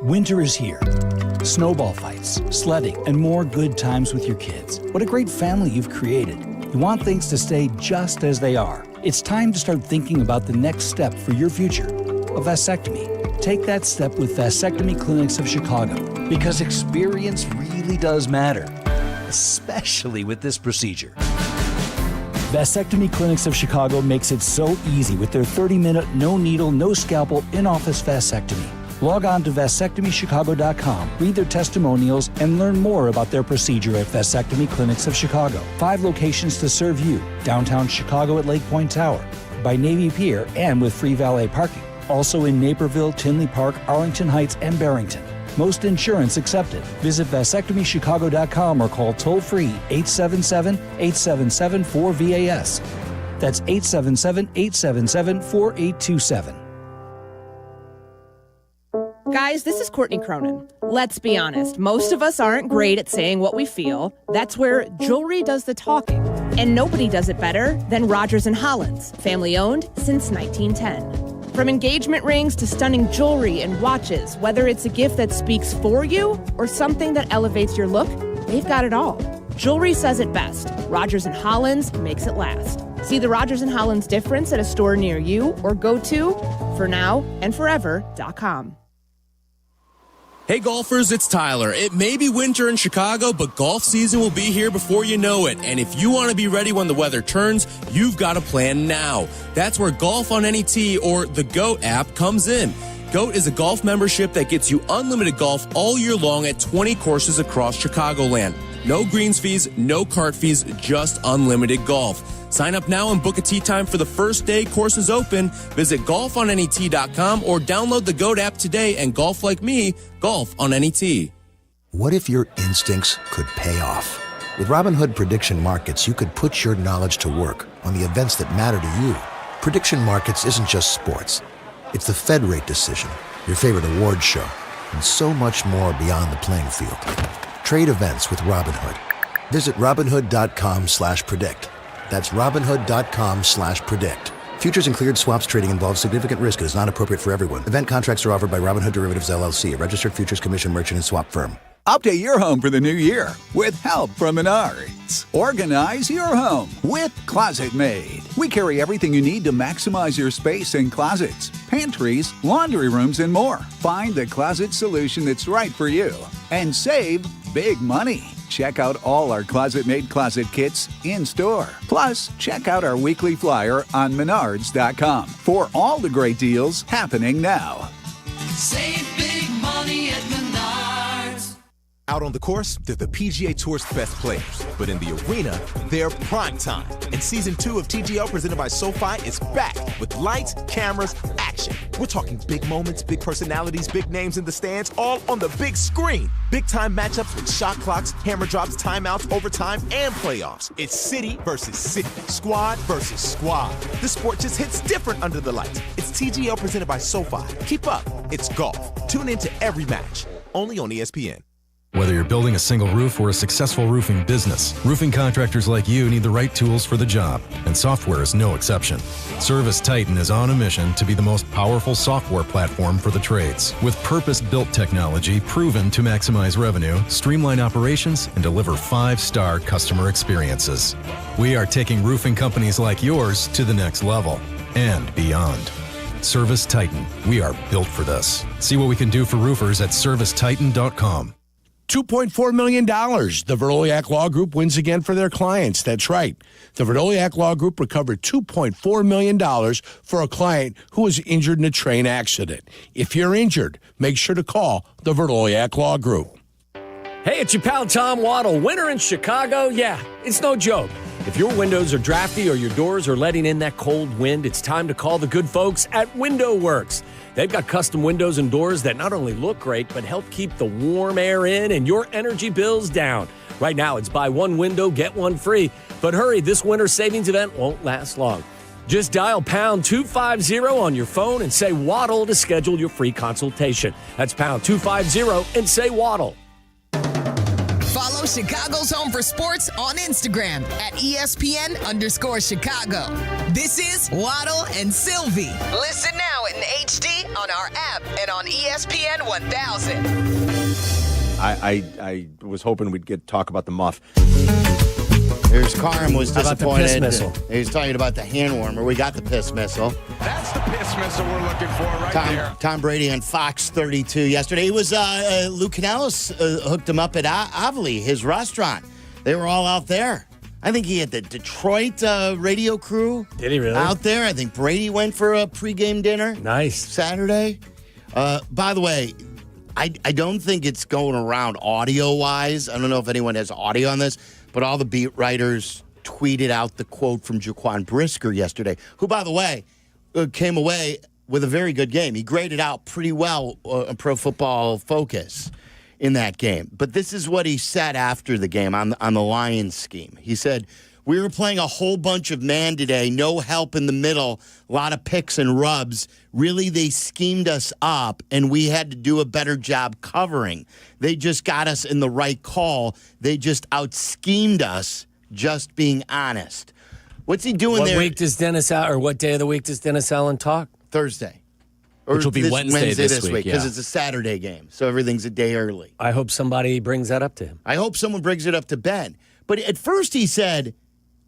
Winter is here. Snowball fights, sledding, and more good times with your kids. What a great family you've created. You want things to stay just as they are. It's time to start thinking about the next step for your future, a vasectomy. Take that step with Vasectomy Clinics of Chicago, because experience really does matter, especially with this procedure. Vasectomy Clinics of Chicago makes it so easy with their 30-minute, no needle, no scalpel, in-office vasectomy. Log on to vasectomychicago.com, read their testimonials, and learn more about their procedure at Vasectomy Clinics of Chicago. 5 locations to serve you: downtown Chicago at Lake Point Tower, by Navy Pier, and with free valet parking. Also in Naperville, Tinley Park, Arlington Heights, and Barrington. Most insurance accepted. Visit vasectomychicago.com or call toll-free 877-877-4VAS. That's 877-877-4827. Guys, this is Courtney Cronin. Let's be honest, most of us aren't great at saying what we feel. That's where jewelry does the talking. And nobody does it better than Rogers & Hollins, family-owned since 1910. From engagement rings to stunning jewelry and watches, whether it's a gift that speaks for you or something that elevates your look, they've got it all. Jewelry says it best. Rogers & Hollins makes it last. See the Rogers & Hollins difference at a store near you or go to fornowandforever.com. Hey golfers, it's Tyler. It may be winter in Chicago, but golf season will be here before you know it. And if you want to be ready when the weather turns, you've got to plan now. That's where Golf on Any Tee or the GOAT app comes in. GOAT is a golf membership that gets you unlimited golf all year long at 20 courses across Chicagoland. No greens fees, no cart fees, just unlimited golf. Sign up now and book a tee time for the first day courses open. Visit golfonanytee.com or download the GOAT app today and golf like me, golf on any tee. What if your instincts could pay off? With Robinhood Prediction Markets, you could put your knowledge to work on the events that matter to you. Prediction Markets isn't just sports. It's the Fed rate decision, your favorite award show, and so much more beyond the playing field. Trade events with Robinhood. Visit Robinhood.com/predict. That's Robinhood.com/predict. Futures and cleared swaps trading involves significant risk and is not appropriate for everyone. Event contracts are offered by Robinhood Derivatives LLC, a registered futures commission merchant and swap firm. Update your home for the new year with help from Menards. Organize your home with Closet Made. We carry everything you need to maximize your space in closets, pantries, laundry rooms, and more. Find the closet solution that's right for you and save big money. Check out all our Closet Made closet kits in store. Plus, check out our weekly flyer on Menards.com for all the great deals happening now. Save big money at Menards. Out on the course, they're the PGA Tour's best players. But in the arena, they're prime time. And Season 2 of TGL presented by SoFi is back with lights, cameras, action. We're talking big moments, big personalities, big names in the stands, all on the big screen. Big-time matchups with shot clocks, hammer drops, timeouts, overtime, and playoffs. It's city versus city, squad versus squad. The sport just hits different under the lights. It's TGL presented by SoFi. Keep up. It's golf. Tune into every match. Only on ESPN. Whether you're building a single roof or a successful roofing business, roofing contractors like you need the right tools for the job, and software is no exception. Service Titan is on a mission to be the most powerful software platform for the trades, with purpose-built technology proven to maximize revenue, streamline operations, and deliver 5-star customer experiences. We are taking roofing companies like yours to the next level and beyond. Service Titan, we are built for this. See what we can do for roofers at servicetitan.com. $2.4 million. The Verdoliak Law Group wins again for their clients. That's right. The Verdoliak Law Group recovered $2.4 million for a client who was injured in a train accident. If you're injured, make sure to call the Verdoliak Law Group. Hey, it's your pal Tom Waddle. Winter in Chicago? Yeah, it's no joke. If your windows are drafty or your doors are letting in that cold wind, it's time to call the good folks at Window Works. They've got custom windows and doors that not only look great, but help keep the warm air in and your energy bills down. Right now, it's buy one window, get one free. But hurry, this winter savings event won't last long. Just dial pound 250 on your phone and say Waddle to schedule your free consultation. That's pound 250 and say Waddle. Follow Chicago's Home for Sports on Instagram at ESPN_Chicago. This is Waddle and Silvy. Listen now in HD on our app and on ESPN 1000. I was hoping we'd talk about the muff. Here's Carm was disappointed. About the piss missile. He's talking about the hand warmer. We got the piss missile. That's the piss missile we're looking for there. Tom Brady on Fox 32 yesterday. It was Lou Canellis hooked him up at Avli, his restaurant. They were all out there. I think he had the Detroit radio crew. Did he really? Out there. I think Brady went for a pregame dinner. Nice. Saturday. By the way, I don't think it's going around audio-wise. I don't know if anyone has audio on this, but all the beat writers tweeted out the quote from Jaquan Brisker yesterday, who, by the way, came away with a very good game. He graded out pretty well on Pro Football Focus in that game. But this is what he said after the game on the Lions scheme. He said, "We were playing a whole bunch of man today, no help in the middle, a lot of picks and rubs. Really, they schemed us up, and we had to do a better job covering. They just got us in the right call. They just out-schemed us, just being honest." What's he doing there? What week does Dennis Allen, or what day of the week does Dennis Allen talk? Thursday. Which will be Wednesday this week, because it's a Saturday game, so everything's a day early. I hope somebody brings that up to him. I hope someone brings it up to Ben. But at first he said,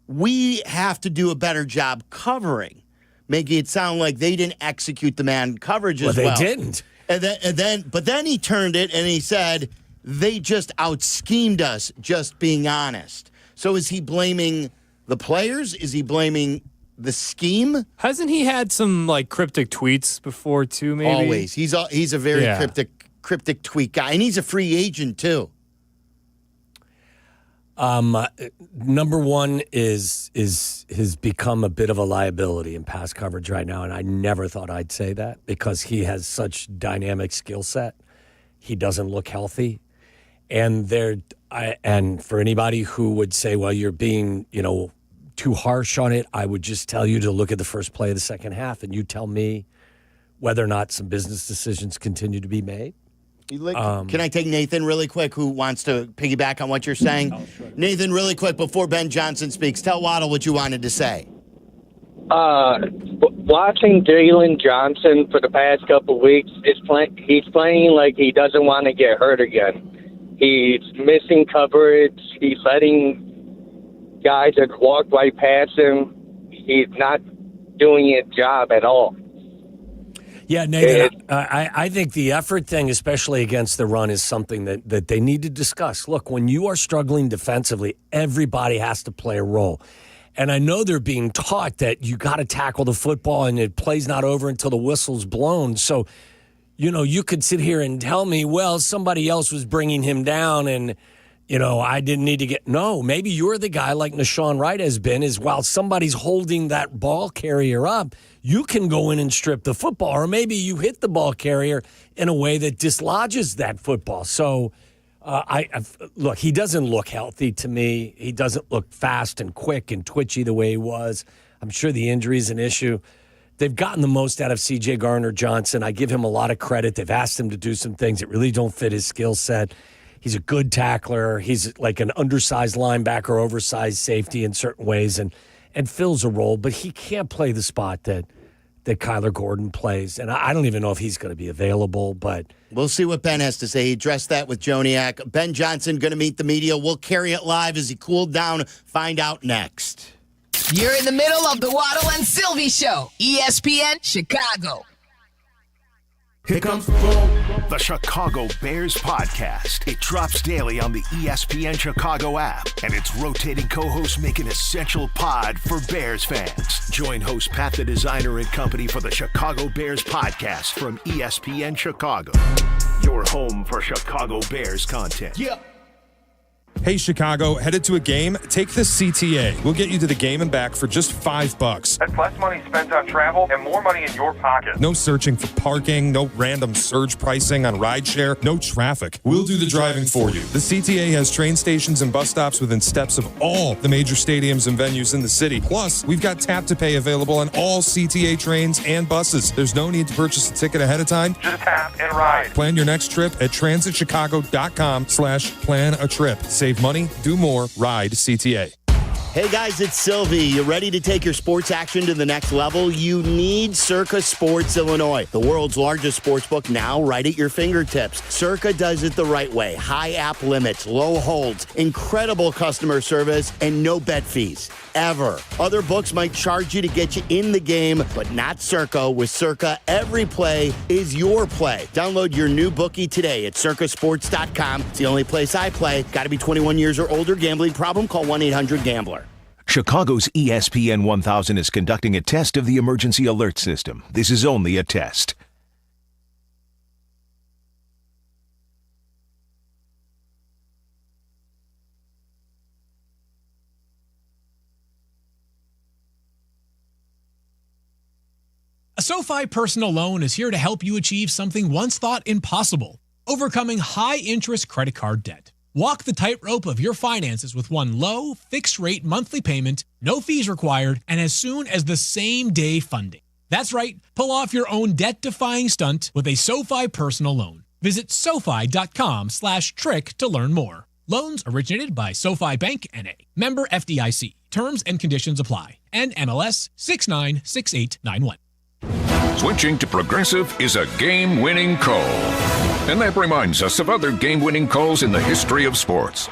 we have to do a better job covering, making it sound like they didn't execute the man coverage as well. Well, they didn't. But then he turned it and he said, they just out-schemed us, just being honest. So is he blaming the players? Is he blaming the scheme? Hasn't he had some cryptic tweets before too? Maybe always. He's a very cryptic tweet guy, and he's a free agent too. Number one is has become a bit of a liability in pass coverage right now, and I never thought I'd say that because he has such dynamic skill set. He doesn't look healthy, And and for anybody who would say, well, you're being, too harsh on it, I would just tell you to look at the first play of the second half, and you tell me whether or not some business decisions continue to be made. Can I take Nathan really quick, who wants to piggyback on what you're saying? Oh, sure. Nathan, really quick, before Ben Johnson speaks, tell Waddle what you wanted to say. Watching Jalen Johnson for the past couple of weeks, he's playing like he doesn't want to get hurt again. He's missing coverage. He's letting guys that walk right past him. He's not doing his job at all. Yeah, Nathan, I think the effort thing, especially against the run, is something that they need to discuss. Look, when you are struggling defensively, everybody has to play a role. And I know they're being taught that you got to tackle the football and the play's not over until the whistle's blown. So, you could sit here and tell me, well, somebody else was bringing him down and, I didn't need to get. No, maybe you're the guy like Nashawn Wright has been, is while somebody's holding that ball carrier up, you can go in and strip the football. Or maybe you hit the ball carrier in a way that dislodges that football. So, look, he doesn't look healthy to me. He doesn't look fast and quick and twitchy the way he was. I'm sure the injury is an issue. They've gotten the most out of C.J. Gardner-Johnson. I give him a lot of credit. They've asked him to do some things that really don't fit his skill set. He's a good tackler. He's like an undersized linebacker, oversized safety in certain ways, and fills a role. But he can't play the spot that Kyler Gordon plays. And I don't even know if he's going to be available, but we'll see what Ben has to say. He addressed that with Joniak. Ben Johnson going to meet the media. We'll carry it live as he cooled down. Find out next. You're in the middle of the Waddle and Silvy Show, ESPN Chicago. Here comes the Chicago Bears podcast. It drops daily on the ESPN Chicago app, and its rotating co-hosts make an essential pod for Bears fans. Join host Pat the Designer and company for the Chicago Bears podcast from ESPN Chicago. Your home for Chicago Bears content. Yep. Hey, Chicago, headed to a game? Take the CTA. We'll get you to the game and back for just $5. That's less money spent on travel and more money in your pocket. No searching for parking, no random surge pricing on rideshare, no traffic. We'll do the driving for you. The CTA has train stations and bus stops within steps of all the major stadiums and venues in the city. Plus, we've got tap to pay available on all CTA trains and buses. There's no need to purchase a ticket ahead of time. Just tap and ride. Plan your next trip at transitchicago.com/plan a trip. Save money, do more, ride CTA. Hey guys, it's Silvy. You ready to take your sports action to the next level? You need Circa Sports Illinois, the world's largest sportsbook, now right at your fingertips. Circa does it the right way. High app limits, low holds, incredible customer service, and no bet fees. Ever. Other books might charge you to get you in the game, but not Circa. With Circa, every play is your play. Download your new bookie today at circasports.com. It's the only place I play. Got to be 21 years or older. Gambling problem? Call 1-800-GAMBLER. Chicago's ESPN 1000 is conducting a test of the emergency alert system. This is only a test. A SoFi personal loan is here to help you achieve something once thought impossible: overcoming high-interest credit card debt. Walk the tightrope of your finances with one low, fixed-rate monthly payment, no fees required, and as soon as the same-day funding. That's right, pull off your own debt-defying stunt with a SoFi personal loan. Visit SoFi.com/trick to learn more. Loans originated by SoFi Bank N.A. Member FDIC. Terms and conditions apply. NMLS 696891. Switching to Progressive is a game-winning call. And that reminds us of other game-winning calls in the history of sports.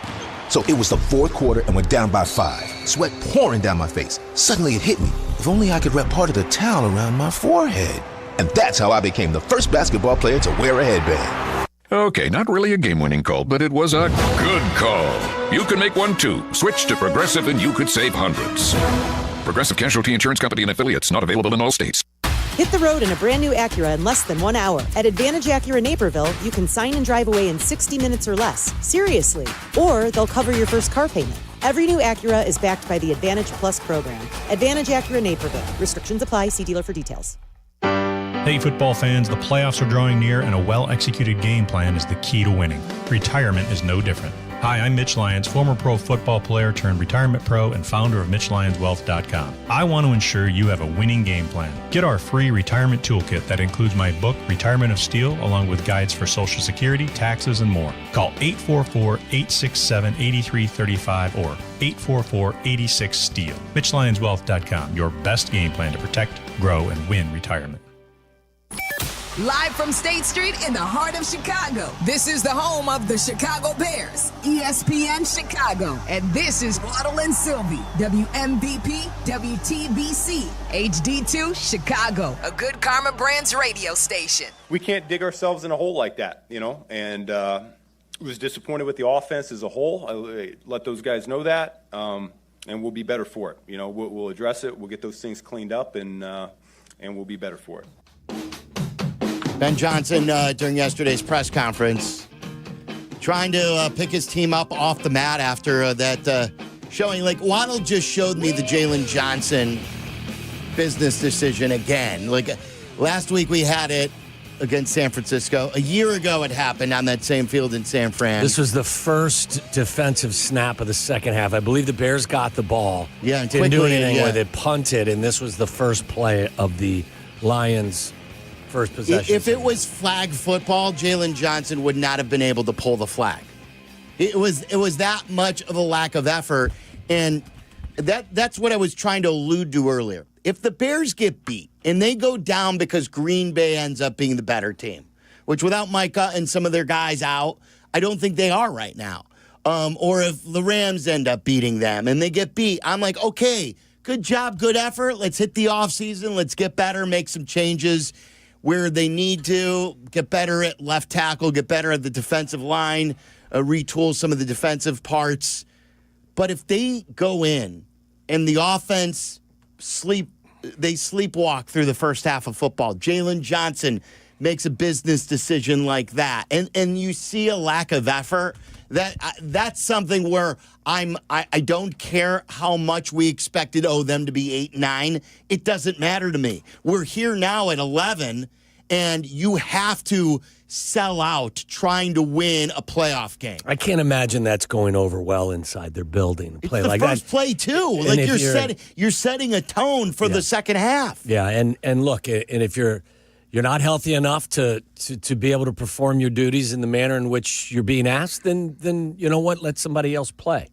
So it was the fourth quarter and we're down by 5. Sweat pouring down my face. Suddenly it hit me. If only I could wrap part of the towel around my forehead. And that's how I became the first basketball player to wear a headband. Okay, not really a game-winning call, but it was a good call. You can make one too. Switch to Progressive and you could save hundreds. Progressive Casualty Insurance Company and Affiliates, not available in all states. Hit the road in a brand new Acura in less than 1 hour. At Advantage Acura Naperville, you can sign and drive away in 60 minutes or less. Seriously. Or they'll cover your first car payment. Every new Acura is backed by the Advantage Plus program. Advantage Acura Naperville. Restrictions apply. See dealer for details. Hey, football fans, the playoffs are drawing near, and a well-executed game plan is the key to winning. Retirement is no different. Hi, I'm Mitch Lyons, former pro football player turned retirement pro and founder of MitchLyonsWealth.com. I want to ensure you have a winning game plan. Get our free retirement toolkit that includes my book, Retirement of Steel, along with guides for Social Security, taxes, and more. Call 844-867-8335 or 844-86-STEEL. MitchLyonsWealth.com, your best game plan to protect, grow, and win retirement. Live from State Street in the heart of Chicago, this is the home of the Chicago Bears, ESPN Chicago. And this is Waddle and Silvy, WMVP, WTBC, HD2, Chicago, a good Karma Brands radio station. We can't dig ourselves in a hole like that, and was disappointed with the offense as a whole. I let those guys know that, and we'll be better for it. We'll address it. We'll get those things cleaned up, and we'll be better for it. Ben Johnson, during yesterday's press conference, trying to pick his team up off the mat after that showing. Like, Waddle just showed me the Jalen Johnson business decision again. Like, last week we had it against San Francisco. A year ago it happened on that same field in San Fran. This was the first defensive snap of the second half. I believe the Bears got the ball. Yeah, and didn't do anything yeah. with it, punted, and this was the first play of the Lions' first possession. If it was flag football, Jalen Johnson would not have been able to pull the flag. It was that much of a lack of effort, and that's what I was trying to allude to earlier. If the Bears get beat and they go down because Green Bay ends up being the better team, which without Micah and some of their guys out, I don't think they are right now. Or if the Rams end up beating them and they get beat, I'm like, okay, good job, good effort. Let's hit the offseason. Let's get better, make some changes where they need to, get better at left tackle, get better at the defensive line, retool some of the defensive parts. But if they go in and the offense sleepwalk through the first half of football, Jalen Johnson makes a business decision like that, and you see a lack of effort, that's something where I don't care how much we expected them to be 8-9. It doesn't matter to me. We're here now at 11, and you have to sell out trying to win a playoff game. I can't imagine that's going over well inside their building. Play like that. First play too. And like you're setting a tone for the second half. Yeah, and look, and if you're not healthy enough to be able to perform your duties in the manner in which you're being asked, then you know what? Let somebody else play.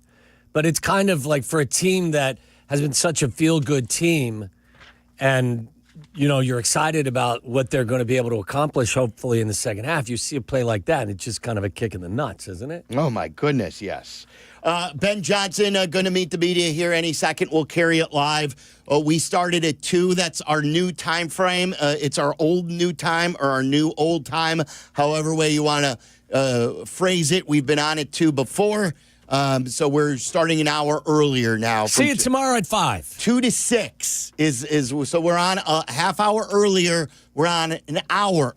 But it's kind of like for a team that has been such a feel-good team, and you're excited about what they're going to be able to accomplish, hopefully, in the second half. You see a play like that, and it's just kind of a kick in the nuts, isn't it? Oh, my goodness, yes. Ben Johnson going to meet the media here any second. We'll carry it live. We started at 2. That's our new time frame. It's our old new time or our new old time, however way you want to phrase it. We've been on at 2 before. So we're starting an hour earlier now. See you tomorrow at 5. 2 to 6 is so we're on a half hour earlier. We're on an hour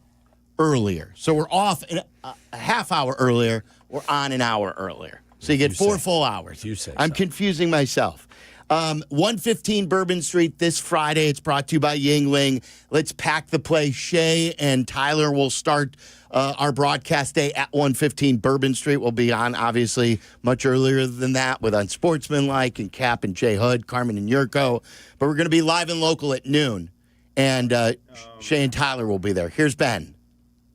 earlier. So we're off a half hour earlier. We're on an hour earlier. So you get 4 full hours. You say I'm confusing myself. 115 Bourbon Street this Friday. It's brought to you by Yingling. Let's pack the place. Shay and Tyler will start our broadcast day at 115 Bourbon Street. We'll be on, obviously, much earlier than that with Unsportsmanlike and Kap and J Hood, Carmen and Jurko. But we're going to be live and local at noon. And Shay and Tyler will be there. Here's Ben.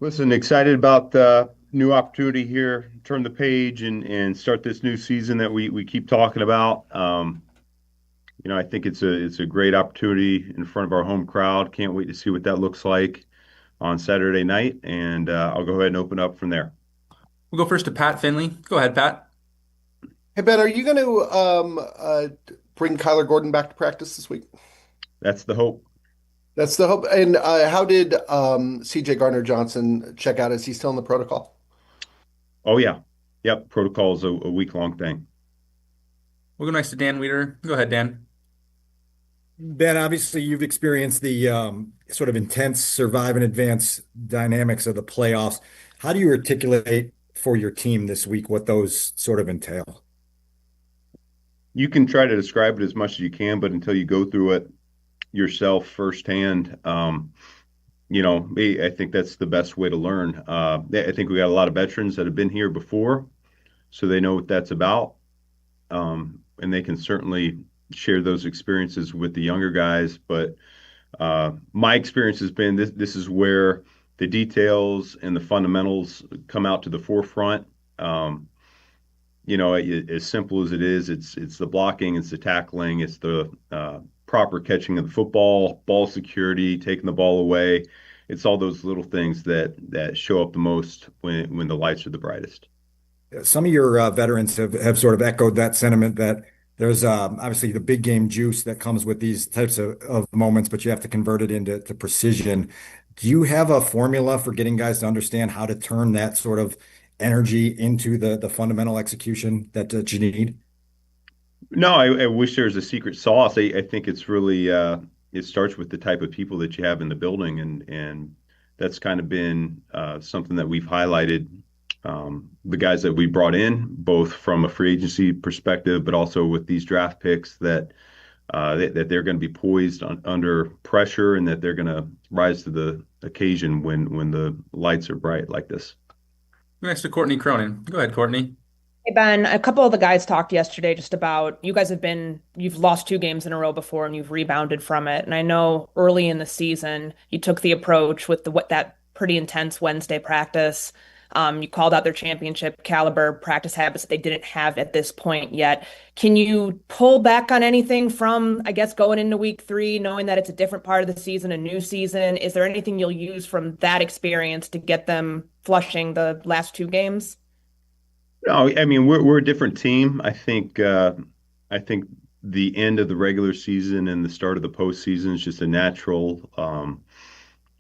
Listen, excited about the new opportunity here. Turn the page and start this new season that we keep talking about. I think it's a great opportunity in front of our home crowd. Can't wait to see what that looks like on Saturday night, and I'll go ahead and open up from there. We'll go first to Pat Finley. Go ahead, Pat. Hey, Ben, are you going to bring Kyler Gordon back to practice this week? That's the hope. That's the hope. And how did C.J. Gardner-Johnson check out? Is he still in the protocol? Oh, yeah. Yep, protocol is a week-long thing. We'll go next to Dan Weeder. Go ahead, Dan. Ben, obviously you've experienced the sort of intense survive and advance dynamics of the playoffs. How do you articulate for your team this week what those sort of entail? You can try to describe it as much as you can, but until you go through it yourself firsthand, I think that's the best way to learn. I think we got a lot of veterans that have been here before, so they know what that's about. And they can certainly share those experiences with the younger guys. But my experience has been this is where the details and the fundamentals come out to the forefront. As simple as it is, it's the blocking, it's the tackling, it's the proper catching of the football, ball security, taking the ball away. It's all those little things that show up the most when the lights are the brightest. Some of your veterans have sort of echoed that sentiment that there's obviously the big game juice that comes with these types of moments, but you have to convert it into precision. Do you have a formula for getting guys to understand how to turn that sort of energy into the fundamental execution that you need? No, I wish there was a secret sauce. I think it's really it starts with the type of people that you have in the building, and that's kind of been something that we've highlighted. The guys that we brought in, both from a free agency perspective, but also with these draft picks, that they're going to be poised under pressure and that they're going to rise to the occasion when the lights are bright like this. Next to Courtney Cronin. Go ahead, Courtney. Hey, Ben, a couple of the guys talked yesterday just about you guys you've lost 2 games in a row before and you've rebounded from it. And I know early in the season, you took the approach with that pretty intense Wednesday practice. You called out their championship caliber practice habits that they didn't have at this point yet. Can you pull back on anything from, I guess, going into week 3, knowing that it's a different part of the season, a new season? Is there anything you'll use from that experience to get them flushing the last 2 games? No, I mean we're a different team. I think the end of the regular season and the start of the postseason is just a natural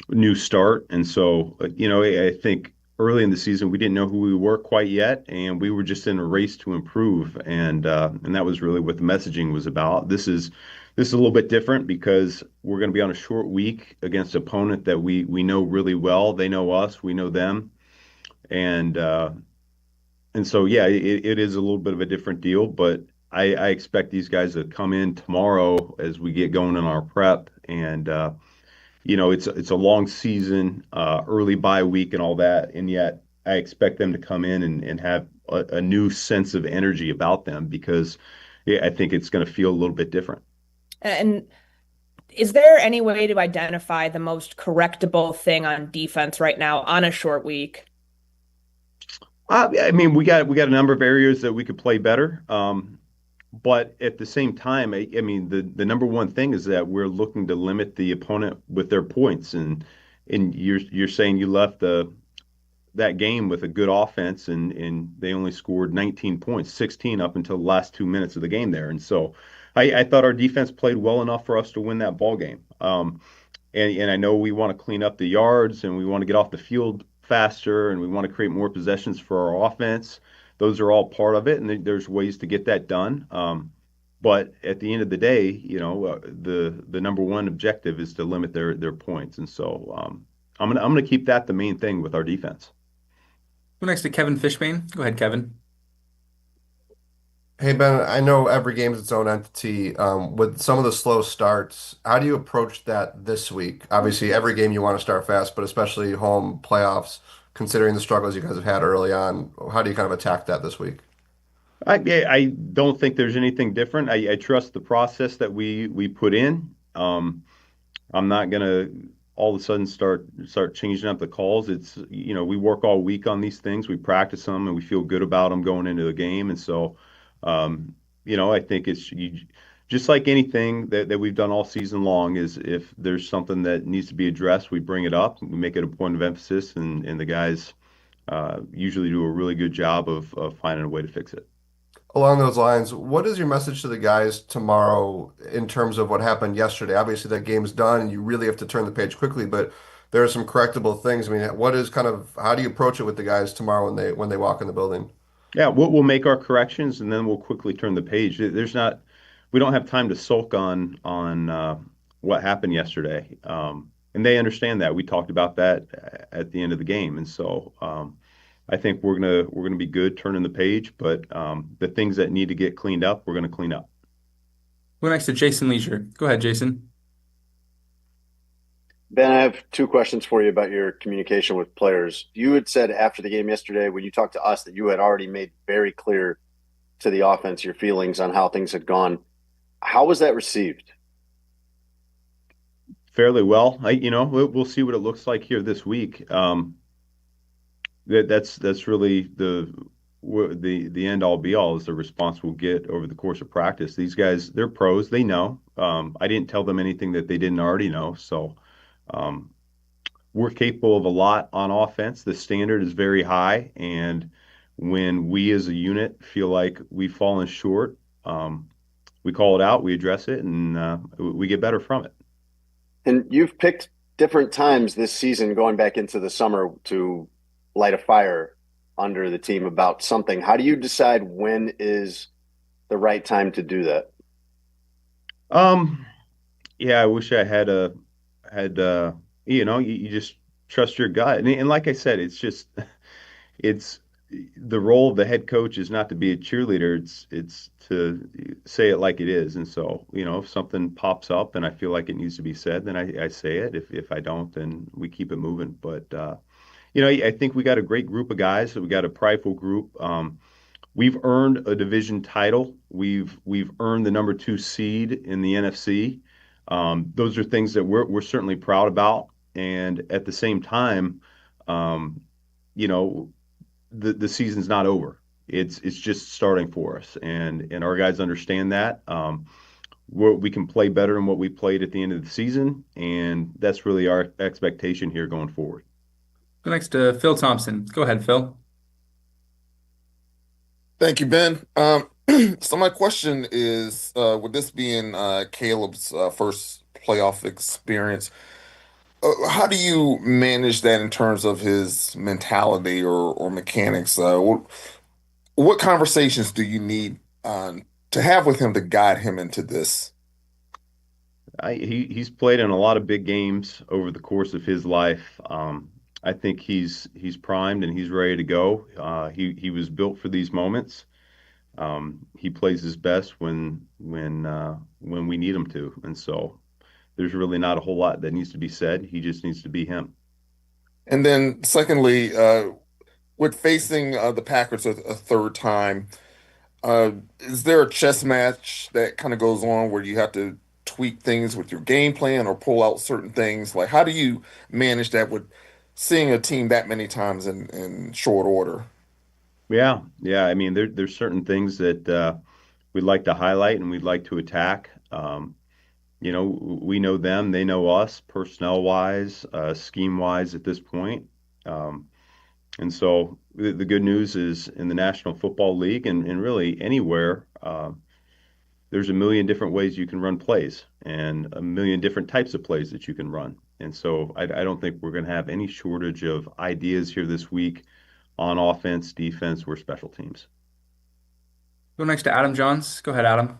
new start, and so I think early in the season we didn't know who we were quite yet, and we were just in a race to improve, and that was really what the messaging was about. This is a little bit different because we're going to be on a short week against an opponent that we know really well. They know us, we know them, and so, yeah, it is a little bit of a different deal, but I expect these guys to come in tomorrow as we get going in our prep. And, it's a long season, early bye week and all that. And yet I expect them to come in and have a new sense of energy about them because I think it's going to feel a little bit different. And is there any way to identify the most correctable thing on defense right now on a short week? I mean, we got a number of areas that we could play better, but at the same time, I mean, the number one thing is that we're looking to limit the opponent with their points, and you're saying you left that game with a good offense, and they only scored 19 points, 16 up until the last 2 minutes of the game there, and so I thought our defense played well enough for us to win that ball game, and I know we want to clean up the yards and we want to get off the field faster and we want to create more possessions for our offense. Those are all part of it, and there's ways to get that done. But at the end of the day, the number one objective is to limit their points, and so I'm gonna keep that the main thing with our defense. Go next to Kevin Fishbane. Go ahead, Kevin. Hey, Ben, I know every game is its own entity. With some of the slow starts, how do you approach that this week? Obviously, every game you want to start fast, but especially home playoffs, considering the struggles you guys have had early on, how do you kind of attack that this week? I don't think there's anything different. I trust the process that we put in. I'm not gonna all of a sudden start changing up the calls. It's we work all week on these things. We practice them and we feel good about them going into the game, and so. I think it's just like anything that we've done all season long is if there's something that needs to be addressed, we bring it up, we make it a point of emphasis, and the guys usually do a really good job of finding a way to fix it. Along those lines, what is your message to the guys tomorrow in terms of what happened yesterday? Obviously, that game's done and you really have to turn the page quickly, but there are some correctable things. I mean, how do you approach it with the guys tomorrow when they walk in the building? Yeah, we'll make our corrections and then we'll quickly turn the page. We don't have time to sulk on what happened yesterday, and they understand that. We talked about that at the end of the game, and so I think we're gonna be good turning the page. But the things that need to get cleaned up, we're gonna clean up. Go next to Jason Leisure. Go ahead, Jason. Ben, I have two questions for you about your communication with players. You had said after the game yesterday, when you talked to us, that you had already made very clear to the offense your feelings on how things had gone. How was that received? Fairly well. We'll see what it looks like here this week. That's really the end all be all is the response we'll get over the course of practice. These guys, they're pros. They know. I didn't tell them anything that they didn't already know. So we're capable of a lot on offense. The standard is very high, and when we as a unit feel like we've fallen short, we call it out, we address it, and we get better from it. And you've picked different times this season going back into the summer to light a fire under the team about something. How do you decide when is the right time to do that? Yeah, I wish I had you just trust your gut. And like I said, it's the role of the head coach is not to be a cheerleader. It's to say it like it is. And so, if something pops up and I feel like it needs to be said, then I say it. If I don't, then we keep it moving. But, I think we got a great group of guys. We got a prideful group. We've earned a division title. We've earned the number 2 seed in the NFC. Those are things that we're certainly proud about. And at the same time, the season's not over. It's just starting for us, and our guys understand that. We can play better than what we played at the end of the season, and that's really our expectation here going forward. Go next to Phil Thompson. Go ahead, Phil. Thank you, Ben. So my question is, with this being Caleb's first playoff experience, how do you manage that in terms of his mentality or mechanics? What conversations do you need to have with him to guide him into this? He's played in a lot of big games over the course of his life. I think he's primed and he's ready to go. He was built for these moments. He plays his best when we need him to, and so there's really not a whole lot that needs to be said. He just needs to be him. And then, secondly, with facing the Packers a third time, is there a chess match that kind of goes on where you have to tweak things with your game plan or pull out certain things? Like, how do you manage that with seeing a team that many times in short order? Yeah. I mean, there's certain things that we'd like to highlight and we'd like to attack. We know them, they know us, personnel-wise, scheme-wise at this point. And so the good news is in the National Football League and really anywhere, there's a million different ways you can run plays and a million different types of plays that you can run. And so I don't think we're going to have any shortage of ideas here this week on offense, defense, or special teams. Go next to Adam Johns. Go ahead, Adam.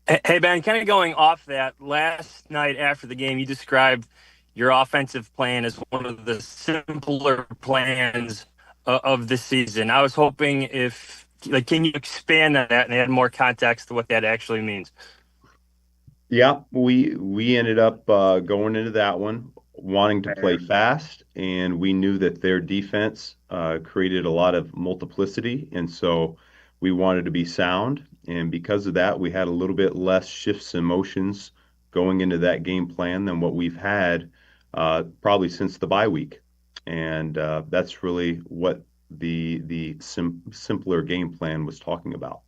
Hey, Ben, kind of going off that, last night after the game, you described your offensive plan as one of the simpler plans of the season. I was hoping can you expand on that and add more context to what that actually means? Yeah, we ended up going into that one wanting to play fast, and we knew that their defense created a lot of multiplicity, and so we wanted to be sound. And because of that, we had a little bit less shifts and motions going into that game plan than what we've had probably since the bye week. And that's really what the simpler game plan was talking about.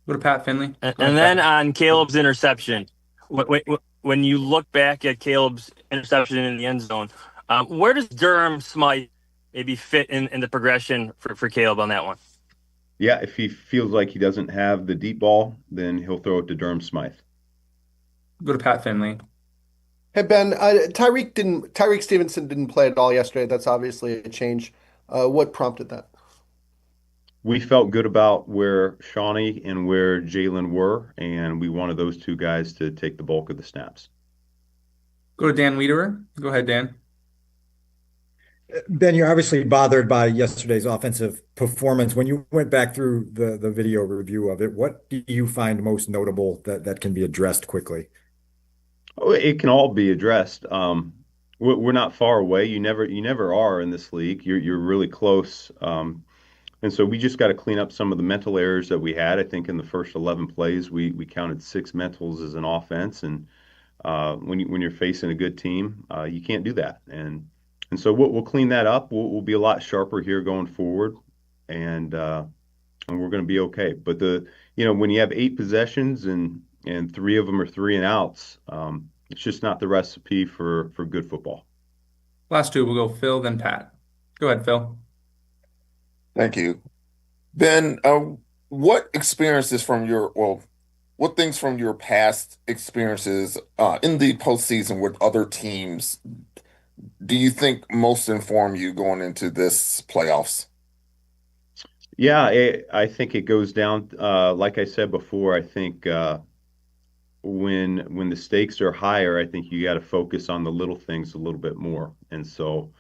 Go to Pat Finley. And then on Caleb's interception, when you look back at Caleb's interception in the end zone, where does Durham Smythe maybe fit in the progression for Caleb on that one? Yeah, if he feels like he doesn't have the deep ball, then he'll throw it to Durham Smythe. Go to Pat Finley. Hey, Ben, Tyreek Stevenson didn't play at all yesterday. That's obviously a change. What prompted that? We felt good about where Shawnee and where Jalen were, and we wanted those two guys to take the bulk of the snaps. Go to Dan Wiederer. Go ahead, Dan. Ben, you're obviously bothered by yesterday's offensive performance. When you went back through the video review of it, what do you find most notable that can be addressed quickly? Oh, it can all be addressed. We're not far away. You never are in this league. You're really close. And so we just got to clean up some of the mental errors that we had. I think in the first 11 plays, we counted 6 mentals as an offense. And when you're facing a good team, you can't do that. And so we'll clean that up. We'll be a lot sharper here going forward, and we're going to be okay. But when you have 8 possessions and 3 of them are 3 and outs, it's just not the recipe for good football. Last 2, we'll go Phil, then Pat. Go ahead, Phil. Thank you. Ben, what experiences from what things from your past experiences in the postseason with other teams do you think most inform you going into this playoffs? Yeah, I think it goes down, like I said before, I think when the stakes are higher, I think you got to focus on the little things a little bit more. And so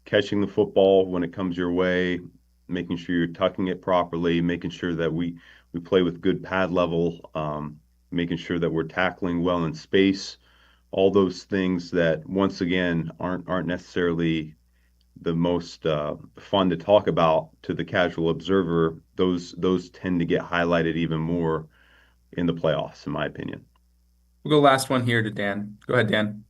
catching the football when it comes your way, making sure you're tucking it properly, making sure that we play with good pad level, making sure that we're tackling well in space, all those things that, once again, aren't necessarily the most fun to talk about to the casual observer. Those tend to get highlighted even more in the playoffs, in my opinion. We'll go last one here to Dan. Go ahead, Dan.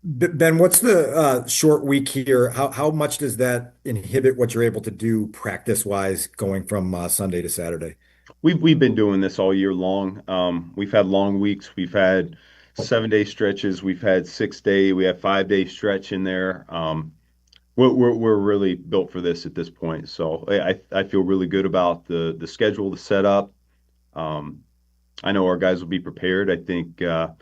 Ben, what's the short week here? How much does that inhibit what you're able to do practice-wise going from Sunday to Saturday? We've been doing this all year long. We've had long weeks. We've had 7-day stretches. We've had 6-day. We have 5-day stretch in there. We're really built for this at this point. So I feel really good about the schedule, the setup. I know our guys will be prepared. I think the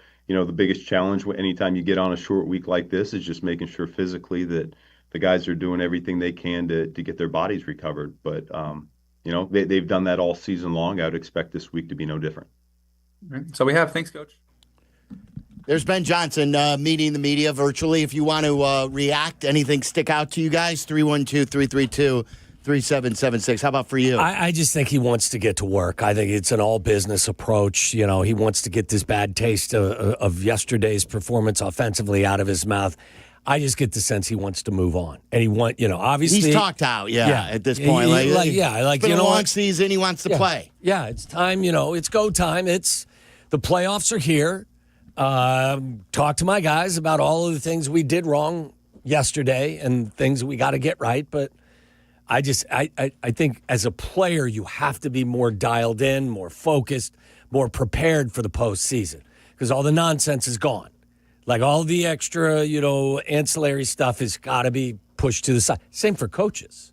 biggest challenge anytime you get on a short week like this is just making sure physically that the guys are doing everything they can to get their bodies recovered. But they've done that all season long. I would expect this week to be no different. All right. So thanks, Coach. There's Ben Johnson meeting the media virtually. If you want to react, anything stick out to you guys, 312-332-3776. How about for you? I just think he wants to get to work. I think it's an all-business approach. He wants to get this bad taste of yesterday's performance offensively out of his mouth. I just get the sense he wants to move on. And obviously... He's talked out, at this point. It's been a long season. He wants to play. Yeah, it's time, it's go time. The playoffs are here. Talk to my guys about all of the things we did wrong yesterday and things we got to get right. But I think as a player, you have to be more dialed in, more focused, more prepared for the postseason because all the nonsense is gone. Like all the extra, ancillary stuff has got to be pushed to the side. Same for coaches.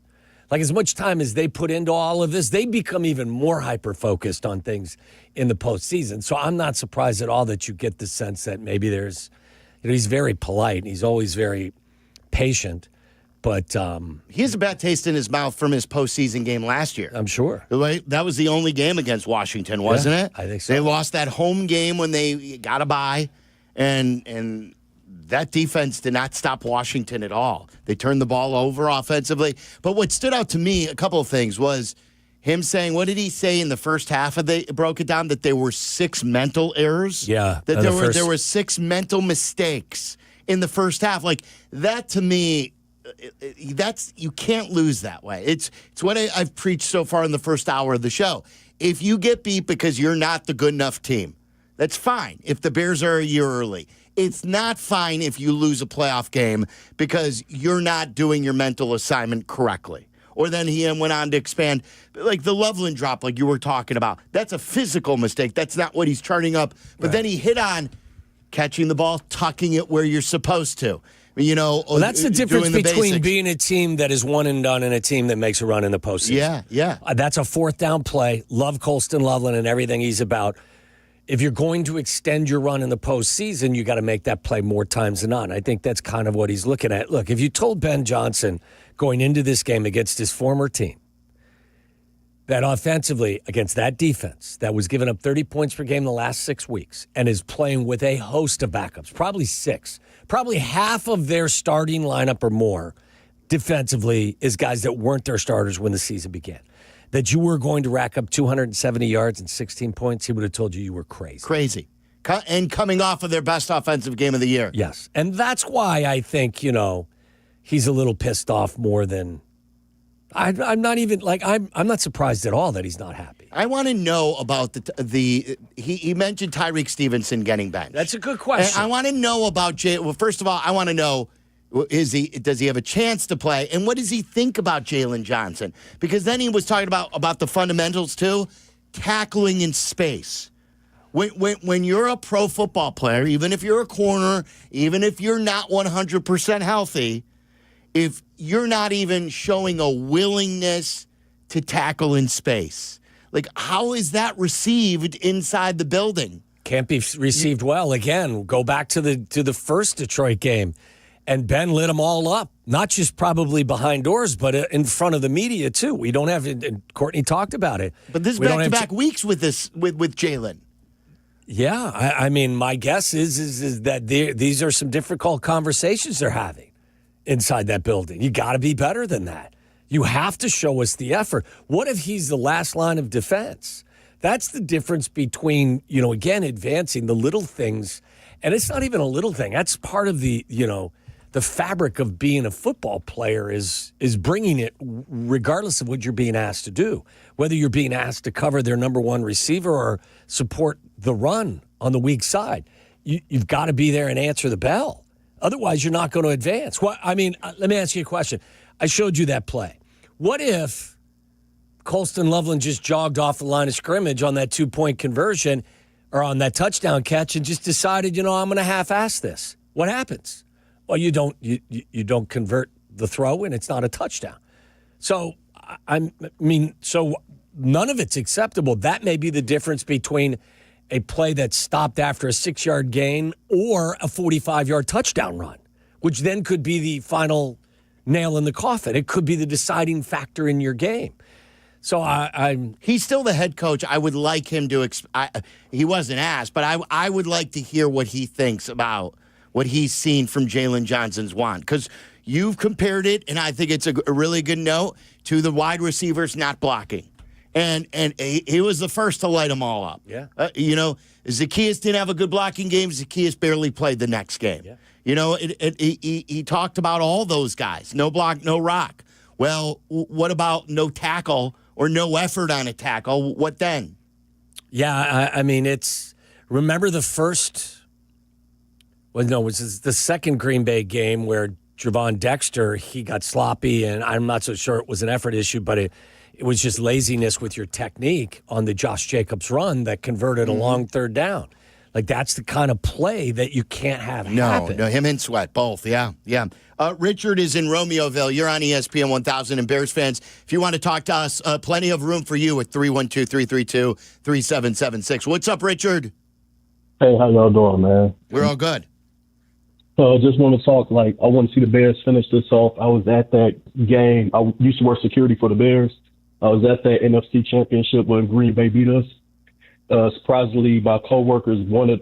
Like as much time as they put into all of this, they become even more hyper-focused on things in the postseason. So I'm not surprised at all that you get the sense that maybe there's, he's very polite and he's always very patient. But he has a bad taste in his mouth from his postseason game last year. I'm sure. That was the only game against Washington, wasn't it? I think so. They lost that home game when they got a bye, and that defense did not stop Washington at all. They turned the ball over offensively. But what stood out to me, a couple of things, was him saying, what did he say in the first half? They broke it down that there were 6 mental errors. Yeah. That there were 6 mental mistakes in the first half. Like, that to me, you can't lose that way. It's what I've preached so far in the first hour of the show. If you get beat because you're not the good enough team, that's fine if the Bears are a year early. It's not fine if you lose a playoff game because you're not doing your mental assignment correctly. Or then he went on to expand, like the Loveland drop, like you were talking about. That's a physical mistake. That's not what he's charting up. But then he hit on catching the ball, tucking it where you're supposed to. That's the difference between being a team that is one and done and a team that makes a run in the postseason. Yeah. That's a 4th down play. Love Colston Loveland and everything he's about. If you're going to extend your run in the postseason, you got to make that play more times than not. I think that's kind of what he's looking at. Look, if you told Ben Johnson going into this game against his former team that offensively against that defense that was giving up 30 points per game the last 6 weeks and is playing with a host of backups, probably 6, probably half of their starting lineup or more defensively is guys that weren't their starters when the season began. That you were going to rack up 270 yards and 16 points, he would have told you were crazy. Crazy. And coming off of their best offensive game of the year. Yes. And that's why I think, he's a little pissed off more than I'm not even like I'm not surprised at all that he's not happy. I want to know about he mentioned Tyreek Stevenson getting benched. That's a good question. And I want to know about Jay. Well, first of all, I want to know does he have a chance to play, and what does he think about Jalen Johnson? Because then he was talking about the fundamentals too, tackling in space. When you're a pro football player, even if you're a corner, even if you're not 100% healthy, if you're not even showing a willingness to tackle in space, like how is that received inside the building? Can't be received well. Again, go back to the first Detroit game, and Ben lit them all up. Not just probably behind doors, but in front of the media too. We don't have, and Courtney talked about it. But this back-to-back weeks with Jalen. Yeah, I mean, my guess is that these are some difficult conversations they're having inside that building. You got to be better than that. You have to show us the effort. What if he's the last line of defense? That's the difference between, again, advancing the little things. And it's not even a little thing. That's part of the fabric of being a football player is bringing it regardless of what you're being asked to do. Whether you're being asked to cover their number one receiver or support the run on the weak side. You've got to be there and answer the bell. Otherwise, you're not going to advance. Let me ask you a question. I showed you that play. What if Colston Loveland just jogged off the line of scrimmage on that 2-point conversion or on that touchdown catch and just decided, I'm going to half-ass this? What happens? Well, you don't convert the throw and it's not a touchdown. So, so none of it's acceptable. That may be the difference between a play that's stopped after a 6-yard gain or a 45-yard touchdown run, which then could be the final nail in the coffin. It could be the deciding factor in your game. So he's still the head coach. I would like him to. He wasn't asked, but I would like to hear what he thinks about what he's seen from Jalen Johnson's wand, because you've compared it, and I think it's a really good note to the wide receivers not blocking. And he was the first to light them all up. Yeah. Zacchaeus didn't have a good blocking game. Zacchaeus barely played the next game. Yeah. He talked about all those guys. No block, no rock. Well, what about no tackle or no effort on a tackle? What then? Yeah, remember the first, it was the second Green Bay game where Javon Dexter, he got sloppy, and I'm not so sure it was an effort issue, but it was just laziness with your technique on the Josh Jacobs run that converted a long third down. Like, that's the kind of play that you can't have happen. No, him and Sweat, both, yeah. Richard is in Romeoville. You're on ESPN 1000, and Bears fans, if you want to talk to us, plenty of room for you at 312-332-3776. What's up, Richard? Hey, how y'all doing, man? We're all good. Just want to talk, I want to see the Bears finish this off. I was at that game. I used to work security for the Bears. I was at that NFC Championship when Green Bay beat us. Surprisingly, my coworkers wanted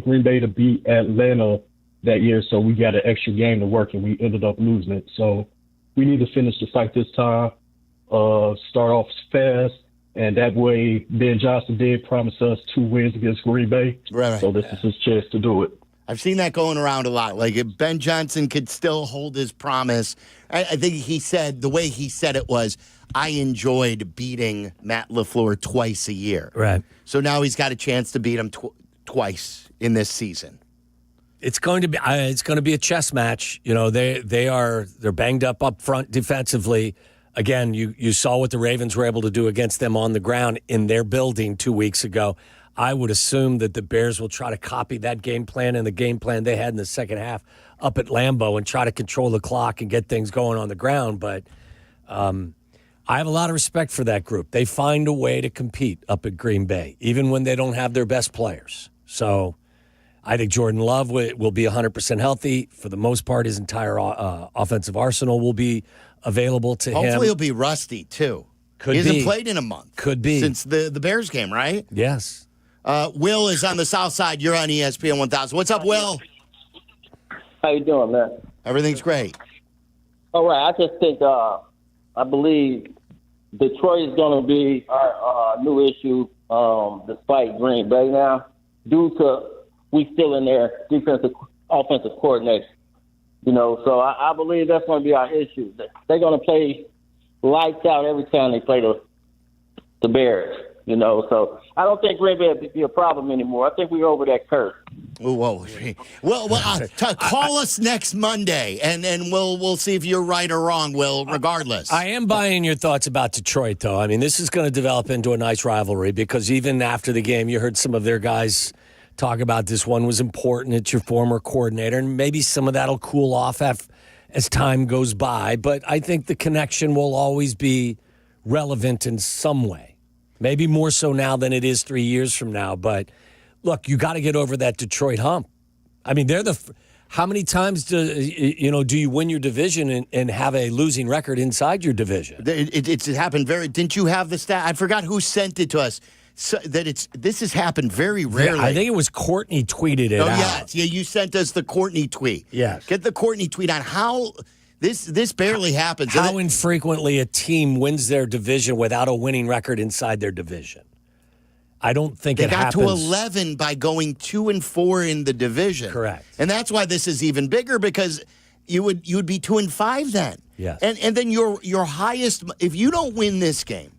Green Bay to beat Atlanta that year, so we got an extra game to work, and we ended up losing it. So we need to finish the fight this time, start off fast, and that way Ben Johnson did promise us 2 wins against Green Bay. Right. So this is his chance to do it. I've seen that going around a lot. Like, if Ben Johnson could still hold his promise, I think the way he said it was, I enjoyed beating Matt LaFleur twice a year. Right. So now he's got a chance to beat him twice in this season. It's going to be a chess match. They're banged up front defensively. Again, you saw what the Ravens were able to do against them on the ground in their building 2 weeks ago. I would assume that the Bears will try to copy that game plan and the game plan they had in the second half up at Lambeau and try to control the clock and get things going on the ground. But I have a lot of respect for that group. They find a way to compete up at Green Bay, even when they don't have their best players. So I think Jordan Love will be 100% healthy. For the most part, his entire offensive arsenal will be available to him. Hopefully he'll be rusty, too. He hasn't played in a month. Could be. Since the Bears game, right? Yes. Will is on the south side. You're on ESPN 1000. What's up, Will? How you doing, man? Everything's great. All right. I just think I believe Detroit is going to be our new issue despite Green Bay now, due to we still in their offensive coordinator. So I believe that's going to be our issue. They're going to play lights out every time they play the Bears. So I don't think Green Bay will be a problem anymore. I think we're over that curse. Whoa. Well, call us next Monday, and we'll see if you're right or wrong, Will, regardless. I am buying your thoughts about Detroit, though. I mean, this is going to develop into a nice rivalry because even after the game, you heard some of their guys talk about this one was important. It's your former coordinator, and maybe some of that will cool off as time goes by. But I think the connection will always be relevant in some way. Maybe more so now than it is 3 years from now. But look, you got to get over that Detroit hump. I mean, how many times do you win your division and have a losing record inside your division? It's happened didn't you have the stat? I forgot who sent it to us. So this has happened very rarely. Yeah, I think it was Courtney tweeted it out. Yeah, you sent us the Courtney tweet. Yes. Get the Courtney tweet on how this barely happens. How infrequently a team wins their division without a winning record inside their division. I don't think it happens. They got to 11 by going 2-4 in the division. Correct. And that's why this is even bigger, because you would be 2-5 then. Yes. And then your highest, if you don't win this game,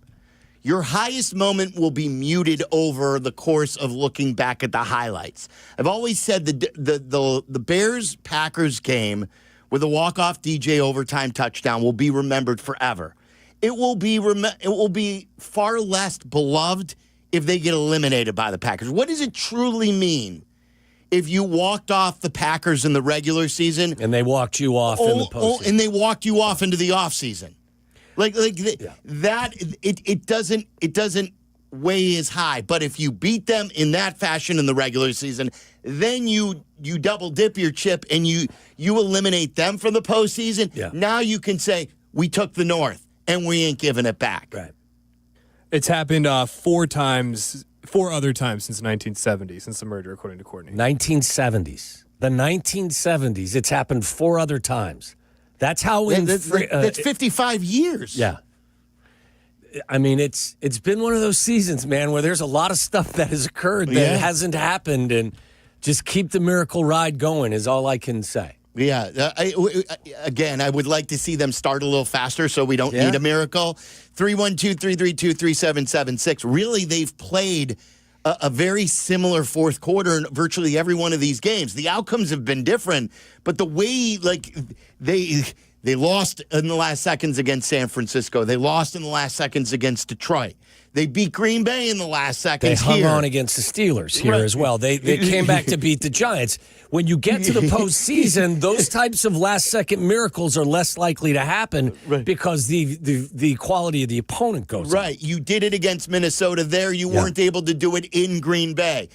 your highest moment will be muted over the course of looking back at the highlights. I've always said the Bears-Packers game with a walk-off DJ overtime touchdown will be remembered forever. It will be far less beloved if they get eliminated by the Packers. What does it truly mean if you walked off the Packers in the regular season and they walked you off in the postseason, and they walked you off into the offseason? That it doesn't weigh as high. But if you beat them in that fashion in the regular season, then you double dip your chip and you eliminate them from the postseason. Yeah. Now you can say we took the North and we ain't giving it back. Right. It's happened 4 other times since 1970, since the merger, according to Courtney. 1970s. The 1970s. It's happened 4 other times. That's how that's 55 years. Yeah. I mean, it's been one of those seasons, man, where there's a lot of stuff that has occurred that hasn't happened, and just keep the miracle ride going is all I can say. Yeah. I would like to see them start a little faster so we don't need a miracle. 312-332-3776. Really, they've played a very similar fourth quarter in virtually every one of these games. The outcomes have been different, but the way, they lost in the last seconds against San Francisco. They lost in the last seconds against Detroit. They beat Green Bay in the last seconds. They hung on against the Steelers here as well. They came back to beat the Giants. When you get to the postseason, those types of last-second miracles are less likely to happen because the quality of the opponent goes up. Right. You did it against Minnesota there. You weren't able to do it in Green Bay.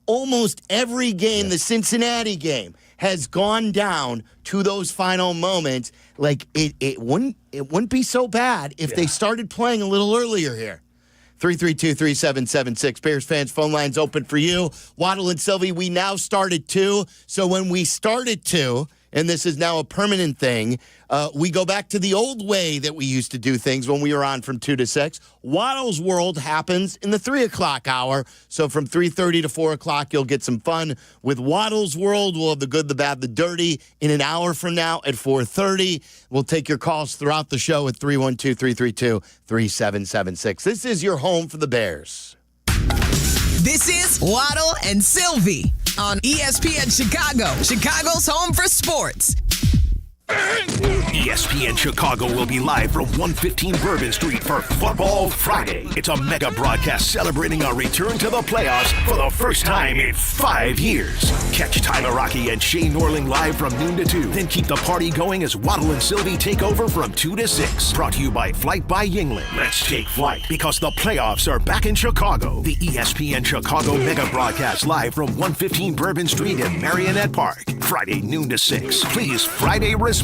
Almost every game, the Cincinnati game, has gone down to those final moments. It wouldn't be so bad if they started playing a little earlier here. 332-3776. Bears fans, phone lines open for you. Waddle and Silvy, we now start at 2. So when we start at 2, and this is now a permanent thing, we go back to the old way that we used to do things when we were on from 2 to 6. Waddle's World happens in the 3 o'clock hour. So from 3:30 to 4 o'clock, you'll get some fun with Waddle's World. We'll have the good, the bad, the dirty in an hour from now at 4:30. We'll take your calls throughout the show at 312-332-3776. This is your home for the Bears. This is Waddle and Silvy on ESPN Chicago, Chicago's home for sports. ESPN Chicago will be live from 115 Bourbon Street for Football Friday. It's a mega broadcast celebrating our return to the playoffs for the first time in 5 years. Catch Tyler Rocky and Shane Norling live from noon to 2. Then keep the party going as Waddle and Silvy take over from 2 to 6. Brought to you by Flight by Yingling. Let's take flight because the playoffs are back in Chicago. The ESPN Chicago mega broadcast live from 115 Bourbon Street in Marionette Park. Friday noon to 6. Please Friday responsibly.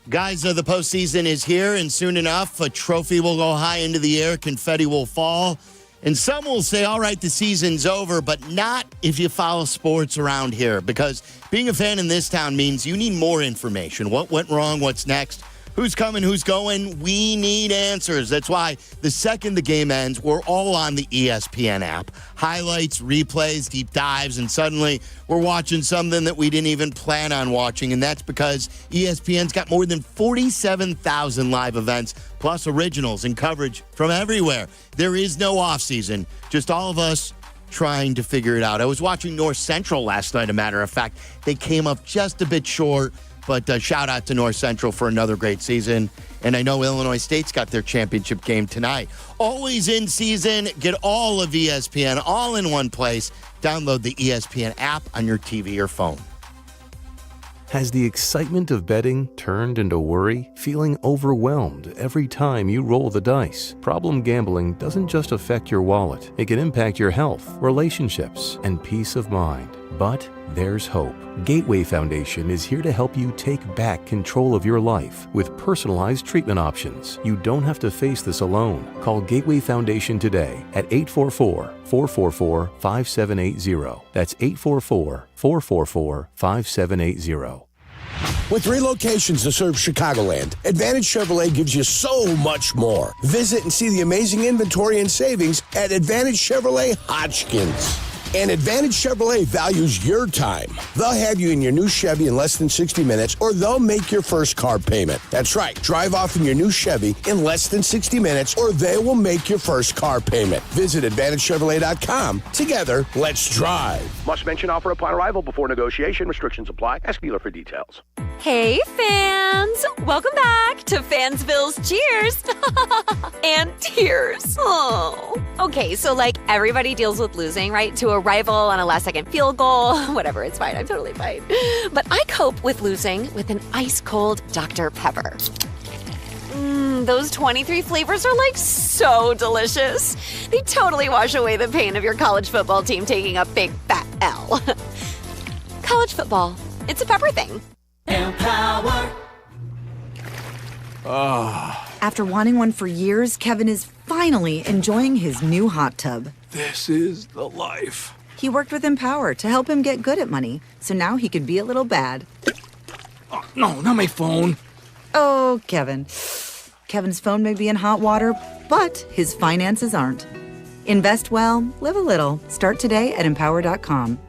Guys, the postseason is here, and soon enough, a trophy will go high into the air, confetti will fall, And some will say, all right, the season's over, but not if you follow sports around here, because being a fan in this town means you need more information. What went wrong? What's next? Who's coming? Who's going? We need answers. That's why the second the game ends, we're all on the ESPN app. Highlights, replays, deep dives, and suddenly we're watching something that we didn't even plan on watching, and that's because ESPN's got more than 47,000 live events, plus originals and coverage from everywhere. There is no offseason, just all of us trying to figure it out. I was watching North Central last night, a matter of fact. They came up just a bit short. But shout out to North Central for another great season. And I know Illinois State's got their championship game tonight. Always in season. Get all of ESPN all in one place. Download the ESPN app on your TV or phone. Has the excitement of betting turned into worry? Feeling overwhelmed every time you roll the dice? Problem gambling doesn't just affect your wallet. It can impact your health, relationships, and peace of mind. But there's hope. Gateway Foundation is here to help you take back control of your life with personalized treatment options. You don't have to face this alone. Call Gateway Foundation today at 844-444-5780. That's 844-444-5780. With 3 locations to serve Chicagoland, Advantage Chevrolet gives you so much more. Visit and see the amazing inventory and savings at Advantage Chevrolet Hodgkins. And Advantage Chevrolet values your time. They'll have you in your new Chevy in less than 60 minutes, or they'll make your first car payment. That's right. Drive off in your new Chevy in less than 60 minutes, or they will make your first car payment. Visit AdvantageChevrolet.com. Together, let's drive. Must mention offer upon arrival before negotiation. Restrictions apply. Ask dealer for details. Hey, fans! Welcome back to Fansville's Cheers and Tears. Oh. Okay, so like everybody deals with losing, right? To a rival on a last-second field goal. Whatever, it's fine. I'm totally fine. But I cope with losing with an ice-cold Dr. Pepper. Those 23 flavors are like so delicious. They totally wash away the pain of your college football team taking a big fat L. College football. It's a pepper thing. Empower. After wanting one for years, Kevin is finally enjoying his new hot tub. This is the life. He worked with Empower to help him get good at money, so now he could be a little bad. Oh, no, not my phone. Oh, Kevin. Kevin's phone may be in hot water, but his finances aren't. Invest well, live a little. Start today at Empower.com.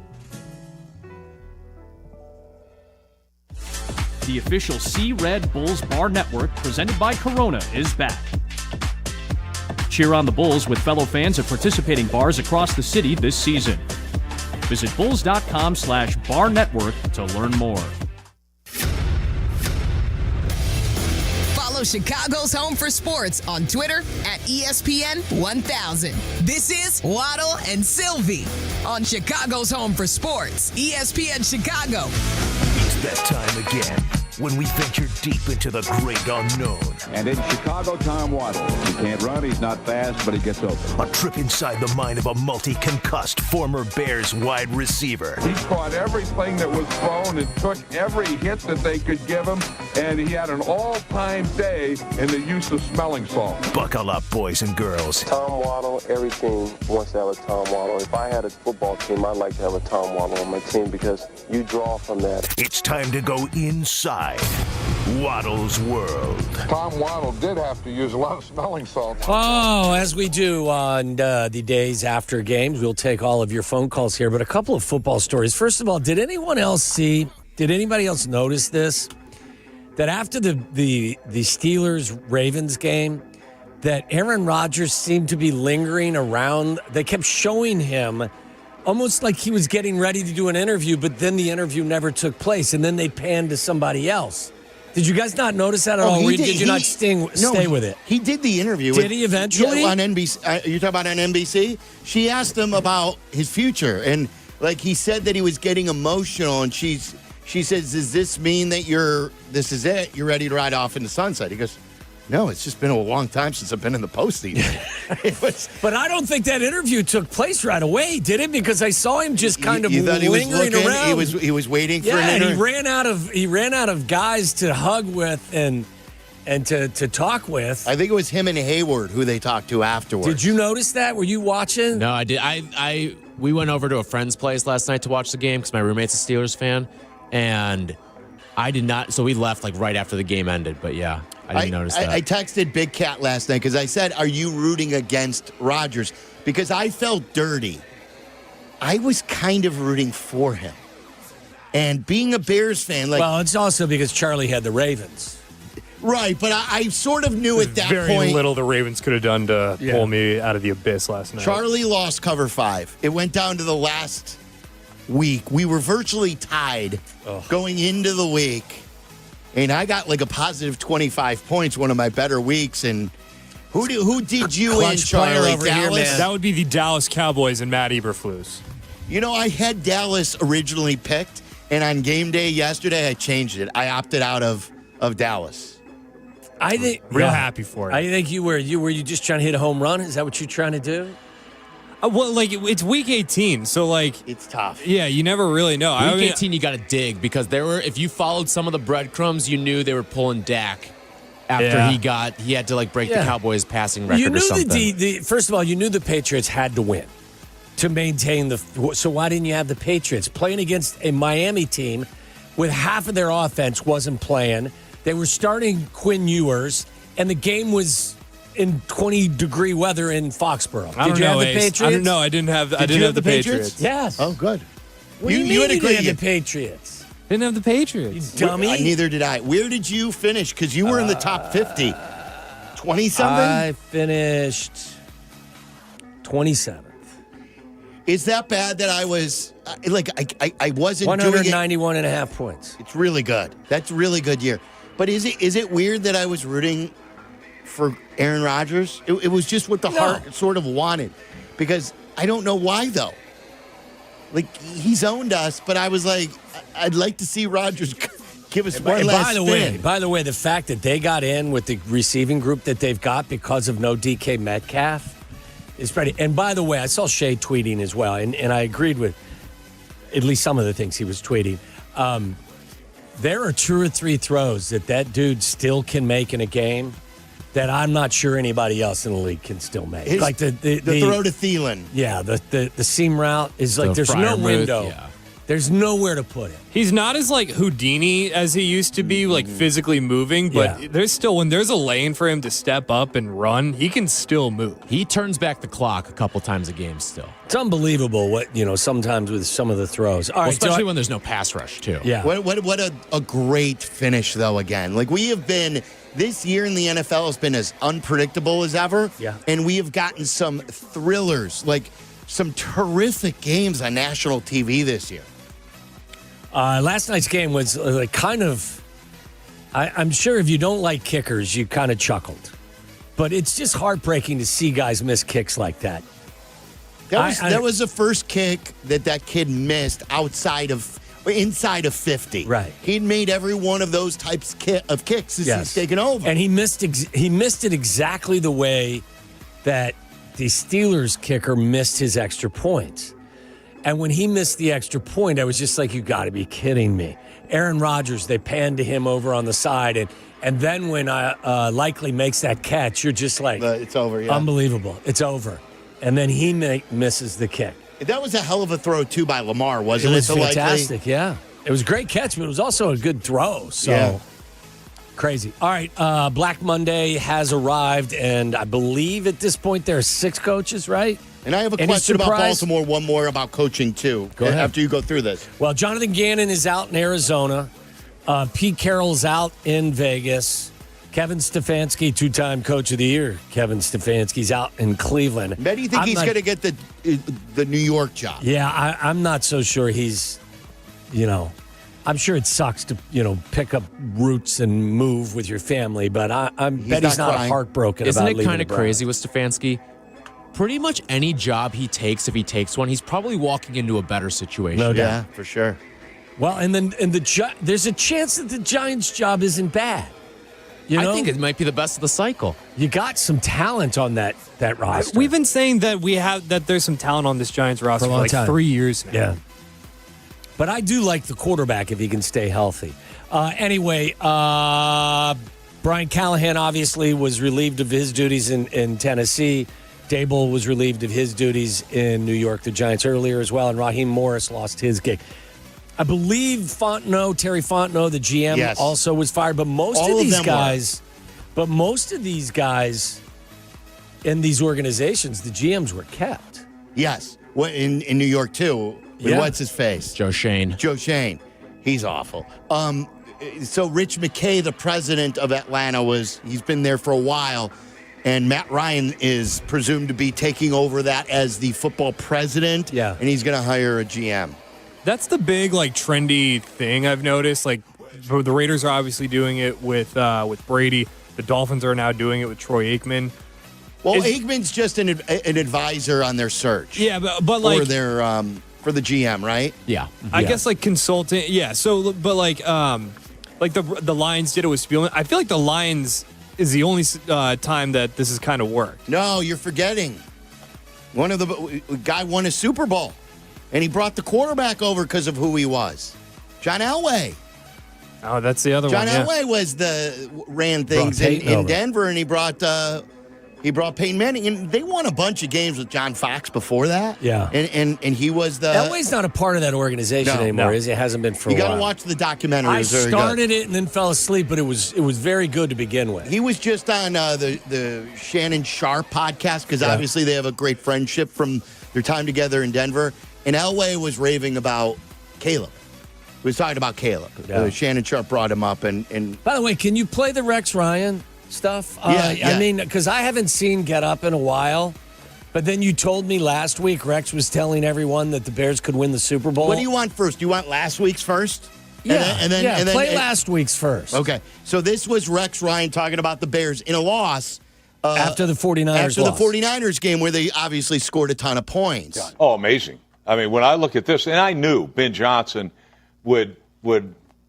The official Sea Red Bulls Bar Network, presented by Corona, is back. Cheer on the Bulls with fellow fans at participating bars across the city this season. Visit bulls.com/bar network to learn more. Follow Chicago's Home for Sports on Twitter at ESPN 1000. This is Waddle and Silvy on Chicago's Home for Sports, ESPN Chicago. It's that time again when we venture deep into the great unknown. And in Chicago, Tom Waddle. He can't run, he's not fast, but he gets open. A trip inside the mind of a multi-concussed former Bears wide receiver. He caught everything that was thrown and took every hit that they could give him, and he had an all-time day in the use of smelling salt. Buckle up, boys and girls. Tom Waddle, every team wants to have a Tom Waddle. If I had a football team, I'd like to have a Tom Waddle on my team because you draw from that. It's time to go inside Waddle's world. Tom Waddle did have to use a lot of smelling salt. Oh, as we do on the days after games, we'll take all of your phone calls here. But a couple of football stories. First of all, did anybody else notice this? That after the Steelers-Ravens game, that Aaron Rodgers seemed to be lingering around. They kept showing him almost like he was getting ready to do an interview, but then the interview never took place, and then they panned to somebody else. Did you guys not notice that at all? Did you not stay with it? He did the interview. Did he eventually? On NBC. You talking about on NBC? She asked him about his future, and like he said that he was getting emotional, and she says, "Does this mean that this is it? You're ready to ride off in the sunset?" He goes, "No, it's just been a long time since I've been in the postseason." But I don't think that interview took place right away, did it? Because I saw him just kind of lingering around. He was waiting for an interview. interview. He ran out of guys to hug with, and and to talk with. I think it was him and Hayward who they talked to afterwards. Did you notice that? Were you watching? No, I did. We went over to a friend's place last night to watch the game because my roommate's a Steelers fan, and I did not. So we left like right after the game ended. But yeah, I didn't notice that. I texted Big Cat last night because I said, "Are you rooting against Rodgers?" Because I felt dirty. I was kind of rooting for him. And being a Bears fan, well, it's also because Charlie had the Ravens. Right, but I sort of knew at that very point. little the Ravens could have done to pull me out of the abyss last night. Charlie lost cover 5. It went down to the last week. We were virtually tied going into the week. And I got like a positive 25 points, one of my better weeks. And who did you in, Charlie? Dallas? That would be the Dallas Cowboys and Matt Eberflus. You know, I had Dallas originally picked, and on game day yesterday, I changed it. I opted out of Dallas. I think real happy for it. I think you were you just trying to hit a home run? Is that what you're trying to do? Well, like it's week 18, so like it's tough. Yeah, you never really know. Week 18, you got to dig because if you followed some of the breadcrumbs, you knew they were pulling Dak after he had to like break the Cowboys passing record or something. First of all, you knew the Patriots had to win to maintain so why didn't you have the Patriots playing against a Miami team with half of their offense wasn't playing? They were starting Quinn Ewers, and the game was in 20-degree weather in Foxborough. Did you have the Patriots? I don't know. I didn't have the Patriots. Yes. Oh, good. What do you mean you didn't have the Patriots? Didn't have the Patriots. You dummy. Neither did I. Where did you finish? Because you were in the top 50. 20-something? I finished 27th. Is that bad that I was, I wasn't 191 and a half points. It's really good. That's a really good year. But is it weird that I was rooting for Aaron Rodgers? It was just what the heart sort of wanted. Because I don't know why, though. Like, he's owned us, but I was like, I'd like to see Rodgers give us one last spin. By the way, the fact that they got in with the receiving group that they've got because of no DK Metcalf is pretty. And by the way, I saw Shea tweeting as well, and I agreed with at least some of the things he was tweeting. There are 2 or 3 throws that dude still can make in a game that I'm not sure anybody else in the league can still make. Like the throw to Thielen. Yeah, the seam route is like there's no window. Yeah. There's nowhere to put it. He's not as like Houdini as he used to be, like physically moving, but there's still, when there's a lane for him to step up and run, he can still move. He turns back the clock a couple times a game still. It's unbelievable what, sometimes with some of the throws. All right, especially when there's no pass rush, too. Yeah. What a great finish, though, again. Like, we have been, this year in the NFL has been as unpredictable as ever. Yeah. And we have gotten some thrillers, like some terrific games on national TV this year. Last night's game was kind of, I'm sure if you don't like kickers, you kind of chuckled. But it's just heartbreaking to see guys miss kicks like that. That was the first kick that kid missed inside of 50. Right. He'd made every one of those types of kicks since he's taken over. And he missed it exactly the way that the Steelers kicker missed his extra point. And when he missed the extra point, I was just like, you got to be kidding me. Aaron Rodgers, they panned to him over on the side. And then when Likely makes that catch, you're just like, it's over, yeah. Unbelievable. It's over. And then he misses the kick. That was a hell of a throw, too, by Lamar, wasn't it? It was fantastic, yeah. It was a great catch, but it was also a good throw. So crazy. All right, Black Monday has arrived, and I believe at this point there are 6 coaches, right? And I have a question about Baltimore, one more about coaching, too, after you go through this. Well, Jonathan Gannon is out in Arizona. Pete Carroll's out in Vegas. Kevin Stefanski, 2-time Coach of the Year. Kevin Stefanski's out in Cleveland. Do you think he's going to get the New York job? Yeah, I'm not so sure he's, I'm sure it sucks to, pick up roots and move with your family, but I bet he's not heartbroken about leaving. Isn't it kind of crazy with Stefanski? Pretty much any job he takes, if he takes one, he's probably walking into a better situation. No doubt. Yeah, for sure. Well, and there's a chance that the Giants' job isn't bad. I think it might be the best of the cycle. You got some talent on that roster. We've been saying that there's some talent on this Giants roster for like 3 years now. Yeah. But I do like the quarterback if he can stay healthy. Anyway, Brian Callahan obviously was relieved of his duties in Tennessee. Dable was relieved of his duties in New York, the Giants, earlier as well, and Raheem Morris lost his gig. I believe Terry Fontenot, the GM, also was fired, but most of these guys in these organizations, the GMs were kept. Yes. In New York, too. Yeah. What's his face? Joe Shane. He's awful. So Rich McKay, the president of Atlanta, he's been there for a while, and Matt Ryan is presumed to be taking over that as the football president. Yeah. And he's going to hire a GM. That's the big, trendy thing I've noticed. The Raiders are obviously doing it with Brady. The Dolphins are now doing it with Troy Aikman. Well, Aikman's just an advisor on their search. Yeah, but for their for the GM, right? Yeah, I guess consultant. Yeah, so but the Lions did it with Spielman. I feel like the Lions is the only time that this has kind of worked. No, you're forgetting. One of the guy won a Super Bowl, and he brought the quarterback over because of who he was, John Elway. Oh, that's the other one. John Elway ran things in Denver, and he brought Peyton Manning, and they won a bunch of games with John Fox before that. Yeah, and he was the Elway's not a part of that organization anymore. Is he? It hasn't been for a while. You got to watch the documentary. I started it and then fell asleep, but it was very good to begin with. He was just on the Shannon Sharp podcast because obviously they have a great friendship from their time together in Denver, and Elway was raving about Caleb. He was talking about Caleb. Yeah. Shannon Sharp brought him up, and by the way, can you play the Rex Ryan stuff? Yeah. I mean, because I haven't seen Get Up in a while, but then you told me last week Rex was telling everyone that the Bears could win the Super Bowl. What do you want first? Do you want last week's first? Yeah, and then play last week's first. Okay, so this was Rex Ryan talking about the Bears in a loss. After the 49ers the 49ers game where they obviously scored a ton of points. Oh, amazing. I mean, when I look at this, and I knew Ben Johnson would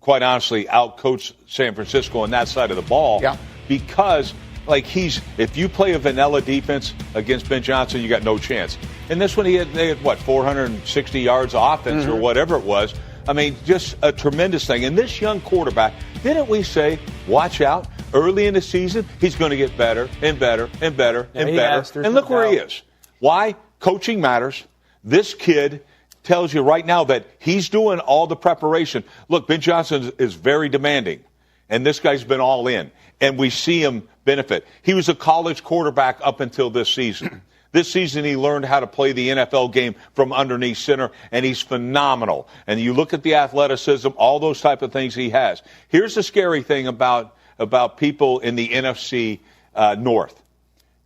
quite honestly outcoach San Francisco on that side of the ball. Yeah. Because if you play a vanilla defense against Ben Johnson, you got no chance. And this one they had 460 yards of offense or whatever it was. I mean, just a tremendous thing. And this young quarterback, didn't we say, watch out, early in the season, he's going to get better and better and better and better. And look where he is. Why? Coaching matters. This kid tells you right now that he's doing all the preparation. Look, Ben Johnson is very demanding, and this guy's been all in, and we see him benefit. He was a college quarterback up until this season. This season, he learned how to play the NFL game from underneath center, and he's phenomenal. And you look at the athleticism, all those type of things he has. Here's the scary thing about people in the NFC North.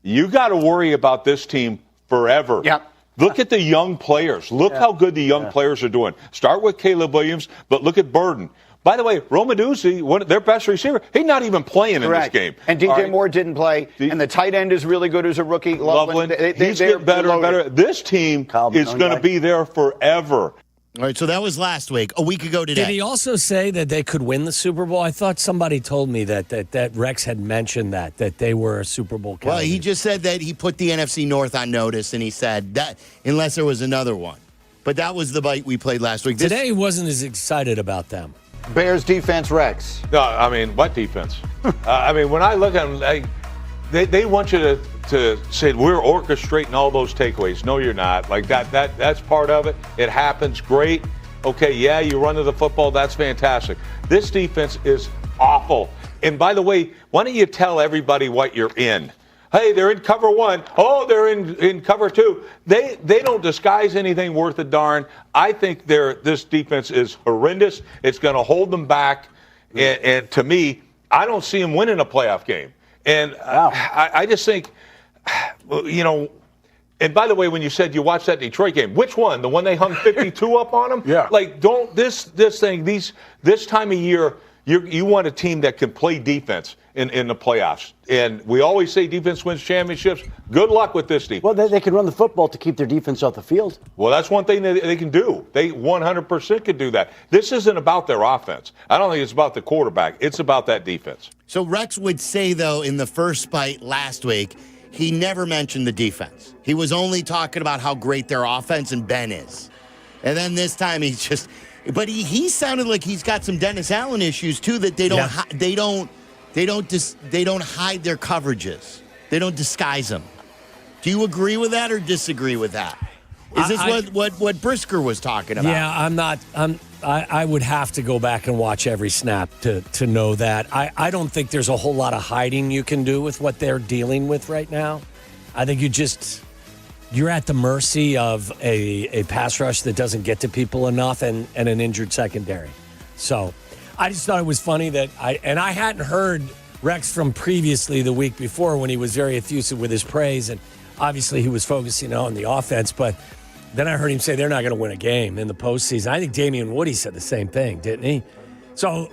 You got to worry about this team forever. Yep. Look at the young players. Look how good the young players are doing. Start with Caleb Williams, but look at Burden. By the way, Romaduzzi, their best receiver, he's not even playing in this game. And DJ Moore didn't play. And the tight end is really good as a rookie. Loveland. He's getting better and better. This team is going to be there forever. All right, so that was last week. A week ago today. Did he also say that they could win the Super Bowl? I thought somebody told me that Rex had mentioned that they were a Super Bowl candidate. Well, he just said that he put the NFC North on notice, and he said that unless there was another one. But that was the bite we played last week. Today he wasn't as excited about them. Bears defense, Rex. No, I mean, what defense? I mean, when I look at them, they want you to say we're orchestrating all those takeaways. No, you're not. Like that's part of it. It happens. Great. Okay, yeah, you run to the football. That's fantastic. This defense is awful. And by the way, why don't you tell everybody what you're in? Hey, they're in cover one. Oh, they're in cover two. They don't disguise anything worth a darn. I think this defense is horrendous. It's going to hold them back. And to me, I don't see them winning a playoff game. And I just think, and by the way, when you said you watched that Detroit game, which one? The one they hung 52 up on them? Yeah. Like, don't this thing, this time of year, you want a team that can play defense in the playoffs. And we always say defense wins championships. Good luck with this defense. Well, they can run the football to keep their defense off the field. Well, that's one thing that they can do. They 100% can do that. This isn't about their offense. I don't think it's about the quarterback. It's about that defense. So Rex would say, though, in the first bite last week, he never mentioned the defense. He was only talking about how great their offense and Ben is. And then this time he's just – but he sounded like he's got some Dennis Allen issues, too, that they don't They don't hide their coverages. They don't disguise them. Do you agree with that or disagree with that? Is this what Brisker was talking about? Yeah, I'm not. I would have to go back and watch every snap to know that. I don't think there's a whole lot of hiding you can do with what they're dealing with right now. I think you're at the mercy of a pass rush that doesn't get to people enough and an injured secondary. So I just thought it was funny that I hadn't heard Rex from previously the week before when he was very effusive with his praise, and obviously he was focusing on the offense, but then I heard him say they're not going to win a game in the postseason. I think Damian Woody said the same thing, didn't he? So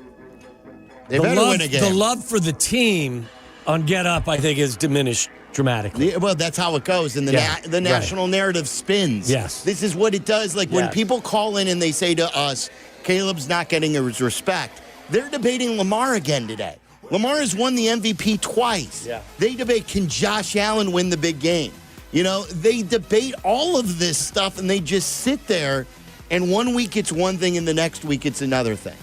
they better win a game. The love for the team on Get Up, I think, is diminished dramatically. Well, that's how it goes, and the national narrative spins. Yes. This is what it does. Like when people call in and they say to us, Caleb's not getting his respect, they're debating Lamar again today. Lamar has won the MVP twice. Yeah. They debate, can Josh Allen win the big game? You know, they debate all of this stuff, and they just sit there, and one week it's one thing, and the next week it's another thing.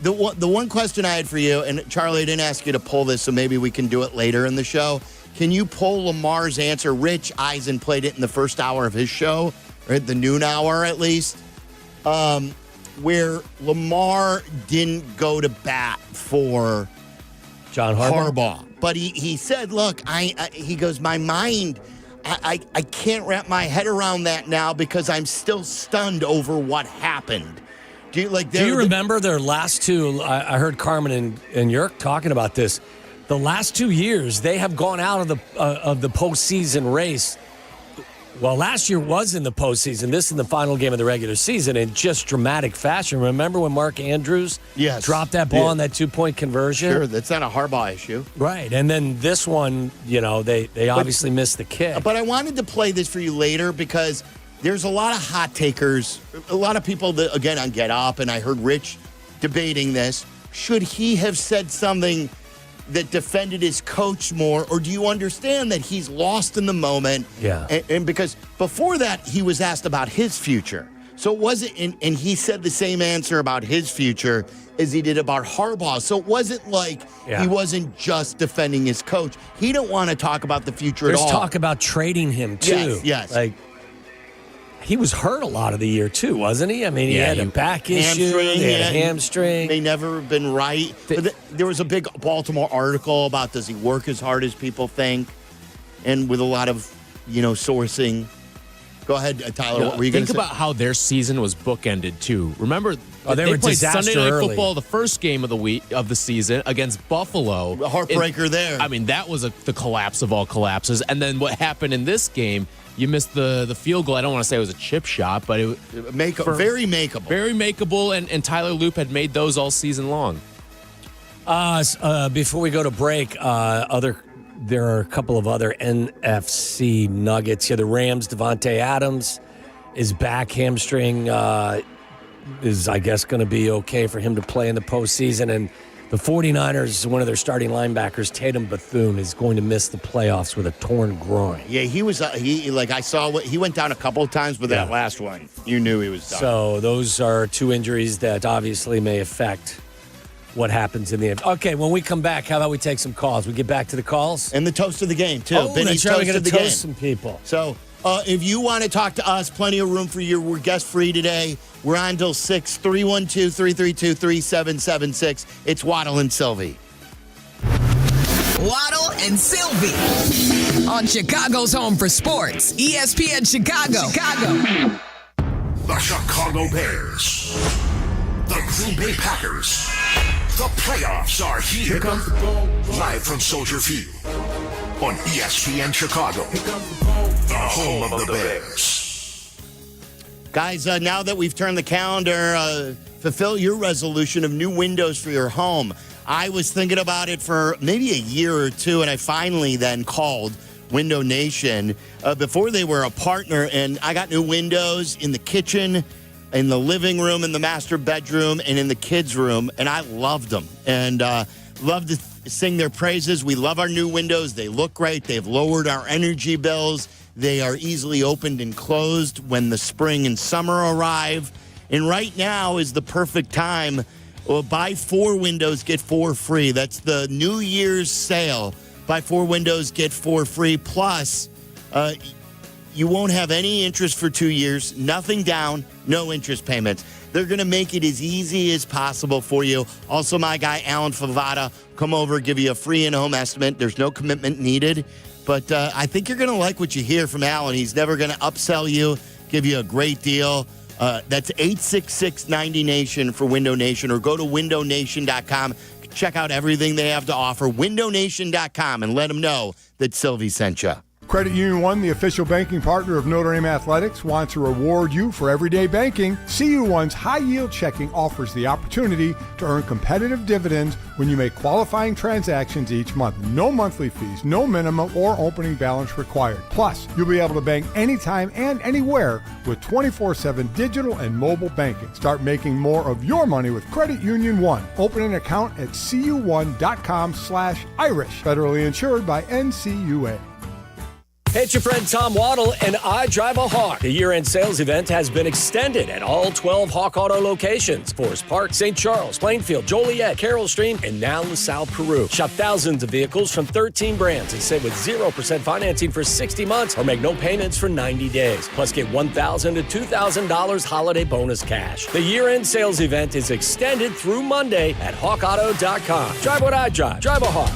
The one question I had for you, and Charlie, I didn't ask you to pull this, so maybe we can do it later in the show. Can you pull Lamar's answer? Rich Eisen played it in the first hour of his show, or at the noon hour at least, where Lamar didn't go to bat for John Harbaugh. But he said, look, he goes, my mind, I can't wrap my head around that now because I'm still stunned over what happened. Do you remember their last two? I heard Carmen and Jurko talking about this. The last 2 years, they have gone out of the postseason race. Well, last year was in the postseason. This in the final game of the regular season in just dramatic fashion. Remember when Mark Andrews dropped that ball on that 2-point conversion? Sure, that's not a Harbaugh issue. Right, and then this one, they obviously missed the kick. But I wanted to play this for you later because there's a lot of hot takers, a lot of people that, again, on Get Up, and I heard Rich debating this. Should he have said something that defended his coach more, or do you understand that he's lost in the moment? Yeah. And because before that, he was asked about his future. So it wasn't, and he said the same answer about his future as he did about Harbaugh. So it wasn't like he wasn't just defending his coach. He didn't want to talk about the future at all. There's talk about trading him, too. Yes. Like, he was hurt a lot of the year, too, wasn't he? I mean, he had a back issue. He had a hamstring. May never have been right. But there was a big Baltimore article about does he work as hard as people think? And with a lot of, sourcing. Go ahead, Tyler. What were you going to say? Think about how their season was bookended, too. Remember, they they were played disaster Sunday Night early. Football the first game of the season against Buffalo. A heartbreaker there. I mean, that was the collapse of all collapses. And then what happened in this game, you missed the field goal. I don't want to say it was a chip shot, but it very makeable. Very makeable, and Tyler Loop had made those all season long. Before we go to break, there are a couple of other NFC nuggets here. The Rams, Devontae Adams is back. Hamstring is, I guess, going to be okay for him to play in the postseason. And the 49ers, one of their starting linebackers, Tatum Bethune, is going to miss the playoffs with a torn groin. Yeah, he was. I saw he went down a couple of times, but that last one, you knew he was done. So those are two injuries that obviously may affect what happens in the end. Okay, when we come back, how about we take some calls? We get back to the calls and the toast of the game too. Oh, Benny's that's right. toast We're of the going to game. toast some people. So if you want to talk to us, plenty of room for you. We're guest free today. We're on till 6, 312-332-3776. It's Waddle and Silvy. Waddle and Silvy on Chicago's home for sports, ESPN Chicago. The Chicago Bears. The Green Bay Packers. The playoffs are here. Here comes the ball. Live from Soldier Field on ESPN Chicago. The home of the Bears. Guys, now that we've turned the calendar, fulfill your resolution of new windows for your home. I was thinking about it for maybe a year or two, and I finally then called Window Nation. Before they were a partner, and I got new windows in the kitchen, in the living room, in the master bedroom, and in the kids' room, and I loved them. And love to sing their praises. We love our new windows. They look great. They've lowered our energy bills. They are easily opened and closed when the spring and summer arrive. And right now is the perfect time Well, buy 4 windows, get 4 free. That's the New Year's sale. Buy 4 windows, get 4 free. Plus, you won't have any interest for 2 years, nothing down, no interest payments. They're going to make it as easy as possible for you. Also, my guy, Alan Favada, come over, give you a free in-home estimate. There's no commitment needed. But I think you're going to like what you hear from Alan. He's never going to upsell you, give you a great deal. That's 866-90-NATION for Window Nation, or go to windownation.com. Check out everything they have to offer. windownation.com, and let them know that Silvy sent you. Credit Union One, the official banking partner of Notre Dame Athletics, wants to reward you for everyday banking. CU One's high-yield checking offers the opportunity to earn competitive dividends when you make qualifying transactions each month. No monthly fees, no minimum or opening balance required. Plus, you'll be able to bank anytime and anywhere with 24/7 digital and mobile banking. Start making more of your money with Credit Union One. Open an account at cu1.com/Irish. Federally insured by NCUA. Hey, it's your friend Tom Waddle, and I drive a Hawk. The year-end sales event has been extended at all 12 Hawk Auto locations. Forest Park, St. Charles, Plainfield, Joliet, Carroll Stream, and now LaSalle, Peru. Shop thousands of vehicles from 13 brands and save with 0% financing for 60 months or make no payments for 90 days. Plus, get $1,000 to $2,000 holiday bonus cash. The year-end sales event is extended through Monday at hawkauto.com. Drive what I drive. Drive a Hawk.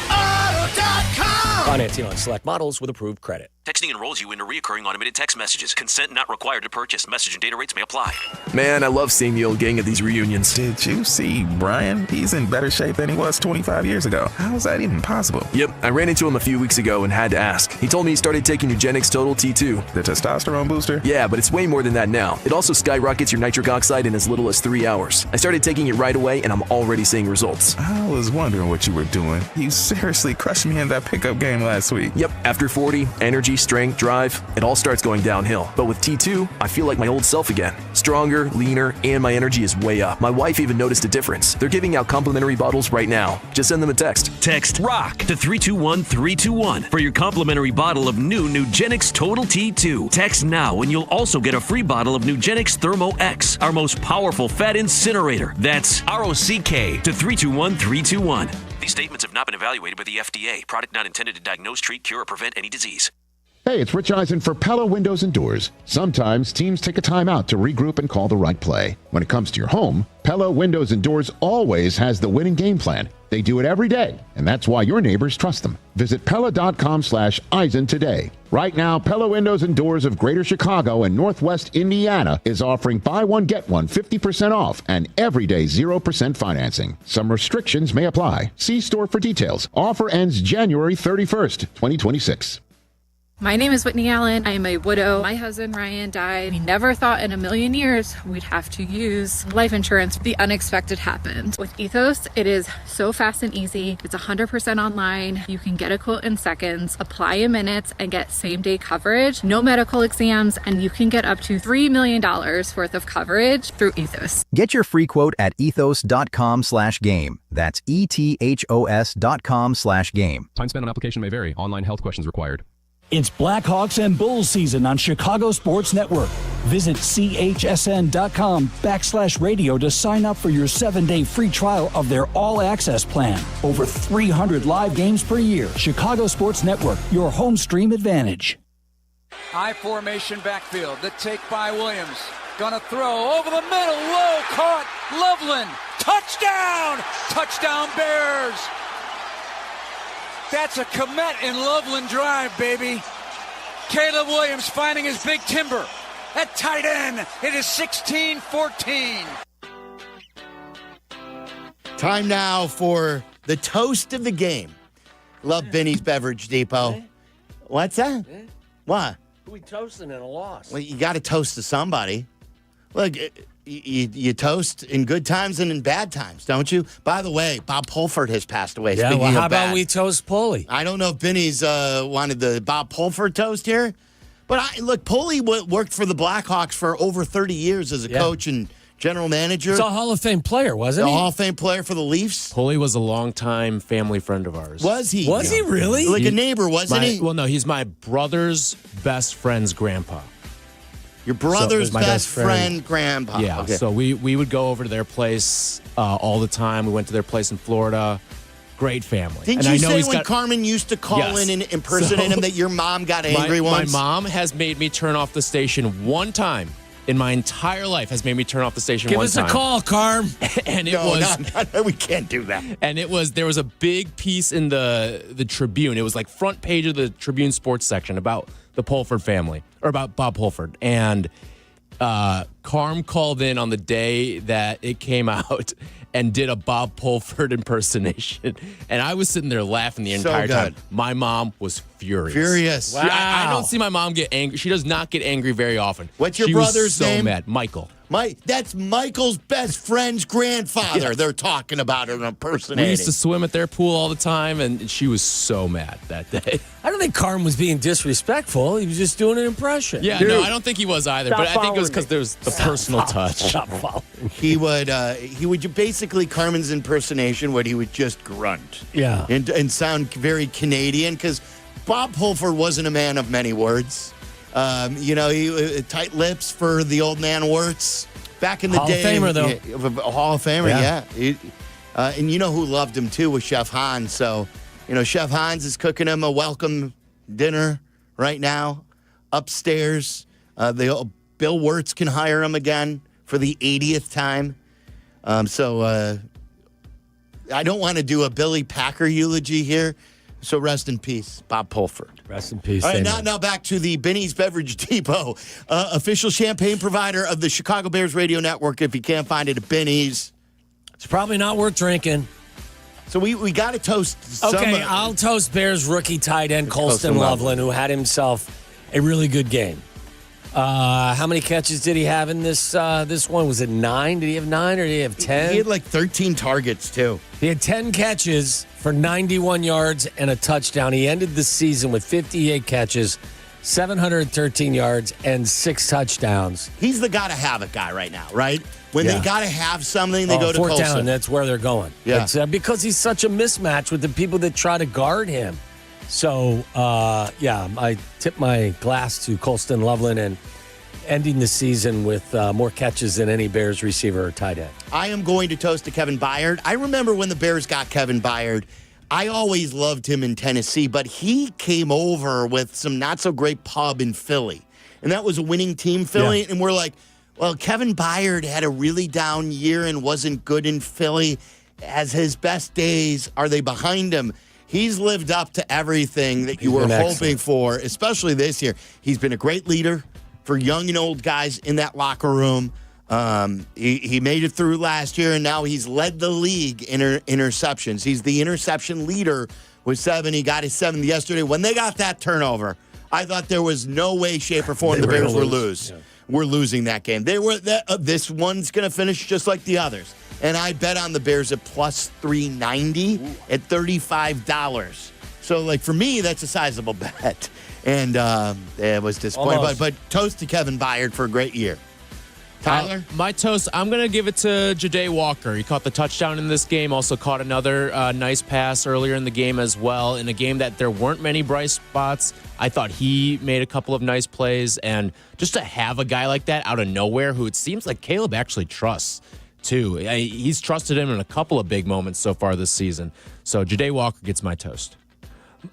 hawkauto.com. Financing on select models with approved credit. Texting enrolls you into recurring automated text messages. Consent not required to purchase. Message and data rates may apply. Man, I love seeing the old gang at these reunions. Did you see Brian? He's in better shape than he was 25 years ago. How is that even possible? Yep, I ran into him a few weeks ago and had to ask. He told me he started taking Nugenix Total T2. The testosterone booster? Yeah, but it's way more than that now. It also skyrockets your nitric oxide in as little as 3 hours. I started taking it right away, and I'm already seeing results. I was wondering what you were doing. You seriously crushed me in that pickup game last week. Yep, after 40, energy, strength, drive, it all starts going downhill. But with T2, I feel like my old self again. Stronger, leaner, and my energy is way up. My wife even noticed a difference. They're giving out complimentary bottles right now. Just send them a text. Text ROCK to 321-321 for your complimentary bottle of new Nugenix Total T2. Text now and you'll also get a free bottle of Nugenix Thermo X, our most powerful fat incinerator. That's ROCK to 321-321. These statements have not been evaluated by the FDA. Product not intended to diagnose, treat, cure, or prevent any disease. Hey, it's Rich Eisen for Pella Windows and Doors. Sometimes teams take a time out to regroup and call the right play. When it comes to your home, Pella Windows and Doors always has the winning game plan. They do it every day, and that's why your neighbors trust them. Visit Pella.com/Eisen today. Right now, Pella Windows and Doors of Greater Chicago and Northwest Indiana is offering buy one, get one 50% off and everyday 0% financing. Some restrictions may apply. See store for details. Offer ends January 31st, 2026. My name is Whitney Allen. I am a widow. My husband, Ryan, died. We never thought in a million years we'd have to use life insurance. The unexpected happened. With Ethos, it is so fast and easy. It's 100% online. You can get a quote in seconds, apply in minutes, and get same-day coverage. No medical exams, and you can get up to $3 million worth of coverage through Ethos. Get your free quote at ethos.com/game. That's ETHOS.com/game. Time spent on application may vary. Online health questions required. It's Blackhawks and Bulls season on Chicago Sports Network. Visit chsn.com/radio to sign up for your 7-day free trial of their all-access plan. Over 300 live games per year. Chicago Sports Network, your home stream advantage. High formation backfield. The take by Williams. Gonna throw over the middle. Low caught. Loveland. Touchdown! Touchdown Bears! That's a Komet in Loveland Drive, baby. Caleb Williams finding his big timber. At tight end, it is 16-14. Time now for the toast of the game. Love Benny's Beverage Depot. What's that? What? Who we toasting in a loss? Well, you got to toast to somebody. Look, you toast in good times and in bad times, don't you? By the way, Bob Pulford has passed away. Yeah, well, how about we toast Pulley? I don't know if Benny's wanted the Bob Pulford toast here, but look, Pulley worked for the Blackhawks for over 30 years as a coach and general manager. He's a Hall of Fame player, wasn't he? A Hall of Fame player for the Leafs. Pulley was a longtime family friend of ours. Was he? Was he really? Like a neighbor, wasn't he? Well, no, he's my brother's best friend's grandpa. Your brother's my best friend, grandpa. Yeah, Okay. so we would go over to their place all the time. We went to their place in Florida. Great family. Didn't and you I know say when Carmen used to call Yes. in and impersonate him that your mom got angry once? My mom has made me turn off the station one time in my entire life. Has made me turn off the station Give one us time. a call, Carm. And it No, was we can't do that. And there was a big piece in the Tribune. It was like front page of the Tribune sports section about the Pulford family, or about Bob Pulford. And Carm called in on the day that it came out and did a Bob Pulford impersonation. And I was sitting there laughing the entire time. My mom was furious. Wow. I don't see my mom get angry. She does not get angry very often. What's your She brother's was so name? mad. Michael. That's Michael's best friend's grandfather. Yes. They're talking about and impersonating. We used to swim at their pool all the time, and she was so mad that day. I don't think Carm was being disrespectful. He was just doing an impression. Yeah, no, I don't think he was either. But I think it was because there's the personal touch. Stop following. He would basically, Carmen's impersonation, what he would just grunt. Yeah. And sound very Canadian, because Bob Pulford wasn't a man of many words. He tight lips for the old man Wirtz. Back in the Hall of day. Famer, though. Yeah, a Hall of Famer, yeah. And you know who loved him, too, was Chef Hans. So, Chef Hans is cooking him a welcome dinner right now upstairs. Bill Wirtz can hire him again for the 80th time. I don't want to do a Billy Packer eulogy here. So rest in peace, Bob Pulford. Rest in peace. All right, now back to the Benny's Beverage Depot, official champagne provider of the Chicago Bears radio network. If you can't find it at Benny's, it's probably not worth drinking. So we got to toast. Okay, I'll toast Bears rookie tight end Colston Loveland, who had himself a really good game. How many catches did he have in this one? Was it 9? Did he have 9 or did he have 10? He had like 13 targets, too. He had 10 catches for 91 yards and a touchdown. He ended the season with 58 catches, 713 yards, and 6 touchdowns. He's the gotta-have-it guy right now, right? When they gotta have something, they go to fourth Colston. down, that's where they're going. Yeah. It's, because he's such a mismatch with the people that try to guard him. So, I tip my glass to Colston Loveland and ending the season with more catches than any Bears receiver or tight end. I am going to toast to Kevin Byard. I remember when the Bears got Kevin Byard. I always loved him in Tennessee, but he came over with some not-so-great pub in Philly. And that was a winning team, Philly. Yeah. And we're like, well, Kevin Byard had a really down year and wasn't good in Philly. As his best days, are they behind him? He's lived up to everything that you were hoping for, especially this year. He's been a great leader for young and old guys in that locker room. He made it through last year, and now he's led the league in interceptions. He's the interception leader with 7. He got his 7th yesterday. When they got that turnover, I thought there was no way, shape, or form the Bears were lose. Yeah. We're losing that game. This one's going to finish just like the others. And I bet on the Bears at plus 390 at $35. So, for me, that's a sizable bet. And it was disappointing. But toast to Kevin Byard for a great year. Tyler? My toast, I'm going to give it to Ja'Day Walker. He caught the touchdown in this game, also caught another nice pass earlier in the game as well. In a game that there weren't many bright spots, I thought he made a couple of nice plays. And just to have a guy like that out of nowhere who it seems like Caleb actually trusts, too. He's trusted him in a couple of big moments so far this season. So Ja'Day Walker gets my toast.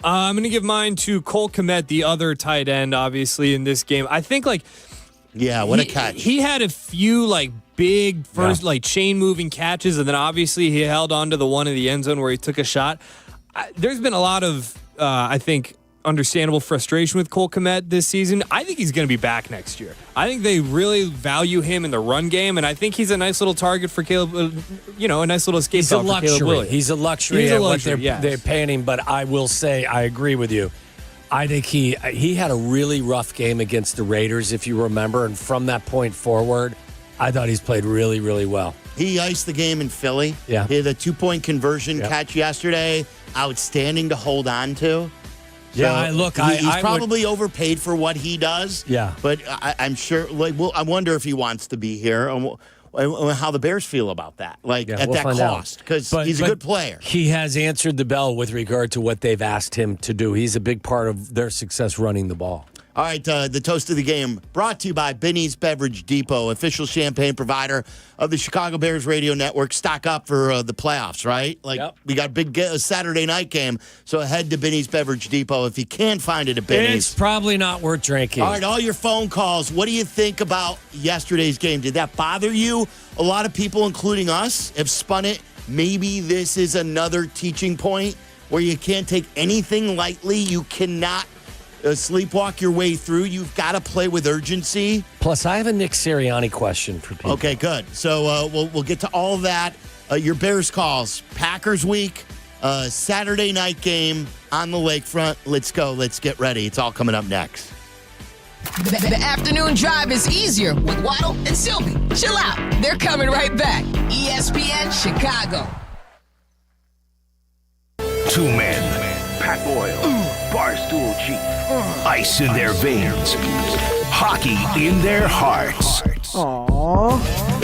I'm going to give mine to Cole Kmet, the other tight end, obviously, in this game. I think, what a catch. He had a few, big first, chain-moving catches, and then obviously he held on to the one in the end zone where he took a shot. There's been a lot of, I think, understandable frustration with Cole Kmet this season. I think he's going to be back next year. I think they really value him in the run game, and I think he's a nice little target for Caleb, a nice little escape route for Caleb Williams. He's a luxury at what they're paying him, but I will say, I agree with you. I think he had a really rough game against the Raiders, if you remember, and from that point forward, I thought he's played really, really well. He iced the game in Philly. Yeah. He had a 2-point conversion catch yesterday. Outstanding to hold on to. Yeah, he's probably overpaid for what he does. Yeah. But I'm sure, I wonder if he wants to be here and how the Bears feel about that, at that cost, because he's a good player. He has answered the bell with regard to what they've asked him to do. He's a big part of their success running the ball. All right, the toast of the game brought to you by Binny's Beverage Depot, official champagne provider of the Chicago Bears radio network. Stock up for the playoffs, right? We got a big Saturday night game, so head to Binny's Beverage Depot if you can find it at Binny's. It's probably not worth drinking. All right, all your phone calls. What do you think about yesterday's game? Did that bother you? A lot of people, including us, have spun it. Maybe this is another teaching point where you can't take anything lightly. You cannot sleepwalk your way through. You've got to play with urgency. Plus, I have a Nick Sirianni question for people. Okay, good. So we'll get to all of that. Your Bears calls. Packers week, Saturday night game on the lakefront. Let's go. Let's get ready. It's all coming up next. The afternoon drive is easier with Waddle and Silvy. Chill out. They're coming right back. ESPN Chicago. Two men, Pat Boyle, Barstool Chief, ice in their veins, hockey in their hearts. Aww.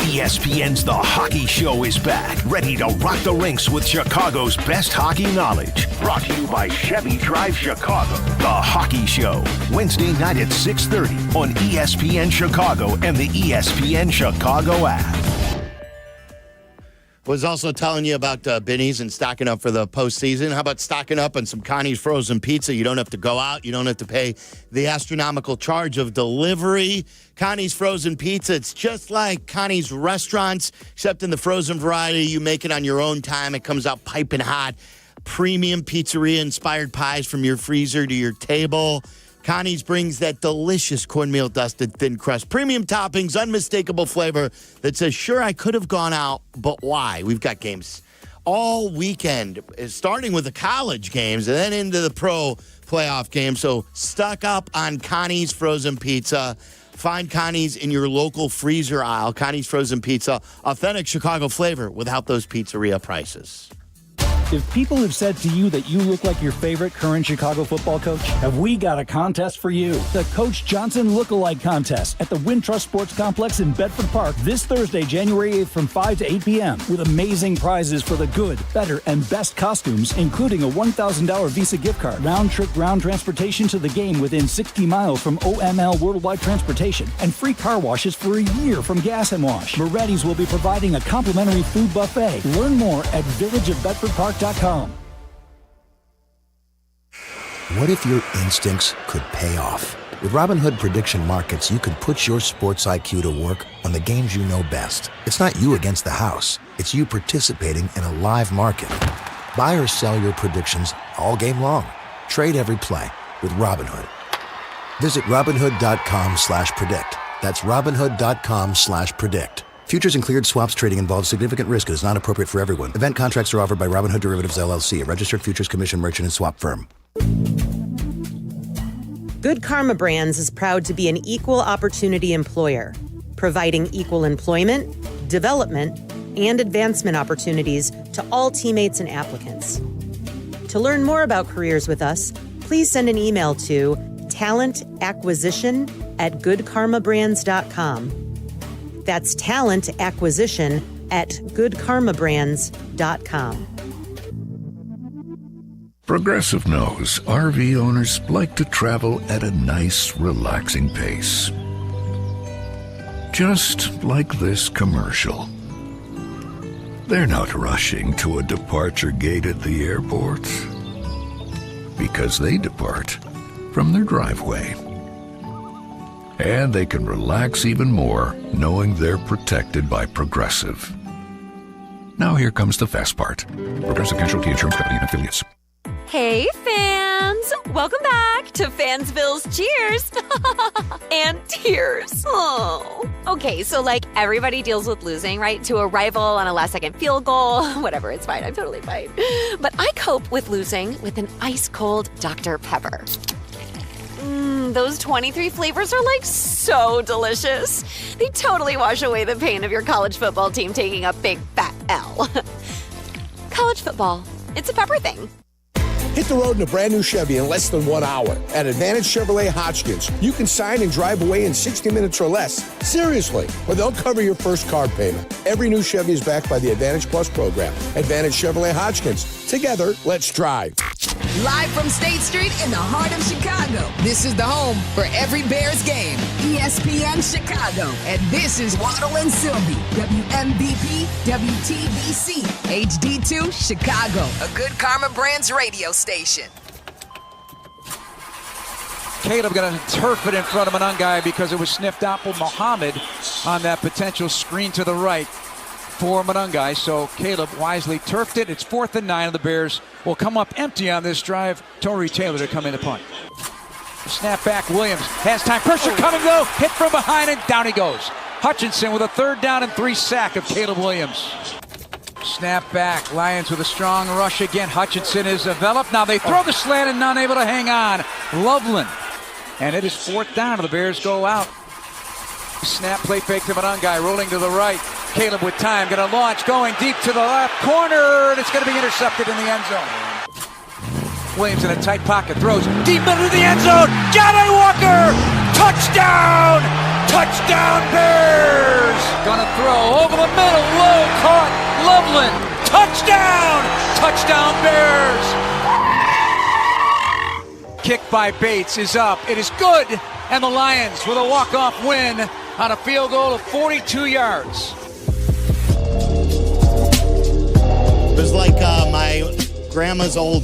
ESPN's The Hockey Show is back, ready to rock the rinks with Chicago's best hockey knowledge. Brought to you by Chevy Drive Chicago. The Hockey Show, Wednesday night at 6:30 on ESPN Chicago and the ESPN Chicago app. Was also telling you about Binny's and stocking up for the postseason. How about stocking up on some Connie's frozen pizza? You don't have to go out. You don't have to pay the astronomical charge of delivery. Connie's frozen pizza, it's just like Connie's restaurants, except in the frozen variety. You make it on your own time. It comes out piping hot. Premium pizzeria-inspired pies from your freezer to your table. Connie's brings that delicious cornmeal dusted thin crust, premium toppings, unmistakable flavor that says, sure, I could have gone out, but why? We've got games all weekend, starting with the college games and then into the pro playoff games. So stock up on Connie's frozen pizza. Find Connie's in your local freezer aisle. Connie's frozen pizza, authentic Chicago flavor without those pizzeria prices. If people have said to you that you look like your favorite current Chicago football coach, have we got a contest for you. The Coach Johnson Lookalike Contest at the Wintrust Sports Complex in Bedford Park this Thursday, January 8th from 5 to 8 p.m. with amazing prizes for the good, better, and best costumes, including a $1,000 Visa gift card, round-trip ground transportation to the game within 60 miles from OML Worldwide Transportation, and free car washes for a year from Gas and Wash. Moretti's will be providing a complimentary food buffet. Learn more at villageofbedfordpark.com. What if your instincts could pay off? With Robinhood Prediction Markets, you could put your sports IQ to work on the games you know best. It's not you against the house. It's you participating in a live market. Buy or sell your predictions all game long. Trade every play with Robinhood. Visit Robinhood.com/predict. That's Robinhood.com/predict. Futures and cleared swaps trading involves significant risk and is not appropriate for everyone. Event contracts are offered by Robinhood Derivatives LLC, a registered futures commission merchant and swap firm. Good Karma Brands is proud to be an equal opportunity employer, providing equal employment, development, and advancement opportunities to all teammates and applicants. To learn more about careers with us, please send an email to talentacquisition@goodkarmabrands.com. That's talentacquisition@goodkarmabrands.com. Progressive knows RV owners like to travel at a nice, relaxing pace. Just like this commercial. They're not rushing to a departure gate at the airport because they depart from their driveway. And they can relax even more knowing they're protected by Progressive. Now here comes the fast part. Progressive Casualty Insurance Company and Affiliates. Hey, fans! Welcome back to Fansville's Cheers and Tears. Oh. Okay, so like everybody deals with losing, right? To a rival on a last-second field goal. Whatever, it's fine. I'm totally fine. But I cope with losing with an ice-cold Dr. Pepper. Those 23 flavors are like so delicious. They totally wash away the pain of your college football team taking a big fat L. College football, it's a pepper thing. Hit the road in a brand new Chevy in less than 1 hour. At Advantage Chevrolet Hotchkiss, you can sign and drive away in 60 minutes or less. Seriously, or they'll cover your first car payment. Every new Chevy is backed by the Advantage Plus program. Advantage Chevrolet Hotchkiss. Together, let's drive. Live from State Street in the heart of Chicago. This is the home for every Bears game. ESPN Chicago. And this is Waddle and Silvy. WMVP, WTBC, HD2, Chicago. A good Karma Brands radio station. Caleb going to turf it in front of Monangai because it was sniffed out by Muhammad on that potential screen to the right for Monangai. So Caleb wisely turfed it. It's 4th and 9, and the Bears will come up empty on this drive. Torrey Taylor to come in to punt. Snap back, Williams has time. Pressure coming though. Hit from behind and down he goes. Hutchinson with a 3rd down and 3 sack of Caleb Williams. Snap back, Lions with a strong rush again. Hutchinson is developed. Now they throw the slant and not able to hang on. Loveland. And it is 4th down, and the Bears go out. Snap, play fake to Monangai, rolling to the right. Caleb with time, going to launch, going deep to the left corner, and it's going to be intercepted in the end zone. Williams in a tight pocket, throws deep into the end zone. Johnny Walker, touchdown! Touchdown Bears! Going to throw over the middle, low, caught, Loveland, touchdown! Touchdown Bears! Kick by Bates is up. It is good, and the Lions with a walk-off win on a field goal of 42 yards. It was like my grandma's old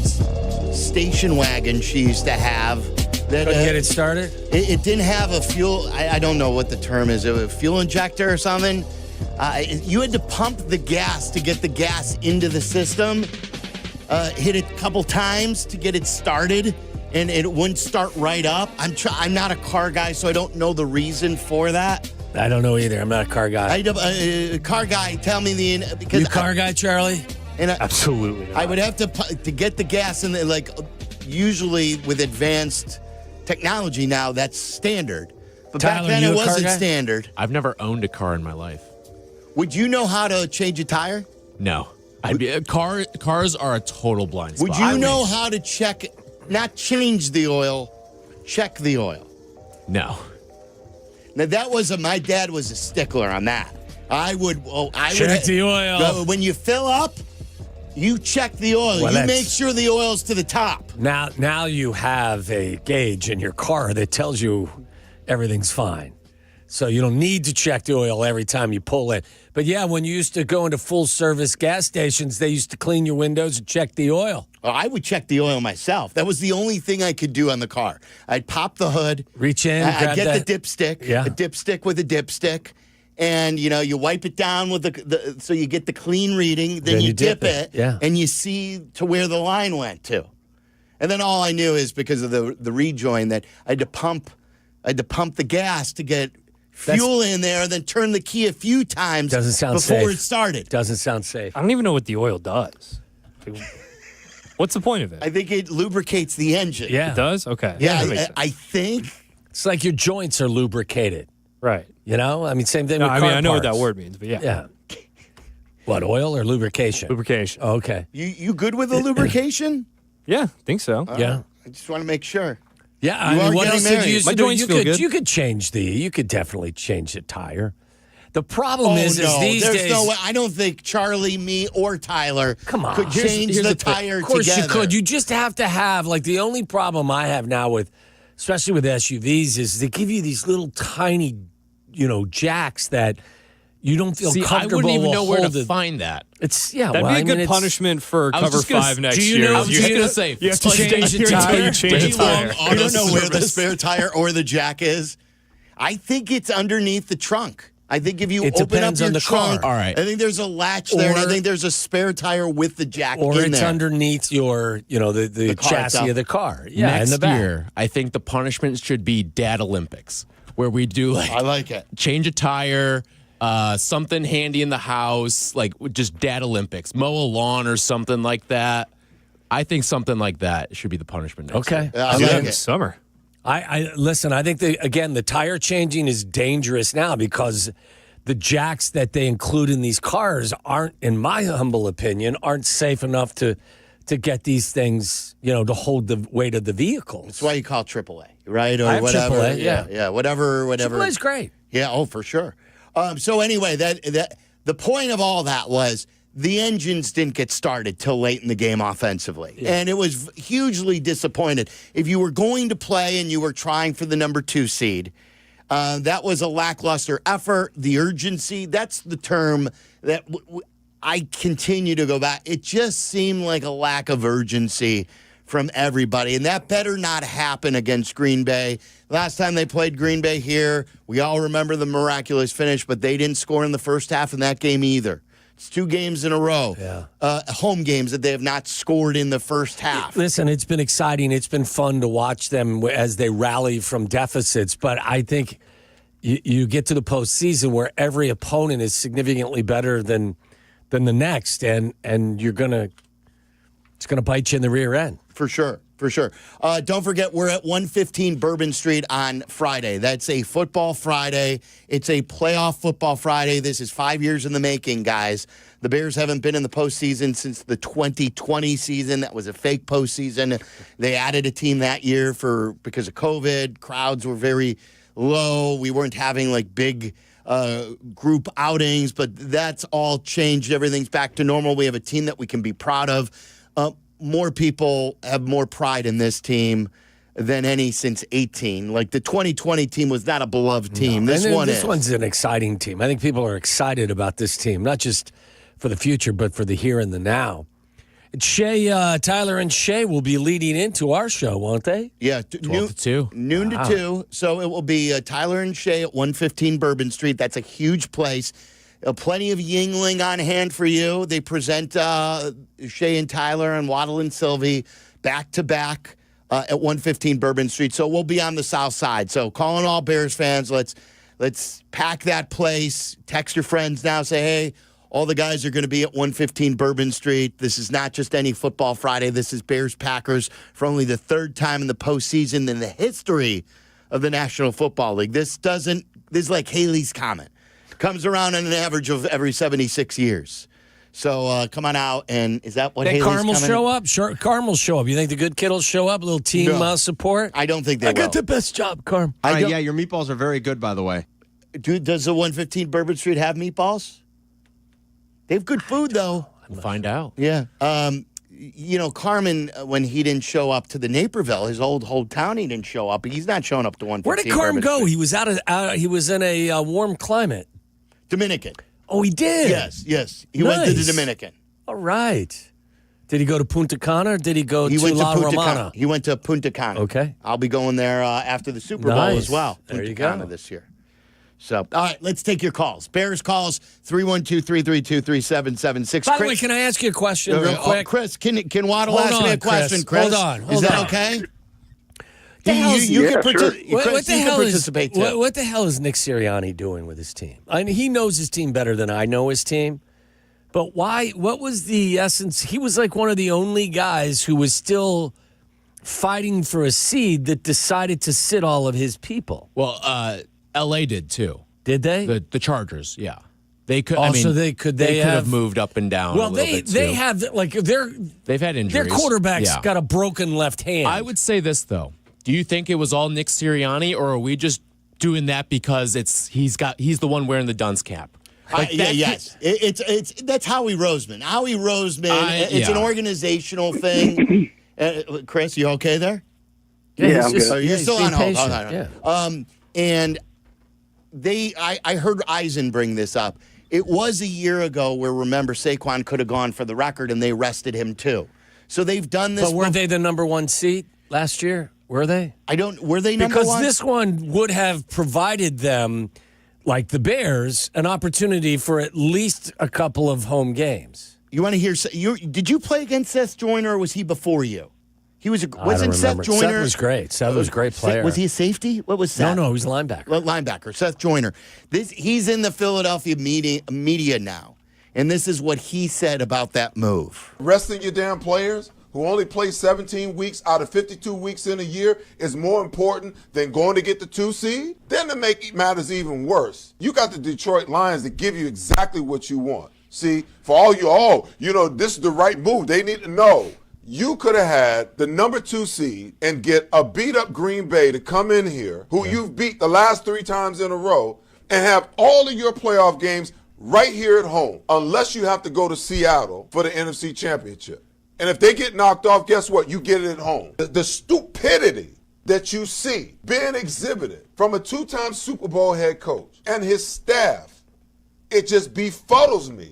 station wagon she used to have. That, Couldn't get it started? It didn't have a fuel, I don't know what the term is, a fuel injector or something. You had to pump the gas to get the gas into the system. Hit it a couple times to get it started. And it wouldn't start right up. I'm not a car guy, so I don't know the reason for that. I don't know either. I'm not a car guy. Car guy, tell me because you car guy, Charlie? Absolutely not. I would have to get the gas in there. Like usually with advanced technology now, that's standard. But Tyler, back then you it a car wasn't guy? standard. I've never owned a car in my life. Would you know how to change a tire? No. Cars are a total blind spot. Would you know how to check? Not change the oil, check the oil. No. Now that was my dad was a stickler on that. I would check the oil. When you fill up, you check the oil. Well, you make sure the oil's to the top. Now you have a gauge in your car that tells you everything's fine. So you don't need to check the oil every time you pull it. But yeah, when you used to go into full service gas stations, they used to clean your windows and check the oil. Well, I would check the oil myself. That was the only thing I could do on the car. I'd pop the hood, reach in, I'd get the dipstick, a dipstick with a dipstick, and you wipe it down with the so you get the clean reading. Then you dip it, and you see to where the line went to. And then all I knew is because of the rejoin that I had to pump the gas to get fuel in there, then turn the key a few times before it started. Doesn't sound safe. I don't even know what the oil does. What's the point of it? I think it lubricates the engine. Yeah. It does? Okay. Yeah, I think. It's like your joints are lubricated. Right. You know? I mean, same thing No, with I car mean, I know what parts. that word means, but yeah. Yeah. What, oil or lubrication? Lubrication. Oh, okay. You good with the lubrication? Yeah, think so. Yeah. I just want to make sure. Yeah, I mean, what else did you used My to do? joints feel good. You could definitely change the tire. The problem is these there's days. no way. I don't think Charlie, me, or Tyler could change Here's the thing. tire Of course together. you could. You just have to have, like, the only problem I have now with, especially with SUVs, is they give you these little tiny, jacks that you don't feel comfortable. I wouldn't even know where to holding. find that. It's That'd be a good punishment for Cover 5 next year. I was just going to say, you have to change the tire. I don't know where the spare tire or the jack is. I think it's underneath the trunk. I think if you It open up depends your on the trunk, car. All right. I think there's a latch there, and I think there's a spare tire with the jack Or in it's there. underneath your, the car chassis itself. of the car. Yeah, Next in the back. year, I think the punishment should be Dad Olympics, where we do I like it. change a tire, something handy in the house, like just Dad Olympics, mow a lawn or something like that. I think something like that should be the punishment next year. Yeah, I Do that like in the it. summer. I listen. I think the tire changing is dangerous now because the jacks that they include in these cars aren't, in my humble opinion, aren't safe enough to get these things, to hold the weight of the vehicles. That's why you call AAA, right? Or I have whatever. AAA, yeah, whatever. AAA is great. Yeah, for sure. So anyway, that the point of all that was the engines didn't get started till late in the game offensively. Yeah. And it was hugely disappointed. If you were going to play and you were trying for the number 2 seed, that was a lackluster effort. The urgency, that's the term that I continue to go back. It just seemed like a lack of urgency from everybody, and that better not happen against Green Bay. Last time they played Green Bay here, we all remember the miraculous finish, but they didn't score in the first half in that game either. It's 2 games in a row, home games that they have not scored in the first half. Listen, it's been exciting. It's been fun to watch them as they rally from deficits, but I think you get to the postseason where every opponent is significantly better than the next, and it's gonna bite you in the rear end. For sure. Don't forget, we're at 115 Bourbon Street on Friday. That's a football Friday. It's a playoff football Friday. This is 5 years in the making, guys. The Bears haven't been in the postseason since the 2020 season. That was a fake postseason. They added a team that year because of COVID. Crowds were very low. We weren't having like big group outings, but that's all changed. Everything's back to normal. We have a team that we can be proud of. More people have more pride in this team than any since 18. Like the 2020 team was not a beloved team. This one's an exciting team. I think people are excited about this team, not just for the future, but for the here and the now. Tyler and Shay will be leading into our show, won't they? Yeah, 12 to 2. Noon to 2. So it will be Tyler and Shay at 115 Bourbon Street. That's a huge place. Plenty of Yingling on hand for you. They present Shay and Tyler and Waddle and Silvy back-to-back at 115 Bourbon Street. So we'll be on the south side. So calling all Bears fans, let's pack that place. Text your friends now. Say, hey, all the guys are going to be at 115 Bourbon Street. This is not just any football Friday. This is Bears-Packers for only the 3rd time in the postseason in the history of the National Football League. This is like Haley's Comet. Comes around on an average of every 76 years. So come on out, and is that what Haley's Carm will coming? show up? Sure, Carm will show up. You think the good kid will show up? A little team support? I don't think they will. I got the best job, Carm. Yeah, your meatballs are very good, by the way. Does the 115 Bourbon Street have meatballs? They have good food, though. We'll find out. Yeah. Carmen, when he didn't show up to the Naperville, his old hometown, he didn't show up. He's not showing up to 115. Where did Carm go? Street. He was he was in a warm climate. Dominican. Oh, he did? Yes. He went to the Dominican. All right. Did he go to Punta Cana or did he go to La Romana? He went to Punta Cana. Okay. I'll be going there after the Super Bowl as well. There you Punta Cana go. this year. So, all right, let's take your calls. Bears calls, 312-332-3776. By the way, can I ask you a question real quick? Chris, can Waddle ask me a question, Chris? Hold on. Is that okay? You can participate too. What the hell is Nick Sirianni doing with his team? I mean, he knows his team better than I know his team. But why? What was the essence? He was like one of the only guys who was still fighting for a seed that decided to sit all of his people. Well, L.A. did too. Did they? The Chargers, yeah. They could. They could have moved up and down. Well, a little bit they too. have they've had injuries. Their quarterback's got a broken left hand. I would say this though. Do you think it was all Nick Sirianni, or are we just doing that because he's the one wearing the dunce cap? Yes. It's that's Howie Roseman. Howie Roseman. It's an organizational thing. Chris, you okay there? Yeah, I'm good. You're still on hold. Yeah. And I heard Eisen bring this up. It was a year ago where, remember, Saquon could have gone for the record, and they rested him too. So they've done this. But were they the number 1 seed last year? Were they? Were they number 1? Because this one would have provided them, like the Bears, an opportunity for at least a couple of home games. You want to hear? Did you play against Seth Joyner, or was he before you? Wasn't Seth Joyner? Seth was great. Seth was a great player. Was he a safety? What was Seth? No, he was a linebacker. Linebacker. Seth Joyner. He's in the Philadelphia media now, and this is what he said about that move. Resting your damn players who only play 17 weeks out of 52 weeks in a year is more important than going to get the 2 seed? Then to make matters even worse, you got the Detroit Lions to give you exactly what you want. See, for all this is the right move. They need to know. You could have had the number 2 seed and get a beat-up Green Bay to come in here, who you've beat the last 3 times in a row, and have all of your playoff games right here at home, unless you have to go to Seattle for the NFC Championship. And if they get knocked off, guess what? You get it at home. The stupidity that you see being exhibited from a 2-time Super Bowl head coach and his staff, it just befuddles me.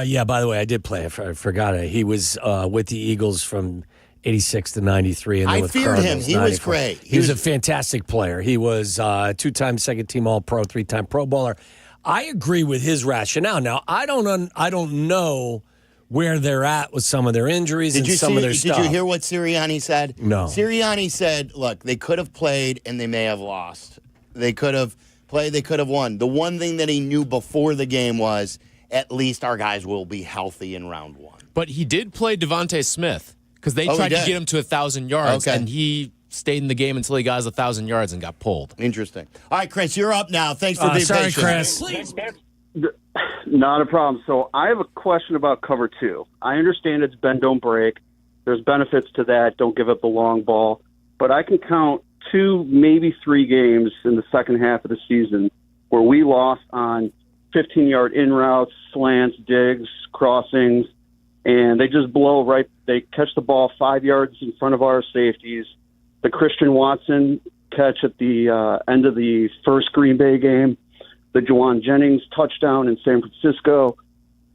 Yeah, by the way, I did play. I forgot it. He was with the Eagles from 86 to 93. And then I with feared him. Cardinals, He 94. was great. He was a fantastic player. He was 2-time second-team All-Pro, 3-time Pro Bowler. I agree with his rationale. Now, I don't know where they're at with some of their injuries and some of their stuff. Did you hear what Sirianni said? No. Sirianni said, look, they could have played and they may have lost. They could have played, they could have won. The one thing that he knew before the game was at least our guys will be healthy in round one. But he did play Devontae Smith because they tried to get him to 1,000 yards, and he stayed in the game until he got his 1,000 yards and got pulled. Interesting. All right, Chris, you're up now. Thanks for being patient. Chris. Not a problem. So I have a question about cover 2. I understand it's bend, don't break. There's benefits to that. Don't give up the long ball. But I can count 2, maybe 3 games in the second half of the season where we lost on 15-yard in routes, slants, digs, crossings, and they just blow right. They catch the ball 5 yards in front of our safeties. The Christian Watson catch at the end of the first Green Bay game, the Juwan Jennings touchdown in San Francisco.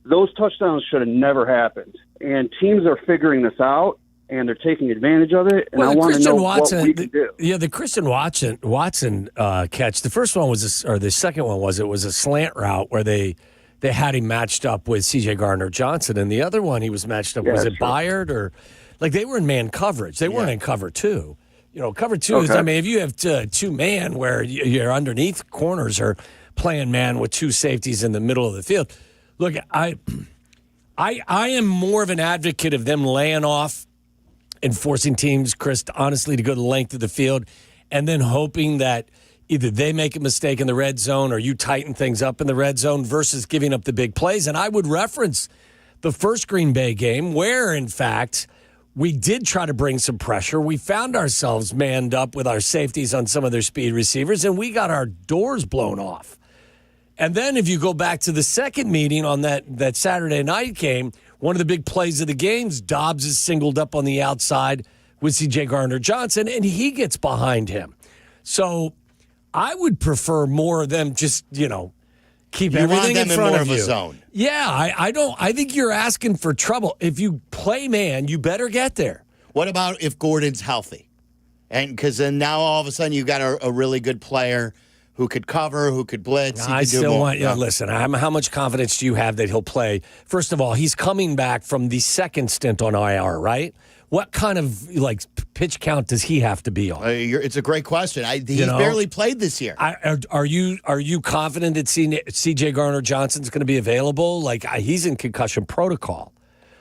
Those touchdowns should have never happened. And teams are figuring this out, and they're taking advantage of it. And I want to know what we can do. Yeah, the Christian Watson catch. The first one was, or the second one was, it was a slant route where they had him matched up with C.J. Gardner-Johnson, and the other one he was matched up. Was it Byard or like they were in man coverage? They weren't in cover 2. You know, cover 2 is. I mean, if you have 2 man where you're underneath corners or playing man with 2 safeties in the middle of the field. Look, I am more of an advocate of them laying off and forcing teams, Chris, honestly, to go the length of the field and then hoping that either they make a mistake in the red zone or you tighten things up in the red zone versus giving up the big plays. And I would reference the first Green Bay game where, in fact, we did try to bring some pressure. We found ourselves manned up with our safeties on some of their speed receivers, and we got our doors blown off. And then if you go back to the second meeting on that Saturday night game, one of the big plays of the games, Dobbs is singled up on the outside with C.J. Gardner-Johnson, and he gets behind him. So I would prefer more of them just, keep everything in front of you. A zone. Yeah, I think you're asking for trouble. If you play man, you better get there. What about if Gordon's healthy? And because then now all of a sudden you got a really good player who could cover, who could blitz. I still want you. Listen, how much confidence do you have that he'll play? First of all, he's coming back from the second stint on IR, right? What kind of pitch count does he have to be on? It's a great question. He's barely played this year. Are you confident that C.J. Gardner-Johnson's going to be available? He's in concussion protocol.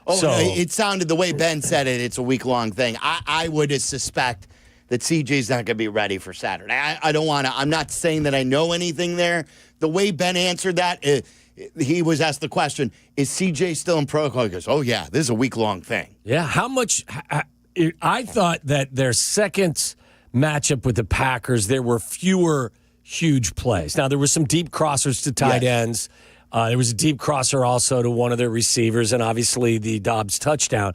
Oh, so, it sounded the way Ben said it. It's a week-long thing. I would suspect that CJ's not going to be ready for Saturday. I don't want to. I'm not saying that I know anything there. The way Ben answered that, he was asked the question, is CJ still in protocol? He goes, oh, yeah, this is a week-long thing. Yeah, how much? I thought that their second matchup with the Packers, there were fewer huge plays. Now, there were some deep crossers to tight ends. There was a deep crosser also to one of their receivers, and obviously the Dobbs touchdown.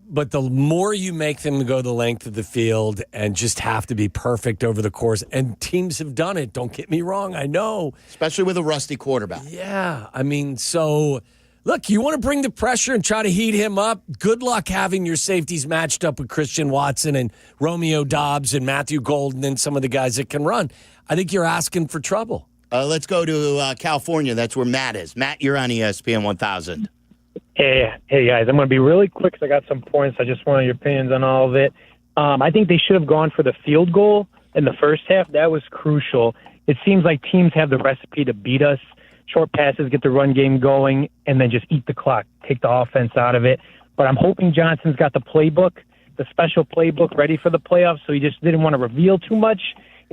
But the more you make them go the length of the field and just have to be perfect over the course, and teams have done it, don't get me wrong, I know. Especially with a rusty quarterback. Yeah, I mean, so, look, you want to bring the pressure and try to heat him up. Good luck having your safeties matched up with Christian Watson and Romeo Dobbs and Matthew Golden and some of the guys that can run. I think you're asking for trouble. Let's go to California. That's where Matt is. Matt, you're on ESPN 1000. Hey guys, I'm going to be really quick because I got some points. I just want your opinions on all of it. I think they should have gone for the field goal in the first half. That was crucial. It seems like teams have the recipe to beat us. Short passes, get the run game going, and then just eat the clock, take the offense out of it. But I'm hoping Johnson's got the playbook, the special playbook ready for the playoffs, so he just didn't want to reveal too much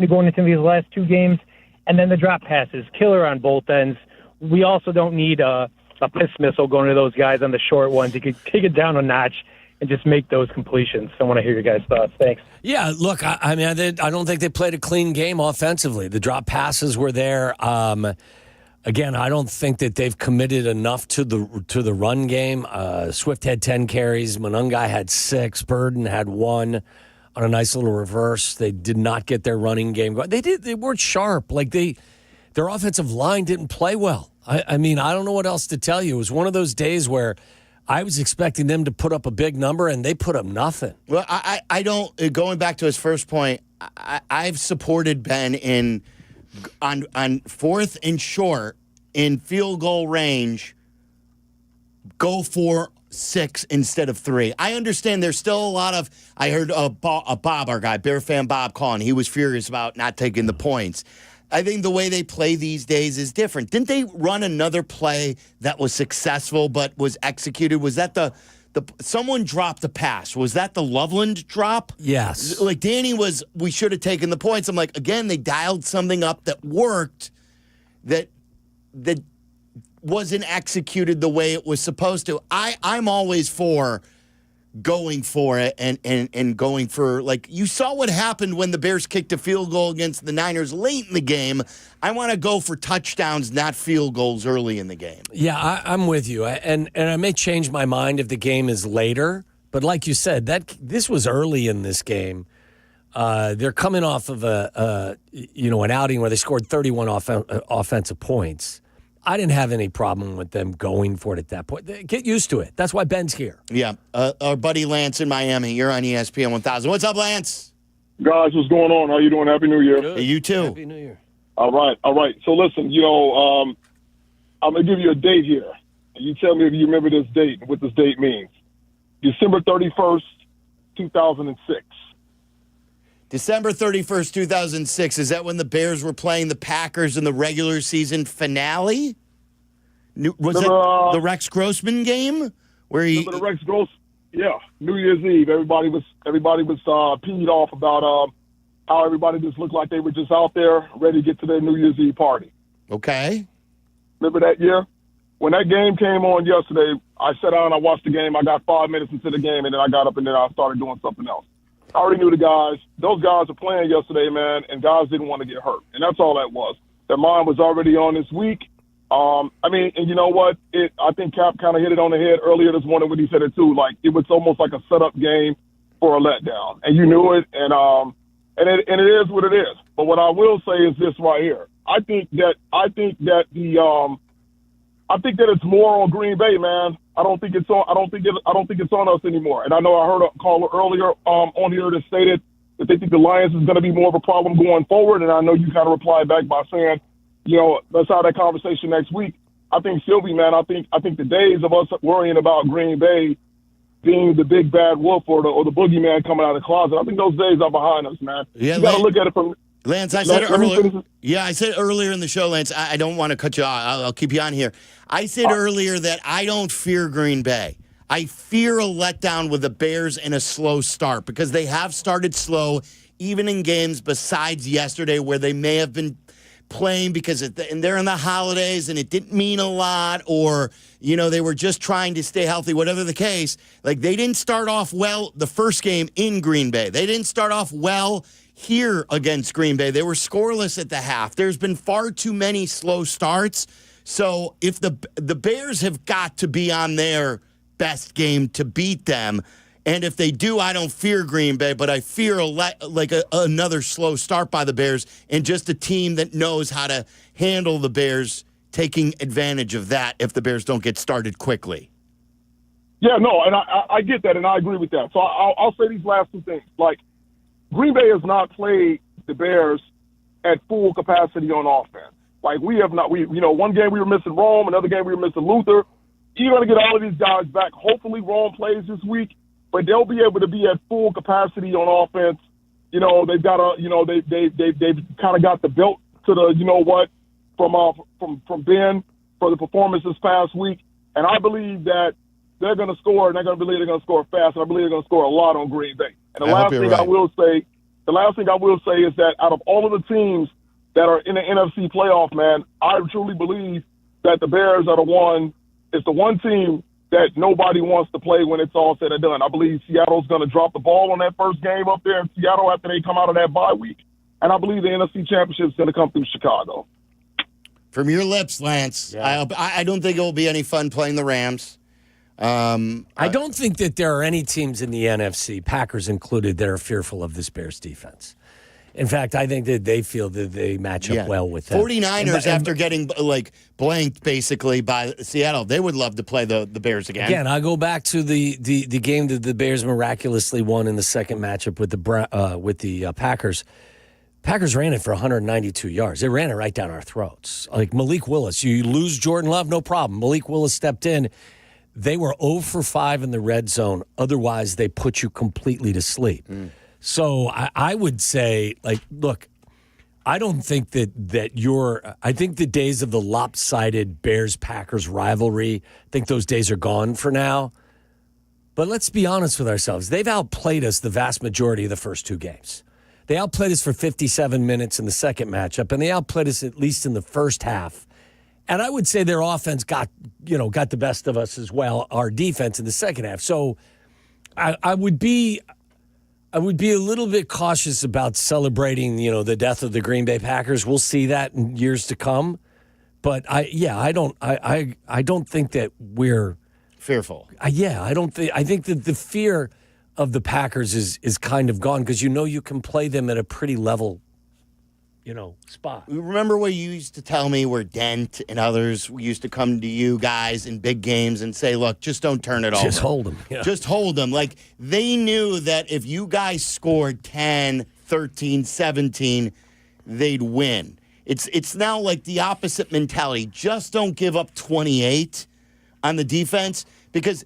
going into these last 2 games. And then the drop passes, killer on both ends. We also don't need a piss missile going to those guys on the short ones. You could take it down a notch and just make those completions. I want to hear your guys' thoughts. Thanks. Yeah, look, I mean, I don't think they played a clean game offensively. The drop passes were there. Again, I don't think that they've committed enough to the run game. Swift had 10 carries. Monangai had 6. Burden had 1 on a nice little reverse. They did not get their running game going. They weren't sharp. Like their offensive line didn't play well. I mean, I don't know what else to tell you. It was one of those days where I was expecting them to put up a big number, and they put up nothing. Well, I don't. Going back to his first point, I've supported Ben on 4th and short in field goal range. Go for 6 instead of 3. I understand there's still a lot of. I heard Bob, our guy, Bear fan Bob, calling. He was furious about not taking the points. I think the way they play these days is different. Didn't they run another play that was successful but was executed? Was that the someone dropped the pass? Was that the Loveland drop? Yes. Like Danny we should have taken the points. I'm like, again, they dialed something up that worked that wasn't executed the way it was supposed to. I'm always for going for it and going for, like, you saw what happened when the Bears kicked a field goal against the Niners late in the game. I want to go for touchdowns, not field goals early in the game. Yeah, I'm with you. And I may change my mind if the game is later. But like you said, this was early in this game. They're coming off of an outing where they scored 31 offensive points. I didn't have any problem with them going for it at that point. Get used to it. That's why Ben's here. Yeah. Our buddy Lance in Miami. You're on ESPN 1000. What's up, Lance? Guys, what's going on? How you doing? Happy New Year. Hey, you too. Happy New Year. All right. So listen, I'm going to give you a date here. And you tell me if you remember this date and what this date means. December 31st, 2006. December 31st, 2006. Is that when the Bears were playing the Packers in the regular season finale? Was it the Rex Grossman game? Where remember the Rex Gross? Yeah, New Year's Eve. Everybody was peed off about how everybody just looked like they were just out there ready to get to their New Year's Eve party. Okay. Remember that year? When that game came on yesterday, I sat down and I watched the game. I got 5 minutes into the game, and then I got up and then I started doing something else. I already knew the guys. Those guys were playing yesterday, man, and guys didn't want to get hurt. And that's all that was. Their mind was already on this week. And you know what? I think Kap kind of hit it on the head earlier this morning when he said it too. Like, it was almost like a setup game for a letdown. And you knew it, and it is what it is. But what I will say is this right here. I think that it's more on Green Bay, man. I don't think it's on us anymore. And I know I heard a caller earlier on here that stated that they think the Lions is going to be more of a problem going forward. And I know you kind of replied back by saying, let's have that conversation next week. I think Silvy, man, I think the days of us worrying about Green Bay being the big bad wolf or the boogeyman coming out of the closet, I think those days are behind us, man. Yeah, you got to look at it from. Lance, I said earlier. Yeah, I said earlier in the show, Lance. I don't want to cut you off. I'll keep you on here. I said earlier that I don't fear Green Bay. I fear a letdown with the Bears and a slow start because they have started slow, even in games besides yesterday where they may have been playing because and they're in the holidays and it didn't mean a lot, or they were just trying to stay healthy. Whatever the case, like they didn't start off well the first game in Green Bay. They didn't start off well here against Green Bay. They were scoreless at the half. There's been far too many slow starts. So if the Bears have got to be on their best game to beat them, and if they do, I don't fear Green Bay, but I fear another slow start by the Bears and just a team that knows how to handle the Bears taking advantage of that if the Bears don't get started quickly. Yeah, no, and I get that, and I agree with that. So I'll say these last two things. Like, Green Bay has not played the Bears at full capacity on offense. Like, we have not. One game we were missing Rome, another game we were missing Luther. You're going to get all of these guys back. Hopefully Rome plays this week, but they'll be able to be at full capacity on offense. They've got they've kind of got the belt to the, from Ben for the performance this past week. And I believe that they're going to score, and they're going to score fast, and I believe they're going to score a lot on Green Bay. And the last thing I will say is that out of all of the teams that are in the NFC playoff, man, I truly believe that the Bears are the one team that nobody wants to play when it's all said and done. I believe Seattle's going to drop the ball on that first game up there in Seattle after they come out of that bye week. And I believe the NFC Championship is going to come through Chicago. From your lips, Lance. Yeah. I don't think it will be any fun playing the Rams. I don't think that there are any teams in the NFC, Packers included, that are fearful of this Bears defense. In fact, I think that they feel that they match up well with them. 49ers, after getting blanked basically by Seattle, they would love to play the Bears again. Again, I go back to the game that the Bears miraculously won in the second matchup with the Packers. Packers ran it for 192 yards. They ran it right down our throats. Like Malik Willis, you lose Jordan Love, no problem. Malik Willis stepped in. They were 0 for 5 in the red zone. Otherwise, they put you completely to sleep. So I would say, look, I don't think I think the days of the lopsided Bears-Packers rivalry, I think those days are gone for now. But let's be honest with ourselves. They've outplayed us the vast majority of the first two games. They outplayed us for 57 minutes in the second matchup, and they outplayed us at least in the first half. And I would say their offense got the best of us as well, our defense in the second half. So I would be a little bit cautious about celebrating, the death of the Green Bay Packers. We'll see that in years to come. But I don't think that we're fearful. I think that the fear of the Packers is kind of gone because you can play them at a pretty level spot. Remember what you used to tell me where Dent and others used to come to you guys in big games and say, look, just don't turn it over. Just hold them. Yeah. Just hold them. Like, they knew that if you guys scored 10, 13, 17, they'd win. It's now like the opposite mentality. Just don't give up 28 on the defense because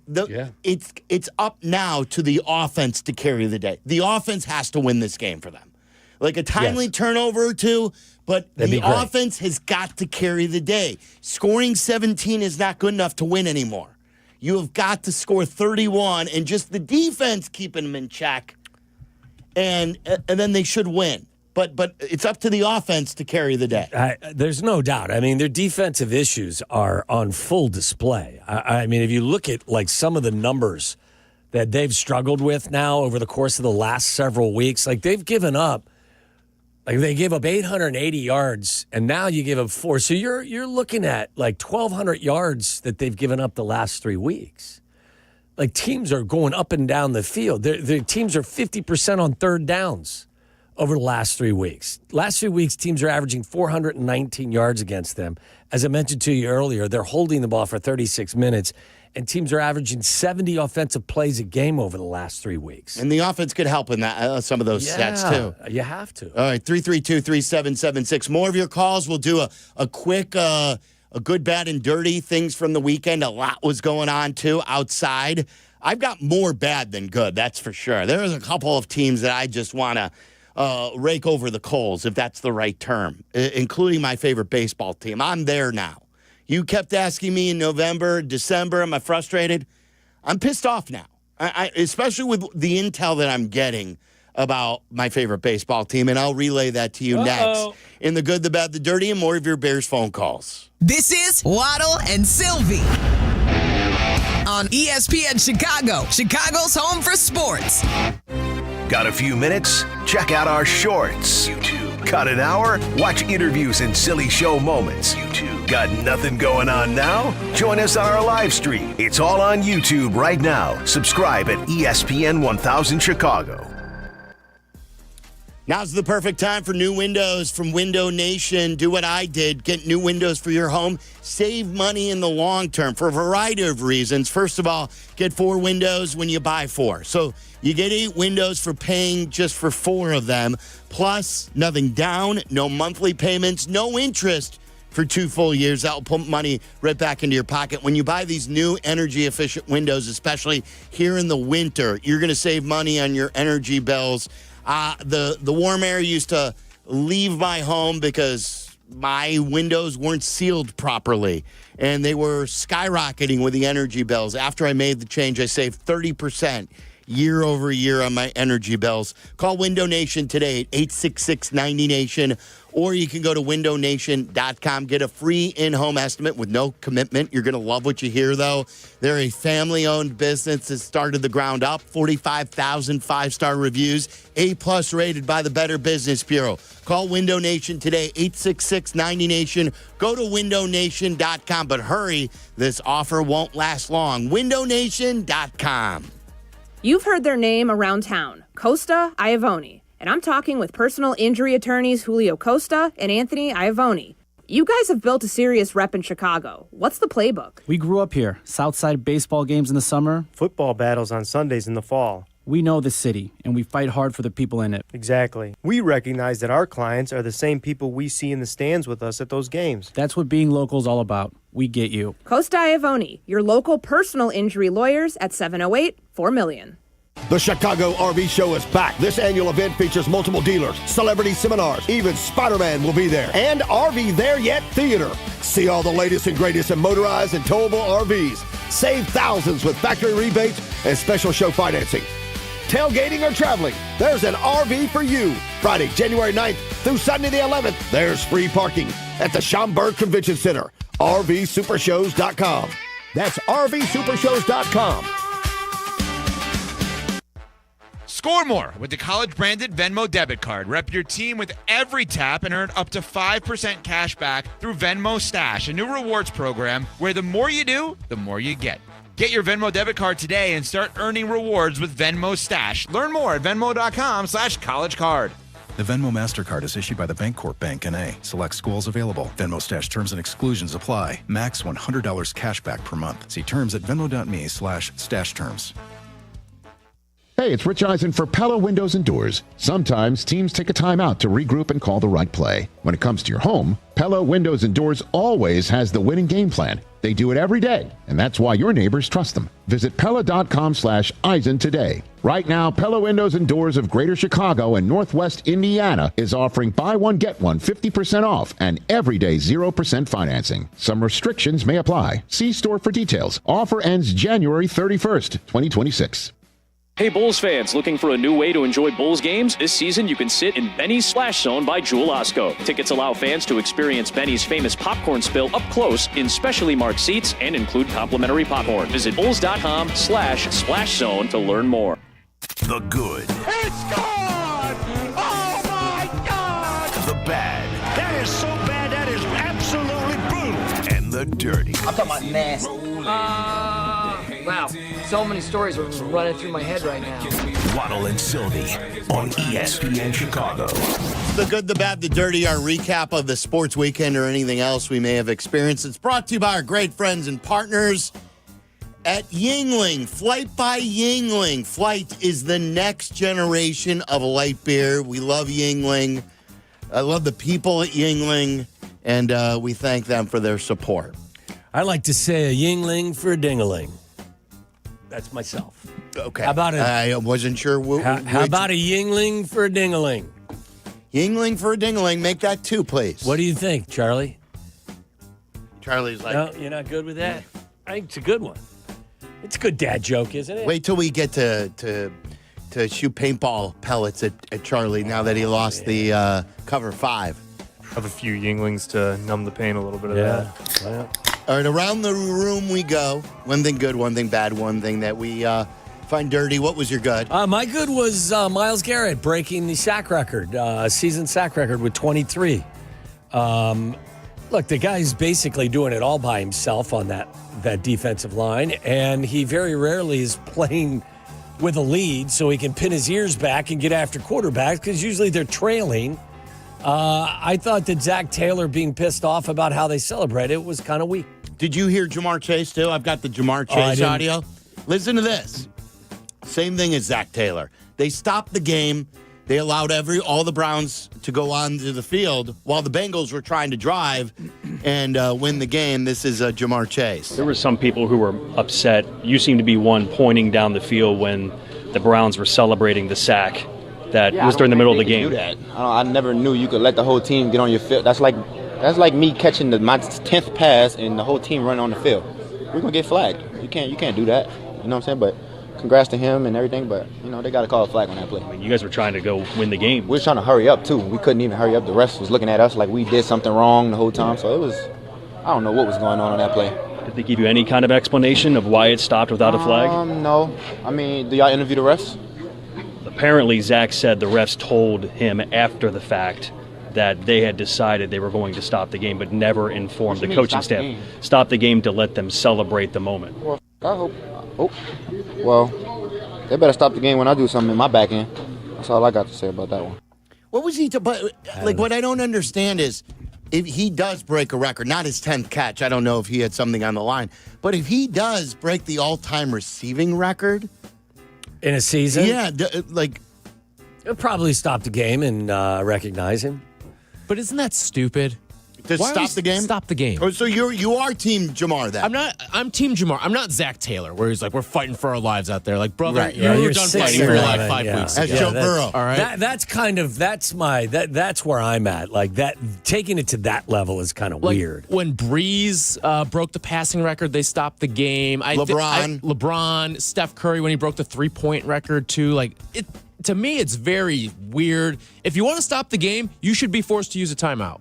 it's up now to the offense to carry the day. The offense has to win this game for them. Like a timely turnover or two, but the offense has got to carry the day. Scoring 17 is not good enough to win anymore. You have got to score 31 and just the defense keeping them in check, and then they should win. But it's up to the offense to carry the day. There's no doubt. I mean, their defensive issues are on full display. I mean, if you look at some of the numbers that they've struggled with now over the course of the last several weeks, they've given up. They gave up 880 yards, and now you give up 4. So you're looking at 1,200 yards that they've given up the last 3 weeks. Teams are going up and down the field. Their teams are 50% on third downs over the last 3 weeks. Last 3 weeks, teams are averaging 419 yards against them. As I mentioned to you earlier, they're holding the ball for 36 minutes. And teams are averaging 70 offensive plays a game over the last 3 weeks. And the offense could help in that some of those stats, too. You have to. All right, 332-3776. More of your calls. We'll do a quick, a good, bad, and dirty things from the weekend. A lot was going on, too, outside. I've got more bad than good, that's for sure. There's a couple of teams that I just want to rake over the coals, if that's the right term, including my favorite baseball team. I'm there now. You kept asking me in November, December, am I frustrated? I'm pissed off now, I especially with the intel that I'm getting about my favorite baseball team, and I'll relay that to you next. In the good, the bad, the dirty, and more of your Bears phone calls. This is Waddle and Silvy on ESPN Chicago, Chicago's home for sports. Got a few minutes? Check out our shorts. YouTube. Got an hour? Watch interviews and silly show moments. YouTube. Got nothing going on now? Join us on our live stream. It's all on YouTube right now. Subscribe at ESPN 1000 Chicago. Now's the perfect time for new windows from Window Nation. Do what I did. Get new windows for your home. Save money in the long term for a variety of reasons. First of all, get 4 windows when you buy 4. So you get 8 windows for paying just for 4 of them. Plus, nothing down, no monthly payments, no interest for 2 full years. That will pump money right back into your pocket. When you buy these new energy-efficient windows, especially here in the winter, you're going to save money on your energy bills. The warm air used to leave my home because my windows weren't sealed properly, and they were skyrocketing with the energy bills. After I made the change, I saved 30% year over year on my energy bills. Call Window Nation today at 866-90-NATION or you can go to windownation.com. Get a free in-home estimate with no commitment. You're going to love what you hear, though. They're a family-owned business that started the ground up. 45,000 five-star reviews. A-plus rated by the Better Business Bureau. Call Window Nation today, 866-90Nation. Go to windownation.com, but hurry, this offer won't last long. windownation.com. You've heard their name around town, Costa Iavoni. And I'm talking with personal injury attorneys Julio Costa and Anthony Iavoni. You guys have built a serious rep in Chicago. What's the playbook? We grew up here. Southside baseball games in the summer. Football battles on Sundays in the fall. We know the city, and we fight hard for the people in it. Exactly. We recognize that our clients are the same people we see in the stands with us at those games. That's what being local is all about. We get you. Costa Iavoni, your local personal injury lawyers at 708-4million. The Chicago RV Show is back. This annual event features multiple dealers, celebrity seminars, even Spider-Man will be there, and RV There Yet Theater. See all the latest and greatest in motorized and towable RVs. Save thousands with factory rebates and special show financing. Tailgating or traveling, there's an RV for you. Friday, January 9th through Sunday the 11th, there's free parking at the Schaumburg Convention Center. RVSupershows.com. That's RVSupershows.com. Score more with the college-branded Venmo debit card. Rep your team with every tap and earn up to 5% cash back through Venmo Stash, a new rewards program where the more you do, the more you get. Get your Venmo debit card today and start earning rewards with Venmo Stash. Learn more at venmo.com/collegecard. The Venmo MasterCard is issued by the Bancorp Bank N.A. Select schools available. Venmo Stash terms and exclusions apply. Max $100 cash back per month. See terms at venmo.me/stash terms. Hey, it's Rich Eisen for Pella Windows and Doors. Sometimes teams take a time out to regroup and call the right play. When it comes to your home, Pella Windows and Doors always has the winning game plan. They do it every day, and that's why your neighbors trust them. Visit Pella.com/Eisen today. Right now, Pella Windows and Doors of Greater Chicago and Northwest Indiana is offering buy one, get one 50% off and everyday 0% financing. Some restrictions may apply. See store for details. Offer ends January 31st, 2026. Hey Bulls fans, looking for a new way to enjoy Bulls games? This season you can sit in Benny's Splash Zone by Jewel Osco. Tickets allow fans to experience Benny's famous popcorn spill up close in specially marked seats and include complimentary popcorn. Visit bulls.com/splash zone to learn more. The good. It's gone! Oh my God! The bad. That is so bad, that is absolutely brutal. And the dirty. I'm talking about nasty. Wow, so many stories are running through my head right now. Waddle and Silvy on ESPN Chicago. The good, the bad, the dirty, our recap of the sports weekend or anything else we may have experienced. It's brought to you by our great friends and partners at Yuengling. Flight by Yuengling. Flight is the next generation of light beer. We love Yuengling. I love the people at Yuengling, and we thank them for their support. I like to say a Yuengling for a ding-a-ling. That's myself. Okay. How about I wasn't sure. How about a Yuengling for a ding-a-ling? Yuengling for a ding-a-ling. Make that two, please. What do you think, Charlie? Charlie's like... No, you're not good with that? I think it's a good one. It's a good dad joke, isn't it? Wait till we get to shoot paintball pellets at Charlie now that he lost the cover 5. Have a few Yuenglings to numb the pain a little bit of that. Yeah. All right, around the room we go. One thing good, one thing bad, one thing that we find dirty. What was your good? My good was Myles Garrett breaking the sack record, season sack record with 23. Look, the guy's basically doing it all by himself on that defensive line, and he very rarely is playing with a lead so he can pin his ears back and get after quarterbacks because usually they're trailing. I thought that Zach Taylor being pissed off about how they celebrate it was kind of weak. Did you hear Jamar Chase, too? I've got the Jamar Chase audio. Listen to this. Same thing as Zach Taylor. They stopped the game. They allowed all the Browns to go onto the field while the Bengals were trying to drive and win the game. This is Jamar Chase. There were some people who were upset. You seem to be one pointing down the field when the Browns were celebrating the sack. That was during the middle of the game. Do that. I never knew you could let the whole team get on your field. That's like me catching my 10th pass and the whole team running on the field. We're gonna get flagged. You can't do that. You know what I'm saying? But congrats to him and everything, but, they got to call a flag on that play. I mean, you guys were trying to go win the game. We were trying to hurry up, too. We couldn't even hurry up. The rest was looking at us like we did something wrong the whole time. So it was, I don't know what was going on that play. Did they give you any kind of explanation of why it stopped without a flag? No. I mean, do y'all interview the refs? Apparently, Zach said the refs told him after the fact that they had decided they were going to stop the game, but never informed the coaching staff. Stop the game to let them celebrate the moment. Well, I hope. Well, they better stop the game when I do something in my back end. That's all I got to say about that one. What was he? What I don't understand is if he does break a record, not his 10th catch. I don't know if he had something on the line, but if he does break the all-time receiving record in a season, it'll probably stop the game and recognize him. But isn't that stupid? To stop the game? Stop the game. Oh, so you are Team Jamar then? I'm Team Jamar. I'm not Zach Taylor, where he's like, we're fighting for our lives out there. Like, brother, Right, you're done fighting for like 5 weeks That's ago. Joe Burrow. All right. That's where I'm at. Like that, taking it to that level is kind of weird. When Breeze broke the passing record, they stopped the game. LeBron, Steph Curry, when he broke the 3-point record too. Like to me, it's very weird. If you want to stop the game, you should be forced to use a timeout.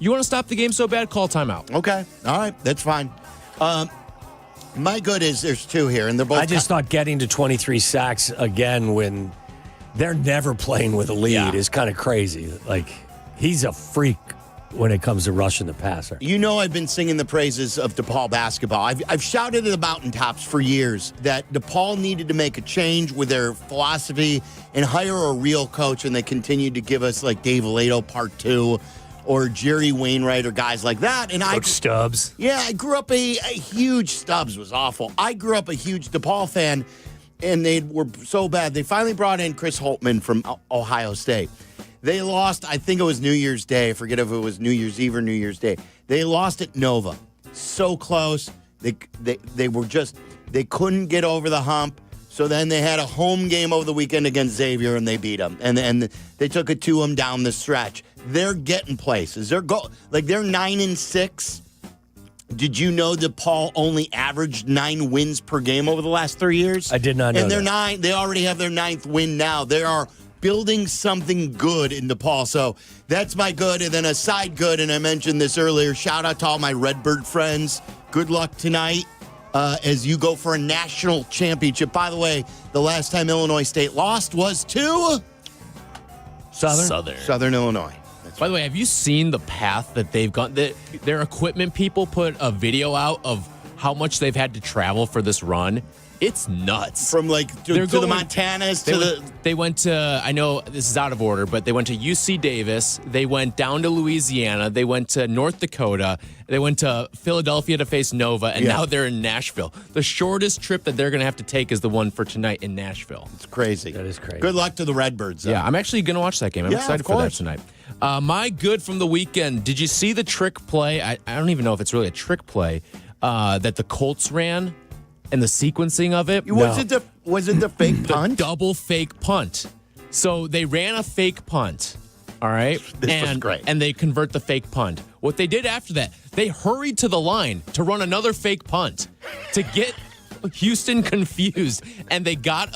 You want to stop the game so bad, call timeout. Okay. All right. That's fine. My good is there's two here, and they're both. I just thought getting to 23 sacks again when they're never playing with a lead is kind of crazy. Like, he's a freak when it comes to rushing the passer. I've been singing the praises of DePaul basketball. I've shouted at the mountaintops for years that DePaul needed to make a change with their philosophy and hire a real coach, and they continued to give us like Dave Aledo Part 2. Or Jerry Wainwright or guys like that. And Coach Stubbs. Yeah, I grew up a huge Stubbs was awful. I grew up a huge DePaul fan, and they were so bad. They finally brought in Chris Holtmann from Ohio State. They lost, I think it was New Year's Day. I forget if it was New Year's Eve or New Year's Day. They lost at Nova. So close. They couldn't get over the hump. So then they had a home game over the weekend against Xavier, and they beat them. And they took it to them down the stretch. They're getting places. They're 9-6. Did you know that DePaul only averaged 9 wins per game over the last 3 years? I did not know. And they already have their 9th win now. They are building something good in DePaul. So that's my good. And then a side good, and I mentioned this earlier, shout out to all my Redbird friends. Good luck tonight. As you go for a national championship. By the way, the last time Illinois State lost was to Southern Illinois. By the way, have you seen the path that they've gone? Their equipment people put a video out of how much they've had to travel for this run. It's nuts. From the Montanas They went to, I know this is out of order, but they went to UC Davis. They went down to Louisiana. They went to North Dakota. They went to Philadelphia to face Nova, and now they're in Nashville. The shortest trip that they're going to have to take is the one for tonight in Nashville. It's crazy. That is crazy. Good luck to the Redbirds. Yeah, I'm actually going to watch that game. I'm excited for that tonight. My good from the weekend. Did you see the trick play? I don't even know if it's really a trick play that the Colts ran. And the sequencing of it. Was it the fake punt? The double fake punt. So they ran a fake punt. All right. This was great. And they convert the fake punt. What they did after that, they hurried to the line to run another fake punt to get Houston confused. And they got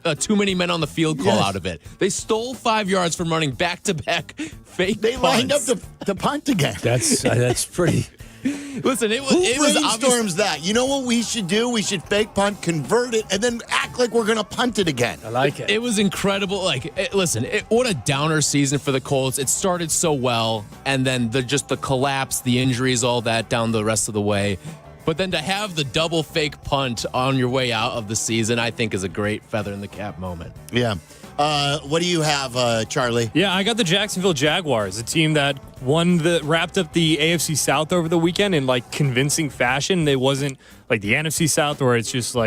a too many men on the field call out of it. They stole 5 yards from running back-to-back fake punts. They lined up to punt again. That's pretty... Listen, it was brainstorms that? You know what we should do? We should fake punt, convert it, and then act like we're going to punt it again. I like it. It was incredible. What a downer season for the Colts. It started so well, and then the collapse, the injuries, all that down the rest of the way. But then to have the double fake punt on your way out of the season, I think is a great feather in the cap moment. Yeah. What do you have, Charlie? Yeah, I got the Jacksonville Jaguars, a team that wrapped up the AFC South over the weekend in convincing fashion. It wasn't like the NFC South where it's just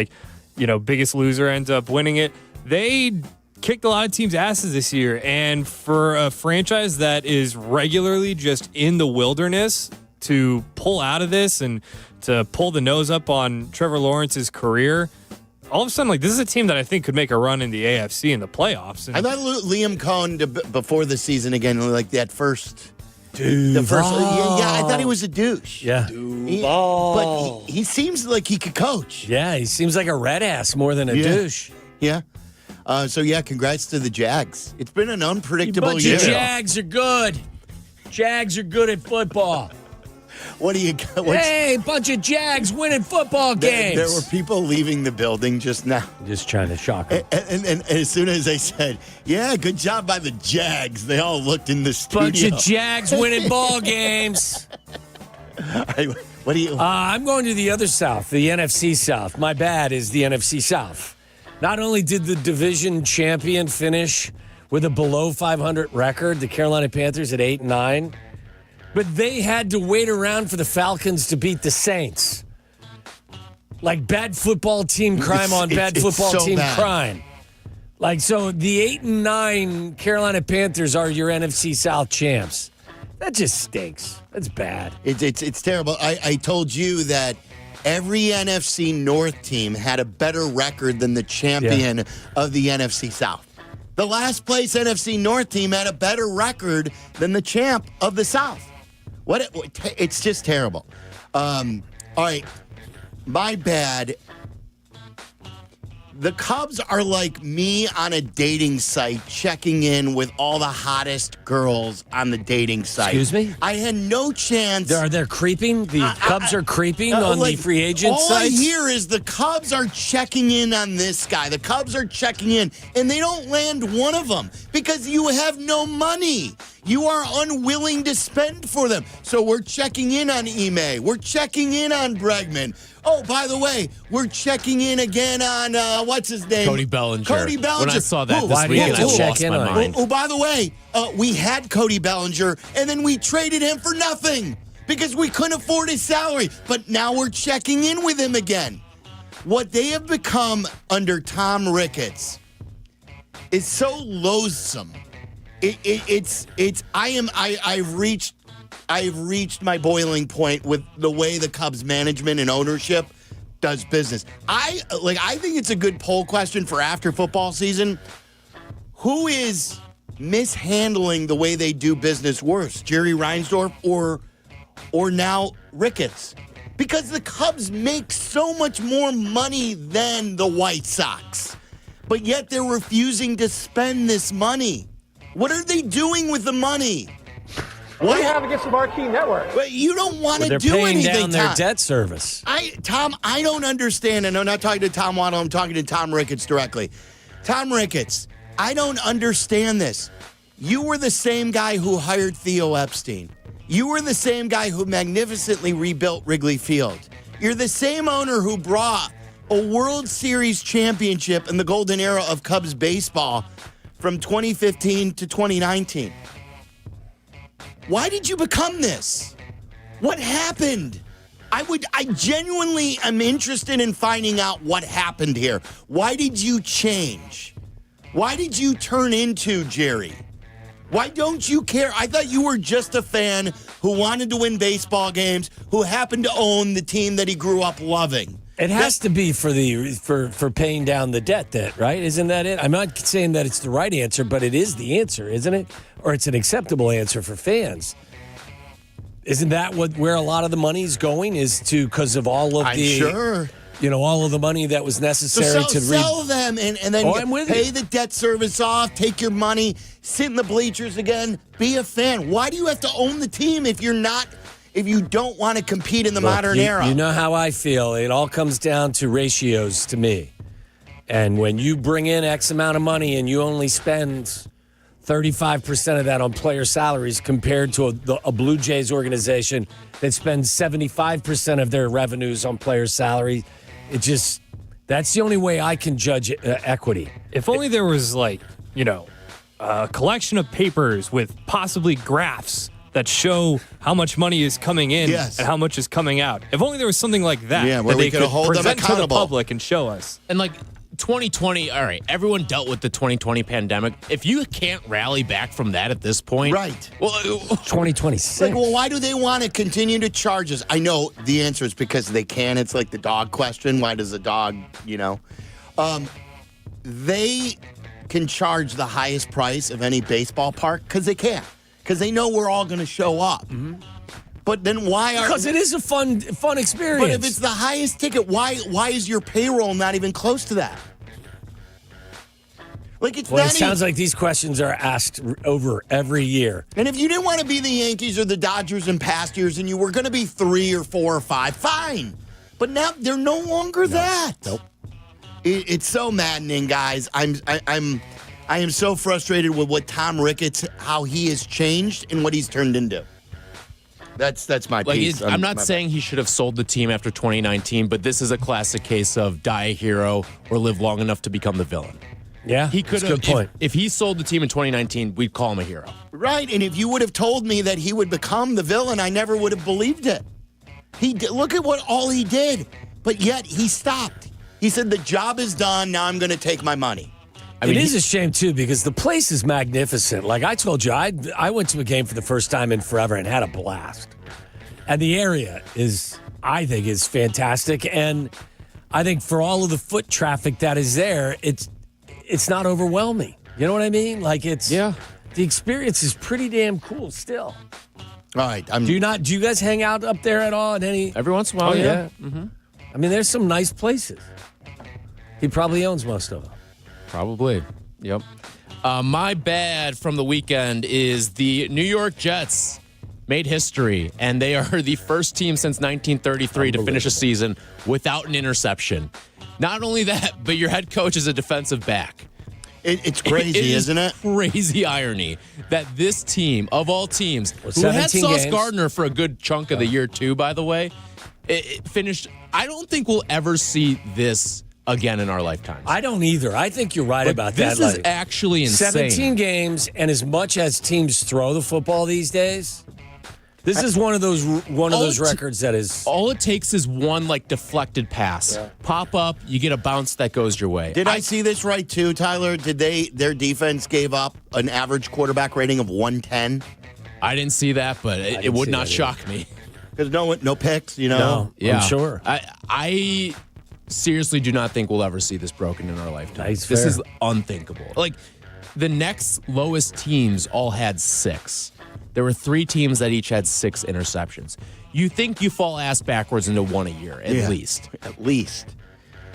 biggest loser ends up winning it. They kicked a lot of teams' asses this year, and for a franchise that is regularly just in the wilderness to pull out of this and to pull the nose up on Trevor Lawrence's career. All of a sudden, this is a team that I think could make a run in the AFC in the playoffs. I thought Liam Cohn, before the season again, that first Dude. The first, I thought he was a douche. Yeah. But he seems like he could coach. Yeah, he seems like a red ass more than a douche. Yeah. Congrats to the Jags. It's been an unpredictable bunch year. Of Jags are good. Jags are good at football. What do you got? Hey, bunch of Jags winning football games. There were people leaving the building just now. Just trying to shock them. And as soon as they said, yeah, good job by the Jags, they all looked in the studio. Bunch of Jags winning ball games. What do you? I'm going to the other South, the NFC South. My bad is the NFC South. Not only did the division champion finish with a below 500 record, the Carolina Panthers at 8-9, but they had to wait around for the Falcons to beat the Saints. Like bad football team crime on bad football team crime. Like, so the 8-9 Carolina Panthers are your NFC South champs. That just stinks. That's bad. It's terrible. I told you that every NFC North team had a better record than the champion of the NFC South. The last place NFC North team had a better record than the champ of the South. It's just terrible. All right, my bad. The Cubs are like me on a dating site, checking in with all the hottest girls on the dating site. Excuse me? I had no chance. Are they creeping? The Cubs are creeping on the free agent sites? All I hear is the Cubs are checking in on this guy. The Cubs are checking in, and they don't land one of them because you have no money. You are unwilling to spend for them. So we're checking in on Ime. We're checking in on Bregman. Oh, by the way, we're checking in again on, what's his name? Cody Bellinger. Cody Bellinger. When I saw that this weekend, I lost my mind. Oh, by the way, we had Cody Bellinger, and then we traded him for nothing because we couldn't afford his salary. But now we're checking in with him again. What they have become under Tom Ricketts is so loathsome. I've reached my boiling point with the way the Cubs management and ownership does business. I think it's a good poll question for after football season. Who is mishandling the way they do business worse, Jerry Reinsdorf or now Ricketts? Because the Cubs make so much more money than the White Sox, but yet they're refusing to spend this money. What are they doing with the money? What do you have against the Marquee Network? But you don't want to They're do paying anything, down their Tom. debt service. Tom, I don't understand, and I'm not talking to Tom Waddle, I'm talking to Tom Ricketts directly. Tom Ricketts, I don't understand this. You were the same guy who hired Theo Epstein. You were the same guy who magnificently rebuilt Wrigley Field. You're the same owner who brought a World Series championship in the golden era of Cubs baseball from 2015 to 2019. Why did you become this? What happened? I genuinely am interested in finding out what happened here. Why did you change? Why did you turn into Jerry? Why don't you care? I thought you were just a fan who wanted to win baseball games, who happened to own the team that he grew up loving. It has to be for paying down the debt, right? Isn't that it? I'm not saying that it's the right answer, but it is the answer, isn't it? Or it's an acceptable answer for fans. Isn't that where a lot of the money's going? Is to because of all of all of the money that was necessary to sell them and then pay the debt service off, take your money, sit in the bleachers again, be a fan. Why do you have to own the team if you don't want to compete in the modern era? You know how I feel. It all comes down to ratios to me. And when you bring in X amount of money and you only spend 35% of that on player salaries compared to a Blue Jays organization that spends 75% of their revenues on player salary, that's the only way I can judge equity. If only there was a collection of papers with possibly graphs that show how much money is coming in and how much is coming out. If only there was something like that. Yeah, where that we they could hold them present to the accountable. public and show us. And 2020, all right, everyone dealt with the 2020 pandemic. If you can't rally back from that at this point. Right. Well, 2026. Why do they want to continue to charge us? I know the answer is because they can. It's like the dog question. Why does a dog, they can charge the highest price of any baseball park because they can. because they know we're all going to show up. But then why are... Because it is a fun experience. But if it's the highest ticket, why is your payroll not even close to that? Like, it's Well, not it sounds like these questions are asked over every year. And if you didn't want to be the Yankees or the Dodgers in past years and you were going to be 3 or 4 or 5, fine. But now they're no longer that. Nope. It's so maddening, guys. I am so frustrated with what Tom Ricketts, how he has changed and what he's turned into. That's my piece. I'm not saying he should have sold the team after 2019, but this is a classic case of die a hero or live long enough to become the villain. Yeah, he could have. Good point. If he sold the team in 2019, we'd call him a hero. Right, and if you would have told me that he would become the villain, I never would have believed it. Look at all he did, but yet he stopped. He said, the job is done, now I'm going to take my money. It is a shame, too, because the place is magnificent. Like I told you, I went to a game for the first time in forever and had a blast. And the area I think, is fantastic. And I think for all of the foot traffic that is there, it's not overwhelming. You know what I mean? Like the experience is pretty damn cool still. All right. Do you guys hang out up there at all? Every once in a while, Oh, yeah. Mm-hmm. I mean, there's some nice places. He probably owns most of them. Probably. Yep. My bad from the weekend is the New York Jets made history, and they are the first team since 1933 to finish a season without an interception. Not only that, but your head coach is a defensive back. It's crazy, isn't it? Crazy irony that this team, of all teams, who had 17 Sauce games. Gardner for a good chunk of the year, too, by the way, it finished. I don't think we'll ever see this again in our lifetimes. I don't either. I think you're right about that. This is actually insane. 17 games, and as much as teams throw the football these days, this is one of those records that is. All it takes is one deflected pass. Yeah. Pop up, you get a bounce that goes your way. Did I see this right too, Tyler? Their defense gave up an average quarterback rating of 110? I didn't see that, but it would not shock me. Because no picks, you know. No, yeah. I'm sure. I seriously do not think we'll ever see this broken in our lifetime. Nice, this fair. is unthinkable. The next lowest teams all had 6. There were 3 teams that each had 6 interceptions. You think you fall ass backwards into one a year, at least. At least.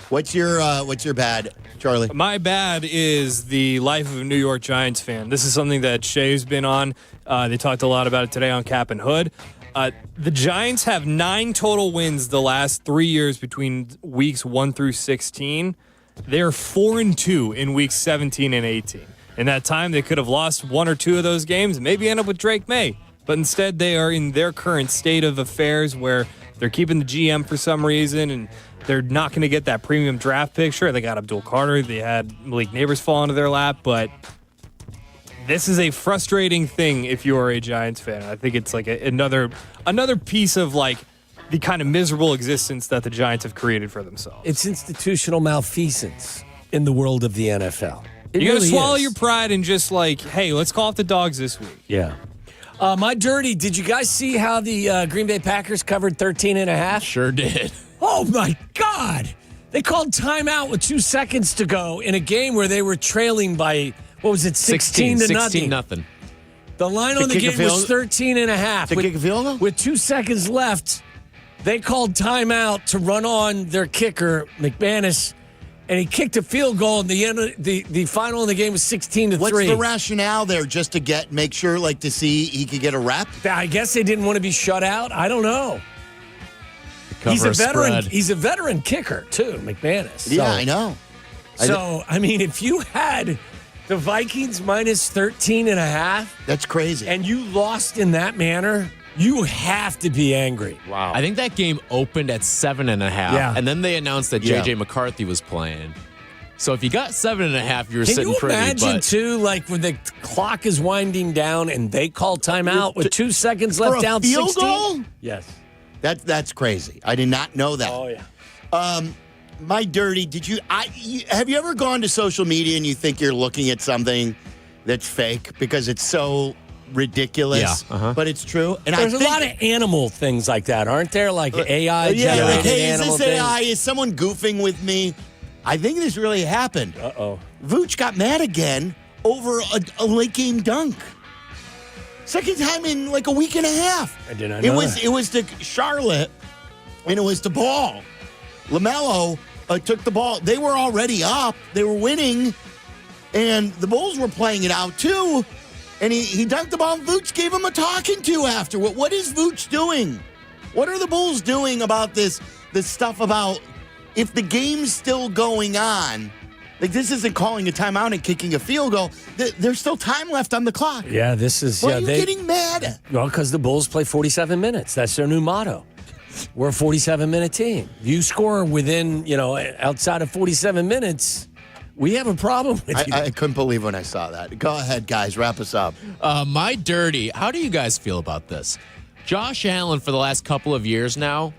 What's your bad, Charlie? My bad is the life of a New York Giants fan. This is something that Shay's been on. They talked a lot about it today on Kap and Hood. The Giants have 9 total wins the last 3 years between weeks 1 through 16. They're 4-2 in weeks 17 and 18. In that time, they could have lost 1 or 2 of those games, maybe end up with Drake May. But instead, they are in their current state of affairs where they're keeping the GM for some reason, and they're not going to get that premium draft pick. Sure, they got Abdul Carter. They had Malik Neighbors fall into their lap, but this is a frustrating thing if you are a Giants fan. I think it's another piece of the kind of miserable existence that the Giants have created for themselves. It's institutional malfeasance in the world of the NFL. You got to swallow your pride and just hey, let's call off the dogs this week. Yeah. My dirty, did you guys see how the Green Bay Packers covered 13.5? Sure did. Oh, my God. They called timeout with 2 seconds to go in a game where they were trailing by, 16 to nothing. 16-0. The line on the game was 13.5. To kick a field goal? With 2 seconds left, they called timeout to run on their kicker, McManus, and he kicked a field goal, and the final in the game was 16-3. What's the rationale there? Just to make sure, to see he could get a rep? I guess they didn't want to be shut out. I don't know. He's a veteran. Spread. He's a veteran kicker too, McManus. Yeah, I know. So I mean, if you had the Vikings minus 13.5, that's crazy, and you lost in that manner, you have to be angry. Wow. I think that game opened at 7.5, and then they announced that J.J. McCarthy was playing. So if you got 7.5, you were sitting pretty. Can you imagine, too, when the clock is winding down and they call timeout with 2 seconds left down 16? Field goal? Yes. That's crazy. I did not know that. Oh, yeah. My dirty, have you ever gone to social media and you think you're looking at something that's fake because it's so ridiculous, but it's true? And there's a lot of animal things like that, aren't there? AI generated hey, is animal this AI? things? Is someone goofing with me? I think this really happened. Uh-oh. Vooch got mad again over a late game dunk. Second time in like a week and a half. I did not know that. It was to Charlotte, and it was to Ball. LaMelo took the ball. They were already up. They were winning, and the Bulls were playing it out too. And he dunked the ball, and Vooch gave him a talking to after. What is Vooch doing? What are the Bulls doing about this stuff about if the game's still going on? Like, this isn't calling a timeout and kicking a field goal. There's still time left on the clock. Yeah, this is... Why are you getting mad? Well, because the Bulls play 47 minutes. That's their new motto. We're a 47-minute team. You score within, outside of 47 minutes, we have a problem with you. I couldn't believe when I saw that. Go ahead, guys. Wrap us up. My dirty. How do you guys feel about this? Josh Allen, for the last couple of years now,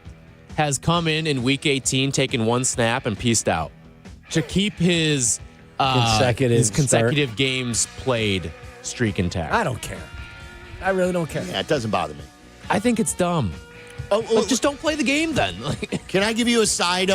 has come in Week 18, taken one snap, and pieced out to keep his consecutive games played streak intact. I don't care. I really don't care. Yeah, it doesn't bother me. I think it's dumb. Just don't play the game then. Can I give you a side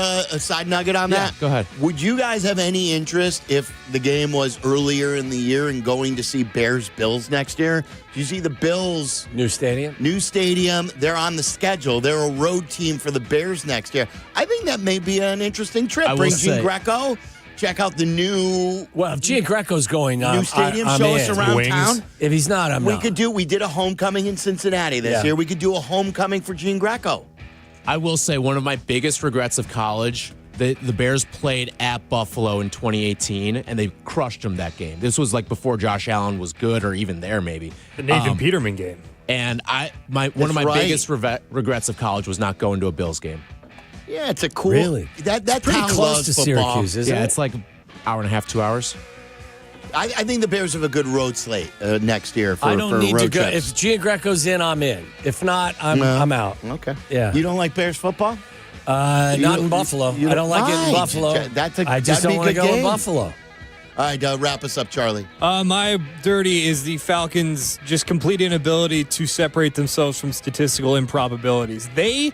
nugget on that? Go ahead. Would you guys have any interest if the game was earlier in the year and going to see Bears-Bills next year? Do you see the Bills? New stadium? New stadium. They're on the schedule. They're a road team for the Bears next year. I think that may be an interesting trip. Bring Gene Greco. Check out the new... Well, if Gene Greco's going on... New stadium, show us around town. If he's not, I'm not. We did a homecoming in Cincinnati this year. We could do a homecoming for Gene Greco. I will say one of my biggest regrets of college, the Bears played at Buffalo in 2018, and they crushed them that game. This was like before Josh Allen was good or even there, maybe. The Nathan Peterman game. And one of my biggest regrets of college was not going to a Bills game. Yeah, it's a cool... Really? That pretty town close loves to football. Syracuse, isn't it? Yeah, it's like an hour and a half, 2 hours. I think the Bears have a good road slate next year for I don't need road to go. trips. If Gene Greco's in, I'm in. If not, I'm out. Okay. Yeah. You don't like Bears football? Not in Buffalo. I don't like it in Buffalo. I just don't want to go in Buffalo. All right, wrap us up, Charlie. My dirty is the Falcons' just complete inability to separate themselves from statistical improbabilities. They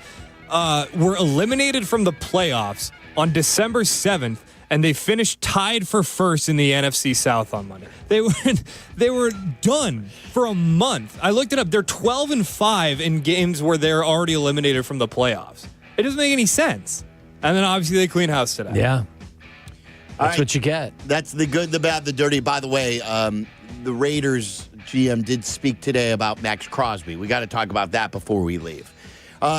were eliminated from the playoffs on December 7th, and they finished tied for first in the NFC South on Monday. They were done for a month. I looked it up. They're 12-5 in games where they're already eliminated from the playoffs. It doesn't make any sense. And then obviously they clean house today. Yeah. That's what you get. That's the good, the bad, the dirty. By the way, the Raiders GM did speak today about Max Crosby. We got to talk about that before we leave.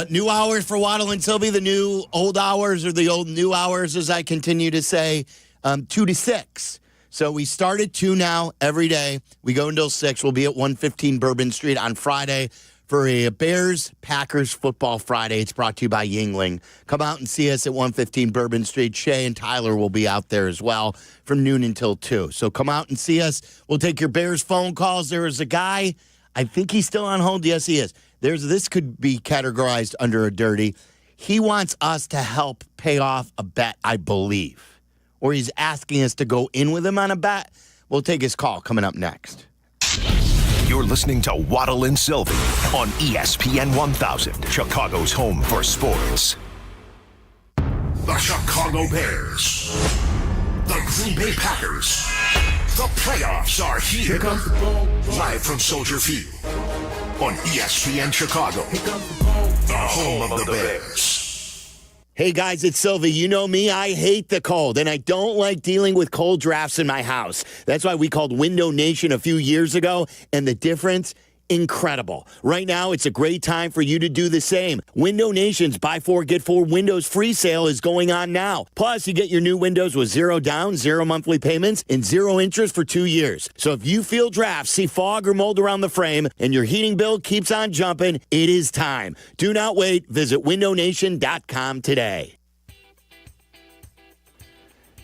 New hours for Waddle and Silvy, the new old hours, or the old new hours, as I continue to say, 2 to 6. So we start at 2 now every day. We go until 6. We'll be at 115 Bourbon Street on Friday for a Bears-Packers Football Friday. It's brought to you by Yingling. Come out and see us at 115 Bourbon Street. Shay and Tyler will be out there as well from noon until 2. So come out and see us. We'll take your Bears phone calls. There is a guy, I think he's still on hold. Yes, he is. This could be categorized under a dirty. He wants us to help pay off a bet, I believe. Or he's asking us to go in with him on a bet. We'll take his call coming up next. You're listening to Waddle and Silvy on ESPN 1000, Chicago's home for sports. The Chicago Bears. The Green Bay Packers. The playoffs are here. Here comes the ball. Live from Soldier Field on ESPN Chicago. The home of the Bears. Hey guys, it's Silvy. You know me, I hate the cold, and I don't like dealing with cold drafts in my house. That's why we called Window Nation a few years ago, and the difference, incredible. Right now, it's a great time for you to do the same. Window Nation's Buy 4, Get 4 Windows free sale is going on now. Plus, you get your new windows with 0 down, 0 monthly payments, and 0 interest for 2 years. So if you feel drafts, see fog or mold around the frame, and your heating bill keeps on jumping, it is time. Do not wait. Visit windownation.com today.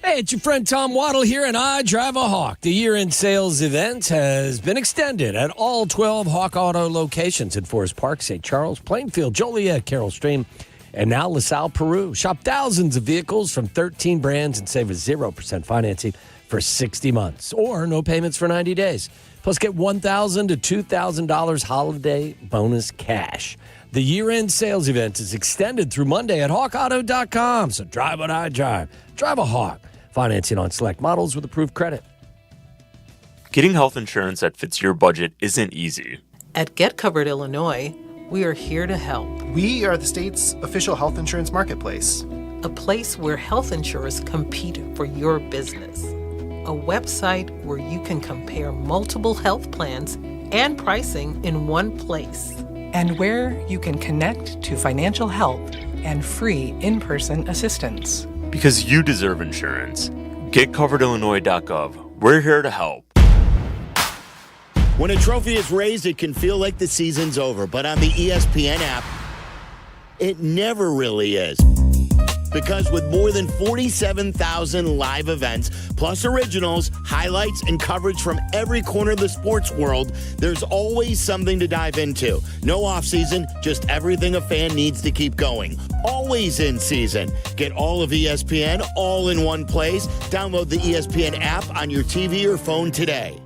Hey, it's your friend Tom Waddle here, and I drive a Hawk. The year-end sales event has been extended at all 12 Hawk Auto locations in Forest Park, St. Charles, Plainfield, Joliet, Carroll Stream, and now LaSalle, Peru. Shop thousands of vehicles from 13 brands and save a 0% financing for 60 months or no payments for 90 days. Plus, get $1,000 to $2,000 holiday bonus cash. The year-end sales event is extended through Monday at hawkauto.com. So drive what I drive. Drive a Hawk. Financing on select models with approved credit. Getting health insurance that fits your budget isn't easy. At Get Covered Illinois, we are here to help. We are the state's official health insurance marketplace. A place where health insurers compete for your business. A website where you can compare multiple health plans and pricing in one place. And where you can connect to financial help and free in-person assistance. Because you deserve insurance. GetCoveredIllinois.gov. We're here to help. When a trophy is raised, it can feel like the season's over, but on the ESPN app, it never really is. Because with more than 47,000 live events, plus originals, highlights, and coverage from every corner of the sports world, there's always something to dive into. No off-season, just everything a fan needs to keep going. Always in season. Get all of ESPN all in one place. Download the ESPN app on your TV or phone today.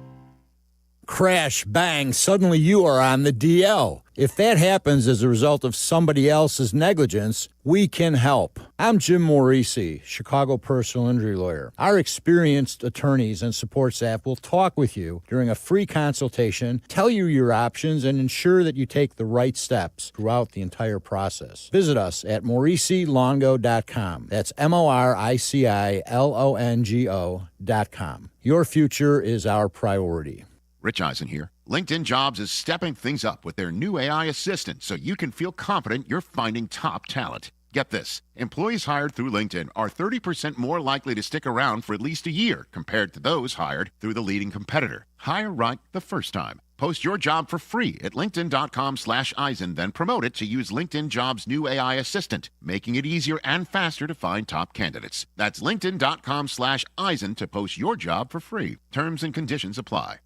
Crash, bang, suddenly you are on the DL. If that happens as a result of somebody else's negligence, we can help. I'm Jim Morisi, Chicago personal injury lawyer. Our experienced attorneys and support staff will talk with you during a free consultation, tell you your options, and ensure that you take the right steps throughout the entire process. Visit us at MorisiLongo.com. That's MoriciLongo.com. Your future is our priority. Rich Eisen here. LinkedIn Jobs is stepping things up with their new AI assistant so you can feel confident you're finding top talent. Get this. Employees hired through LinkedIn are 30% more likely to stick around for at least a year compared to those hired through the leading competitor. Hire right the first time. Post your job for free at linkedin.com/Eisen, then promote it to use LinkedIn Jobs' new AI assistant, making it easier and faster to find top candidates. That's linkedin.com/Eisen to post your job for free. Terms and conditions apply.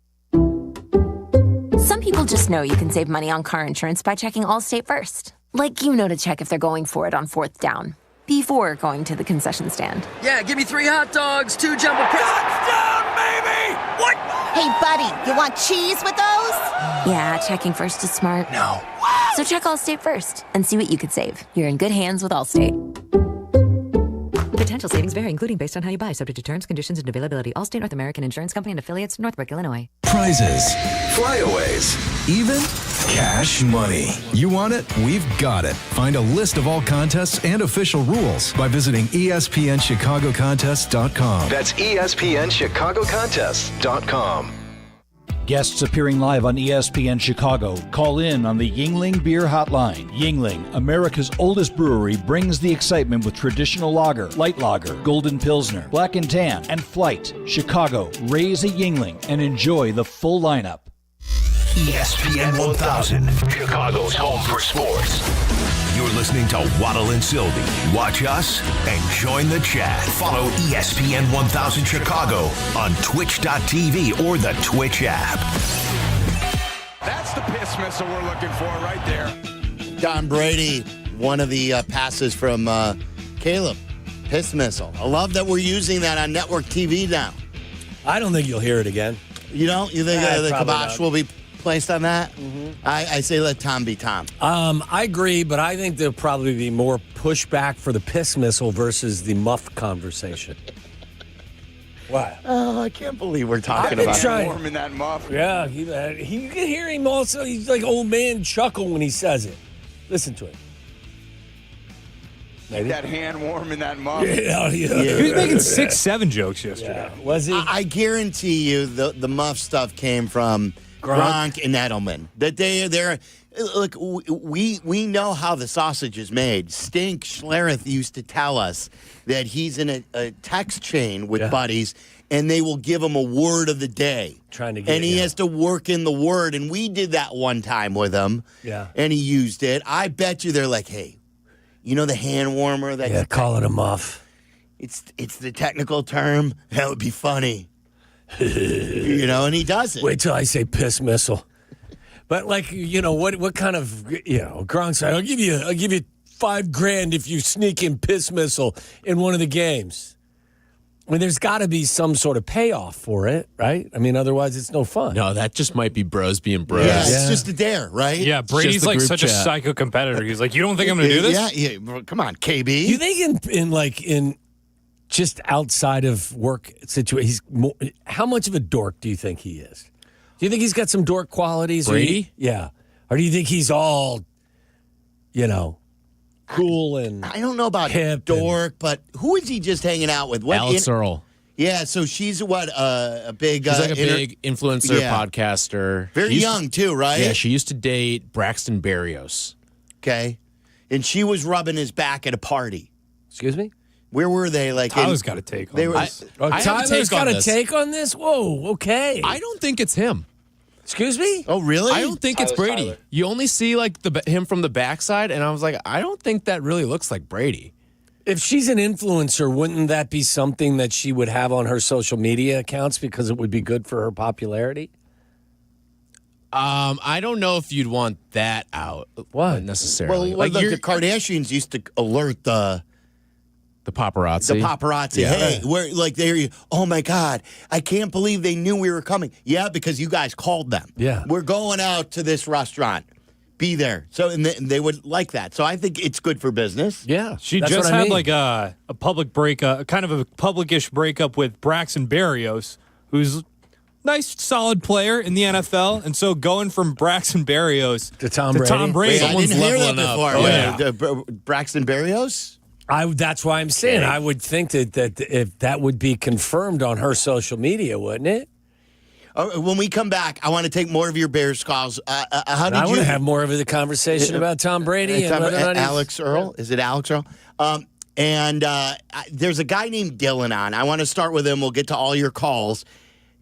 Some people just know you can save money on car insurance by checking Allstate first. Like you know to check if they're going for it on 4th down, before going to the concession stand. Yeah, give me 3 hot dogs, 2 jumbo touchdown, baby! What? Hey, buddy, you want cheese with those? Yeah, checking first is smart. No. So check Allstate first and see what you could save. You're in good hands with Allstate. Potential savings vary, including based on how you buy, subject to terms, conditions, and availability. Allstate North American Insurance Company and affiliates, Northbrook, Illinois. Prizes, flyaways, even cash money. You want it? We've got it. Find a list of all contests and official rules by visiting ESPNChicagoContests.com. That's ESPNChicagoContests.com. Guests appearing live on ESPN Chicago. Call in on the Yingling Beer Hotline. Yingling, America's oldest brewery, brings the excitement with traditional lager, light lager, golden pilsner, black and tan, and flight. Chicago, raise a Yingling and enjoy the full lineup. ESPN 1000, Chicago's home for sports. You're listening to Waddle and Silvy. Watch us and join the chat. Follow ESPN 1000 Chicago on twitch.tv or the Twitch app. That's the piss missile we're looking for right there. Don Brady, one of the passes from Caleb. Piss missile. I love that we're using that on network TV now. I don't think you'll hear it again. You don't? You think the kibosh will be placed on that? Mm-hmm. I say let Tom be Tom. I agree, but I think there'll probably be more pushback for the piss missile versus the muff conversation. What? Oh, I can't believe we're talking about warm in that muff. Yeah, you can hear him also. He's like old man chuckle when he says it. Listen to it. Maybe. That hand warm in that muff. Yeah. He was making 6-7 jokes yesterday. Yeah. Was he? I guarantee you the muff stuff came from Gronk and Edelman. That they're look, we know how the sausage is made. Stink Schlereth used to tell us that he's in a text chain with buddies, and they will give him a word of the day. He has to work in the word, and we did that one time with him. Yeah. And he used it. I bet you they're like, hey, you know the hand warmer? Call it a muff. It's the technical term. That would be funny. And he does it. Wait till I say piss missile. But what kind of Gronk said, I'll give you $5,000 if you sneak in piss missile in one of the games. I mean, there's got to be some sort of payoff for it, right? I mean, otherwise it's no fun. No, that just might be bros being bros. Yeah, it's just a dare, right? Yeah, Brady's like such a psycho competitor. He's like, you don't think I'm going to do this? Yeah. Come on, KB. You think in just outside of work situation, how much of a dork do you think he is? Do you think he's got some dork qualities? Brady? Yeah. Or do you think he's all, cool and I don't know about hip dork, but who is he just hanging out with? Alex Earl. Yeah, so she's a big... She's like a big influencer, podcaster. Very young, too, right? Yeah, she used to date Braxton Berrios. Okay. And she was rubbing his back at a party. Excuse me? Where were they? Tyler's got a take on this. Tyler's got a take on this? Whoa, okay. I don't think it's him. Excuse me? Oh, really? I don't think it's Brady. Tyler. You only see like him from the backside, and I was like, I don't think that really looks like Brady. If she's an influencer, wouldn't that be something that she would have on her social media accounts because it would be good for her popularity? I don't know if you'd want that out. What? Necessarily. Well, the Kardashians used to alert the paparazzi. The paparazzi. Yeah. Hey, we're like they're. Oh my God! I can't believe they knew we were coming. Yeah, because you guys called them. Yeah, we're going out to this restaurant. Be there. So and they would like that. So I think it's good for business. Yeah, she just had like a public breakup, kind of a public-ish breakup with Braxton Berrios, who's nice, solid player in the NFL, and so going from Braxton Berrios to Tom Brady. Wait, I didn't hear that before. Oh, yeah. Braxton Berrios. That's why I'm saying I would think that if that would be confirmed on her social media, wouldn't it? When we come back, I want to take more of your Bears calls. I want to have more of the conversation about Tom Brady and whether or not Alex Earl. Is it Alex Earl? And there's a guy named Dylan on. I want to start with him. We'll get to all your calls.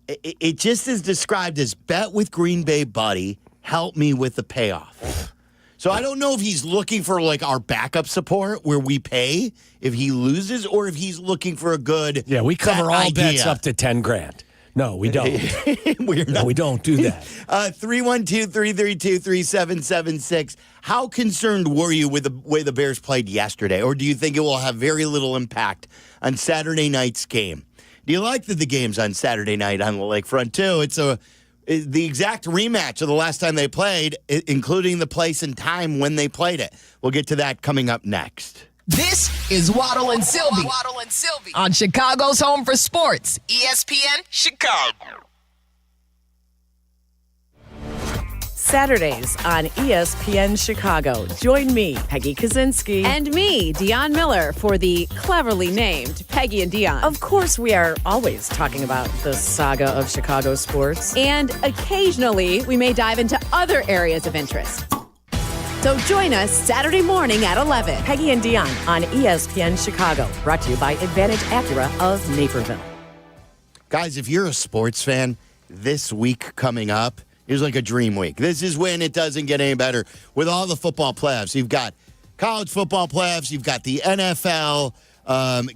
It just is described as bet with Green Bay buddy, help me with the payoff. So I don't know if he's looking for like our backup support where we pay if he loses or if he's looking for a good we cover all idea. bets up to $10,000. No, we don't. We don't do that. 312-332-3776. How concerned were you with the way the Bears played yesterday? Or do you think it will have very little impact on Saturday night's game? Do you like that the game's on Saturday night on the lakefront, too? It's the exact rematch of the last time they played, including the place and time when they played it. We'll get to that coming up next. This is Waddle and Silvy. On Chicago's Home for Sports, ESPN Chicago. Saturdays on ESPN Chicago. Join me, Peggy Kaczynski. And me, Dion Miller, for the cleverly named Peggy and Dion. Of course, we are always talking about the saga of Chicago sports. And occasionally, we may dive into other areas of interest. So join us Saturday morning at 11. Peggy and Dion on ESPN Chicago. Brought to you by Advantage Acura of Naperville. Guys, if you're a sports fan, this week coming up is like a dream week. This is when it doesn't get any better. With all the football playoffs, you've got college football playoffs, you've got the NFL.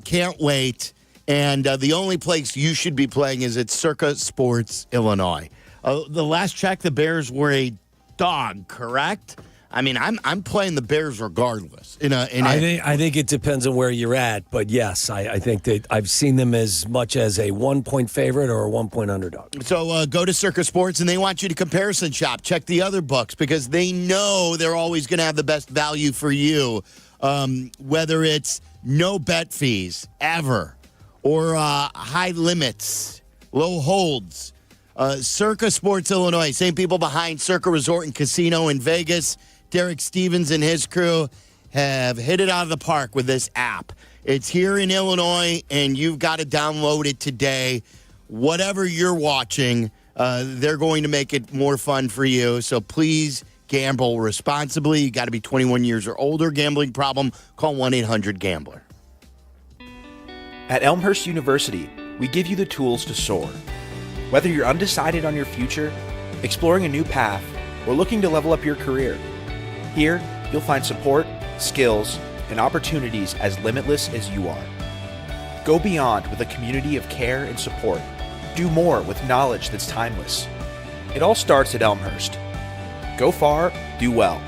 Can't wait. And the only place you should be playing is at Circa Sports, Illinois. The last check, the Bears were a dog, correct? I mean, I'm playing the Bears regardless. I think it depends on where you're at, but yes, I think that I've seen them as much as a 1-point favorite or a 1-point underdog. So go to Circa Sports, and they want you to comparison shop. Check the other books because they know they're always going to have the best value for you, whether it's no bet fees ever or high limits, low holds. Circa Sports Illinois, same people behind Circa Resort and Casino in Vegas. Derek Stevens and his crew have hit it out of the park with this app. It's here in Illinois, and you've got to download it today. Whatever you're watching, they're going to make it more fun for you. So please gamble responsibly. You got to be 21 years or older. Gambling problem, call 1-800-GAMBLER. At Elmhurst University, we give you the tools to soar. Whether you're undecided on your future, exploring a new path, or looking to level up your career, here you'll find support, skills, and opportunities as limitless as you are. Go beyond with a community of care and support. Do more with knowledge that's timeless. It all starts at Elmhurst. Go far, do well.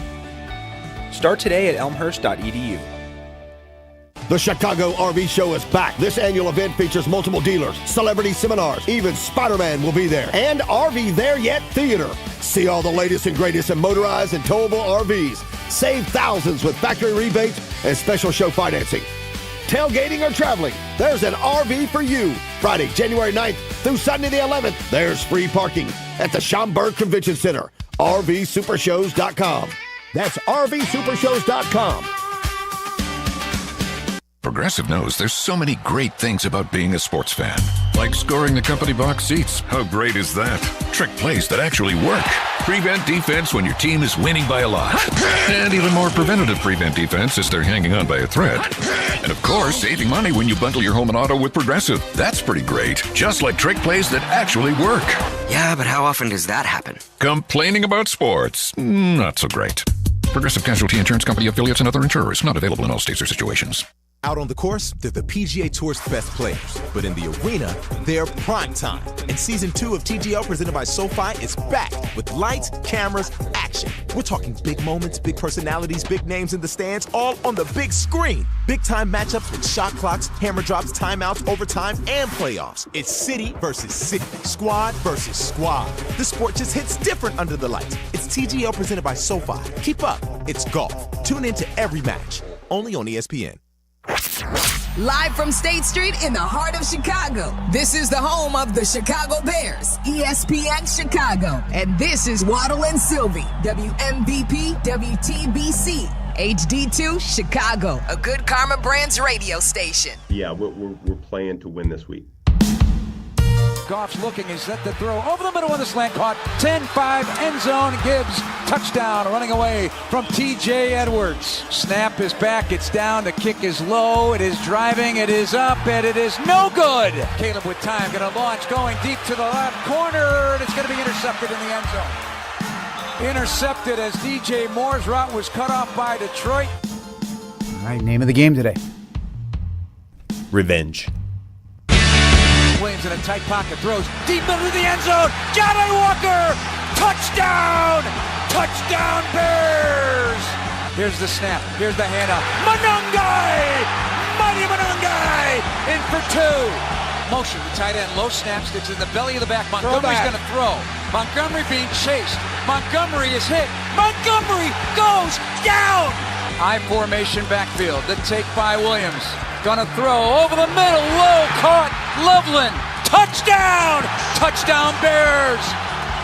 Start today at elmhurst.edu. The Chicago RV Show is back. This annual event features multiple dealers, celebrity seminars, even Spider-Man will be there, and RV There Yet Theater. See all the latest and greatest in motorized and towable RVs. Save thousands with factory rebates and special show financing. Tailgating or traveling, there's an RV for you. Friday, January 9th through Sunday the 11th, there's free parking. at the Schaumburg Convention Center. RVSupershows.com. That's RVSupershows.com. Progressive knows there's so many great things about being a sports fan. Like scoring the company box seats. How great is that? Trick plays that actually work. Prevent defense when your team is winning by a lot. And even more preventative prevent defense as they're hanging on by a thread. And of course, saving money when you bundle your home and auto with Progressive. That's pretty great. Just like trick plays that actually work. Yeah, but how often does that happen? Complaining about sports. Not so great. Progressive Casualty Insurance Company affiliates and other insurers. Not available in all states or situations. Out on the course, they're the PGA Tour's best players. But in the arena, they're prime time. And Season 2 of TGL presented by SoFi is back with lights, cameras, action. We're talking big moments, big personalities, big names in the stands, all on the big screen. Big-time matchups with shot clocks, hammer drops, timeouts, overtime, and playoffs. It's city versus city, squad versus squad. The sport just hits different under the lights. It's TGL presented by SoFi. Keep up. It's golf. Tune into every match. Only on ESPN. Live from State Street in the heart of Chicago, this is the home of the Chicago Bears, ESPN Chicago. And this is Waddle and Silvy, WMVP, WTBC, HD2 Chicago, a good Karma Brands radio station. Yeah, we're playing to win this week. Goff's looking, he's set to throw over the middle of the slant, caught 10-5 end zone. Gibbs touchdown, running away from TJ Edwards. Snap is back, it's down, the kick is low, it is driving, it is up, and it is no good. Caleb with time, gonna launch, going deep to the left corner, and it's gonna be intercepted in the end zone. Intercepted as DJ Moore's route was cut off by Detroit. All right, name of the game today. Revenge. Williams in a tight pocket, throws deep into the end zone. Johnny Walker, touchdown! Touchdown Bears! Here's the snap, here's the handoff. Monungai! Mighty Monungai in for two. Motion, the tight end, low snap, sticks in the belly of the back. Montgomery's going to throw. Montgomery being chased. Montgomery is hit. Montgomery goes down! I formation backfield, the take by Williams. Gonna throw over the middle, low, caught, Loveland, touchdown! Touchdown Bears!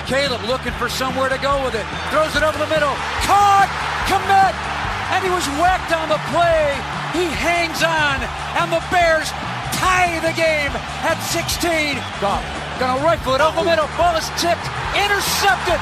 Caleb looking for somewhere to go with it, throws it over the middle, caught, Kmet, and he was whacked on the play, he hangs on, and the Bears tie the game at 16. Goff gonna rifle it over the middle, ball is tipped, intercepted,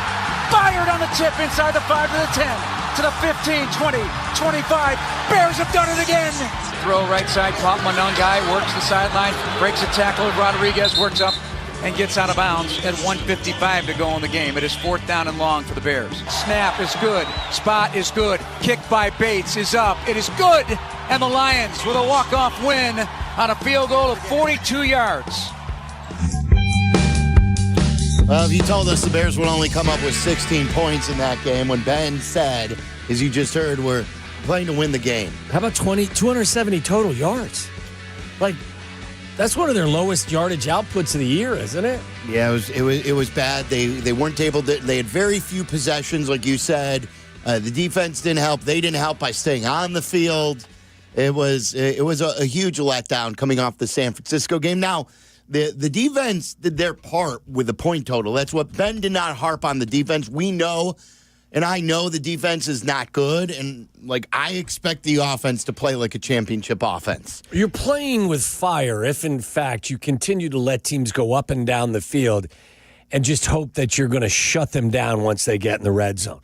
fired on the tip inside the 5 to the 10, to the 15, 20, 25, Bears have done it again! Throw right side, Pop Monungai works the sideline, breaks a tackle. Rodriguez works up and gets out of bounds at 1:55 to go in the game. It is 4th down and long for the Bears. Snap is good. Spot is good. Kick by Bates is up. It is good. And the Lions with a walk-off win on a field goal of 42 yards. Well, if you told us the Bears would only come up with 16 points in that game, when Ben said, as you just heard, we're playing to win the game. How about 270 total yards? Like, that's one of their lowest yardage outputs of the year, isn't it? Yeah, it was bad. They weren't able to. They had very few possessions, like you said. The defense didn't help. They didn't help by staying on the field. It was a huge letdown coming off the San Francisco game. Now, the defense did their part with the point total. That's what Ben did not harp on the defense. We know. And I know the defense is not good, and I expect the offense to play like a championship offense. You're playing with fire if, in fact, you continue to let teams go up and down the field and just hope that you're going to shut them down once they get in the red zone.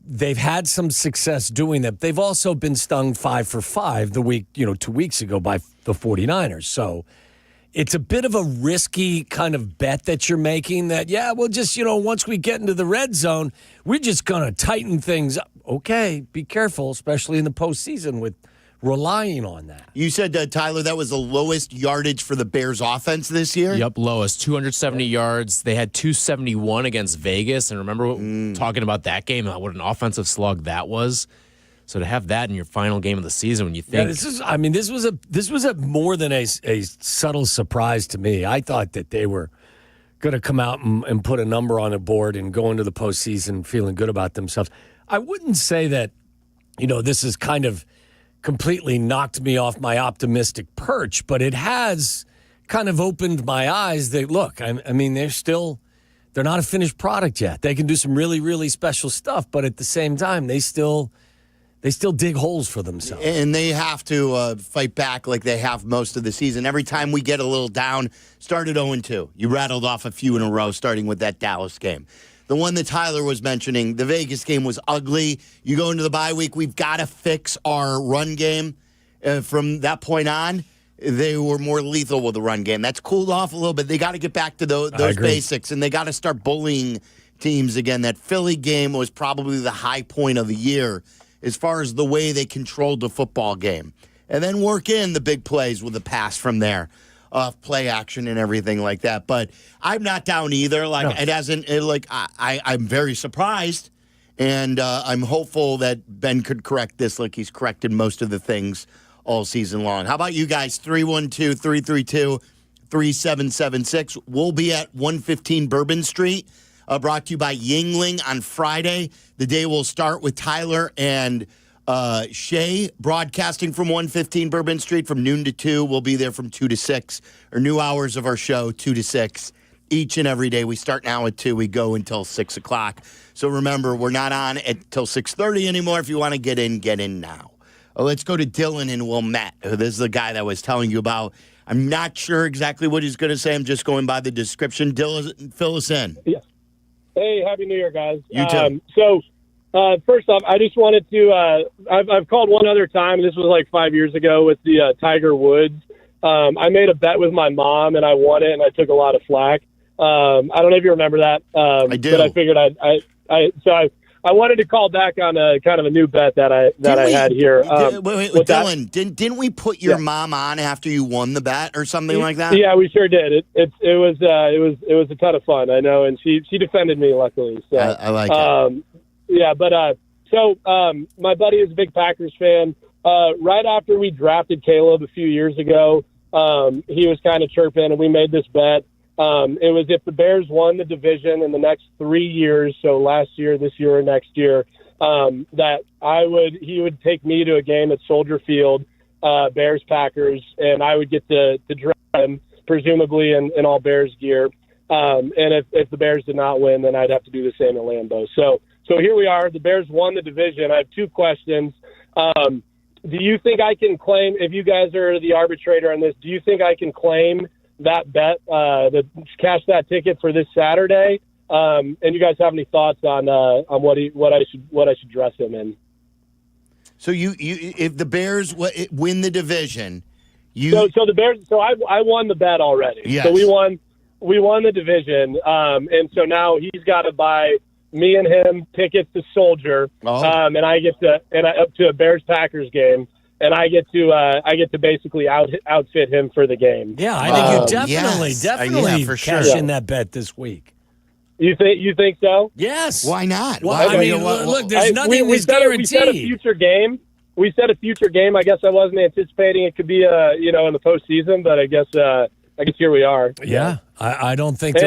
They've had some success doing that. They've also been stung 5 for 5 2 weeks ago by the 49ers. So it's a bit of a risky kind of bet that you're making that, we'll just, once we get into the red zone, we're just going to tighten things up. Okay, be careful, especially in the postseason with relying on that. You said, Tyler, that was the lowest yardage for the Bears offense this year? Yep, lowest, 270 yards. They had 271 against Vegas. And remember talking about that game, what an offensive slug that was? So to have that in your final game of the season, when you think, this was a more than a subtle surprise to me. I thought that they were going to come out and put a number on the board and go into the postseason feeling good about themselves. I wouldn't say that, this has kind of completely knocked me off my optimistic perch, but it has kind of opened my eyes. That look, they're still They're not a finished product yet. They can do some really, really special stuff, but at the same time, they still dig holes for themselves. And they have to fight back like they have most of the season. Every time we get a little down, started 0-2. You rattled off a few in a row, starting with that Dallas game. The one that Tyler was mentioning, the Vegas game was ugly. You go into the bye week, we've got to fix our run game. From that point on, they were more lethal with the run game. That's cooled off a little bit. They got to get back to those basics, and they got to start bullying teams again. That Philly game was probably the high point of the year as far as the way they controlled the football game. And then work in the big plays with the pass from there. Play action and everything like that. But I'm not down either. It hasn't. I'm very surprised, and I'm hopeful that Ben could correct this, like he's corrected most of the things all season long. How about you guys? 312-332-3776. We'll be at 115 Bourbon Street. Brought to you by Yingling on Friday. The day will start with Tyler and Shay broadcasting from 115 Bourbon Street from noon to 2. We'll be there from 2 to 6. Our new hours of our show, 2 to 6, each and every day. We start now at 2. We go until 6 o'clock. So remember, we're not on until 6:30 anymore. If you want to get in now. Let's go to Dylan in Wilmette. This is the guy that I was telling you about. I'm not sure exactly what he's going to say. I'm just going by the description. Dylan, fill us in. Yeah. Hey, Happy New Year, guys. You too. First off, I just wanted to I've called one other time. This was like 5 years ago with the Tiger Woods. I made a bet with my mom, and I won it, and I took a lot of flack. I don't know if you remember that. I do. But I figured I wanted to call back on a kind of a new bet that I had here. Wait, Dylan, didn't we put your mom on after you won the bet or something like that? Yeah, we sure did. It was a ton of fun, I know, and she defended me luckily. So I like it. Yeah, but my buddy is a big Packers fan. Right after we drafted Caleb a few years ago, he was kind of chirping, and we made this bet. It was if the Bears won the division in the next 3 years, so last year, this year, or next year, that he would take me to a game at Soldier Field, Bears Packers, and I would get to draft him, presumably in all Bears gear. And if the Bears did not win, then I'd have to do the same at Lambeau. So here we are. The Bears won the division. I have two questions. Do you think I can claim, if you guys are the arbitrator on this, do you think I can claim that bet, cash that ticket for this Saturday? And you guys have any thoughts on what I should dress him in? So you if the Bears win the division, so the Bears. So I won the bet already. Yes. So we won the division, and so now he's got to buy me and him tickets to Soldier, and I get up to a Bears Packers game. And I get to basically outfit him for the game. Yeah, I think you definitely for cash sure. in that bet this week. You think so? Yes. Why not? Well, look, there's nothing we guaranteed. Set a future game. We set a future game. I guess I wasn't anticipating it could be in the postseason, but I guess here we are. Yeah, I don't think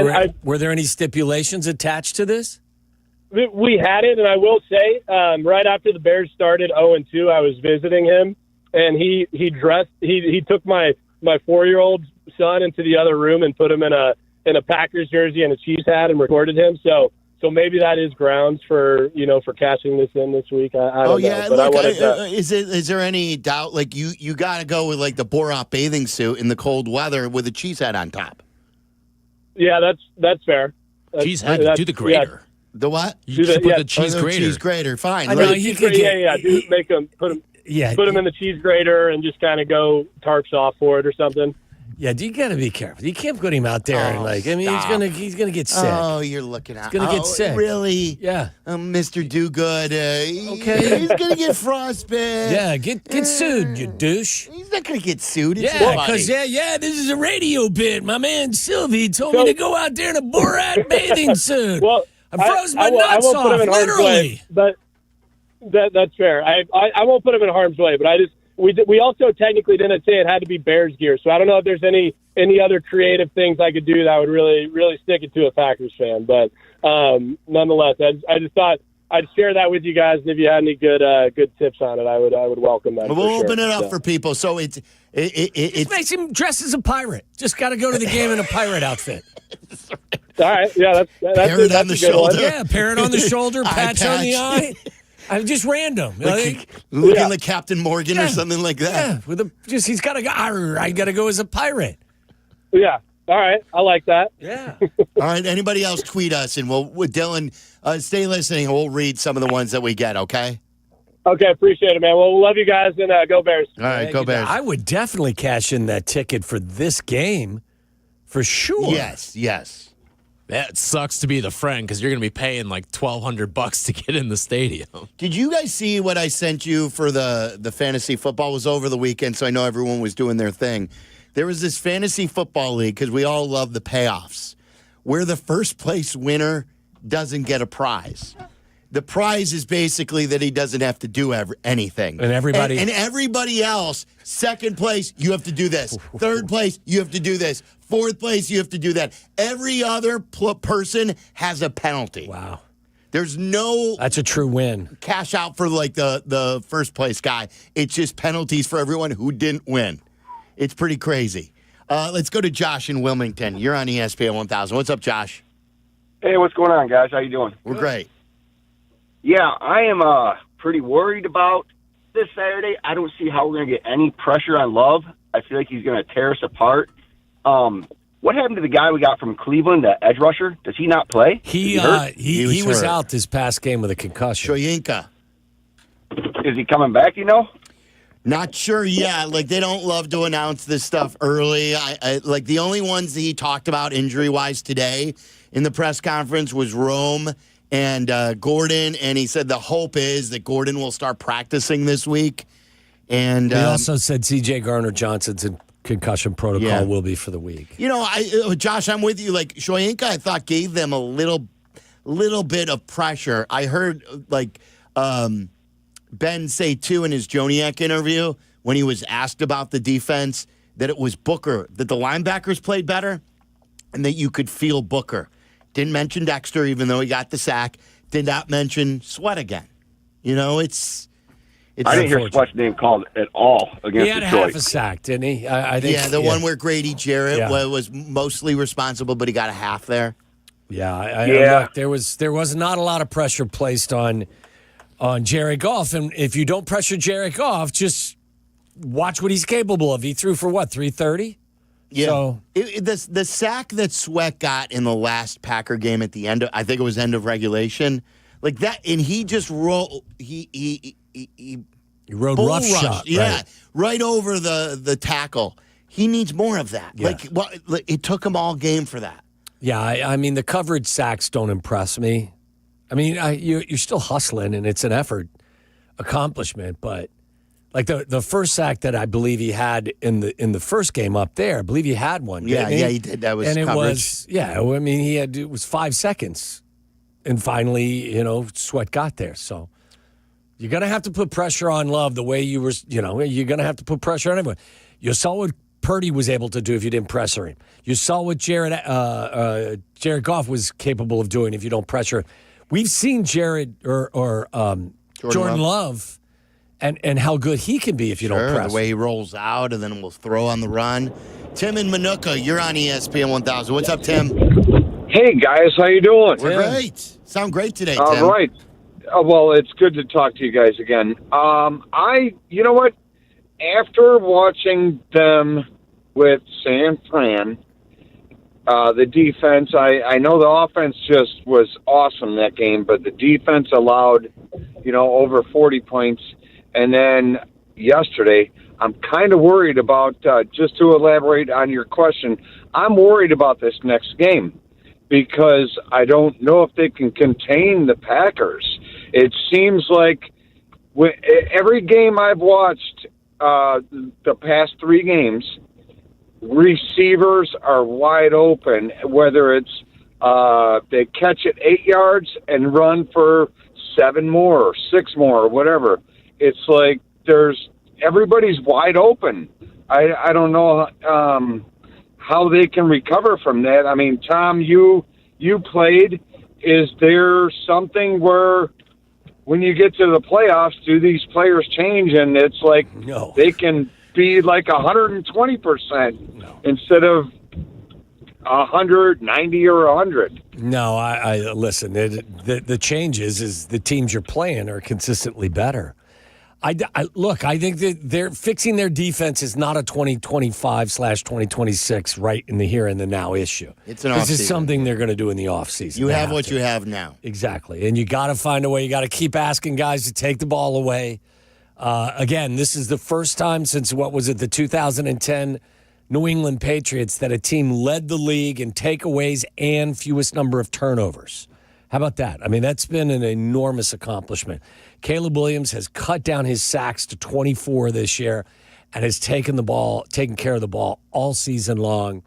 were there any stipulations attached to this? We had it, and I will say, right after the Bears started 0-2, I was visiting him. And he took my 4-year-old son into the other room and put him in a Packers jersey and a Chiefs hat and recorded him. So maybe that is grounds for cashing this in this week. I don't know. But look, is there any doubt? Like you got to go with like the Borat bathing suit in the cold weather with a cheese hat on top. Yeah, that's fair. Cheese hat, do the grater. Yeah. The what? You should put the cheese grater. Cheese grater, fine. I know you could get, make him put him in the cheese grater and just kind of go tarps off for it or something. Yeah, you got to be careful. You can't put him out there and he's gonna get sick. Oh, you're looking at. He's gonna get sick. Really? Yeah. Mr. Do-Good. Okay. He's gonna get frostbite. Yeah, get sued, you douche. He's not gonna get sued. It's because this is a radio bit. My man Silvy told me to go out there in a Borat bathing suit. Well, I froze my nuts off, literally. But that's fair. I won't put him in harm's way, but we also technically didn't say it had to be Bears gear, so I don't know if there's any other creative things I could do that would really really stick it to a Packers fan. But nonetheless, I just thought I'd share that with you guys, and if you had any good tips on it, I would welcome that. We'll open it up for people. So it makes him dress as a pirate. Just got to go to the game in a pirate outfit. All right, yeah, that's Parrot on the shoulder. Yeah, parrot on the shoulder, patch on the eye. I'm just random. Looking like Captain Morgan or something like that. Yeah, he's got to go. I got to go as a pirate. Yeah. All right, I like that. Yeah. All right, anybody else tweet us, and we'll Dylan, stay listening, and we'll read some of the ones that we get, okay? Okay, appreciate it, man. Well, we love you guys, and go Bears. All right, go Bears. I would definitely cash in that ticket for this game, for sure. Yes. That sucks to be the friend because you're going to be paying like $1,200 to get in the stadium. Did you guys see what I sent you for the fantasy football? It was over the weekend, so I know everyone was doing their thing. There was this fantasy football league, because we all love the payoffs, where the first place winner doesn't get a prize. The prize is basically that he doesn't have to do anything. And everybody... And everybody else, second place, you have to do this. Third place, you have to do this. Fourth place, you have to do that. Every other person has a penalty. Wow. There's no... That's a true win. Cash out for like the first place guy. It's just penalties for everyone who didn't win. It's pretty crazy. Let's go to Josh in Wilmington. You're on ESPN 1000. What's up, Josh? Hey, what's going on, guys? How you doing? We're great. Yeah, I am pretty worried about this Saturday. I don't see how we're going to get any pressure on Love. I feel like he's going to tear us apart. What happened to the guy we got from Cleveland, the edge rusher? Does he not play? He was out this past game with a concussion. Shoyinka. Is he coming back, you know? Not sure yet. Like, they don't love to announce this stuff early. I like, the only ones that he talked about injury-wise today in the press conference was Rome and Gordon, and he said the hope is that Gordon will start practicing this week. And he also said C.J. Garner-Johnson's in concussion protocol will be for the week. You know, Josh, I'm with you. Like, Shoyinka, I thought, gave them a little bit of pressure. I heard, like, Ben say, too, in his Joniak interview, when he was asked about the defense, that it was Booker, that the linebackers played better, and that you could feel Booker. Didn't mention Dexter, even though he got the sack. Did not mention Sweat again. You know, it's I didn't hear Sweat's name called at all against Detroit. He had half a sack, didn't he? I think. Yeah, the one where Grady Jarrett was mostly responsible, but he got a half there. Yeah, look, there was not a lot of pressure placed on Jared Goff, and if you don't pressure Jared Goff, just watch what he's capable of. He threw for 330. Yeah, so, the sack that Sweat got in the last Packer game at the end of, I think it was end of regulation, like that, and he just rolled. He rode roughshod. Yeah, right over the tackle. He needs more of that. Yeah. Like, it took him all game for that. Yeah, I mean, the coverage sacks don't impress me. I mean, you're still hustling, and it's an effort accomplishment. But like the first sack that I believe he had in the first game up there, I believe he had one. Yeah, he did. That was coverage. I mean, it was 5 seconds, and finally, Sweat got there. So you're gonna have to put pressure on Love the way you were. You're gonna have to put pressure on everyone. You saw what Purdy was able to do if you didn't pressure him. You saw what Jared Goff was capable of doing if you don't pressure him. We've seen Jared or Jordan Love and how good he can be if you don't press. The way he rolls out and then will throw on the run. Tim in Manuka, you're on ESPN 1000. What's up, Tim? Hey, guys. How you doing? We're great. Sound great today, Tim. All right. Well, it's good to talk to you guys again. You know what? After watching them with San Fran, the defense, I know the offense just was awesome that game, but the defense allowed, over 40 points. And then yesterday, I'm kind of worried about, just to elaborate on your question, I'm worried about this next game because I don't know if they can contain the Packers. It seems like every game I've watched the past 3 games, receivers are wide open, whether it's they catch it 8 yards and run for 7 more or 6 more or whatever. It's like everybody's wide open. I don't know how they can recover from that. I mean, Tom, you played. Is there something where when you get to the playoffs, do these players change and it's like they can be like 120% instead of 100, 90, or 100. No, I listen. The change is the teams you're playing are consistently better. Look, I think that they're fixing their defense is not a 2025/2026 right in the here and the now issue. It's an This is offseason. something they're going to do in the offseason. You They have what to. you have now. Exactly. And you got to find a way. You got to keep asking guys to take the ball away. Again, this is the first time since, the 2010 New England Patriots that a team led the league in takeaways and fewest number of turnovers. How about that? I mean, that's been an enormous accomplishment. Caleb Williams has cut down his sacks to 24 this year and has taken care of the ball all season long.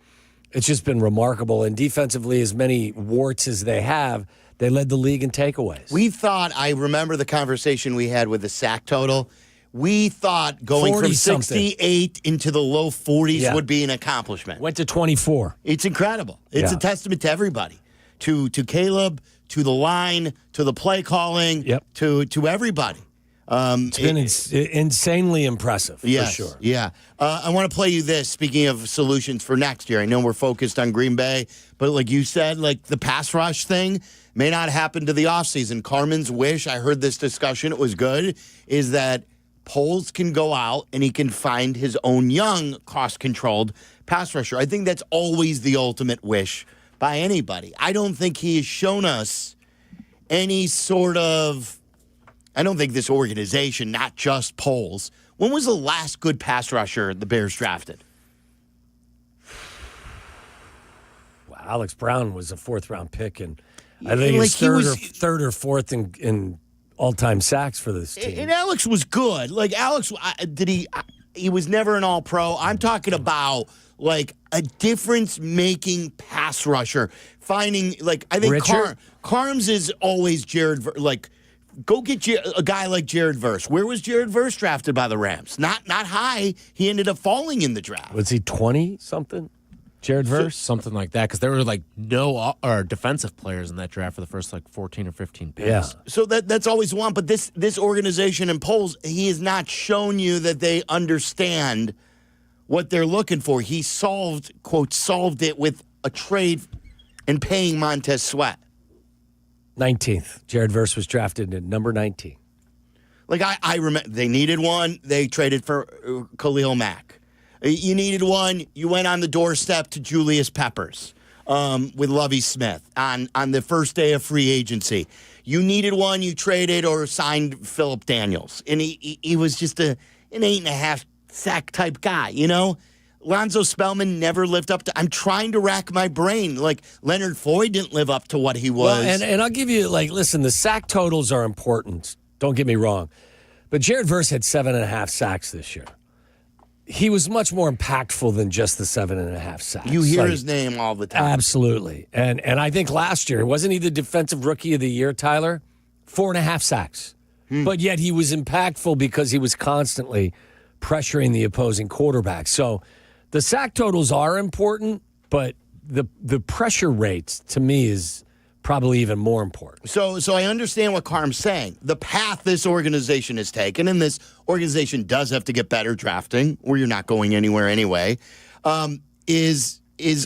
It's just been remarkable. And defensively, as many warts as they have, they led the league in takeaways. I remember the conversation we had with the sack total. We thought going from 68 into the low 40s would be an accomplishment. Went to 24. It's incredible. It's a testament to everybody, to Caleb, to the line, to the play calling, to everybody. It's been insanely impressive, for sure. Yeah. I want to play you this, speaking of solutions for next year. I know we're focused on Green Bay, but like you said, like the pass rush thing may not happen to the offseason. Carmen's wish, I heard this discussion, it was good, is that Poles can go out and he can find his own young, cost-controlled pass rusher. I think that's always the ultimate wish by anybody. I don't think he has shown us any sort of... I don't think this organization, not just Poles. When was the last good pass rusher the Bears drafted? Well, Alex Brown was a fourth-round pick, and I think he's third or fourth in all-time sacks for this team. And Alex was good. Like, Alex, he was never an all-pro. I'm talking about, like, a difference-making pass rusher. Finding, like, I think Carms is always Jared, like, go get a guy like Jared Verse. Where was Jared Verse drafted by the Rams? Not high. He ended up falling in the draft. Was he 20-something? Jared Verse? Something like that, because there were like no defensive players in that draft for the first like 14 or 15 picks. Yeah. So that's always one. But this organization and Poles, he has not shown you that they understand what they're looking for. He solved it with a trade and paying Montez Sweat. 19th. Jared Verse was drafted at number 19. Like, I remember they needed one. They traded for Khalil Mack. You needed one. You went on the doorstep to Julius Peppers with Lovie Smith on the first day of free agency. You needed one. You traded or signed Phillip Daniels. And he was just an 8.5 sack type guy, you know? Lonzo Spellman never lived up to... I'm trying to rack my brain. Like, Leonard Floyd didn't live up to what he was. Well, and I'll give you, like, listen, the sack totals are important. Don't get me wrong. But Jared Verse had 7.5 sacks this year. He was much more impactful than just the 7.5 sacks. You hear his name all the time. Absolutely. And I think last year, wasn't he the defensive rookie of the year, Tyler? 4.5 sacks. But yet he was impactful because he was constantly pressuring the opposing quarterback. So the sack totals are important, but the pressure rates, to me, is probably even more important. So I understand what Carm's saying. The path this organization has taken, and this organization does have to get better drafting, or you're not going anywhere anyway, is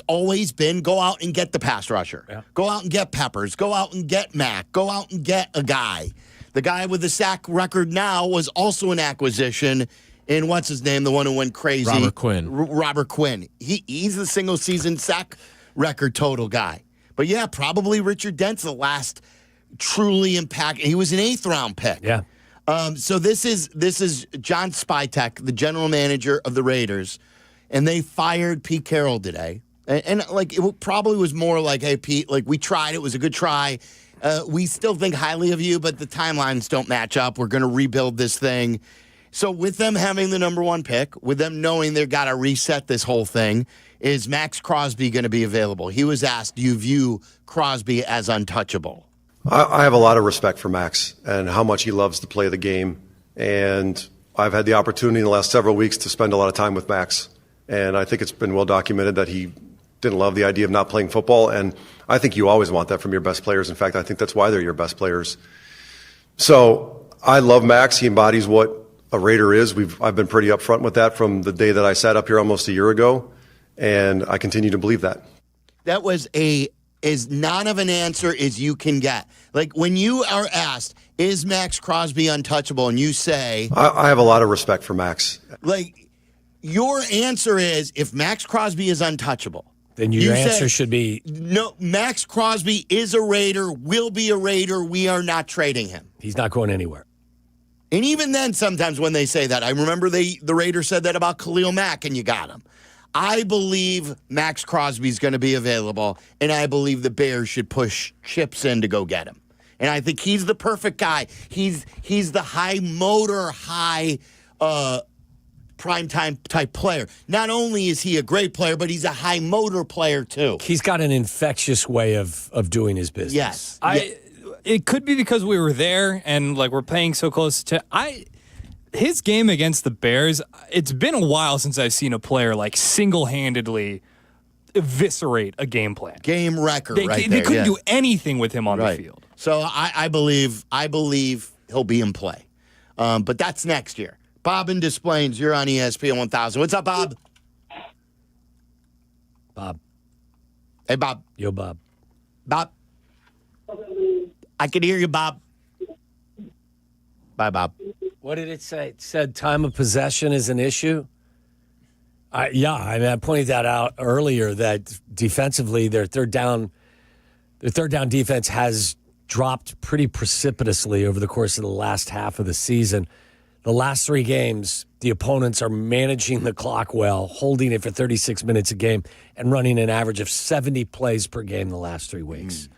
always been go out and get the pass rusher. Yeah. Go out and get Peppers. Go out and get Mack. Go out and get a guy. The guy with the sack record now was also an acquisition. And what's his name? The one who went crazy. Robert Quinn. Robert Quinn. He's the single-season sack record total guy. But, yeah, probably Richard Dent's the last truly impact. He was an 8th-round pick. Yeah. So this is John Spytek, the general manager of the Raiders, and they fired Pete Carroll today. And like, it probably was more like, hey, Pete, like, we tried. It was a good try. We still think highly of you, but the timelines don't match up. We're going to rebuild this thing. So with them having the number 1 pick, with them knowing they've got to reset this whole thing, is Max Crosby going to be available? He was asked, do you view Crosby as untouchable? I have a lot of respect for Max and how much he loves to play the game. And I've had the opportunity in the last several weeks to spend a lot of time with Max. And I think it's been well documented that he didn't love the idea of not playing football. And I think you always want that from your best players. In fact, I think that's why they're your best players. So I love Max. He embodies what a Raider is. I've been pretty upfront with that from the day that I sat up here almost a year ago, and I continue to believe that. That was as non of an answer as you can get. Like when you are asked, is Max Crosby untouchable? And you say, I have a lot of respect for Max. like, your answer is if Max Crosby is untouchable. Then your answer should be no. Max Crosby is a Raider, will be a Raider. We are not trading him. He's not going anywhere. And even then, sometimes when they say that, I remember the Raiders said that about Khalil Mack, and you got him. I believe Max Crosby's going to be available, and I believe the Bears should push chips in to go get him. And I think he's the perfect guy. He's the high motor, high primetime type player. Not only is he a great player, but he's a high motor player too. He's got an infectious way of doing his business. Yes. It could be because we were there and like we're paying so close to his game against the Bears. It's been a while since I've seen a player like single-handedly eviscerate a game plan. Game wrecker, They couldn't do anything with him on the field. So I believe he'll be in play. But that's next year. Bob in Des Plaines, you're on ESPN 1000. What's up, Bob? Bob. Hey, Bob. Yo, Bob. Bob. I can hear you, Bob. Bye, Bob. What did it say? It said time of possession is an issue. I pointed that out earlier that defensively their third down defense has dropped pretty precipitously over the course of the last half of the season. The last 3 games, the opponents are managing the clock well, holding it for 36 minutes a game, and running an average of 70 plays per game the last 3 weeks.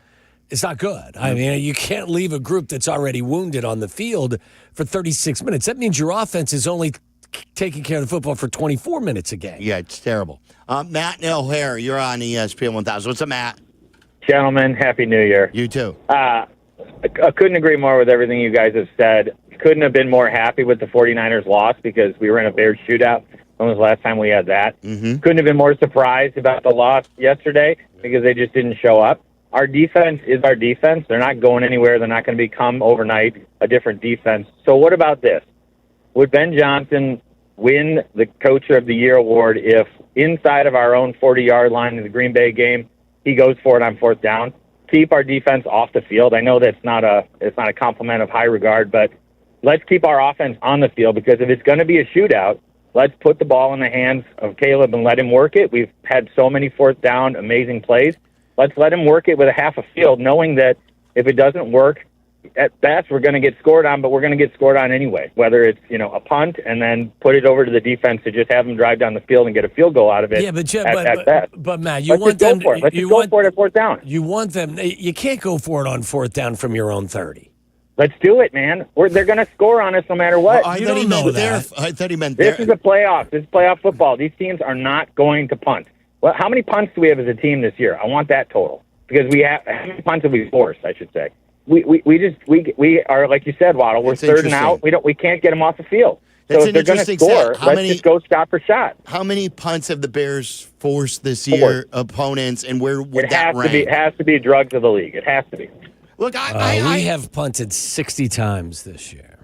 It's not good. I mean, you can't leave a group that's already wounded on the field for 36 minutes. That means your offense is only taking care of the football for 24 minutes a game. Yeah, it's terrible. Matt and O'Hare, you're on ESPN 1000. What's up, Matt? Gentlemen, Happy New Year. You too. I couldn't agree more with everything you guys have said. Couldn't have been more happy with the 49ers loss because we were in a Bears shootout. When was the last time we had that? Mm-hmm. Couldn't have been more surprised about the loss yesterday because they just didn't show up. Our defense is our defense. They're not going anywhere. They're not going to become overnight a different defense. So what about this? Would Ben Johnson win the Coach of the Year award if inside of our own 40-yard line in the Green Bay game, he goes for it on 4th down? Keep our defense off the field. I know that's not a compliment of high regard, but let's keep our offense on the field because if it's going to be a shootout, let's put the ball in the hands of Caleb and let him work it. We've had so many 4th down amazing plays. Let's let him work it with a half a field, knowing that if it doesn't work, at best we're going to get scored on, but we're going to get scored on anyway, whether it's a punt and then put it over to the defense to just have them drive down the field and get a field goal out of it. Yeah, but Matt, Let's want go them for it. Let's go for it at 4th down. You want them. You can't go for it on 4th down from your own 30. Let's do it, man. They're going to score on us no matter what. I thought he meant This is a playoff. This is playoff football. These teams are not going to punt. Well, how many punts do we have as a team this year? I want that total because we have how many punts have we forced? I should say. We are like you said, Waddle. We're third and out. We can't get them off the field. So if they're going to score, let's just go stop for shot. How many punts have the Bears forced this year, opponents, and where would that rank? It has to be drugs of the league. It has to be. Look, we have punted 60 times this year,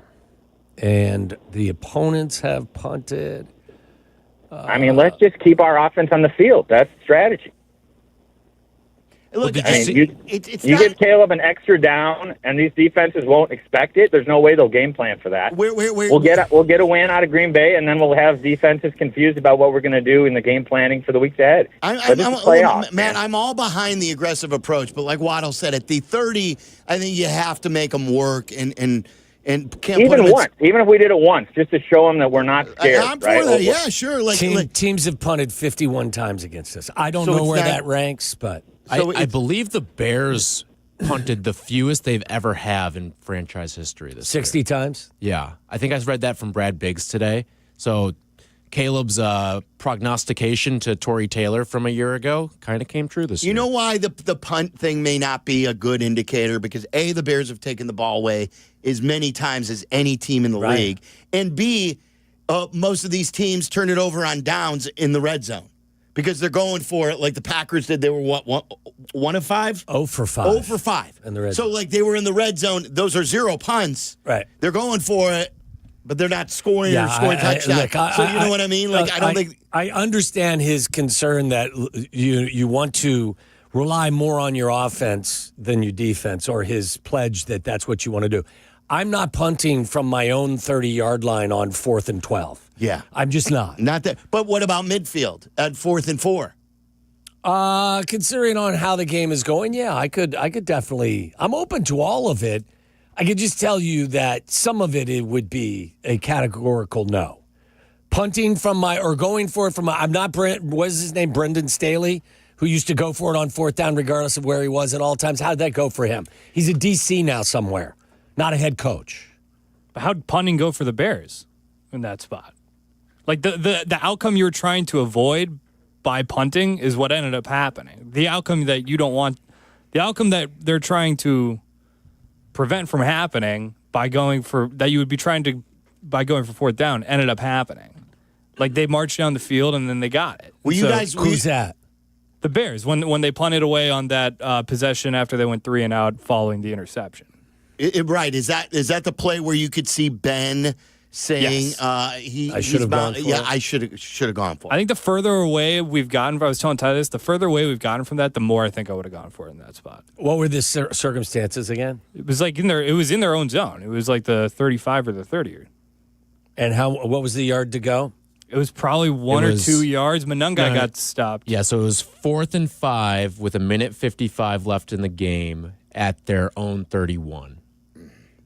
and the opponents have punted. Let's just keep our offense on the field. That's the strategy. Look, you give Caleb an extra down, and these defenses won't expect it. There's no way they'll game plan for that. We'll get a win out of Green Bay, and then we'll have defenses confused about what we're going to do in the game planning for the weeks ahead. Man, I'm all behind the aggressive approach, but like Waddle said, at the 30, I think you have to make them work and can't even put them once, even if we did it once, just to show them that we're not scared. I'm for that. Yeah, sure. Teams have punted 51 times against us. I don't know where that ranks, but I believe the Bears punted the fewest they've ever have in franchise history this 60 times? Yeah. I think I read that from Brad Biggs today. So Caleb's prognostication to Torrey Taylor from a year ago kind of came true this year. You know why the punt thing may not be a good indicator? Because A, the Bears have taken the ball away as many times as any team in the league. And B, most of these teams turn it over on downs in the red zone. Because they're going for it like the Packers did. They were, 1 of 5? 0 for 5. 0 for 5. In the red zone. So, they were in the red zone. Those are 0 punts. Right. They're going for it, But they're not scoring or scoring touchdowns. So you know what I mean? Like, I don't think... I understand his concern that you want to rely more on your offense than your defense, or his pledge that that's what you want to do. I'm not punting from my own 30-yard line on 4th and 12. Yeah. I'm just not. Not that. But what about midfield at 4th and 4? Considering on how the game is going, yeah, I could definitely. I'm open to all of it. I could just tell you that some of it would be a categorical no. Punting from going for it from I'm not what is his name? Brendan Staley, who used to go for it on 4th down regardless of where he was at all times. How did that go for him? He's a DC now somewhere, not a head coach. How'd punting go for the Bears in that spot? Like the outcome you were trying to avoid by punting is what ended up happening. The outcome that you don't want, the outcome that they're trying to prevent from happening by going for 4th down ended up happening. Like they marched down the field and then they got it. Who's that? The Bears when they punted away on that possession after they went 3 and out following the interception. Right. Is that the play where you could see Ben saying I should have gone for it? Yeah, I should have gone for it. I think the further away we've gotten, I was telling Ty this, the further away we've gotten from that, the more I think I would have gone for it in that spot. What were the circumstances again? It was like it was in their own zone. It was like the 35 or the 30. And what was the yard to go? It was probably 1 or 2 yards. Manungai got stopped. Yeah, so it was 4th and 5 with 1:55 left in the game at their own 31.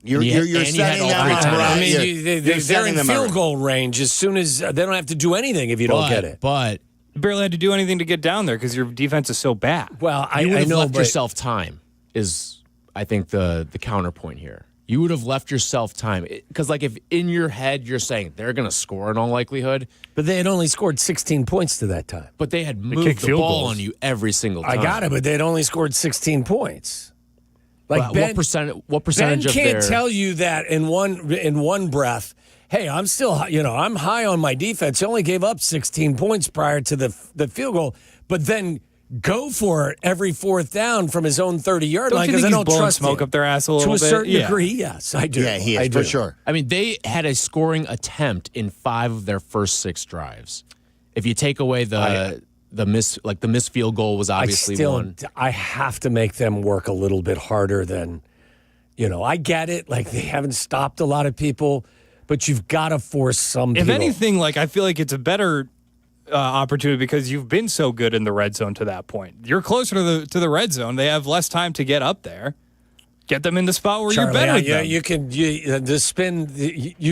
You're setting them up. I mean, they're in field goal range as soon as they don't have to do anything if you don't get it. But you barely had to do anything to get down there because your defense is so bad. Well, you would have left yourself time is, I think, the counterpoint here. You would have left yourself time. Because, like, if in your head you're saying they're going to score in all likelihood. But they had only scored 16 points to that time. But they had moved the ball on you every single time. I got it, but they'd only scored 16 points. Like what percentage of Ben can't tell you that in one breath. Hey, I'm still, I'm high on my defense. He only gave up 16 points prior to the field goal, but then go for it every 4th down from his own 30-yard line because I don't trust smoke up their ass a little bit. To a certain degree, yes, I do. Yeah, he is for sure. I mean, they had a scoring attempt in 5 of their first 6 drives. If you take away the missed field goal was obviously one. I have to make them work a little bit harder than, I get it. Like they haven't stopped a lot of people, but you've got to force some people. If anything, I feel like it's a better opportunity because you've been so good in the red zone to that point. You're closer to the red zone. They have less time to get up there. Get them in the spot where you're better than them. You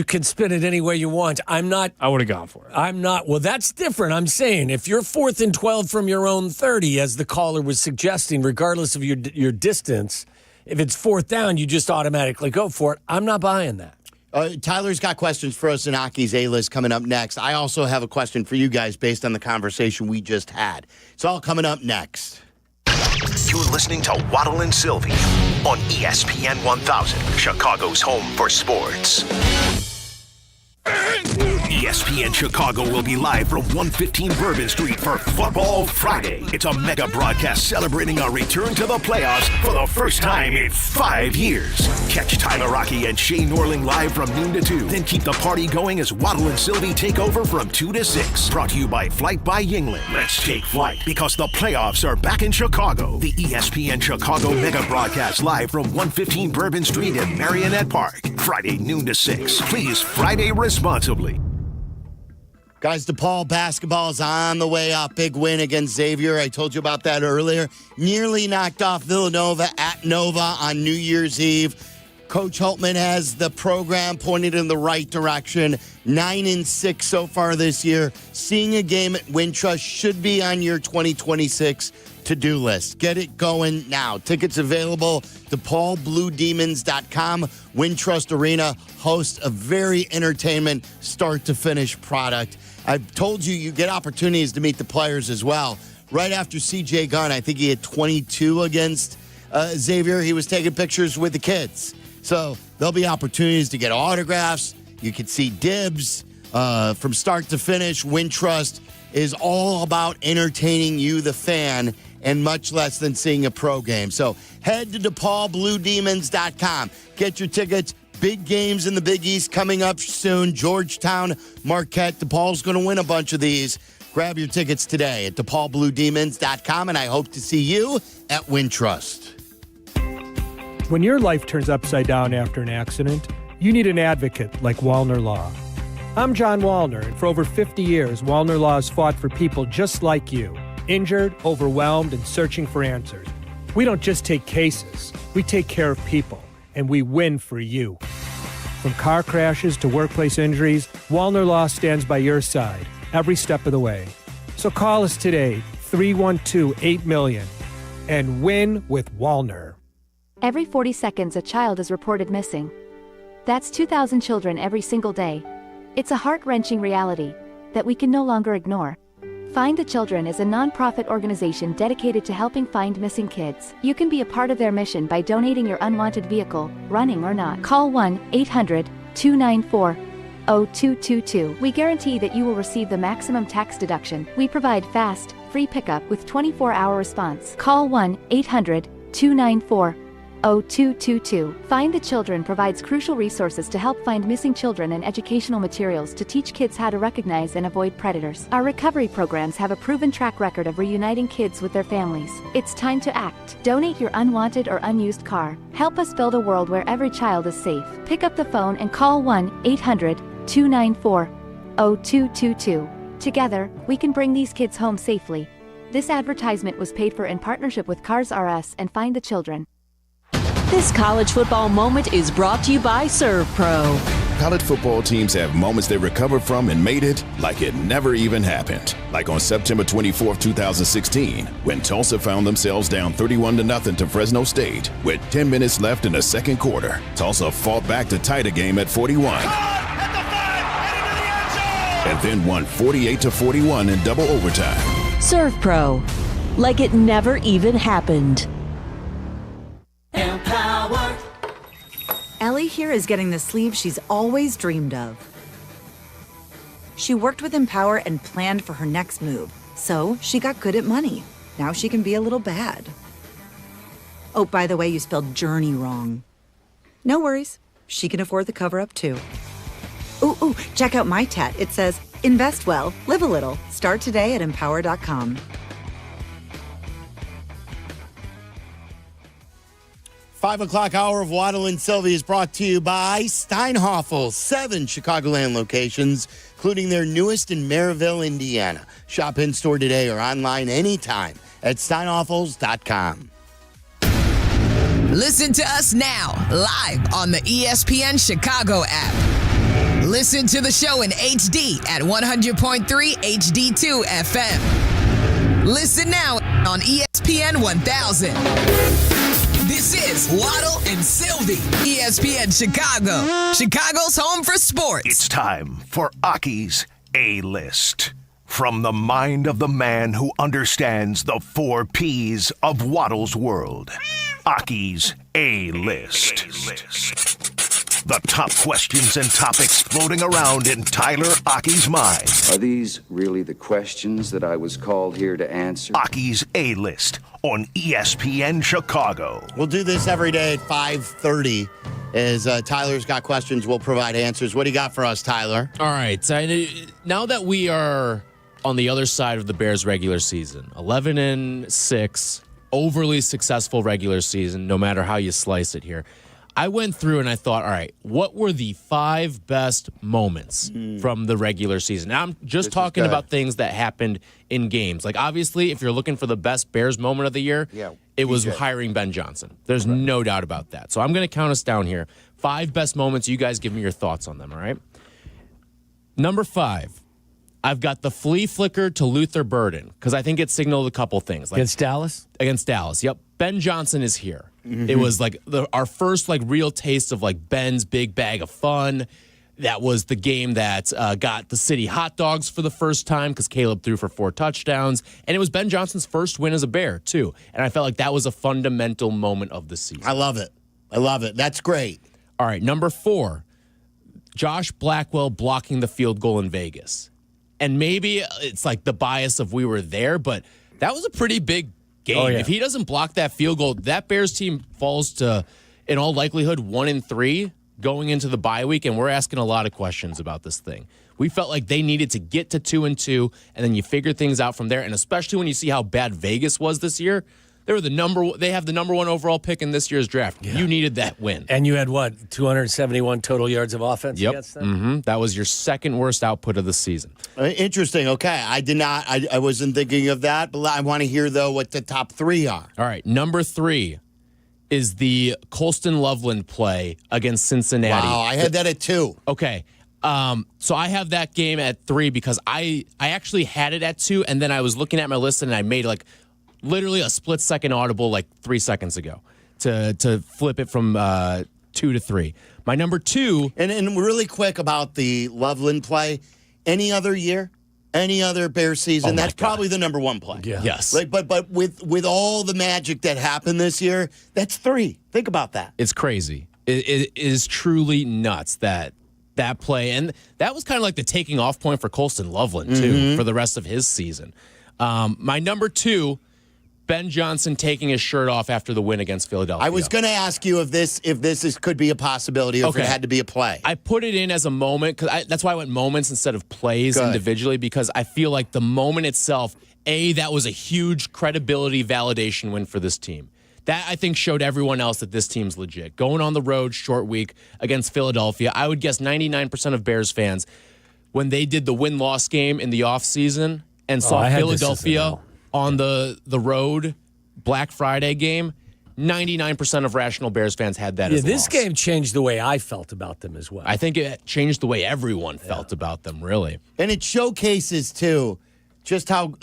can spin it any way you want. I would have gone for it. I'm not. Well, that's different. I'm saying if you're 4th and 12 from your own 30, as the caller was suggesting, regardless of your distance, if it's 4th down, you just automatically go for it. I'm not buying that. Tyler's got questions for us in Aki's A-List coming up next. I also have a question for you guys based on the conversation we just had. It's all coming up next. You're listening to Waddle and Silvy on ESPN 1000, Chicago's home for sports. ESPN Chicago will be live from 115 Bourbon Street for Football Friday. It's a mega broadcast celebrating our return to the playoffs for the first time in 5 years. Catch Tyler Rocky and Shane Norling live from noon to 2. Then keep the party going as Waddle and Silvy take over from 2 to 6. Brought to you by Flight by Yingling. Let's take flight because the playoffs are back in Chicago. The ESPN Chicago mega broadcast live from 115 Bourbon Street in Marionette Park. Friday noon to 6. Please Friday responsibly. Guys, DePaul basketball is on the way up. Big win against Xavier. I told you about that earlier. Nearly knocked off Villanova at Nova on New Year's Eve. Coach Holtman has the program pointed in the right direction. 9-6 so far this year. Seeing a game at Wintrust should be on your 2026 to-do list. Get it going now. Tickets available. DePaulBlueDemons.com. Wintrust Arena hosts a very entertainment start-to-finish product. I've told you get opportunities to meet the players as well. Right after C.J. Gunn, I think he had 22 against Xavier. He was taking pictures with the kids. So there'll be opportunities to get autographs. You can see dibs from start to finish. Wintrust is all about entertaining you, the fan, and much less than seeing a pro game. So head to DePaulBlueDemons.com. Get your tickets. Big games in the Big East coming up soon. Georgetown, Marquette. DePaul's going to win a bunch of these. Grab your tickets today at DePaulBlueDemons.com, and I hope to see you at Wintrust. When your life turns upside down after an accident, you need an advocate like Wallner Law. I'm John Wallner, and for over 50 years, Wallner Law has fought for people just like you, injured, overwhelmed, and searching for answers. We don't just take cases, we take care of people, and we win for you. From car crashes to workplace injuries, Wallner Law stands by your side every step of the way. So call us today, 312-8-MILLION, and win with Wallner. Every 40 seconds, a child is reported missing. That's 2,000 children every single day. It's a heart-wrenching reality that we can no longer ignore. Find the Children is a non-profit organization dedicated to helping find missing kids. You can be a part of their mission by donating your unwanted vehicle, running or not. Call 1-800-294-0222. We guarantee that you will receive the maximum tax deduction. We provide fast, free pickup with 24-hour response. Call 1-800-294-0222. Find the Children provides crucial resources to help find missing children and educational materials to teach kids how to recognize and avoid predators. Our recovery programs have a proven track record of reuniting kids with their families. It's time to act. Donate your unwanted or unused car. Help us build a world where every child is safe. Pick up the phone and call 1-800-294-0222. Together, we can bring these kids home safely. This advertisement was paid for in partnership with Cars R Us and Find the Children. This college football moment is brought to you by ServPro. College football teams have moments they recovered from and made it like it never even happened. Like on September 24, 2016, when Tulsa found themselves down 31-0 to Fresno State. With 10 minutes left in the second quarter, Tulsa fought back to tie the game at 41. And then won 48-41 in double overtime. ServPro, like it never even happened. Empower. Ellie here is getting the sleeve she's always dreamed of. She worked with Empower and planned for her next move, so she got good at money. Now she can be a little bad. Oh, by the way, you spelled journey wrong. No worries. She can afford the cover-up, too. Ooh, check out my tat. It says, invest well, live a little. Start today at empower.com. 5 o'clock hour of Waddle and Silvy is brought to you by Steinhoffel. 7 Chicagoland locations, including their newest in Maryville, Indiana. Shop in-store today or online anytime at steinhoffels.com. Listen to us now, live on the ESPN Chicago app. Listen to the show in HD at 100.3 HD2 FM. Listen now on ESPN 1000. This is Waddle and Silvy, ESPN Chicago, Chicago's home for sports. It's time for Aki's A-List. From the mind of the man who understands the 4 Ps of Waddle's world. Aki's A-List. The top questions and topics floating around in Tyler Aki's mind. Are these really the questions that I was called here to answer? Aki's A-List on ESPN Chicago. We'll do this every day at 5:30. As Tyler's got questions, we'll provide answers. What do you got for us, Tyler? All right. Now that we are on the other side of the Bears' regular season, 11-6, overly successful regular season, no matter how you slice it here. I went through and I thought, all right, what were the 5 best moments from the regular season? Now, I'm just talking about things that happened in games. Like, obviously, if you're looking for the best Bears moment of the year, it was hiring Ben Johnson. There's no doubt about that. So I'm going to count us down here. 5 best moments. You guys give me your thoughts on them, all right? Number 5, I've got the flea flicker to Luther Burden because I think it signaled a couple things. Like, against Dallas? Against Dallas, yep. Ben Johnson is here. Mm-hmm. It was like our first real taste of Ben's big bag of fun. That was the game that got the city hot dogs for the first time because Caleb threw for 4 touchdowns. And it was Ben Johnson's first win as a Bear, too. And I felt like that was a fundamental moment of the season. I love it. That's great. All right, number 4, Josh Blackwell blocking the field goal in Vegas. And maybe it's the bias of we were there, but that was a pretty big game. Oh, yeah. If he doesn't block that field goal, that Bears team falls to, in all likelihood, 1-3. going into the bye week, and we're asking a lot of questions about this thing. We felt like they needed to get to 2-2, and then you figure things out from there. And especially when you see how bad Vegas was this year, they have the number one overall pick in this year's draft. Yeah. You needed that win. And you had, 271 total yards of offense against them? Mm-hmm. That was your second worst output of the season. Interesting. Okay. I wasn't thinking of that, but I want to hear, though, what the top three are. All right. Number 3 is the Colston Loveland play against Cincinnati. Wow, I had that at 2. Okay. So I have that game at 3 because I actually had it at 2, and then I was looking at my list and I made literally a split-second audible 3 seconds ago to flip it from 2 to 3. My number 2... And really quick about the Loveland play, any other year, any other Bears season, that's probably the number 1 play. Yeah. Yes. But with all the magic that happened this year, that's 3. Think about that. It's crazy. It is truly nuts that play. And that was kind of like the taking off point for Colston Loveland, too, for the rest of his season. My number 2... Ben Johnson taking his shirt off after the win against Philadelphia. I was going to ask you if this could be a possibility, or if it had to be a play. I put it in as a moment because that's why I went moments instead of plays individually, because I feel like the moment itself, that was a huge credibility validation win for this team. That, I think, showed everyone else that this team's legit. Going on the road, short week against Philadelphia, I would guess 99% of Bears fans, when they did the win-loss game in the offseason and saw Philadelphia on the road Black Friday game, 99% of rational Bears fans had that as a this loss. game changed the way I felt about them as well. I think it changed the way everyone felt about them, really. And it showcases, too, just how,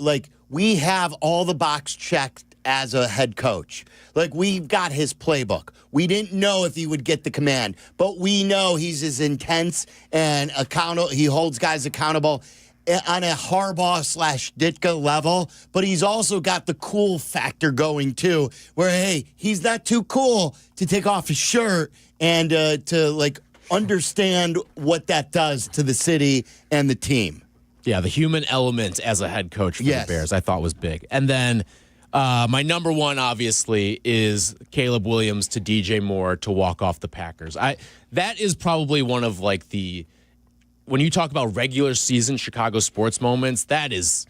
we have all the box checked as a head coach. We've got his playbook. We didn't know if he would get the command, but we know he's as intense and accountable. He holds guys accountable on a Harbaugh/Ditka level, but he's also got the cool factor going too, where, hey, he's not too cool to take off his shirt and to understand what that does to the city and the team. Yeah, the human element as a head coach for the Bears I thought was big. And then my number 1, obviously, is Caleb Williams to DJ Moore to walk off the Packers. That is probably one of when you talk about regular season Chicago sports moments, that is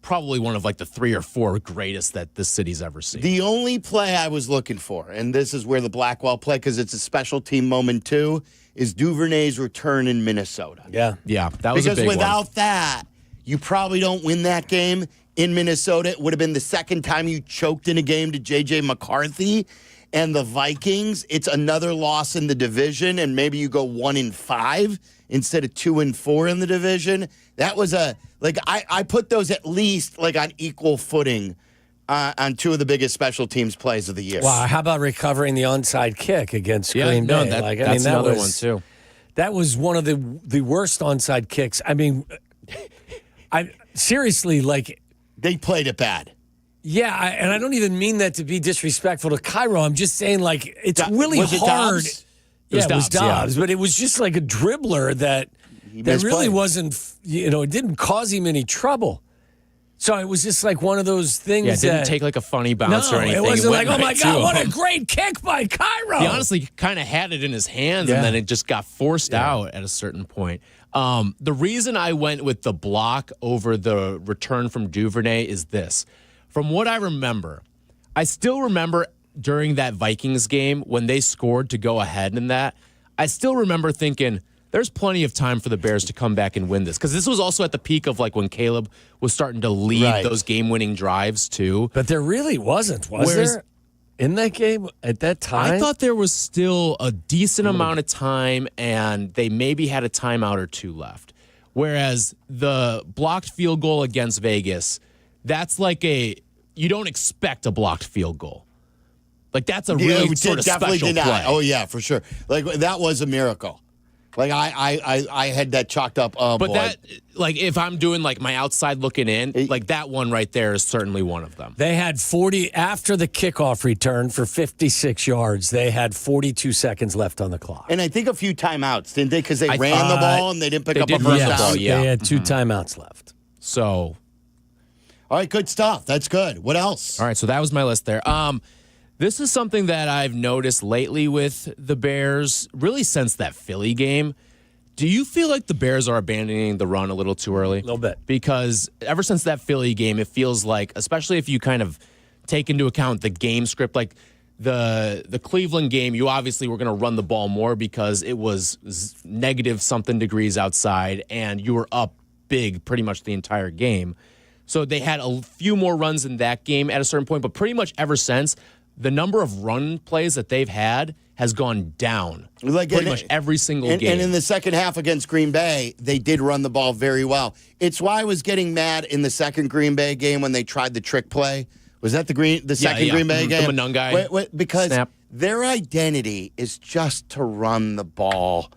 probably one of the 3 or 4 greatest that this city's ever seen. The only play I was looking for, and this is where the Blackwell play, because it's a special team moment too, is Duvernay's return in Minnesota. Yeah, that was a big one. Because without that, you probably don't win that game in Minnesota. It would have been the second time you choked in a game to J.J. McCarthy and the Vikings. It's another loss in the division, and maybe you go 1-5 instead of 2-4 in the division. That was I put those at least on equal footing on 2 of the biggest special teams plays of the year. Wow, how about recovering the onside kick against Green Bay? That's another one too. That was one of the worst onside kicks. I mean, I seriously they played it bad. Yeah, and I don't even mean that to be disrespectful to Cairo. I'm just saying it's really hard. It was Dobbs, but it was just a dribbler that really wasn't, it didn't cause him any trouble. So it was just one of those things. Yeah, it didn't take a funny bounce or anything. It wasn't oh my God, what a great kick by Cairo. He honestly kind of had it in his hands, and then it just got forced out at a certain point. The reason I went with the block over the return from Duvernay is this. From what I remember, I still remember during that Vikings game when they scored to go ahead in that, I still remember thinking there's plenty of time for the Bears to come back and win this. Because this was also at the peak of when Caleb was starting to lead those game-winning drives too. But there really wasn't, was there? In that game at that time? I thought there was still a decent amount of time, and they maybe had a timeout or 2 left. Whereas the blocked field goal against Vegas, that's you don't expect a blocked field goal. That's a really sort of special play. Oh, yeah, for sure. That was a miracle. I had that chalked up. Oh, but boy. that, if I'm doing my outside looking in, that one right there is certainly one of them. They had 40 after the kickoff return for 56 yards. They had 42 seconds left on the clock. And I think a few timeouts, didn't they? Because they ran the ball and they didn't pick up a first down. They had 2 timeouts left. So, all right, good stuff. That's good. What else? All right, so that was my list there. This is something that I've noticed lately with the Bears, really since that Philly game. Do you feel like the Bears are abandoning the run a little too early? A little bit. Because ever since that Philly game, it feels like, especially if you kind of take into account the game script, like the Cleveland game, you obviously were going to run the ball more because it was negative something degrees outside and you were up big pretty much the entire game. So they had a few more runs in that game at a certain point, but pretty much ever since, the number of run plays that they've had has gone down pretty much every single game. And in the second half against Green Bay, they did run the ball very well. It's why I was getting mad in the second Green Bay game when they tried the trick play. Was that the second Green Bay game? The Monungai because snap. Their identity is just to run the ball.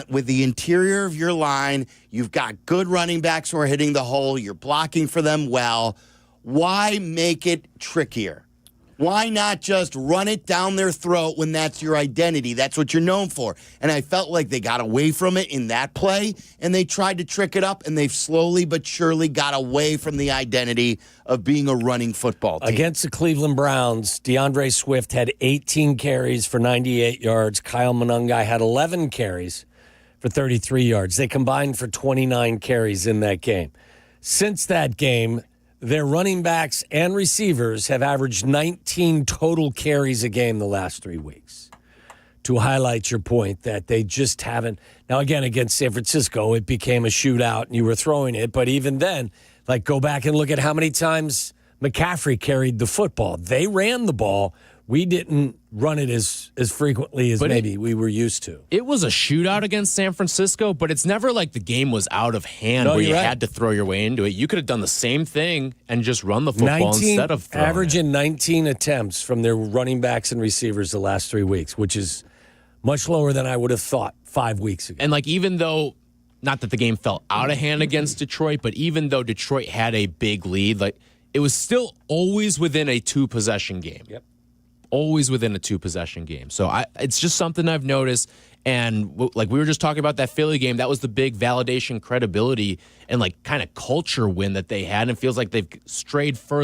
With the interior of your line, you've got good running backs who are hitting the hole. You're blocking for them well. Why make it trickier? Why not just run it down their throat when that's your identity? That's what you're known for. And I felt like they got away from it in that play, and they tried to trick it up, and they've slowly but surely got away from the identity of being a running football team. Against the Cleveland Browns, DeAndre Swift had 18 carries for 98 yards. Kyle Monungai had 11 carries for 33 yards. They combined for 29 carries in that game. Since that game, their running backs and receivers have averaged 19 total carries a game the last 3 weeks. To highlight your point that they just haven't. Now, again, against San Francisco, it became a shootout and you were throwing it. But even then, like, go back and look at how many times McCaffrey carried the football. They ran the ball. We didn't run it as frequently as maybe we were used to. It was a shootout against San Francisco, but it's never like the game was out of hand where you had to throw your way into it. You could have done the same thing and just run the football instead of throwing averaging 19 attempts from their running backs and receivers the last 3 weeks, which is much lower than I would have thought 5 weeks ago. And like, even though, not that the game fell out of hand against Detroit, but even though Detroit had a big lead, like, it was still always within a 2-possession game. Yep. Always within a 2-possession game. So it's just something I've noticed. And like we were just talking about that Philly game, that was the big validation, credibility, and like kind of culture win that they had. And it feels like they've strayed further